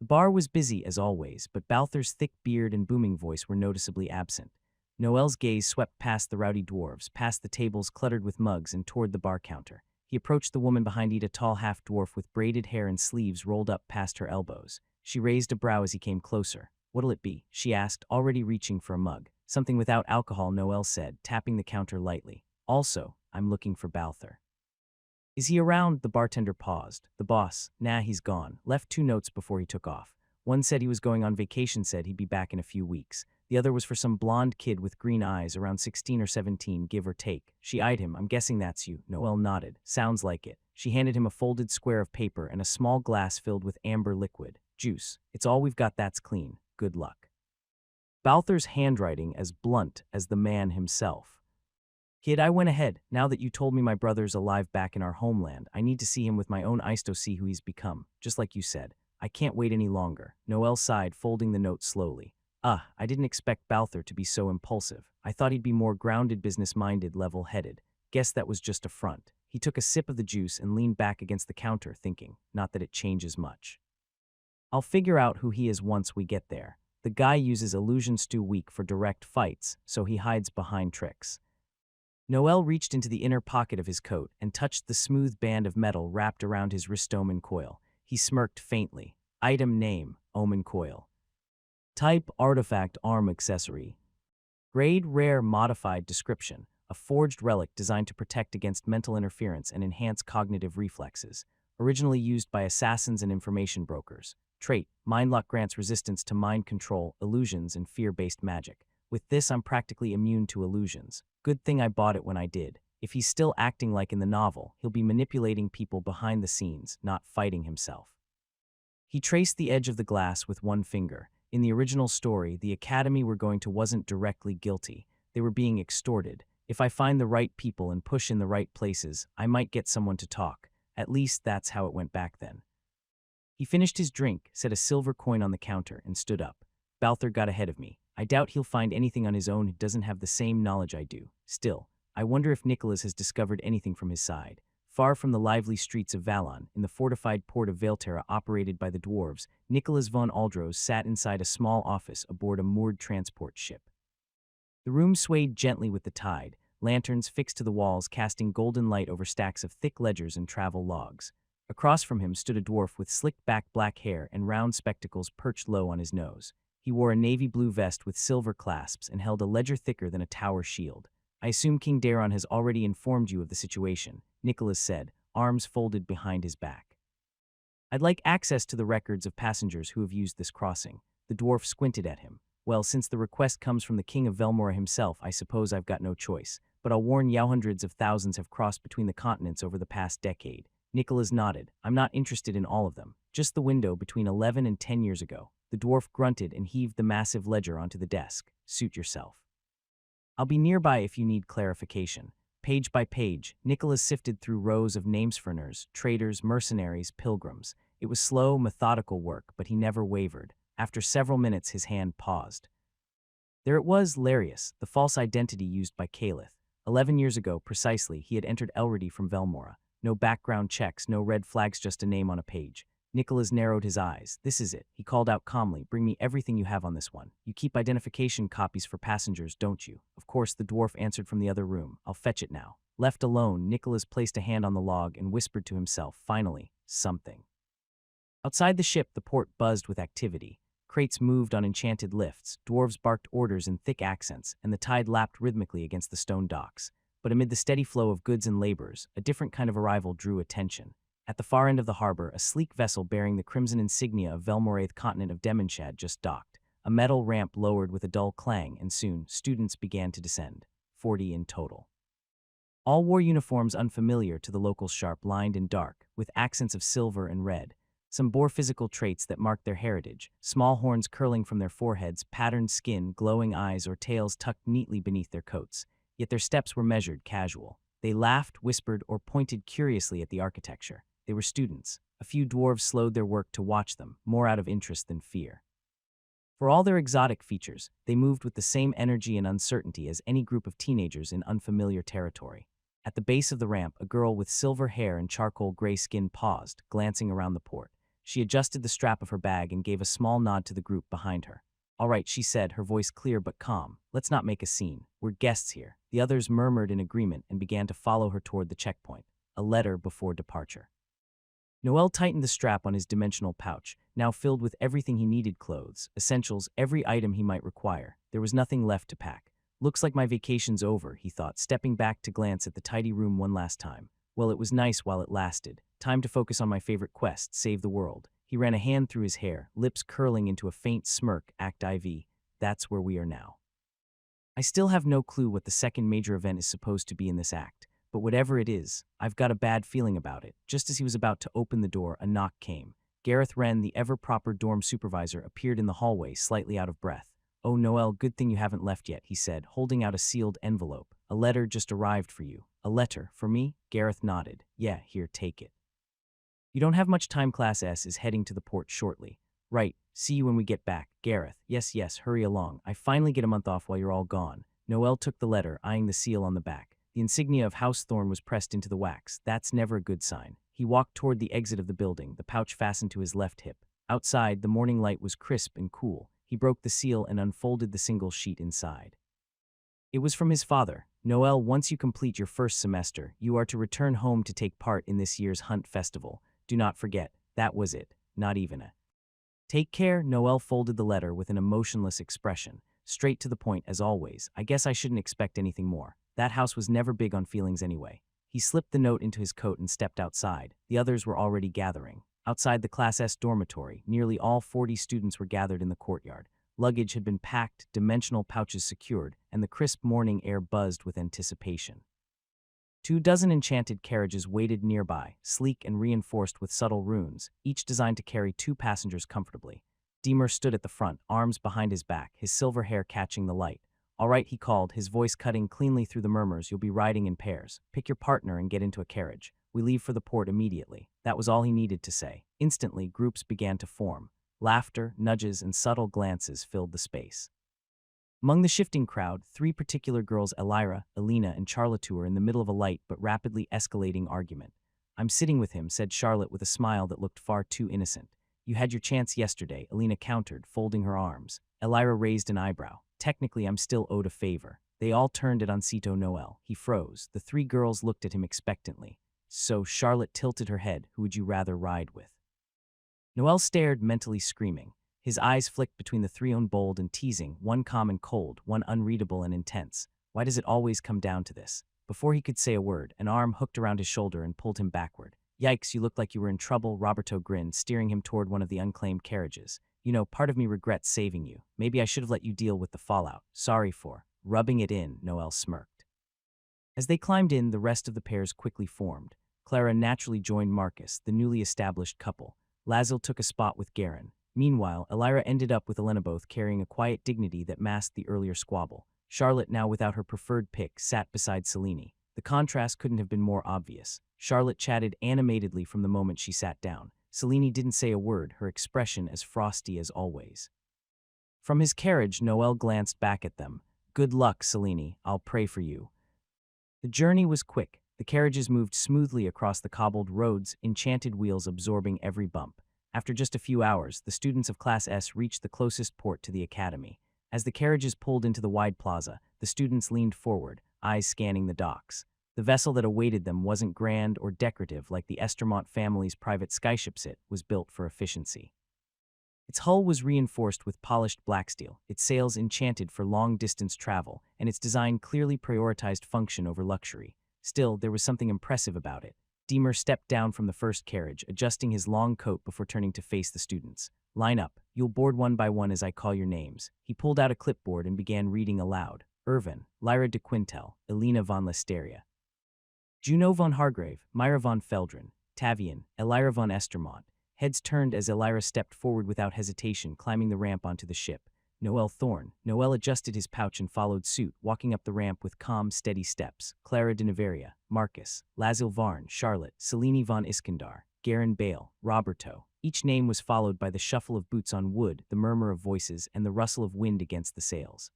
The bar was busy as always, but Balthur's thick beard and booming voice were noticeably absent. Noel's gaze swept past the rowdy dwarves, past the tables cluttered with mugs, and toward the bar counter. He approached the woman behind it, a tall half-dwarf with braided hair and sleeves rolled up past her elbows. She raised a brow as he came closer. What'll it be? She asked, already reaching for a mug. Something without alcohol, Noel said, tapping the counter lightly. Also, I'm looking for Balthur. Is he around? The bartender paused. The boss, nah, he's gone. Left 2 notes before he took off. One said he was going on vacation, said he'd be back in a few weeks. The other was for some blonde kid with green eyes, around 16 or 17, give or take. She eyed him. I'm guessing that's you. Noel nodded. Sounds like it. She handed him a folded square of paper and a small glass filled with amber liquid. Juice. It's all we've got, that's clean. Good luck. Balthur's handwriting as blunt as the man himself. Kid, I went ahead. Now that you told me my brother's alive back in our homeland, I need to see him with my own eyes to see who he's become, just like you said. I can't wait any longer. Noel sighed, folding the note slowly. I didn't expect Balthur to be so impulsive. I thought he'd be more grounded, business-minded, level-headed. Guess that was just a front. He took a sip of the juice and leaned back against the counter, thinking, not that it changes much. I'll figure out who he is once we get there. The guy uses illusions too weak for direct fights, so he hides behind tricks. Noel reached into the inner pocket of his coat and touched the smooth band of metal wrapped around his wrist omen coil. He smirked faintly. Item name, omen coil. Type, artifact, arm accessory. Grade, rare, modified. Description, a forged relic designed to protect against mental interference and enhance cognitive reflexes. Originally used by assassins and information brokers. Trait, Mindlock grants resistance to mind control, illusions, and fear-based magic. With this, I'm practically immune to illusions. Good thing I bought it when I did. If he's still acting like in the novel, he'll be manipulating people behind the scenes, not fighting himself. He traced the edge of the glass with one finger. In the original story, the academy we're going to wasn't directly guilty. They were being extorted. If I find the right people and push in the right places, I might get someone to talk. At least that's how it went back then. He finished his drink, set a silver coin on the counter, and stood up. Balthur got ahead of me. I doubt he'll find anything on his own who doesn't have the same knowledge I do. Still, I wonder if Nicholas has discovered anything from his side. Far from the lively streets of Valon, in the fortified port of Vailterra operated by the dwarves, Nicholas von Aldros sat inside a small office aboard a moored transport ship. The room swayed gently with the tide, lanterns fixed to the walls casting golden light over stacks of thick ledgers and travel logs. Across from him stood a dwarf with slicked-back black hair and round spectacles perched low on his nose. He wore a navy blue vest with silver clasps and held a ledger thicker than a tower shield. I assume King Daron has already informed you of the situation, Nicholas said, arms folded behind his back. I'd like access to the records of passengers who have used this crossing. The dwarf squinted at him. Well, since the request comes from the King of Velmora himself, I suppose I've got no choice. But I'll warn you, hundreds of thousands have crossed between the continents over the past decade. Nicholas nodded. I'm not interested in all of them. Just the window between 11 and 10 years ago. The dwarf grunted and heaved the massive ledger onto the desk. Suit yourself. I'll be nearby if you need clarification. Page by page, Nicholas sifted through rows of namesforeigners, traders, mercenaries, pilgrims. It was slow, methodical work, but he never wavered. After several minutes, his hand paused. There it was, Larius, the false identity used by Caliph. 11 years ago, precisely, he had entered Elredy from Velmora. No background checks, no red flags, just a name on a page. Nicholas narrowed his eyes. This is it, he called out calmly. Bring me everything you have on this one. You keep identification copies for passengers, don't you? Of course, the dwarf answered from the other room. I'll fetch it now. Left alone, Nicholas placed a hand on the log and whispered to himself, finally, something. Outside the ship, the port buzzed with activity. Crates moved on enchanted lifts, dwarves barked orders in thick accents, and the tide lapped rhythmically against the stone docks. But amid the steady flow of goods and laborers, a different kind of arrival drew attention. At the far end of the harbor, a sleek vessel bearing the crimson insignia of Velmoraith continent of Demonshad just docked. A metal ramp lowered with a dull clang, and soon, students began to descend. 40 in total. All wore uniforms unfamiliar to the locals, sharp-lined and dark, with accents of silver and red. Some bore physical traits that marked their heritage, small horns curling from their foreheads, patterned skin, glowing eyes, or tails tucked neatly beneath their coats. Yet their steps were measured, casual. They laughed, whispered, or pointed curiously at the architecture. They were students. A few dwarves slowed their work to watch them, more out of interest than fear. For all their exotic features, they moved with the same energy and uncertainty as any group of teenagers in unfamiliar territory. At the base of the ramp, a girl with silver hair and charcoal gray skin paused, glancing around the port. She adjusted the strap of her bag and gave a small nod to the group behind her. All right, she said, her voice clear but calm. Let's not make a scene. We're guests here. The others murmured in agreement and began to follow her toward the checkpoint. A letter before departure. Noel tightened the strap on his dimensional pouch, now filled with everything he needed: clothes, essentials, every item he might require. There was nothing left to pack. Looks like my vacation's over, he thought, stepping back to glance at the tidy room one last time. Well, it was nice while it lasted. Time to focus on my favorite quest, save the world. He ran a hand through his hair, lips curling into a faint smirk. Act IV. That's where we are now. I still have no clue what the second major event is supposed to be in this act, but whatever it is, I've got a bad feeling about it. Just as he was about to open the door, a knock came. Gareth Wren, the ever-proper dorm supervisor, appeared in the hallway, slightly out of breath. Oh, Noel, good thing you haven't left yet, he said, holding out a sealed envelope. A letter just arrived for you. A letter? For me? Gareth nodded. Yeah, here, take it. You don't have much time. Class S is heading to the port shortly. Right, see you when we get back. Gareth, yes, hurry along. I finally get a month off while you're all gone. Noel took the letter, eyeing the seal on the back. The insignia of House Thorn was pressed into the wax. That's never a good sign. He walked toward the exit of the building, the pouch fastened to his left hip. Outside, the morning light was crisp and cool. He broke the seal and unfolded the single sheet inside. It was from his father. Noel, once you complete your first semester, you are to return home to take part in this year's Hunt Festival. Do not forget, that was it, not even a. Take care. Noel folded the letter with an emotionless expression. Straight to the point as always. I guess I shouldn't expect anything more. That house was never big on feelings anyway. He slipped the note into his coat and stepped outside. The others were already gathering. Outside the Class S dormitory, nearly all 40 students were gathered in the courtyard. Luggage had been packed, dimensional pouches secured, and the crisp morning air buzzed with anticipation. 24 enchanted carriages waited nearby, sleek and reinforced with subtle runes, each designed to carry 2 passengers comfortably. Deemer stood at the front, arms behind his back, his silver hair catching the light. All right, he called, his voice cutting cleanly through the murmurs. You'll be riding in pairs. Pick your partner and get into a carriage. We leave for the port immediately. That was all he needed to say. Instantly, groups began to form. Laughter, nudges, and subtle glances filled the space. Among the shifting crowd, 3 particular girls, Elira, Alina, and Charlotte, were in the middle of a light but rapidly escalating argument. I'm sitting with him, said Charlotte with a smile that looked far too innocent. You had your chance yesterday, Alina countered, folding her arms. Elira raised an eyebrow. Technically, I'm still owed a favor. They all turned at Ancito Noel. He froze. The 3 girls looked at him expectantly. So Charlotte tilted her head. Who would you rather ride with? Noel stared, mentally screaming. His eyes flicked between the 3 own bold and teasing, one calm and cold, one unreadable and intense. Why does it always come down to this? Before he could say a word, an arm hooked around his shoulder and pulled him backward. Yikes, you looked like you were in trouble, Roberto grinned, steering him toward one of the unclaimed carriages. You know, part of me regrets saving you. Maybe I should have let you deal with the fallout. Sorry for rubbing it in, Noel smirked. As they climbed in, the rest of the pairs quickly formed. Clara naturally joined Marcus, the newly established couple. Lazil took a spot with Garin. Meanwhile, Elira ended up with Elena, both carrying a quiet dignity that masked the earlier squabble. Charlotte, now without her preferred pick, sat beside Selene. The contrast couldn't have been more obvious. Charlotte chatted animatedly from the moment she sat down. Selene didn't say a word, her expression as frosty as always. From his carriage, Noel glanced back at them. Good luck, Selene, I'll pray for you. The journey was quick. The carriages moved smoothly across the cobbled roads, enchanted wheels absorbing every bump. After just a few hours, the students of Class S reached the closest port to the academy. As the carriages pulled into the wide plaza, the students leaned forward, eyes scanning the docks. The vessel that awaited them wasn't grand or decorative like the Estermont family's private skyship. It was built for efficiency. Its hull was reinforced with polished black steel, its sails enchanted for long-distance travel, and its design clearly prioritized function over luxury. Still, there was something impressive about it. Deemer stepped down from the first carriage, adjusting his long coat before turning to face the students. Line up. You'll board one by one as I call your names. He pulled out a clipboard and began reading aloud. Irvin, Lyra de Quintel, Alina von Listeria, Juno von Hargrave, Myra von Feldrin, Tavian, Elira von Estermont. Heads turned as Elira stepped forward without hesitation, climbing the ramp onto the ship. Noel Thorne. Noel adjusted his pouch and followed suit, walking up the ramp with calm, steady steps. Clara de Neveria, Marcus, Lazil Varn, Charlotte, Selene von Iskandar, Garin Bale, Roberto. Each name was followed by the shuffle of boots on wood, the murmur of voices, and the rustle of wind against the sails.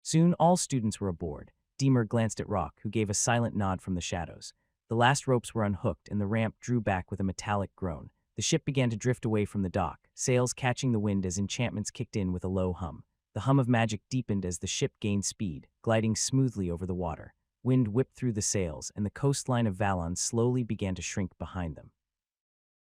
Soon all students were aboard. Deemer glanced at Rock, who gave a silent nod from the shadows. The last ropes were unhooked, and the ramp drew back with a metallic groan. The ship began to drift away from the dock, sails catching the wind as enchantments kicked in with a low hum. The hum of magic deepened as the ship gained speed, gliding smoothly over the water. Wind whipped through the sails, and the coastline of Valon slowly began to shrink behind them.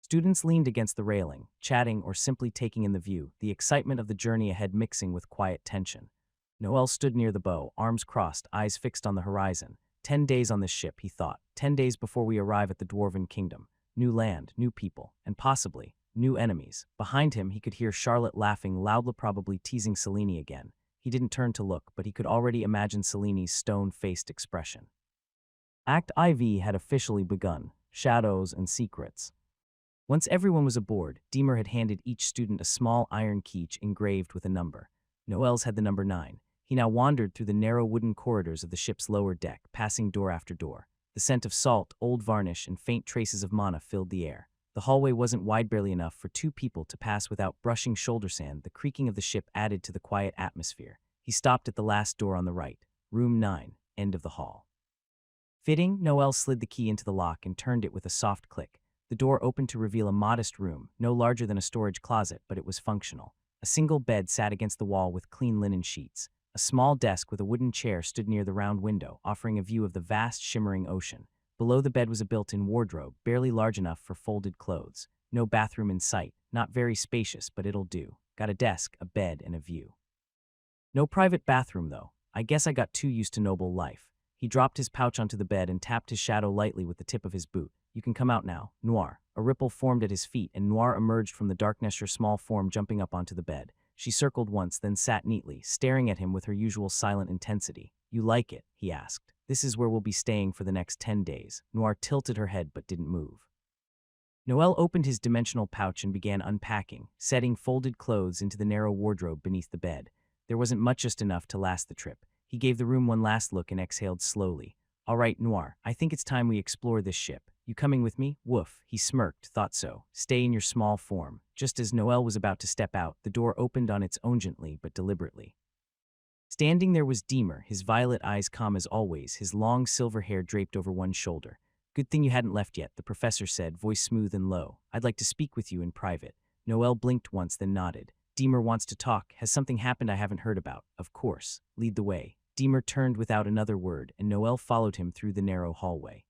Students leaned against the railing, chatting or simply taking in the view, the excitement of the journey ahead mixing with quiet tension. Noel stood near the bow, arms crossed, eyes fixed on the horizon. 10 days on this ship, he thought. 10 days before we arrive at the Dwarven kingdom. New land, new people, and possibly new enemies. Behind him, he could hear Charlotte laughing loudly, probably teasing Selene again. He didn't turn to look, but he could already imagine Selene's stone-faced expression. Act IV had officially begun. Shadows and secrets. Once everyone was aboard, Deemer had handed each student a small iron key engraved with a number. Noel's had the number 9. He now wandered through the narrow wooden corridors of the ship's lower deck, passing door after door. The scent of salt, old varnish, and faint traces of mana filled the air. The hallway wasn't wide, barely enough for 2 people to pass without brushing shoulder sand. The creaking of the ship added to the quiet atmosphere. He stopped at the last door on the right, room 9, end of the hall. Fitting, Noel slid the key into the lock and turned it with a soft click. The door opened to reveal a modest room, no larger than a storage closet, but it was functional. A single bed sat against the wall with clean linen sheets. A small desk with a wooden chair stood near the round window, offering a view of the vast, shimmering ocean. Below the bed was a built-in wardrobe, barely large enough for folded clothes. No bathroom in sight, not very spacious, but it'll do. Got a desk, a bed, and a view. No private bathroom, though. I guess I got too used to noble life. He dropped his pouch onto the bed and tapped his shadow lightly with the tip of his boot. You can come out now, Noir. A ripple formed at his feet, and Noir emerged from the darkness, her small form jumping up onto the bed. She circled once, then sat neatly, staring at him with her usual silent intensity. You like it? He asked. This is where we'll be staying for the next 10 days. Noir tilted her head but didn't move. Noel opened his dimensional pouch and began unpacking, setting folded clothes into the narrow wardrobe beneath the bed. There wasn't much, just enough to last the trip. He gave the room one last look and exhaled slowly. All right, Noir, I think it's time we explore this ship. You coming with me? Woof, he smirked. Thought so. Stay in your small form. Just as Noel was about to step out, the door opened on its own, gently but deliberately. Standing there was Deemer, his violet eyes calm as always, his long silver hair draped over one shoulder. Good thing you hadn't left yet, the professor said, voice smooth and low. I'd like to speak with you in private. Noel blinked once, then nodded. Deemer wants to talk. Has something happened I haven't heard about? Of course. Lead the way. Deemer turned without another word, and Noel followed him through the narrow hallway.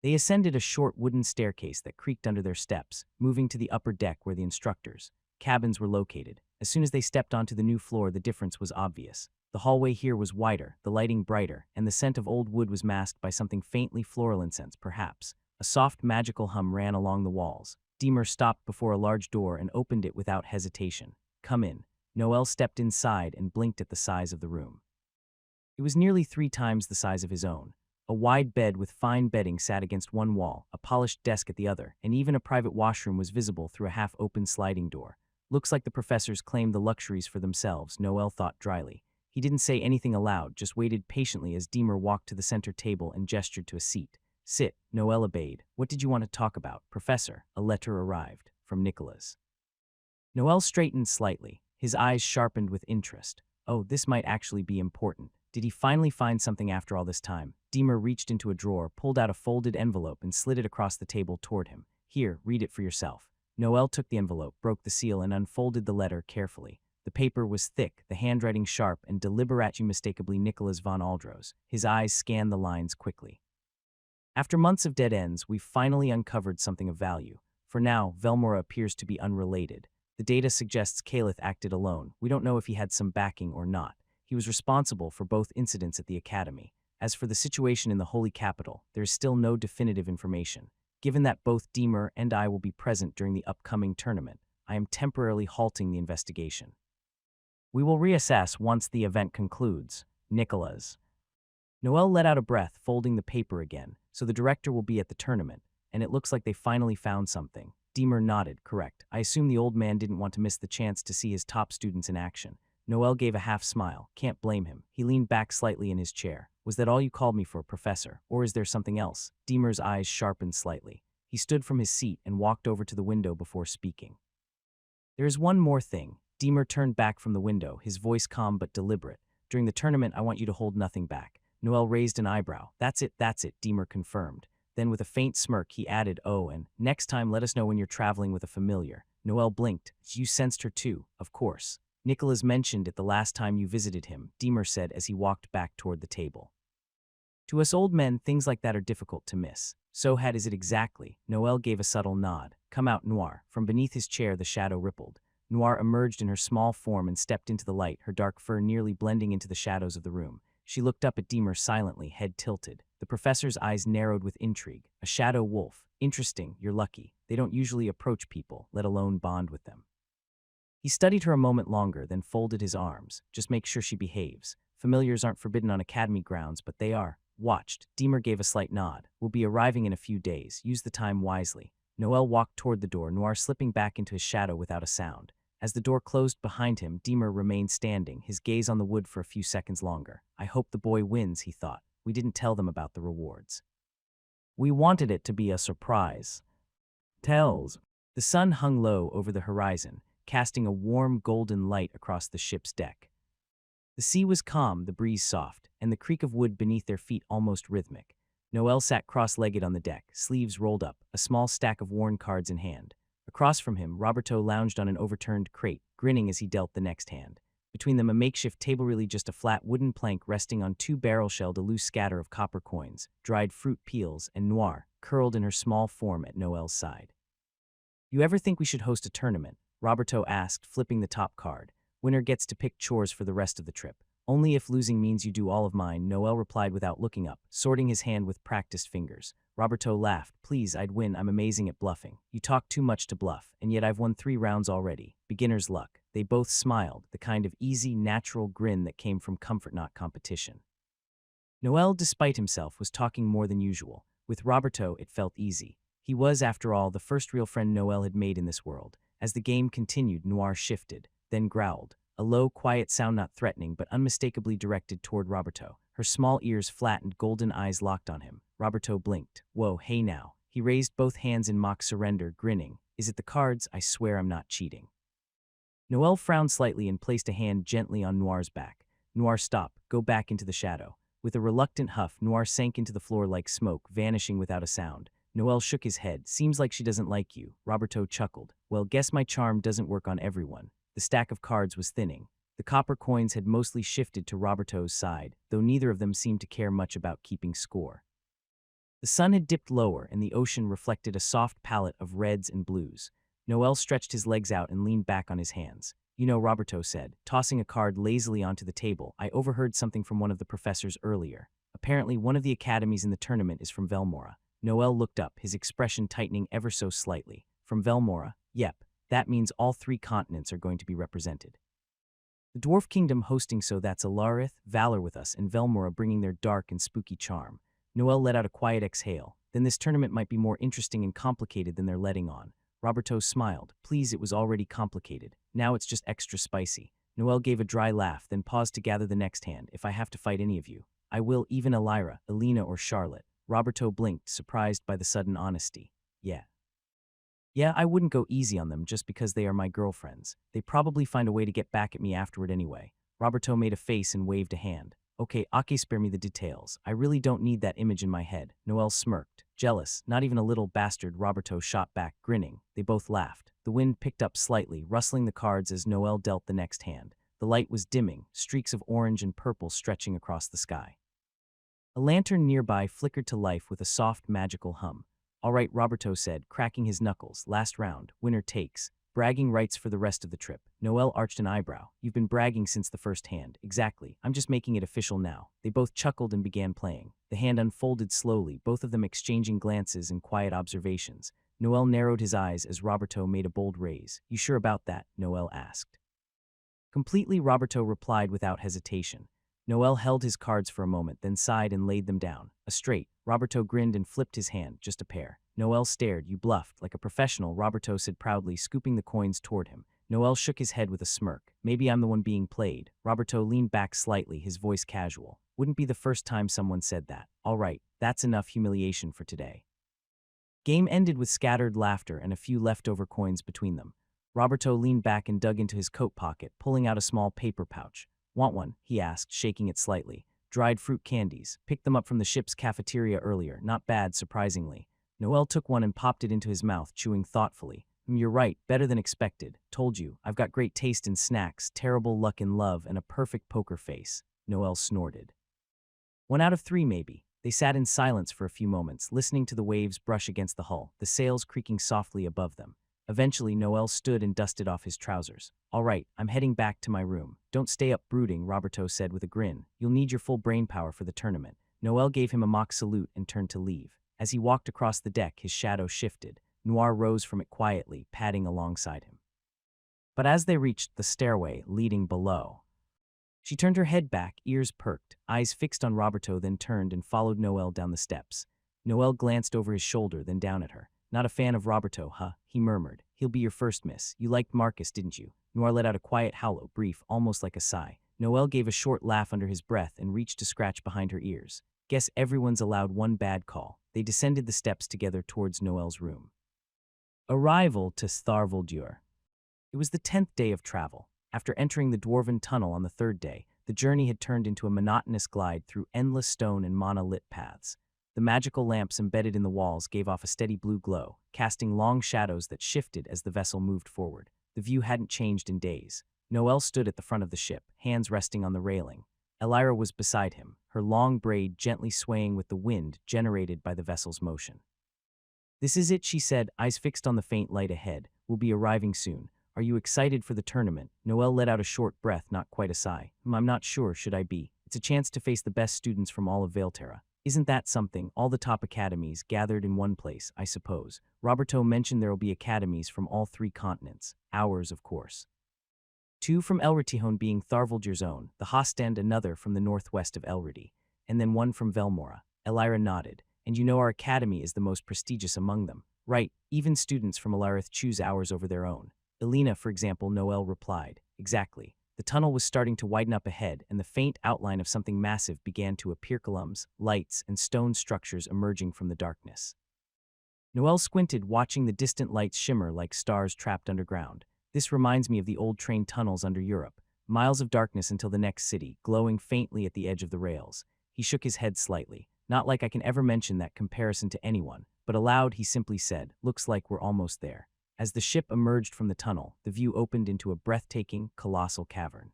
They ascended a short wooden staircase that creaked under their steps, moving to the upper deck where the instructors' cabins were located. As soon as they stepped onto the new floor, the difference was obvious. The hallway here was wider, the lighting brighter, and the scent of old wood was masked by something faintly floral incense, perhaps. A soft, magical hum ran along the walls. Deemer stopped before a large door and opened it without hesitation. Come in. Noel stepped inside and blinked at the size of the room. It was nearly 3 times the size of his own. A wide bed with fine bedding sat against one wall, a polished desk at the other, and even a private washroom was visible through a half-open sliding door. Looks like the professors claimed the luxuries for themselves, Noel thought dryly. He didn't say anything aloud, just waited patiently as Deemer walked to the center table and gestured to a seat. Sit, Noel obeyed. What did you want to talk about, Professor? A letter arrived, from Nicholas. Noel straightened slightly, his eyes sharpened with interest. Oh, this might actually be important. Did he finally find something after all this time? Deemer reached into a drawer, pulled out a folded envelope, and slid it across the table toward him. Here, read it for yourself. Noel took the envelope, broke the seal, and unfolded the letter carefully. The paper was thick, the handwriting sharp, and deliberate unmistakably Nicholas von Aldros. His eyes scanned the lines quickly. After months of dead ends, we've finally uncovered something of value. For now, Velmora appears to be unrelated. The data suggests Caliph acted alone. We don't know if he had some backing or not. He was responsible for both incidents at the Academy. As for the situation in the Holy Capital, there is still no definitive information. Given that both Deemer and I will be present during the upcoming tournament, I am temporarily halting the investigation. We will reassess once the event concludes. Nicholas. Noel let out a breath, folding the paper again. So the director will be at the tournament, and it looks like they finally found something. Deemer nodded, correct. I assume the old man didn't want to miss the chance to see his top students in action. Noel gave a half smile. Can't blame him. He leaned back slightly in his chair. Was that all you called me for, Professor? Or is there something else? Deemer's eyes sharpened slightly. He stood from his seat and walked over to the window before speaking. There is one more thing. Deemer turned back from the window, his voice calm but deliberate. During the tournament, I want you to hold nothing back. Noel raised an eyebrow. That's it, Deemer confirmed. Then with a faint smirk, he added, oh, and next time let us know when you're traveling with a familiar. Noel blinked. You sensed her too, of course. Nicholas mentioned it the last time you visited him, Deemer said as he walked back toward the table. To us old men, things like that are difficult to miss. So is it exactly. Noel gave a subtle nod. Come out, Noir. From beneath his chair, the shadow rippled. Noir emerged in her small form and stepped into the light, her dark fur nearly blending into the shadows of the room. She looked up at Deemer silently, head tilted. The professor's eyes narrowed with intrigue. A shadow wolf. Interesting, you're lucky. They don't usually approach people, let alone bond with them. He studied her a moment longer, then folded his arms. Just make sure she behaves. Familiars aren't forbidden on academy grounds, but they are. Watched. Deemer gave a slight nod. We'll be arriving in a few days. Use the time wisely. Noel walked toward the door, Noir slipping back into his shadow without a sound. As the door closed behind him, Deemer remained standing, his gaze on the wood for a few seconds longer. I hope the boy wins, he thought. We didn't tell them about the rewards. We wanted it to be a surprise. Tells. The sun hung low over the horizon, casting a warm golden light across the ship's deck. The sea was calm, the breeze soft, and the creak of wood beneath their feet almost rhythmic. Noel sat cross-legged on the deck, sleeves rolled up, a small stack of worn cards in hand. Across from him, Roberto lounged on an overturned crate, grinning as he dealt the next hand. Between them, a makeshift table, really just a flat wooden plank resting on two barrel-shelled, a loose scatter of copper coins, dried fruit peels, and Noir, curled in her small form at Noel's side. You ever think we should host a tournament? Roberto asked, flipping the top card. Winner gets to pick chores for the rest of the trip. Only if losing means you do all of mine, Noel replied without looking up, sorting his hand with practiced fingers. Roberto laughed. Please, I'd win. I'm amazing at bluffing. You talk too much to bluff, and yet I've won 3 rounds already. Beginner's luck. They both smiled, the kind of easy, natural grin that came from comfort, not competition. Noel, despite himself, was talking more than usual. With Roberto, it felt easy. He was, after all, the first real friend Noel had made in this world. As the game continued, Noir shifted, then growled. A low, quiet sound not threatening, but unmistakably directed toward Roberto. Her small ears flattened, golden eyes locked on him. Roberto blinked. Whoa, hey now. He raised both hands in mock surrender, grinning. Is it the cards? I swear I'm not cheating. Noel frowned slightly and placed a hand gently on Noir's back. Noir, stop. Go back into the shadow. With a reluctant huff, Noir sank into the floor like smoke, vanishing without a sound. Noel shook his head. Seems like she doesn't like you. Roberto chuckled. Well, guess my charm doesn't work on everyone. The stack of cards was thinning. The copper coins had mostly shifted to Roberto's side, though neither of them seemed to care much about keeping score. The sun had dipped lower, and the ocean reflected a soft palette of reds and blues. Noel stretched his legs out and leaned back on his hands. You know, Roberto said, tossing a card lazily onto the table, I overheard something from one of the professors earlier. Apparently, one of the academies in the tournament is from Velmora. Noel looked up, his expression tightening ever so slightly. From Velmora? Yep. That means all 3 continents are going to be represented. The Dwarf Kingdom hosting, so that's Alarith, Valor with us, and Velmora bringing their dark and spooky charm. Noel let out a quiet exhale. Then this tournament might be more interesting and complicated than they're letting on. Roberto smiled. Please, it was already complicated. Now it's just extra spicy. Noel gave a dry laugh, then paused to gather the next hand. If I have to fight any of you, I will, even Alina, or Charlotte. Roberto blinked, surprised by the sudden honesty. Yeah. Yeah, I wouldn't go easy on them just because they are my girlfriends. They probably find a way to get back at me afterward anyway. Roberto made a face and waved a hand. Okay, Ake, spare me the details. I really don't need that image in my head. Noel smirked. Jealous, not even a little bastard, Roberto shot back, grinning. They both laughed. The wind picked up slightly, rustling the cards as Noel dealt the next hand. The light was dimming, streaks of orange and purple stretching across the sky. A lantern nearby flickered to life with a soft, magical hum. All right, Roberto said, cracking his knuckles. Last round, winner takes. Bragging rights for the rest of the trip. Noel arched an eyebrow. You've been bragging since the first hand. Exactly. I'm just making it official now. They both chuckled and began playing. The hand unfolded slowly, both of them exchanging glances and quiet observations. Noel narrowed his eyes as Roberto made a bold raise. You sure about that? Noel asked. Completely, Roberto replied without hesitation. Noel held his cards for a moment, then sighed and laid them down. A straight. Roberto grinned and flipped his hand, just a pair. Noel stared. You bluffed. Like a professional, Roberto said proudly, scooping the coins toward him. Noel shook his head with a smirk. Maybe I'm the one being played. Roberto leaned back slightly, his voice casual. Wouldn't be the first time someone said that. All right, that's enough humiliation for today. Game ended with scattered laughter and a few leftover coins between them. Roberto leaned back and dug into his coat pocket, pulling out a small paper pouch. Want one? He asked, shaking it slightly. Dried fruit candies. Picked them up from the ship's cafeteria earlier. Not bad, surprisingly. Noel took one and popped it into his mouth, chewing thoughtfully. You're right, better than expected. Told you, I've got great taste in snacks, terrible luck in love, and a perfect poker face. Noel snorted. 1 out of 3, maybe. They sat in silence for a few moments, listening to the waves brush against the hull, the sails creaking softly above them. Eventually, Noel stood and dusted off his trousers. All right, I'm heading back to my room. Don't stay up brooding, Roberto said with a grin. You'll need your full brain power for the tournament. Noel gave him a mock salute and turned to leave. As he walked across the deck, his shadow shifted. Noir rose from it quietly, padding alongside him. But as they reached the stairway leading below, she turned her head back, ears perked, eyes fixed on Roberto, then turned and followed Noel down the steps. Noel glanced over his shoulder, then down at her. Not a fan of Roberto, huh? He murmured. He'll be your first miss. You liked Marcus, didn't you? Noir let out a quiet howl, brief, almost like a sigh. Noel gave a short laugh under his breath and reached to scratch behind her ears. Guess everyone's allowed one bad call. They descended the steps together towards Noel's room. Arrival to Tharvaldur. It was the 10th day of travel. After entering the Dwarven tunnel on the 3rd day, the journey had turned into a monotonous glide through endless stone and mana-lit paths. The magical lamps embedded in the walls gave off a steady blue glow, casting long shadows that shifted as the vessel moved forward. The view hadn't changed in days. Noel stood at the front of the ship, hands resting on the railing. Alina was beside him, her long braid gently swaying with the wind generated by the vessel's motion. This is it, she said, eyes fixed on the faint light ahead. We'll be arriving soon. Are you excited for the tournament? Noel let out a short breath, not quite a sigh. I'm not sure, should I be? It's a chance to face the best students from all of Vailterra. Isn't that something? All the top academies gathered in one place, I suppose. Roberto mentioned there will be academies from all 3 continents. Ours, of course. 2 from Elritihon being Tharvaldur's own, the Hostend another from the northwest of Elridi, and then 1 from Velmora. Alina nodded. And you know our academy is the most prestigious among them. Right, even students from Alarith choose ours over their own. Alina, for example, Noel replied. Exactly. The tunnel was starting to widen up ahead, and the faint outline of something massive began to appear. Columns, lights, and stone structures emerging from the darkness. Noel squinted, watching the distant lights shimmer like stars trapped underground. This reminds me of the old train tunnels under Europe. Miles of darkness until the next city, glowing faintly at the edge of the rails. He shook his head slightly. Not like I can ever mention that comparison to anyone, but aloud he simply said, looks like we're almost there. As the ship emerged from the tunnel, the view opened into a breathtaking, colossal cavern.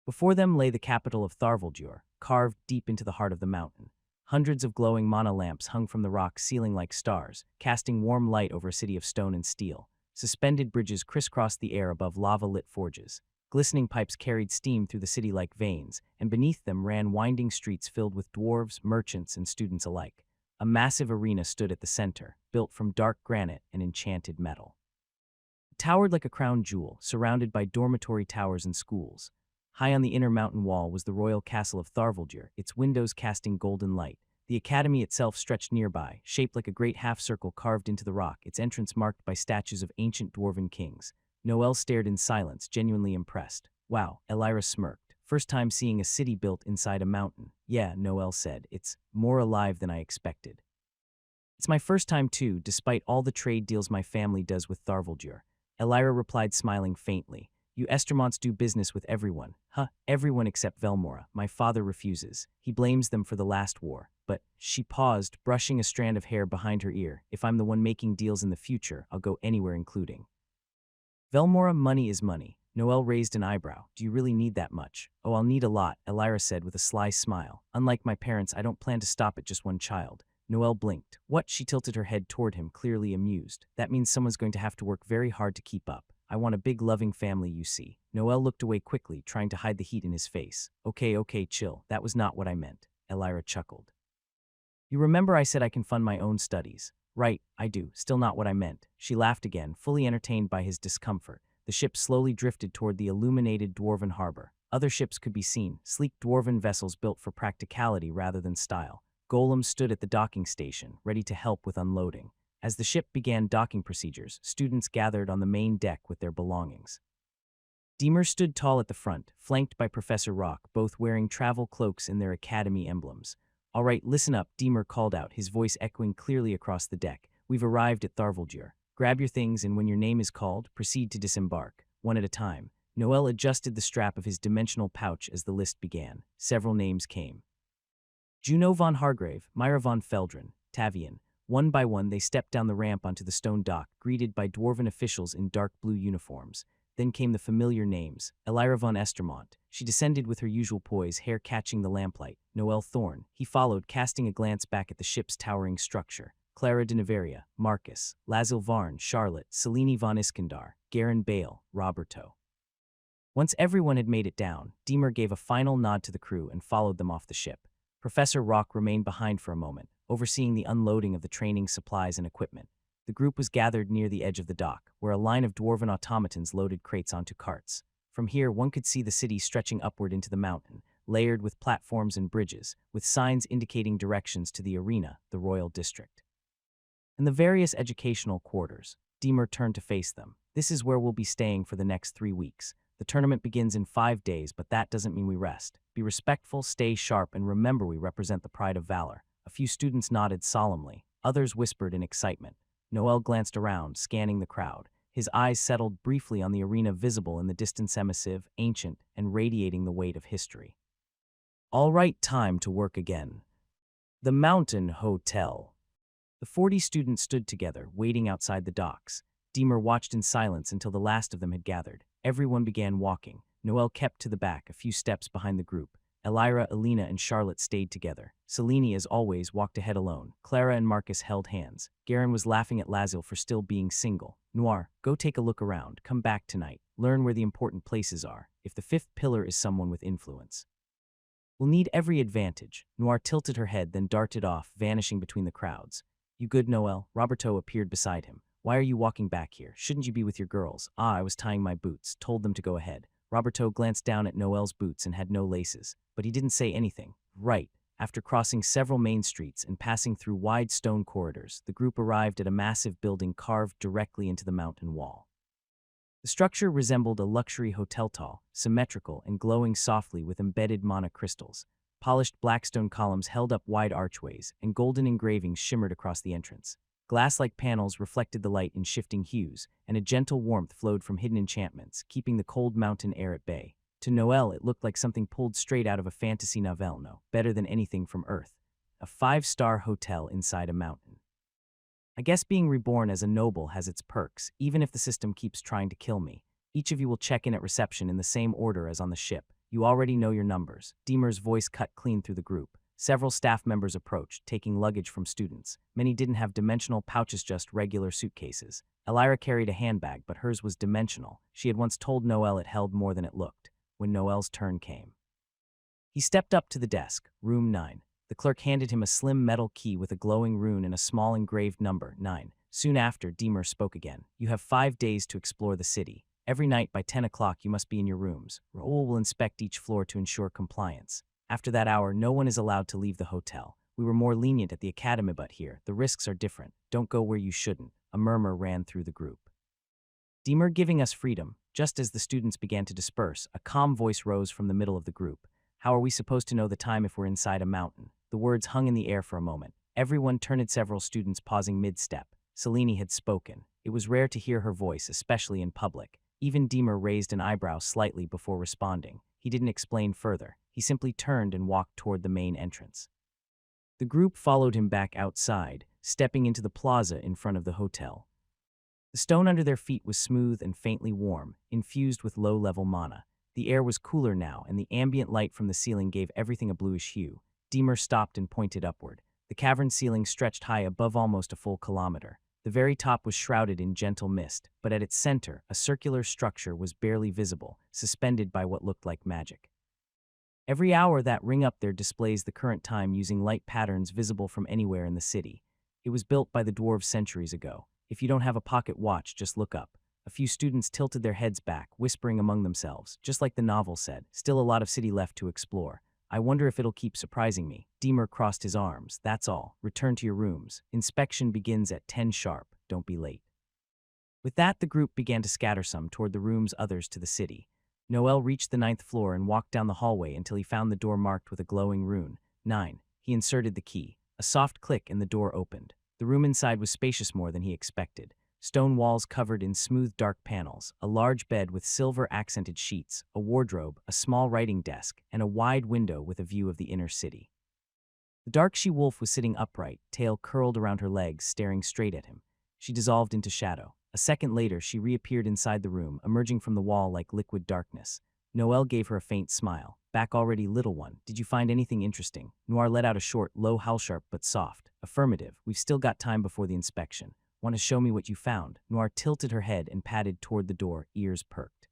Before them lay the capital of Tharvaldur, carved deep into the heart of the mountain. Hundreds of glowing mana lamps hung from the rock ceiling like stars, casting warm light over a city of stone and steel. Suspended bridges crisscrossed the air above lava-lit forges. Glistening pipes carried steam through the city like veins, and beneath them ran winding streets filled with dwarves, merchants, and students alike. A massive arena stood at the center, built from dark granite and enchanted metal. It towered like a crown jewel, surrounded by dormitory towers and schools. High on the inner mountain wall was the royal castle of Tharvaldur, its windows casting golden light. The academy itself stretched nearby, shaped like a great half-circle carved into the rock, its entrance marked by statues of ancient dwarven kings. Noel stared in silence, genuinely impressed. Wow, Alina smirked. First time seeing a city built inside a mountain. Yeah, Noel said. It's more alive than I expected. It's my first time too, despite all the trade deals my family does with Tharvaldur. Elira replied, smiling faintly. You Estermonts do business with everyone. Huh, everyone except Velmora. My father refuses. He blames them for the last war. But, she paused, brushing a strand of hair behind her ear. If I'm the one making deals in the future, I'll go anywhere including. Velmora, money is money. Noel raised an eyebrow. Do you really need that much? Oh, I'll need a lot, Elira said with a sly smile. Unlike my parents, I don't plan to stop at just one child. Noel blinked. What? She tilted her head toward him, clearly amused. That means someone's going to have to work very hard to keep up. I want a big loving family, you see. Noel looked away quickly, trying to hide the heat in his face. Okay, chill. That was not what I meant. Elira chuckled. You remember I said I can fund my own studies. Right, I do. Still not what I meant. She laughed again, fully entertained by his discomfort. The ship slowly drifted toward the illuminated Dwarven harbor. Other ships could be seen, sleek Dwarven vessels built for practicality rather than style. Golems stood at the docking station, ready to help with unloading. As the ship began docking procedures, students gathered on the main deck with their belongings. Deemer stood tall at the front, flanked by Professor Rock, both wearing travel cloaks in their academy emblems. All right, listen up, Deemer called out, his voice echoing clearly across the deck. We've arrived at Tharvaldur. Grab your things and when your name is called, proceed to disembark, one at a time. Noel adjusted the strap of his dimensional pouch as the list began. Several names came. Juno von Hargrave, Myra von Feldren, Tavian. One by one, they stepped down the ramp onto the stone dock, greeted by Dwarven officials in dark blue uniforms. Then came the familiar names. Elira von Estermont. She descended with her usual poise, hair catching the lamplight. Noel Thorne. He followed, casting a glance back at the ship's towering structure. Clara de Neveria, Marcus, Lazil Varn, Charlotte, Selene von Iskandar, Garin Bale, Roberto. Once everyone had made it down, Deemer gave a final nod to the crew and followed them off the ship. Professor Rock remained behind for a moment, overseeing the unloading of the training supplies and equipment. The group was gathered near the edge of the dock, where a line of Dwarven automatons loaded crates onto carts. From here, one could see the city stretching upward into the mountain, layered with platforms and bridges, with signs indicating directions to the arena, the royal district. And the various educational quarters. Deemer turned to face them. This is where we'll be staying for the next 3 weeks. The tournament begins in 5 days, but that doesn't mean we rest. Be respectful, stay sharp, and remember we represent the pride of valor. A few students nodded solemnly. Others whispered in excitement. Noel glanced around, scanning the crowd. His eyes settled briefly on the arena visible in the distance, emissive, ancient, and radiating the weight of history. All right, time to work again. The Mountain Hotel. The 40 students stood together, waiting outside the docks. Deemer watched in silence until the last of them had gathered. Everyone began walking. Noel kept to the back, a few steps behind the group. Elira, Alina, and Charlotte stayed together. Selene, as always, walked ahead alone. Clara and Marcus held hands. Garin was laughing at Lazil for still being single. Noir, go take a look around. Come back tonight. Learn where the important places are. If the 5th pillar is someone with influence. We'll need every advantage. Noir tilted her head, then darted off, vanishing between the crowds. You good, Noel? Roberto appeared beside him. Why are you walking back here? Shouldn't you be with your girls? Ah, I was tying my boots. Told them to go ahead. Roberto glanced down at Noel's boots and had no laces, but he didn't say anything. Right. After crossing several main streets and passing through wide stone corridors, the group arrived at a massive building carved directly into the mountain wall. The structure resembled a luxury hotel, tall, symmetrical, and glowing softly with embedded mana crystals. Polished blackstone columns held up wide archways, and golden engravings shimmered across the entrance. Glass-like panels reflected the light in shifting hues, and a gentle warmth flowed from hidden enchantments, keeping the cold mountain air at bay. To Noel, it looked like something pulled straight out of a fantasy novel, no, better than anything from Earth. A 5-star hotel inside a mountain. I guess being reborn as a noble has its perks, even if the system keeps trying to kill me. Each of you will check in at reception in the same order as on the ship. You already know your numbers. Deemer's voice cut clean through the group. Several staff members approached, taking luggage from students. Many didn't have dimensional pouches, just regular suitcases. Elira carried a handbag, but hers was dimensional. She had once told Noel it held more than it looked. When Noel's turn came, he stepped up to the desk, room 9. The clerk handed him a slim metal key with a glowing rune and a small engraved number, 9. Soon after, Deemer spoke again. You have 5 days to explore the city. Every night by 10 o'clock you must be in your rooms. Raoul will inspect each floor to ensure compliance. After that hour, no one is allowed to leave the hotel. We were more lenient at the academy, but here, the risks are different. Don't go where you shouldn't. A murmur ran through the group. Deemer giving us freedom. Just as the students began to disperse, a calm voice rose from the middle of the group. How are we supposed to know the time if we're inside a mountain? The words hung in the air for a moment. Everyone turned, several students pausing mid-step. Selene had spoken. It was rare to hear her voice, especially in public. Even Deemer raised an eyebrow slightly before responding. He didn't explain further. He simply turned and walked toward the main entrance. The group followed him back outside, stepping into the plaza in front of the hotel. The stone under their feet was smooth and faintly warm, infused with low-level mana. The air was cooler now, and the ambient light from the ceiling gave everything a bluish hue. Deemer stopped and pointed upward. The cavern ceiling stretched high above almost a full kilometer. The very top was shrouded in gentle mist, but at its center, a circular structure was barely visible, suspended by what looked like magic. Every hour that ring up there displays the current time using light patterns visible from anywhere in the city. It was built by the dwarves centuries ago. If you don't have a pocket watch, just look up. A few students tilted their heads back, whispering among themselves, just like the novel said. Still a lot of city left to explore. I wonder if it'll keep surprising me. Deemer crossed his arms. That's all. Return to your rooms. Inspection begins at 10 sharp. Don't be late. With that, the group began to scatter, some toward the rooms, others to the city. Noel reached the 9th floor and walked down the hallway until he found the door marked with a glowing rune. 9. He inserted the key. A soft click and the door opened. The room inside was spacious, more than he expected. Stone walls covered in smooth dark panels, a large bed with silver-accented sheets, a wardrobe, a small writing desk, and a wide window with a view of the inner city. The dark she-wolf was sitting upright, tail curled around her legs, staring straight at him. She dissolved into shadow. A second later, she reappeared inside the room, emerging from the wall like liquid darkness. Noel gave her a faint smile. Back already, little one. Did you find anything interesting? Noir let out a short, low howl, sharp but soft. Affirmative. We've still got time before the inspection. Want to show me what you found? Noir tilted her head and padded toward the door, ears perked.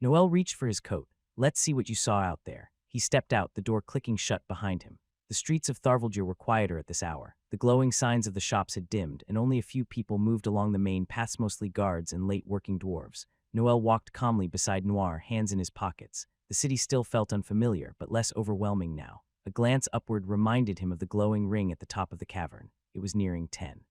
Noel reached for his coat. Let's see what you saw out there. He stepped out, the door clicking shut behind him. The streets of Tharvaldir were quieter at this hour. The glowing signs of the shops had dimmed, and only a few people moved along the main paths, mostly guards and late-working dwarves. Noel walked calmly beside Noir, hands in his pockets. The city still felt unfamiliar, but less overwhelming now. A glance upward reminded him of the glowing ring at the top of the cavern. It was nearing 10.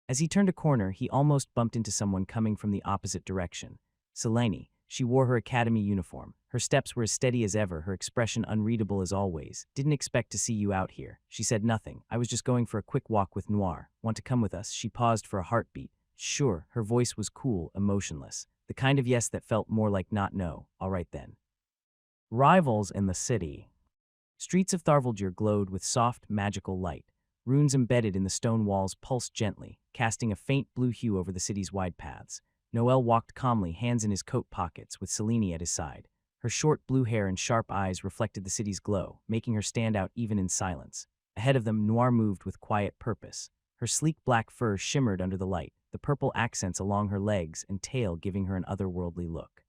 As he turned a corner, he almost bumped into someone coming from the opposite direction. Selene. She wore her academy uniform. Her steps were as steady as ever, her expression unreadable as always. Didn't expect to see you out here. She said nothing. I was just going for a quick walk with Noir. Want to come with us? She paused for a heartbeat. Sure. Her voice was cool, emotionless. The kind of yes that felt more like not no. All right then. Rivals in the city. Streets of Tharvaldir glowed with soft, magical light. Runes embedded in the stone walls pulsed gently, casting a faint blue hue over the city's wide paths. Noel walked calmly, hands in his coat pockets, with Selene at his side. Her short blue hair and sharp eyes reflected the city's glow, making her stand out even in silence. Ahead of them, Noir moved with quiet purpose. Her sleek black fur shimmered under the light, the purple accents along her legs and tail giving her an otherworldly look.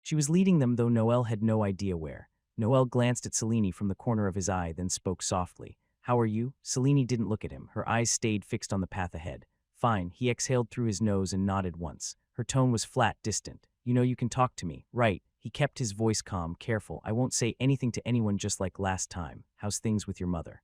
She was leading them, though Noel had no idea where. Noel glanced at Selene from the corner of his eye, then spoke softly. How are you? Selene didn't look at him. Her eyes stayed fixed on the path ahead. Fine. He exhaled through his nose and nodded once. Her tone was flat, distant. You know you can talk to me, right? He kept his voice calm, careful. I won't say anything to anyone, just like last time. How's things with your mother?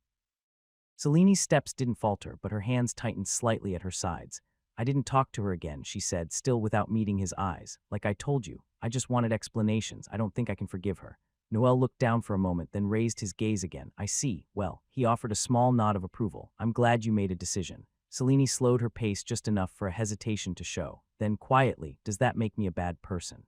Selene's steps didn't falter, but her hands tightened slightly at her sides. I didn't talk to her again, she said, still without meeting his eyes. Like I told you, I just wanted explanations. I don't think I can forgive her. Noel looked down for a moment, then raised his gaze again. I see. Well, he offered a small nod of approval. I'm glad you made a decision. Selene slowed her pace just enough for a hesitation to show. Then quietly, does that make me a bad person?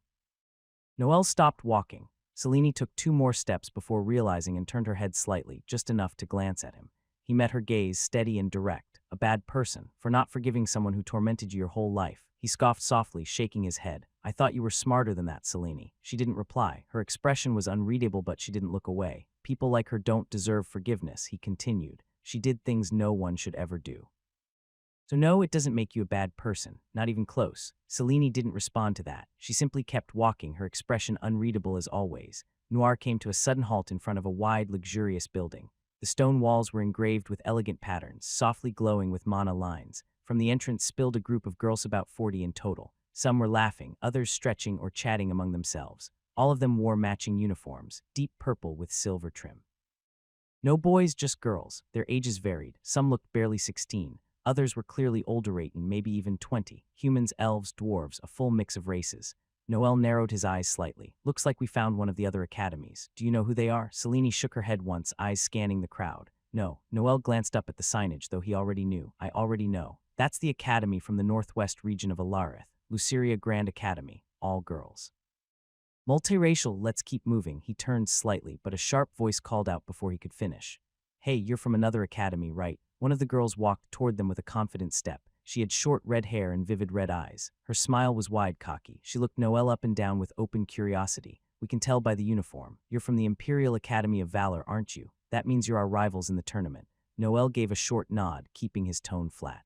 Noel stopped walking. Selene took 2 more steps before realizing and turned her head slightly, just enough to glance at him. He met her gaze, steady and direct. A bad person, for not forgiving someone who tormented you your whole life. He scoffed softly, shaking his head. I thought you were smarter than that, Selene. She didn't reply. Her expression was unreadable, but she didn't look away. People like her don't deserve forgiveness, he continued. She did things no one should ever do. So no, it doesn't make you a bad person, not even close. Selene didn't respond to that. She simply kept walking, her expression unreadable as always. Noir came to a sudden halt in front of a wide, luxurious building. The stone walls were engraved with elegant patterns, softly glowing with mana lines. From the entrance spilled a group of girls, about 40 in total. Some were laughing, others stretching or chatting among themselves. All of them wore matching uniforms, deep purple with silver trim. No boys, just girls. Their ages varied. Some looked barely 16. Others were clearly older, 18, maybe even 20. Humans, elves, dwarves, a full mix of races. Noel narrowed his eyes slightly. Looks like we found one of the other academies. Do you know who they are? Selene shook her head once, eyes scanning the crowd. No. Noel glanced up at the signage, though he already knew. I already know. That's the academy from the northwest region of Alareth, Luceria Grand Academy, all girls. Multiracial, let's keep moving. He turned slightly, but a sharp voice called out before he could finish. Hey, you're from another academy, right? One of the girls walked toward them with a confident step. She had short red hair and vivid red eyes. Her smile was wide, cocky. She looked Noel up and down with open curiosity. We can tell by the uniform. You're from the Imperial Academy of Valor, aren't you? That means you're our rivals in the tournament. Noel gave a short nod, keeping his tone flat.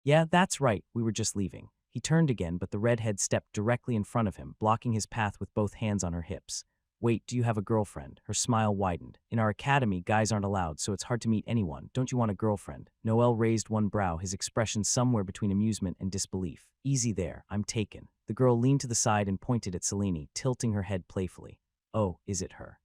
Yeah, that's right. We were just leaving. He turned again, but the redhead stepped directly in front of him, blocking his path with both hands on her hips. Wait, do you have a girlfriend? Her smile widened. In our academy, guys aren't allowed, so it's hard to meet anyone. Don't you want a girlfriend? Noel raised one brow, his expression somewhere between amusement and disbelief. Easy there, I'm taken. The girl leaned to the side and pointed at Selene, tilting her head playfully. Oh, is it her?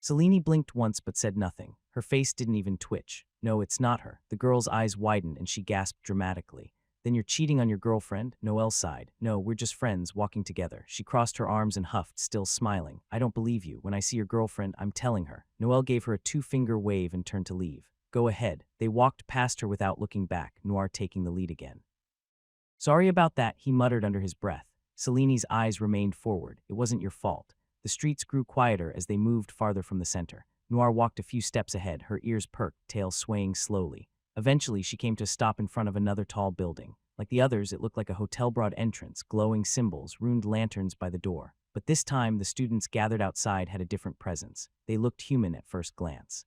Selene blinked once but said nothing. Her face didn't even twitch. No, it's not her. The girl's eyes widened and she gasped dramatically. Then you're cheating on your girlfriend? Noel sighed. No, we're just friends, walking together. She crossed her arms and huffed, still smiling. I don't believe you. When I see your girlfriend, I'm telling her. Noel gave her a two-finger wave and turned to leave. Go ahead. They walked past her without looking back, Noir taking the lead again. Sorry about that, he muttered under his breath. Selene's eyes remained forward. It wasn't your fault. The streets grew quieter as they moved farther from the center. Noir walked a few steps ahead, her ears perked, tail swaying slowly. Eventually, she came to a stop in front of another tall building. Like the others, it looked like a hotel broad entrance, glowing symbols, ruined lanterns by the door. But this time, the students gathered outside had a different presence. They looked human at first glance.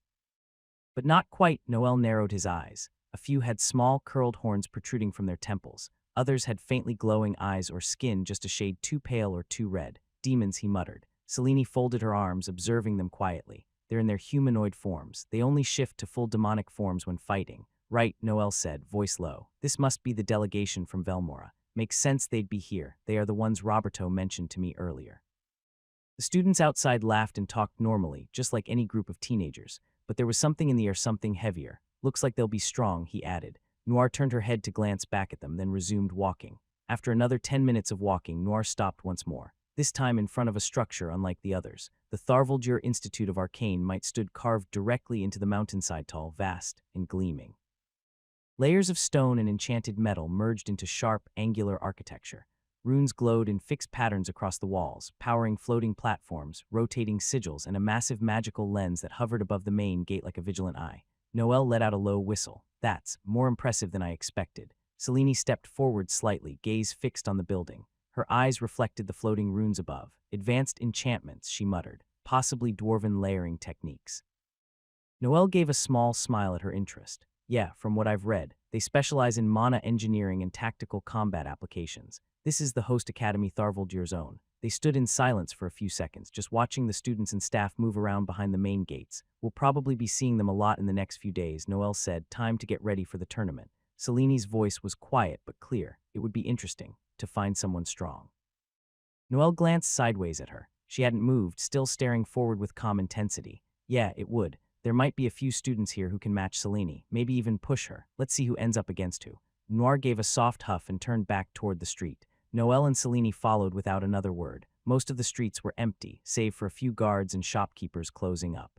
But not quite, Noel narrowed his eyes. A few had small, curled horns protruding from their temples. Others had faintly glowing eyes or skin just a shade too pale or too red. Demons, he muttered. Selene folded her arms, observing them quietly. They're in their humanoid forms. They only shift to full demonic forms when fighting. Right, Noel said, voice low. This must be the delegation from Velmora. Makes sense they'd be here. They are the ones Roberto mentioned to me earlier. The students outside laughed and talked normally, just like any group of teenagers. But there was something in the air, something heavier. Looks like they'll be strong, he added. Noir turned her head to glance back at them, then resumed walking. After another 10 minutes of walking, Noir stopped once more. This time in front of a structure unlike the others. The Tharvaldur Institute of Arcane might stood carved directly into the mountainside, tall, vast, and gleaming. Layers of stone and enchanted metal merged into sharp, angular architecture. Runes glowed in fixed patterns across the walls, powering floating platforms, rotating sigils, and a massive magical lens that hovered above the main gate like a vigilant eye. Noel let out a low whistle. That's more impressive than I expected. Selene stepped forward slightly, gaze fixed on the building. Her eyes reflected the floating runes above. Advanced enchantments, she muttered, possibly dwarven layering techniques. Noel gave a small smile at her interest. Yeah, from what I've read, they specialize in mana engineering and tactical combat applications. This is the host academy Tharvaldur's own. They stood in silence for a few seconds, just watching the students and staff move around behind the main gates. We'll probably be seeing them a lot in the next few days, Noel said, time to get ready for the tournament. Selene's voice was quiet but clear. It would be interesting to find someone strong. Noel glanced sideways at her. She hadn't moved, still staring forward with calm intensity. Yeah, it would. There might be a few students here who can match Selene, maybe even push her. Let's see who ends up against who. Noir gave a soft huff and turned back toward the street. Noel and Selene followed without another word. Most of the streets were empty, save for a few guards and shopkeepers closing up.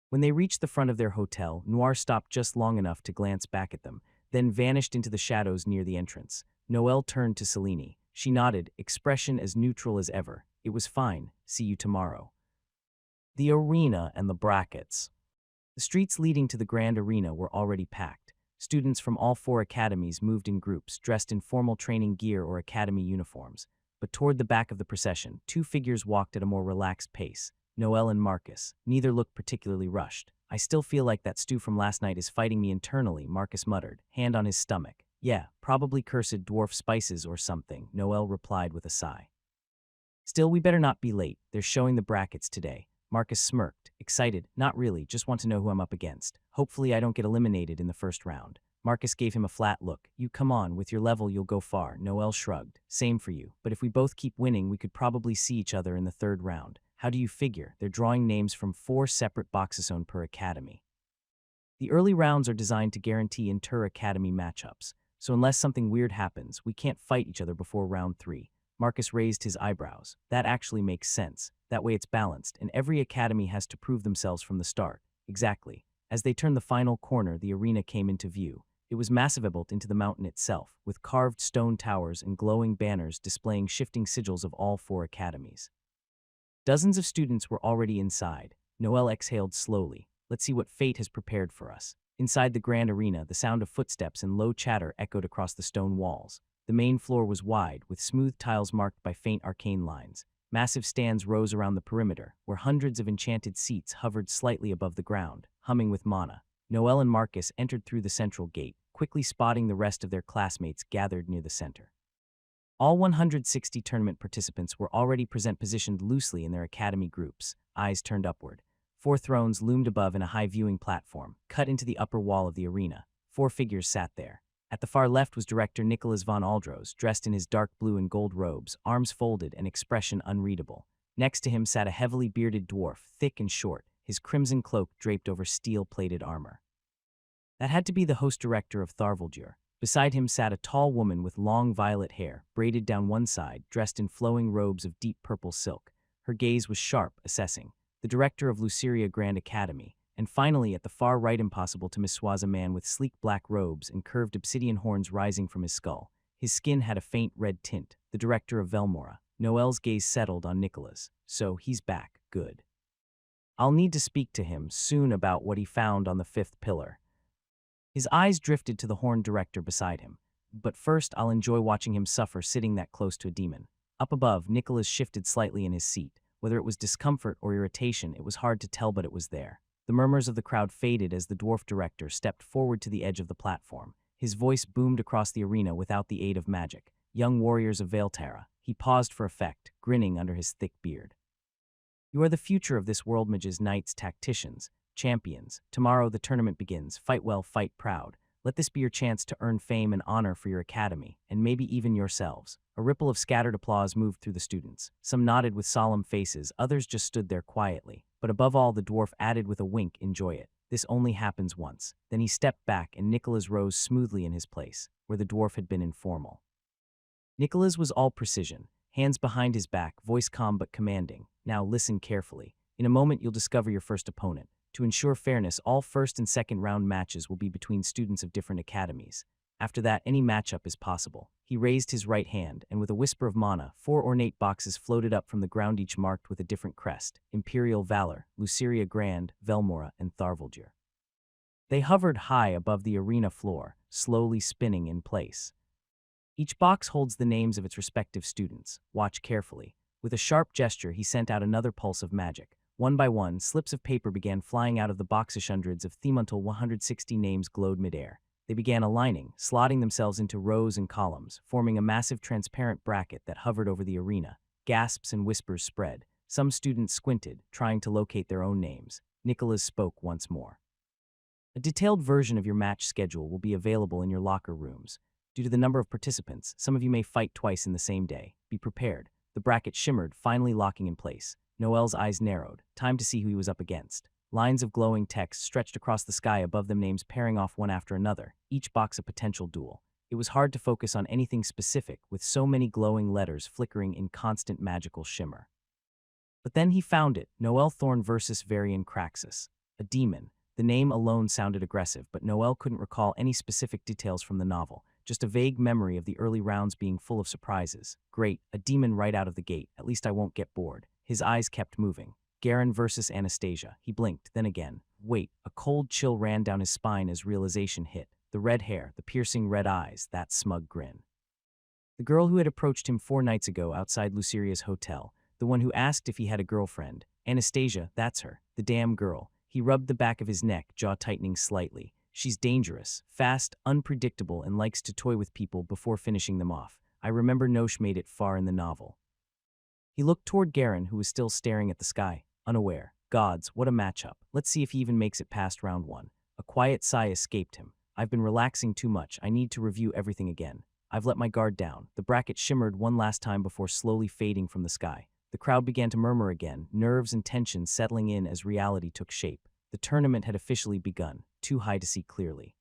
When they reached the front of their hotel, Noir stopped just long enough to glance back at them, then vanished into the shadows near the entrance. Noel turned to Selene. She nodded, expression as neutral as ever. It was fine. See you tomorrow. The arena and the brackets. The streets leading to the grand arena were already packed. Students from all 4 academies moved in groups, dressed in formal training gear or academy uniforms. But toward the back of the procession, 2 figures walked at a more relaxed pace. Noel and Marcus. Neither looked particularly rushed. I still feel like that stew from last night is fighting me internally, Marcus muttered, hand on his stomach. Yeah, probably cursed dwarf spices or something, Noel replied with a sigh. Still, we better not be late. They're showing the brackets today. Marcus smirked, excited. Not really, just want to know who I'm up against. Hopefully I don't get eliminated in the first round. Marcus gave him a flat look. You come on, with your level you'll go far. Noel shrugged. Same for you. But if we both keep winning, we could probably see each other in the 3rd round. How do you figure? They're drawing names from 4 separate boxes on per academy. The early rounds are designed to guarantee inter-academy matchups. So unless something weird happens, we can't fight each other before round 3. Marcus raised his eyebrows. That actually makes sense. That way it's balanced, and every academy has to prove themselves from the start. Exactly. As they turned the final corner, the arena came into view. It was massive, built into the mountain itself, with carved stone towers and glowing banners displaying shifting sigils of all 4 academies. Dozens of students were already inside. Noel exhaled slowly. Let's see what fate has prepared for us. Inside the grand arena, the sound of footsteps and low chatter echoed across the stone walls. The main floor was wide, with smooth tiles marked by faint arcane lines. Massive stands rose around the perimeter, where hundreds of enchanted seats hovered slightly above the ground, humming with mana. Noel and Marcus entered through the central gate, quickly spotting the rest of their classmates gathered near the center. All 160 tournament participants were already positioned loosely in their academy groups, eyes turned upward. 4 thrones loomed above in a high viewing platform, cut into the upper wall of the arena. 4 figures sat there. At the far left was director Nicholas von Aldros, dressed in his dark blue and gold robes, arms folded and expression unreadable. Next to him sat a heavily bearded dwarf, thick and short, his crimson cloak draped over steel-plated armor. That had to be the host director of Tharvaldur. Beside him sat a tall woman with long violet hair, braided down one side, dressed in flowing robes of deep purple silk. Her gaze was sharp, assessing. The director of Luceria Grand Academy, and finally at the far right, impossible to miss, was a man with sleek black robes and curved obsidian horns rising from his skull. His skin had a faint red tint, the director of Velmora. Noel's gaze settled on Nicholas. So he's back, good. I'll need to speak to him soon about what he found on the 5th pillar. His eyes drifted to the horned director beside him. But first I'll enjoy watching him suffer sitting that close to a demon. Up above, Nicholas shifted slightly in his seat. Whether it was discomfort or irritation, it was hard to tell, but it was there. The murmurs of the crowd faded as the dwarf director stepped forward to the edge of the platform. His voice boomed across the arena without the aid of magic. Young warriors of Vaelterra. He paused for effect, grinning under his thick beard. You are the future of this world, mages, knights, tacticians, champions. Tomorrow the tournament begins. Fight well, fight proud. Let this be your chance to earn fame and honor for your academy, and maybe even yourselves. A ripple of scattered applause moved through the students. Some nodded with solemn faces, others just stood there quietly. But above all, the dwarf added with a wink, enjoy it. This only happens once. Then he stepped back and Nicholas rose smoothly in his place, where the dwarf had been informal. Nicholas was all precision, hands behind his back, voice calm but commanding. Now listen carefully. In a moment you'll discover your first opponent. To ensure fairness, all first and second round matches will be between students of different academies. After that, any matchup is possible. He raised his right hand, and with a whisper of mana, 4 ornate boxes floated up from the ground, each marked with a different crest: Imperial Valor, Luceria Grand, Velmora, and Tharvaldur. They hovered high above the arena floor, slowly spinning in place. Each box holds the names of its respective students. Watch carefully. With a sharp gesture, he sent out another pulse of magic. One by one, slips of paper began flying out of the boxish. Hundreds of them until 160 names glowed midair. They began aligning, slotting themselves into rows and columns, forming a massive transparent bracket that hovered over the arena. Gasps and whispers spread. Some students squinted, trying to locate their own names. Nicholas spoke once more. A detailed version of your match schedule will be available in your locker rooms. Due to the number of participants, some of you may fight twice in the same day. Be prepared. The bracket shimmered, finally locking in place. Noel's eyes narrowed. Time to see who he was up against. Lines of glowing text stretched across the sky above them, names pairing off one after another, each box a potential duel. It was hard to focus on anything specific, with so many glowing letters flickering in constant magical shimmer. But then he found it: Noel Thorn versus Varian Craxus. A demon. The name alone sounded aggressive, but Noel couldn't recall any specific details from the novel, just a vague memory of the early rounds being full of surprises. Great, a demon right out of the gate. At least I won't get bored. His eyes kept moving. Garin versus Anastasia. He blinked, then again. Wait, a cold chill ran down his spine as realization hit. The red hair, the piercing red eyes, that smug grin. The girl who had approached him 4 nights ago outside Luceria's hotel, the one who asked if he had a girlfriend. Anastasia, that's her. The damn girl. He rubbed the back of his neck, jaw tightening slightly. She's dangerous, fast, unpredictable, and likes to toy with people before finishing them off. I remember Nosh made it far in the novel. He looked toward Garin, who was still staring at the sky, unaware. Gods, what a matchup. Let's see if he even makes it past round 1. A quiet sigh escaped him. I've been relaxing too much. I need to review everything again. I've let my guard down. The bracket shimmered one last time before slowly fading from the sky. The crowd began to murmur again, nerves and tension settling in as reality took shape. The tournament had officially begun, too high to see clearly.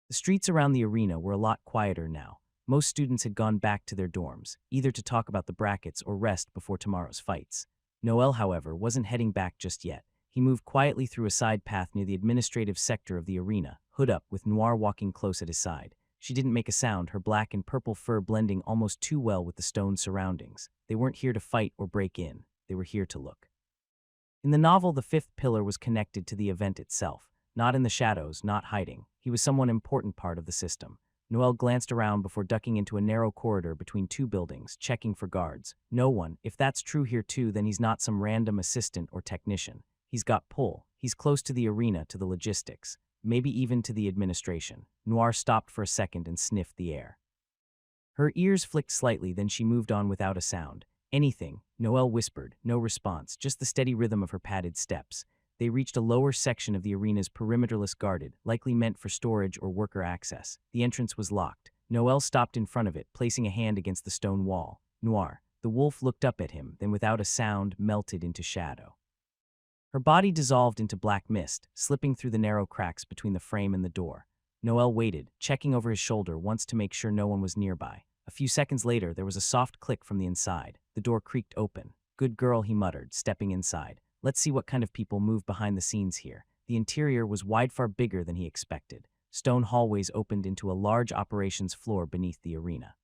The streets around the arena were a lot quieter now. Most students had gone back to their dorms, either to talk about the brackets or rest before tomorrow's fights. Noel, however, wasn't heading back just yet. He moved quietly through a side path near the administrative sector of the arena, hood up, with Noir walking close at his side. She didn't make a sound, her black and purple fur blending almost too well with the stone surroundings. They weren't here to fight or break in. They were here to look. In the novel, the fifth pillar was connected to the event itself. Not in the shadows, not hiding. He was someone important part of the system. Noel glanced around before ducking into a narrow corridor between two buildings, checking for guards. No one. If that's true here too, then he's not some random assistant or technician. He's got pull. He's close to the arena, to the logistics, maybe even to the administration. Noir stopped for a second and sniffed the air. Her ears flicked slightly, then she moved on without a sound. Anything, Noel whispered. No response, just the steady rhythm of her padded steps. They reached a lower section of the arena's perimeterless guarded, likely meant for storage or worker access. The entrance was locked. Noel stopped in front of it, placing a hand against the stone wall. Noir. The wolf looked up at him, then without a sound melted into shadow. Her body dissolved into black mist, slipping through the narrow cracks between the frame and the door. Noel waited, checking over his shoulder once to make sure no one was nearby. A few seconds later, there was a soft click from the inside. The door creaked open. "Good girl," he muttered, stepping inside. "Let's see what kind of people move behind the scenes here." The interior was wide, far bigger than he expected. Stone hallways opened into a large operations floor beneath the arena.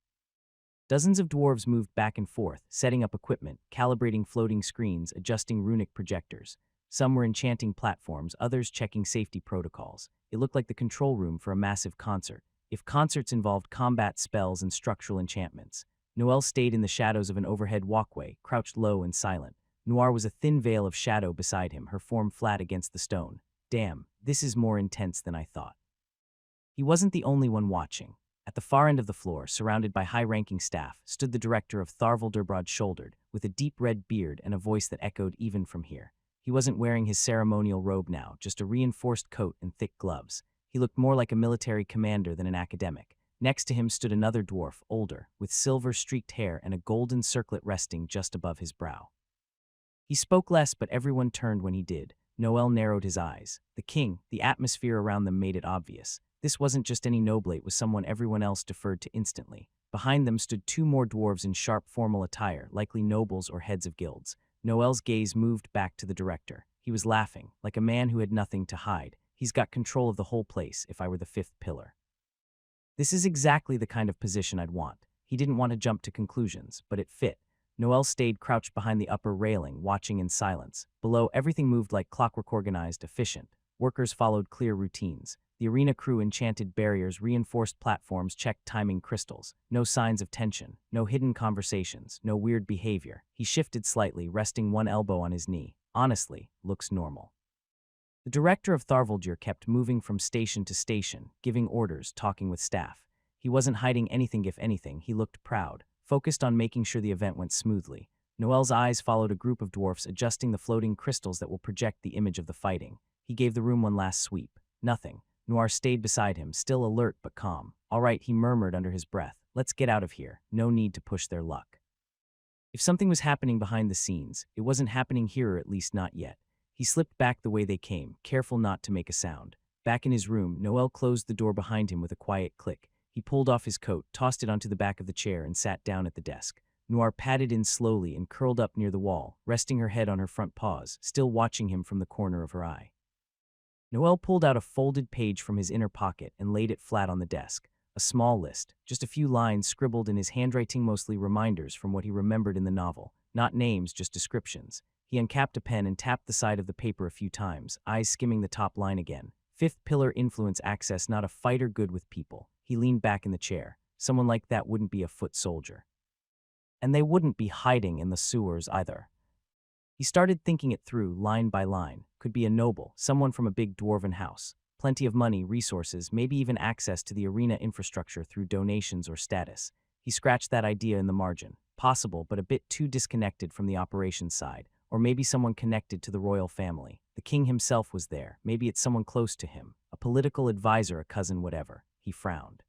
Dozens of dwarves moved back and forth, setting up equipment, calibrating floating screens, adjusting runic projectors. Some were enchanting platforms, others checking safety protocols. It looked like the control room for a massive concert, if concerts involved combat spells and structural enchantments. Noel stayed in the shadows of an overhead walkway, crouched low and silent. Noir was a thin veil of shadow beside him, her form flat against the stone. Damn, this is more intense than I thought. He wasn't the only one watching. At the far end of the floor, surrounded by high-ranking staff, stood the director of Tharvaldur, broad-shouldered, with a deep red beard and a voice that echoed even from here. He wasn't wearing his ceremonial robe now, just a reinforced coat and thick gloves. He looked more like a military commander than an academic. Next to him stood another dwarf, older, with silver-streaked hair and a golden circlet resting just above his brow. He spoke less, but everyone turned when he did. Noel narrowed his eyes. The king, the atmosphere around them made it obvious. This wasn't just any noble, it was someone everyone else deferred to instantly. Behind them stood two more dwarves in sharp formal attire, likely nobles or heads of guilds. Noel's gaze moved back to the director. He was laughing, like a man who had nothing to hide. "He's got control of the whole place, if I were the fifth pillar." This is exactly the kind of position I'd want. He didn't want to jump to conclusions, but it fit. Noel stayed crouched behind the upper railing, watching in silence. Below, everything moved like clockwork, organized, efficient. Workers followed clear routines. The arena crew enchanted barriers, reinforced platforms, checked timing crystals. No signs of tension, no hidden conversations, no weird behavior. He shifted slightly, resting one elbow on his knee. Honestly, looks normal. The director of Tharvaldur kept moving from station to station, giving orders, talking with staff. He wasn't hiding anything. If anything, he looked proud, focused on making sure the event went smoothly. Noel's eyes followed a group of dwarfs adjusting the floating crystals that will project the image of the fighting. He gave the room one last sweep. Nothing. Noir stayed beside him, still alert but calm. "All right," he murmured under his breath. "Let's get out of here. No need to push their luck." If something was happening behind the scenes, it wasn't happening here, or at least not yet. He slipped back the way they came, careful not to make a sound. Back in his room, Noel closed the door behind him with a quiet click. He pulled off his coat, tossed it onto the back of the chair, and sat down at the desk. Noir padded in slowly and curled up near the wall, resting her head on her front paws, still watching him from the corner of her eye. Noel pulled out a folded page from his inner pocket and laid it flat on the desk. A small list, just a few lines scribbled in his handwriting, mostly reminders from what he remembered in the novel. Not names, just descriptions. He uncapped a pen and tapped the side of the paper a few times, eyes skimming the top line again. Fifth pillar, influence access, not a fighter, good with people. He leaned back in the chair. Someone like that wouldn't be a foot soldier. And they wouldn't be hiding in the sewers either. He started thinking it through, line by line. Could be a noble, someone from a big dwarven house. Plenty of money, resources, maybe even access to the arena infrastructure through donations or status. He scratched that idea in the margin. Possible, but a bit too disconnected from the operations side. Or maybe someone connected to the royal family. The king himself was there. Maybe it's someone close to him. A political advisor, a cousin, whatever. He frowned.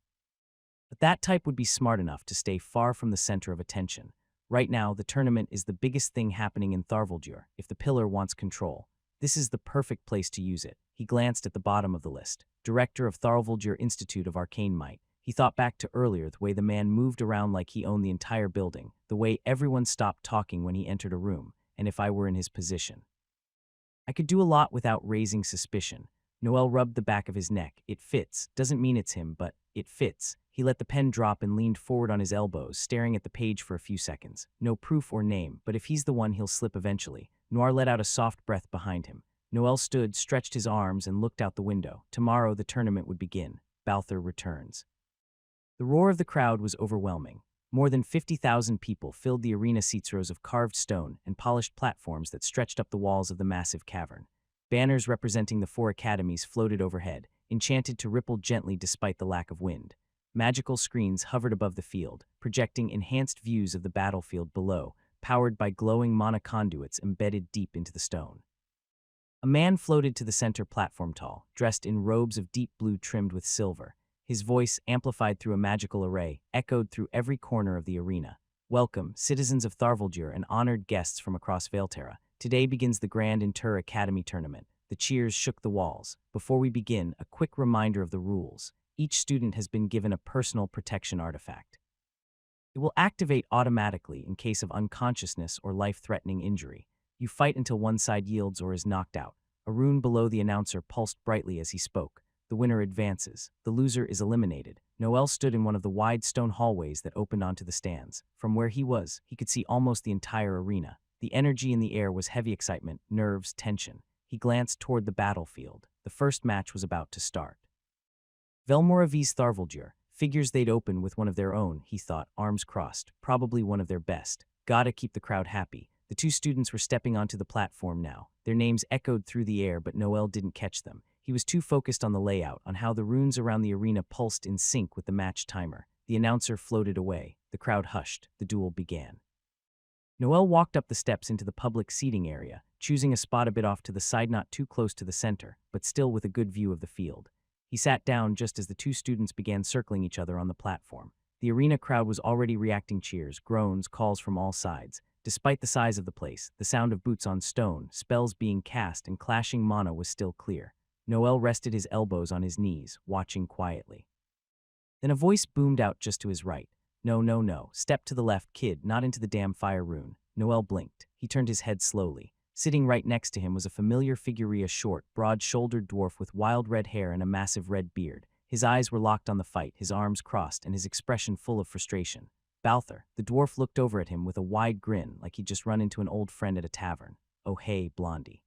But that type would be smart enough to stay far from the center of attention. Right now, the tournament is the biggest thing happening in Tharvaldur. If the pillar wants control, this is the perfect place to use it. He glanced at the bottom of the list. Director of Tharvaldur Institute of Arcane Might. He thought back to earlier, the way the man moved around like he owned the entire building, the way everyone stopped talking when he entered a room, and if I were in his position. I could do a lot without raising suspicion. Noel rubbed the back of his neck. It fits. Doesn't mean it's him, but it fits. He let the pen drop and leaned forward on his elbows, staring at the page for a few seconds. No proof or name, but if he's the one, he'll slip eventually. Noir let out a soft breath behind him. Noel stood, stretched his arms, and looked out the window. Tomorrow the tournament would begin. Balther returns. The roar of the crowd was overwhelming. More than 50,000 people filled the arena seats, rows of carved stone and polished platforms that stretched up the walls of the massive cavern. Banners representing the 4 academies floated overhead, enchanted to ripple gently despite the lack of wind. Magical screens hovered above the field, projecting enhanced views of the battlefield below, powered by glowing monoconduits embedded deep into the stone. A man floated to the center platform, tall, dressed in robes of deep blue trimmed with silver. His voice, amplified through a magical array, echoed through every corner of the arena. Welcome, citizens of Tharvaldur and honored guests from across Vaelterra. Today begins the Grand Inter Academy Tournament. The cheers shook the walls. Before we begin, a quick reminder of the rules. Each student has been given a personal protection artifact. It will activate automatically in case of unconsciousness or life-threatening injury. You fight until one side yields or is knocked out. A rune below the announcer pulsed brightly as he spoke. The winner advances. The loser is eliminated. Noel stood in one of the wide stone hallways that opened onto the stands. From where he was, he could see almost the entire arena. The energy in the air was heavy excitement, nerves, tension. He glanced toward the battlefield. The first match was about to start. Velmora vs Tharvaldur. Figures they'd open with one of their own, he thought, arms crossed. Probably one of their best. Gotta keep the crowd happy. The 2 students were stepping onto the platform now. Their names echoed through the air, but Noel didn't catch them. He was too focused on the layout, on how the runes around the arena pulsed in sync with the match timer. The announcer floated away. The crowd hushed. The duel began. Noel walked up the steps into the public seating area, choosing a spot a bit off to the side, not too close to the center, but still with a good view of the field. He sat down just as the 2 students began circling each other on the platform. The arena crowd was already reacting, cheers, groans, calls from all sides. Despite the size of the place, the sound of boots on stone, spells being cast, and clashing mana was still clear. Noel rested his elbows on his knees, watching quietly. Then a voice boomed out just to his right. No, no, no. Step to the left, kid, not into the damn fire rune. Noel blinked. He turned his head slowly. Sitting right next to him was a familiar figure, a short, broad-shouldered dwarf with wild red hair and a massive red beard. His eyes were locked on the fight, his arms crossed, and his expression full of frustration. Balther, the dwarf, looked over at him with a wide grin, like he'd just run into an old friend at a tavern. Oh hey, Blondie.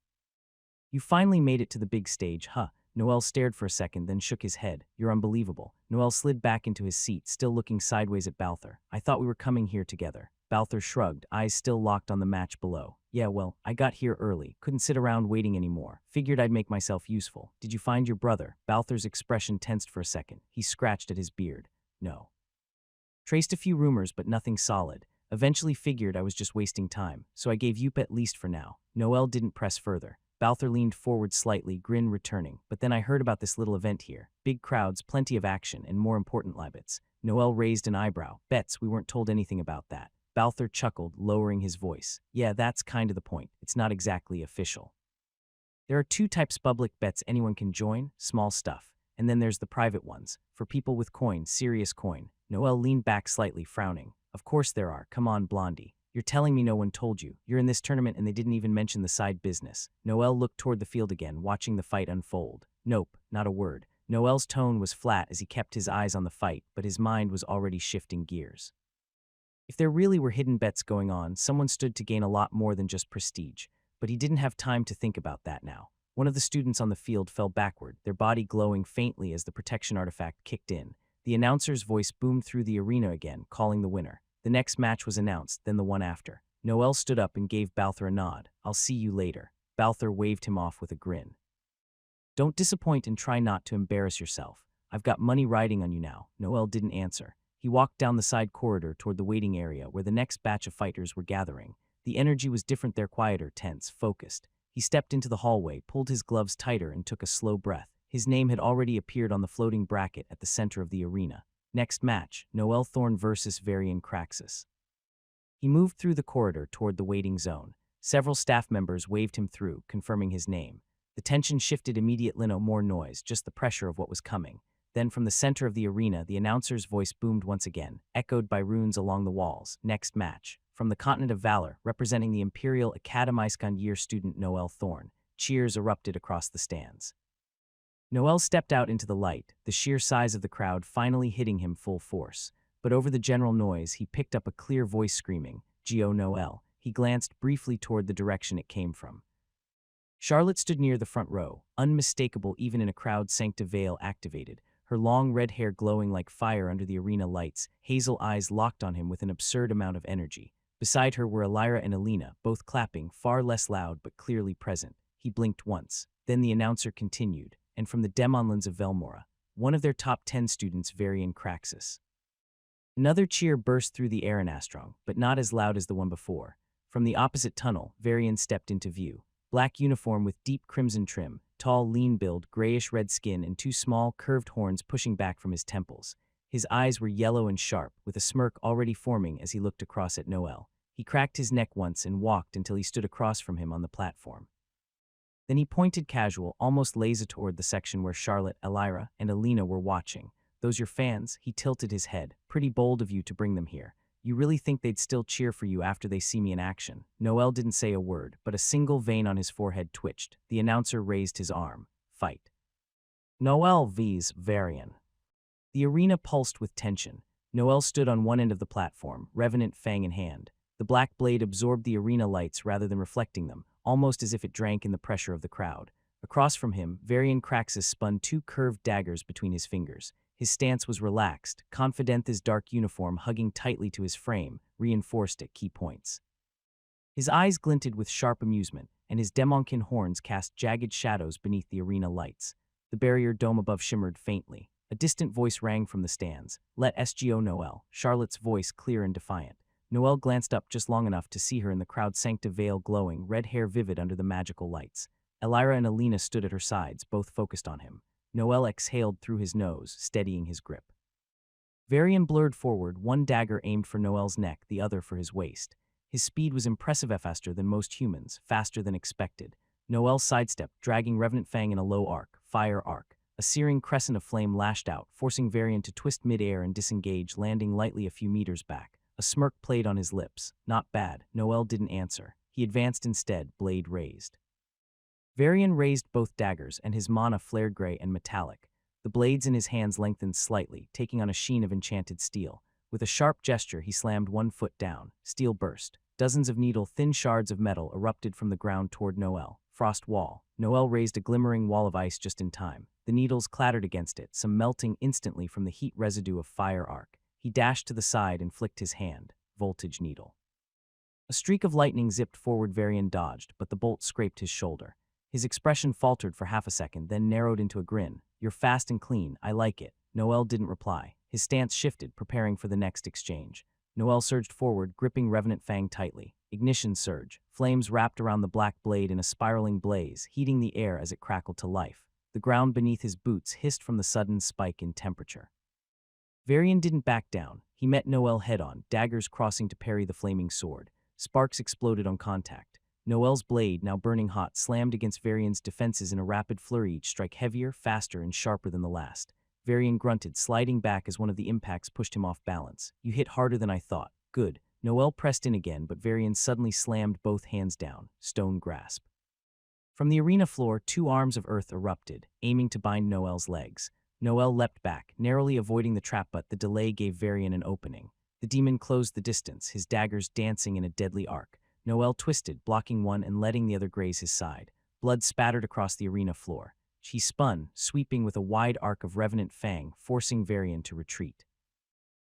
You finally made it to the big stage, huh? Noel stared for a second, then shook his head. You're unbelievable. Noel slid back into his seat, still looking sideways at Balther. I thought we were coming here together. Balther shrugged, eyes still locked on the match below. Yeah, well, I got here early. Couldn't sit around waiting anymore. Figured I'd make myself useful. Did you find your brother? Balther's expression tensed for a second. He scratched at his beard. No. Traced a few rumors, but nothing solid. Eventually figured I was just wasting time, so I gave Yup at least for now. Noel didn't press further. Balther leaned forward slightly, grin returning. But then I heard about this little event here. Big crowds, plenty of action, and more important, libets. Noel raised an eyebrow. Bets we weren't told anything about that. Balther chuckled, lowering his voice. Yeah, that's kind of the point. It's not exactly official. There are 2 types: public bets anyone can join, small stuff. And then there's the private ones, for people with coin, serious coin. Noel leaned back slightly, frowning. Of course there are. Come on, Blondie. You're telling me no one told you. You're in this tournament and they didn't even mention the side business. Noel looked toward the field again, watching the fight unfold. Nope, not a word. Noel's tone was flat as he kept his eyes on the fight, but his mind was already shifting gears. If there really were hidden bets going on, someone stood to gain a lot more than just prestige. But he didn't have time to think about that now. One of the students on the field fell backward, their body glowing faintly as the protection artifact kicked in. The announcer's voice boomed through the arena again, calling the winner. The next match was announced, then the one after. Noel stood up and gave Balther a nod. I'll see you later. Balther waved him off with a grin. Don't disappoint and try not to embarrass yourself. I've got money riding on you now. Noel didn't answer. He walked down the side corridor toward the waiting area where the next batch of fighters were gathering. The energy was different there, quieter, tense, focused. He stepped into the hallway, pulled his gloves tighter, and took a slow breath. His name had already appeared on the floating bracket at the center of the arena. Next match, Noel Thorn versus Varian Craxus. He moved through the corridor toward the waiting zone. Several staff members waved him through, confirming his name. The tension shifted immediately. No more noise, just the pressure of what was coming. Then from the center of the arena, the announcer's voice boomed once again, echoed by runes along the walls. Next match. From the continent of Valor, representing the Imperial Academyskan year student Noel Thorne, cheers erupted across the stands. Noel stepped out into the light, the sheer size of the crowd finally hitting him full force. But over the general noise, he picked up a clear voice screaming, "Geo Noel." He glanced briefly toward the direction it came from. Charlotte stood near the front row, unmistakable even in a crowd sancta veil activated, her long red hair glowing like fire under the arena lights, hazel eyes locked on him with an absurd amount of energy. Beside her were Alina and Alina, both clapping, far less loud but clearly present. He blinked once. Then the announcer continued, and from the Demonlands of Velmora, one of their top 10 students, Varian Craxus. Another cheer burst through the air in Astrong, but not as loud as the one before. From the opposite tunnel, Varian stepped into view. Black uniform with deep crimson trim, tall, lean build, grayish-red skin, and two small, curved horns pushing back from his temples. His eyes were yellow and sharp, with a smirk already forming as he looked across at Noel. He cracked his neck once and walked until he stood across from him on the platform. Then he pointed casual, almost lazy toward the section where Charlotte, Alina, and Alina were watching. "Those your fans?" He tilted his head. "Pretty bold of you to bring them here. You really think they'd still cheer for you after they see me in action?" Noel didn't say a word, but a single vein on his forehead twitched. The announcer raised his arm. "Fight." Noel vs. Varian. The arena pulsed with tension. Noel stood on one end of the platform, revenant fang in hand. The black blade absorbed the arena lights rather than reflecting them, almost as if it drank in the pressure of the crowd. Across from him, Varian Craxus spun two curved daggers between his fingers. His stance was relaxed, Confident's dark uniform hugging tightly to his frame, reinforced at key points. His eyes glinted with sharp amusement, and his Demonkin horns cast jagged shadows beneath the arena lights. The barrier dome above shimmered faintly. A distant voice rang from the stands. "Let SGO Noel," Charlotte's voice clear and defiant. Noel glanced up just long enough to see her in the crowd sancta veil glowing, red hair vivid under the magical lights. Alina and Alina stood at her sides, both focused on him. Noel exhaled through his nose, steadying his grip. Varian blurred forward, one dagger aimed for Noel's neck, the other for his waist. His speed was impressive, faster than most humans, faster than expected. Noel sidestepped, dragging Revenant Fang in a low arc, fire arc. A searing crescent of flame lashed out, forcing Varian to twist midair and disengage, landing lightly a few meters back. A smirk played on his lips. "Not bad." Noel didn't answer. He advanced instead, blade raised. Varian raised both daggers, and his mana flared gray and metallic. The blades in his hands lengthened slightly, taking on a sheen of enchanted steel. With a sharp gesture, he slammed one foot down. Steel burst. Dozens of needle-thin shards of metal erupted from the ground toward Noel. Frost wall. Noel raised a glimmering wall of ice just in time. The needles clattered against it, some melting instantly from the heat residue of fire arc. He dashed to the side and flicked his hand. Voltage needle. A streak of lightning zipped forward. Varian dodged, but the bolt scraped his shoulder. His expression faltered for half a second, then narrowed into a grin. "You're fast and clean. I like it." Noel didn't reply. His stance shifted, preparing for the next exchange. Noel surged forward, gripping Revenant Fang tightly. Ignition surge. Flames wrapped around the black blade in a spiraling blaze, heating the air as it crackled to life. The ground beneath his boots hissed from the sudden spike in temperature. Varian didn't back down. He met Noel head-on, daggers crossing to parry the flaming sword. Sparks exploded on contact. Noel's blade, now burning hot, slammed against Varian's defenses in a rapid flurry, each strike heavier, faster, and sharper than the last. Varian grunted, sliding back as one of the impacts pushed him off balance. "You hit harder than I thought." "Good." Noel pressed in again, but Varian suddenly slammed both hands down. Stone grasp. From the arena floor, two arms of earth erupted, aiming to bind Noel's legs. Noel leapt back, narrowly avoiding the trap, but the delay gave Varian an opening. The demon closed the distance, his daggers dancing in a deadly arc. Noel twisted, blocking one and letting the other graze his side. Blood spattered across the arena floor. He spun, sweeping with a wide arc of Revenant Fang, forcing Varian to retreat.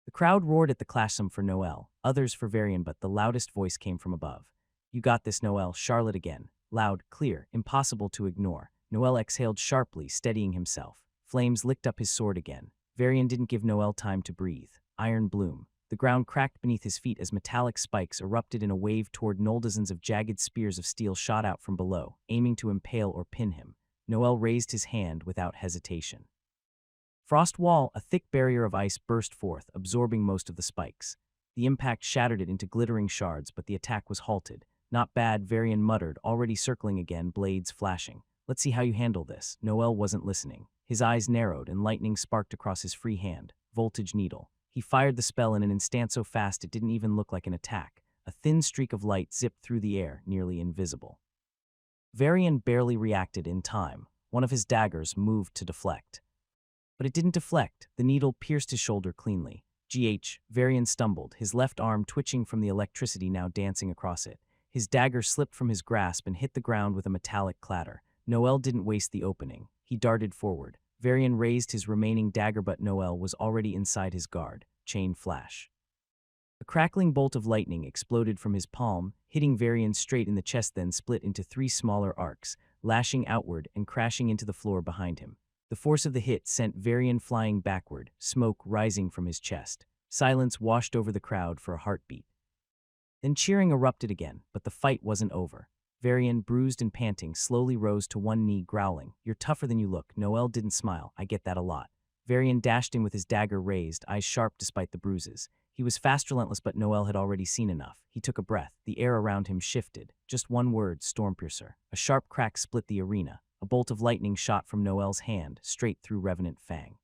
The crowd roared at the clashsome for Noel, others for Varian, but the loudest voice came from above. "You got this, Noel." Charlotte again. Loud, clear, impossible to ignore. Noel exhaled sharply, steadying himself. Flames licked up his sword again. Varian didn't give Noel time to breathe. Iron bloom. The ground cracked beneath his feet as metallic spikes erupted in a wave toward Noel. Dozens of jagged spears of steel shot out from below, aiming to impale or pin him. Noel raised his hand without hesitation. Frost wall, a thick barrier of ice, burst forth, absorbing most of the spikes. The impact shattered it into glittering shards, but the attack was halted. "Not bad," Varian muttered, already circling again, blades flashing. "Let's see how you handle this." Noel wasn't listening. His eyes narrowed and lightning sparked across his free hand. Voltage needle. He fired the spell in an instant so fast it didn't even look like an attack. A thin streak of light zipped through the air, nearly invisible. Varian barely reacted in time. One of his daggers moved to deflect. But it didn't deflect. The needle pierced his shoulder cleanly. Varian stumbled, his left arm twitching from the electricity now dancing across it. His dagger slipped from his grasp and hit the ground with a metallic clatter. Noel didn't waste the opening. He darted forward. Varian raised his remaining dagger, but Noel was already inside his guard. Chain flash. A crackling bolt of lightning exploded from his palm, hitting Varian straight in the chest, then split into 3 smaller arcs, lashing outward and crashing into the floor behind him. The force of the hit sent Varian flying backward, smoke rising from his chest. Silence washed over the crowd for a heartbeat. Then cheering erupted again, but the fight wasn't over. Varian, bruised and panting, slowly rose to one knee, growling, "You're tougher than you look." Noel didn't smile. "I get that a lot." Varian dashed in with his dagger raised, eyes sharp despite the bruises. He was fast, relentless, but Noel had already seen enough. He took a breath. The air around him shifted. Just one word: Stormpiercer. A sharp crack split the arena. A bolt of lightning shot from Noel's hand, straight through Revenant Fang.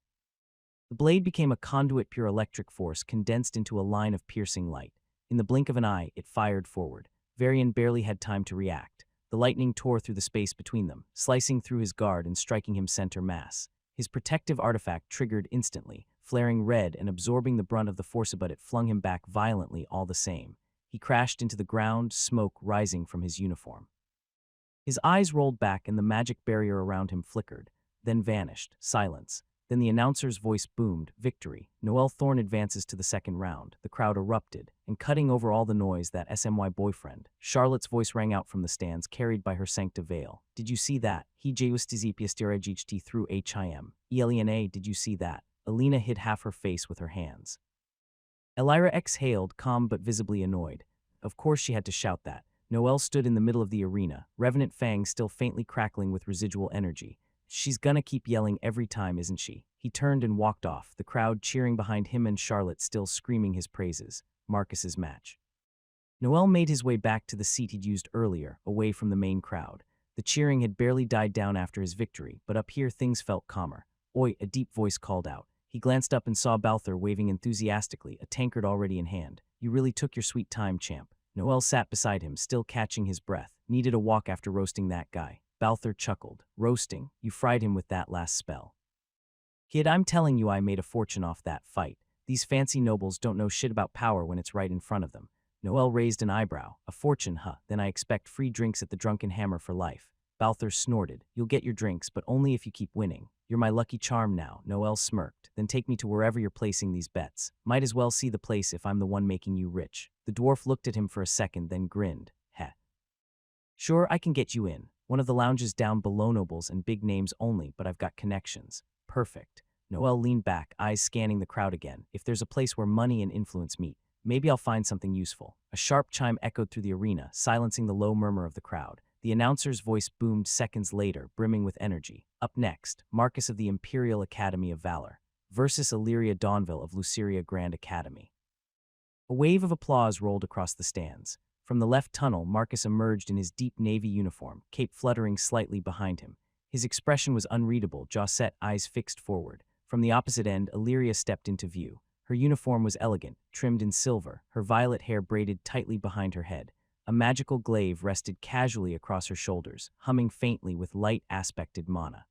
The blade became a conduit, pure electric force condensed into a line of piercing light. In the blink of an eye, it fired forward. Varian barely had time to react. The lightning tore through the space between them, slicing through his guard and striking him center mass. His protective artifact triggered instantly, flaring red and absorbing the brunt of the force, but it flung him back violently all the same. He crashed into the ground, smoke rising from his uniform. His eyes rolled back and the magic barrier around him flickered, then vanished. Silence. Then the announcer's voice boomed, "Victory. Noel Thorne advances to the second round." The crowd erupted, and cutting over all the noise, that SMY boyfriend. Charlotte's voice rang out from the stands, carried by her Sancta veil. "Did you see that? He justizipiastiregiht through him. Elina, did you see that?" Alina hid half her face with her hands. Elira exhaled, calm but visibly annoyed. Of course she had to shout that. Noel stood in the middle of the arena, Revenant Fang still faintly crackling with residual energy. "She's gonna keep yelling every time, isn't she?" He turned and walked off, the crowd cheering behind him and Charlotte still screaming his praises. Marcus's match. Noel made his way back to the seat he'd used earlier, away from the main crowd. The cheering had barely died down after his victory, but up here things felt calmer. "Oi," a deep voice called out. He glanced up and saw Balthor waving enthusiastically, a tankard already in hand. "You really took your sweet time, champ." Noel sat beside him, still catching his breath. "Needed a walk after roasting that guy." Balthor chuckled. "Roasting? You fried him with that last spell." "Kid, I'm telling you, I made a fortune off that fight. These fancy nobles don't know shit about power when it's right in front of them." Noel raised an eyebrow. "A fortune, huh? Then I expect free drinks at the Drunken Hammer for life." Balthor snorted. "You'll get your drinks, but only if you keep winning. You're my lucky charm now." Noel smirked. "Then take me to wherever you're placing these bets. Might as well see the place if I'm the one making you rich." The dwarf looked at him for a second, then grinned. "Heh. Sure, I can get you in. One of the lounges down below, nobles and big names only, but I've got connections." "Perfect." Noel leaned back, eyes scanning the crowd again. "If there's a place where money and influence meet, maybe I'll find something useful." A sharp chime echoed through the arena, silencing the low murmur of the crowd. The announcer's voice boomed seconds later, brimming with energy. "Up next, Marcus of the Imperial Academy of Valor versus Illyria Dawnville of Luceria Grand Academy." A wave of applause rolled across the stands. From the left tunnel, Marcus emerged in his deep navy uniform, cape fluttering slightly behind him. His expression was unreadable, jaw set, eyes fixed forward. From the opposite end, Illyria stepped into view. Her uniform was elegant, trimmed in silver, her violet hair braided tightly behind her head. A magical glaive rested casually across her shoulders, humming faintly with light-aspected mana.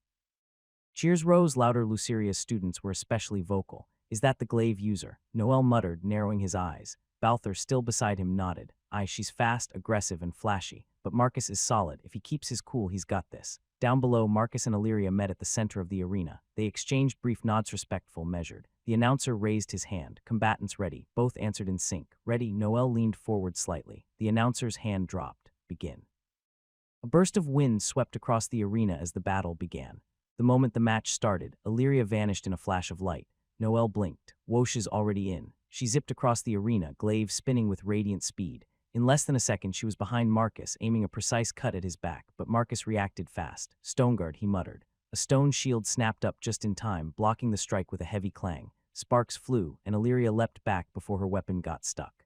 Cheers rose louder. Luceria's students were especially vocal. "Is that the glaive user?" Noel muttered, narrowing his eyes. Balthor, still beside him, nodded. "Aye, she's fast, aggressive, and flashy. But Marcus is solid. If he keeps his cool, he's got this." Down below, Marcus and Illyria met at the center of the arena. They exchanged brief nods, respectful, measured. The announcer raised his hand. "Combatants ready." Both answered in sync. "Ready." Noel leaned forward slightly. The announcer's hand dropped. "Begin." A burst of wind swept across the arena as the battle began. The moment the match started, Illyria vanished in a flash of light. Noel blinked. Whoosh is already in. She zipped across the arena, glaive spinning with radiant speed. In less than a second, she was behind Marcus, aiming a precise cut at his back, but Marcus reacted fast. "Stoneguard," he muttered. A stone shield snapped up just in time, blocking the strike with a heavy clang. Sparks flew, and Illyria leapt back before her weapon got stuck.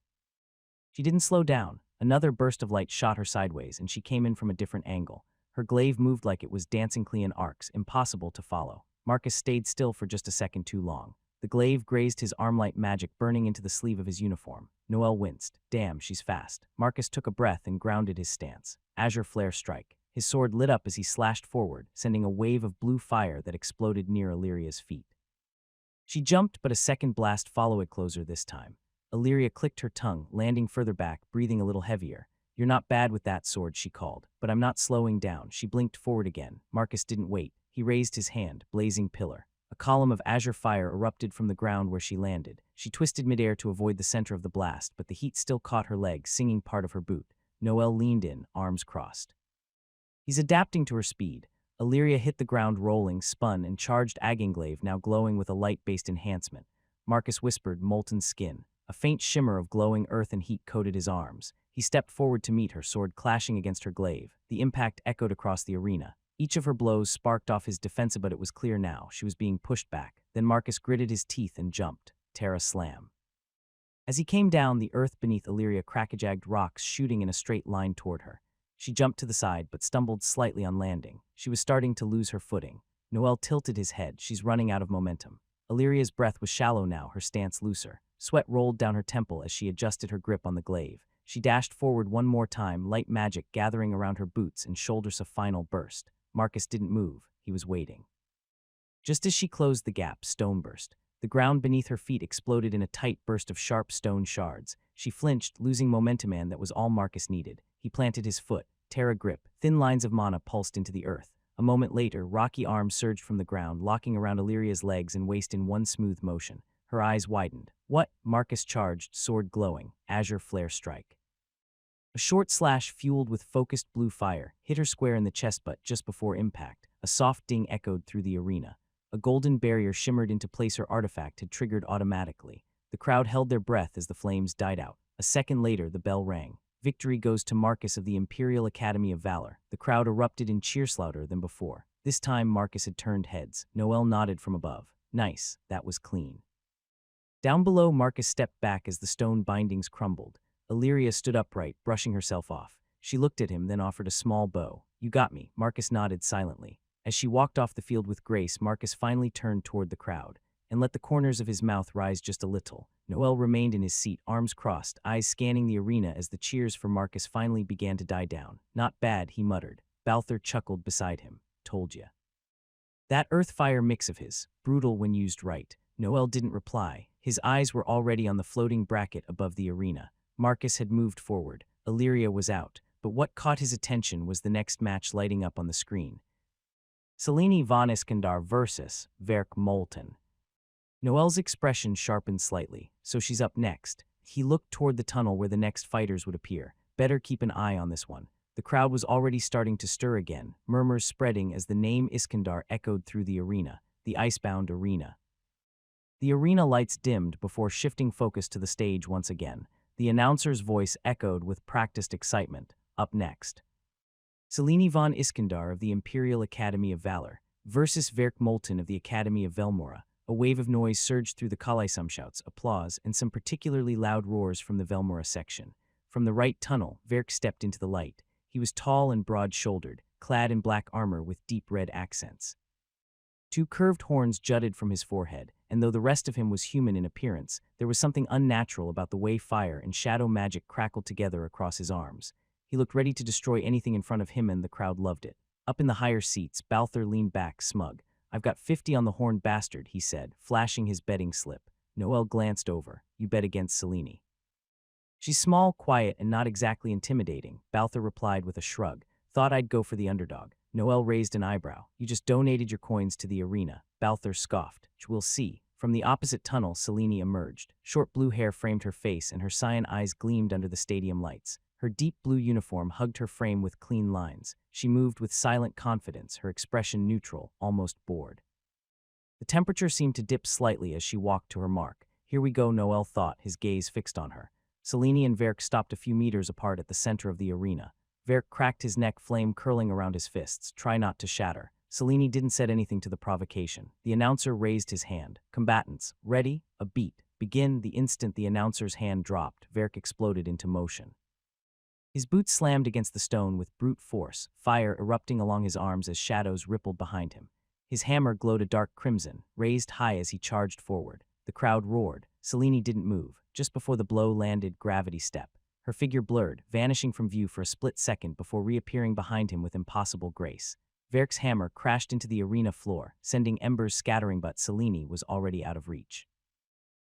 She didn't slow down. Another burst of light shot her sideways, and she came in from a different angle. Her glaive moved like it was dancing clean in arcs, impossible to follow. Marcus stayed still for just a second too long. The glaive grazed his armlight magic, burning into the sleeve of his uniform. Noel winced. Damn, she's fast. Marcus took a breath and grounded his stance. Azure flare strike. His sword lit up as he slashed forward, sending a wave of blue fire that exploded near Illyria's feet. She jumped, but a second blast followed closer this time. Illyria clicked her tongue, landing further back, breathing a little heavier. You're not bad with that sword, she called. But I'm not slowing down. She blinked forward again. Marcus didn't wait. He raised his hand, blazing pillar. A column of azure fire erupted from the ground where she landed. She twisted midair to avoid the center of the blast, but the heat still caught her leg, singing part of her boot. Noel leaned in, arms crossed. He's adapting to her speed. Illyria hit the ground rolling, spun, and charged Aganglaive, now glowing with a light-based enhancement. Marcus whispered, molten skin. A faint shimmer of glowing earth and heat coated his arms. He stepped forward to meet her, sword clashing against her glaive. The impact echoed across the arena. Each of her blows sparked off his defensive, but it was clear now. She was being pushed back. Then Marcus gritted his teeth and jumped. Terra slam. As he came down, the earth beneath Illyria crackajagged, rocks shooting in a straight line toward her. She jumped to the side, but stumbled slightly on landing. She was starting to lose her footing. Noel tilted his head. She's running out of momentum. Illyria's breath was shallow now, her stance looser. Sweat rolled down her temple as she adjusted her grip on the glaive. She dashed forward one more time, light magic gathering around her boots and shoulders. A final burst. Marcus didn't move. He was waiting. Just as she closed the gap, stone burst. The ground beneath her feet exploded in a tight burst of sharp stone shards. She flinched, losing momentum, and that was all Marcus needed. He planted his foot. Terra grip. Thin lines of mana pulsed into the earth. A moment later, rocky arms surged from the ground, locking around Illyria's legs and waist in one smooth motion. Her eyes widened. What? Marcus charged, sword glowing. Azure flare strike. A short slash fueled with focused blue fire hit her square in the chest, but just before impact, a soft ding echoed through the arena. A golden barrier shimmered into place. Her artifact had triggered automatically. The crowd held their breath as the flames died out. A second later, the bell rang. Victory goes to Marcus of the Imperial Academy of Valor. The crowd erupted in cheers louder than before. This time, Marcus had turned heads. Noel nodded from above. Nice, that was clean. Down below, Marcus stepped back as the stone bindings crumbled. Illyria stood upright, brushing herself off. She looked at him, then offered a small bow. You got me. Marcus nodded silently. As she walked off the field with grace, Marcus finally turned toward the crowd and let the corners of his mouth rise just a little. Noel remained in his seat, arms crossed, eyes scanning the arena as the cheers for Marcus finally began to die down. Not bad, he muttered. Balther chuckled beside him. Told ya. That earth-fire mix of his, brutal when used right. Noel didn't reply. His eyes were already on the floating bracket above the arena. Marcus had moved forward. Illyria was out. But what caught his attention was the next match lighting up on the screen. Selene von Iskandar versus Verk Molten. Noel's expression sharpened slightly. So she's up next. He looked toward the tunnel where the next fighters would appear. Better keep an eye on this one. The crowd was already starting to stir again, murmurs spreading as the name Iskandar echoed through the arena, the icebound arena. The arena lights dimmed before shifting focus to the stage once again. The announcer's voice echoed with practiced excitement. Up next, Selene von Iskandar of the Imperial Academy of Valor versus Verk Molten of the Academy of Velmora. A wave of noise surged through the Kalai, some shouts, applause, and some particularly loud roars from the Velmora section. From the right tunnel, Verk stepped into the light. He was tall and broad-shouldered, clad in black armor with deep red accents. Two curved horns jutted from his forehead, and though the rest of him was human in appearance, there was something unnatural about the way fire and shadow magic crackled together across his arms. He looked ready to destroy anything in front of him, and the crowd loved it. Up in the higher seats, Balther leaned back, smug. I've got 50 on the horned bastard, he said, flashing his betting slip. Noel glanced over. You bet against Selene. She's small, quiet, and not exactly intimidating, Balther replied with a shrug. Thought I'd go for the underdog. Noel raised an eyebrow. You just donated your coins to the arena. Balther scoffed. We'll see. From the opposite tunnel, Selene emerged. Short blue hair framed her face, and her cyan eyes gleamed under the stadium lights. Her deep blue uniform hugged her frame with clean lines. She moved with silent confidence, her expression neutral, almost bored. The temperature seemed to dip slightly as she walked to her mark. Here we go, Noel thought, his gaze fixed on her. Selene and Verk stopped a few meters apart at the center of the arena. Verk cracked his neck, flame curling around his fists. Try not to shatter. Selene didn't say anything to the provocation. The announcer raised his hand. Combatants, ready? A beat. Begin. The instant the announcer's hand dropped, Verk exploded into motion. His boots slammed against the stone with brute force, fire erupting along his arms as shadows rippled behind him. His hammer glowed a dark crimson, raised high as he charged forward. The crowd roared. Selene didn't move. Just before the blow landed, gravity step. Her figure blurred, vanishing from view for a split second before reappearing behind him with impossible grace. Verk's hammer crashed into the arena floor, sending embers scattering, but Selene was already out of reach.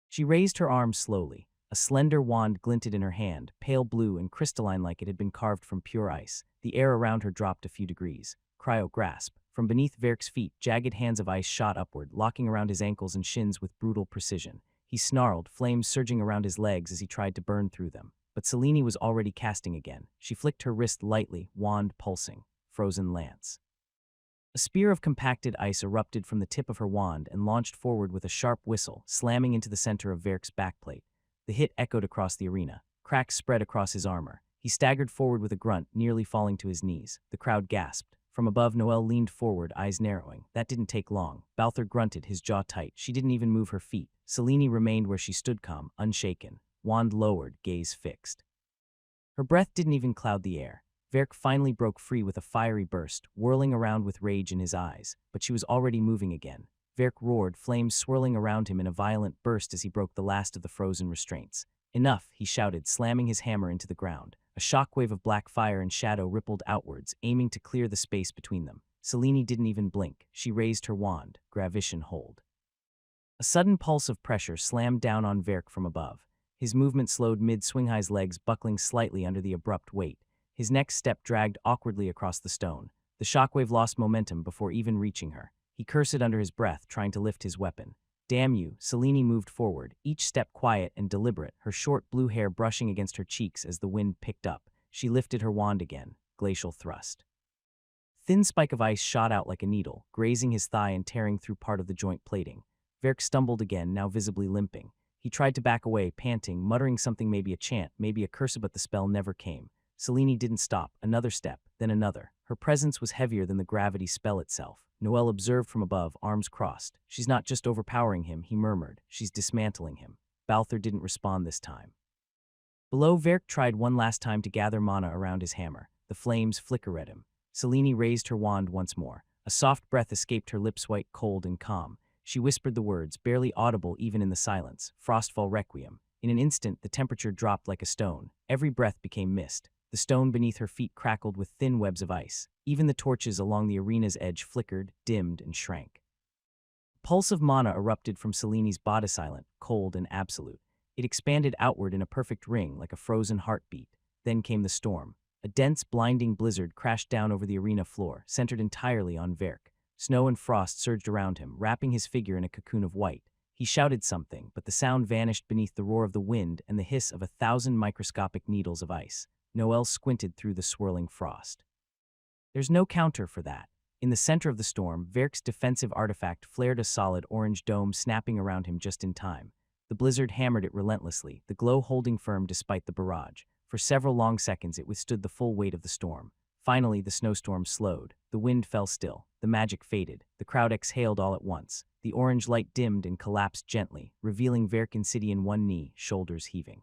She raised her arm slowly. A slender wand glinted in her hand, pale blue and crystalline like it had been carved from pure ice. The air around her dropped a few degrees. Cryo grasp. From beneath Verk's feet, jagged hands of ice shot upward, locking around his ankles and shins with brutal precision. He snarled, flames surging around his legs as he tried to burn through them. But Selene was already casting again. She flicked her wrist lightly, wand pulsing. Frozen lance. A spear of compacted ice erupted from the tip of her wand and launched forward with a sharp whistle, slamming into the center of Verk's backplate. The hit echoed across the arena. Cracks spread across his armor. He staggered forward with a grunt, nearly falling to his knees. The crowd gasped. From above, Noel leaned forward, eyes narrowing. That didn't take long. Balther grunted, his jaw tight. She didn't even move her feet. Selene remained where she stood, calm, unshaken. Wand lowered, gaze fixed. Her breath didn't even cloud the air. Verk finally broke free with a fiery burst, whirling around with rage in his eyes. But she was already moving again. Verk roared, flames swirling around him in a violent burst as he broke the last of the frozen restraints. Enough, he shouted, slamming his hammer into the ground. A shockwave of black fire and shadow rippled outwards, aiming to clear the space between them. Selene didn't even blink. She raised her wand, gravition hold. A sudden pulse of pressure slammed down on Verk from above. His movement slowed mid-Swinghai's legs buckling slightly under the abrupt weight. His next step dragged awkwardly across the stone. The shockwave lost momentum before even reaching her. He cursed under his breath, trying to lift his weapon. Damn you, Selene moved forward, each step quiet and deliberate, her short blue hair brushing against her cheeks as the wind picked up. She lifted her wand again, glacial thrust. Thin spike of ice shot out like a needle, grazing his thigh and tearing through part of the joint plating. Verk stumbled again, now visibly limping. He tried to back away, panting, muttering something, maybe a chant, maybe a curse, but the spell never came. Selene didn't stop. Another step, then another. Her presence was heavier than the gravity spell itself. Noel observed from above, arms crossed. She's not just overpowering him, he murmured. She's dismantling him. Balther didn't respond this time. Below, Verk tried one last time to gather mana around his hammer. The flames flickered at him. Selene raised her wand once more. A soft breath escaped her lips, white, cold, and calm. She whispered the words, barely audible even in the silence. Frostfall Requiem. In an instant, the temperature dropped like a stone. Every breath became mist. The stone beneath her feet crackled with thin webs of ice. Even the torches along the arena's edge flickered, dimmed, and shrank. A pulse of mana erupted from Selene's body, silent, cold, and absolute. It expanded outward in a perfect ring, like a frozen heartbeat. Then came the storm. A dense, blinding blizzard crashed down over the arena floor, centered entirely on Verk. Snow and frost surged around him, wrapping his figure in a cocoon of white. He shouted something, but the sound vanished beneath the roar of the wind and the hiss of 1,000 microscopic needles of ice. Noel squinted through the swirling frost. There's no counter for that. In the center of the storm, Verk's defensive artifact flared a solid orange dome, snapping around him just in time. The blizzard hammered it relentlessly, the glow holding firm despite the barrage. For several long seconds, it withstood the full weight of the storm. Finally, the snowstorm slowed. The wind fell still. The magic faded. The crowd exhaled all at once. The orange light dimmed and collapsed gently, revealing Verk in city in one knee, shoulders heaving.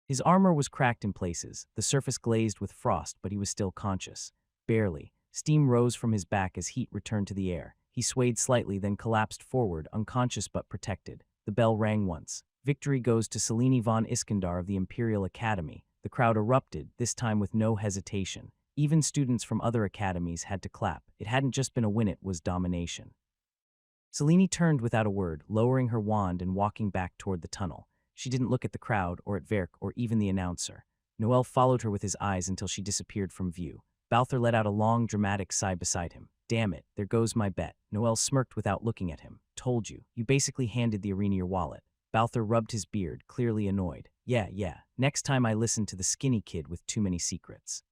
His armor was cracked in places, the surface glazed with frost, but he was still conscious. Barely. Steam rose from his back as heat returned to the air. He swayed slightly, then collapsed forward, unconscious but protected. The bell rang once. Victory goes to Selene von Iskandar of the Imperial Academy. The crowd erupted, this time with no hesitation. Even students from other academies had to clap. It hadn't just been a win, it was domination. Selene turned without a word, lowering her wand and walking back toward the tunnel. She didn't look at the crowd, or at Verk, or even the announcer. Noel followed her with his eyes until she disappeared from view. Balther let out a long, dramatic sigh beside him. Damn it, there goes my bet. Noel smirked without looking at him. Told you. You basically handed the arena your wallet. Balther rubbed his beard, clearly annoyed. Yeah. Next time I listen to the skinny kid with too many secrets.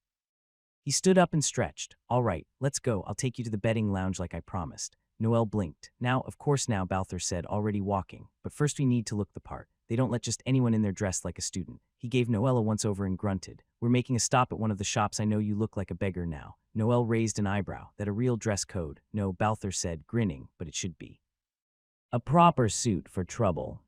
He stood up and stretched. All right, let's go. I'll take you to the betting lounge like I promised. Noel blinked. Now, Balther said, already walking. But first we need to look the part. They don't let just anyone in there dressed like a student. He gave Noel a once-over and grunted. We're making a stop at one of the shops. I know you look like a beggar now. Noel raised an eyebrow. That a real dress code? No, Balther said, grinning, but it should be. A proper suit for trouble.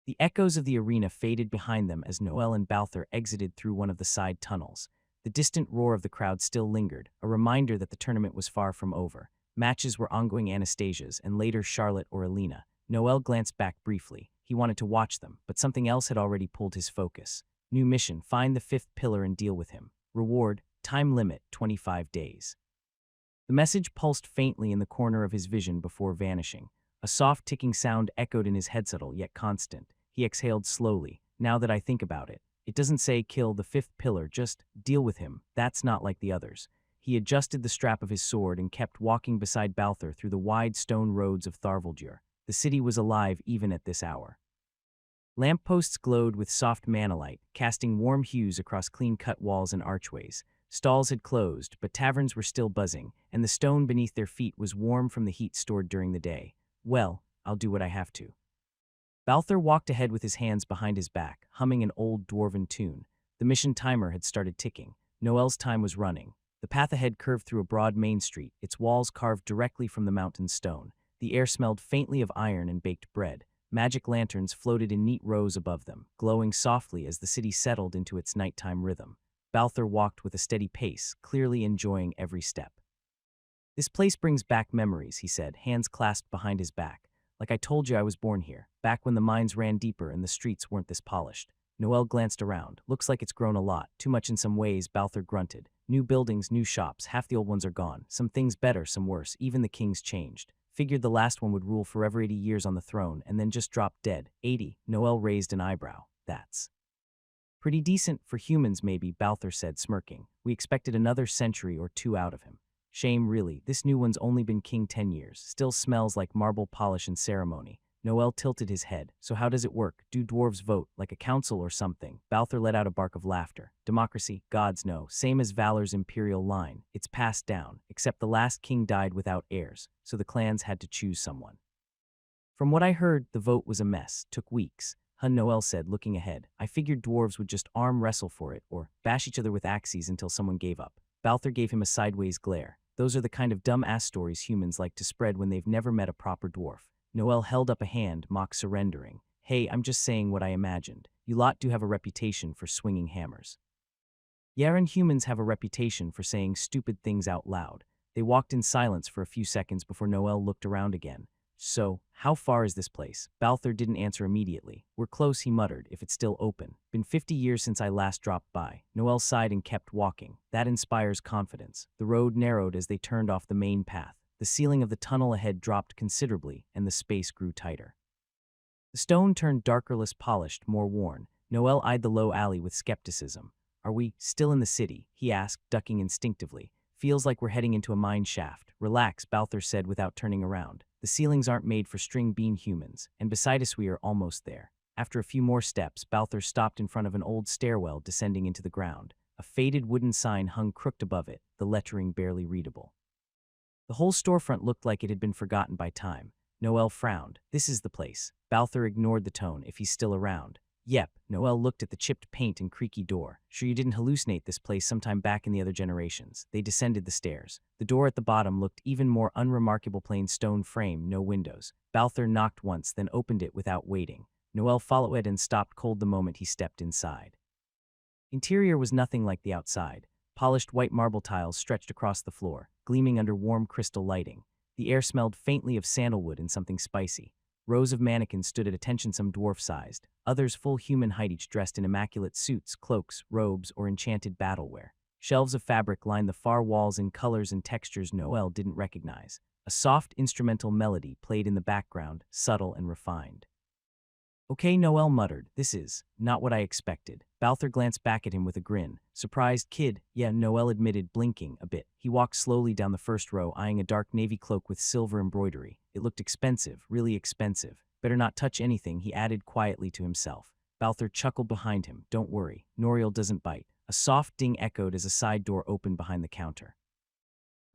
The echoes of the arena faded behind them as Noel and Balther exited through one of the side tunnels. The distant roar of the crowd still lingered, a reminder that the tournament was far from over. Matches were ongoing Anastasia's and later Charlotte or Alina. Noel glanced back briefly. He wanted to watch them, but something else had already pulled his focus. New mission, find the fifth pillar and deal with him. Reward, time limit, 25 days. The message pulsed faintly in the corner of his vision before vanishing. A soft ticking sound echoed in his head, subtle yet constant. He exhaled slowly. Now that I think about it, it doesn't say kill the fifth pillar, just deal with him. That's not like the others. He adjusted the strap of his sword and kept walking beside Balthur through the wide stone roads of Tharvaldur. The city was alive even at this hour. Lampposts glowed with soft manalight, casting warm hues across clean-cut walls and archways. Stalls had closed, but taverns were still buzzing, and the stone beneath their feet was warm from the heat stored during the day. Well, I'll do what I have to. Balthur walked ahead with his hands behind his back, humming an old Dwarven tune. The mission timer had started ticking. Noel's time was running. The path ahead curved through a broad main street, its walls carved directly from the mountain stone. The air smelled faintly of iron and baked bread. Magic lanterns floated in neat rows above them, glowing softly as the city settled into its nighttime rhythm. Balthur walked with a steady pace, clearly enjoying every step. This place brings back memories, he said, hands clasped behind his back. Like I told you, I was born here, back when the mines ran deeper and the streets weren't this polished. Noel glanced around. Looks like it's grown a lot, too much in some ways, Balthur grunted. New buildings, new shops, half the old ones are gone. Some things better, some worse, even the king's changed. Figured the last one would rule forever 80 years on the throne and then just drop dead. 80, Noel raised an eyebrow. That's pretty decent for humans maybe, Balthur said, smirking. We expected another century or two out of him. Shame really, this new one's only been king 10 years, still smells like marble polish and ceremony. Noel tilted his head. So how does it work? Do dwarves vote, like a council or something? Balthur let out a bark of laughter. Democracy? Gods no. Same as Valor's imperial line. It's passed down, except the last king died without heirs, so the clans had to choose someone. From what I heard, the vote was a mess, took weeks. Noel said, looking ahead. I figured dwarves would just arm wrestle for it, or bash each other with axes until someone gave up. Balthur gave him a sideways glare. Those are the kind of dumb-ass stories humans like to spread when they've never met a proper dwarf. Noel held up a hand, mock surrendering. Hey, I'm just saying what I imagined. You lot do have a reputation for swinging hammers. Garin humans have a reputation for saying stupid things out loud. They walked in silence for a few seconds before Noel looked around again. So, how far is this place? Balthur didn't answer immediately. We're close, he muttered, if it's still open. Been 50 years since I last dropped by. Noel sighed and kept walking. That inspires confidence. The road narrowed as they turned off the main path. The ceiling of the tunnel ahead dropped considerably, and the space grew tighter. The stone turned darker, less polished, more worn. Noel eyed the low alley with skepticism. Are we still in the city? He asked, ducking instinctively. Feels like we're heading into a mine shaft. Relax, Balthur said without turning around. The ceilings aren't made for string bean humans, and beside us we are almost there. After a few more steps, Balthur stopped in front of an old stairwell descending into the ground. A faded wooden sign hung crooked above it, the lettering barely readable. The whole storefront looked like it had been forgotten by time. Noel frowned. This is the place. Balthur ignored the tone, if he's still around. Yep, Noel looked at the chipped paint and creaky door. Sure you didn't hallucinate this place sometime back in the other generations. They descended the stairs. The door at the bottom looked even more unremarkable, plain stone frame, no windows. Balthur knocked once, then opened it without waiting. Noel followed it and stopped cold the moment he stepped inside. Interior was nothing like the outside. Polished white marble tiles stretched across the floor, gleaming under warm crystal lighting. The air smelled faintly of sandalwood and something spicy. Rows of mannequins stood at attention, some dwarf-sized, others full human height, each dressed in immaculate suits, cloaks, robes, or enchanted battleware. Shelves of fabric lined the far walls in colors and textures Noel didn't recognize. A soft instrumental melody played in the background, subtle and refined. Okay, Noel muttered. This is not what I expected. Balthur glanced back at him with a grin. Surprised kid? Yeah, Noel admitted, blinking a bit. He walked slowly down the first row, eyeing a dark navy cloak with silver embroidery. It looked expensive, really expensive. Better not touch anything, he added quietly to himself. Balthur chuckled behind him. Don't worry, Noel doesn't bite. A soft ding echoed as a side door opened behind the counter.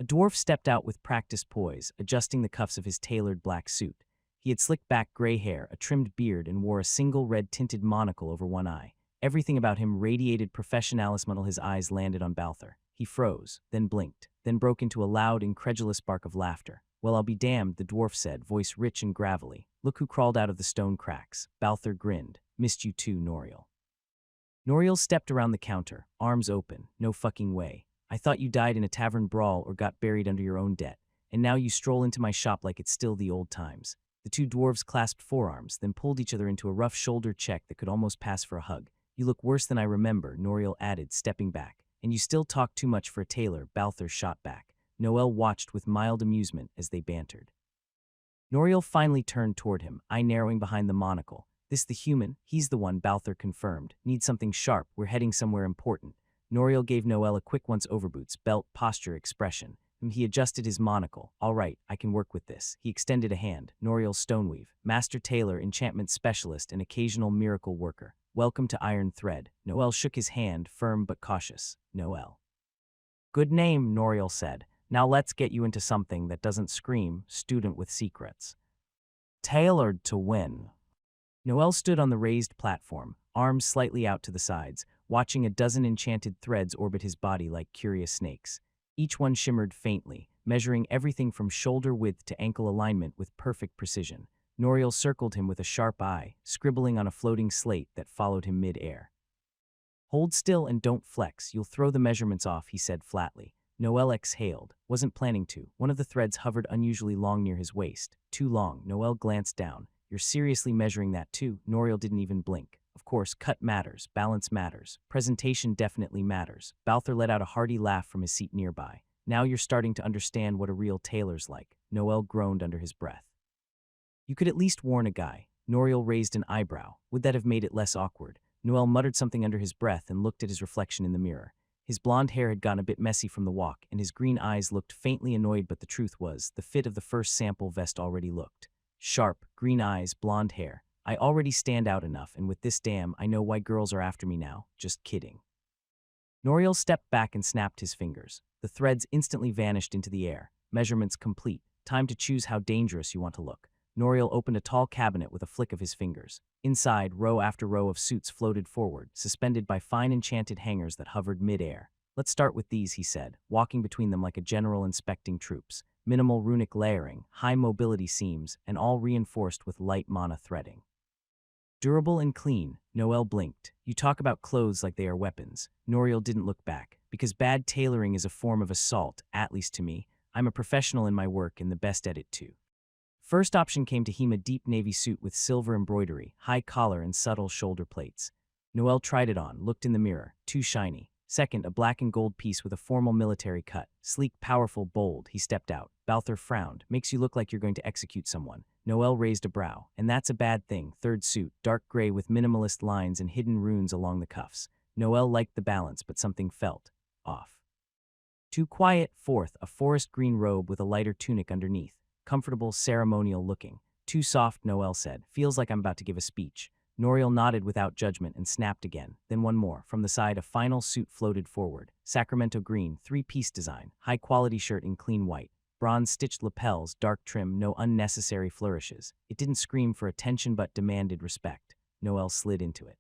A dwarf stepped out with practiced poise, adjusting the cuffs of his tailored black suit. He had slicked back gray hair, a trimmed beard, and wore a single red-tinted monocle over one eye. Everything about him radiated professionalism until his eyes landed on Balthur. He froze, then blinked, then broke into a loud, incredulous bark of laughter. Well, I'll be damned, the dwarf said, voice rich and gravelly. Look who crawled out of the stone cracks. Balthur grinned. Missed you too, Noel. Noel stepped around the counter, arms open. No fucking way. I thought you died in a tavern brawl or got buried under your own debt. and now you stroll into my shop like it's still the old times." The two dwarves clasped forearms, then pulled each other into a rough shoulder check that could almost pass for a hug. "You look worse than I remember," Noel added, stepping back. "And you still talk too much for a tailor," Balthor shot back. Noel watched with mild amusement as they bantered. Noel finally turned toward him, eye narrowing behind the monocle. "This the human?" "He's the one," Balthor confirmed. "Need something sharp. We're heading somewhere important." Noel gave Noel a quick once-overboots, belt, posture, expression. He adjusted his monocle. "All right, I can work with this." He extended a hand. "Noel Stoneweave, master tailor, enchantment specialist, and occasional miracle worker. Welcome to Iron Thread." Noel shook his hand, firm but cautious. "Noel." "Good name," Noel said. "Now let's get you into something that doesn't scream student with secrets. Tailored to win." Noel stood on the raised platform, arms slightly out to the sides, watching a dozen enchanted threads orbit his body like curious snakes. Each one shimmered faintly, measuring everything from shoulder width to ankle alignment with perfect precision. Noel circled him with a sharp eye, scribbling on a floating slate that followed him mid-air. "Hold still and don't flex, you'll throw the measurements off," he said flatly. Noel exhaled, wasn't planning to. One of the threads hovered unusually long near his waist. Too long. Noel glanced down. "You're seriously measuring that too?" Noel didn't even blink. "Of course, cut matters, balance matters, presentation definitely matters." Balthor let out a hearty laugh from his seat nearby. "Now you're starting to understand what a real tailor's like." Noel groaned under his breath. "You could at least warn a guy." Noel raised an eyebrow. Would that have made it less awkward? Noel muttered something under his breath and looked at his reflection in the mirror. His blonde hair had gotten a bit messy from the walk, and his green eyes looked faintly annoyed, but the truth was, the fit of the first sample vest already looked. Sharp, green eyes, blonde hair. "I already stand out enough, and with this I know why girls are after me now. Just kidding." Noel stepped back and snapped his fingers. The threads instantly vanished into the air. Measurements complete. Time to choose how dangerous you want to look. Noel opened a tall cabinet with a flick of his fingers. Inside, row after row of suits floated forward, suspended by fine enchanted hangers that hovered mid-air. "Let's start with these," he said, walking between them like a general inspecting troops. Minimal runic layering, high mobility seams, and all reinforced with light mana threading. "Durable and clean," Noel blinked. "You talk about clothes like they are weapons." Noel didn't look back. "Because bad tailoring is a form of assault, at least to me. I'm a professional in my work and the best at it too." First option came to him, a deep navy suit with silver embroidery, high collar, and subtle shoulder plates. Noel tried it on, looked in the mirror. Too shiny. Second, a black and gold piece with a formal military cut. Sleek, powerful, bold. He stepped out. Balthor frowned. "Makes you look like you're going to execute someone." Noel raised a brow. "And that's a bad thing." Third suit, dark gray with minimalist lines and hidden runes along the cuffs. Noel liked the balance, but something felt off. Too quiet. Fourth, a forest green robe with a lighter tunic underneath. Comfortable, ceremonial looking. "Too soft," Noel said. "Feels like I'm about to give a speech." Noel nodded without judgment and snapped again. Then one more. From the side, a final suit floated forward. Sacramento green, three-piece design. High-quality shirt in clean white. Bronze-stitched lapels, dark trim, no unnecessary flourishes. It didn't scream for attention but demanded respect. Noel slid into it.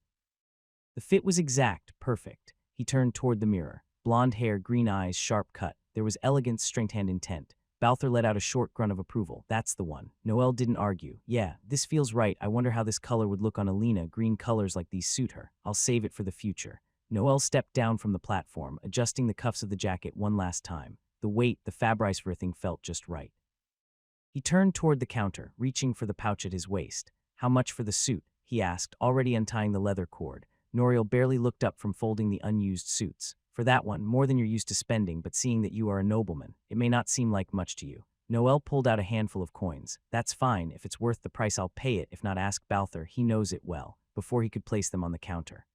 The fit was exact, perfect. He turned toward the mirror. Blonde hair, green eyes, sharp cut. There was elegance, strength, and intent. Balthor let out a short grunt of approval. "That's the one." Noel didn't argue. "Yeah, this feels right. I wonder how this color would look on Alina. Green colors like these suit her. I'll save it for the future." Noel stepped down from the platform, adjusting the cuffs of the jacket one last time. The weight, the fabrice for a thing felt just right. He turned toward the counter, reaching for the pouch at his waist. "How much for the suit?" he asked, already untying the leather cord. Noel barely looked up from folding the unused suits. "For that one, more than you're used to spending, but seeing that you are a nobleman, it may not seem like much to you." Noel pulled out a handful of coins. "That's fine. If it's worth the price, I'll pay it. If not, ask Balthor. He knows it well," before he could place them on the counter.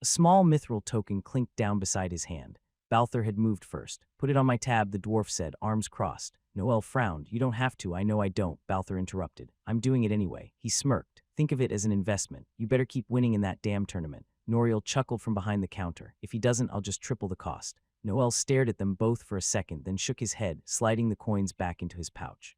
A small mithril token clinked down beside his hand. Balthor had moved first. "Put it on my tab," the dwarf said, arms crossed. Noel frowned. "You don't have to. I know I don't," Balthor interrupted. "I'm doing it anyway." He smirked. "Think of it as an investment. You better keep winning in that damn tournament." Noel chuckled from behind the counter. "If he doesn't, I'll just triple the cost." Noel stared at them both for a second, then shook his head, sliding the coins back into his pouch.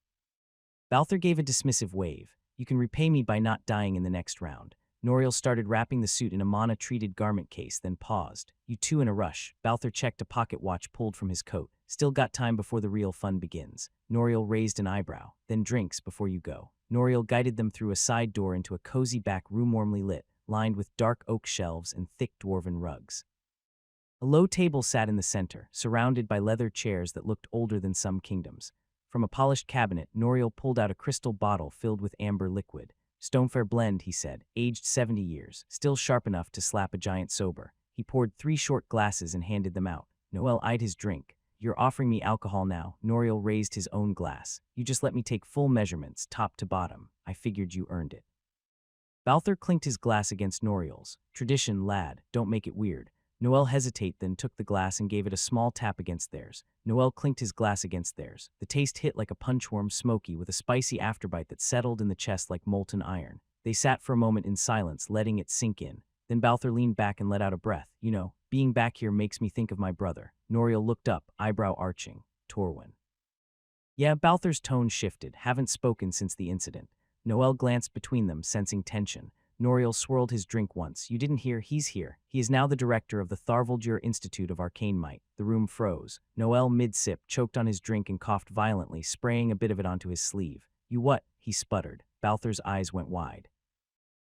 Balthor gave a dismissive wave. "You can repay me by not dying in the next round." Noel started wrapping the suit in a mana-treated garment case, then paused. "You two in a rush." Balthor checked a pocket watch pulled from his coat. "Still got time before the real fun begins." Noel raised an eyebrow. "Then drinks before you go." Noel guided them through a side door into a cozy back room warmly lit, lined with dark oak shelves and thick dwarven rugs. A low table sat in the center, surrounded by leather chairs that looked older than some kingdoms. From a polished cabinet, Noel pulled out a crystal bottle filled with amber liquid. Stonefair blend, he said, aged 70 years, still sharp enough to slap a giant sober. He poured 3 short glasses and handed them out. Noel eyed his drink. You're offering me alcohol now? Noel raised his own glass. You just let me take full measurements, top to bottom. I figured you earned it. Balthur clinked his glass against Noel's. Tradition, lad, don't make it weird. Noel hesitated, then took the glass and gave it a small tap against theirs. Noel clinked his glass against theirs. The taste hit like a punchworm, smoky, with a spicy afterbite that settled in the chest like molten iron. They sat for a moment in silence, letting it sink in. Then Balthur leaned back and let out a breath. You know, being back here makes me think of my brother. Noel looked up, eyebrow arching. Torwin. Yeah, Balthur's tone shifted. Haven't spoken since the incident. Noel glanced between them, sensing tension. Noel swirled his drink once. You didn't hear? He's here. He is now the director of the Tharvaldur Institute of Arcane Might. The room froze. Noel, mid-sip, choked on his drink and coughed violently, spraying a bit of it onto his sleeve. You what? He sputtered. Balthur's eyes went wide.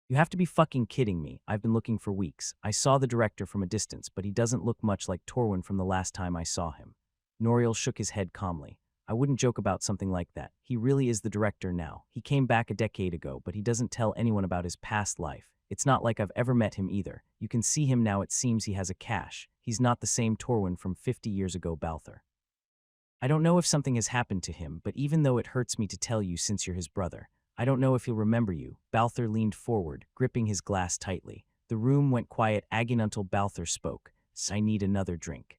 You have to be fucking kidding me. I've been looking for weeks. I saw the director from a distance, but he doesn't look much like Torwin from the last time I saw him. Noel shook his head calmly. I wouldn't joke about something like that. He really is the director now. He came back a decade ago, but he doesn't tell anyone about his past life. It's not like I've ever met him either. You can see him now. It seems he has a cache. He's not the same Torwin from 50 years ago, Balthur. I don't know if something has happened to him, but even though it hurts me to tell you since you're his brother, I don't know if he'll remember you. Balthur leaned forward, gripping his glass tightly. The room went quiet again until Balthur spoke. I need another drink.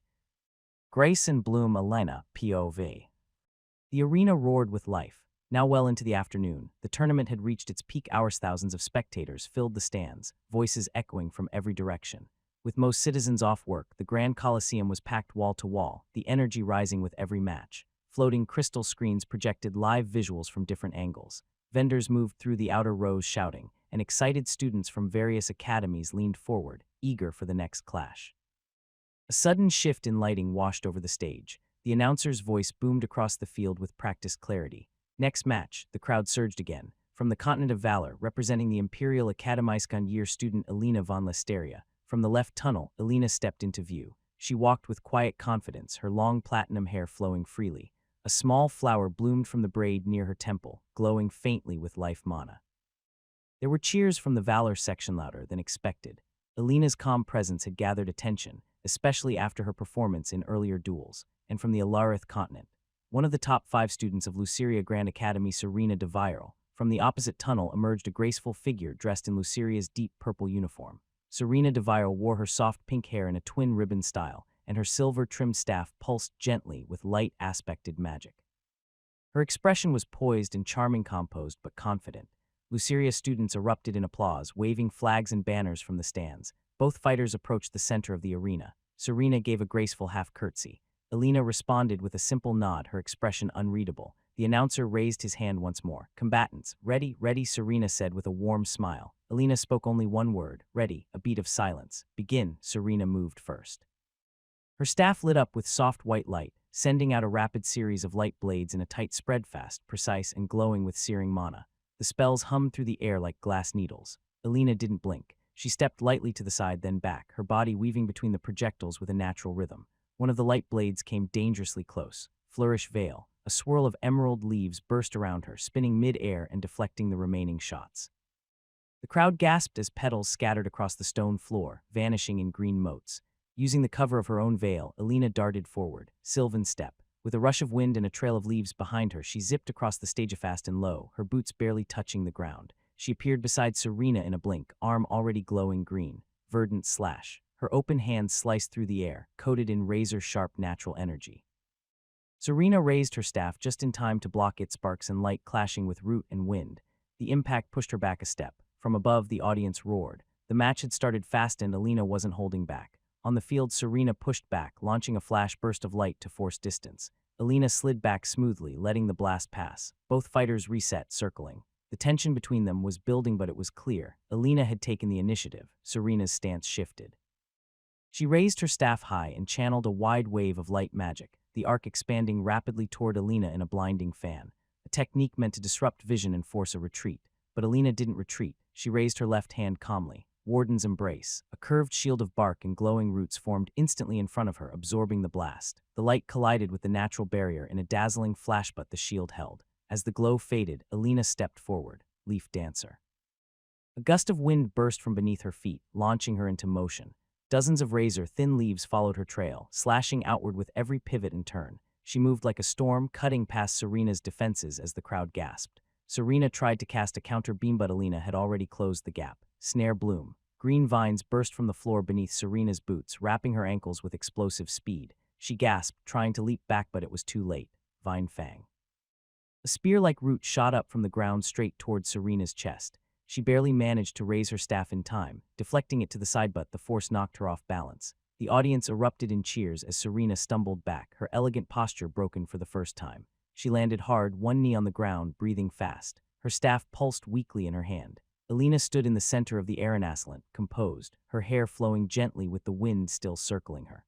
Grace and Bloom, Alina, POV. The arena roared with life. Now well into the afternoon, the tournament had reached its peak hours. Thousands of spectators filled the stands, voices echoing from every direction. With most citizens off work, the Grand Coliseum was packed wall to wall, the energy rising with every match. Floating crystal screens projected live visuals from different angles. Vendors moved through the outer rows shouting, and excited students from various academies leaned forward, eager for the next clash. A sudden shift in lighting washed over the stage. The announcer's voice boomed across the field with practiced clarity. Next match, the crowd surged again. From the continent of Valor, representing the Imperial Akademeiskon year student Alina von Listeria. From the left tunnel, Alina stepped into view. She walked with quiet confidence, her long platinum hair flowing freely. A small flower bloomed from the braid near her temple, glowing faintly with life mana. There were cheers from the Valor section, louder than expected. Alina's calm presence had gathered attention, especially after her performance in earlier duels, and from the Alarith continent. One of the top 5 students of Luceria Grand Academy, Serena de Viral. From the opposite tunnel emerged a graceful figure dressed in Luceria's deep purple uniform. Serena de Viral wore her soft pink hair in a twin ribbon style, and her silver-trimmed staff pulsed gently with light-aspected magic. Her expression was poised and charming, composed but confident. Luceria students erupted in applause, waving flags and banners from the stands. Both fighters approached the center of the arena. Serena gave a graceful half-curtsy. Alina responded with a simple nod, her expression unreadable. The announcer raised his hand once more. Combatants, ready, ready, Serena said with a warm smile. Alina spoke only one word, ready, a beat of silence. Begin, Serena moved first. Her staff lit up with soft white light, sending out a rapid series of light blades in a tight spread, fast, precise, and glowing with searing mana. The spells hummed through the air like glass needles. Alina didn't blink. She stepped lightly to the side, then back, her body weaving between the projectiles with a natural rhythm. One of the light blades came dangerously close. Flourish veil. A swirl of emerald leaves burst around her, spinning mid-air and deflecting the remaining shots. The crowd gasped as petals scattered across the stone floor, vanishing in green motes. Using the cover of her own veil, Alina darted forward, sylvan step. With a rush of wind and a trail of leaves behind her, she zipped across the stage fast and low, her boots barely touching the ground. She appeared beside Serena in a blink, arm already glowing green. Verdant slash. Her open hand sliced through the air, coated in razor-sharp natural energy. Serena raised her staff just in time to block its sparks and light clashing with root and wind. The impact pushed her back a step. From above, the audience roared. The match had started fast and Alina wasn't holding back. On the field, Serena pushed back, launching a flash burst of light to force distance. Alina slid back smoothly, letting the blast pass. Both fighters reset, circling. The tension between them was building, but it was clear. Alina had taken the initiative. Serena's stance shifted. She raised her staff high and channeled a wide wave of light magic, the arc expanding rapidly toward Alina in a blinding fan. A technique meant to disrupt vision and force a retreat. But Alina didn't retreat. She raised her left hand calmly. Warden's Embrace. A curved shield of bark and glowing roots formed instantly in front of her, absorbing the blast. The light collided with the natural barrier in a dazzling flash, but the shield held. As the glow faded, Alina stepped forward. Leaf Dancer. A gust of wind burst from beneath her feet, launching her into motion. Dozens of razor-thin leaves followed her trail, slashing outward with every pivot and turn. She moved like a storm, cutting past Serena's defenses as the crowd gasped. Serena tried to cast a counter beam, but Alina had already closed the gap. Snare Bloom. Green vines burst from the floor beneath Serena's boots, wrapping her ankles with explosive speed. She gasped, trying to leap back, but it was too late. Vine Fang. A spear-like root shot up from the ground straight toward Serena's chest. She barely managed to raise her staff in time, deflecting it to the side, but the force knocked her off balance. The audience erupted in cheers as Serena stumbled back, her elegant posture broken for the first time. She landed hard, one knee on the ground, breathing fast. Her staff pulsed weakly in her hand. Alina stood in the center of the Anastasia, composed, her hair flowing gently with the wind still circling her.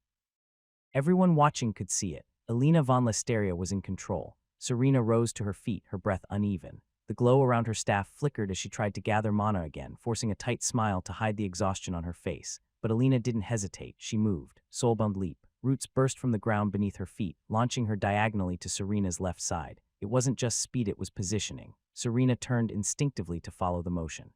Everyone watching could see it. Alina von Listeria was in control. Serena rose to her feet, her breath uneven. The glow around her staff flickered as she tried to gather mana again, forcing a tight smile to hide the exhaustion on her face. But Alina didn't hesitate. She moved. Soulbound Leap. Roots burst from the ground beneath her feet, launching her diagonally to Serena's left side. It wasn't just speed, it was positioning. Serena turned instinctively to follow the motion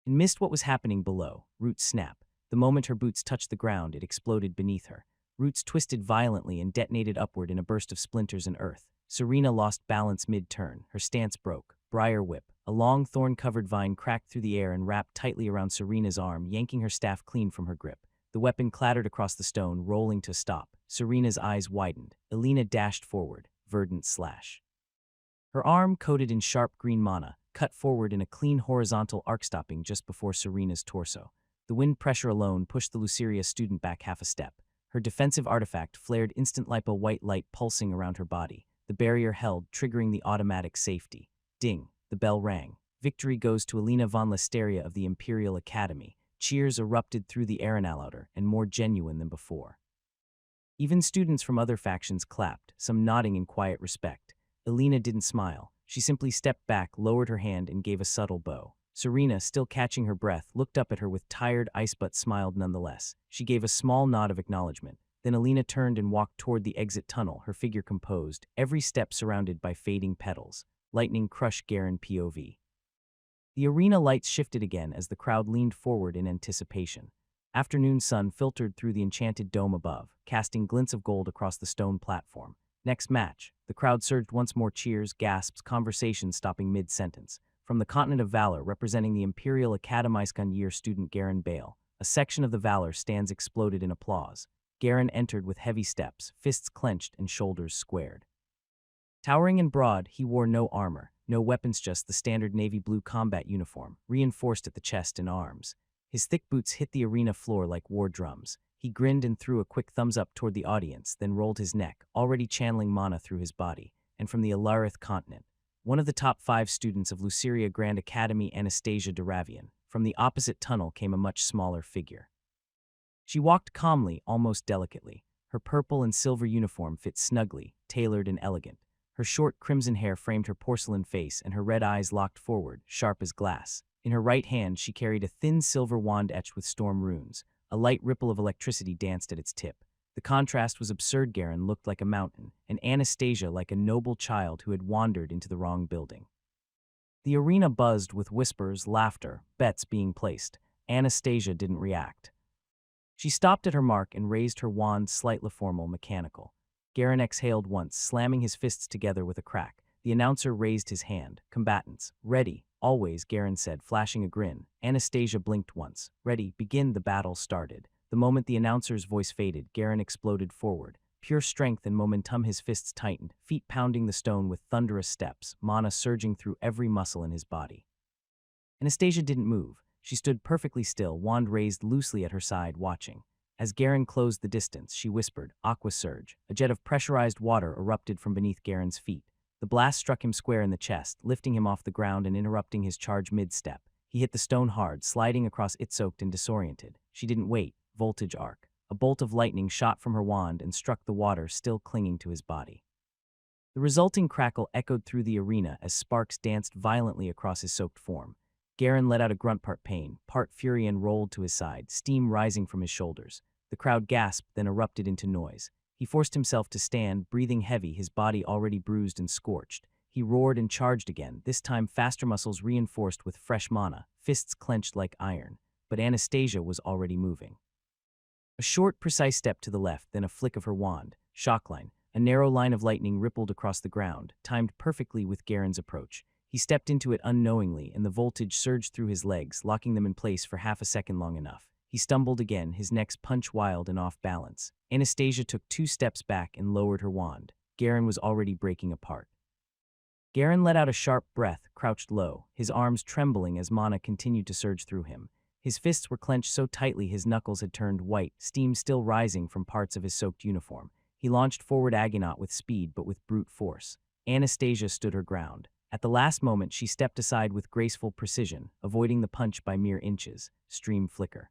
and missed what was happening below. Roots snap. The moment her boots touched the ground, it exploded beneath her. Roots twisted violently and detonated upward in a burst of splinters and earth. Serena lost balance mid-turn. Her stance broke. Briar Whip. A long thorn-covered vine cracked through the air and wrapped tightly around Serena's arm, yanking her staff clean from her grip. The weapon clattered across the stone, rolling to a stop. Serena's eyes widened. Alina dashed forward. Verdant Slash. Her arm, coated in sharp green mana, cut forward in a clean horizontal arc, stopping just before Serena's torso. The wind pressure alone pushed the Luceria student back half a step. Her defensive artifact flared instant like a white light pulsing around her body. The barrier held, triggering the automatic safety. Ding. The bell rang. Victory goes to Alina von Listeria of the Imperial Academy. Cheers erupted through the Arenalauder, and more genuine than before. Even students from other factions clapped, some nodding in quiet respect. Alina didn't smile. She simply stepped back, lowered her hand, and gave a subtle bow. Serena, still catching her breath, looked up at her with tired eyes but smiled nonetheless. She gave a small nod of acknowledgement. Then Alina turned and walked toward the exit tunnel, her figure composed, every step surrounded by fading petals. Lightning Crush Garin POV. The arena lights shifted again as the crowd leaned forward in anticipation. Afternoon sun filtered through the enchanted dome above, casting glints of gold across the stone platform. Next match. The crowd surged once more, cheers, gasps, conversations stopping mid-sentence. From the continent of Valor, representing the Imperial Academyskan year student Garin Bale, a section of the Valor stands exploded in applause. Garin entered with heavy steps, fists clenched and shoulders squared. Towering and broad, he wore no armor, no weapons, just the standard navy blue combat uniform, reinforced at the chest and arms. His thick boots hit the arena floor like war drums. He grinned and threw a quick thumbs up toward the audience, then rolled his neck, already channeling mana through his body. And from the Alarith continent, one of the top 5 students of Luceria Grand Academy, Anastasia Duravian, from the opposite tunnel came a much smaller figure. She walked calmly, almost delicately. Her purple and silver uniform fit snugly, tailored and elegant. Her short crimson hair framed her porcelain face, and her red eyes locked forward, sharp as glass. In her right hand, she carried a thin silver wand etched with storm runes. A light ripple of electricity danced at its tip. The contrast was absurd. Garin looked like a mountain, and Anastasia like a noble child who had wandered into the wrong building. The arena buzzed with whispers, laughter, bets being placed. Anastasia didn't react. She stopped at her mark and raised her wand, slightly formal, mechanical. Garin exhaled once, slamming his fists together with a crack. The announcer raised his hand. Combatants, ready, always, Garin said, flashing a grin. Anastasia blinked once. Ready, begin. The battle started. The moment the announcer's voice faded, Garin exploded forward. Pure strength and momentum, his fists tightened, feet pounding the stone with thunderous steps, mana surging through every muscle in his body. Anastasia didn't move. She stood perfectly still, wand raised loosely at her side, watching. As Garin closed the distance, she whispered, "Aqua Surge." A jet of pressurized water erupted from beneath Garin's feet. The blast struck him square in the chest, lifting him off the ground and interrupting his charge mid-step. He hit the stone hard, sliding across it soaked and disoriented. She didn't wait. Voltage arc. A bolt of lightning shot from her wand and struck the water still clinging to his body. The resulting crackle echoed through the arena as sparks danced violently across his soaked form. Garin let out a grunt, part pain, part fury, and rolled to his side, steam rising from his shoulders. The crowd gasped, then erupted into noise. He forced himself to stand, breathing heavy, his body already bruised and scorched. He roared and charged again, this time faster muscles reinforced with fresh mana, fists clenched like iron. But Anastasia was already moving. A short, precise step to the left, then a flick of her wand. Shockline. A narrow line of lightning rippled across the ground, timed perfectly with Garin's approach. He stepped into it unknowingly, and the voltage surged through his legs, locking them in place for half a second long enough. He stumbled again, his next punch wild and off balance. Anastasia took 2 steps back and lowered her wand. Garin was already breaking apart. Garin let out a sharp breath, crouched low, his arms trembling as mana continued to surge through him. His fists were clenched so tightly his knuckles had turned white, steam still rising from parts of his soaked uniform. He launched forward Agonaut with speed but with brute force. Anastasia stood her ground. At the last moment she stepped aside with graceful precision, avoiding the punch by mere inches. Stream flicker.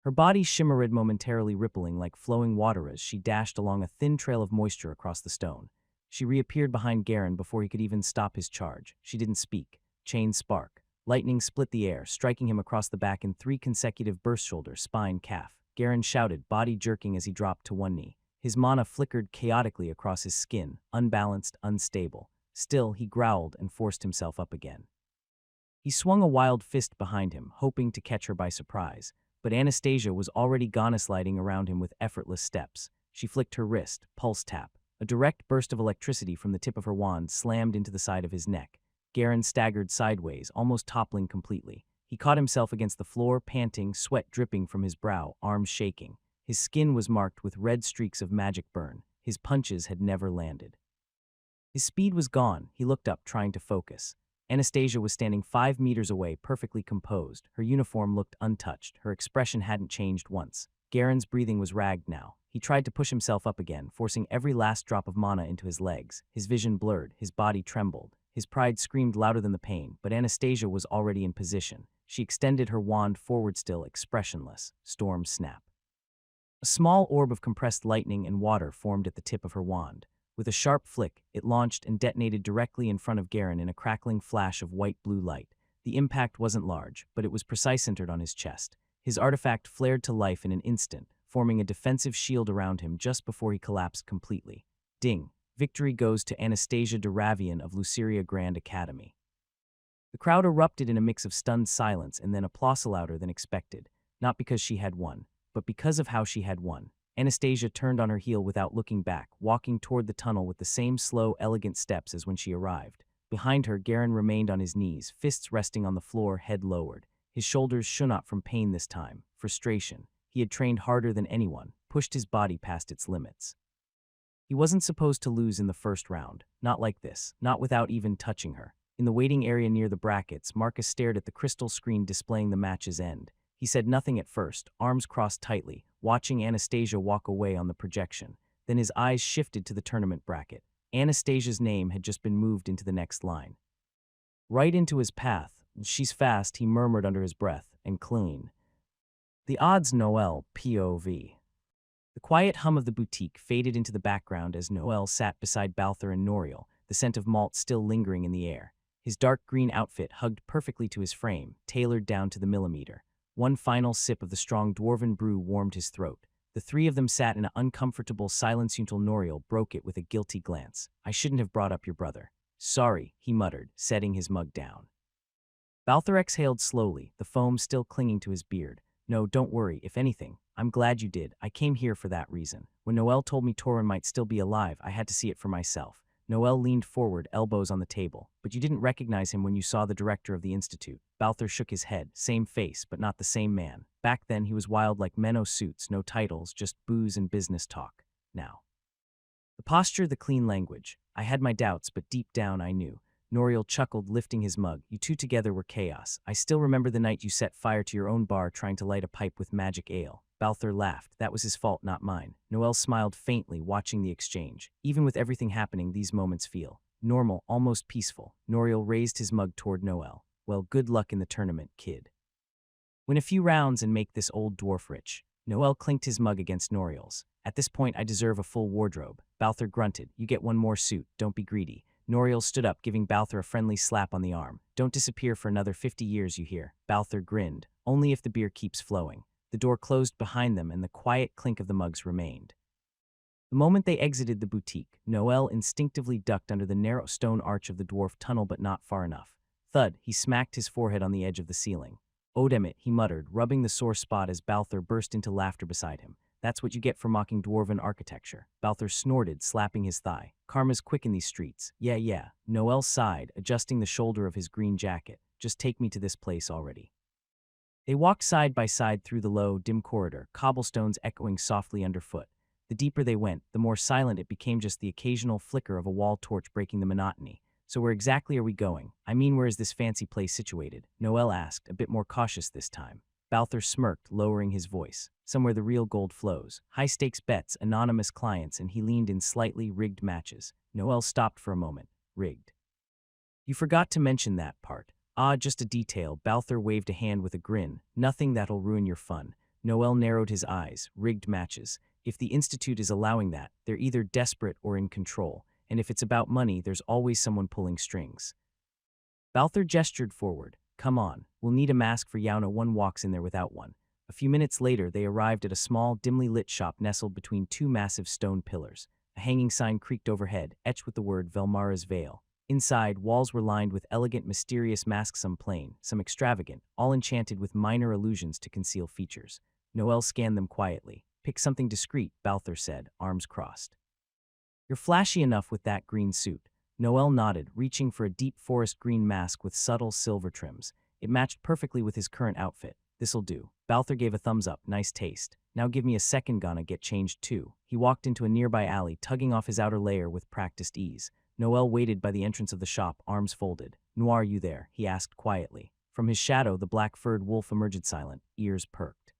Her body shimmered, momentarily rippling like flowing water as she dashed along a thin trail of moisture across the stone. She reappeared behind Garin before he could even stop his charge. She didn't speak. Chain spark. Lightning split the air, striking him across the back in 3 consecutive bursts: shoulder, spine, calf. Garin shouted, body jerking as he dropped to one knee. His mana flickered chaotically across his skin, unbalanced, unstable. Still, he growled and forced himself up again. He swung a wild fist behind him, hoping to catch her by surprise, but Anastasia was already sliding around him with effortless steps. She flicked her wrist, pulse tap. A direct burst of electricity from the tip of her wand slammed into the side of his neck. Garin staggered sideways, almost toppling completely. He caught himself against the floor, panting, sweat dripping from his brow, arms shaking. His skin was marked with red streaks of magic burn. His punches had never landed. His speed was gone. He looked up, trying to focus. Anastasia was standing 5 meters away, perfectly composed. Her uniform looked untouched. Her expression hadn't changed once. Garin's breathing was ragged now. He tried to push himself up again, forcing every last drop of mana into his legs. His vision blurred. His body trembled. His pride screamed louder than the pain, but Anastasia was already in position. She extended her wand forward, still expressionless. Storm snap. A small orb of compressed lightning and water formed at the tip of her wand. With a sharp flick, it launched and detonated directly in front of Garin in a crackling flash of white-blue light. The impact wasn't large, but it was precise, centered on his chest. His artifact flared to life in an instant, forming a defensive shield around him just before he collapsed completely. Ding! Victory goes to Anastasia de Ravian of Luceria Grand Academy. The crowd erupted in a mix of stunned silence and then applause louder than expected, not because she had won, but because of how she had won. Anastasia turned on her heel without looking back, walking toward the tunnel with the same slow, elegant steps as when she arrived. Behind her, Garin remained on his knees, fists resting on the floor, head lowered. His shoulders shone not from pain this time, frustration. He had trained harder than anyone, pushed his body past its limits. He wasn't supposed to lose in the first round, not like this, not without even touching her. In the waiting area near the brackets, Marcus stared at the crystal screen displaying the match's end. He said nothing at first, arms crossed tightly, watching Anastasia walk away on the projection. Then his eyes shifted to the tournament bracket. Anastasia's name had just been moved into the next line. Right into his path. She's fast, he murmured under his breath, and clean. The odds, Noel, POV. The quiet hum of the boutique faded into the background as Noel sat beside Balthor and Noriel, the scent of malt still lingering in the air. His dark green outfit hugged perfectly to his frame, tailored down to the millimeter. One final sip of the strong Dwarven brew warmed his throat. The 3 of them sat in an uncomfortable silence until Noriel broke it with a guilty glance. I shouldn't have brought up your brother. Sorry, he muttered, setting his mug down. Balthor exhaled slowly, the foam still clinging to his beard. No, don't worry, if anything. I'm glad you did. I came here for that reason. When Noel told me Torun might still be alive, I had to see it for myself. Noel leaned forward, elbows on the table. But you didn't recognize him when you saw the director of the institute. Balthor shook his head. Same face, but not the same man. Back then, he was wild like Menno suits, no titles, just booze and business talk. Now. The posture, the clean language. I had my doubts, but deep down I knew. Noriel chuckled, lifting his mug. You 2 together were chaos. I still remember the night you set fire to your own bar trying to light a pipe with magic ale. Balthor laughed. That was his fault, not mine. Noel smiled faintly, watching the exchange. Even with everything happening, these moments feel normal, almost peaceful. Noriel raised his mug toward Noel. Well, good luck in the tournament, kid. Win a few rounds and make this old dwarf rich. Noel clinked his mug against Noriel's. At this point, I deserve a full wardrobe. Balthor grunted. You get 1 more suit. Don't be greedy. Noriel stood up, giving Balthor a friendly slap on the arm. Don't disappear for another 50 years, you hear. Balthor grinned. Only if the beer keeps flowing. The door closed behind them and the quiet clink of the mugs remained. The moment they exited the boutique, Noel instinctively ducked under the narrow stone arch of the dwarf tunnel, but not far enough. Thud, he smacked his forehead on the edge of the ceiling. Odemit, he muttered, rubbing the sore spot as Balthor burst into laughter beside him. That's what you get for mocking Dwarven architecture. Balthor snorted, slapping his thigh. Karma's quick in these streets. Yeah. Noel sighed, adjusting the shoulder of his green jacket. Just take me to this place already. They walked side by side through the low, dim corridor, cobblestones echoing softly underfoot. The deeper they went, the more silent it became, just the occasional flicker of a wall torch breaking the monotony. So where exactly are we going? I mean, where is this fancy place situated? Noel asked, a bit more cautious this time. Balthor smirked, lowering his voice. Somewhere the real gold flows. High-stakes bets, anonymous clients, and he leaned in slightly rigged matches. Noel stopped for a moment. Rigged. You forgot to mention that part. Ah, just a detail. Balthor waved a hand with a grin. Nothing that'll ruin your fun. Noel narrowed his eyes. Rigged matches. If the Institute is allowing that, they're either desperate or in control. And if it's about money, there's always someone pulling strings. Balthor gestured forward. Come on, we'll need a mask for Yauna. One walks in there without one. A few minutes later, they arrived at a small, dimly lit shop nestled between two massive stone pillars. A hanging sign creaked overhead, etched with the word Velmara's Veil. Inside, walls were lined with elegant, mysterious masks, some plain, some extravagant, all enchanted with minor allusions to conceal features. Noel scanned them quietly. Pick something discreet, Balthor said, arms crossed. You're flashy enough with that green suit. Noel nodded, reaching for a deep forest green mask with subtle silver trims. It matched perfectly with his current outfit. This'll do. Balthor gave a thumbs up. Nice taste. Now give me a second, gonna get changed too. He walked into a nearby alley, tugging off his outer layer with practiced ease. Noel waited by the entrance of the shop, arms folded. Noir, you there? He asked quietly. From his shadow, the black-furred wolf emerged silent, ears perked.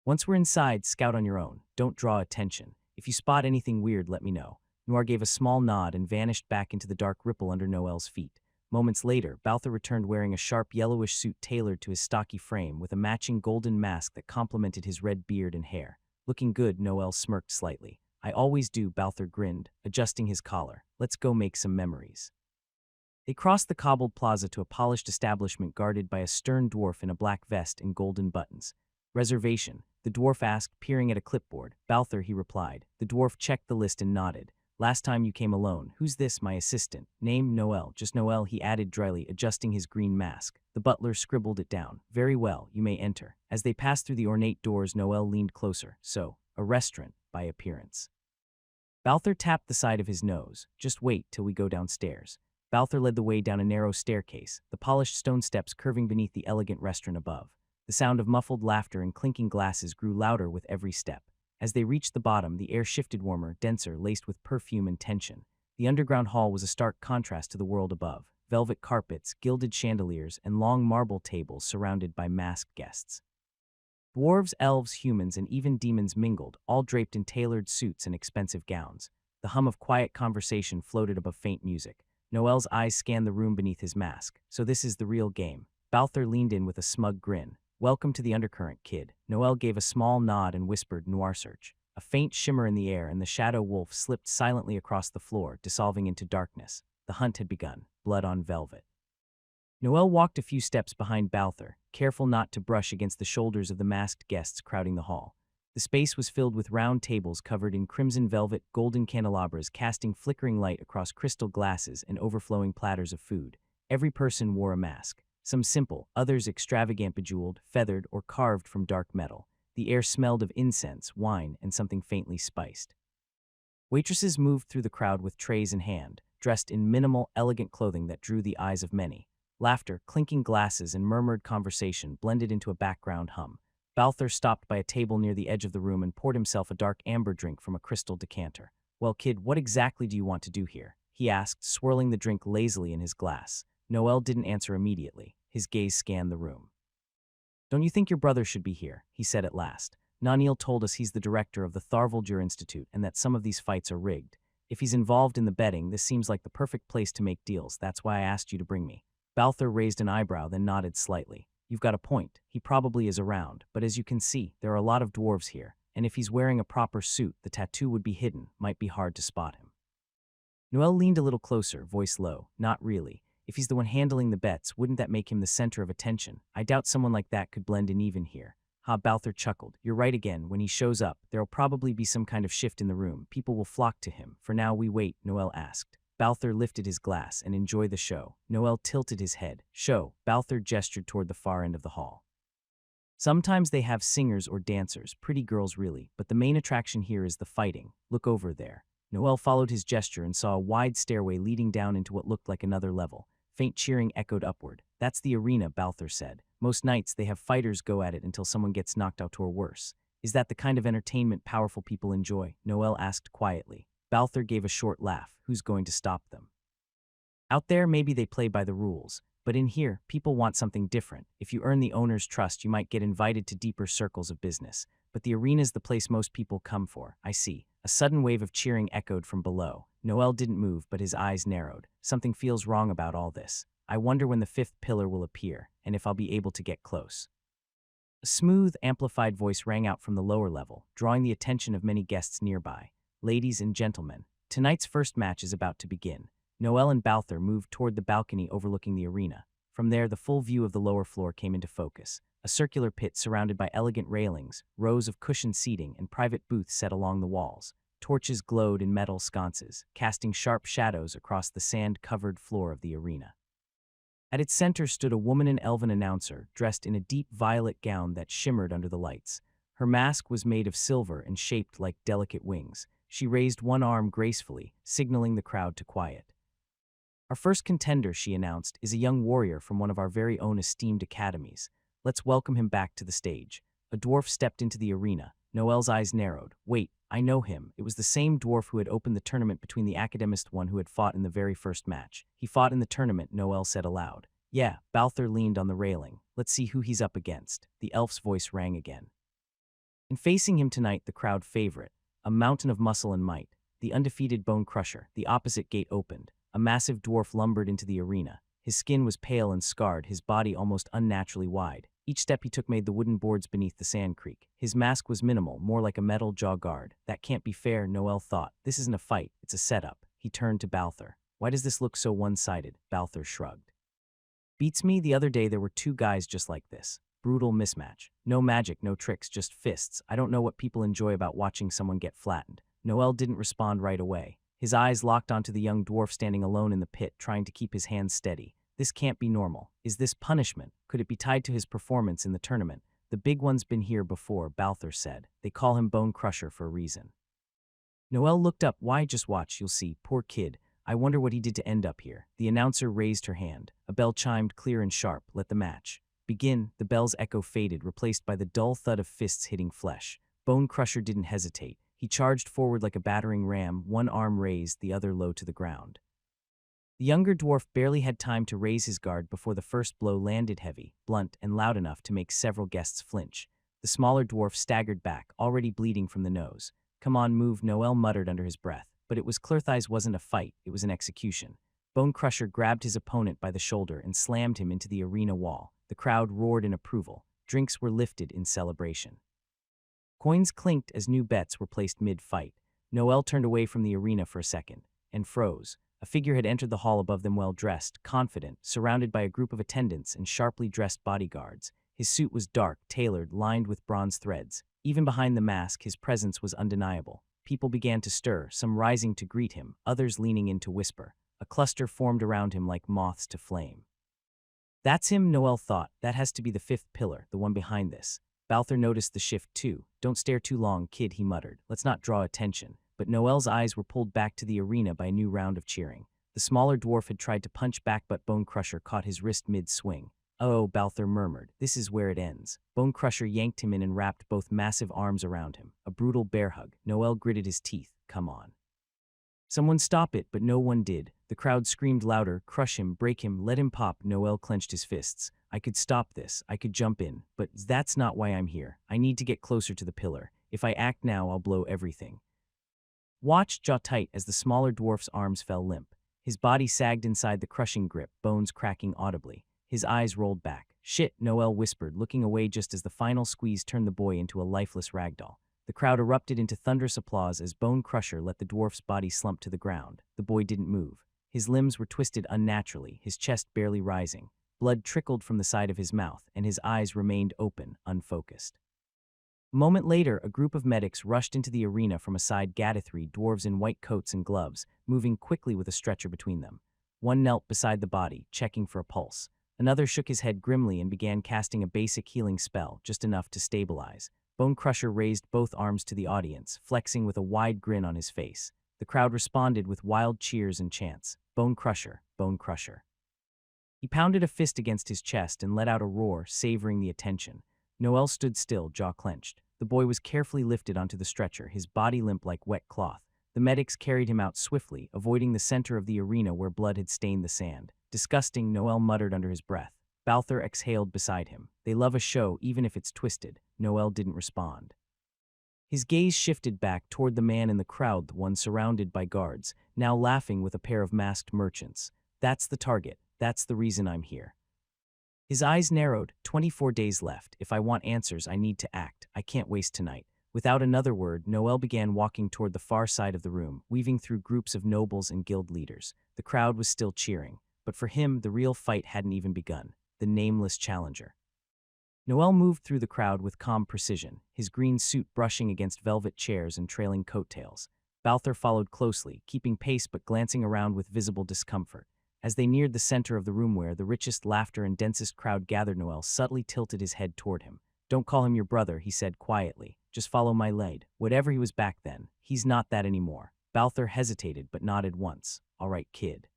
Once we're inside, scout on your own. Don't draw attention. If you spot anything weird, let me know. Noir gave a small nod and vanished back into the dark ripple under Noel's feet. Moments later, Balthor returned wearing a sharp yellowish suit tailored to his stocky frame with a matching golden mask that complemented his red beard and hair. Looking good, Noel smirked slightly. I always do, Balthor grinned, adjusting his collar. Let's go make some memories. They crossed the cobbled plaza to a polished establishment guarded by a stern dwarf in a black vest and golden buttons. Reservation, the dwarf asked, peering at a clipboard. Balthor, he replied. The dwarf checked the list and nodded. Last time you came alone. Who's this? My assistant. Name, Noel. Just Noel, he added dryly, adjusting his green mask. The butler scribbled it down. Very well, you may enter. As they passed through the ornate doors, Noel leaned closer. So, a restaurant, by appearance. Balthor tapped the side of his nose. Just wait till we go downstairs. Balthor led the way down a narrow staircase, the polished stone steps curving beneath the elegant restaurant above. The sound of muffled laughter and clinking glasses grew louder with every step. As they reached the bottom, the air shifted warmer, denser, laced with perfume and tension. The underground hall was a stark contrast to the world above. Velvet carpets, gilded chandeliers, and long marble tables surrounded by masked guests. Dwarves, elves, humans, and even demons mingled, all draped in tailored suits and expensive gowns. The hum of quiet conversation floated above faint music. Noel's eyes scanned the room beneath his mask. So this is the real game. Balthor leaned in with a smug grin. Welcome to the undercurrent, kid. Noel gave a small nod and whispered, Noir search. A faint shimmer in the air and the shadow wolf slipped silently across the floor, dissolving into darkness. The hunt had begun. Blood on velvet. Noel walked a few steps behind Balthor, careful not to brush against the shoulders of the masked guests crowding the hall. The space was filled with round tables covered in crimson velvet, golden candelabras casting flickering light across crystal glasses and overflowing platters of food. Every person wore a mask. Some simple, others extravagant, bejeweled, feathered, or carved from dark metal. The air smelled of incense, wine, and something faintly spiced. Waitresses moved through the crowd with trays in hand, dressed in minimal, elegant clothing that drew the eyes of many. Laughter, clinking glasses, and murmured conversation blended into a background hum. Balthor stopped by a table near the edge of the room and poured himself a dark amber drink from a crystal decanter. Well, kid, what exactly do you want to do here? He asked, swirling the drink lazily in his glass. Noel didn't answer immediately. His gaze scanned the room. Don't you think your brother should be here? He said at last. Naniel told us he's the director of the Tharvaldur Institute and that some of these fights are rigged. If he's involved in the betting, this seems like the perfect place to make deals. That's why I asked you to bring me. Balthor raised an eyebrow, then nodded slightly. You've got a point. He probably is around, but as you can see, there are a lot of dwarves here, and if he's wearing a proper suit, the tattoo would be hidden, might be hard to spot him. Noel leaned a little closer, voice low. Not really. If he's the one handling the bets, wouldn't that make him the center of attention? I doubt someone like that could blend in even here. Ha, Balther chuckled. You're right again. When he shows up, there'll probably be some kind of shift in the room. People will flock to him. For now, we wait, Noel asked. Balther lifted his glass and enjoy the show. Noel tilted his head. Show. Balther gestured toward the far end of the hall. Sometimes they have singers or dancers, pretty girls really, but the main attraction here is the fighting. Look over there. Noel followed his gesture and saw a wide stairway leading down into what looked like another level. Faint cheering echoed upward. That's the arena, Balther said. Most nights they have fighters go at it until someone gets knocked out or worse. Is that the kind of entertainment powerful people enjoy? Noel asked quietly. Balther gave a short laugh. Who's going to stop them? Out there, maybe they play by the rules. But in here, people want something different. If you earn the owner's trust, you might get invited to deeper circles of business. But the arena's the place most people come for. I see. A sudden wave of cheering echoed from below. Noel didn't move, but his eyes narrowed. Something feels wrong about all this. I wonder when the fifth pillar will appear, and if I'll be able to get close. A smooth, amplified voice rang out from the lower level, drawing the attention of many guests nearby. Ladies and gentlemen, tonight's first match is about to begin. Noel and Balther moved toward the balcony overlooking the arena. From there, the full view of the lower floor came into focus. A circular pit surrounded by elegant railings, rows of cushioned seating, and private booths set along the walls. Torches glowed in metal sconces, casting sharp shadows across the sand-covered floor of the arena. At its center stood a woman and elven announcer, dressed in a deep violet gown that shimmered under the lights. Her mask was made of silver and shaped like delicate wings. She raised one arm gracefully, signaling the crowd to quiet. Our first contender, she announced, is a young warrior from one of our very own esteemed academies. Let's welcome him back to the stage. A dwarf stepped into the arena. Noel's eyes narrowed. Wait, I know him. It was the same dwarf who had opened the tournament between the academist one who had fought in the very first match. He fought in the tournament, Noel said aloud. Yeah, Balther leaned on the railing. Let's see who he's up against. The elf's voice rang again. And facing him tonight, the crowd favorite, a mountain of muscle and might, the undefeated Bone Crusher. The opposite gate opened. A massive dwarf lumbered into the arena. His skin was pale and scarred, his body almost unnaturally wide. Each step he took made the wooden boards beneath the sand creak. His mask was minimal, more like a metal jaw guard. That can't be fair, Noel thought. This isn't a fight, it's a setup. He turned to Balther. Why does this look so one-sided? Balther shrugged. Beats me, the other day there were two guys just like this. Brutal mismatch. No magic, no tricks, just fists. I don't know what people enjoy about watching someone get flattened. Noel didn't respond right away. His eyes locked onto the young dwarf standing alone in the pit, trying to keep his hands steady. This can't be normal. Is this punishment? Could it be tied to his performance in the tournament? The big one's been here before, Balther said. They call him Bone Crusher for a reason. Noel looked up. Why, just watch, you'll see. Poor kid. I wonder what he did to end up here. The announcer raised her hand. A bell chimed clear and sharp. Let the match begin. The bell's echo faded, replaced by the dull thud of fists hitting flesh. Bone Crusher didn't hesitate. He charged forward like a battering ram, one arm raised, the other low to the ground. The younger dwarf barely had time to raise his guard before the first blow landed heavy, blunt, and loud enough to make several guests flinch. The smaller dwarf staggered back, already bleeding from the nose. Come on, move, Noel muttered under his breath. But it was clear thighs wasn't a fight, it was an execution. Bone Crusher grabbed his opponent by the shoulder and slammed him into the arena wall. The crowd roared in approval. Drinks were lifted in celebration. Coins clinked as new bets were placed mid-fight. Noel turned away from the arena for a second, and froze. A figure had entered the hall above them well-dressed, confident, surrounded by a group of attendants and sharply dressed bodyguards. His suit was dark, tailored, lined with bronze threads. Even behind the mask, his presence was undeniable. People began to stir, some rising to greet him, others leaning in to whisper. A cluster formed around him like moths to flame. That's him, Noel thought. That has to be the fifth pillar, the one behind this. Balther noticed the shift too. Don't stare too long, kid, he muttered. Let's not draw attention. But Noel's eyes were pulled back to the arena by a new round of cheering. The smaller dwarf had tried to punch back, but Bone Crusher caught his wrist mid-swing. Oh, Balther murmured. This is where it ends. Bone Crusher yanked him in and wrapped both massive arms around him. A brutal bear hug. Noel gritted his teeth. Come on. Someone stop it, but no one did. The crowd screamed louder. Crush him, break him, let him pop. Noel clenched his fists. I could stop this. I could jump in. But that's not why I'm here. I need to get closer to the pillar. If I act now, I'll blow everything. Watch, jaw tight, as the smaller dwarf's arms fell limp. His body sagged inside the crushing grip, bones cracking audibly. His eyes rolled back. Shit, Noel whispered, looking away just as the final squeeze turned the boy into a lifeless ragdoll. The crowd erupted into thunderous applause as Bone Crusher let the dwarf's body slump to the ground. The boy didn't move. His limbs were twisted unnaturally, his chest barely rising. Blood trickled from the side of his mouth, and his eyes remained open, unfocused. A moment later, a group of medics rushed into the arena from a side Gadathri, dwarves in white coats and gloves, moving quickly with a stretcher between them. One knelt beside the body, checking for a pulse. Another shook his head grimly and began casting a basic healing spell, just enough to stabilize. Bone Crusher raised both arms to the audience, flexing with a wide grin on his face. The crowd responded with wild cheers and chants. Bone Crusher, Bone Crusher. He pounded a fist against his chest and let out a roar, savoring the attention. Noel stood still, jaw clenched. The boy was carefully lifted onto the stretcher, his body limp like wet cloth. The medics carried him out swiftly, avoiding the center of the arena where blood had stained the sand. Disgusting, Noel muttered under his breath. Balthor exhaled beside him. They love a show, even if it's twisted. Noel didn't respond. His gaze shifted back toward the man in the crowd, the one surrounded by guards, now laughing with a pair of masked merchants. That's the target. That's the reason I'm here. His eyes narrowed. 24 days left. If I want answers, I need to act. I can't waste tonight. Without another word, Noel began walking toward the far side of the room, weaving through groups of nobles and guild leaders. The crowd was still cheering, but for him, the real fight hadn't even begun. The nameless challenger. Noel moved through the crowd with calm precision, his green suit brushing against velvet chairs and trailing coattails. Balthor followed closely, keeping pace but glancing around with visible discomfort. As they neared the center of the room where the richest laughter and densest crowd gathered, Noel subtly tilted his head toward him. Don't call him your brother, he said quietly. Just follow my lead. Whatever he was back then, he's not that anymore. Balthor hesitated but nodded once. All right, kid.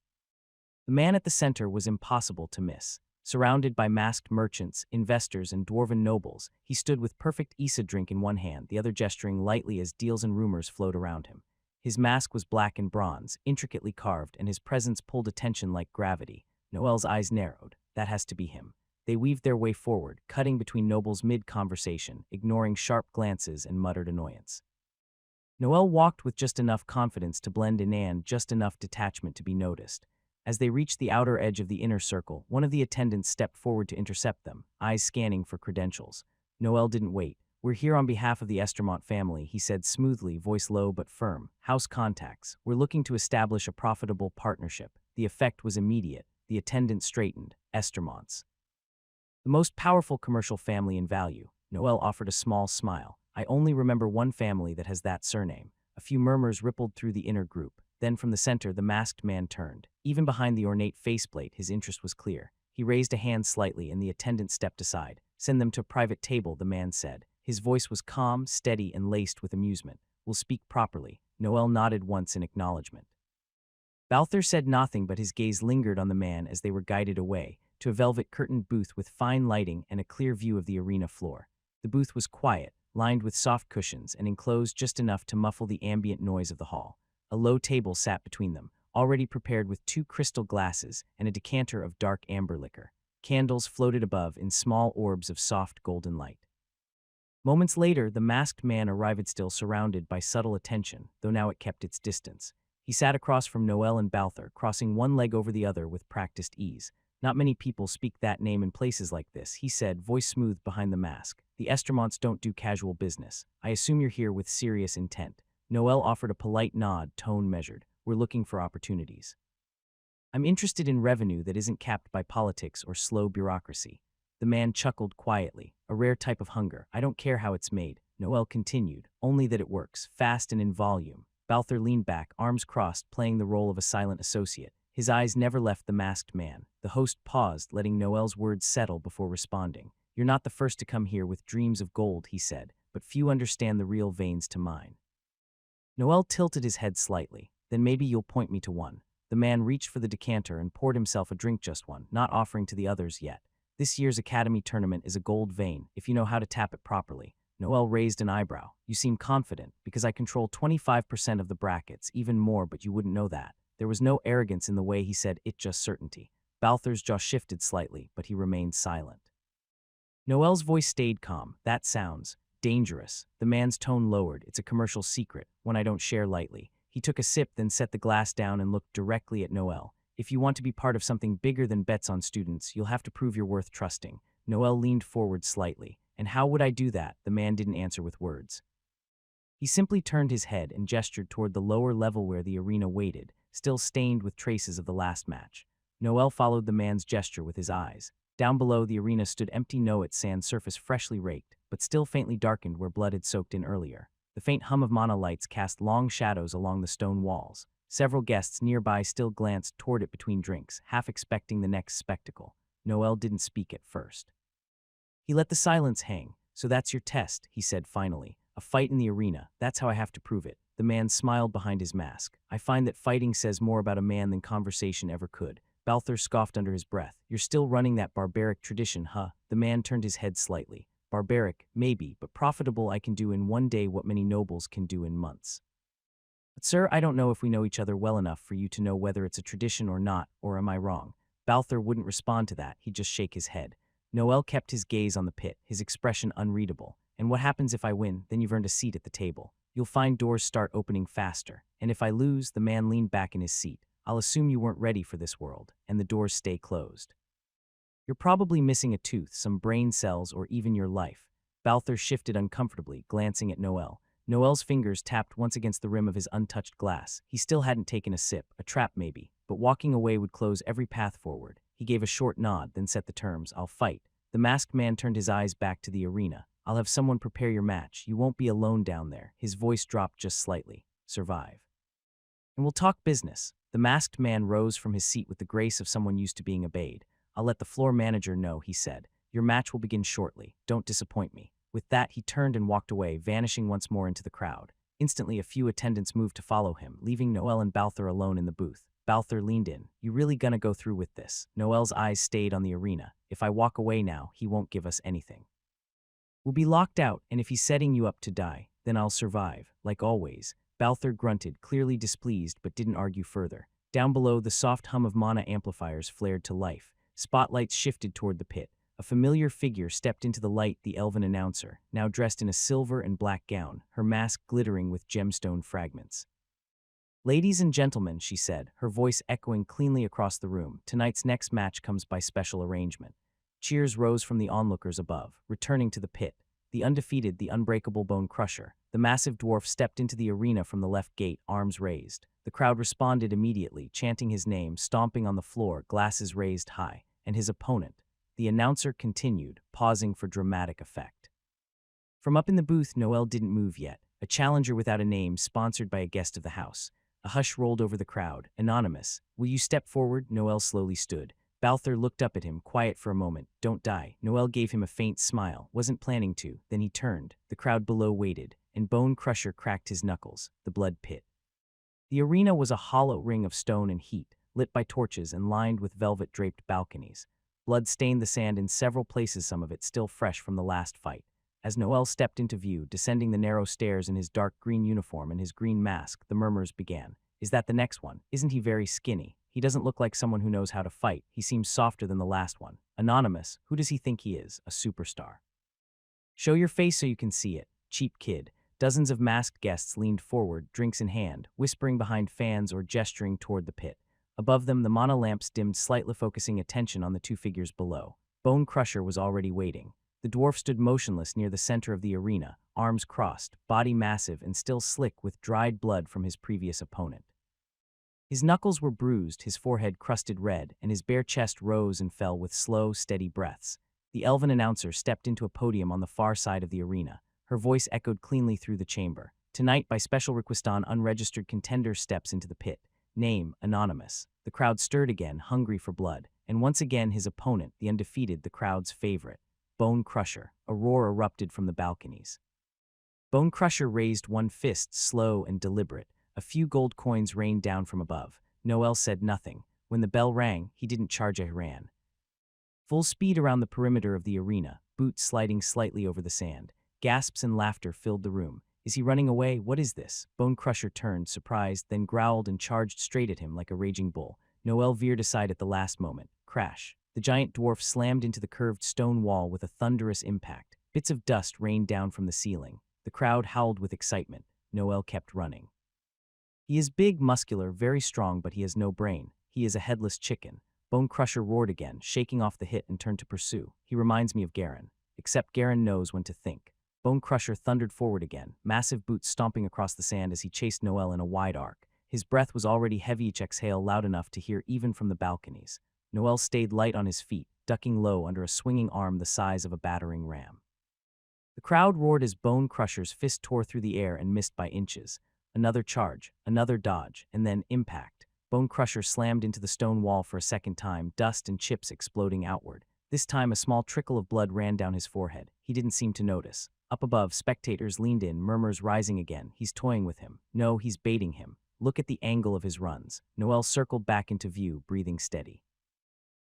The man at the center was impossible to miss. Surrounded by masked merchants, investors, and dwarven nobles, he stood with perfect Issa drink in one hand, the other gesturing lightly as deals and rumors flowed around him. His mask was black and bronze, intricately carved, and his presence pulled attention like gravity. Noel's eyes narrowed. That has to be him. They weaved their way forward, cutting between nobles mid-conversation, ignoring sharp glances and muttered annoyance. Noel walked with just enough confidence to blend in and just enough detachment to be noticed. As they reached the outer edge of the inner circle, one of the attendants stepped forward to intercept them, eyes scanning for credentials. Noel didn't wait. We're here on behalf of the Estermont family, he said smoothly, voice low but firm. House contacts. We're looking to establish a profitable partnership. The effect was immediate. The attendant straightened. Estermonts. The most powerful commercial family in value. Noel offered a small smile. I only remember one family that has that surname. A few murmurs rippled through the inner group. Then from the center, the masked man turned. Even behind the ornate faceplate, his interest was clear. He raised a hand slightly and the attendant stepped aside. Send them to a private table, the man said. His voice was calm, steady, and laced with amusement. We'll speak properly. Noel nodded once in acknowledgement. Balthor said nothing, but his gaze lingered on the man as they were guided away, to a velvet-curtained booth with fine lighting and a clear view of the arena floor. The booth was quiet, lined with soft cushions, and enclosed just enough to muffle the ambient noise of the hall. A low table sat between them, already prepared with 2 crystal glasses and a decanter of dark amber liquor. Candles floated above in small orbs of soft golden light. Moments later, the masked man arrived, still surrounded by subtle attention, though now it kept its distance. He sat across from Noel and Balthor, crossing one leg over the other with practiced ease. Not many people speak that name in places like this, he said, voice smooth behind the mask. The Estermonts don't do casual business. I assume you're here with serious intent. Noel offered a polite nod, tone measured. We're looking for opportunities. I'm interested in revenue that isn't capped by politics or slow bureaucracy. The man chuckled quietly, a rare type of hunger. I don't care how it's made, Noel continued, only that it works, fast and in volume. Balthor leaned back, arms crossed, playing the role of a silent associate. His eyes never left the masked man. The host paused, letting Noel's words settle before responding. You're not the first to come here with dreams of gold, he said, but few understand the real veins to mine. Noel tilted his head slightly. Then maybe you'll point me to one. The man reached for the decanter and poured himself a drink, just one, not offering to the others yet. This year's Academy tournament is a gold vein, if you know how to tap it properly. Noel raised an eyebrow. You seem confident, because I control 25% of the brackets, even more, but you wouldn't know that. There was no arrogance in the way he said it, just certainty. Balthor's jaw shifted slightly, but he remained silent. Noel's voice stayed calm. That sounds dangerous. The man's tone lowered. It's a commercial secret, one I don't share lightly. He took a sip, then set the glass down and looked directly at Noel. If you want to be part of something bigger than bets on students, you'll have to prove you're worth trusting. Noel leaned forward slightly. And how would I do that? The man didn't answer with words. He simply turned his head and gestured toward the lower level where the arena waited, still stained with traces of the last match. Noel followed the man's gesture with his eyes. Down below, the arena stood empty, its sand surface freshly raked, but still faintly darkened where blood had soaked in earlier. The faint hum of mana lights cast long shadows along the stone walls. Several guests nearby still glanced toward it between drinks, half expecting the next spectacle. Noel didn't speak at first. He let the silence hang. "So that's your test," he said finally. "A fight in the arena, that's how I have to prove it." The man smiled behind his mask. "I find that fighting says more about a man than conversation ever could." Balthur scoffed under his breath. "You're still running that barbaric tradition, huh?" The man turned his head slightly. "Barbaric, maybe, but profitable. I can do in one day what many nobles can do in months." "But sir, I don't know if we know each other well enough for you to know whether it's a tradition or not, or am I wrong?" Balthur wouldn't respond to that, he'd just shake his head. Noel kept his gaze on the pit, his expression unreadable. "And what happens if I win? Then you've earned a seat at the table. You'll find doors start opening faster. And if I lose," the man leaned back in his seat, "I'll assume you weren't ready for this world, and the doors stay closed. You're probably missing a tooth, some brain cells, or even your life." Balthur shifted uncomfortably, glancing at Noel. Noel's fingers tapped once against the rim of his untouched glass. He still hadn't taken a sip, a trap maybe, but walking away would close every path forward. He gave a short nod, then set the terms. "I'll fight." The masked man turned his eyes back to the arena. "I'll have someone prepare your match. You won't be alone down there." His voice dropped just slightly. "Survive. And we'll talk business." The masked man rose from his seat with the grace of someone used to being obeyed. "I'll let the floor manager know," he said. "Your match will begin shortly. Don't disappoint me." With that, he turned and walked away, vanishing once more into the crowd. Instantly, a few attendants moved to follow him, leaving Noel and Balthur alone in the booth. Balthur leaned in. "You really gonna go through with this?" Noel's eyes stayed on the arena. "If I walk away now, he won't give us anything. We'll be locked out, and if he's setting you up to die, then I'll survive, like always." Balthur grunted, clearly displeased, but didn't argue further. Down below, the soft hum of mana amplifiers flared to life. Spotlights shifted toward the pit. A familiar figure stepped into the light, the elven announcer, now dressed in a silver and black gown, her mask glittering with gemstone fragments. "Ladies and gentlemen," she said, her voice echoing cleanly across the room, "tonight's next match comes by special arrangement." Cheers rose from the onlookers above, returning to the pit. The undefeated, the unbreakable Bone Crusher. The massive dwarf stepped into the arena from the left gate, arms raised. The crowd responded immediately, chanting his name, stomping on the floor, glasses raised high. And his opponent. The announcer continued, pausing for dramatic effect. From up in the booth, Noel didn't move yet. A challenger without a name, sponsored by a guest of the house. A hush rolled over the crowd. "Anonymous, will you step forward?" Noel slowly stood. Balthur looked up at him, quiet for a moment. "Don't die." Noel gave him a faint smile, wasn't planning to. Then he turned. The crowd below waited, and Bone Crusher cracked his knuckles. The blood pit. The arena was a hollow ring of stone and heat, lit by torches and lined with velvet-draped balconies. Blood stained the sand in several places, some of it still fresh from the last fight. As Noel stepped into view, descending the narrow stairs in his dark green uniform and his green mask, the murmurs began. "Is that the next one? Isn't he very skinny? He doesn't look like someone who knows how to fight. He seems softer than the last one. Anonymous, who does he think he is? A superstar? Show your face so you can see it. Cheap kid." Dozens of masked guests leaned forward, drinks in hand, whispering behind fans or gesturing toward the pit. Above them, the mana lamps dimmed slightly, focusing attention on the two figures below. Bone Crusher was already waiting. The dwarf stood motionless near the center of the arena, arms crossed, body massive and still slick with dried blood from his previous opponent. His knuckles were bruised, his forehead crusted red, and his bare chest rose and fell with slow, steady breaths. The elven announcer stepped into a podium on the far side of the arena. Her voice echoed cleanly through the chamber. "Tonight, by special request, an unregistered contender steps into the pit. Name, Anonymous." The crowd stirred again, hungry for blood, and once again his opponent, the undefeated, the crowd's favorite, Bone Crusher. A roar erupted from the balconies. Bone Crusher raised one fist, slow and deliberate. A few gold coins rained down from above. Noel said nothing. When the bell rang, he didn't charge, he ran. Full speed around the perimeter of the arena, boots sliding slightly over the sand. Gasps and laughter filled the room. "Is he running away? What is this?" Bone Crusher turned, surprised, then growled and charged straight at him like a raging bull. Noel veered aside at the last moment. Crash. The giant dwarf slammed into the curved stone wall with a thunderous impact. Bits of dust rained down from the ceiling. The crowd howled with excitement. Noel kept running. "He is big, muscular, very strong, but he has no brain. He is a headless chicken." Bone Crusher roared again, shaking off the hit and turned to pursue. "He reminds me of Garin. Except Garin knows when to think." Bone Crusher thundered forward again, massive boots stomping across the sand as he chased Noel in a wide arc. His breath was already heavy, each exhale loud enough to hear even from the balconies. Noel stayed light on his feet, ducking low under a swinging arm the size of a battering ram. The crowd roared as Bone Crusher's fist tore through the air and missed by inches. Another charge, another dodge, and then impact. Bone Crusher slammed into the stone wall for a second time, dust and chips exploding outward. This time a small trickle of blood ran down his forehead. He didn't seem to notice. Up above, spectators leaned in, murmurs rising again. He's toying with him. No, he's baiting him. Look at the angle of his runs. Noel circled back into view, breathing steady.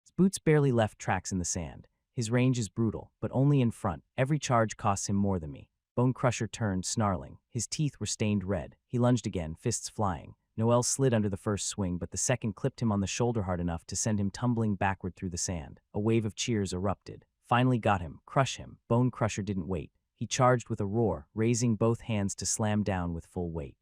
His boots barely left tracks in the sand. His range is brutal, but only in front. Every charge costs him more than me. Bone Crusher turned, snarling. His teeth were stained red. He lunged again, fists flying. Noel slid under the first swing, but the second clipped him on the shoulder hard enough to send him tumbling backward through the sand. A wave of cheers erupted. Finally got him. Crush him. Bone Crusher didn't wait. He charged with a roar, raising both hands to slam down with full weight.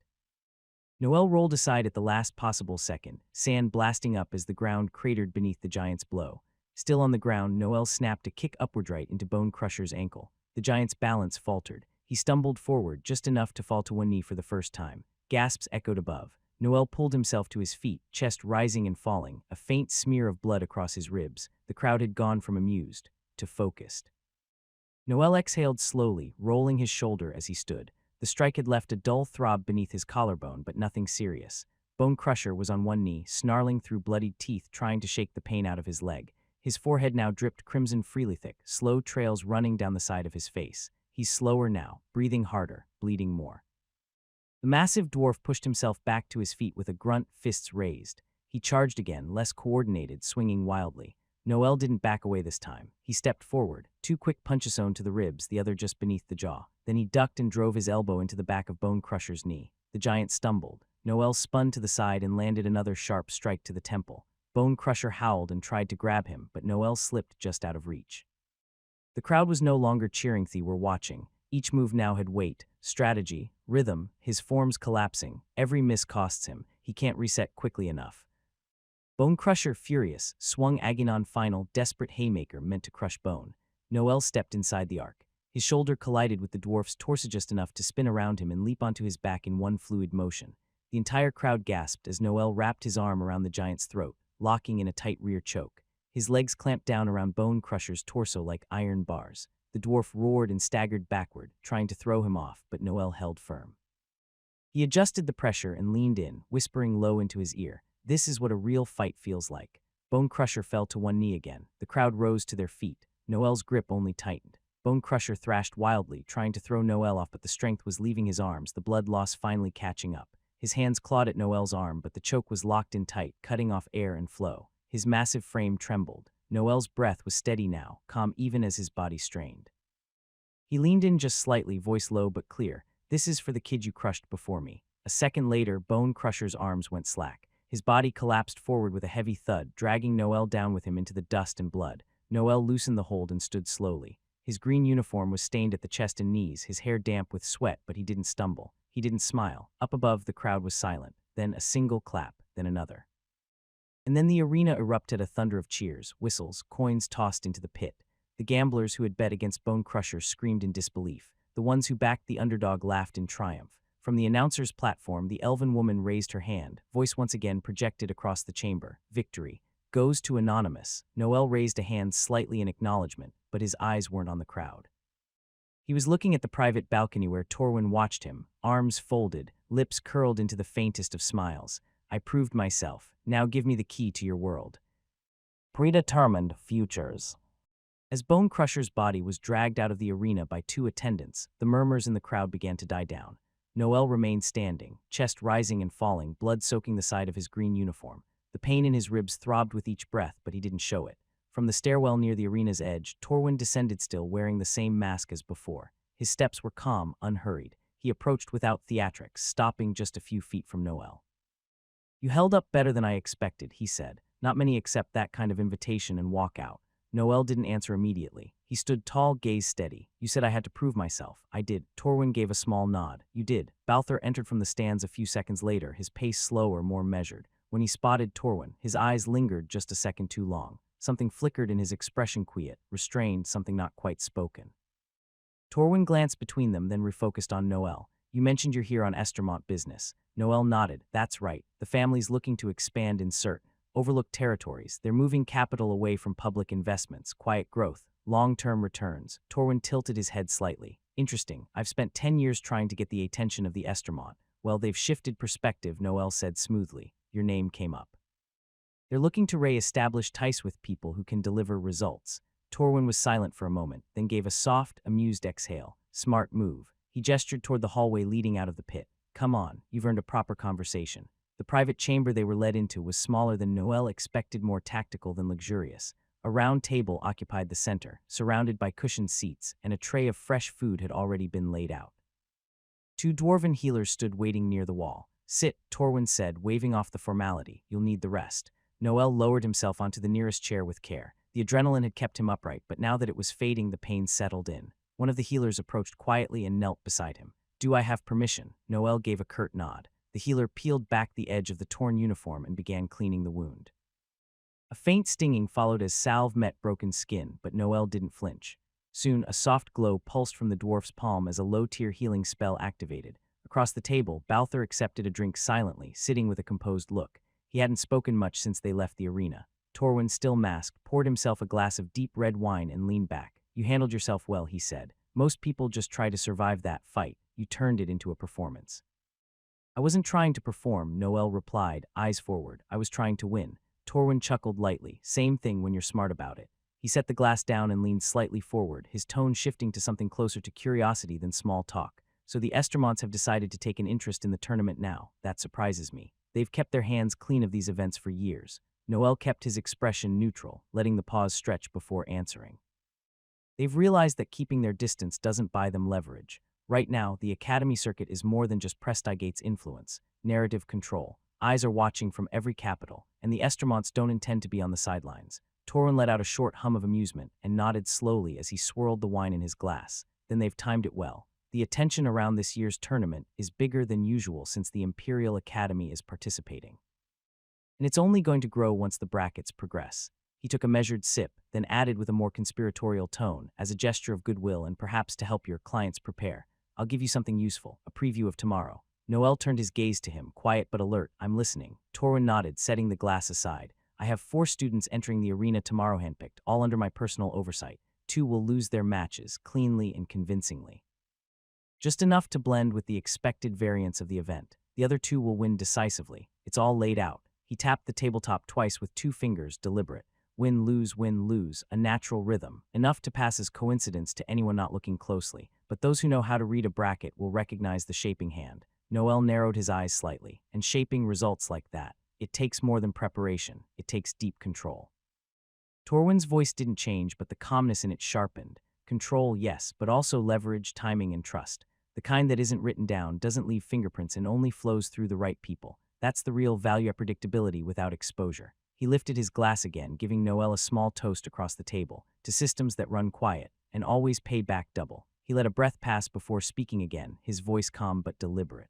Noel rolled aside at the last possible second, sand blasting up as the ground cratered beneath the giant's blow. Still on the ground, Noel snapped a kick upward right into Bone Crusher's ankle. The giant's balance faltered. He stumbled forward just enough to fall to one knee for the first time. Gasps echoed above. Noel pulled himself to his feet, chest rising and falling, a faint smear of blood across his ribs. The crowd had gone from amused to focused. Noel exhaled slowly, rolling his shoulder as he stood. The strike had left a dull throb beneath his collarbone, but nothing serious. Bone Crusher was on one knee, snarling through bloodied teeth, trying to shake the pain out of his leg. His forehead now dripped crimson freely thick, slow trails running down the side of his face. He's slower now, breathing harder, bleeding more. The massive dwarf pushed himself back to his feet with a grunt, fists raised. He charged again, less coordinated, swinging wildly. Noel didn't back away this time. He stepped forward, two quick punches owned to the ribs, the other just beneath the jaw. Then he ducked and drove his elbow into the back of Bone Crusher's knee. The giant stumbled. Noel spun to the side and landed another sharp strike to the temple. Bone Crusher howled and tried to grab him, but Noel slipped just out of reach. The crowd was no longer cheering, they were watching. Each move now had weight, strategy, rhythm, his forms collapsing. Every miss costs him. He can't reset quickly enough. Bone Crusher, furious, swung Aguinon final, desperate haymaker meant to crush Bone. Noel stepped inside the arc. His shoulder collided with the dwarf's torso just enough to spin around him and leap onto his back in one fluid motion. The entire crowd gasped as Noel wrapped his arm around the giant's throat, locking in a tight rear choke. His legs clamped down around Bone Crusher's torso like iron bars. The dwarf roared and staggered backward, trying to throw him off, but Noel held firm. He adjusted the pressure and leaned in, whispering low into his ear, "This is what a real fight feels like." Bone Crusher fell to one knee again. The crowd rose to their feet. Noel's grip only tightened. Bone Crusher thrashed wildly, trying to throw Noel off, but the strength was leaving his arms, the blood loss finally catching up. His hands clawed at Noel's arm, but the choke was locked in tight, cutting off air and flow. His massive frame trembled. Noel's breath was steady now, calm even as his body strained. He leaned in just slightly, voice low but clear. "This is for the kid you crushed before me." A second later, Bone Crusher's arms went slack. His body collapsed forward with a heavy thud, dragging Noel down with him into the dust and blood. Noel loosened the hold and stood slowly. His green uniform was stained at the chest and knees, his hair damp with sweat, but he didn't stumble. He didn't smile. Up above, the crowd was silent. Then a single clap, then another. And then the arena erupted a thunder of cheers, whistles, coins tossed into the pit. The gamblers who had bet against Bone Crusher screamed in disbelief. The ones who backed the underdog laughed in triumph. From the announcer's platform, the elven woman raised her hand, voice once again projected across the chamber. "Victory goes to Anonymous." Noel raised a hand slightly in acknowledgement, but his eyes weren't on the crowd. He was looking at the private balcony where Torwin watched him, arms folded, lips curled into the faintest of smiles. "I proved myself. Now give me the key to your world." Predetermined futures. As Bone Crusher's body was dragged out of the arena by two attendants, the murmurs in the crowd began to die down. Noel remained standing, chest rising and falling, blood soaking the side of his green uniform. The pain in his ribs throbbed with each breath, but he didn't show it. From the stairwell near the arena's edge, Torwin descended still, wearing the same mask as before. His steps were calm, unhurried. He approached without theatrics, stopping just a few feet from Noel. "You held up better than I expected," he said. "Not many accept that kind of invitation and walk out." Noel didn't answer immediately. He stood tall, gaze steady. "You said I had to prove myself." "I did." Torwin gave a small nod. "You did." Balthor entered from the stands a few seconds later, his pace slower, more measured. When he spotted Torwin, his eyes lingered just a second too long. Something flickered in his expression, quiet, restrained, something not quite spoken. Torwin glanced between them, then refocused on Noel. You mentioned you're here on Estermont business. Noel nodded. That's right. The family's looking to expand in overlooked territories. They're moving capital away from public investments, quiet growth, long-term returns. Torwin tilted his head slightly. Interesting. I've spent 10 years trying to get the attention of the Estermont. Well, they've shifted perspective, Noel said smoothly. Your name came up. They're looking to re-establish ties with people who can deliver results. Torwin was silent for a moment, then gave a soft, amused exhale. Smart move. He gestured toward the hallway leading out of the pit. Come on, you've earned a proper conversation. The private chamber they were led into was smaller than Noel expected, more tactical than luxurious. A round table occupied the center, surrounded by cushioned seats, and a tray of fresh food had already been laid out. Two dwarven healers stood waiting near the wall. Sit, Torwin said, waving off the formality. You'll need the rest. Noel lowered himself onto the nearest chair with care. The adrenaline had kept him upright, but now that it was fading, the pain settled in. One of the healers approached quietly and knelt beside him. Do I have permission? Noel gave a curt nod. The healer peeled back the edge of the torn uniform and began cleaning the wound. A faint stinging followed as salve met broken skin, but Noel didn't flinch. Soon, a soft glow pulsed from the dwarf's palm as a low-tier healing spell activated. Across the table, Balthor accepted a drink silently, sitting with a composed look. He hadn't spoken much since they left the arena. Torwin, still masked, poured himself a glass of deep red wine and leaned back. You handled yourself well, he said. Most people just try to survive that fight. You turned it into a performance. I wasn't trying to perform, Noel replied, eyes forward. I was trying to win. Torwin chuckled lightly. Same thing when you're smart about it. He set the glass down and leaned slightly forward, his tone shifting to something closer to curiosity than small talk. So the Estermonts have decided to take an interest in the tournament now. That surprises me. They've kept their hands clean of these events for years. Noel kept his expression neutral, letting the pause stretch before answering. They've realized that keeping their distance doesn't buy them leverage. Right now, the Academy circuit is more than just Prestigate's influence, narrative control. Eyes are watching from every capital, and the Estermonts don't intend to be on the sidelines. Torwin let out a short hum of amusement and nodded slowly as he swirled the wine in his glass. Then they've timed it well. The attention around this year's tournament is bigger than usual since the Imperial Academy is participating. And it's only going to grow once the brackets progress. He took a measured sip, then added with a more conspiratorial tone, as a gesture of goodwill and perhaps to help your clients prepare. I'll give you something useful, a preview of tomorrow. Noel turned his gaze to him, quiet but alert. I'm listening. Torwin nodded, setting the glass aside. I have 4 students entering the arena tomorrow handpicked, all under my personal oversight. 2 will lose their matches, cleanly and convincingly. Just enough to blend with the expected variance of the event. The other 2 will win decisively. It's all laid out. He tapped the tabletop twice with 2 fingers, deliberate. Win, lose, a natural rhythm, enough to pass as coincidence to anyone not looking closely. But those who know how to read a bracket will recognize the shaping hand. Noel narrowed his eyes slightly, and shaping results like that. It takes more than preparation. It takes deep control. Torwin's voice didn't change, but the calmness in it sharpened. Control, yes, but also leverage, timing, and trust. The kind that isn't written down, doesn't leave fingerprints, and only flows through the right people. That's the real value of predictability without exposure. He lifted his glass again, giving Noel a small toast across the table, to systems that run quiet, and always pay back double. He let a breath pass before speaking again, his voice calm but deliberate.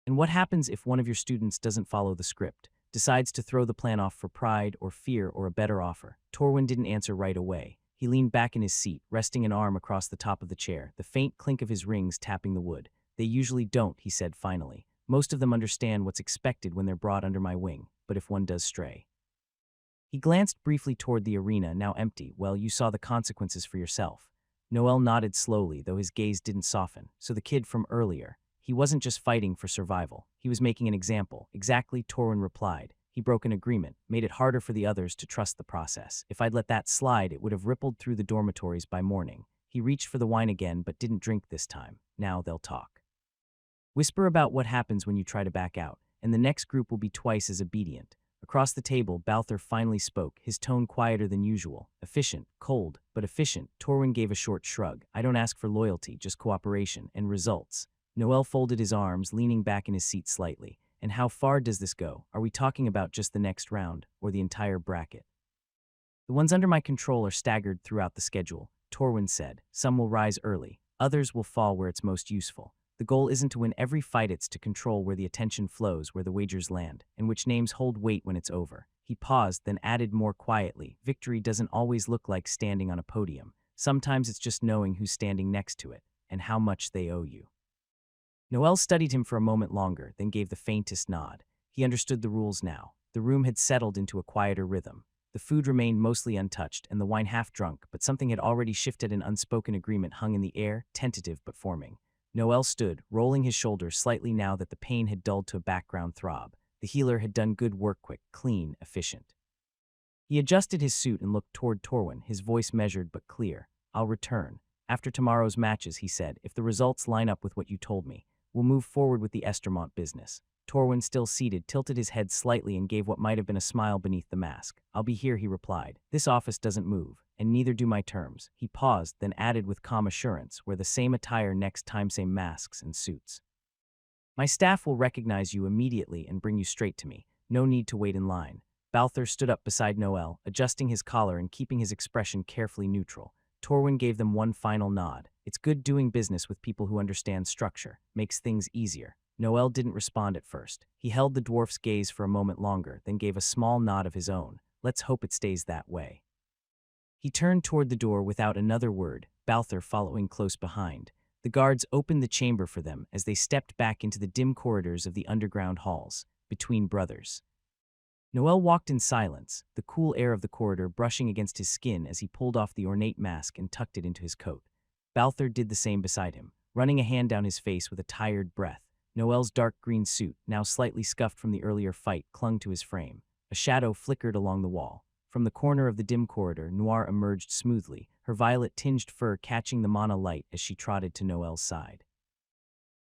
And what happens if one of your students doesn't follow the script, decides to throw the plan off for pride or fear or a better offer? Torwin didn't answer right away. He leaned back in his seat, resting an arm across the top of the chair, the faint clink of his rings tapping the wood. They usually don't, he said finally. Most of them understand what's expected when they're brought under my wing, but if one does stray. He glanced briefly toward the arena, now empty. Well, you saw the consequences for yourself. Noel nodded slowly, though his gaze didn't soften. So the kid from earlier, he wasn't just fighting for survival. He was making an example. Exactly, Torwin replied. He broke an agreement, made it harder for the others to trust the process. If I'd let that slide, it would have rippled through the dormitories by morning. He reached for the wine again, but didn't drink this time. Now they'll talk. Whisper about what happens when you try to back out, and the next group will be twice as obedient. Across the table, Balthor finally spoke, his tone quieter than usual. Efficient, cold, but efficient. Torwin gave a short shrug. I don't ask for loyalty, just cooperation and results. Noel folded his arms, leaning back in his seat slightly. And how far does this go? Are we talking about just the next round, or the entire bracket? The ones under my control are staggered throughout the schedule, Torwin said. Some will rise early, others will fall where it's most useful. The goal isn't to win every fight, it's to control where the attention flows, where the wagers land, and which names hold weight when it's over. He paused, then added more quietly, victory doesn't always look like standing on a podium. Sometimes it's just knowing who's standing next to it and how much they owe you. Noel studied him for a moment longer, then gave the faintest nod. He understood the rules now. The room had settled into a quieter rhythm. The food remained mostly untouched, and the wine half drunk, but something had already shifted. An unspoken agreement hung in the air, tentative but forming. Noel stood, rolling his shoulders slightly now that the pain had dulled to a background throb. The healer had done good work, quick, clean, efficient. He adjusted his suit and looked toward Torwin, his voice measured but clear. "I'll return. After tomorrow's matches," he said. "If the results line up with what you told me, we'll move forward with the Estermont business." Torwin, still seated, tilted his head slightly and gave what might have been a smile beneath the mask. "I'll be here," he replied. "This office doesn't move, and neither do my terms." He paused, then added with calm assurance, "Wear the same attire next time, same masks and suits. My staff will recognize you immediately and bring you straight to me. No need to wait in line." Balthur stood up beside Noel, adjusting his collar and keeping his expression carefully neutral. Torwin gave them one final nod. "It's good doing business with people who understand structure. Makes things easier." Noel didn't respond at first. He held the dwarf's gaze for a moment longer, then gave a small nod of his own. "Let's hope it stays that way." He turned toward the door without another word, Balthur following close behind. The guards opened the chamber for them as they stepped back into the dim corridors of the underground halls, between brothers. Noel walked in silence, the cool air of the corridor brushing against his skin as he pulled off the ornate mask and tucked it into his coat. Balthur did the same beside him, running a hand down his face with a tired breath. Noel's dark green suit, now slightly scuffed from the earlier fight, clung to his frame. A shadow flickered along the wall. From the corner of the dim corridor, Noir emerged smoothly, her violet-tinged fur catching the mana light as she trotted to Noel's side.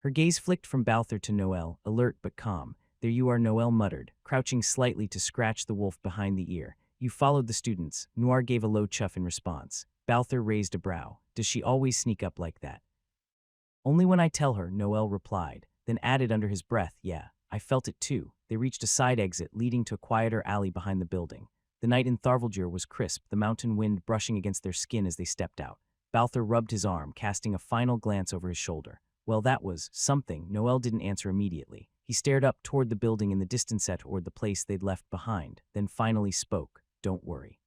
Her gaze flicked from Balthur to Noel, alert but calm. "There you are," Noel muttered, crouching slightly to scratch the wolf behind the ear. "You followed the students." Noir gave a low chuff in response. Balthur raised a brow. "Does she always sneak up like that?" "Only when I tell her," Noel replied, then added under his breath, "Yeah, I felt it too." They reached a side exit leading to a quieter alley behind the building. The night in Tharvaldur was crisp, the mountain wind brushing against their skin as they stepped out. Balthur rubbed his arm, casting a final glance over his shoulder. "Well, that was something." Noel didn't answer immediately. He stared up toward the building in the distance toward the place they'd left behind, then finally spoke. "Don't worry.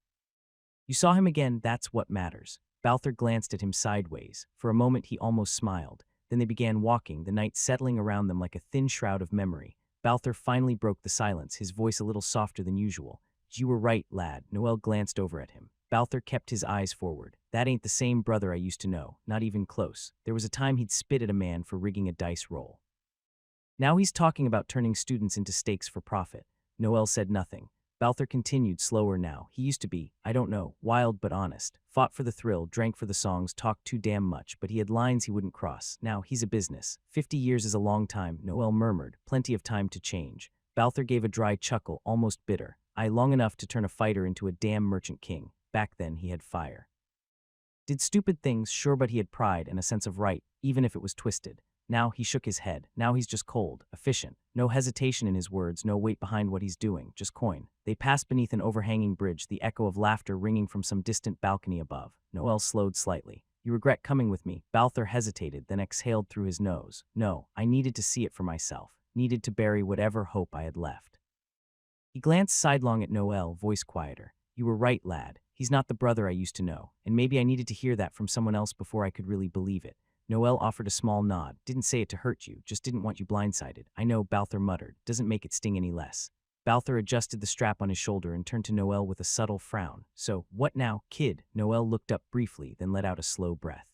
You saw him again, that's what matters." Balthur glanced at him sideways. For a moment he almost smiled. Then they began walking, the night settling around them like a thin shroud of memory. Balthur finally broke the silence, his voice a little softer than usual. "You were right, lad." Noel glanced over at him. Balthur kept his eyes forward. "That ain't the same brother I used to know, not even close. There was a time he'd spit at a man for rigging a dice roll. Now he's talking about turning students into stakes for profit." Noel said nothing. Balthur continued, slower now. "He used to be, I don't know, wild but honest. Fought for the thrill, drank for the songs, talked too damn much, but he had lines he wouldn't cross. Now he's a business. 50 years is a long time," Noel murmured. "Plenty of time to change." Balthur gave a dry chuckle, almost bitter. Long enough to turn a fighter into a damn merchant king. Back then he had fire. Did stupid things, sure, but he had pride and a sense of right, even if it was twisted. Now he shook his head. Now he's just cold, efficient. No hesitation in his words, no weight behind what he's doing, just coin. They passed beneath an overhanging bridge, the echo of laughter ringing from some distant balcony above. Noel slowed slightly. "You regret coming with me?" Balthur hesitated, then exhaled through his nose. "No, I needed to see it for myself. Needed to bury whatever hope I had left." He glanced sidelong at Noel, voice quieter. "You were right, lad. He's not the brother I used to know, and maybe I needed to hear that from someone else before I could really believe it." Noel offered a small nod. "Didn't say it to hurt you, just didn't want you blindsided." "I know," Balthur muttered. "Doesn't make it sting any less." Balthur adjusted the strap on his shoulder and turned to Noel with a subtle frown. "So, what now, kid?" Noel looked up briefly, then let out a slow breath.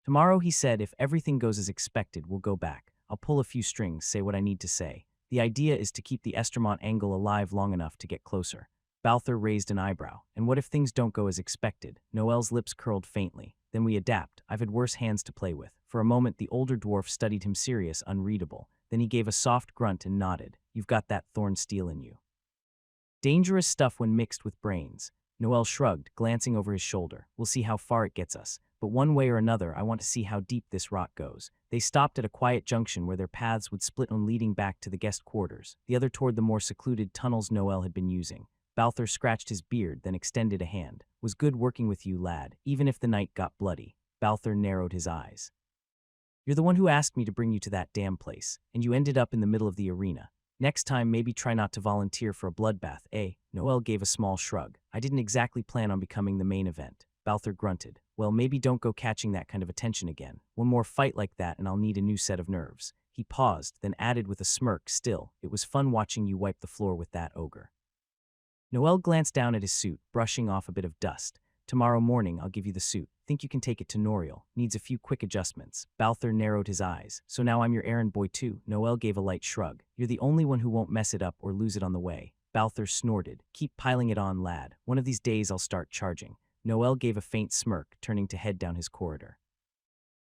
"Tomorrow," he said, "if everything goes as expected, we'll go back. I'll pull a few strings, say what I need to say. The idea is to keep the Estermont angle alive long enough to get closer." Balthur raised an eyebrow. "And what if things don't go as expected?" Noel's lips curled faintly. "Then we adapt. I've had worse hands to play with." For a moment, the older dwarf studied him, serious, unreadable. Then he gave a soft grunt and nodded. "You've got that thorn steel in you. Dangerous stuff when mixed with brains." Noel shrugged, glancing over his shoulder. "We'll see how far it gets us. But one way or another, I want to see how deep this rot goes." They stopped at a quiet junction where their paths would split, one leading back to the guest quarters, the other toward the more secluded tunnels Noel had been using. Balthur scratched his beard, then extended a hand. "Was good working with you, lad, even if the night got bloody." Balthur narrowed his eyes. "You're the one who asked me to bring you to that damn place, and you ended up in the middle of the arena. Next time, maybe try not to volunteer for a bloodbath, eh?" Noel gave a small shrug. "I didn't exactly plan on becoming the main event." Balthur grunted. Well, maybe don't go catching that kind of attention again. One more fight like that and I'll need a new set of nerves. He paused, then added with a smirk, still, it was fun watching you wipe the floor with that ogre. Noel glanced down at his suit, brushing off a bit of dust. Tomorrow morning, I'll give you the suit. Think you can take it to Noriel. Needs a few quick adjustments. Balther narrowed his eyes. So now I'm your errand boy too. Noel gave a light shrug. You're the only one who won't mess it up or lose it on the way. Balther snorted. Keep piling it on, lad. One of these days I'll start charging. Noel gave a faint smirk, turning to head down his corridor.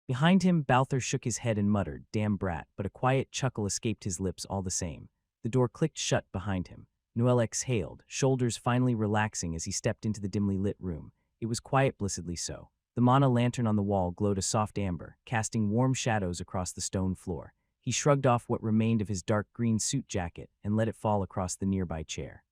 Behind him, Balther shook his head and muttered, damn brat, but a quiet chuckle escaped his lips all the same. The door clicked shut behind him. Noel exhaled, shoulders finally relaxing as he stepped into the dimly lit room. It was quiet, blessedly so. The mana lantern on the wall glowed a soft amber, casting warm shadows across the stone floor. He shrugged off what remained of his dark green suit jacket and let it fall across the nearby chair.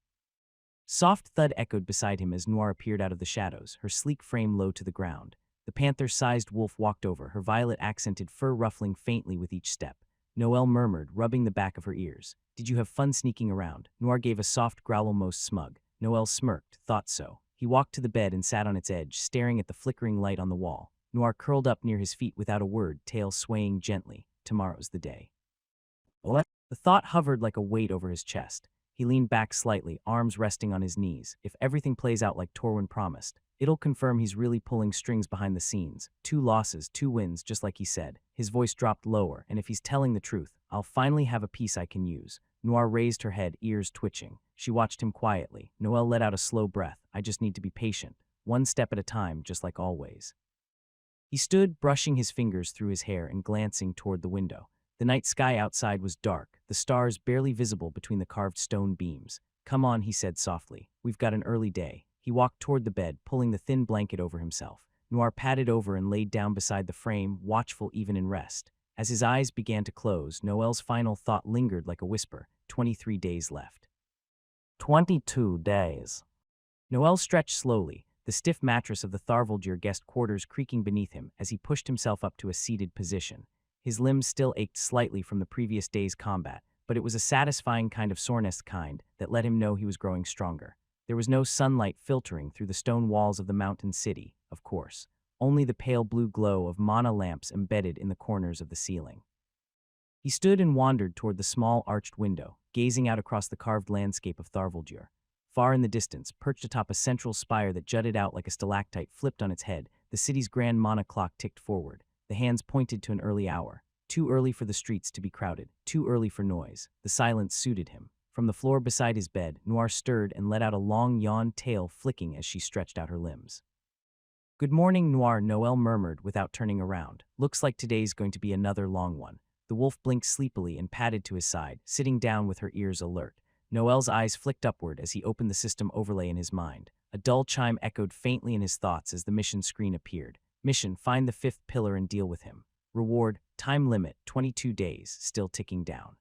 Soft thud echoed beside him as Noir appeared out of the shadows, her sleek frame low to the ground. The panther-sized wolf walked over, her violet-accented fur ruffling faintly with each step. Noel murmured, rubbing the back of her ears. Did you have fun sneaking around? Noir gave a soft growl, almost smug. Noel smirked, thought so. He walked to the bed and sat on its edge, staring at the flickering light on the wall. Noir curled up near his feet without a word, tail swaying gently. Tomorrow's the day. What? The thought hovered like a weight over his chest. He leaned back slightly, arms resting on his knees. If everything plays out like Torwin promised, it'll confirm he's really pulling strings behind the scenes. 2 losses, 2 wins, just like he said. His voice dropped lower, and if he's telling the truth, I'll finally have a piece I can use. Noir raised her head, ears twitching. She watched him quietly. Noel let out a slow breath. I just need to be patient. 1 step at a time, just like always. He stood, brushing his fingers through his hair and glancing toward the window. The night sky outside was dark, the stars barely visible between the carved stone beams. Come on, he said softly. We've got an early day. He walked toward the bed, pulling the thin blanket over himself. Noir padded over and laid down beside the frame, watchful even in rest. As his eyes began to close, Noel's final thought lingered like a whisper. 23 days left. 22 days. Noel stretched slowly, the stiff mattress of the Tharvaldir guest quarters creaking beneath him as he pushed himself up to a seated position. His limbs still ached slightly from the previous day's combat, but it was a satisfying kind of soreness that let him know he was growing stronger. There was no sunlight filtering through the stone walls of the mountain city, of course, only the pale blue glow of mana lamps embedded in the corners of the ceiling. He stood and wandered toward the small arched window, gazing out across the carved landscape of Tharvaldir. Far in the distance, perched atop a central spire that jutted out like a stalactite flipped on its head, the city's grand mana clock ticked forward. The hands pointed to an early hour. Too early for the streets to be crowded, too early for noise. The silence suited him. From the floor beside his bed, Noir stirred and let out a long yawn, tail flicking as she stretched out her limbs. Good morning, Noir, Noel murmured without turning around. Looks like today's going to be another long one. The wolf blinked sleepily and padded to his side, sitting down with her ears alert. Noel's eyes flicked upward as he opened the system overlay in his mind. A dull chime echoed faintly in his thoughts as the mission screen appeared. Mission, find the 5th pillar and deal with him. Reward, time limit, 22 days, still ticking down.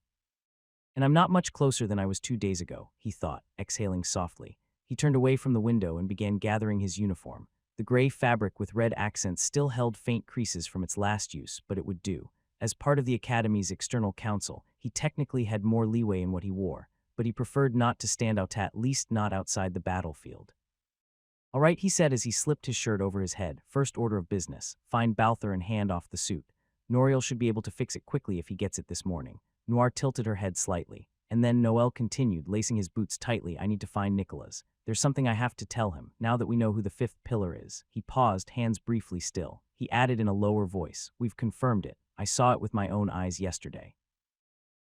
And I'm not much closer than I was 2 days ago, he thought, exhaling softly. He turned away from the window and began gathering his uniform. The gray fabric with red accents still held faint creases from its last use, but it would do. As part of the Academy's external council, he technically had more leeway in what he wore, but he preferred not to stand out, at least not outside the battlefield. All right, he said as he slipped his shirt over his head. First order of business, find Balther and hand off the suit. Noriel should be able to fix it quickly if he gets it this morning. Noir tilted her head slightly. And then Noel continued, lacing his boots tightly. I need to find Nicholas. There's something I have to tell him, now that we know who the 5th pillar is. He paused, hands briefly still. He added in a lower voice, we've confirmed it. I saw it with my own eyes yesterday.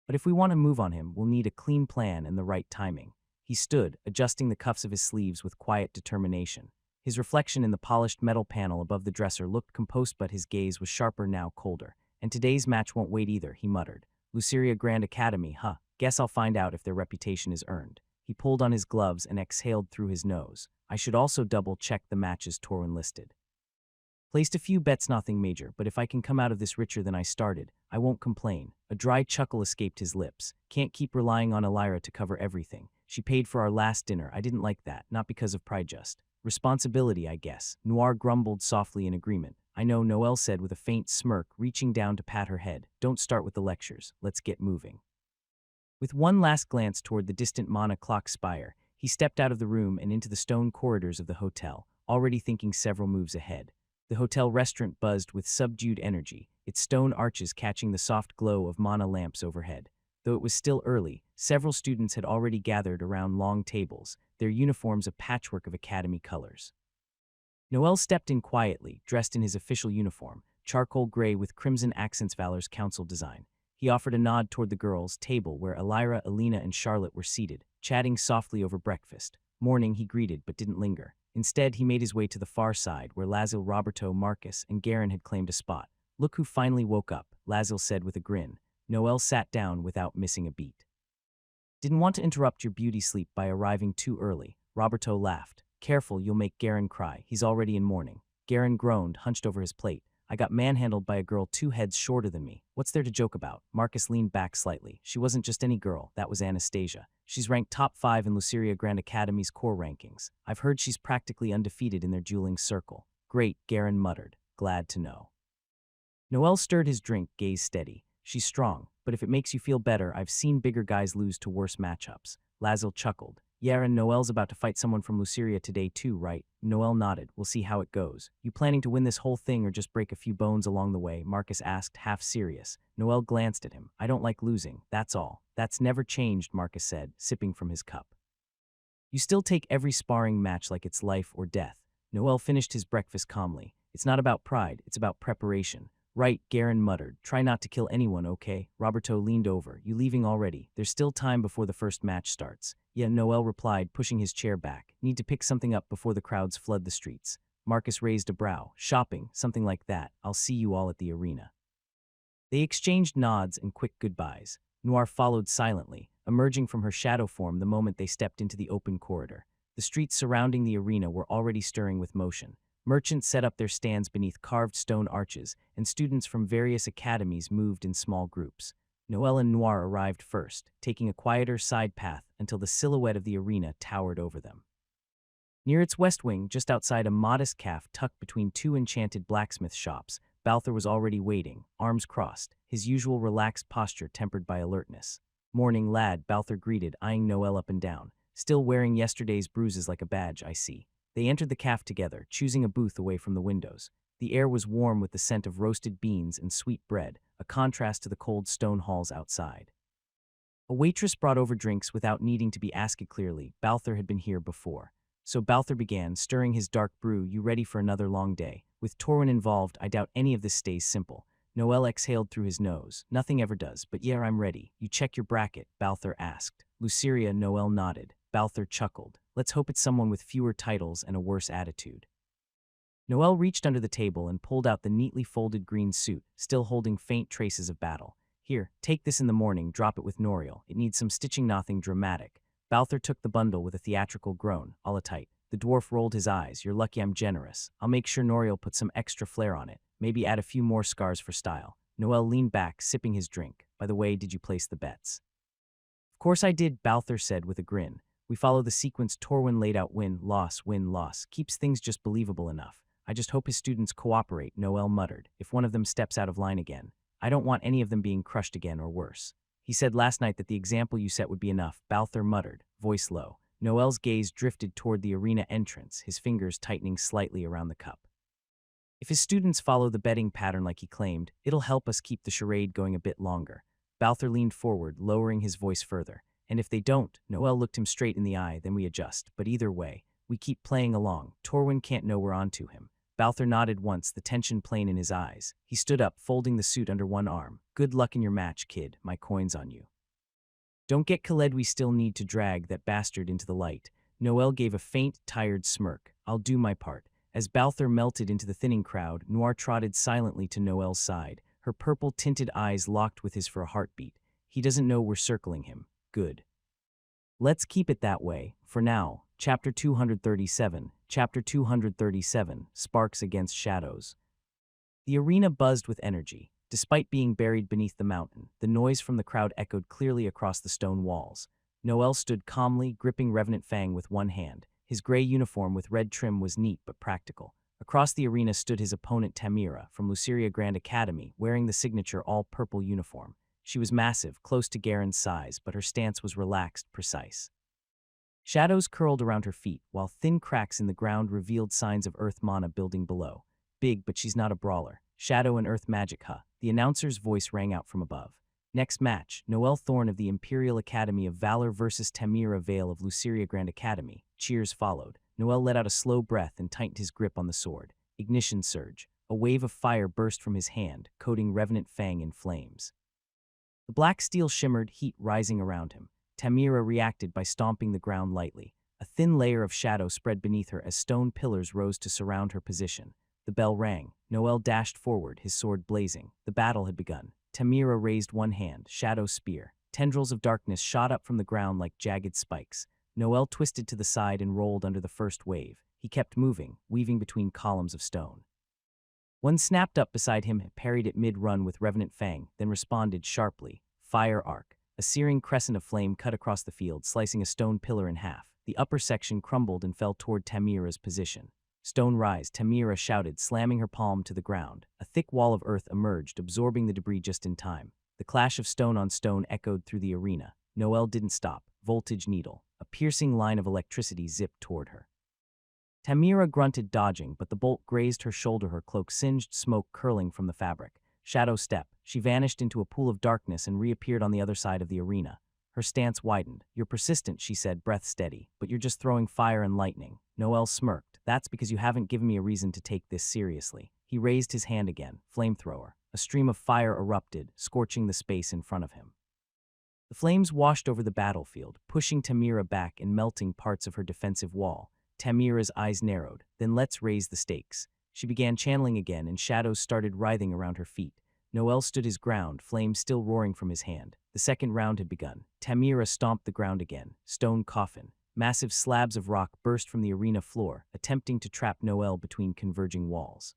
But if we want to move on him, we'll need a clean plan and the right timing. He stood, adjusting the cuffs of his sleeves with quiet determination. His reflection in the polished metal panel above the dresser looked composed, but his gaze was sharper now, colder. And today's match won't wait either, he muttered. Luceria Grand Academy, huh? Guess I'll find out if their reputation is earned. He pulled on his gloves and exhaled through his nose. I should also double-check the matches Torwin listed. Placed a few bets, nothing major, but if I can come out of this richer than I started, I won't complain. A dry chuckle escaped his lips. Can't keep relying on Elira to cover everything. She paid for our last dinner. I didn't like that, not because of pride, just responsibility, I guess. Noir grumbled softly in agreement. I know, Noel said with a faint smirk, reaching down to pat her head. Don't start with the lectures. Let's get moving. With one last glance toward the distant mana clock spire, he stepped out of the room and into the stone corridors of the hotel, already thinking several moves ahead. The hotel restaurant buzzed with subdued energy, its stone arches catching the soft glow of mana lamps overhead. Though it was still early, several students had already gathered around long tables, their uniforms a patchwork of academy colors. Noel stepped in quietly, dressed in his official uniform, charcoal gray with crimson accents Valor's council design. He offered a nod toward the girls' table where Elira, Alina, and Charlotte were seated, chatting softly over breakfast. Morning he greeted but didn't linger. Instead, he made his way to the far side where Lazil, Roberto, Marcus, and Garin had claimed a spot. "Look who finally woke up," Lazil said with a grin. Noel sat down without missing a beat. "Didn't want to interrupt your beauty sleep by arriving too early," Roberto laughed. "Careful, you'll make Garin cry. He's already in mourning." Garin groaned, hunched over his plate. "I got manhandled by a girl 2 heads shorter than me. What's there to joke about?" Marcus leaned back slightly. "She wasn't just any girl, that was Anastasia. She's ranked top 5 in Luceria Grand Academy's core rankings. I've heard she's practically undefeated in their dueling circle." "Great," Garin muttered. "Glad to know." Noel stirred his drink, gaze steady. "She's strong, but if it makes you feel better, I've seen bigger guys lose to worse matchups." Lazil chuckled. "Yeah, and Noel's about to fight someone from Luceria today too, right?" Noel nodded. "We'll see how it goes." "You planning to win this whole thing or just break a few bones along the way?" Marcus asked, half serious. Noel glanced at him. "I don't like losing, that's all." "That's never changed," Marcus said, sipping from his cup. "You still take every sparring match like it's life or death." Noel finished his breakfast calmly. "It's not about pride, it's about preparation." "Right," Garin muttered. "Try not to kill anyone, okay?" Roberto leaned over. "You leaving already? There's still time before the first match starts." "Yeah," Noel replied, pushing his chair back. "Need to pick something up before the crowds flood the streets." Marcus raised a brow. "Shopping, something like that. I'll see you all at the arena." They exchanged nods and quick goodbyes. Noir followed silently, emerging from her shadow form the moment they stepped into the open corridor. The streets surrounding the arena were already stirring with motion. Merchants set up their stands beneath carved stone arches, and students from various academies moved in small groups. Noel and Noir arrived first, taking a quieter side path until the silhouette of the arena towered over them. Near its west wing, just outside a modest cafe tucked between 2 enchanted blacksmith shops, Balthor was already waiting, arms crossed, his usual relaxed posture tempered by alertness. "Morning, lad," Balthor greeted, eyeing Noel up and down. "Still wearing yesterday's bruises like a badge, I see." They entered the cafe together, choosing a booth away from the windows. The air was warm with the scent of roasted beans and sweet bread, a contrast to the cold stone halls outside. A waitress brought over drinks without needing to be asked clearly. Balthor had been here before. So Balthor began, stirring his dark brew. "You ready for another long day? With Torwin involved, I doubt any of this stays simple." Noel exhaled through his nose. "Nothing ever does, but yeah, I'm ready." "You check your bracket?" Balthor asked. "Luceria," Noel nodded. Balthor chuckled. "Let's hope it's someone with fewer titles and a worse attitude." Noel reached under the table and pulled out the neatly folded green suit, still holding faint traces of battle. "Here, take this in the morning, drop it with Noriel. It needs some stitching, nothing dramatic." Balthor took the bundle with a theatrical groan. "All tight." The dwarf rolled his eyes. "You're lucky I'm generous. I'll make sure Noriel puts some extra flair on it. Maybe add a few more scars for style." Noel leaned back, sipping his drink. "By the way, did you place the bets?" "Of course I did," Balthor said with a grin. "We follow the sequence Torwin laid out: win, loss. Keeps things just believable enough. I just hope his students cooperate," Noel muttered. "If one of them steps out of line again, I don't want any of them being crushed again or worse." "He said last night that the example you set would be enough," Balthor muttered, voice low. Noel's gaze drifted toward the arena entrance, his fingers tightening slightly around the cup. "If his students follow the betting pattern like he claimed, it'll help us keep the charade going a bit longer." Balthor leaned forward, lowering his voice further. "And if they don't," Noel looked him straight in the eye, "then we adjust. But either way, we keep playing along. Torwin can't know we're onto him." Balthor nodded once, the tension plain in his eyes. He stood up, folding the suit under one arm. "Good luck in your match, kid. My coin's on you." "Don't get Khaled, we still need to drag that bastard into the light." Noel gave a faint, tired smirk. "I'll do my part." As Balthor melted into the thinning crowd, Noir trotted silently to Noel's side, her purple-tinted eyes locked with his for a heartbeat. "He doesn't know we're circling him. Good. Let's keep it that way, for now." Chapter 237, Chapter 237, Sparks Against Shadows. The arena buzzed with energy. Despite being buried beneath the mountain, the noise from the crowd echoed clearly across the stone walls. Noel stood calmly, gripping Revenant Fang with one hand. His gray uniform with red trim was neat but practical. Across the arena stood his opponent Tamira, from Luceria Grand Academy, wearing the signature all-purple uniform. She was massive, close to Garin's size, but her stance was relaxed, precise. Shadows curled around her feet, while thin cracks in the ground revealed signs of earth mana building below. big, but she's not a brawler. Shadow and earth magic, huh? The announcer's voice rang out from above. Next match, Noel Thorne of the Imperial Academy of Valor versus Tamira Vale of Luceria Grand Academy. Cheers followed. Noel let out a slow breath and tightened his grip on the sword. Ignition surge. A wave of fire burst from his hand, coating Revenant Fang in flames. The black steel shimmered, heat rising around him. Tamira reacted by stomping the ground lightly. A thin layer of shadow spread beneath her as stone pillars rose to surround her position. The bell rang. Noel dashed forward, his sword blazing. The battle had begun. Tamira raised one hand, shadow spear. Tendrils of darkness shot up from the ground like jagged spikes. Noel twisted to the side and rolled under the first wave. He kept moving, weaving between columns of stone. One snapped up beside him, parried it mid-run with Revenant Fang, then responded sharply. Fire arc. A searing crescent of flame cut across the field, slicing a stone pillar in half. The upper section crumbled and fell toward Tamira's position. Stone rise, Tamira shouted, slamming her palm to the ground. A thick wall of earth emerged, absorbing the debris just in time. The clash of stone on stone echoed through the arena. Noel didn't stop. Voltage needle. A piercing line of electricity zipped toward her. Tamira grunted, dodging, but the bolt grazed her shoulder, her cloak singed, smoke curling from the fabric. Shadow step. She vanished into a pool of darkness and reappeared on the other side of the arena. Her stance widened. You're persistent, she said, breath steady, but you're just throwing fire and lightning. Noel smirked. That's because you haven't given me a reason to take this seriously. He raised his hand again. Flamethrower. A stream of fire erupted, scorching the space in front of him. The flames washed over the battlefield, pushing Tamira back and melting parts of her defensive wall. Tamira's eyes narrowed. Then let's raise the stakes. She began channeling again, and shadows started writhing around her feet. Noel stood his ground, flames still roaring from his hand. The second round had begun. Tamira stomped the ground again. Stone coffin. Massive slabs of rock burst from the arena floor, attempting to trap Noel between converging walls.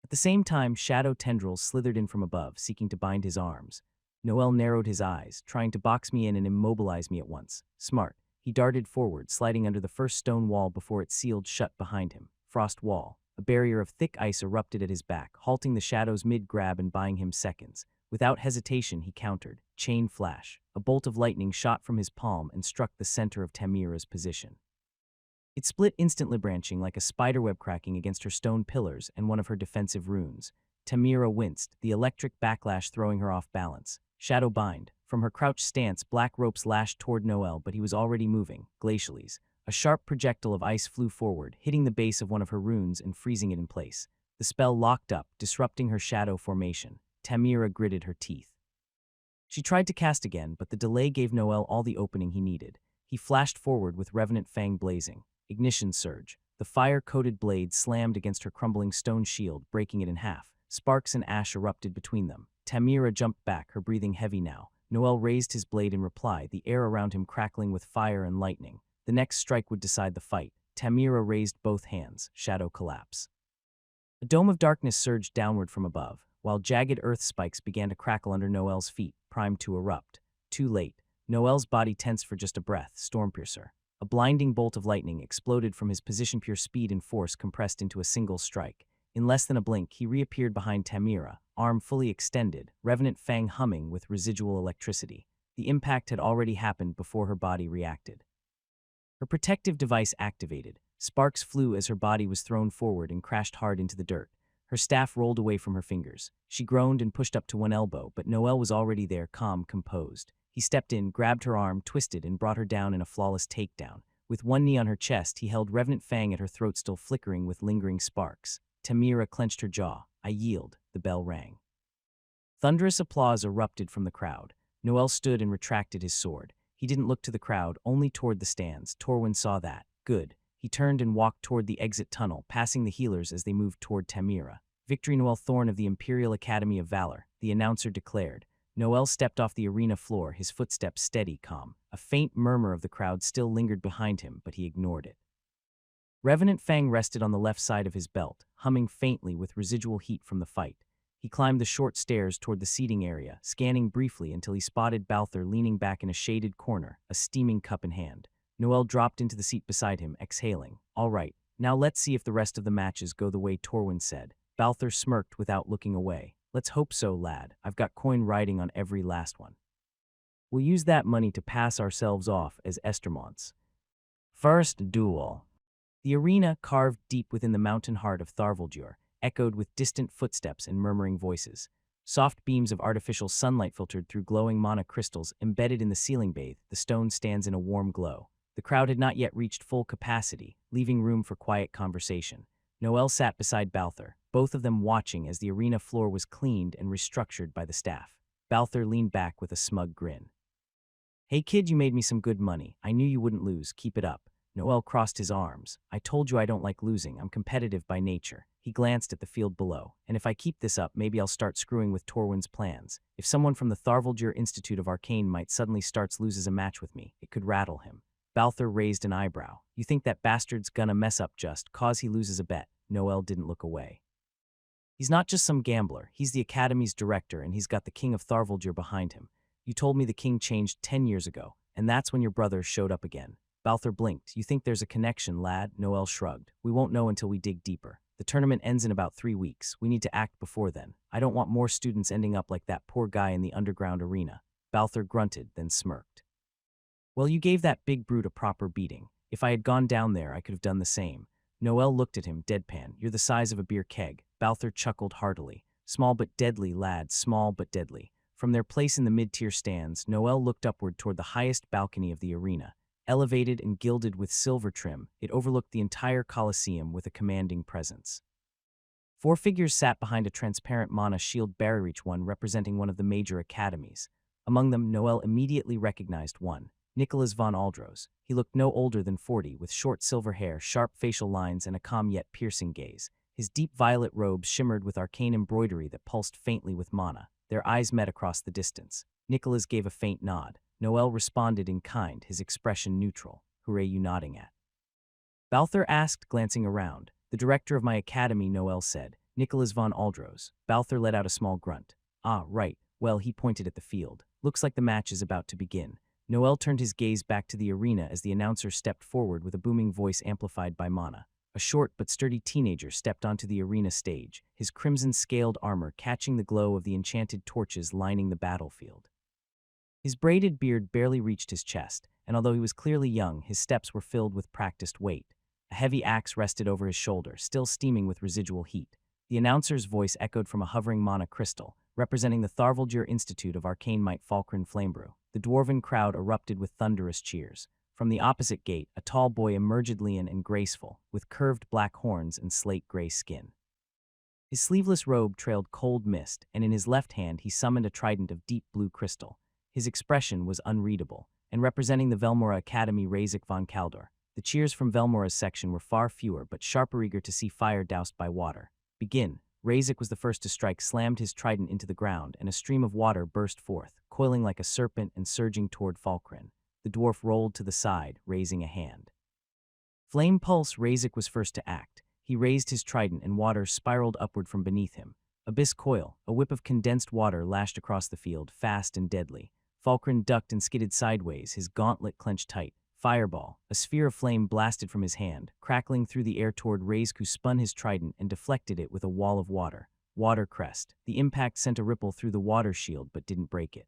At the same time, shadow tendrils slithered in from above, seeking to bind his arms. Noel narrowed his eyes, trying to box me in and immobilize me at once. Smart. He darted forward, sliding under the first stone wall before it sealed shut behind him. Frost wall. A barrier of thick ice erupted at his back, halting the shadows mid-grab and buying him seconds. Without hesitation, he countered. Chain flash. A bolt of lightning shot from his palm and struck the center of Tamira's position. It split instantly, branching like a spiderweb cracking against her stone pillars and one of her defensive runes. Tamira winced, the electric backlash throwing her off balance. Shadow bind. From her crouched stance, black ropes lashed toward Noel, but he was already moving, glacially. A sharp projectile of ice flew forward, hitting the base of one of her runes and freezing it in place. The spell locked up, disrupting her shadow formation. Tamira gritted her teeth. She tried to cast again, but the delay gave Noel all the opening he needed. He flashed forward with Revenant Fang blazing. Ignition surge. The fire-coated blade slammed against her crumbling stone shield, breaking it in half. Sparks and ash erupted between them. Tamira jumped back, her breathing heavy now. Noel raised his blade in reply, the air around him crackling with fire and lightning. The next strike would decide the fight. Tamira raised both hands. Shadow collapse. A dome of darkness surged downward from above, while jagged earth spikes began to crackle under Noel's feet, primed to erupt. Too late. Noel's body tensed for just a breath. Stormpiercer. A blinding bolt of lightning exploded from his position, pure speed and force compressed into a single strike. In less than a blink, he reappeared behind Tamira, arm fully extended, Revenant Fang humming with residual electricity. The impact had already happened before her body reacted. Her protective device activated. Sparks flew as her body was thrown forward and crashed hard into the dirt. Her staff rolled away from her fingers. She groaned and pushed up to one elbow, but Noel was already there, calm, composed. He stepped in, grabbed her arm, twisted, and brought her down in a flawless takedown. With one knee on her chest, he held Revenant Fang at her throat, still flickering with lingering sparks. Tamira clenched her jaw. I yield. The bell rang. Thunderous applause erupted from the crowd. Noel stood and retracted his sword. He didn't look to the crowd, only toward the stands. Torwin saw that. Good. He turned and walked toward the exit tunnel, passing the healers as they moved toward Tamira. Victory, Noel Thorne of the Imperial Academy of Valor, the announcer declared. Noel stepped off the arena floor, his footsteps steady, calm. A faint murmur of the crowd still lingered behind him, but he ignored it. Revenant Fang rested on the left side of his belt, humming faintly with residual heat from the fight. He climbed the short stairs toward the seating area, scanning briefly until he spotted Balther leaning back in a shaded corner, a steaming cup in hand. Noel dropped into the seat beside him, exhaling. All right, now let's see if the rest of the matches go the way Torwin said. Balther smirked without looking away. Let's hope so, lad. I've got coin riding on every last one. We'll use that money to pass ourselves off as Estermonts. First duel. The arena, carved deep within the mountain heart of Tharvaldur, echoed with distant footsteps and murmuring voices. Soft beams of artificial sunlight filtered through glowing mana crystals embedded in the ceiling bathe. The stone stands in a warm glow. The crowd had not yet reached full capacity, leaving room for quiet conversation. Noel sat beside Balthur, both of them watching as the arena floor was cleaned and restructured by the staff. Balthur leaned back with a smug grin. "Hey kid, you made me some good money. I knew you wouldn't lose. Keep it up." Noel crossed his arms. "I told you I don't like losing. I'm competitive by nature." He glanced at the field below. "And if I keep this up, maybe I'll start screwing with Torwin's plans. If someone from the Tharvaldur Institute of Arcane might suddenly loses a match with me, it could rattle him." Balthur raised an eyebrow. "You think that bastard's gonna mess up just 'cause he loses a bet?" Noel didn't look away. "He's not just some gambler. He's the Academy's director, and he's got the King of Tharvaldur behind him. You told me the king changed 10 years ago, and that's when your brother showed up again." Balthur blinked. "You think there's a connection, lad?" Noel shrugged. "We won't know until we dig deeper. The tournament ends in about 3 weeks. We need to act before then. I don't want more students ending up like that poor guy in the underground arena." Balthur grunted, then smirked. "Well, you gave that big brute a proper beating. If I had gone down there, I could have done the same." Noel looked at him, deadpan. "You're the size of a beer keg." Balthur chuckled heartily. "Small but deadly, lad, small but deadly." From their place in the mid-tier stands, Noel looked upward toward the highest balcony of the arena. Elevated and gilded with silver trim, it overlooked the entire Colosseum with a commanding presence. 4 figures sat behind a transparent mana shield barrier, each one representing one of the major academies. Among them, Noel immediately recognized one, Nicholas von Aldros. He looked no older than 40, with short silver hair, sharp facial lines, and a calm yet piercing gaze. His deep violet robes shimmered with arcane embroidery that pulsed faintly with mana. Their eyes met across the distance. Nicholas gave a faint nod. Noel responded in kind, his expression neutral. "Who are you nodding at?" Balthur asked, glancing around. "The director of my academy," Noel said. "Nicholas von Aldros." Balthur let out a small grunt. "Ah, right. Well," he pointed at the field. "Looks like the match is about to begin." Noel turned his gaze back to the arena as the announcer stepped forward with a booming voice amplified by mana. A short but sturdy teenager stepped onto the arena stage, his crimson-scaled armor catching the glow of the enchanted torches lining the battlefield. His braided beard barely reached his chest, and although he was clearly young, his steps were filled with practiced weight. A heavy axe rested over his shoulder, still steaming with residual heat. The announcer's voice echoed from a hovering mana crystal, representing the Tharvaldur Institute of Arcane Might Falkrin Flamebrew. The Dwarven crowd erupted with thunderous cheers. From the opposite gate, a tall boy emerged, lean and graceful, with curved black horns and slate-gray skin. His sleeveless robe trailed cold mist, and in his left hand he summoned a trident of deep blue crystal. His expression was unreadable, and representing the Velmora Academy, Razek von Kaldor. The cheers from Velmora's section were far fewer, but sharper, eager to see fire doused by water. "Begin." Razek was the first to strike, slammed his trident into the ground, and a stream of water burst forth, coiling like a serpent and surging toward Falkrin. The dwarf rolled to the side, raising a hand. Flame Pulse. Razek was first to act. He raised his trident and water spiraled upward from beneath him. Abyss Coil. A whip of condensed water lashed across the field, fast and deadly. Falkrin ducked and skidded sideways, his gauntlet clenched tight. Fireball. A sphere of flame blasted from his hand, crackling through the air toward Razek, who spun his trident and deflected it with a wall of water. Water Crest. The impact sent a ripple through the water shield but didn't break it.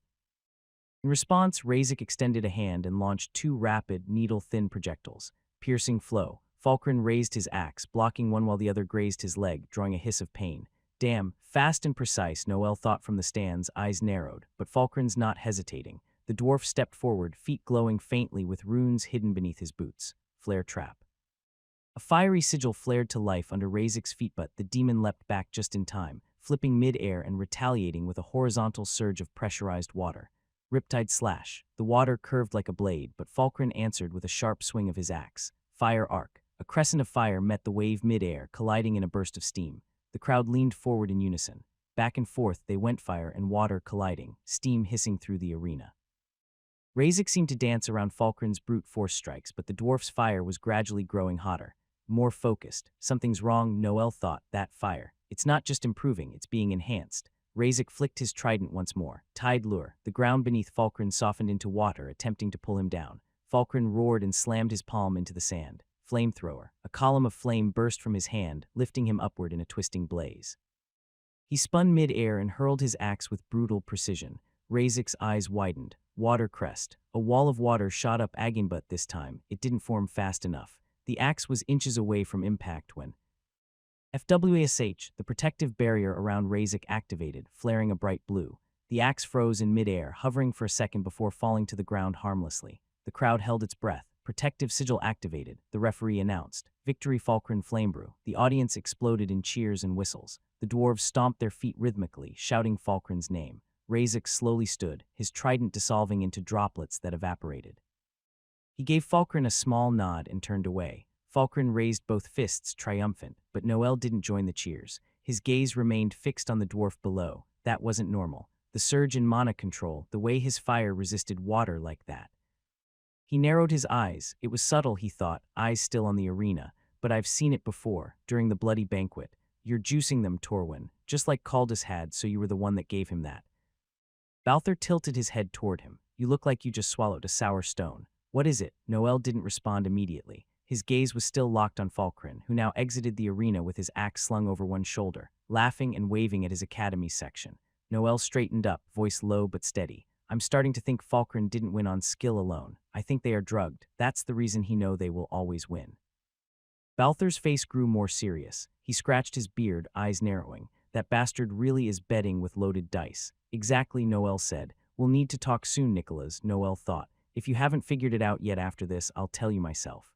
In response, Razek extended a hand and launched 2 rapid, needle-thin projectiles. Piercing Flow. Falkrin raised his axe, blocking one while the other grazed his leg, drawing a hiss of pain. "Damn, fast and precise," Noel thought from the stands, eyes narrowed, but Falkrin's not hesitating. The dwarf stepped forward, feet glowing faintly with runes hidden beneath his boots. Flare Trap. A fiery sigil flared to life under Razek's feet, but the demon leapt back just in time, flipping mid-air and retaliating with a horizontal surge of pressurized water. Riptide Slash. The water curved like a blade, but Falkrin answered with a sharp swing of his axe. Fire Arc. A crescent of fire met the wave mid-air, colliding in a burst of steam. The crowd leaned forward in unison. Back and forth they went, fire and water colliding, steam hissing through the arena. Razek seemed to dance around Falkrin's brute force strikes, but the dwarf's fire was gradually growing hotter, more focused. Something's wrong, Noel thought. That fire. It's not just improving, it's being enhanced. Razek flicked his trident once more. Tide Lure. The ground beneath Falkrin softened into water, attempting to pull him down. Falkrin roared and slammed his palm into the sand. Flamethrower. A column of flame burst from his hand, lifting him upward in a twisting blaze. He spun mid-air and hurled his axe with brutal precision. Razek's eyes widened. Water Crest. A wall of water shot up again, but this time, it didn't form fast enough. The axe was inches away from impact when FWASH, the protective barrier around Razak activated, flaring a bright blue. The axe froze in midair, hovering for a second before falling to the ground harmlessly. The crowd held its breath. Protective sigil activated, the referee announced. Victory Falkren Flamebrew. The audience exploded in cheers and whistles. The dwarves stomped their feet rhythmically, shouting Falkren's name. Razak slowly stood, his trident dissolving into droplets that evaporated. He gave Falkren a small nod and turned away. Falkren raised both fists, triumphant, but Noel didn't join the cheers. His gaze remained fixed on the dwarf below. That wasn't normal. The surge in mana control, the way his fire resisted water like that. He narrowed his eyes. It was subtle, he thought, eyes still on the arena. But I've seen it before, during the bloody banquet. You're juicing them, Torwin, just like Caldus had, so you were the one that gave him that. Balthor tilted his head toward him. You look like you just swallowed a sour stone. What is it? Noel didn't respond immediately. His gaze was still locked on Falkren, who now exited the arena with his axe slung over one shoulder, laughing and waving at his academy section. Noel straightened up, voice low but steady. I'm starting to think Falkren didn't win on skill alone. I think they are drugged. That's the reason he know they will always win. Balthor's face grew more serious. He scratched his beard, eyes narrowing. That bastard really is betting with loaded dice. Exactly, Noel said. We'll need to talk soon, Nicholas, Noel thought. If you haven't figured it out yet after this, I'll tell you myself.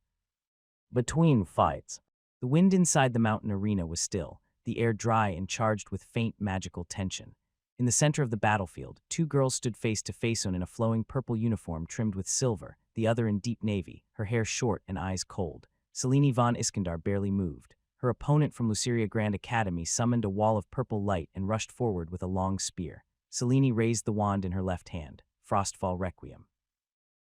Between fights. The wind inside the mountain arena was still, the air dry and charged with faint magical tension. In the center of the battlefield, two girls stood face to face, one in a flowing purple uniform trimmed with silver, the other in deep navy, her hair short and eyes cold. Selene von Iskandar barely moved. Her opponent from Luceria Grand Academy summoned a wall of purple light and rushed forward with a long spear. Selene raised the wand in her left hand. Frostfall Requiem.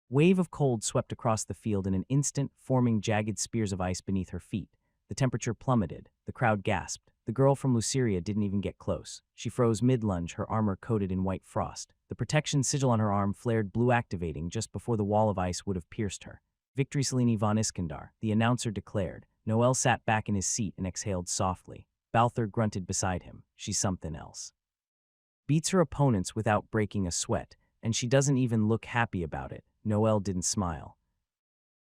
Wave of cold swept across the field in an instant, forming jagged spears of ice beneath her feet. The temperature plummeted. The crowd gasped. The girl from Luceria didn't even get close. She froze mid-lunge, her armor coated in white frost. The protection sigil on her arm flared blue, activating just before the wall of ice would have pierced her. Victory Selene von Iskandar, the announcer declared. Noel sat back in his seat and exhaled softly. Balthor grunted beside him. She's something else. Beats her opponents without breaking a sweat, and she doesn't even look happy about it. Noel didn't smile.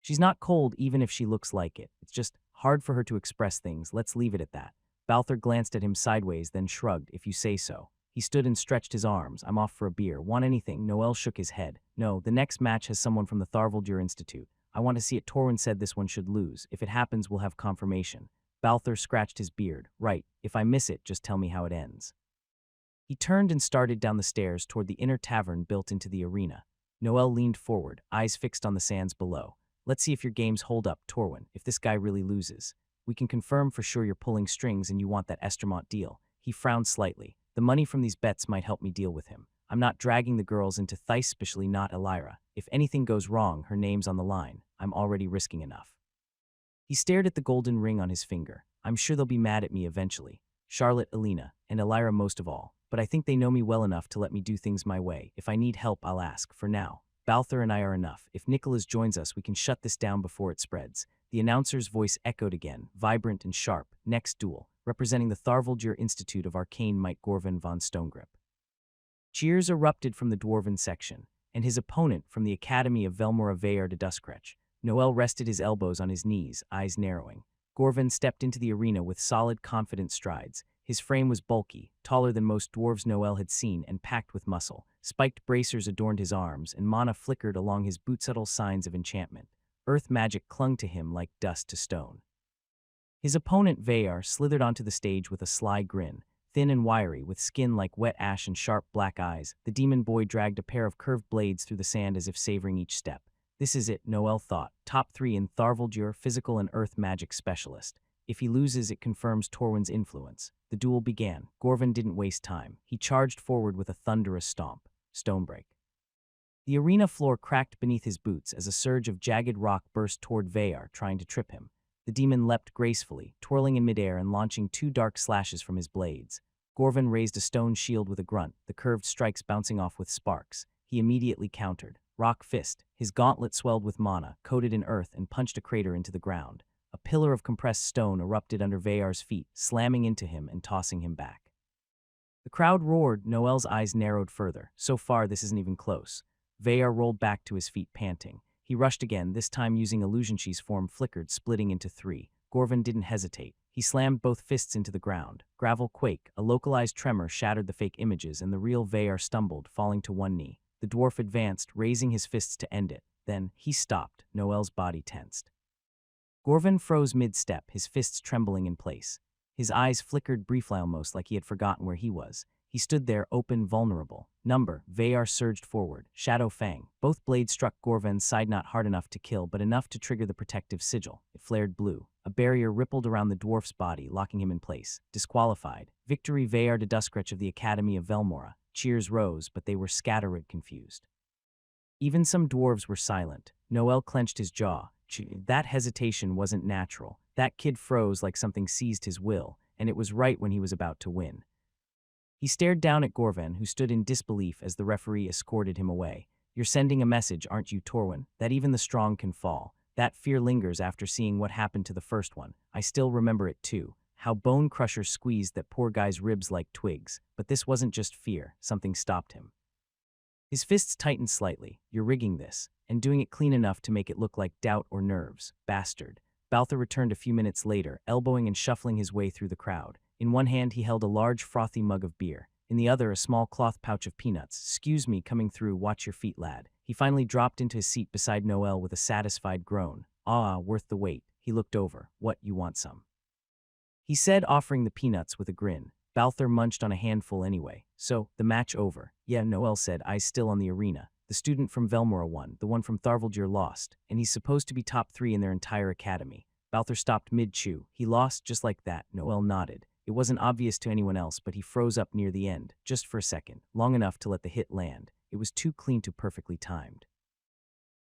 She's not cold even if she looks like it. It's just hard for her to express things. Let's leave it at that. Balthor glanced at him sideways, then shrugged. If you say so. He stood and stretched his arms. I'm off for a beer. Want anything? Noel shook his head. No, the next match has someone from the Tharvaldur Institute. I want to see it. Torwin said this one should lose. If it happens, we'll have confirmation. Balthor scratched his beard. Right. If I miss it, just tell me how it ends. He turned and started down the stairs toward the inner tavern built into the arena. Noel leaned forward, eyes fixed on the sands below. Let's see if your games hold up, Torwin. If this guy really loses, we can confirm for sure you're pulling strings and you want that Estermont deal. He frowned slightly. The money from these bets might help me deal with him. I'm not dragging the girls into Theiss, especially not Elira. If anything goes wrong, her name's on the line. I'm already risking enough. He stared at the golden ring on his finger. I'm sure they'll be mad at me eventually. Charlotte, Alina, and Elira most of all. But I think they know me well enough to let me do things my way. If I need help, I'll ask. For now, Balthor and I are enough. If Nicholas joins us, we can shut this down before it spreads. The announcer's voice echoed again, vibrant and sharp. Next duel, representing the Tharvaldur Institute of Arcane Might, Gorvan von Stonegrip. Cheers erupted from the Dwarven section, and his opponent from the Academy of Velmora Veyar de Duskrech. Noel rested his elbows on his knees, eyes narrowing. Gorvan stepped into the arena with solid, confident strides. His frame was bulky, taller than most dwarves Noel had seen, and packed with muscle. Spiked bracers adorned his arms, and mana flickered along his boots, subtle signs of enchantment. Earth magic clung to him like dust to stone. His opponent, Veyar, slithered onto the stage with a sly grin. Thin and wiry, with skin like wet ash and sharp black eyes, the demon boy dragged a pair of curved blades through the sand as if savoring each step. This is it, Noel thought. Top 3 in Tharvaldur, physical and earth magic specialist. If he loses, it confirms Torwin's influence. The duel began. Gorvan didn't waste time. He charged forward with a thunderous stomp. Stonebreak. The arena floor cracked beneath his boots as a surge of jagged rock burst toward Veyar, trying to trip him. The demon leapt gracefully, twirling in midair and launching 2 dark slashes from his blades. Gorvan raised a stone shield with a grunt, the curved strikes bouncing off with sparks. He immediately countered. Rock fist. His gauntlet swelled with mana, coated in earth, and punched a crater into the ground. A pillar of compressed stone erupted under Veyar's feet, slamming into him and tossing him back. The crowd roared. Noel's eyes narrowed further. So far, this isn't even close. Veyar rolled back to his feet, panting. He rushed again, this time using illusion. She's form flickered, splitting into 3. Gorvan didn't hesitate. He slammed both fists into the ground. Gravel quake, a localized tremor shattered the fake images, and the real Varian stumbled, falling to one knee. The dwarf advanced, raising his fists to end it. Then, he stopped. Noel's body tensed. Dwarven froze mid-step, his fists trembling in place. His eyes flickered briefly, almost like he had forgotten where he was. He stood there, open, vulnerable. Varian surged forward. Shadow Fang. Both blades struck Dwarven's side, not hard enough to kill, but enough to trigger the protective sigil. It flared blue. A barrier rippled around the dwarf's body, locking him in place. Disqualified. Victory Varian de Duskretch of the Academy of Velmora. Cheers rose, but they were scattered, confused. Even some dwarves were silent. Noel clenched his jaw. That hesitation wasn't natural. That kid froze like something seized his will, and it was right when he was about to win. He stared down at Dwarven, who stood in disbelief as the referee escorted him away. You're sending a message, aren't you, Torwin, that even the strong can fall. That fear lingers after seeing what happened to the first one. I still remember it too, how Bone Crusher squeezed that poor guy's ribs like twigs. But this wasn't just fear, something stopped him. His fists tightened slightly. You're rigging this, and doing it clean enough to make it look like doubt or nerves. Bastard. Balthor returned a few minutes later, elbowing and shuffling his way through the crowd. In one hand he held a large frothy mug of beer. In the other a small cloth pouch of peanuts. "Excuse me, coming through, watch your feet, lad." He finally dropped into his seat beside Noel with a satisfied groan. "Ah, worth the wait." He looked over. "What, you want some?" he said, offering the peanuts with a grin. Balthor munched on a handful anyway. "So, the match over?" "Yeah," Noel said, eyes still on the arena. "The student from Velmora won, the one from Tharvaldir lost, and he's supposed to be top 3 in their entire academy." Balthor stopped mid-chew. "He lost just like that?" Noel nodded. It wasn't obvious to anyone else, but he froze up near the end, just for a second, long enough to let the hit land. It was too clean to perfectly timed.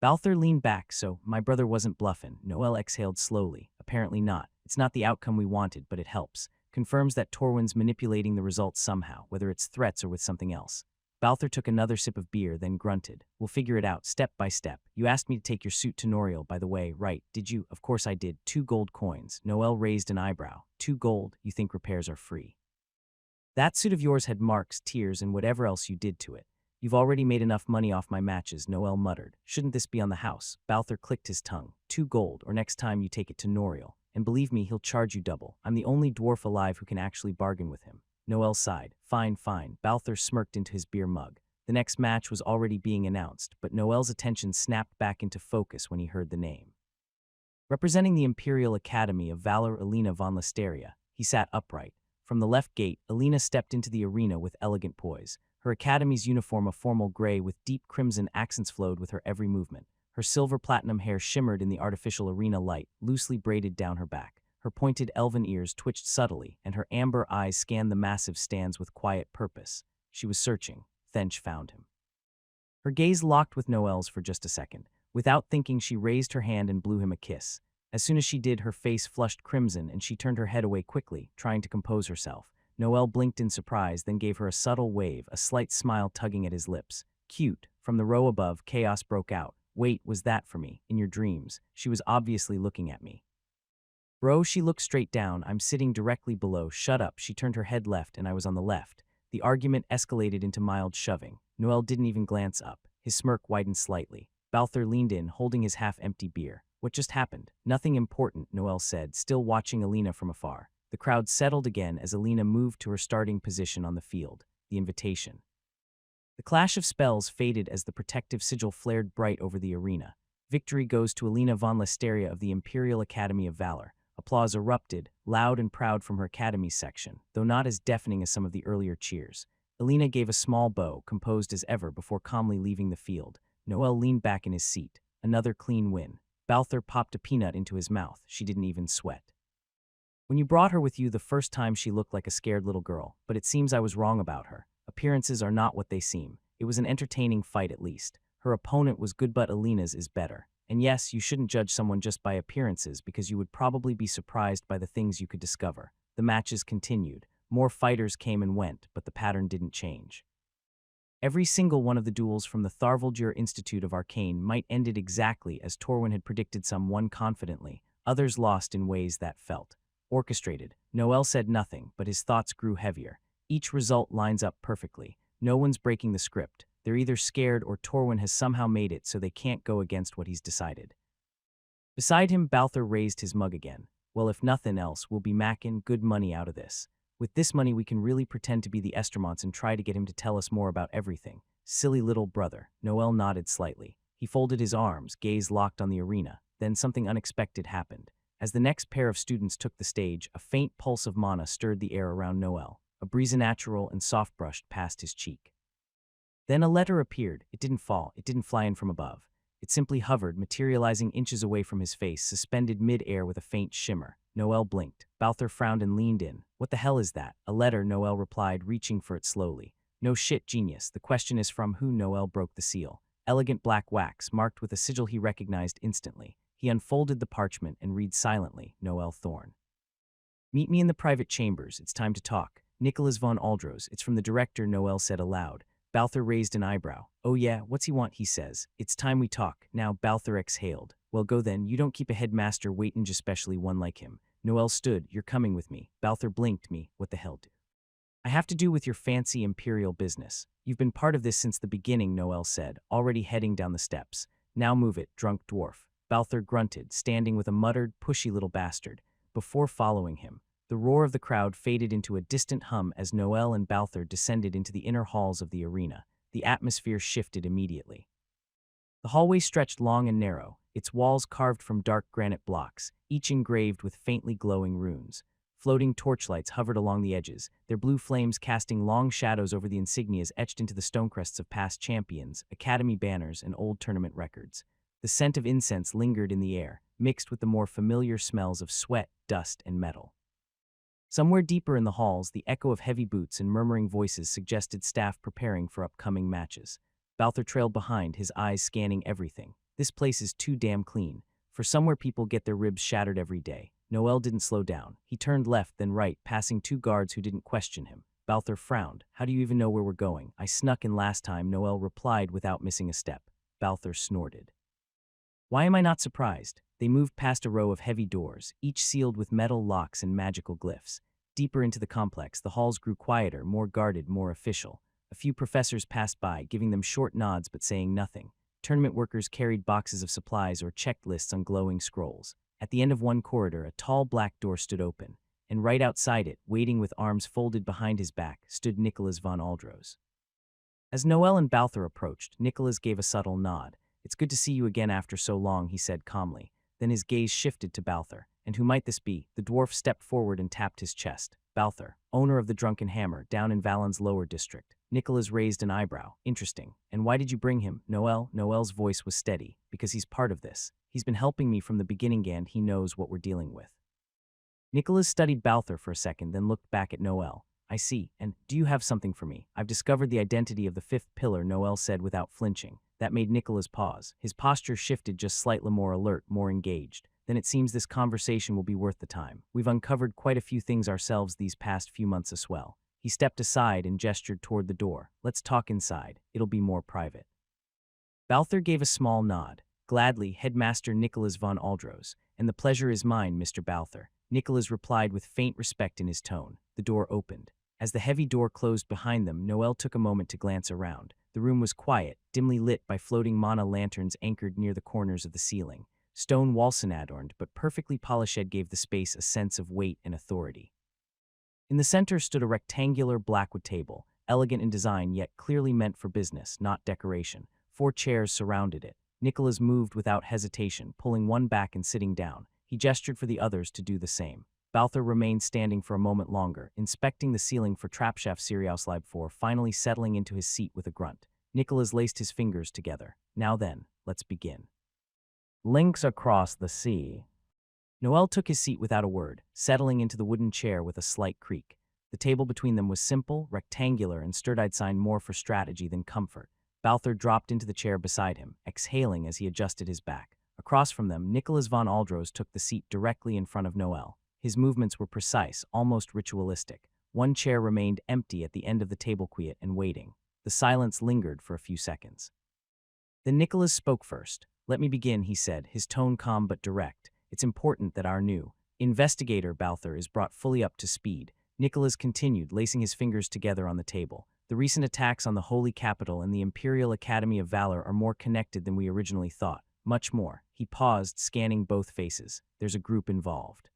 Balthor leaned back. "So, my brother wasn't bluffing." Noel exhaled slowly. "Apparently not. It's not the outcome we wanted, but it helps. Confirms that Torwin's manipulating the results somehow, whether it's threats or with something else." Balthor took another sip of beer, then grunted. "We'll figure it out, step by step. You asked me to take your suit to Noel, by the way, right? Did you?" "Of course I did. 2 gold coins." Noel raised an eyebrow. 2 gold? You think repairs are free? That suit of yours had marks, tears, and whatever else you did to it. "You've already made enough money off my matches," Noel muttered. "Shouldn't this be on the house?" Balthor clicked his tongue. 2 gold, or next time you take it to Noel. And believe me, he'll charge you double. I'm the only dwarf alive who can actually bargain with him." Noel sighed. Fine. Balthor smirked into his beer mug. The next match was already being announced, but Noel's attention snapped back into focus when he heard the name. Representing the Imperial Academy of Valor, Alina von Listeria. He sat upright. From the left gate, Alina stepped into the arena with elegant poise. Her academy's uniform a formal gray with deep crimson accents flowed with her every movement. Her silver platinum hair shimmered in the artificial arena light, loosely braided down her back. Her pointed elven ears twitched subtly, and her amber eyes scanned the massive stands with quiet purpose. She was searching. Thench found him. Her gaze locked with Noel's for just a second. Without thinking, she raised her hand and blew him a kiss. As soon as she did, her face flushed crimson and she turned her head away quickly, trying to compose herself. Noel blinked in surprise, then gave her a subtle wave, a slight smile tugging at his lips. "Cute." From the row above, chaos broke out. "Wait, was that for me? In your dreams?" She was obviously looking at me. "Bro," she looked straight down. "I'm sitting directly below." "Shut up." She turned her head left and I was on the left. The argument escalated into mild shoving. Noel didn't even glance up. His smirk widened slightly. Balthor leaned in, holding his half-empty beer. "What just happened?" "Nothing important," Noel said, still watching Alina from afar. The crowd settled again as Alina moved to her starting position on the field. The invitation. The clash of spells faded as the protective sigil flared bright over the arena. Victory goes to Alina von Listeria of the Imperial Academy of Valor. Applause erupted, loud and proud from her academy's section, though not as deafening as some of the earlier cheers. Alina gave a small bow, composed as ever, before calmly leaving the field. Noel leaned back in his seat. Another clean win. Balthor popped a peanut into his mouth. She didn't even sweat. "When you brought her with you the first time, she looked like a scared little girl, but it seems I was wrong about her. Appearances are not what they seem. It was an entertaining fight at least. Her opponent was good, but Alina's is better. And yes, you shouldn't judge someone just by appearances because you would probably be surprised by the things you could discover." The matches continued. More fighters came and went, but the pattern didn't change. Every single one of the duels from the Tharvaldir Institute of Arcane might ended exactly as Torwin had predicted. Some won confidently, others lost in ways that felt orchestrated. Noel said nothing, but his thoughts grew heavier. Each result lines up perfectly. No one's breaking the script. They're either scared or Torwin has somehow made it so they can't go against what he's decided. Beside him, Balthor raised his mug again. Well, if nothing else, we'll be macking good money out of this. With this money, we can really pretend to be the Estermonts and try to get him to tell us more about everything. Silly little brother. Noel nodded slightly. He folded his arms, gaze locked on the arena. Then something unexpected happened. As the next pair of students took the stage, a faint pulse of mana stirred the air around Noel. A breeze natural and soft-brushed past his cheek. Then a letter appeared. It didn't fall. It didn't fly in from above. It simply hovered, materializing inches away from his face, suspended mid-air with a faint shimmer. Noel blinked. Balthur frowned and leaned in. What the hell is that? A letter, Noel replied, reaching for it slowly. No shit, genius. The question is from who? Noel broke the seal. Elegant black wax, marked with a sigil he recognized instantly. He unfolded the parchment and read silently, Noel Thorne. Meet me in the private chambers. It's time to talk. Nicholas von Aldros. It's from the director, Noel said aloud. Balthur raised an eyebrow. Oh yeah, what's he want, he says. It's time we talk. Now, Balthur exhaled. Well, go then. You don't keep a headmaster waitin', especially one like him. Noel stood. You're coming with me. Balthur blinked. Me. What the hell do I have to do with your fancy imperial business? You've been part of this since the beginning, Noel said, already heading down the steps. Now move it, drunk dwarf. Balthur grunted, standing with a muttered, pushy little bastard. Before following him, the roar of the crowd faded into a distant hum as Noel and Balthur descended into the inner halls of the arena. The atmosphere shifted immediately. The hallway stretched long and narrow, its walls carved from dark granite blocks, each engraved with faintly glowing runes. Floating torchlights hovered along the edges, their blue flames casting long shadows over the insignias etched into the stonecrests of past champions, academy banners, and old tournament records. The scent of incense lingered in the air, mixed with the more familiar smells of sweat, dust, and metal. Somewhere deeper in the halls, the echo of heavy boots and murmuring voices suggested staff preparing for upcoming matches. Balthur trailed behind, his eyes scanning everything. This place is too damn clean. For somewhere people get their ribs shattered every day. Noel didn't slow down. He turned left, then right, passing two guards who didn't question him. Balthur frowned. How do you even know where we're going? I snuck in last time, Noel replied without missing a step. Balthur snorted. Why am I not surprised? They moved past a row of heavy doors, each sealed with metal locks and magical glyphs. Deeper into the complex, the halls grew quieter, more guarded, more official. A few professors passed by, giving them short nods but saying nothing. Tournament workers carried boxes of supplies or checked lists on glowing scrolls. At the end of one corridor, a tall black door stood open, and right outside it, waiting with arms folded behind his back, stood Nicholas von Aldros. As Noel and Balthur approached, Nicholas gave a subtle nod. It's good to see you again after so long, he said calmly. Then his gaze shifted to Balthur. And who might this be? The dwarf stepped forward and tapped his chest. Balthur, owner of the Drunken Hammer, down in Valen's lower district. Nicholas raised an eyebrow. Interesting. And why did you bring him? Noel? Noel's voice was steady. Because he's part of this. He's been helping me from the beginning and he knows what we're dealing with. Nicholas studied Balthur for a second, then looked back at Noel. I see. And do you have something for me? I've discovered the identity of the fifth pillar, Noel said without flinching. That made Nicholas pause. His posture shifted just slightly more alert, more engaged. Then it seems this conversation will be worth the time. We've uncovered quite a few things ourselves these past few months as well. He stepped aside and gestured toward the door. Let's talk inside. It'll be more private. Balthur gave a small nod. Gladly, Headmaster Nicholas von Aldros. And the pleasure is mine, Mr. Balthur. Nicholas replied with faint respect in his tone. The door opened. As the heavy door closed behind them, Noel took a moment to glance around. The room was quiet, dimly lit by floating mana lanterns anchored near the corners of the ceiling. Stone Walson adorned, but perfectly polished gave the space a sense of weight and authority. In the center stood a rectangular blackwood table, elegant in design yet clearly meant for business, not decoration. 4 chairs surrounded it. Nicholas moved without hesitation, pulling one back and sitting down. He gestured for the others to do the same. Balthur remained standing for a moment longer, inspecting the ceiling for Trapshaft Seriauslib 4, finally settling into his seat with a grunt. Nicholas laced his fingers together. Now then, let's begin. Links across the sea. Noel took his seat without a word, settling into the wooden chair with a slight creak. The table between them was simple, rectangular, and sturdy sign more for strategy than comfort. Balthur dropped into the chair beside him, exhaling as he adjusted his back. Across from them, Nicholas von Aldros took the seat directly in front of Noel. His movements were precise, almost ritualistic. One chair remained empty at the end of the table, quiet and waiting. The silence lingered for a few seconds. Then Nicholas spoke first. Let me begin, he said, his tone calm but direct. It's important that our new investigator, Balthur, is brought fully up to speed. Nicholas continued, lacing his fingers together on the table. The recent attacks on the Holy Capital and the Imperial Academy of Valor are more connected than we originally thought. Much more. He paused, scanning both faces. There's a group involved.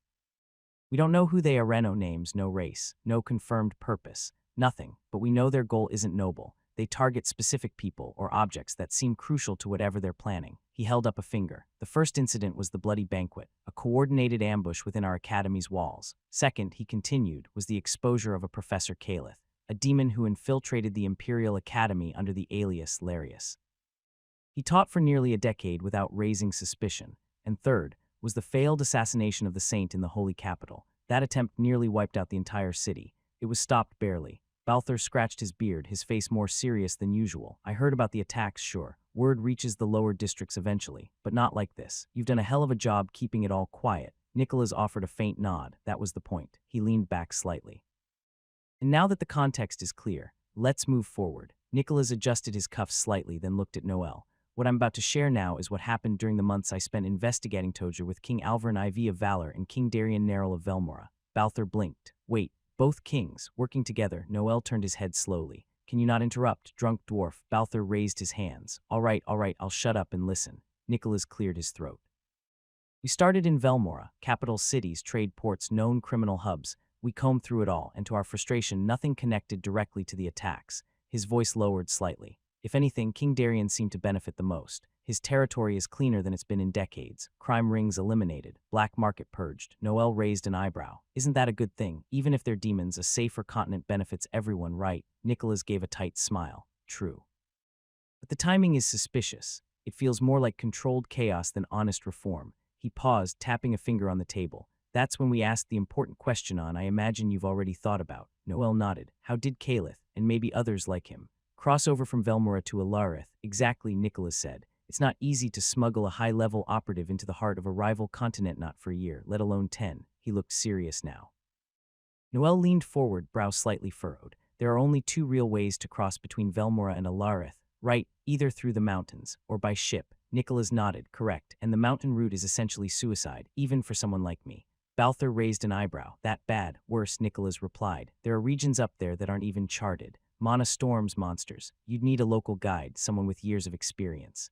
We don't know who they are, no names, no race, no confirmed purpose, nothing, but we know their goal isn't noble. They target specific people or objects that seem crucial to whatever they're planning. He held up a finger. The first incident was the bloody banquet, a coordinated ambush within our academy's walls. Second, he continued, was the exposure of a Professor Calith, a demon who infiltrated the Imperial Academy under the alias Larius. He taught for nearly a decade without raising suspicion. And third, was the failed assassination of the saint in the holy capital. That attempt nearly wiped out the entire city. It was stopped barely. Balthur scratched his beard, his face more serious than usual. I heard about the attacks, sure. Word reaches the lower districts eventually, but not like this. You've done a hell of a job keeping it all quiet. Nicholas offered a faint nod. That was the point. He leaned back slightly. And now that the context is clear, let's move forward. Nicholas adjusted his cuffs slightly, then looked at Noel. What I'm about to share now is what happened during the months I spent investigating Toja with King Alvarin IV of Valor and King Darian Neril of Velmora. Balthur blinked. Wait, both kings, working together. Noel turned his head slowly. Can you not interrupt, drunk dwarf? Balthur raised his hands. All right, I'll shut up and listen. Nicholas cleared his throat. We started in Velmora, capital cities, trade ports, known criminal hubs. We combed through it all, and to our frustration, nothing connected directly to the attacks. His voice lowered slightly. If anything, King Darian seemed to benefit the most. His territory is cleaner than it's been in decades. Crime rings eliminated. Black market purged. Noel raised an eyebrow. Isn't that a good thing? Even if they're demons, a safer continent benefits everyone, right? Nicholas gave a tight smile. True. But the timing is suspicious. It feels more like controlled chaos than honest reform. He paused, tapping a finger on the table. That's when we asked the important question I imagine you've already thought about. Noel nodded. How did Calith, and maybe others like him, cross over from Velmora to Alarith? Exactly, Nicholas said. It's not easy to smuggle a high-level operative into the heart of a rival continent, not for a year, let alone 10. He looked serious now. Noel leaned forward, brow slightly furrowed. There are only two real ways to cross between Velmora and Alarith, right? Either through the mountains, or by ship. Nicholas nodded. Correct, and the mountain route is essentially suicide, even for someone like me. Balthur raised an eyebrow. That bad? Worse, Nicholas replied. There are regions up there that aren't even charted. Mana storms, monsters. You'd need a local guide, someone with years of experience.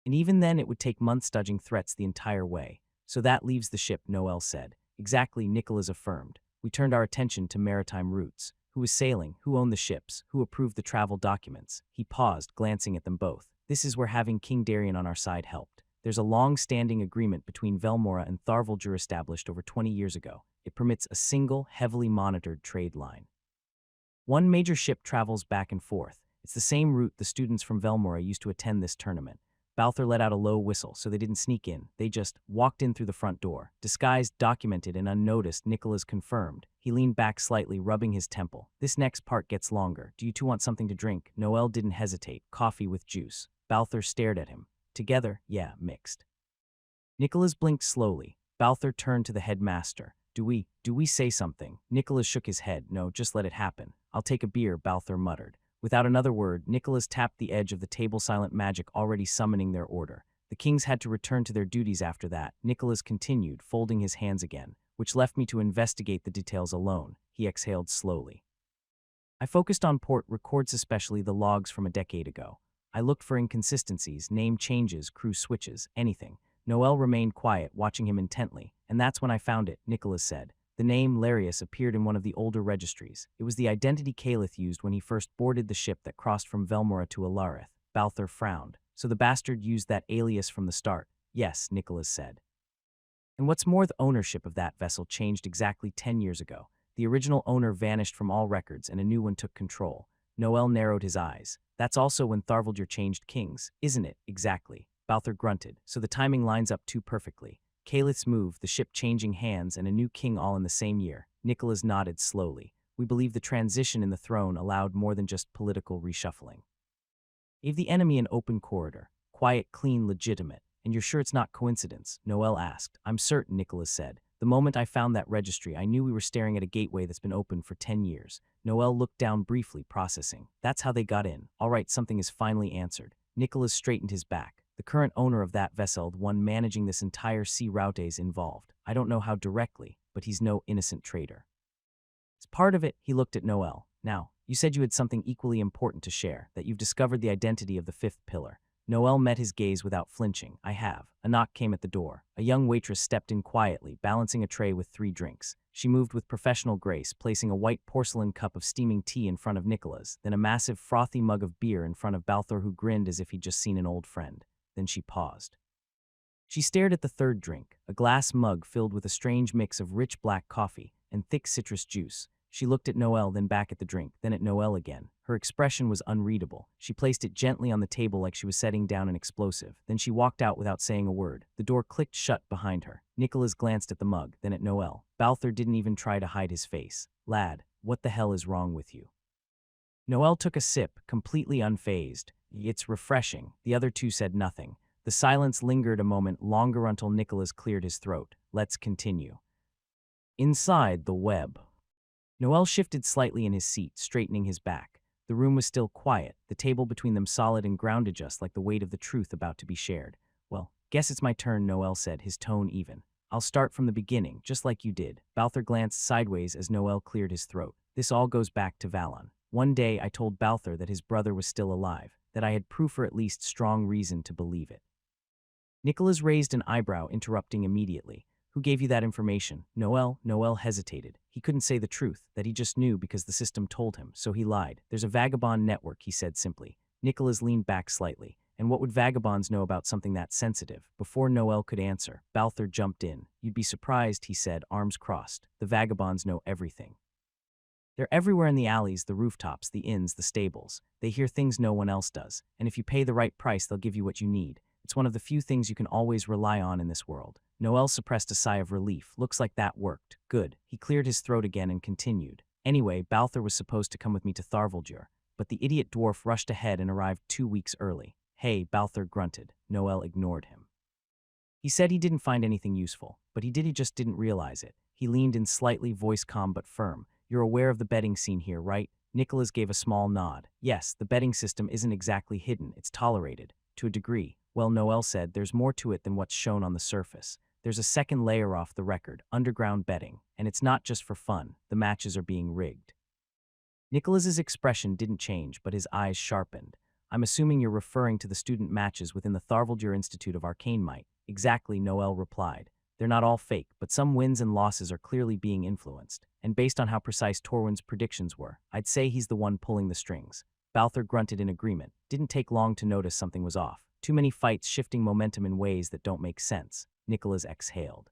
And even then, it would take months dodging threats the entire way. So that leaves the ship, Noel said. Exactly, Nicholas affirmed. We turned our attention to maritime routes. Who was sailing? Who owned the ships? Who approved the travel documents? He paused, glancing at them both. This is where having King Darian on our side helped. There's a long-standing agreement between Velmora and Tharvaldur established over 20 years ago. It permits a single, heavily monitored trade line. One major ship travels back and forth. It's the same route the students from Velmora used to attend this tournament. Balthur let out a low whistle, so they didn't sneak in. They just walked in through the front door. Disguised, documented, and unnoticed, Nicholas confirmed. He leaned back slightly, rubbing his temple. This next part gets longer. Do you two want something to drink? Noel didn't hesitate. Coffee with juice. Balthur stared at him. Together? Yeah, mixed. Nicholas blinked slowly. Balthur turned to the headmaster. Do we say something? Nicholas shook his head. No, just let it happen. I'll take a beer, Balthur muttered. Without another word, Nicholas tapped the edge of the table, silent magic already summoning their order. The kings had to return to their duties after that. Nicholas continued, folding his hands again, which left me to investigate the details alone. He exhaled slowly. I focused on port records, especially the logs from a decade ago. I looked for inconsistencies, name changes, crew switches, anything. Noel remained quiet, watching him intently, and that's when I found it, Nicholas said. The name Larius appeared in one of the older registries. It was the identity Calith used when he first boarded the ship that crossed from Velmora to Alarith. Balthur frowned. So the bastard used that alias from the start. Yes, Nicholas said. And what's more, the ownership of that vessel changed exactly 10 years ago. The original owner vanished from all records and a new one took control. Noel narrowed his eyes. That's also when Tharvaldur changed kings, isn't it? Exactly. Balthur grunted. So the timing lines up too perfectly. Calith's move, the ship changing hands, and a new king all in the same year. Nicholas nodded slowly. We believe the transition in the throne allowed more than just political reshuffling. Gave the enemy an open corridor. Quiet, clean, legitimate. And you're sure it's not coincidence? Noel asked. I'm certain, Nicholas said. The moment I found that registry, I knew we were staring at a gateway that's been open for 10 years. Noel looked down briefly, processing. That's how they got in. All right, something is finally answered. Nicholas straightened his back. The current owner of that vessel, the one managing this entire sea route, is involved. I don't know how directly, but he's no innocent traitor. As part of it, he looked at Noel. Now, you said you had something equally important to share, that you've discovered the identity of the fifth pillar. Noel met his gaze without flinching. I have. A knock came at the door. A young waitress stepped in quietly, balancing a tray with 3 drinks. She moved with professional grace, placing a white porcelain cup of steaming tea in front of Nicholas, then a massive frothy mug of beer in front of Balthor, who grinned as if he'd just seen an old friend. Then she paused. She stared at the 3rd drink, a glass mug filled with a strange mix of rich black coffee and thick citrus juice. She looked at Noel, then back at the drink, then at Noel again. Her expression was unreadable. She placed it gently on the table like she was setting down an explosive. Then she walked out without saying a word. The door clicked shut behind her. Nicholas glanced at the mug, then at Noel. Balthor didn't even try to hide his face. "Lad, what the hell is wrong with you?" Noel took a sip, completely unfazed. "It's refreshing." The other 2 said nothing. The silence lingered a moment longer until Nicholas cleared his throat. "Let's continue." Inside the web. Noel shifted slightly in his seat, straightening his back. The room was still quiet, the table between them solid and grounded, just like the weight of the truth about to be shared. "Well, guess it's my turn," Noel said, his tone even. "I'll start from the beginning, just like you did." Balthor glanced sideways as Noel cleared his throat. "This all goes back to Valon. One day I told Balthor that his brother was still alive, that I had proof or at least strong reason to believe it." Nicholas raised an eyebrow, interrupting immediately. "Who gave you that information?" Noel hesitated. He couldn't say the truth, that he just knew because the system told him, so he lied. "There's a vagabond network," he said simply. Nicholas leaned back slightly. "And what would vagabonds know about something that sensitive?" Before Noel could answer, Balthor jumped in. "You'd be surprised," he said, arms crossed. "The vagabonds know everything. They're everywhere, in the alleys, the rooftops, the inns, the stables. They hear things no one else does, and if you pay the right price, they'll give you what you need. It's one of the few things you can always rely on in this world." Noel suppressed a sigh of relief. "Looks like that worked. Good." He cleared his throat again and continued. "Anyway, Balthor was supposed to come with me to Tharvaldur, but the idiot dwarf rushed ahead and arrived 2 weeks early." "Hey," Balthor grunted. Noel ignored him. "He said he didn't find anything useful, but he just didn't realize it." He leaned in slightly, voice calm but firm. "You're aware of the betting scene here, right?" Nicholas gave a small nod. "Yes, the betting system isn't exactly hidden, it's tolerated. To a degree. Well, Noel said, there's more to it than what's shown on the surface. There's a second layer off the record, underground betting, and it's not just for fun. The matches are being rigged." Nicholas's expression didn't change, but his eyes sharpened. "I'm assuming you're referring to the student matches within the Tharvaldur Institute of Arcane Might." "Exactly," Noel replied. "They're not all fake, but some wins and losses are clearly being influenced. And based on how precise Torwin's predictions were, I'd say he's the one pulling the strings." Balthor grunted in agreement. Didn't take long to notice something was off. Too many fights shifting momentum in ways that don't make sense. Nicholas exhaled.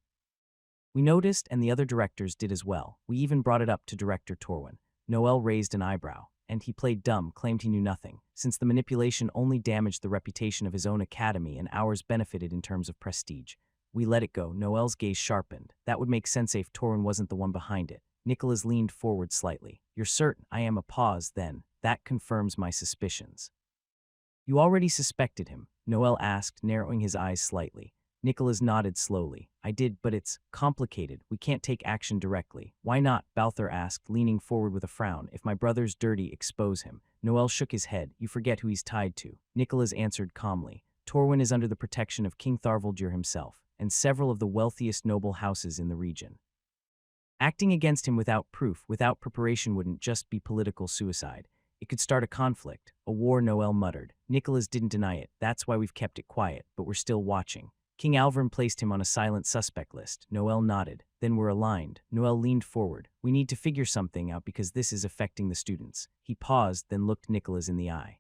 "We noticed, and the other directors did as well. We even brought it up to Director Torwin." Noel raised an eyebrow. "And he played dumb, claimed he knew nothing. Since the manipulation only damaged the reputation of his own academy and ours benefited in terms of prestige. We let it go." Noel's gaze sharpened. "That would make sense if Torwin wasn't the one behind it." Nicholas leaned forward slightly. "You're certain?" "I am." A pause, then. "That confirms my suspicions." "You already suspected him?" Noel asked, narrowing his eyes slightly. Nicholas nodded slowly. "I did, but it's complicated. We can't take action directly." "Why not?" Balthor asked, leaning forward with a frown. "If my brother's dirty, expose him." Noel shook his head. "You forget who he's tied to." Nicholas answered calmly. "Torwin is under the protection of King Tharvaldur himself, and several of the wealthiest noble houses in the region. Acting against him without proof, without preparation, wouldn't just be political suicide. It could start a conflict, a war," Noel muttered. Nicholas didn't deny it. "That's why we've kept it quiet, but we're still watching. King Alvern placed him on a silent suspect list." Noel nodded. "Then we're aligned." Noel leaned forward. "We need to figure something out because this is affecting the students." He paused, then looked Nicholas in the eye.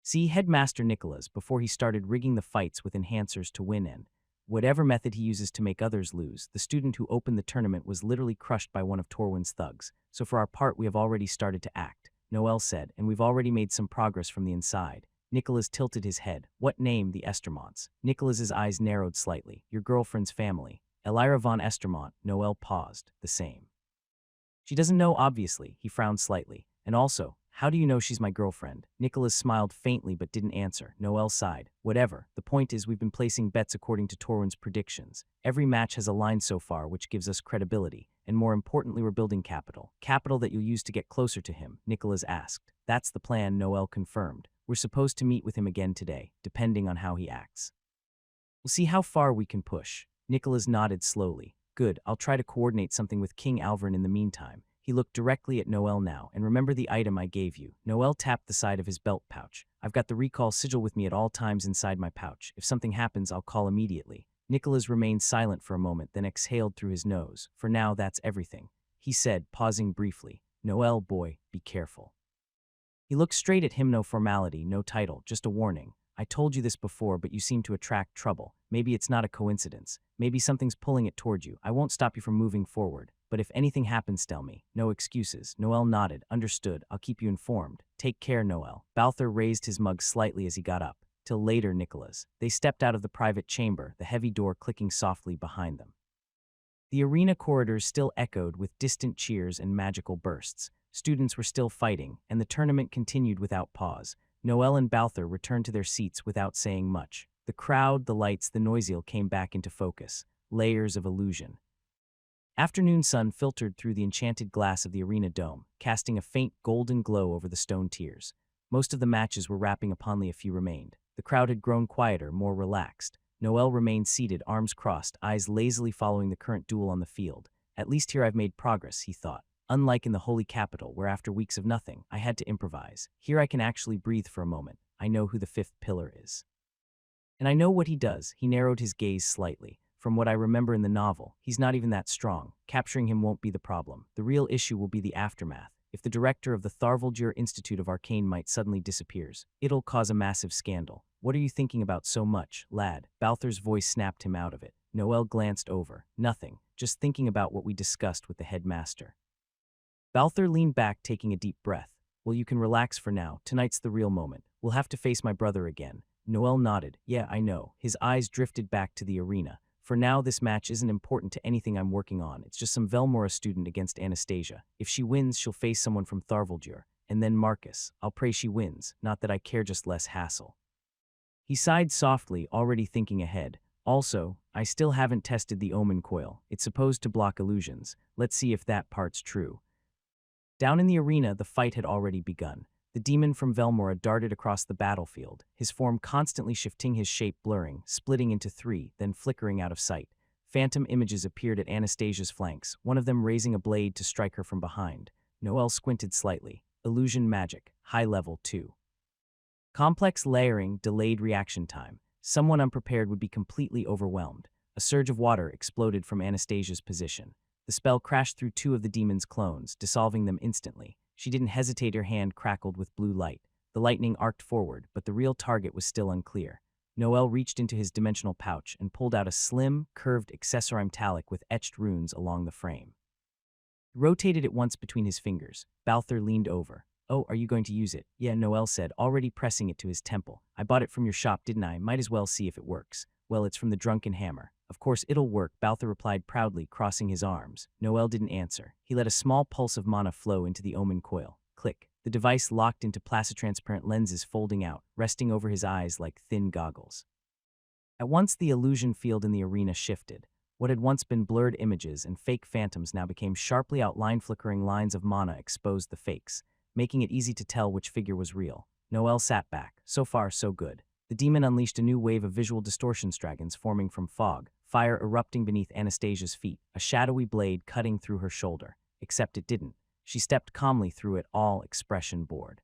"See, Headmaster Nicholas, before he started rigging the fights with enhancers to win, and whatever method he uses to make others lose, the student who opened the tournament was literally crushed by one of Torwin's thugs. So for our part, we have already started to act," Noel said, "and we've already made some progress from the inside." Nicholas tilted his head. "What name?" "The Estermonts." Nicholas's eyes narrowed slightly. "Your girlfriend's family." "Elira von Estermont." Noel paused. "The same." "She doesn't know, obviously." He frowned slightly. "And also, how do you know she's my girlfriend?" Nicholas smiled faintly but didn't answer. Noel sighed. "Whatever. The point is we've been placing bets according to Torwin's predictions. Every match has aligned so far, which gives us credibility. And more importantly, we're building capital. Capital that you'll use to get closer to him," Nicholas asked. "That's the plan," Noel confirmed. "We're supposed to meet with him again today, depending on how he acts. We'll see how far we can push." Nicholas nodded slowly. "Good, I'll try to coordinate something with King Alvern in the meantime." He looked directly at Noel now, and remember the item I gave you. Noel tapped the side of his belt pouch. I've got the recall sigil with me at all times inside my pouch. If something happens, I'll call immediately. Nicholas remained silent for a moment, then exhaled through his nose. For now, that's everything. He said, pausing briefly. Noel, boy, be careful. He looked straight at him, no formality, no title, just a warning. I told you this before, but you seem to attract trouble. Maybe it's not a coincidence. Maybe something's pulling it toward you. I won't stop you from moving forward. But if anything happens, tell me. No excuses. Noel nodded. Understood. I'll keep you informed. Take care, Noel. Balthur raised his mug slightly as he got up. Till later, Nicholas. They stepped out of the private chamber, the heavy door clicking softly behind them. The arena corridors still echoed with distant cheers and magical bursts. Students were still fighting, and the tournament continued without pause. Noel and Balthur returned to their seats without saying much. The crowd, the lights, the noisiel came back into focus. Layers of illusion. Afternoon sun filtered through the enchanted glass of the arena dome, casting a faint golden glow over the stone tiers. Most of the matches were wrapping up, only a few remained. The crowd had grown quieter, more relaxed. Noel remained seated, arms crossed, eyes lazily following the current duel on the field. At least here I've made progress, he thought. Unlike in the holy capital, where after weeks of nothing, I had to improvise. Here I can actually breathe for a moment. I know who the fifth pillar is. And I know what he does. He narrowed his gaze slightly. From what I remember in the novel, he's not even that strong. Capturing him won't be the problem. The real issue will be the aftermath. If the director of the Tharvaldur Institute of Arcane Might suddenly disappears, it'll cause a massive scandal. What are you thinking about so much, lad? Balthur's voice snapped him out of it. Noel glanced over. Nothing. Just thinking about what we discussed with the headmaster. Balthur leaned back, taking a deep breath. Well, you can relax for now. Tonight's the real moment. We'll have to face my brother again. Noel nodded. Yeah, I know. His eyes drifted back to the arena. For now, this match isn't important to anything I'm working on. It's just some Velmora student against Anastasia. If she wins, she'll face someone from Tharvaldur. And then Marcus. I'll pray she wins. Not that I care, just less hassle. He sighed softly, already thinking ahead. Also, I still haven't tested the Omen Coil. It's supposed to block illusions. Let's see if that part's true. Down in the arena, the fight had already begun. The demon from Velmora darted across the battlefield, his form constantly shifting, his shape blurring, splitting into three, then flickering out of sight. Phantom images appeared at Anastasia's flanks, one of them raising a blade to strike her from behind. Noel squinted slightly. Illusion magic, high level 2. Complex layering, delayed reaction time. Someone unprepared would be completely overwhelmed. A surge of water exploded from Anastasia's position. The spell crashed through two of the demon's clones, dissolving them instantly. She didn't hesitate, her hand crackled with blue light. The lightning arced forward, but the real target was still unclear. Noel reached into his dimensional pouch and pulled out a slim, curved accessory metallic with etched runes along the frame. He rotated it once between his fingers. Balthur leaned over. Oh, are you going to use it? Yeah, Noel said, already pressing it to his temple. I bought it from your shop, didn't I? Might as well see if it works. Well, it's from the Drunken Hammer. Of course it'll work, Balthur replied proudly, crossing his arms. Noel didn't answer. He let a small pulse of mana flow into the Omen Coil. Click. The device locked into placid transparent lenses, folding out, resting over his eyes like thin goggles. At once the illusion field in the arena shifted. What had once been blurred images and fake phantoms now became sharply outlined, flickering lines of mana exposed the fakes, making it easy to tell which figure was real. Noel sat back. So far, so good. The demon unleashed a new wave of visual distortions, dragons forming from fog, fire erupting beneath Anastasia's feet, a shadowy blade cutting through her shoulder. Except it didn't. She stepped calmly through it, all expression bored.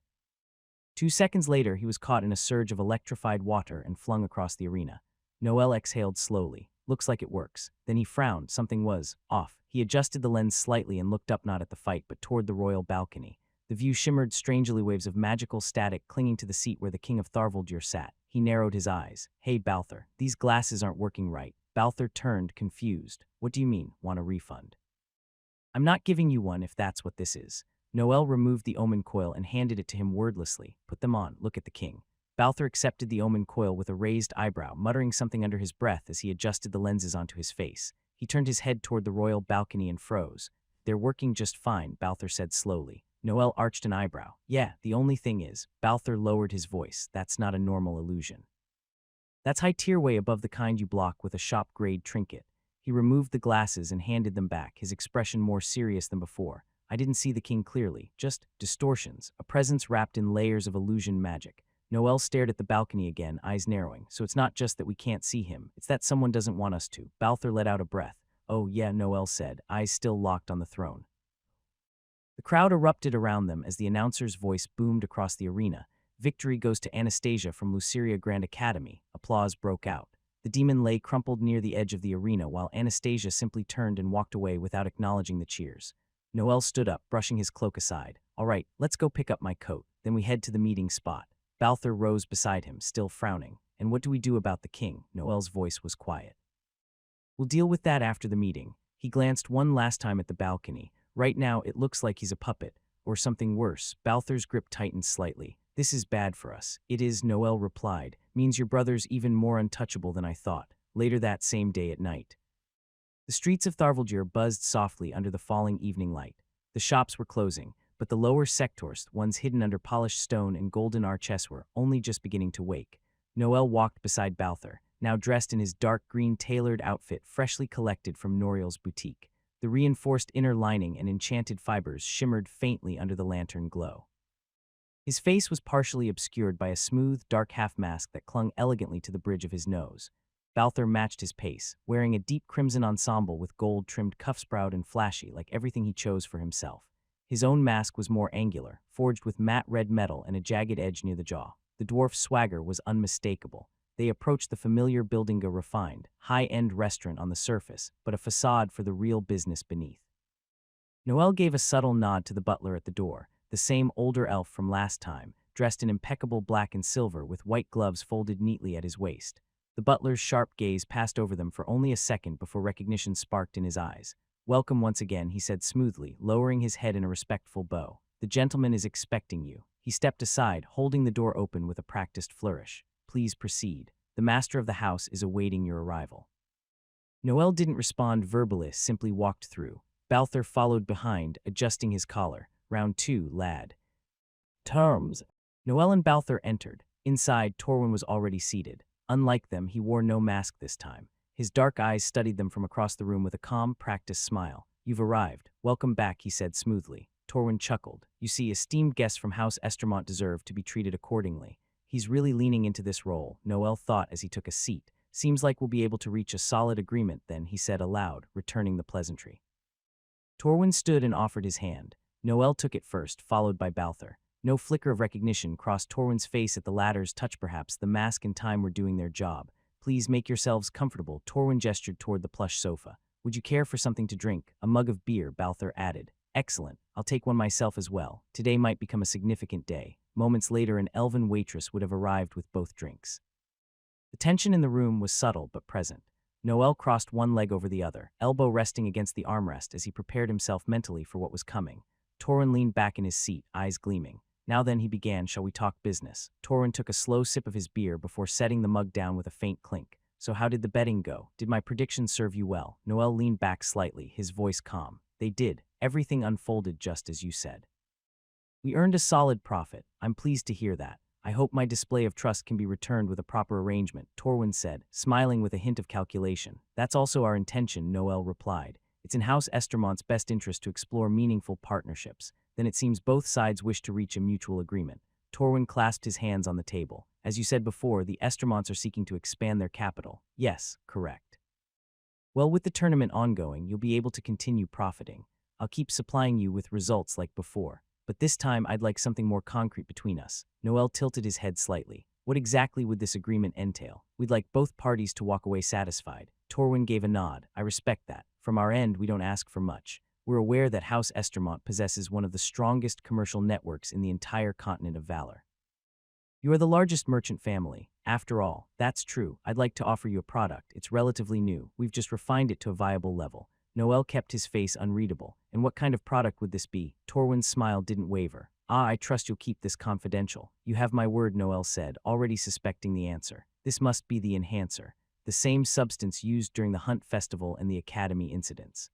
2 seconds later, he was caught in a surge of electrified water and flung across the arena. Noel exhaled slowly. Looks like it works. Then he frowned. Something was off. He adjusted the lens slightly and looked up, not at the fight, but toward the royal balcony. The view shimmered strangely, waves of magical static clinging to the seat where the king of Tharvaldur sat. He narrowed his eyes. Hey, Balthur, these glasses aren't working right. Balthur turned, confused. What do you mean, want a refund? I'm not giving you one if that's what this is. Noel removed the Omen Coil and handed it to him wordlessly. Put them on, look at the king. Balthur accepted the Omen Coil with a raised eyebrow, muttering something under his breath as he adjusted the lenses onto his face. He turned his head toward the royal balcony and froze. They're working just fine, Balthur said slowly. Noel arched an eyebrow. Yeah, the only thing is, Balthur lowered his voice, that's not a normal illusion. That's high tier, way above the kind you block with a shop-grade trinket. He removed the glasses and handed them back, his expression more serious than before. I didn't see the king clearly, just distortions, a presence wrapped in layers of illusion magic. Noel stared at the balcony again, eyes narrowing. So it's not just that we can't see him, it's that someone doesn't want us to. Balthur let out a breath. Oh yeah, Noel said, eyes still locked on the throne. The crowd erupted around them as the announcer's voice boomed across the arena. Victory goes to Anastasia from Luceria Grand Academy. Applause broke out. The demon lay crumpled near the edge of the arena while Anastasia simply turned and walked away without acknowledging the cheers. Noel stood up, brushing his cloak aside. All right, let's go pick up my coat. Then we head to the meeting spot. Balthur rose beside him, still frowning. And what do we do about the king? Noel's voice was quiet. We'll deal with that after the meeting. He glanced one last time at the balcony. Right now, it looks like he's a puppet. Or something worse. Balthur's grip tightened slightly. This is bad for us. It is, Noel replied. Means your brother's even more untouchable than I thought. Later that same day at night. The streets of Tharvalgir buzzed softly under the falling evening light. The shops were closing, but the lower sectors, ones hidden under polished stone and golden arches, were only just beginning to wake. Noel walked beside Balthur, now dressed in his dark green tailored outfit freshly collected from Noriel's boutique. The reinforced inner lining and enchanted fibers shimmered faintly under the lantern glow. His face was partially obscured by a smooth, dark half-mask that clung elegantly to the bridge of his nose. Balthur matched his pace, wearing a deep crimson ensemble with gold-trimmed cuffs, proud and flashy like everything he chose for himself. His own mask was more angular, forged with matte red metal and a jagged edge near the jaw. The dwarf's swagger was unmistakable. They approached the familiar building, a refined, high-end restaurant on the surface, but a facade for the real business beneath. Noel gave a subtle nod to the butler at the door, the same older elf from last time, dressed in impeccable black and silver with white gloves folded neatly at his waist. The butler's sharp gaze passed over them for only a second before recognition sparked in his eyes. Welcome once again, he said smoothly, lowering his head in a respectful bow. The gentleman is expecting you. He stepped aside, holding the door open with a practiced flourish. Please proceed. The master of the house is awaiting your arrival. Noel didn't respond verbally, simply walked through. Balthur followed behind, adjusting his collar. Round 2, lad. Terms. Noel and Balthur entered. Inside, Torwin was already seated. Unlike them, he wore no mask this time. His dark eyes studied them from across the room with a calm, practiced smile. You've arrived. Welcome back, he said smoothly. Torwin chuckled. You see, esteemed guests from House Estermont deserve to be treated accordingly. He's really leaning into this role, Noel thought as he took a seat. Seems like we'll be able to reach a solid agreement then, he said aloud, returning the pleasantry. Torwin stood and offered his hand. Noel took it first, followed by Balthur. No flicker of recognition crossed Torwin's face at the latter's touch. Perhaps the mask and time were doing their job. Please make yourselves comfortable, Torwin gestured toward the plush sofa. Would you care for something to drink? A mug of beer, Balthur added. Excellent. I'll take one myself as well. Today might become a significant day. Moments later, an elven waitress would have arrived with both drinks. The tension in the room was subtle but present. Noel crossed one leg over the other, elbow resting against the armrest as he prepared himself mentally for what was coming. Torwin leaned back in his seat, eyes gleaming. Now then, he began, shall we talk business? Torwin took a slow sip of his beer before setting the mug down with a faint clink. So how did the betting go? Did my predictions serve you well? Noel leaned back slightly, his voice calm. They did. Everything unfolded just as you said. We earned a solid profit. I'm pleased to hear that. I hope my display of trust can be returned with a proper arrangement, Torwin said, smiling with a hint of calculation. That's also our intention, Noel replied. It's in House Estermont's best interest to explore meaningful partnerships. Then it seems both sides wish to reach a mutual agreement. Torwin clasped his hands on the table. As you said before, the Estermonts are seeking to expand their capital. Yes, correct. Well, with the tournament ongoing, you'll be able to continue profiting. I'll keep supplying you with results like before. But this time, I'd like something more concrete between us. Noel tilted his head slightly. What exactly would this agreement entail? We'd like both parties to walk away satisfied. Torwin gave a nod. I respect that. From our end, we don't ask for much. We're aware that House Estermont possesses one of the strongest commercial networks in the entire continent of Valor. You are the largest merchant family. After all, that's true. I'd like to offer you a product. It's relatively new. We've just refined it to a viable level. Noel kept his face unreadable. And what kind of product would this be? Torwin's smile didn't waver. I trust you'll keep this confidential. You have my word, Noel said, already suspecting the answer. This must be the enhancer, the same substance used during the Hunt Festival and the Academy incidents.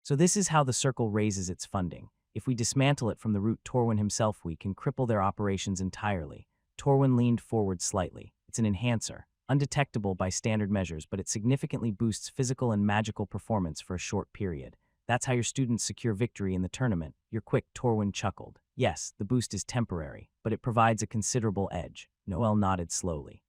So this is how the Circle raises its funding. If we dismantle it from the root, Torwin himself, we can cripple their operations entirely. Torwin leaned forward slightly. It's an enhancer, undetectable by standard measures, but it significantly boosts physical and magical performance for a short period. That's how your students secure victory in the tournament. You're quick, Torwin chuckled. Yes, the boost is temporary, but it provides a considerable edge. Noel nodded slowly.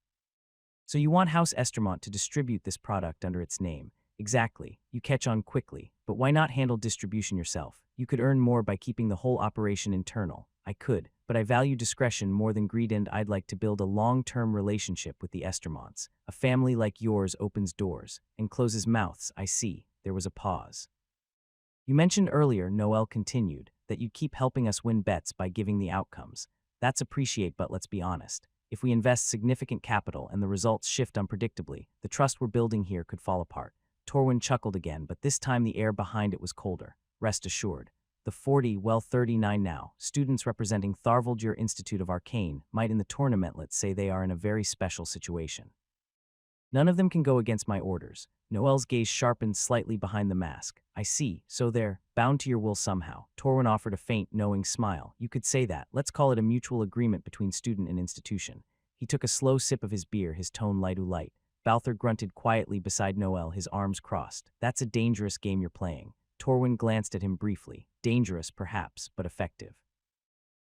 So you want House Estermont to distribute this product under its name. Exactly. You catch on quickly. But why not handle distribution yourself? You could earn more by keeping the whole operation internal. I could, but I value discretion more than greed, and I'd like to build a long-term relationship with the Estermonts. A family like yours opens doors and closes mouths. I see. There was a pause. You mentioned earlier, Noel continued, that you'd keep helping us win bets by giving the outcomes. That's appreciate, but let's be honest. If we invest significant capital and the results shift unpredictably, the trust we're building here could fall apart. Torwin chuckled again, but this time the air behind it was colder. Rest assured. The 39 now, students representing Tharvaldur Institute of Arcane might in the tournament, let's say they are in a very special situation. None of them can go against my orders. Noel's gaze sharpened slightly behind the mask. I see, so they're bound to your will somehow. Torwin offered a faint, knowing smile. You could say that. Let's call it a mutual agreement between student and institution. He took a slow sip of his beer, his tone light. Balthur grunted quietly beside Noel, his arms crossed. That's a dangerous game you're playing. Torwin glanced at him briefly. Dangerous, perhaps, but effective.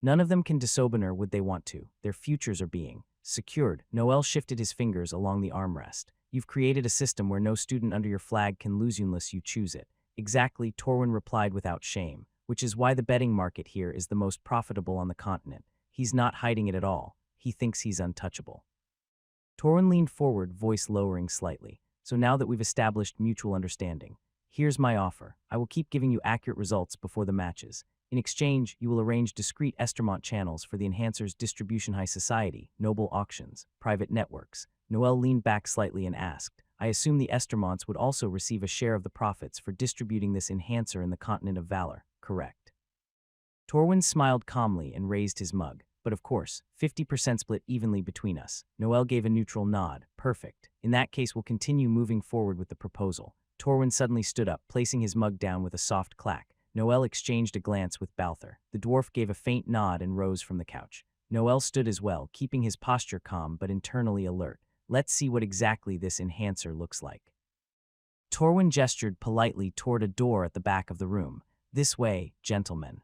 None of them can disoben her would they want to. Their futures are being secured. Noel shifted his fingers along the armrest. You've created a system where no student under your flag can lose you unless you choose it. Exactly, Torwin replied without shame, which is why the betting market here is the most profitable on the continent. He's not hiding it at all. He thinks he's untouchable. Torwin leaned forward, voice lowering slightly. So now that we've established mutual understanding, here's my offer. I will keep giving you accurate results before the matches. In exchange, you will arrange discrete Estermont channels for the Enhancer's distribution, high society, noble auctions, private networks. Noel leaned back slightly and asked, I assume the Estermonts would also receive a share of the profits for distributing this Enhancer in the continent of Valor, correct? Torwin smiled calmly and raised his mug. But of course, 50% split evenly between us. Noel gave a neutral nod. Perfect. In that case, we'll continue moving forward with the proposal. Torwin suddenly stood up, placing his mug down with a soft clack. Noel exchanged a glance with Balthur. The dwarf gave a faint nod and rose from the couch. Noel stood as well, keeping his posture calm but internally alert. Let's see what exactly this Enhancer looks like. Torwin gestured politely toward a door at the back of the room. This way, gentlemen.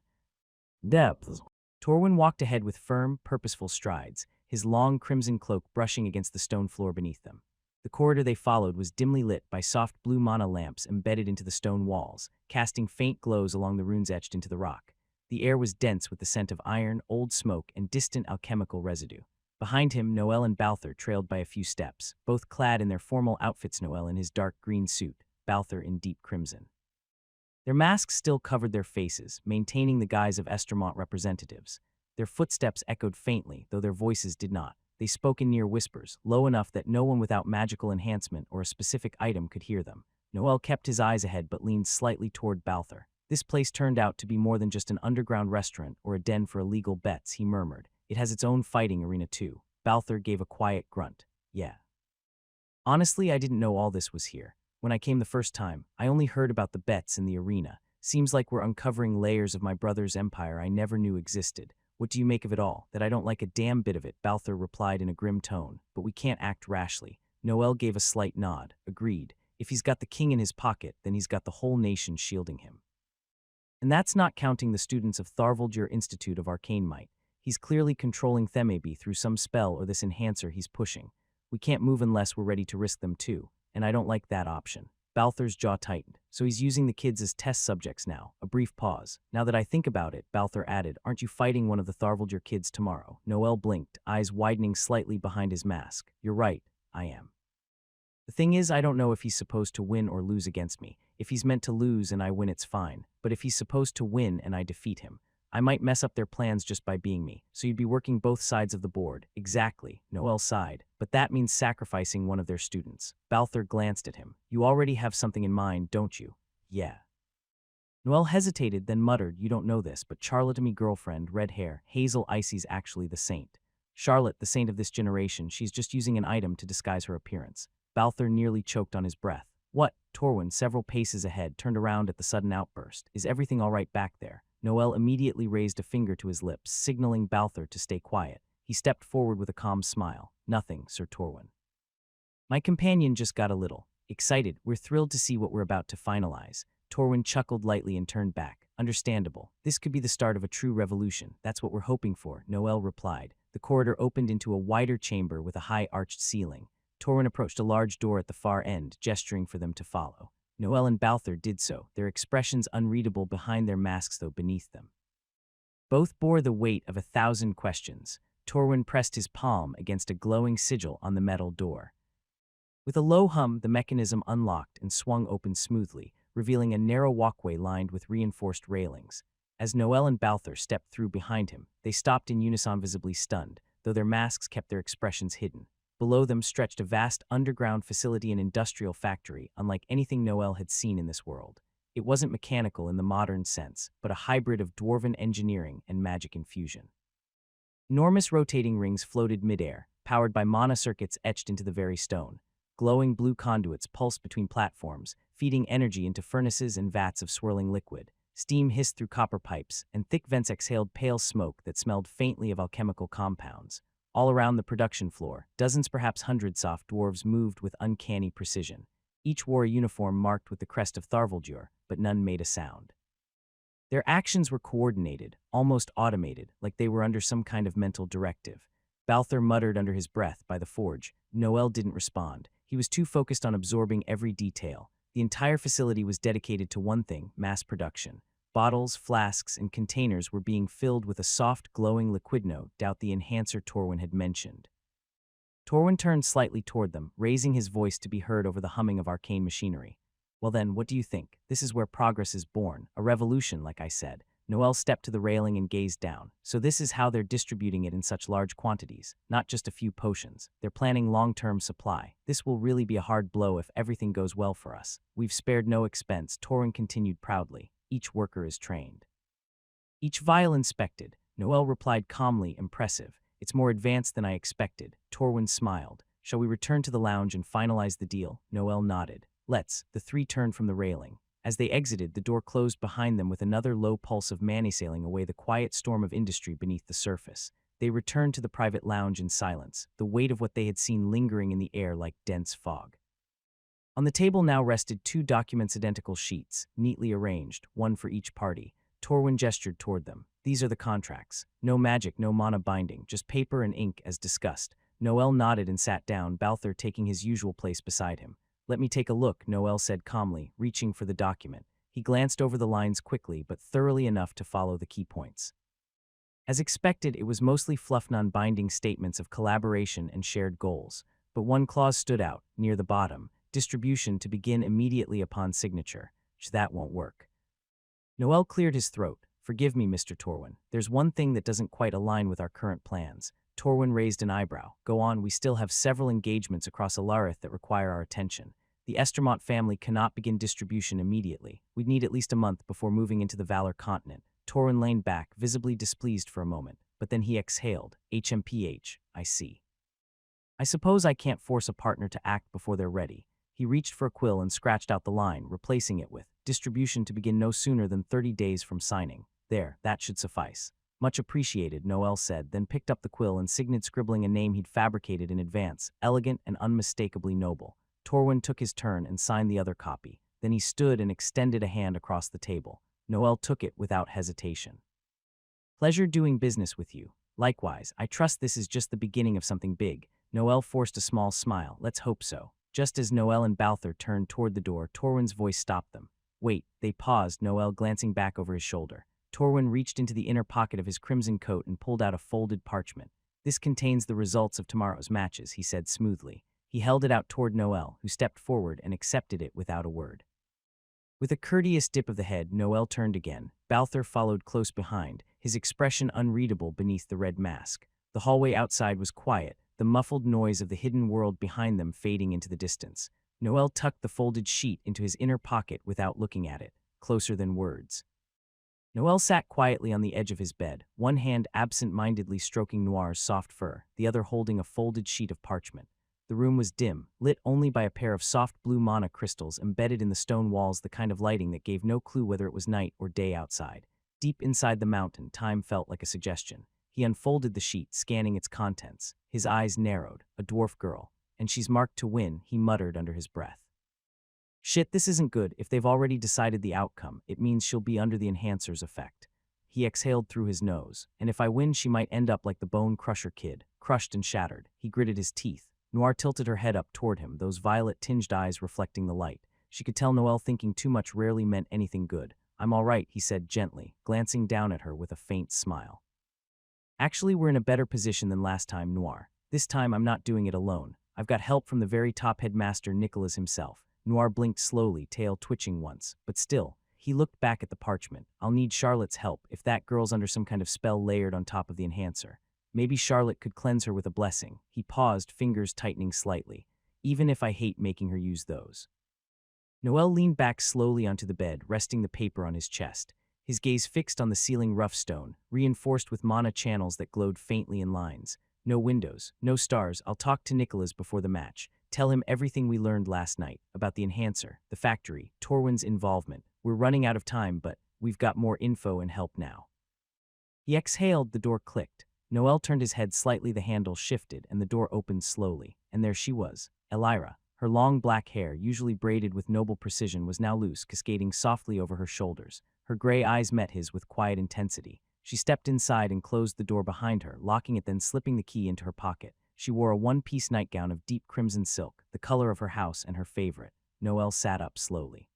Depths. Torwin walked ahead with firm, purposeful strides, his long crimson cloak brushing against the stone floor beneath them. The corridor they followed was dimly lit by soft blue mana lamps embedded into the stone walls, casting faint glows along the runes etched into the rock. The air was dense with the scent of iron, old smoke, and distant alchemical residue. Behind him, Noel and Balthur trailed by a few steps, both clad in their formal outfits, Noel in his dark green suit, Balthur in deep crimson. Their masks still covered their faces, maintaining the guise of Estermont representatives. Their footsteps echoed faintly, though their voices did not. They spoke in near whispers, low enough that no one without magical enhancement or a specific item could hear them. Noel kept his eyes ahead but leaned slightly toward Balthur. This place turned out to be more than just an underground restaurant or a den for illegal bets, he murmured. It has its own fighting arena too. Balthur gave a quiet grunt. Yeah. Honestly, I didn't know all this was here. When I came the first time, I only heard about the bets in the arena. Seems like we're uncovering layers of my brother's empire I never knew existed. What do you make of it all? That I don't like a damn bit of it, Balthur replied in a grim tone. But we can't act rashly. Noel gave a slight nod. Agreed. If he's got the king in his pocket, then he's got the whole nation shielding him. And that's not counting the students of Tharvaldur Institute of Arcane Might. He's clearly controlling Themaby through some spell or this enhancer he's pushing. We can't move unless we're ready to risk them too, and I don't like that option. Balthur's jaw tightened. So he's using the kids as test subjects now. A brief pause. Now that I think about it, Balthur added, aren't you fighting one of the Tharvaldur kids tomorrow? Noel blinked, eyes widening slightly behind his mask. You're right, I am. The thing is, I don't know if he's supposed to win or lose against me. If he's meant to lose and I win, it's fine. But if he's supposed to win and I defeat him, I might mess up their plans just by being me. So you'd be working both sides of the board. Exactly, Noel sighed. But that means sacrificing one of their students. Balthur glanced at him. You already have something in mind, don't you? Yeah. Noel hesitated, then muttered, you don't know this, but Charlotte, me girlfriend, red hair, Hazel Icy's actually the saint. Charlotte, the saint of this generation, she's just using an item to disguise her appearance. Balthur nearly choked on his breath. What? Torwin, several paces ahead, turned around at the sudden outburst. Is everything all right back there? Noel immediately raised a finger to his lips, signaling Balthur to stay quiet. He stepped forward with a calm smile. Nothing, Sir Torwin. My companion just got a little excited. We're thrilled to see what we're about to finalize. Torwin chuckled lightly and turned back. Understandable. This could be the start of a true revolution. That's what we're hoping for, Noel replied. The corridor opened into a wider chamber with a high arched ceiling. Torwin approached a large door at the far end, gesturing for them to follow. Noel and Balther did so, their expressions unreadable behind their masks though beneath them. Both bore the weight of 1,000 questions. Torwin pressed his palm against a glowing sigil on the metal door. With a low hum, the mechanism unlocked and swung open smoothly, revealing a narrow walkway lined with reinforced railings. As Noel and Balther stepped through behind him, they stopped in unison, visibly stunned, though their masks kept their expressions hidden. Below them stretched a vast underground facility and industrial factory, unlike anything Noel had seen in this world. It wasn't mechanical in the modern sense, but a hybrid of Dwarven engineering and magic infusion. Enormous rotating rings floated midair, powered by mana circuits etched into the very stone. Glowing blue conduits pulsed between platforms, feeding energy into furnaces and vats of swirling liquid. Steam hissed through copper pipes, and thick vents exhaled pale smoke that smelled faintly of alchemical compounds. All around the production floor, dozens, perhaps hundreds, soft dwarves moved with uncanny precision. Each wore a uniform marked with the crest of Tharvaldur, but none made a sound. Their actions were coordinated, almost automated, like they were under some kind of mental directive. Balther muttered under his breath by the forge. Noel didn't respond. He was too focused on absorbing every detail. The entire facility was dedicated to one thing: mass production. Bottles, flasks, and containers were being filled with a soft, glowing liquid, no doubt the enhancer Torwin had mentioned. Torwin turned slightly toward them, raising his voice to be heard over the humming of arcane machinery. Well then, what do you think? This is where progress is born. A revolution, like I said. Noel stepped to the railing and gazed down. So this is how they're distributing it in such large quantities. Not just a few potions. They're planning long-term supply. This will really be a hard blow if everything goes well for us. We've spared no expense, Torwin continued proudly. Each worker is trained. Each vial inspected. Noel replied calmly, impressive. It's more advanced than I expected. Torwin smiled. Shall we return to the lounge and finalize the deal? Noel nodded. Let's. The three turned from the railing. As they exited, the door closed behind them with another low pulse of sailing away the quiet storm of industry beneath the surface. They returned to the private lounge in silence, the weight of what they had seen lingering in the air like dense fog. On the table now rested 2 documents, identical sheets, neatly arranged, one for each party. Torwin gestured toward them. These are the contracts. No magic, no mana binding, just paper and ink as discussed. Noel nodded and sat down, Balther taking his usual place beside him. Let me take a look, Noel said calmly, reaching for the document. He glanced over the lines quickly, but thoroughly enough to follow the key points. As expected, it was mostly fluff, non-binding statements of collaboration and shared goals. But one clause stood out, near the bottom: distribution to begin immediately upon signature. That won't work. Noel cleared his throat. Forgive me, Mr. Torwin. There's one thing that doesn't quite align with our current plans. Torwin raised an eyebrow. Go on, we still have several engagements across Alarith that require our attention. The Estermont family cannot begin distribution immediately. We'd need at least a month before moving into the Valor continent. Torwin leaned back, visibly displeased for a moment, but then he exhaled. HMPH, I see. I suppose I can't force a partner to act before they're ready. He reached for a quill and scratched out the line, replacing it with, distribution to begin no sooner than 30 days from signing. There, that should suffice. Much appreciated, Noel said, then picked up the quill and signed, scribbling a name he'd fabricated in advance, elegant and unmistakably noble. Torwin took his turn and signed the other copy. Then he stood and extended a hand across the table. Noel took it without hesitation. Pleasure doing business with you. Likewise, I trust this is just the beginning of something big. Noel forced a small smile. Let's hope so. Just as Noel and Balther turned toward the door, Torwin's voice stopped them. Wait, they paused, Noel glancing back over his shoulder. Torwin reached into the inner pocket of his crimson coat and pulled out a folded parchment. This contains the results of tomorrow's matches, he said smoothly. He held it out toward Noel, who stepped forward and accepted it without a word. With a courteous dip of the head, Noel turned again. Balther followed close behind, his expression unreadable beneath the red mask. The hallway outside was quiet, the muffled noise of the hidden world behind them fading into the distance. Noel tucked the folded sheet into his inner pocket without looking at it, closer than words. Noel sat quietly on the edge of his bed, one hand absent-mindedly stroking Noir's soft fur, the other holding a folded sheet of parchment. The room was dim, lit only by a pair of soft blue mana crystals embedded in the stone walls, the kind of lighting that gave no clue whether it was night or day outside. Deep inside the mountain, time felt like a suggestion. He unfolded the sheet, scanning its contents. His eyes narrowed. A dwarf girl. And she's marked to win, he muttered under his breath. Shit, this isn't good. If they've already decided the outcome, it means she'll be under the enhancer's effect. He exhaled through his nose. And if I win, she might end up like the Bone Crusher kid, crushed and shattered. He gritted his teeth. Noir tilted her head up toward him, those violet-tinged eyes reflecting the light. She could tell Noel thinking too much rarely meant anything good. "I'm all right," he said gently, glancing down at her with a faint smile. "Actually, we're in a better position than last time, Noir. This time I'm not doing it alone. I've got help from the very top headmaster Nicholas himself." Noir blinked slowly, tail twitching once, but still. He looked back at the parchment. "I'll need Charlotte's help if that girl's under some kind of spell layered on top of the enhancer. Maybe Charlotte could cleanse her with a blessing." He paused, fingers tightening slightly. "Even if I hate making her use those." Noel leaned back slowly onto the bed, resting the paper on his chest. His gaze fixed on the ceiling rough stone, reinforced with mana channels that glowed faintly in lines. "No windows, no stars. I'll talk to Nicholas before the match. Tell him everything we learned last night, about the enhancer, the factory, Torwin's involvement. We're running out of time, but we've got more info and help now." He exhaled, the door clicked. Noel turned his head slightly, the handle shifted, and the door opened slowly. And there she was, Elira. Her long black hair, usually braided with noble precision, was now loose, cascading softly over her shoulders. Her gray eyes met his with quiet intensity. She stepped inside and closed the door behind her, locking it, then slipping the key into her pocket. She wore a one-piece nightgown of deep crimson silk, the color of her house and her favorite. Noel sat up slowly.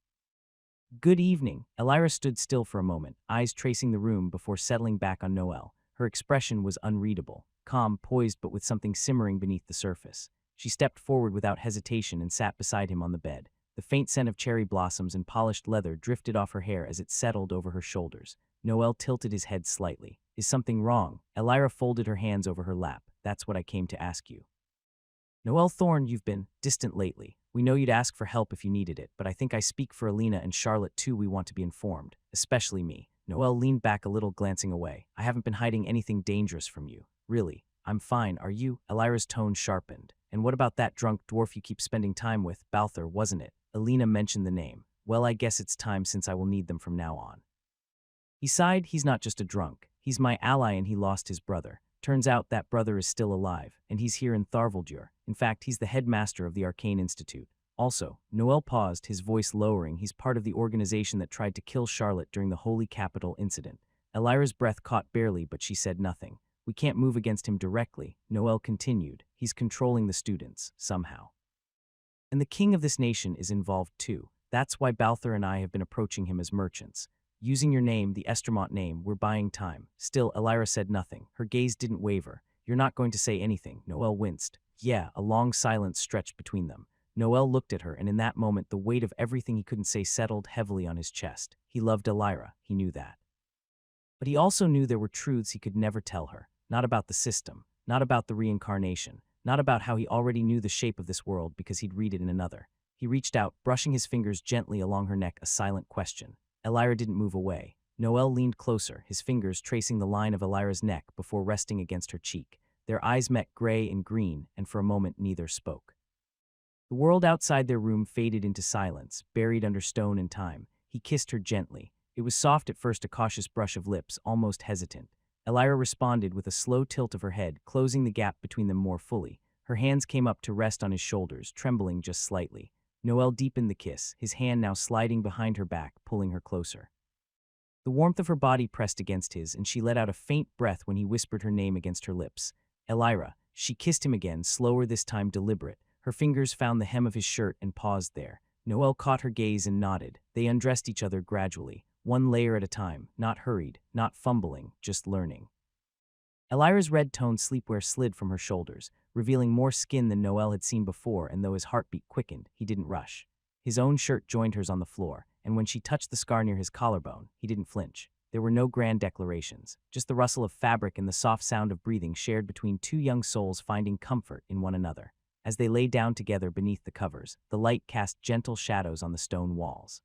"Good evening." Elira stood still for a moment, eyes tracing the room before settling back on Noel. Her expression was unreadable, calm, poised, but with something simmering beneath the surface. She stepped forward without hesitation and sat beside him on the bed. The faint scent of cherry blossoms and polished leather drifted off her hair as it settled over her shoulders. Noel tilted his head slightly. "Is something wrong?" Elira folded her hands over her lap. "That's what I came to ask you." "Noel Thorne, you've been distant lately. We know you'd ask for help if you needed it, but I think I speak for Alina and Charlotte too. We want to be informed, especially me." Noel leaned back a little, glancing away. "I haven't been hiding anything dangerous from you. Really. I'm fine. Are you?" Elira's tone sharpened. "And what about that drunk dwarf you keep spending time with? Balthor, wasn't it?" Alina mentioned the name. "Well, I guess it's time, since I will need them from now on." He sighed. "He's not just a drunk. He's my ally, and he lost his brother. Turns out that brother is still alive, and he's here in Tharvaldur. In fact, he's the headmaster of the Arcane Institute. Also," Noel paused, his voice lowering, "he's part of the organization that tried to kill Charlotte during the Holy Capital incident." Elira's breath caught barely, but she said nothing. "We can't move against him directly," Noel continued. "He's controlling the students, somehow. And the king of this nation is involved too. That's why Balthor and I have been approaching him as merchants. Using your name, the Estermont name, we're buying time." Still, Elira said nothing. Her gaze didn't waver. "You're not going to say anything?" Noel winced. "Yeah." A long silence stretched between them. Noel looked at her, and in that moment the weight of everything he couldn't say settled heavily on his chest. He loved Elira, he knew that. But he also knew there were truths he could never tell her. Not about the system, not about the reincarnation, not about how he already knew the shape of this world because he'd read it in another. He reached out, brushing his fingers gently along her neck, a silent question. Elira didn't move away. Noel leaned closer, his fingers tracing the line of Elira's neck before resting against her cheek. Their eyes met, gray and green, and for a moment neither spoke. The world outside their room faded into silence, buried under stone and time. He kissed her gently. It was soft at first, a cautious brush of lips, almost hesitant. Elira responded with a slow tilt of her head, closing the gap between them more fully. Her hands came up to rest on his shoulders, trembling just slightly. Noel deepened the kiss, his hand now sliding behind her back, pulling her closer. The warmth of her body pressed against his, and she let out a faint breath when he whispered her name against her lips. "Elira." She kissed him again, slower this time, deliberate. Her fingers found the hem of his shirt and paused there. Noel caught her gaze and nodded. They undressed each other gradually, one layer at a time, not hurried, not fumbling, just learning. Elira's red-toned sleepwear slid from her shoulders, revealing more skin than Noel had seen before, and though his heartbeat quickened, he didn't rush. His own shirt joined hers on the floor, and when she touched the scar near his collarbone, he didn't flinch. There were no grand declarations, just the rustle of fabric and the soft sound of breathing shared between two young souls finding comfort in one another. As they lay down together beneath the covers, the light cast gentle shadows on the stone walls.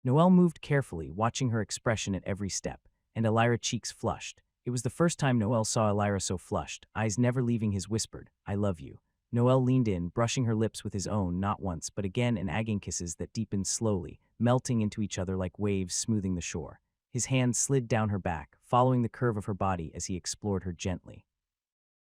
Noel moved carefully, watching her expression at every step, and Elira's cheeks flushed. It was the first time Noel saw Elira so flushed, eyes never leaving his, whispered, "I love you." Noel leaned in, brushing her lips with his own, not once, but again, and agging kisses that deepened slowly, melting into each other like waves smoothing the shore. His hand slid down her back, following the curve of her body as he explored her gently.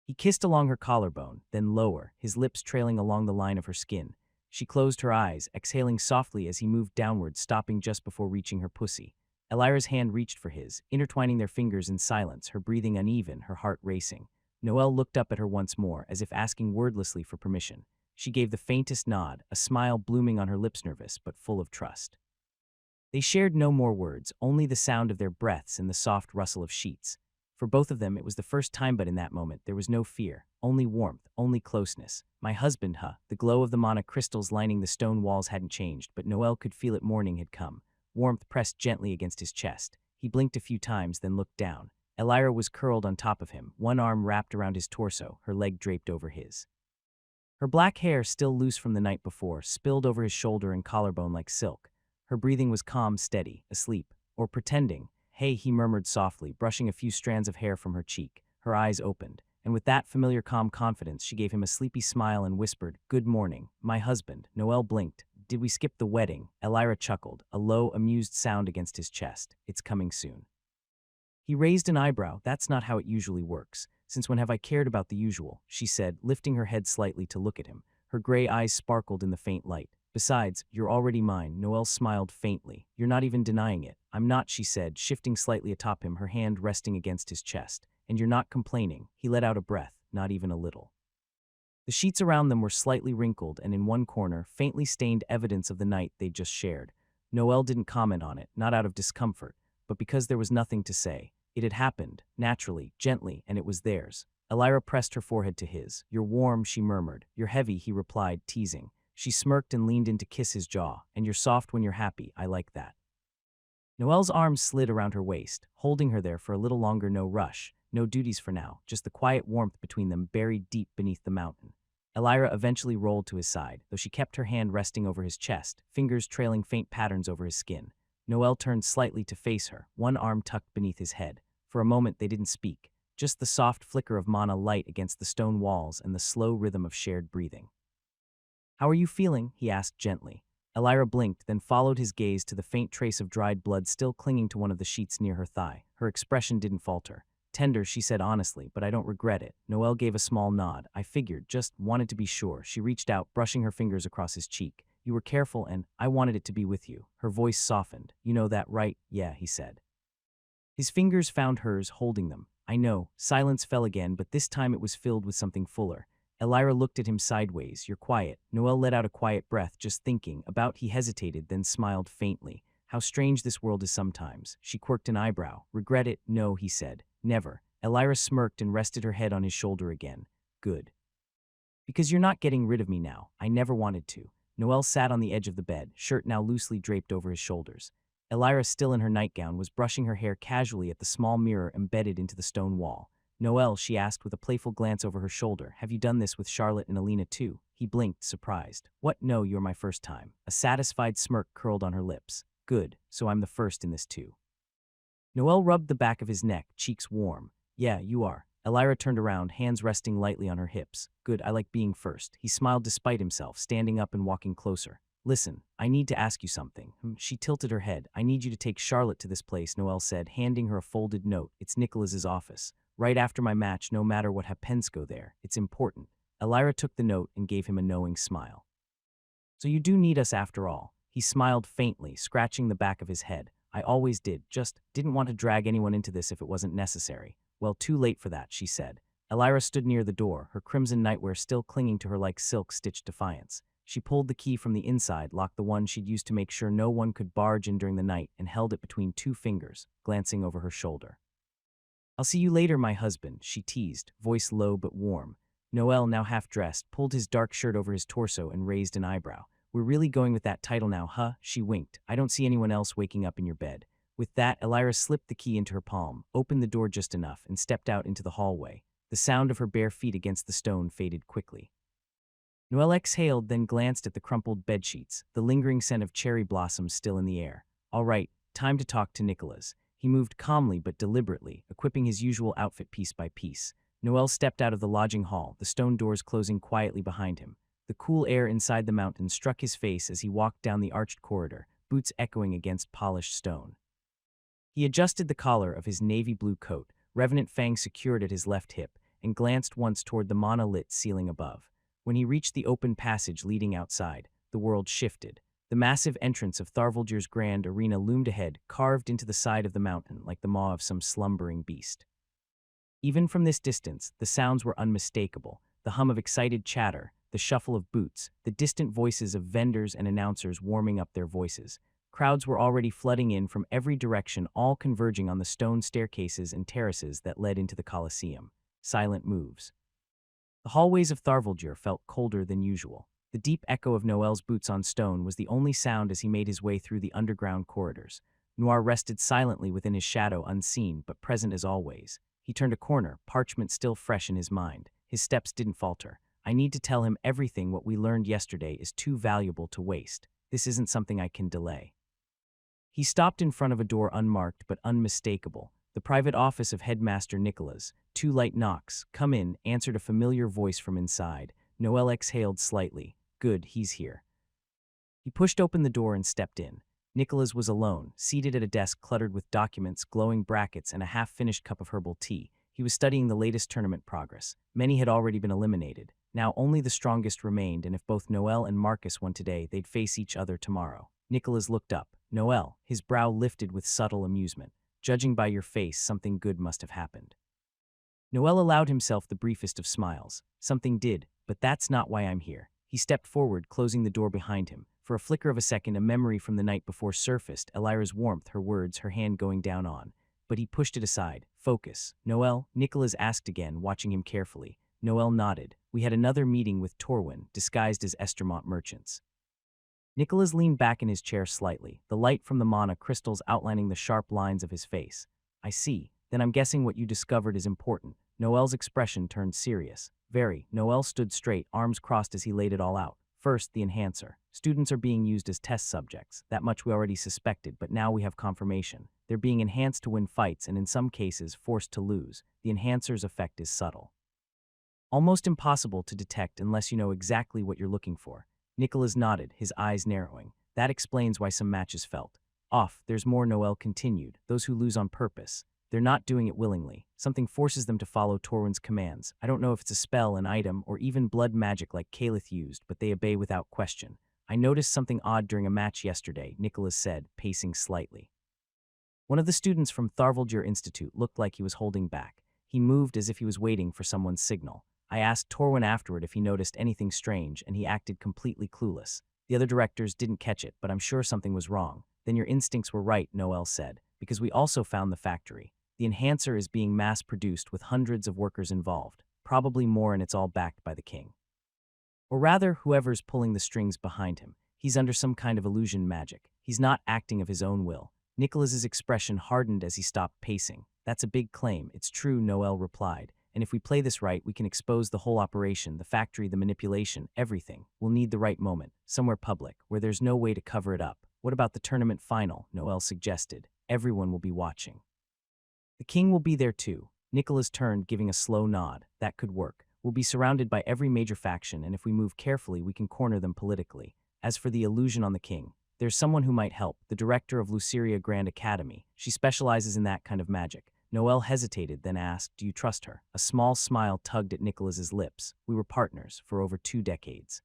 He kissed along her collarbone, then lower, his lips trailing along the line of her skin. She closed her eyes, exhaling softly as he moved downward, stopping just before reaching her pussy. Elira's hand reached for his, intertwining their fingers in silence, her breathing uneven, her heart racing. Noel looked up at her once more, as if asking wordlessly for permission. She gave the faintest nod, a smile blooming on her lips, nervous but full of trust. They shared no more words, only the sound of their breaths and the soft rustle of sheets. For both of them, it was the first time, but in that moment, there was no fear, only warmth, only closeness. My husband, huh? The glow of the mana crystals lining the stone walls hadn't changed, but Noel could feel it. Morning had come. Warmth pressed gently against his chest. He blinked a few times, then looked down. Alina was curled on top of him, one arm wrapped around his torso, her leg draped over his. Her black hair, still loose from the night before, spilled over his shoulder and collarbone like silk. Her breathing was calm, steady, asleep, or pretending. Hey, he murmured softly, brushing a few strands of hair from her cheek. Her eyes opened, and with that familiar calm confidence, she gave him a sleepy smile and whispered, "Good morning, my husband." Noel blinked. "Did we skip the wedding?" Alina chuckled, a low, amused sound against his chest. "It's coming soon." He raised an eyebrow. "That's not how it usually works. Since when have I cared about the usual?" she said, lifting her head slightly to look at him. Her gray eyes sparkled in the faint light. "Besides, you're already mine." Noel smiled faintly. "You're not even denying it." "I'm not," she said, shifting slightly atop him, her hand resting against his chest. "And you're not complaining." He let out a breath, not even a little. The sheets around them were slightly wrinkled, and in one corner, faintly stained, evidence of the night they'd just shared. Noel didn't comment on it, not out of discomfort, but because there was nothing to say. It had happened, naturally, gently, and it was theirs. Alina pressed her forehead to his. "You're warm," she murmured. "You're heavy," he replied, teasing. She smirked and leaned in to kiss his jaw. "And you're soft when you're happy. I like that." Noel's arms slid around her waist, holding her there for a little longer. No rush, no duties for now, just the quiet warmth between them, buried deep beneath the mountain. Alina eventually rolled to his side, though she kept her hand resting over his chest, fingers trailing faint patterns over his skin. Noel turned slightly to face her, one arm tucked beneath his head. For a moment they didn't speak, just the soft flicker of mana light against the stone walls and the slow rhythm of shared breathing. "How are you feeling?" he asked gently. Alina blinked, then followed his gaze to the faint trace of dried blood still clinging to one of the sheets near her thigh. Her expression didn't falter. "Tender," she said honestly, "but I don't regret it." Noel gave a small nod. "I figured, just wanted to be sure." She reached out, brushing her fingers across his cheek. "You were careful, and I wanted it to be with you." Her voice softened. "You know that, right?" "Yeah," he said. His fingers found hers, holding them. "I know." Silence fell again, but this time it was filled with something fuller. Alina looked at him sideways. "You're quiet." Noel let out a quiet breath, just thinking. About. He hesitated, then smiled faintly. "How strange this world is sometimes." She quirked an eyebrow. "Regret it?" "No," he said. "Never." Alina smirked and rested her head on his shoulder again. "Good. Because you're not getting rid of me now. I never wanted to." Noel sat on the edge of the bed, shirt now loosely draped over his shoulders. Alina, still in her nightgown, was brushing her hair casually at the small mirror embedded into the stone wall. "Noel," she asked with a playful glance over her shoulder, "have you done this with Charlotte and Alina too?" He blinked, surprised. "What? No, you're my first time." A satisfied smirk curled on her lips. "Good, so I'm the first in this too." Noel rubbed the back of his neck, cheeks warm. "Yeah, you are." Alina turned around, hands resting lightly on her hips. "Good, I like being first." He smiled despite himself, standing up and walking closer. "Listen, I need to ask you something." She tilted her head. "I need you to take Charlotte to this place," Noel said, handing her a folded note. "It's Nicholas's office. Right after my match, no matter what happens, go there. It's important." Alina took the note and gave him a knowing smile. "So you do need us after all." He smiled faintly, scratching the back of his head. "I always did, just didn't want to drag anyone into this if it wasn't necessary." "Well, too late for that," she said. Alina stood near the door, her crimson nightwear still clinging to her like silk-stitched defiance. She pulled the key from the inside, locked the one she'd used to make sure no one could barge in during the night, and held it between two fingers, glancing over her shoulder. "I'll see you later, my husband," she teased, voice low but warm. Noel, now half-dressed, pulled his dark shirt over his torso and raised an eyebrow. "We're really going with that title now, huh?" She winked. "I don't see anyone else waking up in your bed." With that, Alina slipped the key into her palm, opened the door just enough, and stepped out into the hallway. The sound of her bare feet against the stone faded quickly. Noel exhaled, then glanced at the crumpled bedsheets, the lingering scent of cherry blossoms still in the air. "All right, time to talk to Nicholas." He moved calmly but deliberately, equipping his usual outfit piece by piece. Noel stepped out of the lodging hall, the stone doors closing quietly behind him. The cool air inside the mountain struck his face as he walked down the arched corridor, boots echoing against polished stone. He adjusted the collar of his navy blue coat, revenant fang secured at his left hip, and glanced once toward the mana-lit ceiling above. When he reached the open passage leading outside, the world shifted. The massive entrance of Tharvaldur's grand arena loomed ahead, carved into the side of the mountain like the maw of some slumbering beast. Even from this distance, the sounds were unmistakable. The hum of excited chatter, the shuffle of boots, the distant voices of vendors and announcers warming up their voices. Crowds were already flooding in from every direction, all converging on the stone staircases and terraces that led into the Colosseum. Silent moves. The hallways of Tharvaldur felt colder than usual. The deep echo of Noel's boots on stone was the only sound as he made his way through the underground corridors. Noir rested silently within his shadow, unseen but present as always. He turned a corner, parchment still fresh in his mind. His steps didn't falter. I need to tell him everything. What we learned yesterday is too valuable to waste. This isn't something I can delay. He stopped in front of a door unmarked but unmistakable. The private office of Headmaster Nicholas. Two light knocks. Come in, answered a familiar voice from inside. Noel exhaled slightly. Good, he's here. He pushed open the door and stepped in. Nicholas was alone, seated at a desk cluttered with documents, glowing brackets, and a half-finished cup of herbal tea. He was studying the latest tournament progress. Many had already been eliminated. Now only the strongest remained, and if both Noel and Marcus won today, they'd face each other tomorrow. Nicholas looked up. Noel, his brow lifted with subtle amusement. Judging by your face, something good must have happened. Noel allowed himself the briefest of smiles. Something did, but that's not why I'm here. He stepped forward, closing the door behind him. For a flicker of a second, a memory from the night before surfaced, Elira's warmth, her words, her hand going down on. But he pushed it aside. Focus. Noel, Nicholas asked again, watching him carefully. Noel nodded. We had another meeting with Torwin, disguised as Estermont merchants. Nicholas leaned back in his chair slightly, the light from the mana crystals outlining the sharp lines of his face. I see. Then I'm guessing what you discovered is important. Noel's expression turned serious. Very. Noel stood straight, arms crossed as he laid it all out. First, the enhancer. Students are being used as test subjects. That much we already suspected, but now we have confirmation. They're being enhanced to win fights and in some cases forced to lose. The enhancer's effect is subtle. Almost impossible to detect unless you know exactly what you're looking for. Nicholas nodded, his eyes narrowing. That explains why some matches felt off. There's more, Noel continued. Those who lose on purpose. They're not doing it willingly. Something forces them to follow Torwin's commands. I don't know if it's a spell, an item, or even blood magic like Calith used, but they obey without question. I noticed something odd during a match yesterday, Nicholas said, pacing slightly. One of the students from Tharvaldur Institute looked like he was holding back. He moved as if he was waiting for someone's signal. I asked Torwin afterward if he noticed anything strange, and he acted completely clueless. The other directors didn't catch it, but I'm sure something was wrong. Then your instincts were right, Noel said, because we also found the factory. The enhancer is being mass-produced with hundreds of workers involved, probably more, and it's all backed by the king. Or rather, whoever's pulling the strings behind him. He's under some kind of illusion magic. He's not acting of his own will. Nicholas's expression hardened as he stopped pacing. That's a big claim. It's true, Noel replied. And if we play this right, we can expose the whole operation, the factory, the manipulation, everything. We'll need the right moment, somewhere public, where there's no way to cover it up. What about the tournament final? Noel suggested. Everyone will be watching. The king will be there too. Nicholas turned, giving a slow nod. That could work. We'll be surrounded by every major faction, and if we move carefully, we can corner them politically. As for the illusion on the king, there's someone who might help, the director of Luceria Grand Academy. She specializes in that kind of magic. Noel hesitated, then asked, do you trust her? A small smile tugged at Nicholas's lips. We were partners for over 2 decades.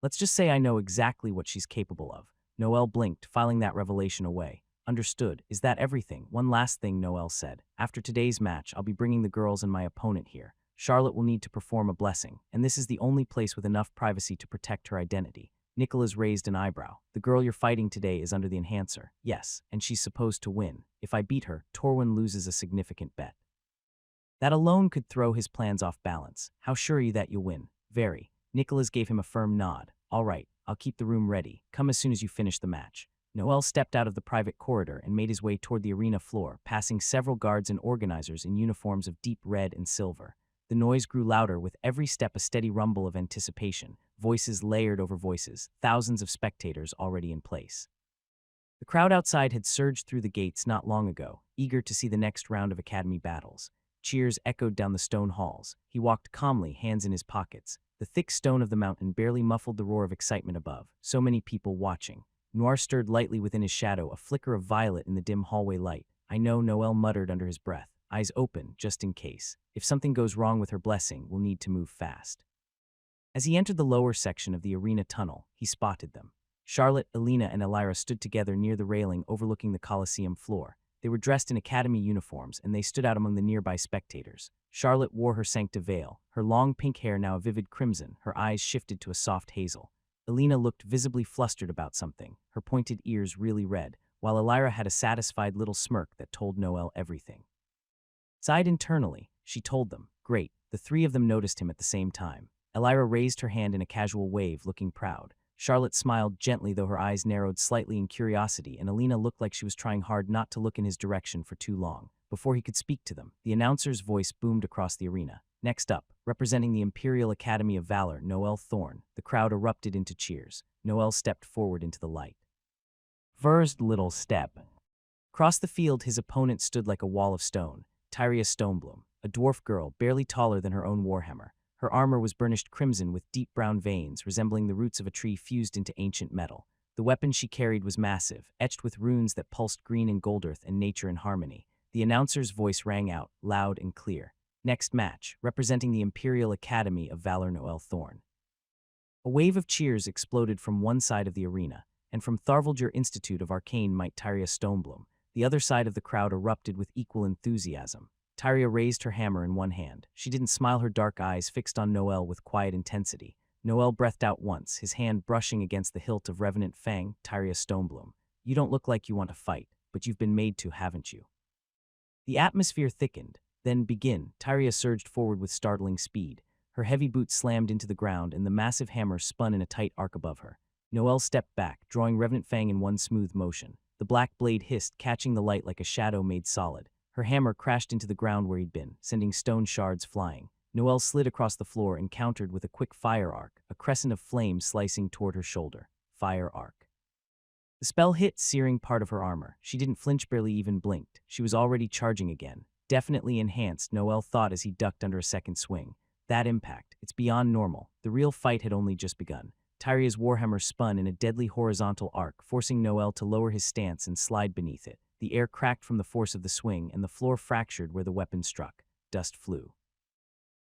Let's just say I know exactly what she's capable of. Noel blinked, filing that revelation away. Understood. Is that everything? One last thing, Noel said. After today's match, I'll be bringing the girls and my opponent here. Charlotte will need to perform a blessing, and this is the only place with enough privacy to protect her identity. Nicholas raised an eyebrow. The girl you're fighting today is under the enhancer. Yes, and she's supposed to win. If I beat her, Torwin loses a significant bet. That alone could throw his plans off balance. How sure are you that you'll win? Very. Nicholas gave him a firm nod. All right, I'll keep the room ready. Come as soon as you finish the match. Noel stepped out of the private corridor and made his way toward the arena floor, passing several guards and organizers in uniforms of deep red and silver. The noise grew louder with every step, a steady rumble of anticipation, voices layered over voices, thousands of spectators already in place. The crowd outside had surged through the gates not long ago, eager to see the next round of academy battles. Cheers echoed down the stone halls. He walked calmly, hands in his pockets. The thick stone of the mountain barely muffled the roar of excitement above. So many people watching. Noir stirred lightly within his shadow, a flicker of violet in the dim hallway light. I know, Noel muttered under his breath, eyes open, just in case. If something goes wrong with her blessing, we'll need to move fast. As he entered the lower section of the arena tunnel, he spotted them. Charlotte, Alina, and Elira stood together near the railing overlooking the Colosseum floor. They were dressed in academy uniforms, and they stood out among the nearby spectators. Charlotte wore her sancta veil, her long pink hair now a vivid crimson, her eyes shifted to a soft hazel. Alina looked visibly flustered about something, her pointed ears really red, while Elira had a satisfied little smirk that told Noel everything. Sighed internally, she told them. Great, the three of them noticed him at the same time. Elira raised her hand in a casual wave, looking proud. Charlotte smiled gently, though her eyes narrowed slightly in curiosity, and Alina looked like she was trying hard not to look in his direction for too long. Before he could speak to them, the announcer's voice boomed across the arena. Next up, representing the Imperial Academy of Valor, Noel Thorne. The crowd erupted into cheers. Noel stepped forward into the light. First little step. Across the field, his opponent stood like a wall of stone. Tyria Stonebloom, a dwarf girl barely taller than her own warhammer. Her armor was burnished crimson with deep brown veins, resembling the roots of a tree fused into ancient metal. The weapon she carried was massive, etched with runes that pulsed green and gold earth and nature in harmony. The announcer's voice rang out, loud and clear. Next match, representing the Imperial Academy of Valor, Noel Thorne. A wave of cheers exploded from one side of the arena, and from Tharvaldur Institute of Arcane Might Tyria Stonebloom, the other side of the crowd erupted with equal enthusiasm. Tyria raised her hammer in one hand. She didn't smile, her dark eyes fixed on Noel with quiet intensity. Noel breathed out once, his hand brushing against the hilt of Revenant Fang. Tyria Stonebloom, you don't look like you want to fight, but you've been made to, haven't you? The atmosphere thickened. Then begin. Tyria surged forward with startling speed. Her heavy boots slammed into the ground, and the massive hammer spun in a tight arc above her. Noel stepped back, drawing Revenant Fang in one smooth motion. The black blade hissed, catching the light like a shadow made solid. Her hammer crashed into the ground where he'd been, sending stone shards flying. Noel slid across the floor and countered with a quick fire arc, a crescent of flame slicing toward her shoulder. Fire arc. The spell hit, searing part of her armor. She didn't flinch, barely even blinked. She was already charging again. Definitely enhanced, Noel thought as he ducked under a second swing. That impact, it's beyond normal. The real fight had only just begun. Tyria's warhammer spun in a deadly horizontal arc, forcing Noel to lower his stance and slide beneath it. The air cracked from the force of the swing, and the floor fractured where the weapon struck. Dust flew.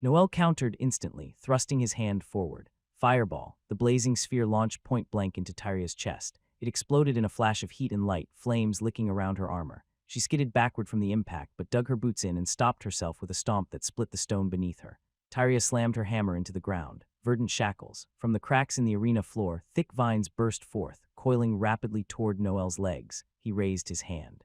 Noel countered instantly, thrusting his hand forward. Fireball, the blazing sphere launched point blank into Tyria's chest. It exploded in a flash of heat and light, flames licking around her armor. She skidded backward from the impact, but dug her boots in and stopped herself with a stomp that split the stone beneath her. Tyria slammed her hammer into the ground. Verdant shackles. From the cracks in the arena floor, thick vines burst forth, coiling rapidly toward Noel's legs. He raised his hand.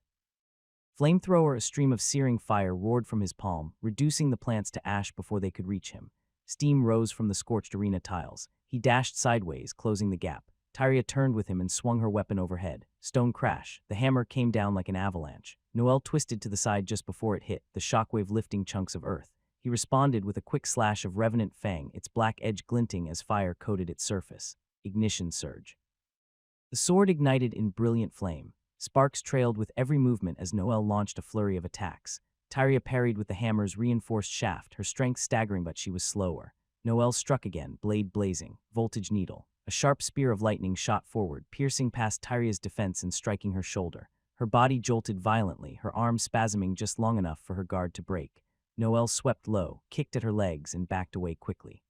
Flamethrower, a stream of searing fire roared from his palm, reducing the plants to ash before they could reach him. Steam rose from the scorched arena tiles. He dashed sideways, closing the gap. Tyria turned with him and swung her weapon overhead. Stone crash. The hammer came down like an avalanche. Noel twisted to the side just before it hit, the shockwave lifting chunks of earth. He responded with a quick slash of Revenant Fang, its black edge glinting as fire coated its surface. Ignition surge. The sword ignited in brilliant flame. Sparks trailed with every movement as Noel launched a flurry of attacks. Tyria parried with the hammer's reinforced shaft, her strength staggering, but she was slower. Noel struck again, blade blazing, voltage needle. A sharp spear of lightning shot forward, piercing past Tyria's defense and striking her shoulder. Her body jolted violently, her arm spasming just long enough for her guard to break. Noel swept low, kicked at her legs, and backed away quickly.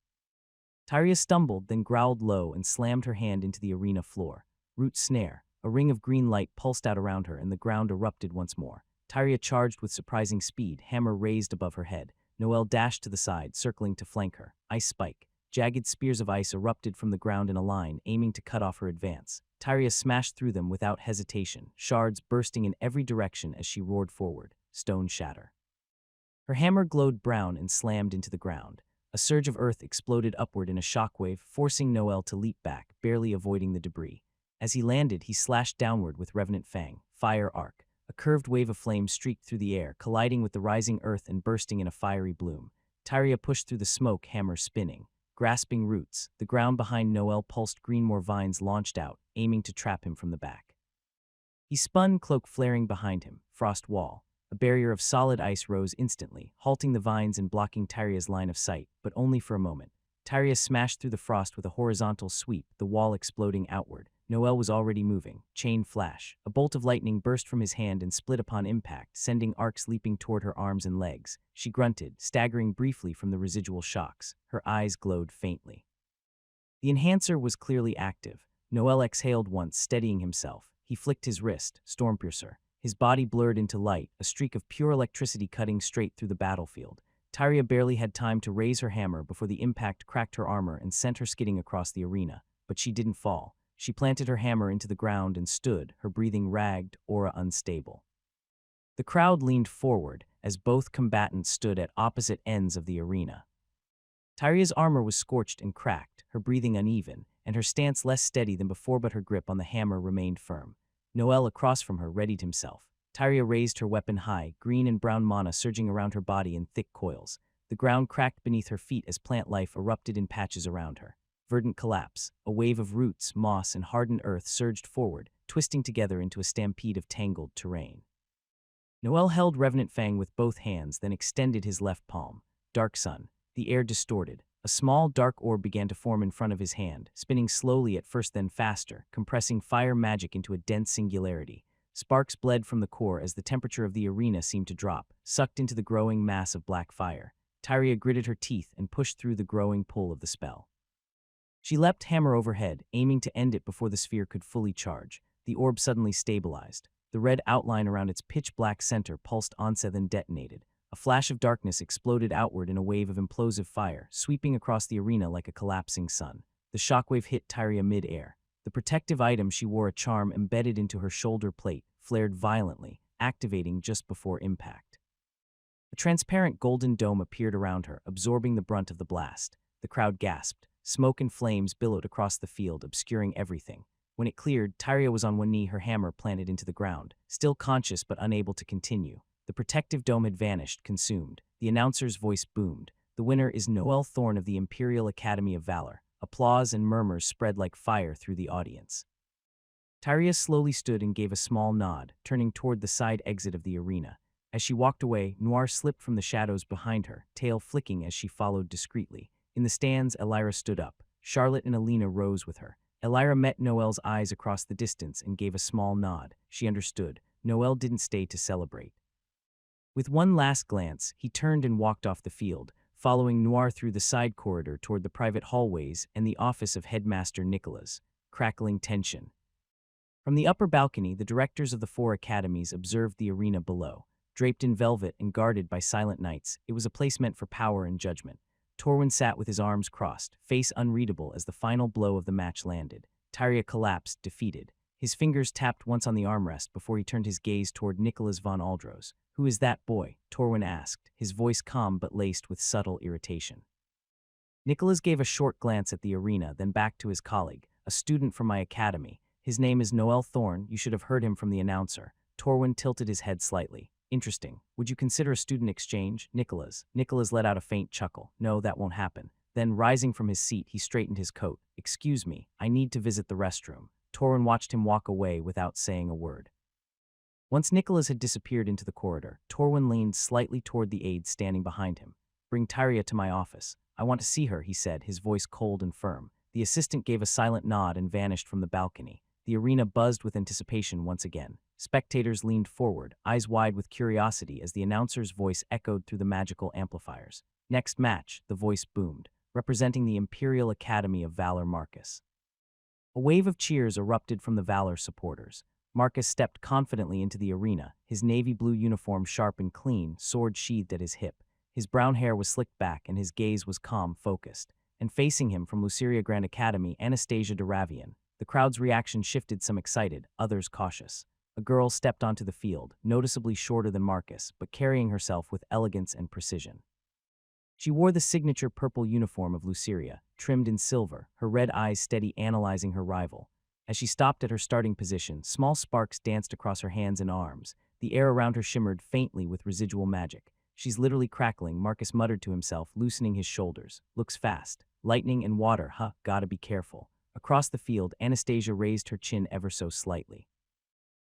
Tyria stumbled, then growled low and slammed her hand into the arena floor. Root snare. A ring of green light pulsed out around her, and the ground erupted once more. Tyria charged with surprising speed, hammer raised above her head. Noel dashed to the side, circling to flank her. Ice spike. Jagged spears of ice erupted from the ground in a line, aiming to cut off her advance. Tyria smashed through them without hesitation, shards bursting in every direction as she roared forward. Stone shatter. Her hammer glowed brown and slammed into the ground. A surge of earth exploded upward in a shockwave, forcing Noel to leap back, barely avoiding the debris. As he landed, he slashed downward with Revenant Fang. Fire arc. A curved wave of flame streaked through the air, colliding with the rising earth and bursting in a fiery bloom. Tyria pushed through the smoke, hammer spinning. Grasping roots, the ground behind Noel pulsed green, more vines launched out, aiming to trap him from the back. He spun, cloak flaring behind him. Frost wall. A barrier of solid ice rose instantly, halting the vines and blocking Tyria's line of sight, but only for a moment. Tyria smashed through the frost with a horizontal sweep, the wall exploding outward. Noel was already moving. Chain flash. A bolt of lightning burst from his hand and split upon impact, sending arcs leaping toward her arms and legs. She grunted, staggering briefly from the residual shocks. Her eyes glowed faintly. The enhancer was clearly active. Noel exhaled once, steadying himself. He flicked his wrist, Stormpiercer. his body blurred into light, a streak of pure electricity cutting straight through the battlefield. Tyria barely had time to raise her hammer before the impact cracked her armor and sent her skidding across the arena. But she didn't fall. She planted her hammer into the ground and stood, her breathing ragged, aura unstable. The crowd leaned forward as both combatants stood at opposite ends of the arena. Tyria's armor was scorched and cracked, her breathing uneven, and her stance less steady than before, but her grip on the hammer remained firm. Noel, across from her, readied himself. Tyria raised her weapon high, green and brown mana surging around her body in thick coils. The ground cracked beneath her feet as plant life erupted in patches around her. Verdant collapse, a wave of roots, moss, and hardened earth surged forward, twisting together into a stampede of tangled terrain. Noel held Revenant Fang with both hands, then extended his left palm. Dark Sun. The air distorted. A small, dark orb began to form in front of his hand, spinning slowly at first then faster, compressing fire magic into a dense singularity. Sparks bled from the core as the temperature of the arena seemed to drop, sucked into the growing mass of black fire. Tyria gritted her teeth and pushed through the growing pull of the spell. She leapt hammer overhead, aiming to end it before the sphere could fully charge. The orb suddenly stabilized. The red outline around its pitch-black center pulsed onset then detonated. A flash of darkness exploded outward in a wave of implosive fire, sweeping across the arena like a collapsing sun. The shockwave hit Tyria mid-air. The protective item she wore, a charm embedded into her shoulder plate, flared violently, activating just before impact. A transparent golden dome appeared around her, absorbing the brunt of the blast. The crowd gasped. Smoke and flames billowed across the field, obscuring everything. When it cleared, Tyria was on one knee, her hammer planted into the ground, still conscious but unable to continue. The protective dome had vanished, consumed. The announcer's voice boomed. The winner is Noel Thorne of the Imperial Academy of Valor. Applause and murmurs spread like fire through the audience. Tyria slowly stood and gave a small nod, turning toward the side exit of the arena. As she walked away, Noir slipped from the shadows behind her, tail flicking as she followed discreetly. In the stands, Elira stood up. Charlotte and Alina rose with her. Elira met Noel's eyes across the distance and gave a small nod. She understood. Noel didn't stay to celebrate. With one last glance, he turned and walked off the field, following Noir through the side corridor toward the private hallways and the office of Headmaster Nicholas. Crackling tension. From the upper balcony, the directors of the 4 academies observed the arena below. Draped in velvet and guarded by silent knights, it was a place meant for power and judgment. Torwin sat with his arms crossed, face unreadable as the final blow of the match landed. Tyria collapsed, defeated. His fingers tapped once on the armrest before he turned his gaze toward Nicholas von Aldros. "Who is that boy?" Torwin asked, his voice calm but laced with subtle irritation. Nicholas gave a short glance at the arena, then back to his colleague. "A student from my academy. His name is Noel Thorne. You should have heard him from the announcer." Torwin tilted his head slightly. "Interesting. Would you consider a student exchange?" Nicholas let out a faint chuckle. "No, that won't happen." Then, rising from his seat, he straightened his coat. "Excuse me, I need to visit the restroom." Torwin watched him walk away without saying a word. Once Nicholas had disappeared into the corridor, Torwin leaned slightly toward the aide standing behind him. "Bring Tyria to my office. I want to see her," he said, his voice cold and firm. The assistant gave a silent nod and vanished from the balcony. The arena buzzed with anticipation once again. Spectators leaned forward, eyes wide with curiosity as the announcer's voice echoed through the magical amplifiers. "Next match," the voice boomed, "representing the Imperial Academy of Valor, Marcus." A wave of cheers erupted from the Valor supporters. Marcus stepped confidently into the arena, his navy blue uniform sharp and clean, sword sheathed at his hip. His brown hair was slicked back and his gaze was calm, focused. And facing him from Luceria Grand Academy, Anastasia de Ravian. The crowd's reaction shifted, some excited, others cautious. A girl stepped onto the field, noticeably shorter than Marcus, but carrying herself with elegance and precision. She wore the signature purple uniform of Luceria, trimmed in silver, her red eyes steady analyzing her rival. As she stopped at her starting position, small sparks danced across her hands and arms. The air around her shimmered faintly with residual magic. "She's literally crackling," Marcus muttered to himself, loosening his shoulders. "Looks fast. Lightning and water, huh? Gotta be careful." Across the field, Anastasia raised her chin ever so slightly.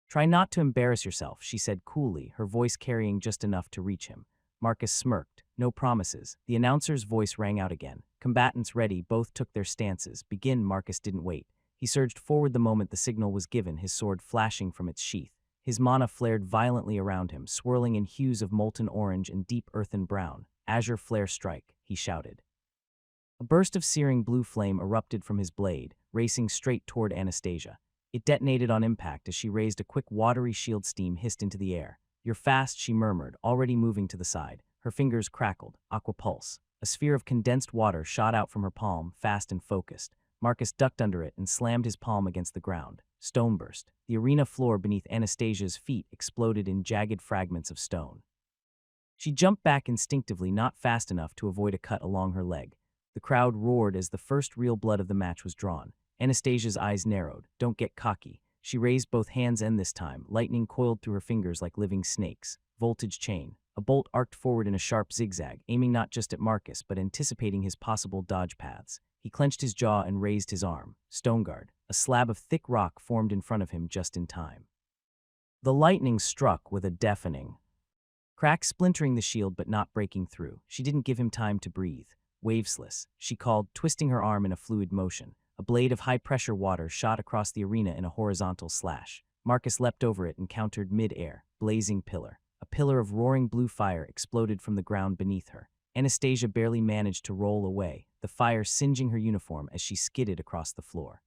"Try not to embarrass yourself," she said coolly, her voice carrying just enough to reach him. Marcus smirked. "No promises." The announcer's voice rang out again. Combatants ready, both took their stances. "Begin." Marcus didn't wait. He surged forward the moment the signal was given, his sword flashing from its sheath. His mana flared violently around him, swirling in hues of molten orange and deep earthen brown. "Azure flare strike," he shouted. A burst of searing blue flame erupted from his blade, racing straight toward Anastasia. It detonated on impact as she raised a quick watery shield. Steam hissed into the air. "You're fast," she murmured, already moving to the side. Her fingers crackled. Aqua pulse. A sphere of condensed water shot out from her palm, fast and focused. Marcus ducked under it and slammed his palm against the ground. Stone burst. The arena floor beneath Anastasia's feet exploded in jagged fragments of stone. She jumped back instinctively, not fast enough to avoid a cut along her leg. The crowd roared as the first real blood of the match was drawn. Anastasia's eyes narrowed. "Don't get cocky." She raised both hands, and this time, lightning coiled through her fingers like living snakes. Voltage chain. A bolt arced forward in a sharp zigzag, aiming not just at Marcus, but anticipating his possible dodge paths. He clenched his jaw and raised his arm. Stoneguard. A slab of thick rock formed in front of him just in time. The lightning struck with a deafening crack, splintering the shield but not breaking through. She didn't give him time to breathe. "Wavesless," she called, twisting her arm in a fluid motion. A blade of high-pressure water shot across the arena in a horizontal slash. Marcus leapt over it and countered mid-air. Blazing pillar. A pillar of roaring blue fire exploded from the ground beneath her. Anastasia barely managed to roll away, the fire singeing her uniform as she skidded across the floor.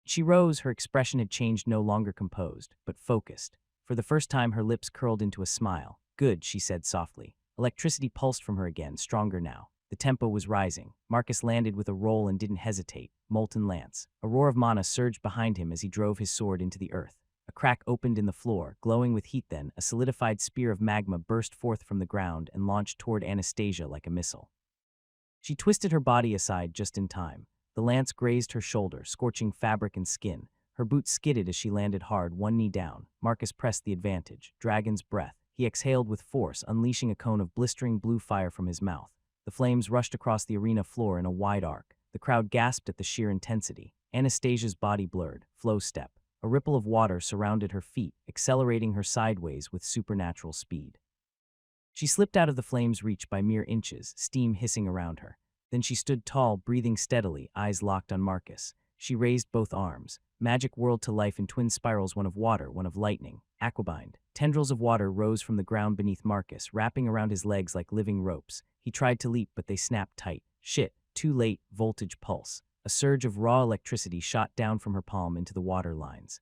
She rose, her expression had changed, no longer composed, but focused. For the first time, her lips curled into a smile. "Good," she said softly. Electricity pulsed from her again, stronger now. The tempo was rising. Marcus landed with a roll and didn't hesitate. Molten lance. A roar of mana surged behind him as he drove his sword into the earth. A crack opened in the floor, glowing with heat. Then, a solidified spear of magma burst forth from the ground and launched toward Anastasia like a missile. She twisted her body aside just in time. The lance grazed her shoulder, scorching fabric and skin. Her boots skidded as she landed hard, one knee down. Marcus pressed the advantage. Dragon's breath. He exhaled with force, unleashing a cone of blistering blue fire from his mouth. The flames rushed across the arena floor in a wide arc. The crowd gasped at the sheer intensity. Anastasia's body blurred. Flow step. A ripple of water surrounded her feet, accelerating her sideways with supernatural speed. She slipped out of the flames' reach by mere inches, steam hissing around her. Then she stood tall, breathing steadily, eyes locked on Marcus. She raised both arms. Magic whirled to life in twin spirals, one of water, one of lightning. Aquabind. Tendrils of water rose from the ground beneath Marcus, wrapping around his legs like living ropes. He tried to leap, but they snapped tight. Shit. Too late. Voltage pulse. A surge of raw electricity shot down from her palm into the water lines.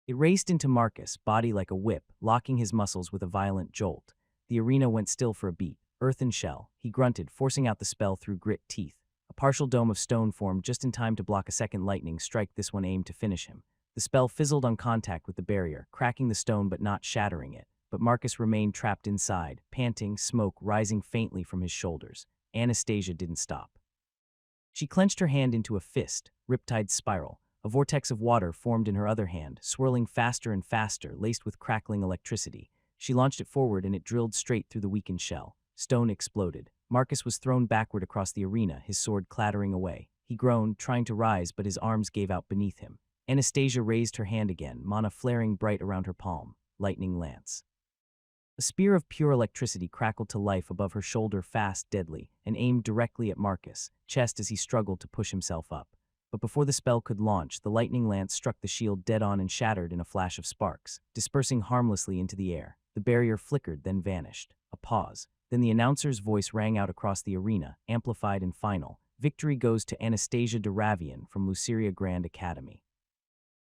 It raced into Marcus, body like a whip, locking his muscles with a violent jolt. The arena went still for a beat. Earth and shell. He grunted, forcing out the spell through grit teeth. A partial dome of stone formed just in time to block a second lightning strike. This one aimed to finish him. The spell fizzled on contact with the barrier, cracking the stone but not shattering it. But Marcus remained trapped inside, panting, smoke rising faintly from his shoulders. Anastasia didn't stop. She clenched her hand into a fist, riptide spiral. A vortex of water formed in her other hand, swirling faster and faster, laced with crackling electricity. She launched it forward and it drilled straight through the weakened shell. Stone exploded. Marcus was thrown backward across the arena, his sword clattering away. He groaned, trying to rise, but his arms gave out beneath him. Anastasia raised her hand again, mana flaring bright around her palm. Lightning lance. A spear of pure electricity crackled to life above her shoulder, fast, deadly, and aimed directly at Marcus' chest as he struggled to push himself up. But before the spell could launch, the lightning lance struck the shield dead on and shattered in a flash of sparks, dispersing harmlessly into the air. The barrier flickered, then vanished. A pause. Then the announcer's voice rang out across the arena, amplified and final. Victory goes to Anastasia de Varian from Luceria Grand Academy.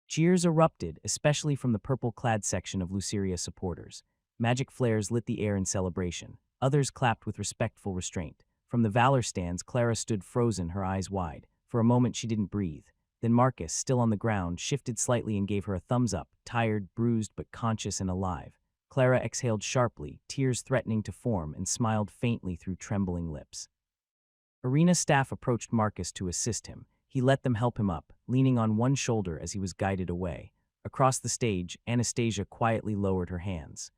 Cheers erupted, especially from the purple-clad section of Luceria supporters. Magic flares lit the air in celebration. Others clapped with respectful restraint. From the Valor stands, Clara stood frozen, her eyes wide. For a moment she didn't breathe. Then Marcus, still on the ground, shifted slightly and gave her a thumbs up, tired, bruised, but conscious and alive. Clara exhaled sharply, tears threatening to form, and smiled faintly through trembling lips. Arena staff approached Marcus to assist him. He let them help him up, leaning on one shoulder as he was guided away. Across the stage, Anastasia quietly lowered her hands.